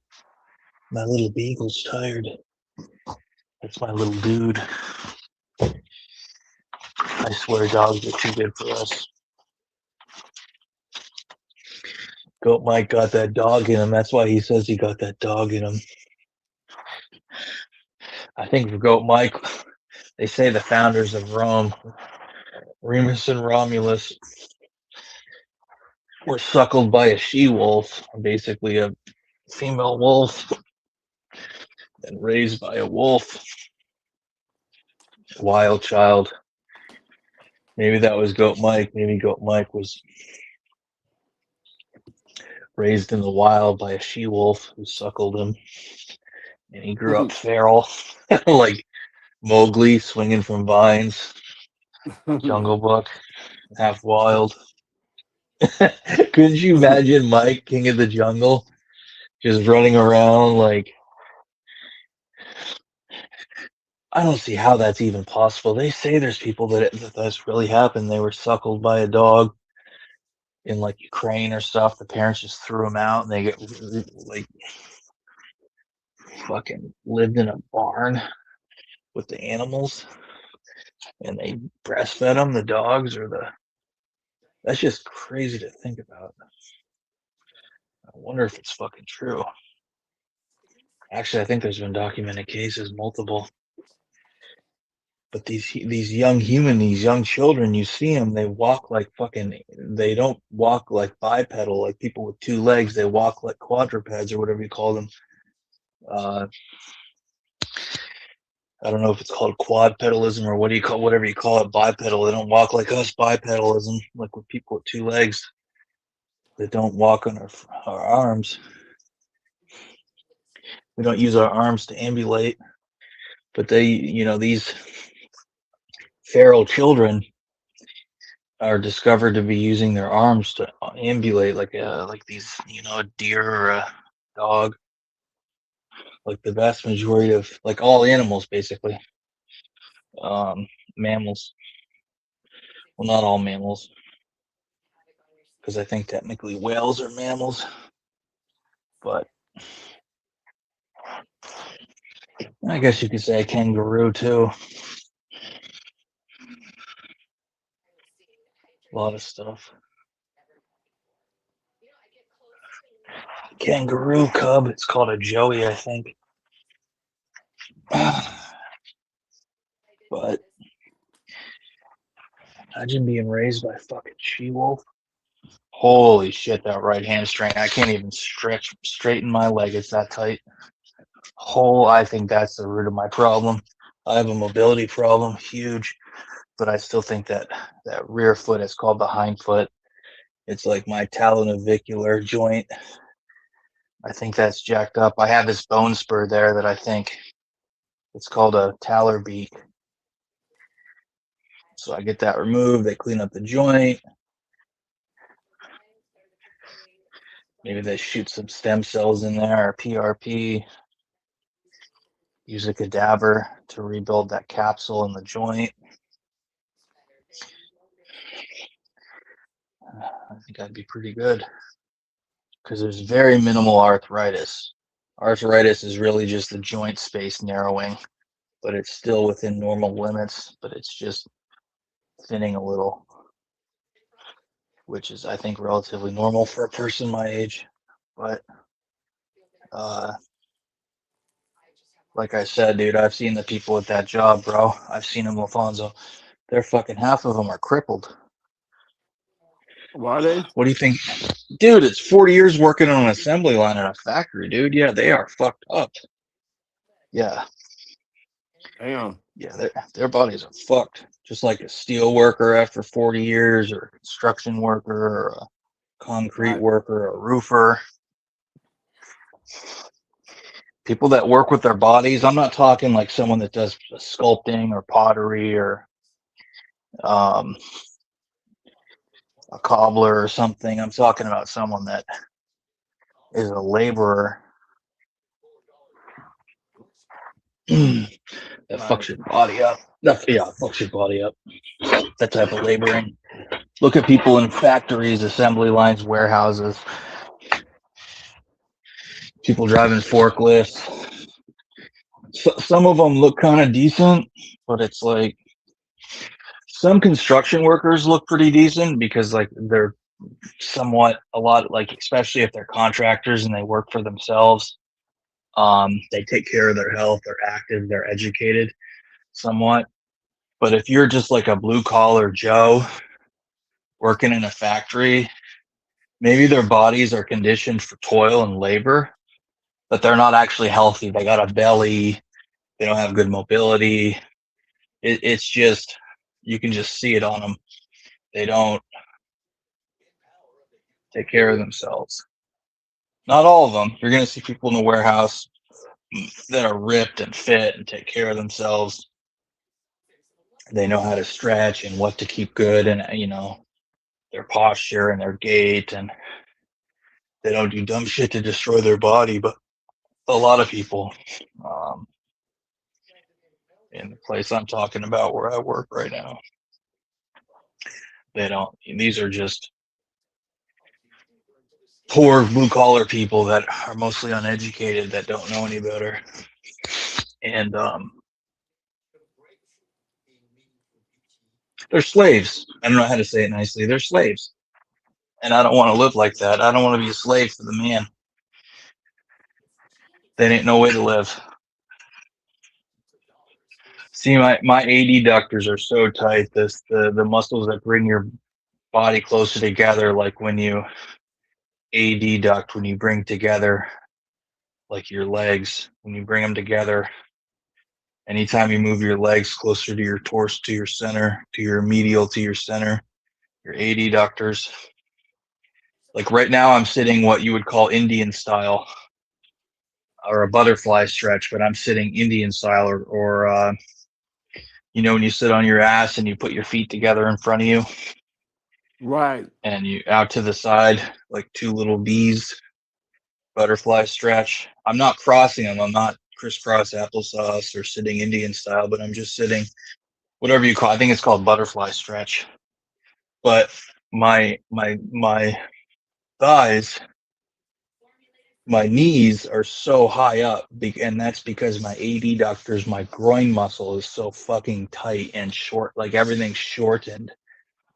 my little beagle's tired. That's my little dude. I swear dogs are too good for us. Goat Mike got that dog in him. That's why he says he got that dog in him. I think for Goat Mike, they say the founders of Rome Remus and Romulus were suckled by a she-wolf, basically a female wolf, and raised by a wolf, wild child. Maybe that was Goat Mike. Maybe Goat Mike was raised in the wild by a she-wolf who suckled him, and he grew up feral, like Mowgli swinging from vines, Jungle Book, half wild. Couldn't you imagine Mike, King of the Jungle, just running around like? I don't see how that's even possible. They say there's people that that's really happened. They were suckled by a dog in like Ukraine or stuff. The parents just threw them out, and they get like fucking lived in a barn with the animals, and they breastfed them, the dogs or the. That's just crazy to think about. I wonder if it's fucking true. Actually, I think there's been documented cases, multiple. But these young these young children, you see them, they walk like fucking. They don't walk like bipedal, like people with two legs. They walk like quadrupeds or whatever you call them. I don't know if it's called quadpedalism or whatever you call it, bipedal. They don't walk like us, bipedalism, like with people with two legs that don't walk on our arms. We don't use our arms to ambulate, but these feral children are discovered to be using their arms to ambulate, like these, a deer or a dog, like the vast majority of, like all animals, basically, mammals. Well, not all mammals, because I think technically whales are mammals, but I guess you could say a kangaroo too. A lot of stuff. Kangaroo cub. It's called a joey, I think. But imagine being raised by a fucking she-wolf. Holy shit, that right hamstring. I can't even straighten my leg. It's that tight. I think that's the root of my problem. I have a mobility problem, huge, but I still think that rear foot is called the hind foot. It's like my talonavicular joint. I think that's jacked up. I have this bone spur there that I think it's called a talar beak. So I get that removed. They clean up the joint. Maybe they shoot some stem cells in there or PRP. Use a cadaver to rebuild that capsule in the joint. I think I'd be pretty good because there's very minimal arthritis. Arthritis is really just the joint space narrowing, but it's still within normal limits, but it's just thinning a little, which is, I think, relatively normal for a person my age. But like I said, dude, I've seen the people at that job, bro. I've seen them, Alfonso. They're fucking, half of them are crippled. Why are they? What do you think? Dude, it's 40 years working on an assembly line in a factory, dude. Yeah, they are fucked up. Yeah. Damn. Yeah, their bodies are fucked. Just like a steel worker after 40 years, or a construction worker, or a concrete worker, or a roofer. People that work with their bodies, I'm not talking like someone that does sculpting or pottery or a cobbler or something. I'm talking about someone that is a laborer that fucks your body up. Fucks your body up. That type of laboring. Look at people in factories, assembly lines, warehouses. People driving forklifts. Some of them look kind of decent, but it's like some construction workers look pretty decent because like they're somewhat a lot, like especially if they're contractors and they work for themselves. They take care of their health. They're active. They're educated somewhat. But if you're just like a blue collar Joe working in a factory, maybe their bodies are conditioned for toil and labor, but they're not actually healthy. They got a belly. They don't have good mobility. It's just, you can just see it on them. They don't take care of themselves. Not all of them. You're going to see people in the warehouse that are ripped and fit and take care of themselves. They know how to stretch and what to keep good, and their posture and their gait, and they don't do dumb shit to destroy their body. But a lot of people, in the place I'm talking about where I work right now, they don't. These are just poor blue collar people that are mostly uneducated, that don't know any better, and they're slaves. I don't know how to say it nicely. They're slaves, and I don't want to live like that. I don't want to be a slave for the man. That ain't no way to live. See, my adductors are so tight. The muscles that bring your body closer together, like when you adduct, when you bring together, like your legs, when you bring them together. Anytime you move your legs closer to your torso, to your center, to your medial, to your center, your adductors. Like right now, I'm sitting what you would call Indian style, or a butterfly stretch, but I'm sitting Indian style, or when you sit on your ass and you put your feet together in front of you, Right. and you out to the side like two little B's, butterfly stretch. I'm not crossing them. I'm not crisscross applesauce or sitting Indian style, but I'm just sitting whatever you call. I think it's called butterfly stretch. But my thighs, my knees are so high up, and that's because my adductors, my groin muscle is so fucking tight and short. Like everything's shortened.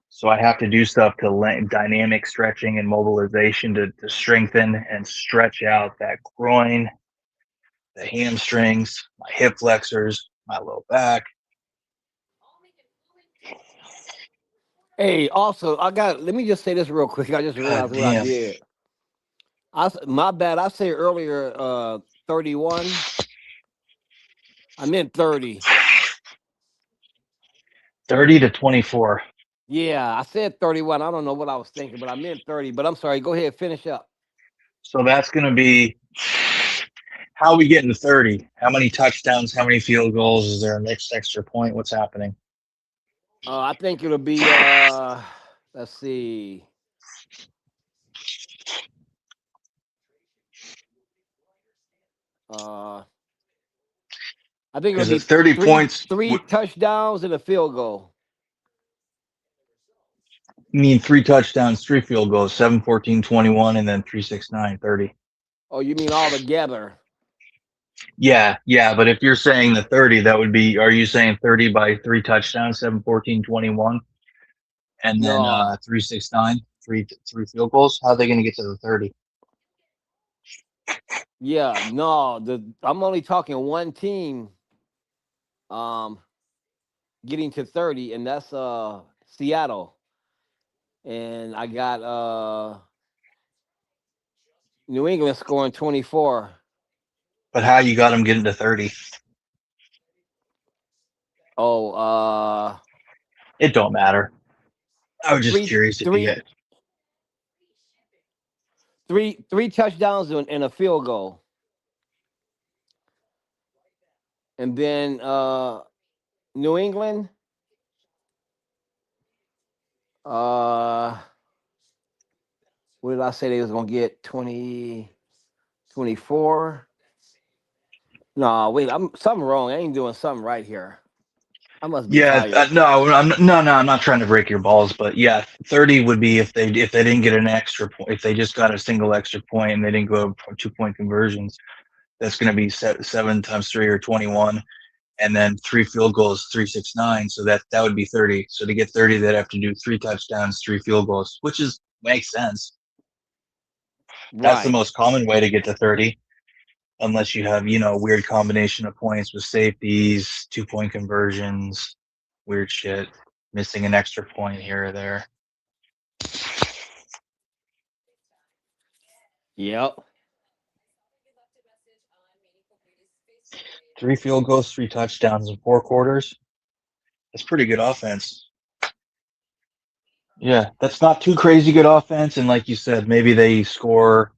So I have to do stuff to dynamic stretching and mobilization to strengthen and stretch out that groin, the hamstrings, my hip flexors, my low back. Hey, also, let me just say this real quick. I just God realized what I damn. did. My bad. I said earlier 31. I meant 30. 30 to 24. Yeah, I said 31. I don't know what I was thinking, but I meant 30. But I'm sorry. Go ahead, finish up. So that's going to be how we get into 30. How many touchdowns? How many field goals? Is there a mixed extra point? What's happening? I think it'll be let's see. I think it'll Because at be 30 points, three touchdowns and a field goal. you mean 3 touchdowns, 3 field goals, 7, 14, 21, and then 3, 6, 9, 30. Oh, you mean all together? Yeah. But if you're saying the 30, that would be, are you saying 30 by 3 touchdowns, 7, 14, 21, and then No. 3, 6, 9, 3 field goals? How are they going to get to the 30? Yeah, no. I'm only talking one team getting to 30, and that's Seattle. And I got New England scoring 24. But how you got them getting to 30? Oh, It don't matter. I was just curious if you get. three touchdowns and a field goal. And then New England, what did I say they was gonna get? 20, 24? No, wait, I'm something wrong. I ain't doing something right here. I must be Yeah, tired. no, I'm not trying to break your balls, but yeah, 30 would be if they didn't get an extra point, if they just got a single extra point and they didn't go 2-point conversions. That's going to be 7 times 3 or 21, and then 3 field goals, 3, 6, 9. So that would be 30. So to get 30, they'd have to do 3 touchdowns, 3 field goals, which makes sense. That's the Right. most common way to get to 30, unless you have a weird combination of points with safeties, 2-point conversions, weird shit, missing an extra point here or there. Yep. 3 field goals, 3 touchdowns in 4 quarters. That's pretty good offense. Yeah, that's not too crazy good offense. And like you said, maybe they score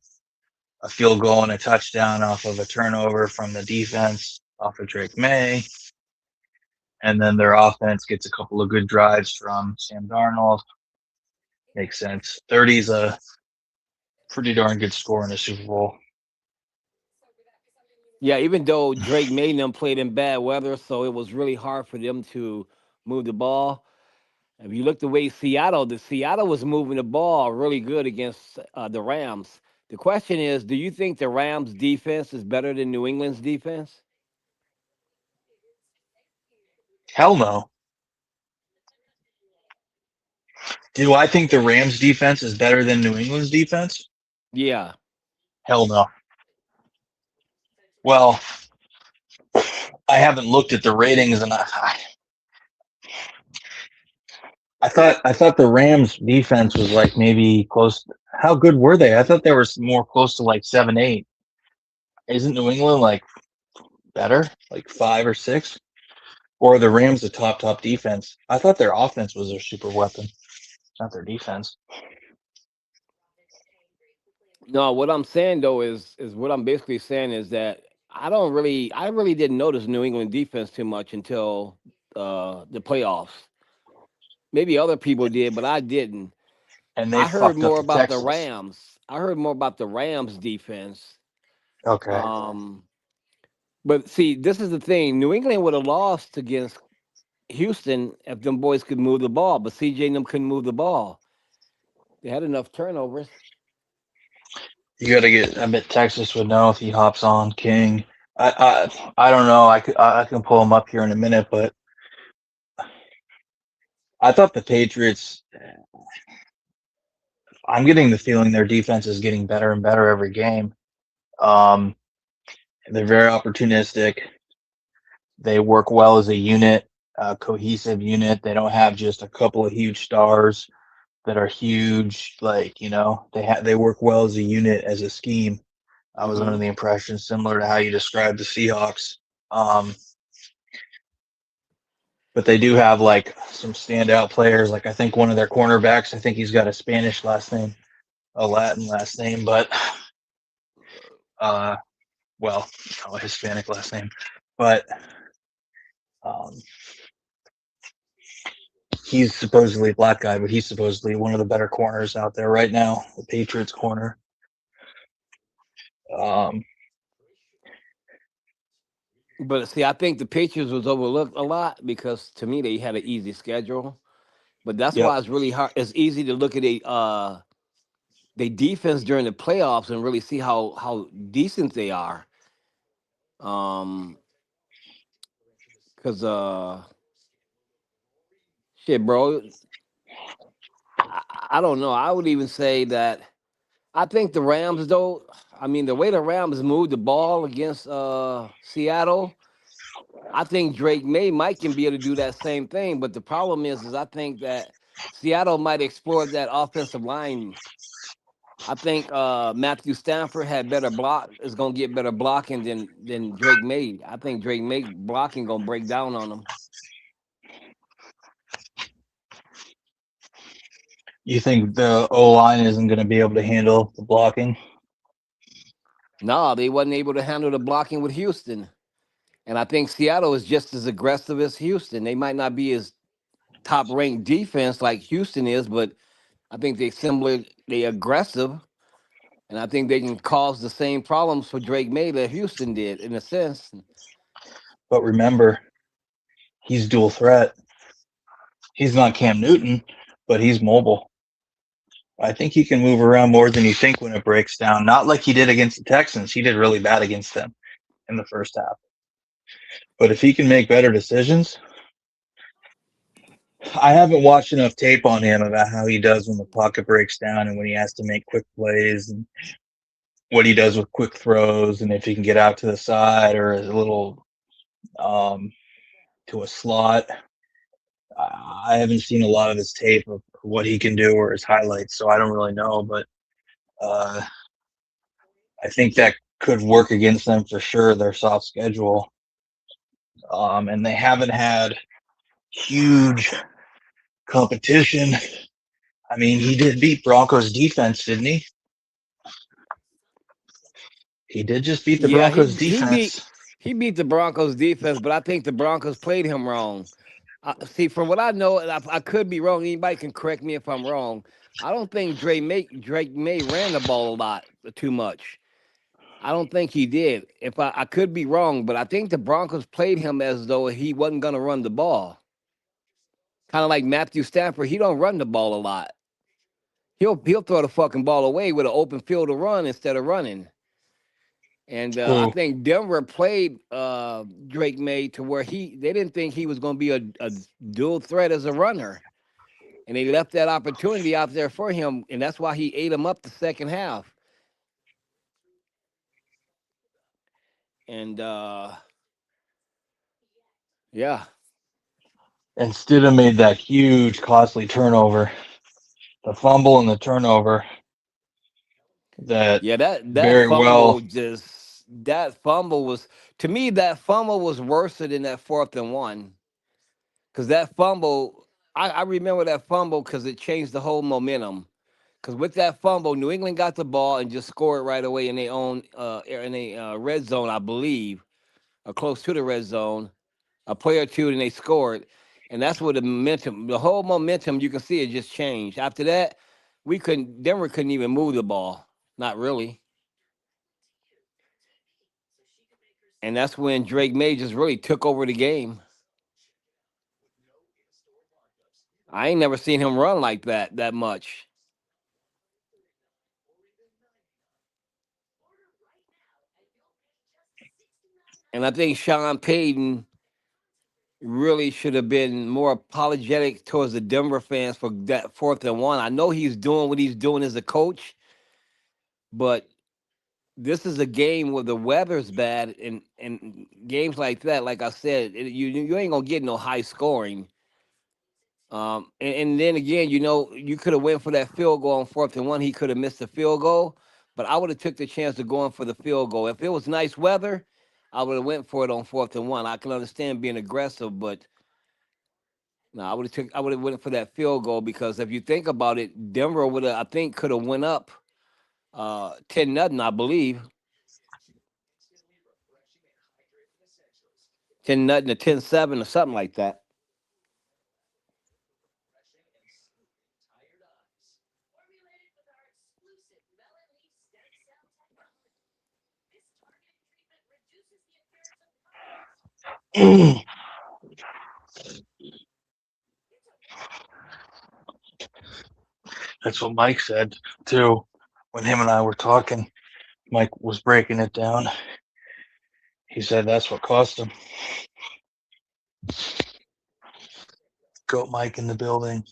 a field goal and a touchdown off of a turnover from the defense, off of Drake May. And then their offense gets a couple of good drives from Sam Darnold. Makes sense. 30 is a pretty darn good score in a Super Bowl. Yeah, even though Drake made them played in bad weather, so it was really hard for them to move the ball. If you look the way Seattle was moving the ball really good against the Rams. The question is, do you think the Rams defense is better than New England's defense? Hell no. Do I think the Rams defense is better than New England's defense? Yeah. Hell no. Well, I haven't looked at the ratings, and I thought the Rams defense was like maybe close. How good were they? I thought they were more close to like 7-8. Isn't New England like better, like 5 or 6? Or are the Rams the top defense? I thought their offense was their super weapon, not their defense. No, what I'm saying though is what I'm basically saying is that I really didn't notice New England defense too much until the playoffs. Maybe other people did, but I didn't. And they I heard fucked up more the about the Texans. Rams. I heard more about the Rams defense. Okay. Um, but see, this is the thing. New England would have lost against Houston if them boys could move the ball, but CJ and them couldn't move the ball. They had enough turnovers. You got to get. I bet Texas would know if he hops on King. I don't know. I can pull him up here in a minute, but I thought the Patriots. I'm getting the feeling their defense is getting better and better every game. Um, they're very opportunistic. They work well as a unit, a cohesive unit. They don't have just a couple of huge stars that are huge. Like they work well as a unit, as a scheme. I was under Hmm. the impression similar to how you described the Seahawks. Um, but they do have like some standout players. Like I think one of their cornerbacks, I think he's got a Spanish last name, a Latin last name, but uh, well, a Hispanic last name. But um, he's supposedly a black guy, but he's supposedly one of the better corners out there right now, the Patriots corner. Um, But see, I think the Patriots was overlooked a lot because to me they had an easy schedule. But that's yep. why it's really hard. It's easy to look at they defense during the playoffs and really see how decent they are. Um, cause shit, bro, I don't know. I would even say that I think the Rams though. I mean, the way the Rams moved the ball against Seattle, I think Drake May might can be able to do that same thing. But the problem is I think that Seattle might exploit that offensive line. I think Matthew Stafford had better block is gonna get better blocking than Drake May. I think Drake May blocking gonna break down on him. You think the O line isn't going to be able to handle the blocking? No, they wasn't able to handle the blocking with Houston. And I think Seattle is just as aggressive as Houston. They might not be as top ranked defense like Houston is, but I think they aggressive. And I think they can cause the same problems for Drake May that Houston did in a sense. But remember, he's dual threat. He's not Cam Newton, but he's mobile. I think he can move around more than you think when it breaks down. Not like he did against the Texans. He did really bad against them in the first half. But if he can make better decisions, I haven't watched enough tape on him about how he does when the pocket breaks down and when he has to make quick plays and what he does with quick throws and if he can get out to the side or a little to a slot. I haven't seen a lot of his tape of what he can do or his highlights, so I don't really know. But uh, I think that could work against them for sure. Their soft schedule, and they haven't had huge competition. I mean, he did beat Broncos defense, didn't he? He did just beat the Yeah, Broncos defense. he beat the Broncos defense, but I think the Broncos played him wrong. See, from what I know, and I could be wrong. Anybody can correct me if I'm wrong. I don't think Drake May ran the ball a lot, too much. I don't think he did. If I could be wrong, but I think the Broncos played him as though he wasn't going to run the ball. Kind of like Matthew Stafford, he don't run the ball a lot. He'll throw the fucking ball away with an open field to run instead of running. And I Who? think Denver played Drake May to where they didn't think he was going to be a dual threat as a runner, and they left that opportunity out there for him, and that's why he ate him up the second half. And yeah, And Stidham made that huge, costly turnover, the fumble and the turnover that yeah, that very fumble well. just that fumble was to me that fumble was worse than that 4th and 1 because that fumble I remember that fumble because it changed the whole momentum. Because with that fumble, New England got the ball and just scored right away in their own in a red zone, I believe, or close to the red zone. A play or two, and they scored, and that's where the whole momentum, you can see it just changed. After that, Denver couldn't even move the ball, not really, and that's when Drake May just really took over the game. I ain't never seen him run like that much, and I think Sean Payton really should have been more apologetic towards the Denver fans for that 4th and 1. I know he's doing what he's doing as a coach, but this is a game where the weather's bad, and games like that, like I said, you ain't gonna get no high scoring. And then again, you could have went for that field goal on 4th and 1. He could have missed the field goal, but I would have took the chance of going for the field goal. If it was nice weather, I would have went for it on 4th and 1. I can understand being aggressive, but no, I would have went for that field goal because if you think about it, Denver would have I think could have went up 10-0, I believe. 10-0 to 10-7 or something like that. That's what Mike said too when him and I were talking. Mike was breaking it down. He said that's what cost him. Goat Mike in the building.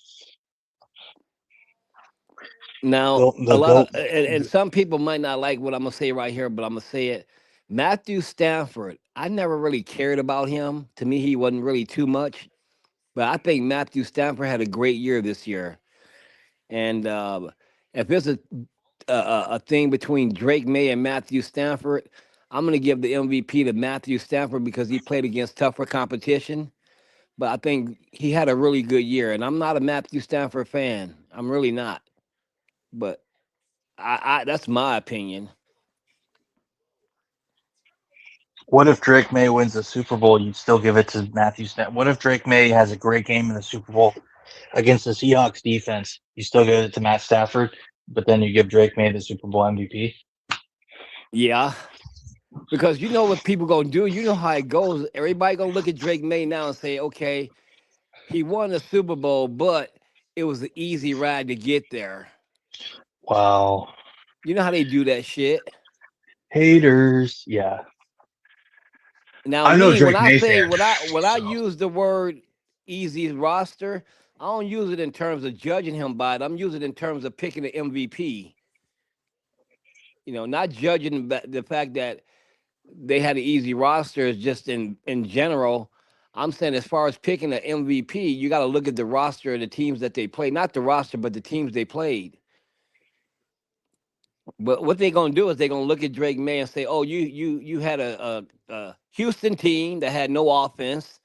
Now, a The lot of goat. and some people might not like what I'm gonna say right here, but I'm gonna say it. Matthew Stafford, I never really cared about him. To me, he wasn't really too much. But I think Matthew Stafford had a great year this year. And if there's a thing between Drake May and Matthew Stafford, I'm gonna give the MVP to Matthew Stafford because he played against tougher competition. But I think he had a really good year, and I'm not a Matthew Stafford fan. I'm really not. But I that's my opinion. What if Drake May wins the Super Bowl? You'd still give it to Matthew Stafford. What if Drake May has a great game in the Super Bowl against the Seahawks defense? You still give it to Matt Stafford, but then you give Drake May the Super Bowl MVP. Yeah, because you know what people gonna do. You know how it goes. Everybody gonna look at Drake May now and say, okay, he won the Super Bowl, but it was an easy ride to get there. Wow. You know how they do that shit. Haters. Yeah. Now, I know me, when Drake I May say fan. when I So use the word easy roster, I don't use it in terms of judging him by it. I'm using it in terms of picking the MVP. Not judging the fact that they had an easy roster. Is just in general. I'm saying as far as picking an MVP, you got to look at the roster of the teams that they play. Not the roster, but the teams they played. But what they're gonna do is they're gonna look at Drake May and say, "Oh, you had a Houston team that had no offense."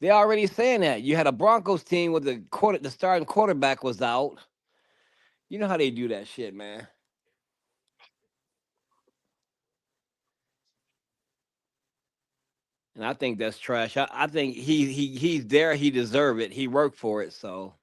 They're already saying that you had a Broncos team with the starting quarterback was out. You know how they do that shit, man. And I think that's trash. I think he's there. He deserved it. He worked for it. So,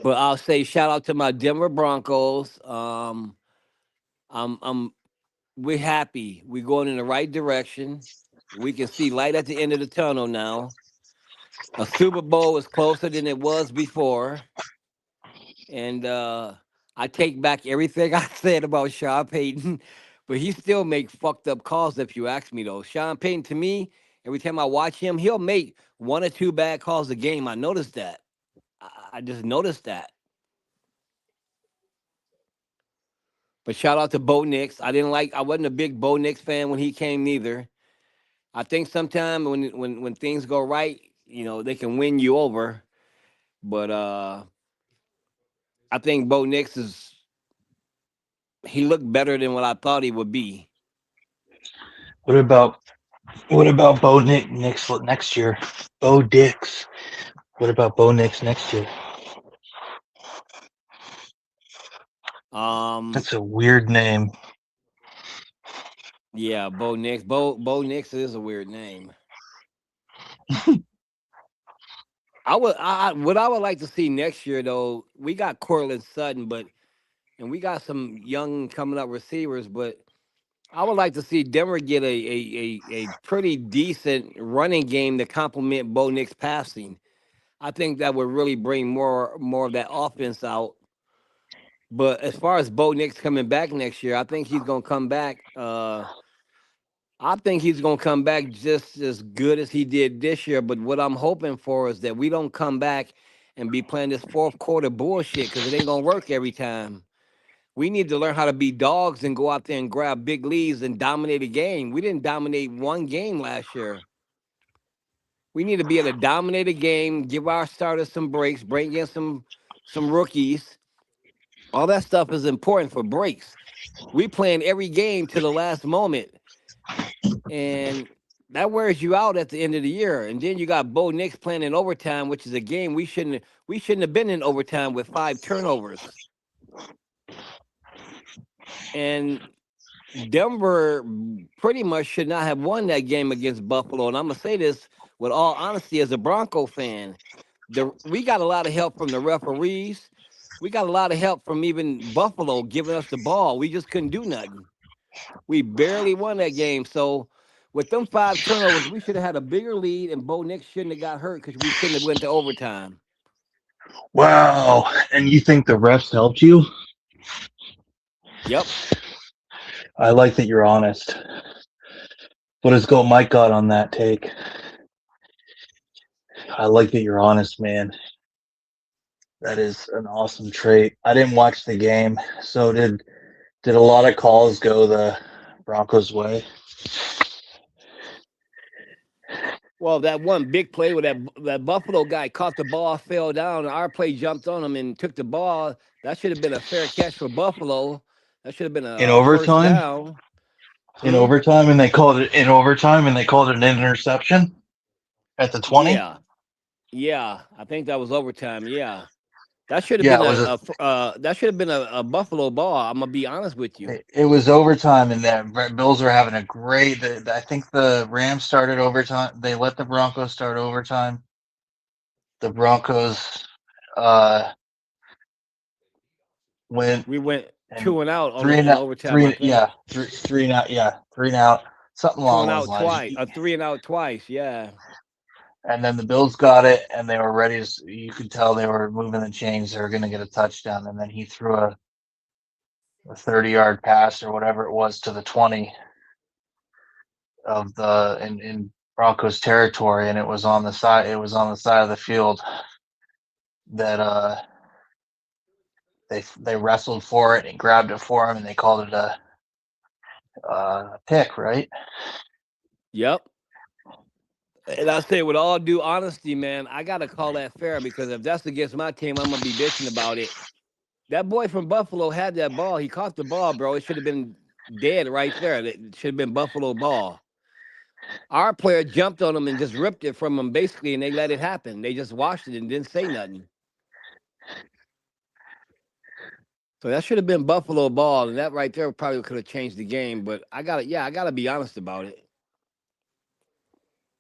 but I'll say shout out to my Denver Broncos. I'm we're happy. We're going in the right direction. We can see light at the end of the tunnel now. A Super Bowl is closer than it was before. And I take back everything I said about Sean Payton, but he still make fucked up calls if you ask me though. Sean Payton to me, every time I watch him, he'll make one or two bad calls a game. I noticed that. I just noticed that. But shout out to Bo Nix. I wasn't a big Bo Nix fan when he came neither. I think sometimes when things go right, they can win you over. But I think Bo Nix he looked better than what I thought he would be. What about Bo next year? Bo Dix. What about Bo Nix next year? That's a weird name. Yeah, Bo Nix. Bo Nix is a weird name. What I would like to see next year though, we got Cortland Sutton, and we got some young coming up receivers, but I would like to see Denver get a pretty decent running game to complement Bo Nix passing. I think that would really bring more of that offense out. But as far as Bo Nix coming back next year, I think he's gonna come back. I think he's gonna come back just as good as he did this year. But what I'm hoping for is that we don't come back and be playing this fourth quarter bullshit because it ain't gonna work every time. We need to learn how to be dogs and go out there and grab big leads and dominate a game. We didn't dominate one game last year. We need to be able to dominate a game, give our starters some breaks, bring in some rookies. All that stuff is important for breaks. We playing every game to the last moment, and that wears you out at the end of the year. And then you got Bo Nix playing in overtime, which is a game we shouldn't have been in overtime with 5 turnovers. And Denver pretty much should not have won that game against Buffalo. And I'm gonna say this with all honesty, as a Bronco fan, we got a lot of help from the referees. We got a lot of help from even Buffalo giving us the ball. We just couldn't do nothing. We barely won that game. So with them 5 turnovers, we should have had a bigger lead, and Bo Nix shouldn't have got hurt because we shouldn't have went to overtime. Wow. And you think the refs helped you? Yep. I like that you're honest. What has Go Mike got on that take? I like that you're honest, man. That is an awesome trait. I didn't watch the game, so did a lot of calls go the Broncos' way? Well, that one big play where that Buffalo guy caught the ball, fell down, and our play jumped on him and took the ball. That should have been a fair catch for Buffalo. That should have been In a first overtime? down. In overtime, and they called it an interception at the 20? Yeah. I think that was overtime. Yeah, that should have Yeah, been it was a Buffalo ball. I'm gonna be honest with you. it was overtime, and the Bills were having a great. I think the Rams started overtime. They let the Broncos start overtime. The Broncos went We went and 2 and out three and in out, overtime. I think three and out, three and out, something two along and those out lines. twice, 3 and out twice. Yeah. And then the Bills got it, and they were ready. You could tell they were moving the chains. They were going to get a touchdown, and then he threw a 30-yard pass or whatever it was to the 20 of in Broncos territory, and it was on the side. It was on the side of the field. that they wrestled for it and grabbed it for him and they called it a pick, right? Yep. And I say, with all due honesty, man, I gotta call that fair because if that's against my team, I'm gonna be bitching about it. That boy from Buffalo had that ball. He caught the ball, bro. It should have been dead right there. It should have been Buffalo ball. Our player jumped on him and just ripped it from him, basically, and they let it happen. They just watched it and didn't say nothing. So that should have been Buffalo ball, and that right there probably could have changed the game. But I gotta be honest about it.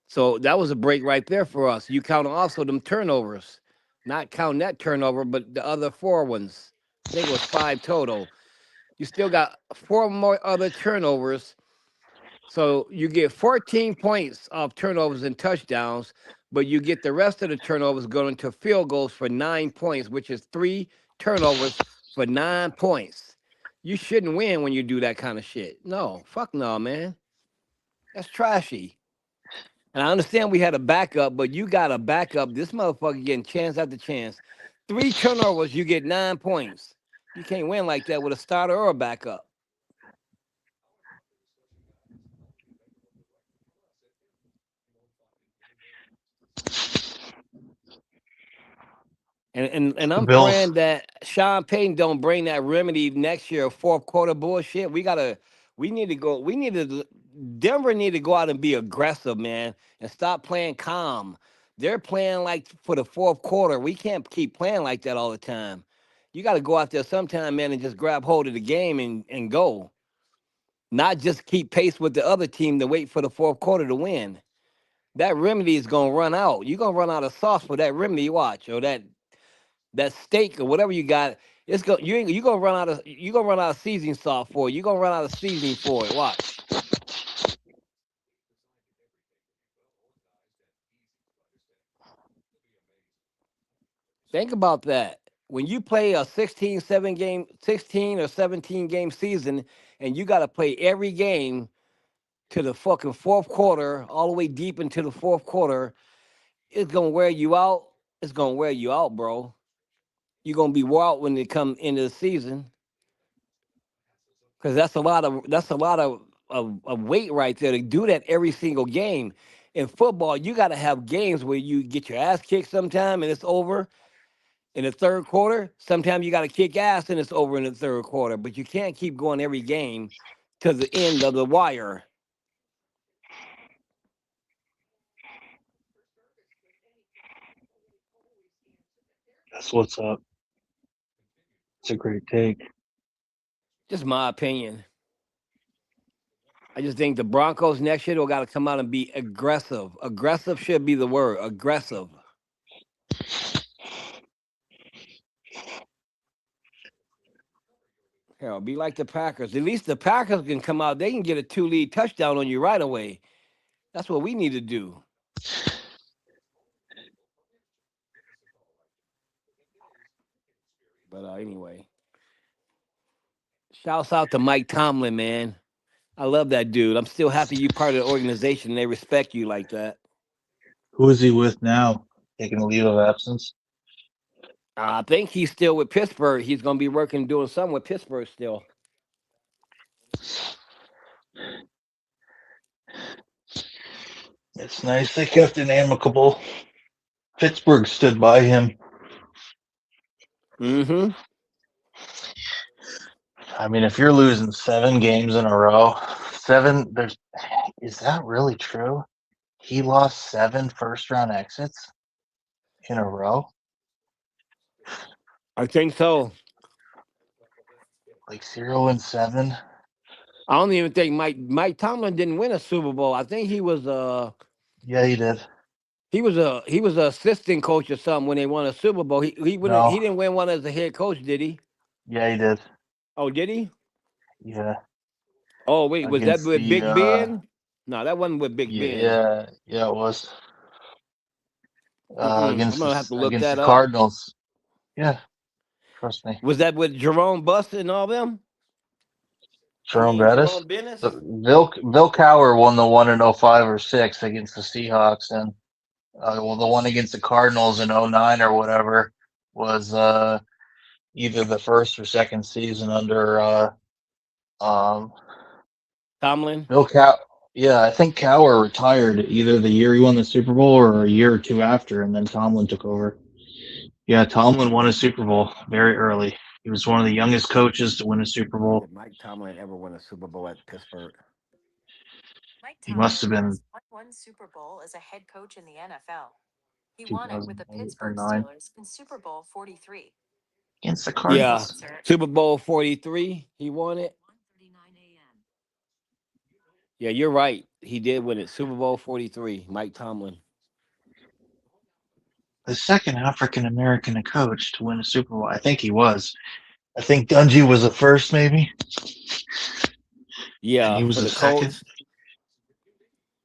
So that was a break right there for us. You count also them turnovers, not counting that turnover, but the other four ones. I think it was 5 total. You still got 4 more other turnovers. So you get 14 points off turnovers and touchdowns, but you get the rest of the turnovers going to field goals for 9 points, which is 3 turnovers for 9 points. You shouldn't win when you do that kind of shit. No, fuck no, man. That's trashy. And I understand we had a backup, but you got a backup. This motherfucker getting chance after chance. 3 turnovers, you get 9 points. You can't win like that with a starter or a backup. And The I'm Bills. praying that Sean Payton don't bring that remedy next year, fourth quarter bullshit. We need to go. Denver need to go out and be aggressive, man, and stop playing calm. They're playing like for the fourth quarter. We can't keep playing like that all the time. You got to go out there sometime, man, and just grab hold of the game and go. Not just keep pace with the other team to wait for the fourth quarter to win. That remedy is gonna run out. You're gonna run out of sauce for that remedy, watch, or that steak or whatever you got. You gonna run out of seasoning salt for it. You gonna run out of seasoning for it. Watch. Think about that. When you play a 16 or 17 game season, and you got to play every game to the fucking fourth quarter, all the way deep into the fourth quarter, it's gonna wear you out. It's gonna wear you out, bro. You're gonna be wore out when they come into the season. Because that's a lot of weight right there to do that every single game. In football, you got to have games where you get your ass kicked sometime and it's over in the third quarter. Sometimes you got to kick ass and it's over in the third quarter. But you can't keep going every game to the end of the wire. That's what's up. It's a great take. Just my opinion. I just think the Broncos next year will got to come out and be aggressive. Aggressive should be the word. Aggressive. Hell, be like the Packers. At least the Packers can come out. They can get a 2-lead touchdown on you right away. That's what we need to do. But anyway, shouts out to Mike Tomlin, man. I love that dude. I'm still happy you part of the organization and they respect you like that. Who is he with now? Taking a leave of absence? I think he's still with Pittsburgh. He's going to be working, doing something with Pittsburgh still. It's nice they kept it amicable. Pittsburgh stood by him. Mm-hmm. I mean, if you're losing 7 games in a row, is that really true? He lost 7 first-round exits in a row? I think so. Like 0-7? I don't even think Mike Tomlin didn't win a Super Bowl. I think he was Yeah, he did. he was a assistant coach or something when they won a Super Bowl. He No. didn't win one as a head coach, did he? Yeah, he did. Oh, did he? Yeah. Oh wait, was that Against with the Big Ben? No, that wasn't with Big Ben. yeah, it was. I'm gonna have to look Against that the up. Cardinals. Yeah, trust me. Was that with Jerome Buster and all them? Jerome Bettis. Jerome Bennis? So Bill Cowher won the one in 05 or 6 against the Seahawks, and the one against the Cardinals in 09 or whatever. was either the first or second season under um, Tomlin. Bill Cow. Yeah, I think Cowher retired either the year he won the Super Bowl or a year or two after, and then Tomlin took over. Yeah, Tomlin won a Super Bowl very early. He was one of the youngest coaches to win a Super Bowl. Did Mike Tomlin ever win a Super Bowl at Pittsburgh? Mike He must have Tomlin been has won one Super Bowl as a head coach in the NFL. He won it with the 2008 or Pittsburgh 9 Steelers in Super Bowl 43. against the Yeah, Cardinals. Super Bowl 43. He won it. 1:39 a.m. Yeah, you're right. He did win it. Super Bowl 43. Mike Tomlin. The second African American coach to win a Super Bowl. I think he was. I think Dungy was the first, maybe, and Yeah, he was for the the second. Colts.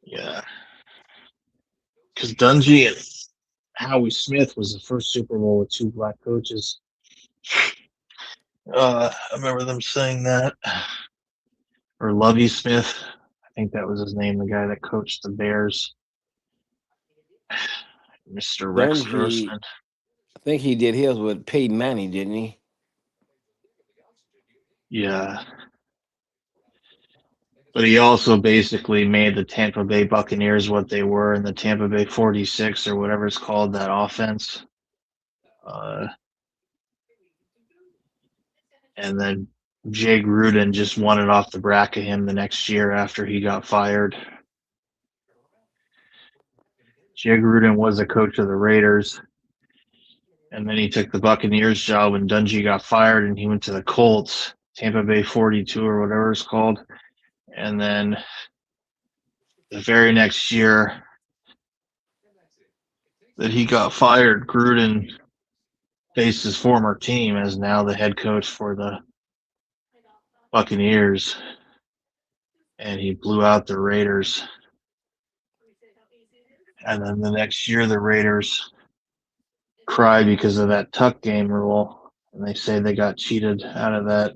Yeah, because Dungy and Howie Smith was the first Super Bowl with two black coaches. I remember them saying that. Or Lovey Smith. I think that was his name, the guy that coached the Bears. Mr. Rex Dungy, Grossman. I think he did his with Peyton Manning, didn't he? Yeah. But he also basically made the Tampa Bay Buccaneers what they were in the Tampa Bay 46 or whatever it's called, that offense. And then Jay Gruden just won it off the back of him the next year after he got fired. Jay Gruden was a coach of the Raiders, and then he took the Buccaneers job when Dungy got fired, and he went to the Colts, Tampa Bay 42 or whatever it's called. And then the very next year that he got fired, Gruden faced his former team as now the head coach for the Buccaneers, and he blew out the Raiders. And then the next year, the Raiders cry because of that tuck game rule, and they say they got cheated out of that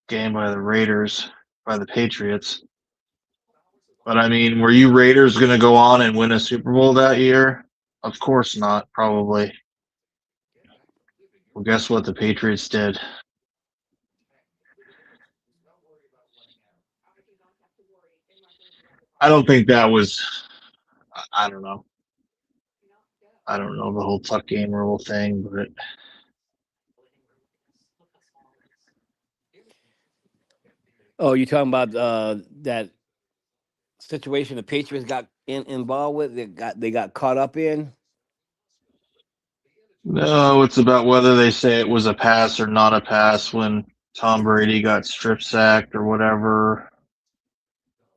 game by the Raiders, by the Patriots. But I mean, were you Raiders going to go on and win a Super Bowl that year? Of course not, probably. Well, guess what the Patriots did? I don't think that was, I don't know. I don't know the whole tuck game rule thing, but Oh, you talking about that situation the Patriots got involved with? They got caught up in. no, it's about whether they say it was a pass or not a pass when Tom Brady got strip sacked or whatever,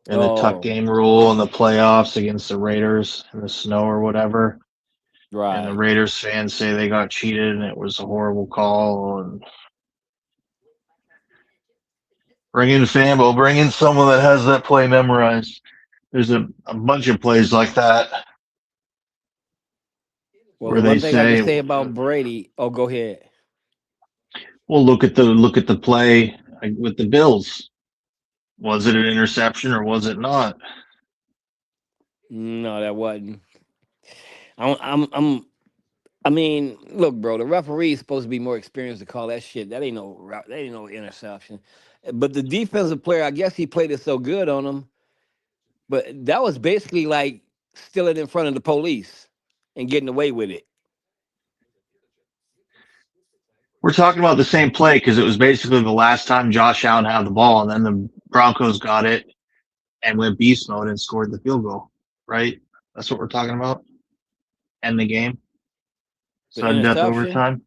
and the tuck Oh, game rule in the playoffs against the Raiders in the snow or whatever. And the right. Raiders fans say they got cheated and it was a horrible call. And bring in Fambo, bring in someone that has that play memorized. There's a bunch of plays like that Well, the where they one thing I can say, say about Brady. Oh, go ahead. "Well, look at the play with the Bills. Was it an interception or was it not?" No, that wasn't. I mean, look, bro. The referee is supposed to be more experienced to call that shit. That ain't no interception. But the defensive player, I guess he played it so good on him. But that was basically like stealing in front of the police and getting away with it. We're talking about the same play because it was basically the last time Josh Allen had the ball, and then the Broncos got it and went beast mode and scored the field goal. Right? That's what we're talking about. End the game. The Sudden death interception. overtime.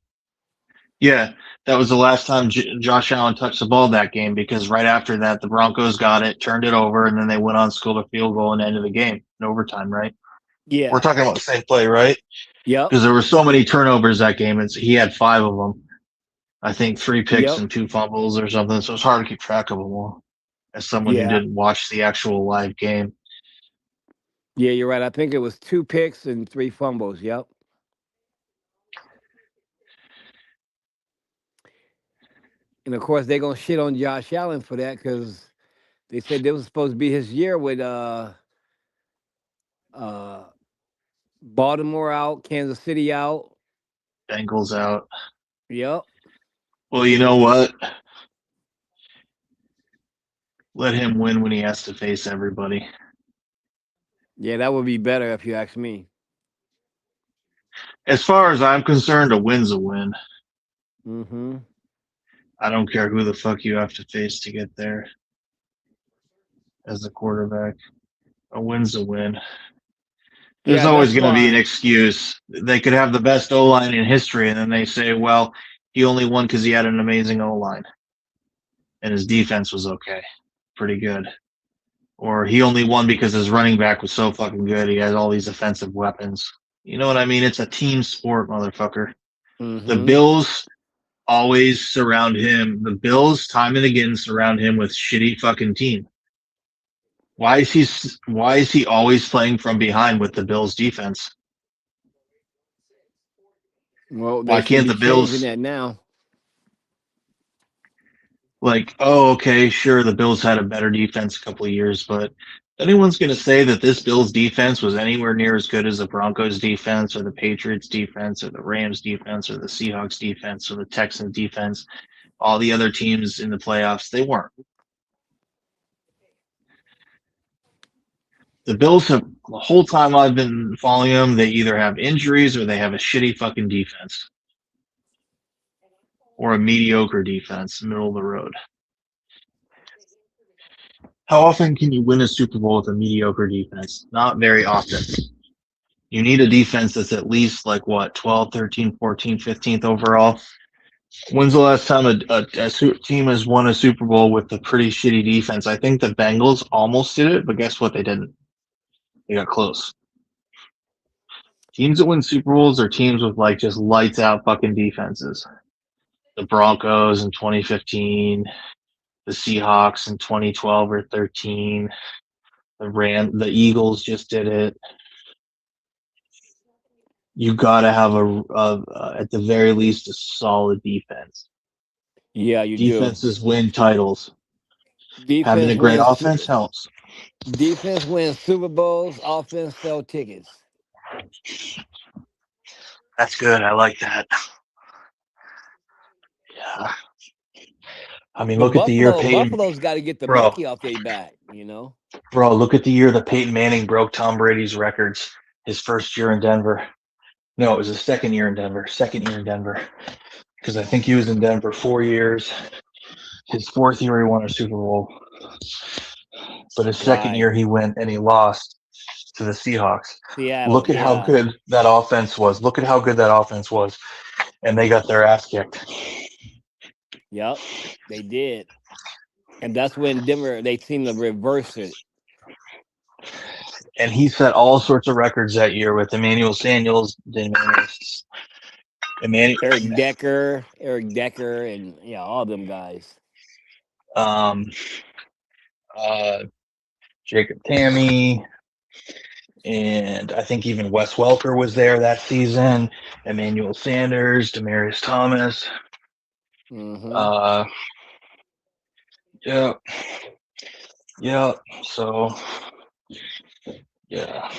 Yeah, that was the last time Josh Allen touched the ball that game because right after that, the Broncos got it, turned it over, and then they went on, scored a field goal, and ended the game in overtime, right? We're Yeah. talking about the same play, right? Yep. Because there were so many turnovers that game. He had 5 of them. I think 3 picks Yep. and 2 fumbles or something, so it's hard to keep track of them all as someone who Yeah. didn't watch the actual live game. Yeah, you're right. I think it was 2 picks and 3 fumbles. Yep. And of course, they're gonna shit on Josh Allen for that because they said this was supposed to be his year with uh Baltimore out, Kansas City out. Bengals out. Yep. Well, you know what? Let him win when he has to face everybody. Yeah, that would be better if you ask me. As far as I'm concerned, a win's a win. Mm-hmm. I don't care who the fuck you have to face to get there as a quarterback. A win's a win. There's Yeah, always that's going to be an why. excuse. They could have the best O line in history, and then they say, well, he only won because he had an amazing O line and his defense was okay, pretty good. Or he only won because his running back was so fucking good. He had all these offensive weapons. You know what I mean? It's a team sport, motherfucker. The Mm-hmm. Bills always surround him. The Bills, time and again, surround him with shitty fucking team. Why is he always playing from behind with the Bills defense? Well, they Why should can't be the changing Bills that now. like, oh, okay, sure, the Bills had a better defense a couple of years, but anyone's going to say that this Bills defense was anywhere near as good as the Broncos defense or the Patriots defense or the Rams defense or the Seahawks defense or the Texans defense, all the other teams in the playoffs, they weren't. The Bills have, the whole time I've been following them, they either have injuries or they have a shitty fucking defense or a mediocre defense, middle of the road. How often can you win a Super Bowl with a mediocre defense? Not very often. You need a defense that's at least like what, 12, 13, 14, 15th overall. When's the last time a team has won a Super Bowl with a pretty shitty defense? I think the Bengals almost did it, but guess what? They didn't. They got close. Teams that win Super Bowls are teams with like just lights out fucking defenses. The Broncos in 2015, the Seahawks in 2012 or 13, the Eagles just did it. You got to have at the very least a solid defense. Yeah, you do. Defenses win titles. Having a Defense great wins. offense helps. Defense wins Super Bowls. Offense sell tickets. That's good. I like that. Yeah. I mean, Because look at the year Peyton, Buffalo's got to get the bro, monkey off their back. You know. look at the year that Peyton Manning broke Tom Brady's records. His first year in Denver. No, it was his second year in Denver. Because I think he was in Denver 4 years. His fourth year, he won a Super Bowl. But his second Right. year, he went and he lost to the Seahawks. Seattle. Look at how Yeah. good that offense was. And they got their ass kicked. Yep. They did. And that's when Denver, they seemed to reverse it. And he set all sorts of records that year with Emmanuel Sanders, Eric Decker, and yeah, all them guys. Jacob Tamme, and I think even Wes Welker was there that season. Emmanuel Sanders, Demaryius Thomas. Mm-hmm. Yeah. So, yeah.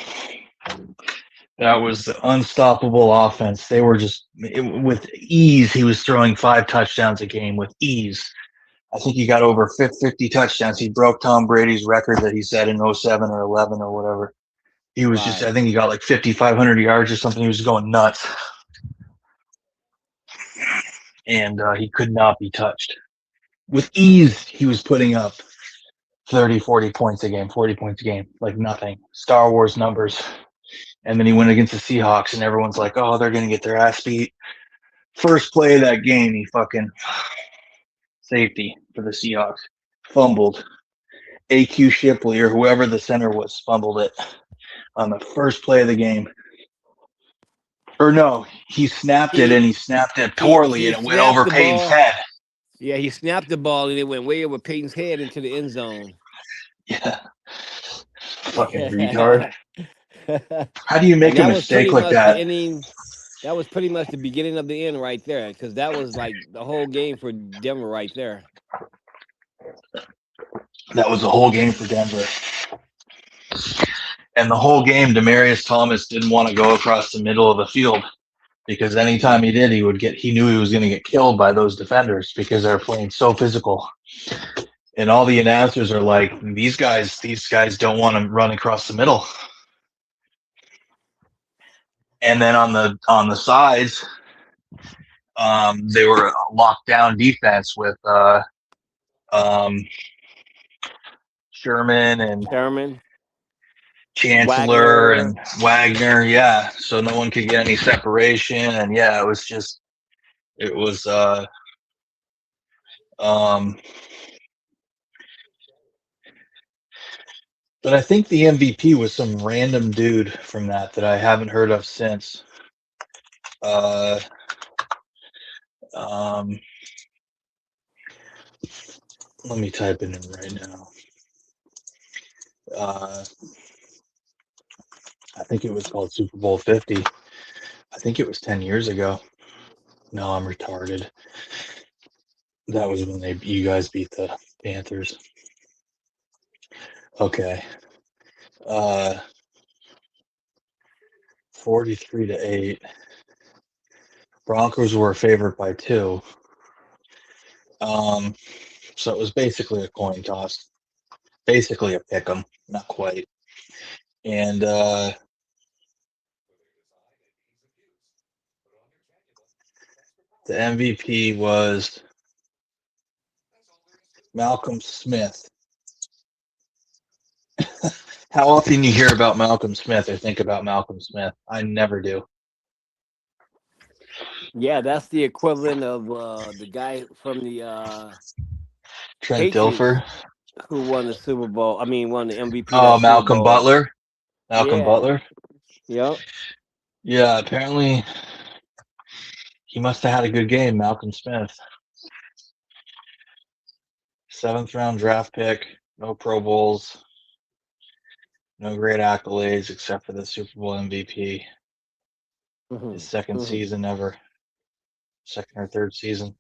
That was the unstoppable offense. They were just with ease. He was throwing 5 touchdowns a game with ease. I think he got over 50 touchdowns. He broke Tom Brady's record that he set in 07 or 11 or whatever. He was just, I think he got like 5,500 yards or something. He was going nuts. And he could not be touched. With ease, he was putting up 30, 40 points a game, 40 points a game, like nothing. Star Wars numbers. And then he went against the Seahawks, and everyone's like, oh, they're going to get their ass beat. First play of that game, he fucking safety for the Seahawks. Fumbled. AQ Shipley or whoever the center was fumbled it on the first play of the game. Or no, he snapped it and he snapped it poorly and it went over Peyton's head. Yeah, he snapped the ball and it went way over Peyton's head into the end zone. Yeah. Fucking retard. How do you make a mistake like that? That was pretty much the beginning of the end right there, because that was like the whole game for Denver right there. That was the whole game for Denver. And the whole game, Demaryius Thomas didn't want to go across the middle of the field. because anytime he did, he knew he was going to get killed by those defenders because they're playing so physical. And all the announcers are like, these guys don't want to run across the middle. And then on the sides, they were locked down defense with Sherman and Chancellor and Wagner. Yeah, so no one could get any separation, and yeah, it was but I think the MVP was some random dude from that I haven't heard of since. Let me type it in right now. I think it was called Super Bowl 50. I think it was 10 years ago. No, I'm retarded. That was when you guys beat the Panthers. Okay. 43-8. Broncos were favored by 2. So it was basically a coin toss. Basically a pick 'em, not quite. And the MVP was Malcolm Smith. How often you hear about Malcolm Smith or think about Malcolm Smith? I never do. Yeah, that's the equivalent of the guy from the Trent Patriots Dilfer, who won the Super Bowl. I mean, won the MVP oh, that Super Malcolm Bowl. Butler. Malcolm Yeah. Butler. Yep. Yeah, apparently he must have had a good game, Malcolm Smith. 7th round draft pick, no Pro Bowls, no great accolades except for the Super Bowl MVP. His second season ever. Second or third season.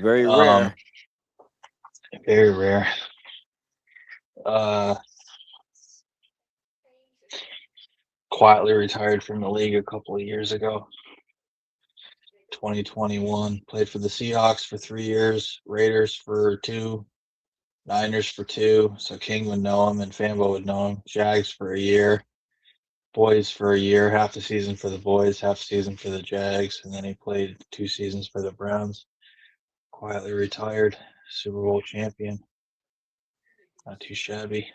Very rare. Very rare. Quietly retired from the league a couple of years ago. 2021. Played for the Seahawks for 3 years, Raiders for 2, Niners for 2. So King would know him and Fambo would know him. Jags for a year. Boys for a year, half the season for the Boys, half season for the Jags, and then he played 2 seasons for the Browns. Quietly retired, Super Bowl champion. Not too shabby.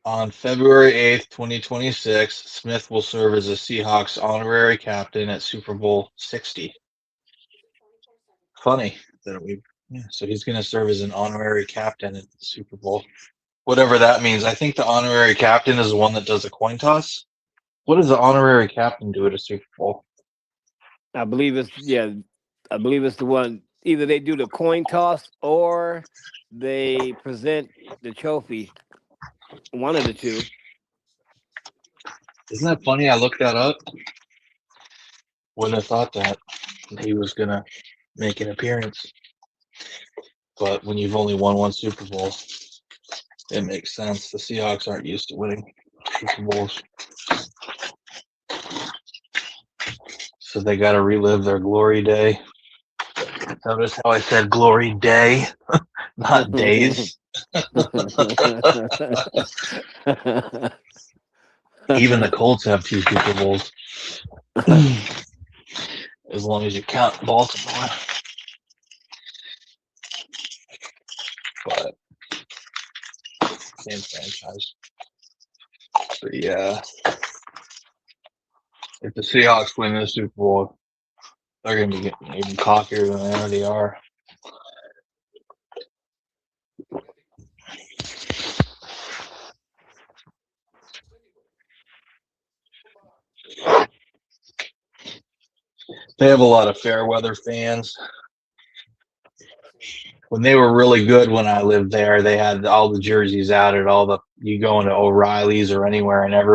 On February 8th, 2026, Smith will serve as a Seahawks honorary captain at Super Bowl 60. Funny that so he's going to serve as an honorary captain at the Super Bowl. Whatever that means. I think the honorary captain is the one that does a coin toss. What does the honorary captain do at a Super Bowl? I believe it's the one. Either they do the coin toss or they present the trophy. One of the two. Isn't that funny? I looked that up. Wouldn't have thought that he was going to make an appearance. But when you've only won 1 Super Bowl, it makes sense. The Seahawks aren't used to winning Super Bowls. So they got to relive their glory day. Notice how I said glory day, not days. Even the Colts have 2 Super Bowls. As long as you count Baltimore. But same franchise. But yeah, if the Seahawks win the Super Bowl, they're going to be getting even cockier than they already are. They have a lot of fair weather fans. When they were really good when I lived there, they had all the jerseys out at you go into O'Reilly's or anywhere and everyone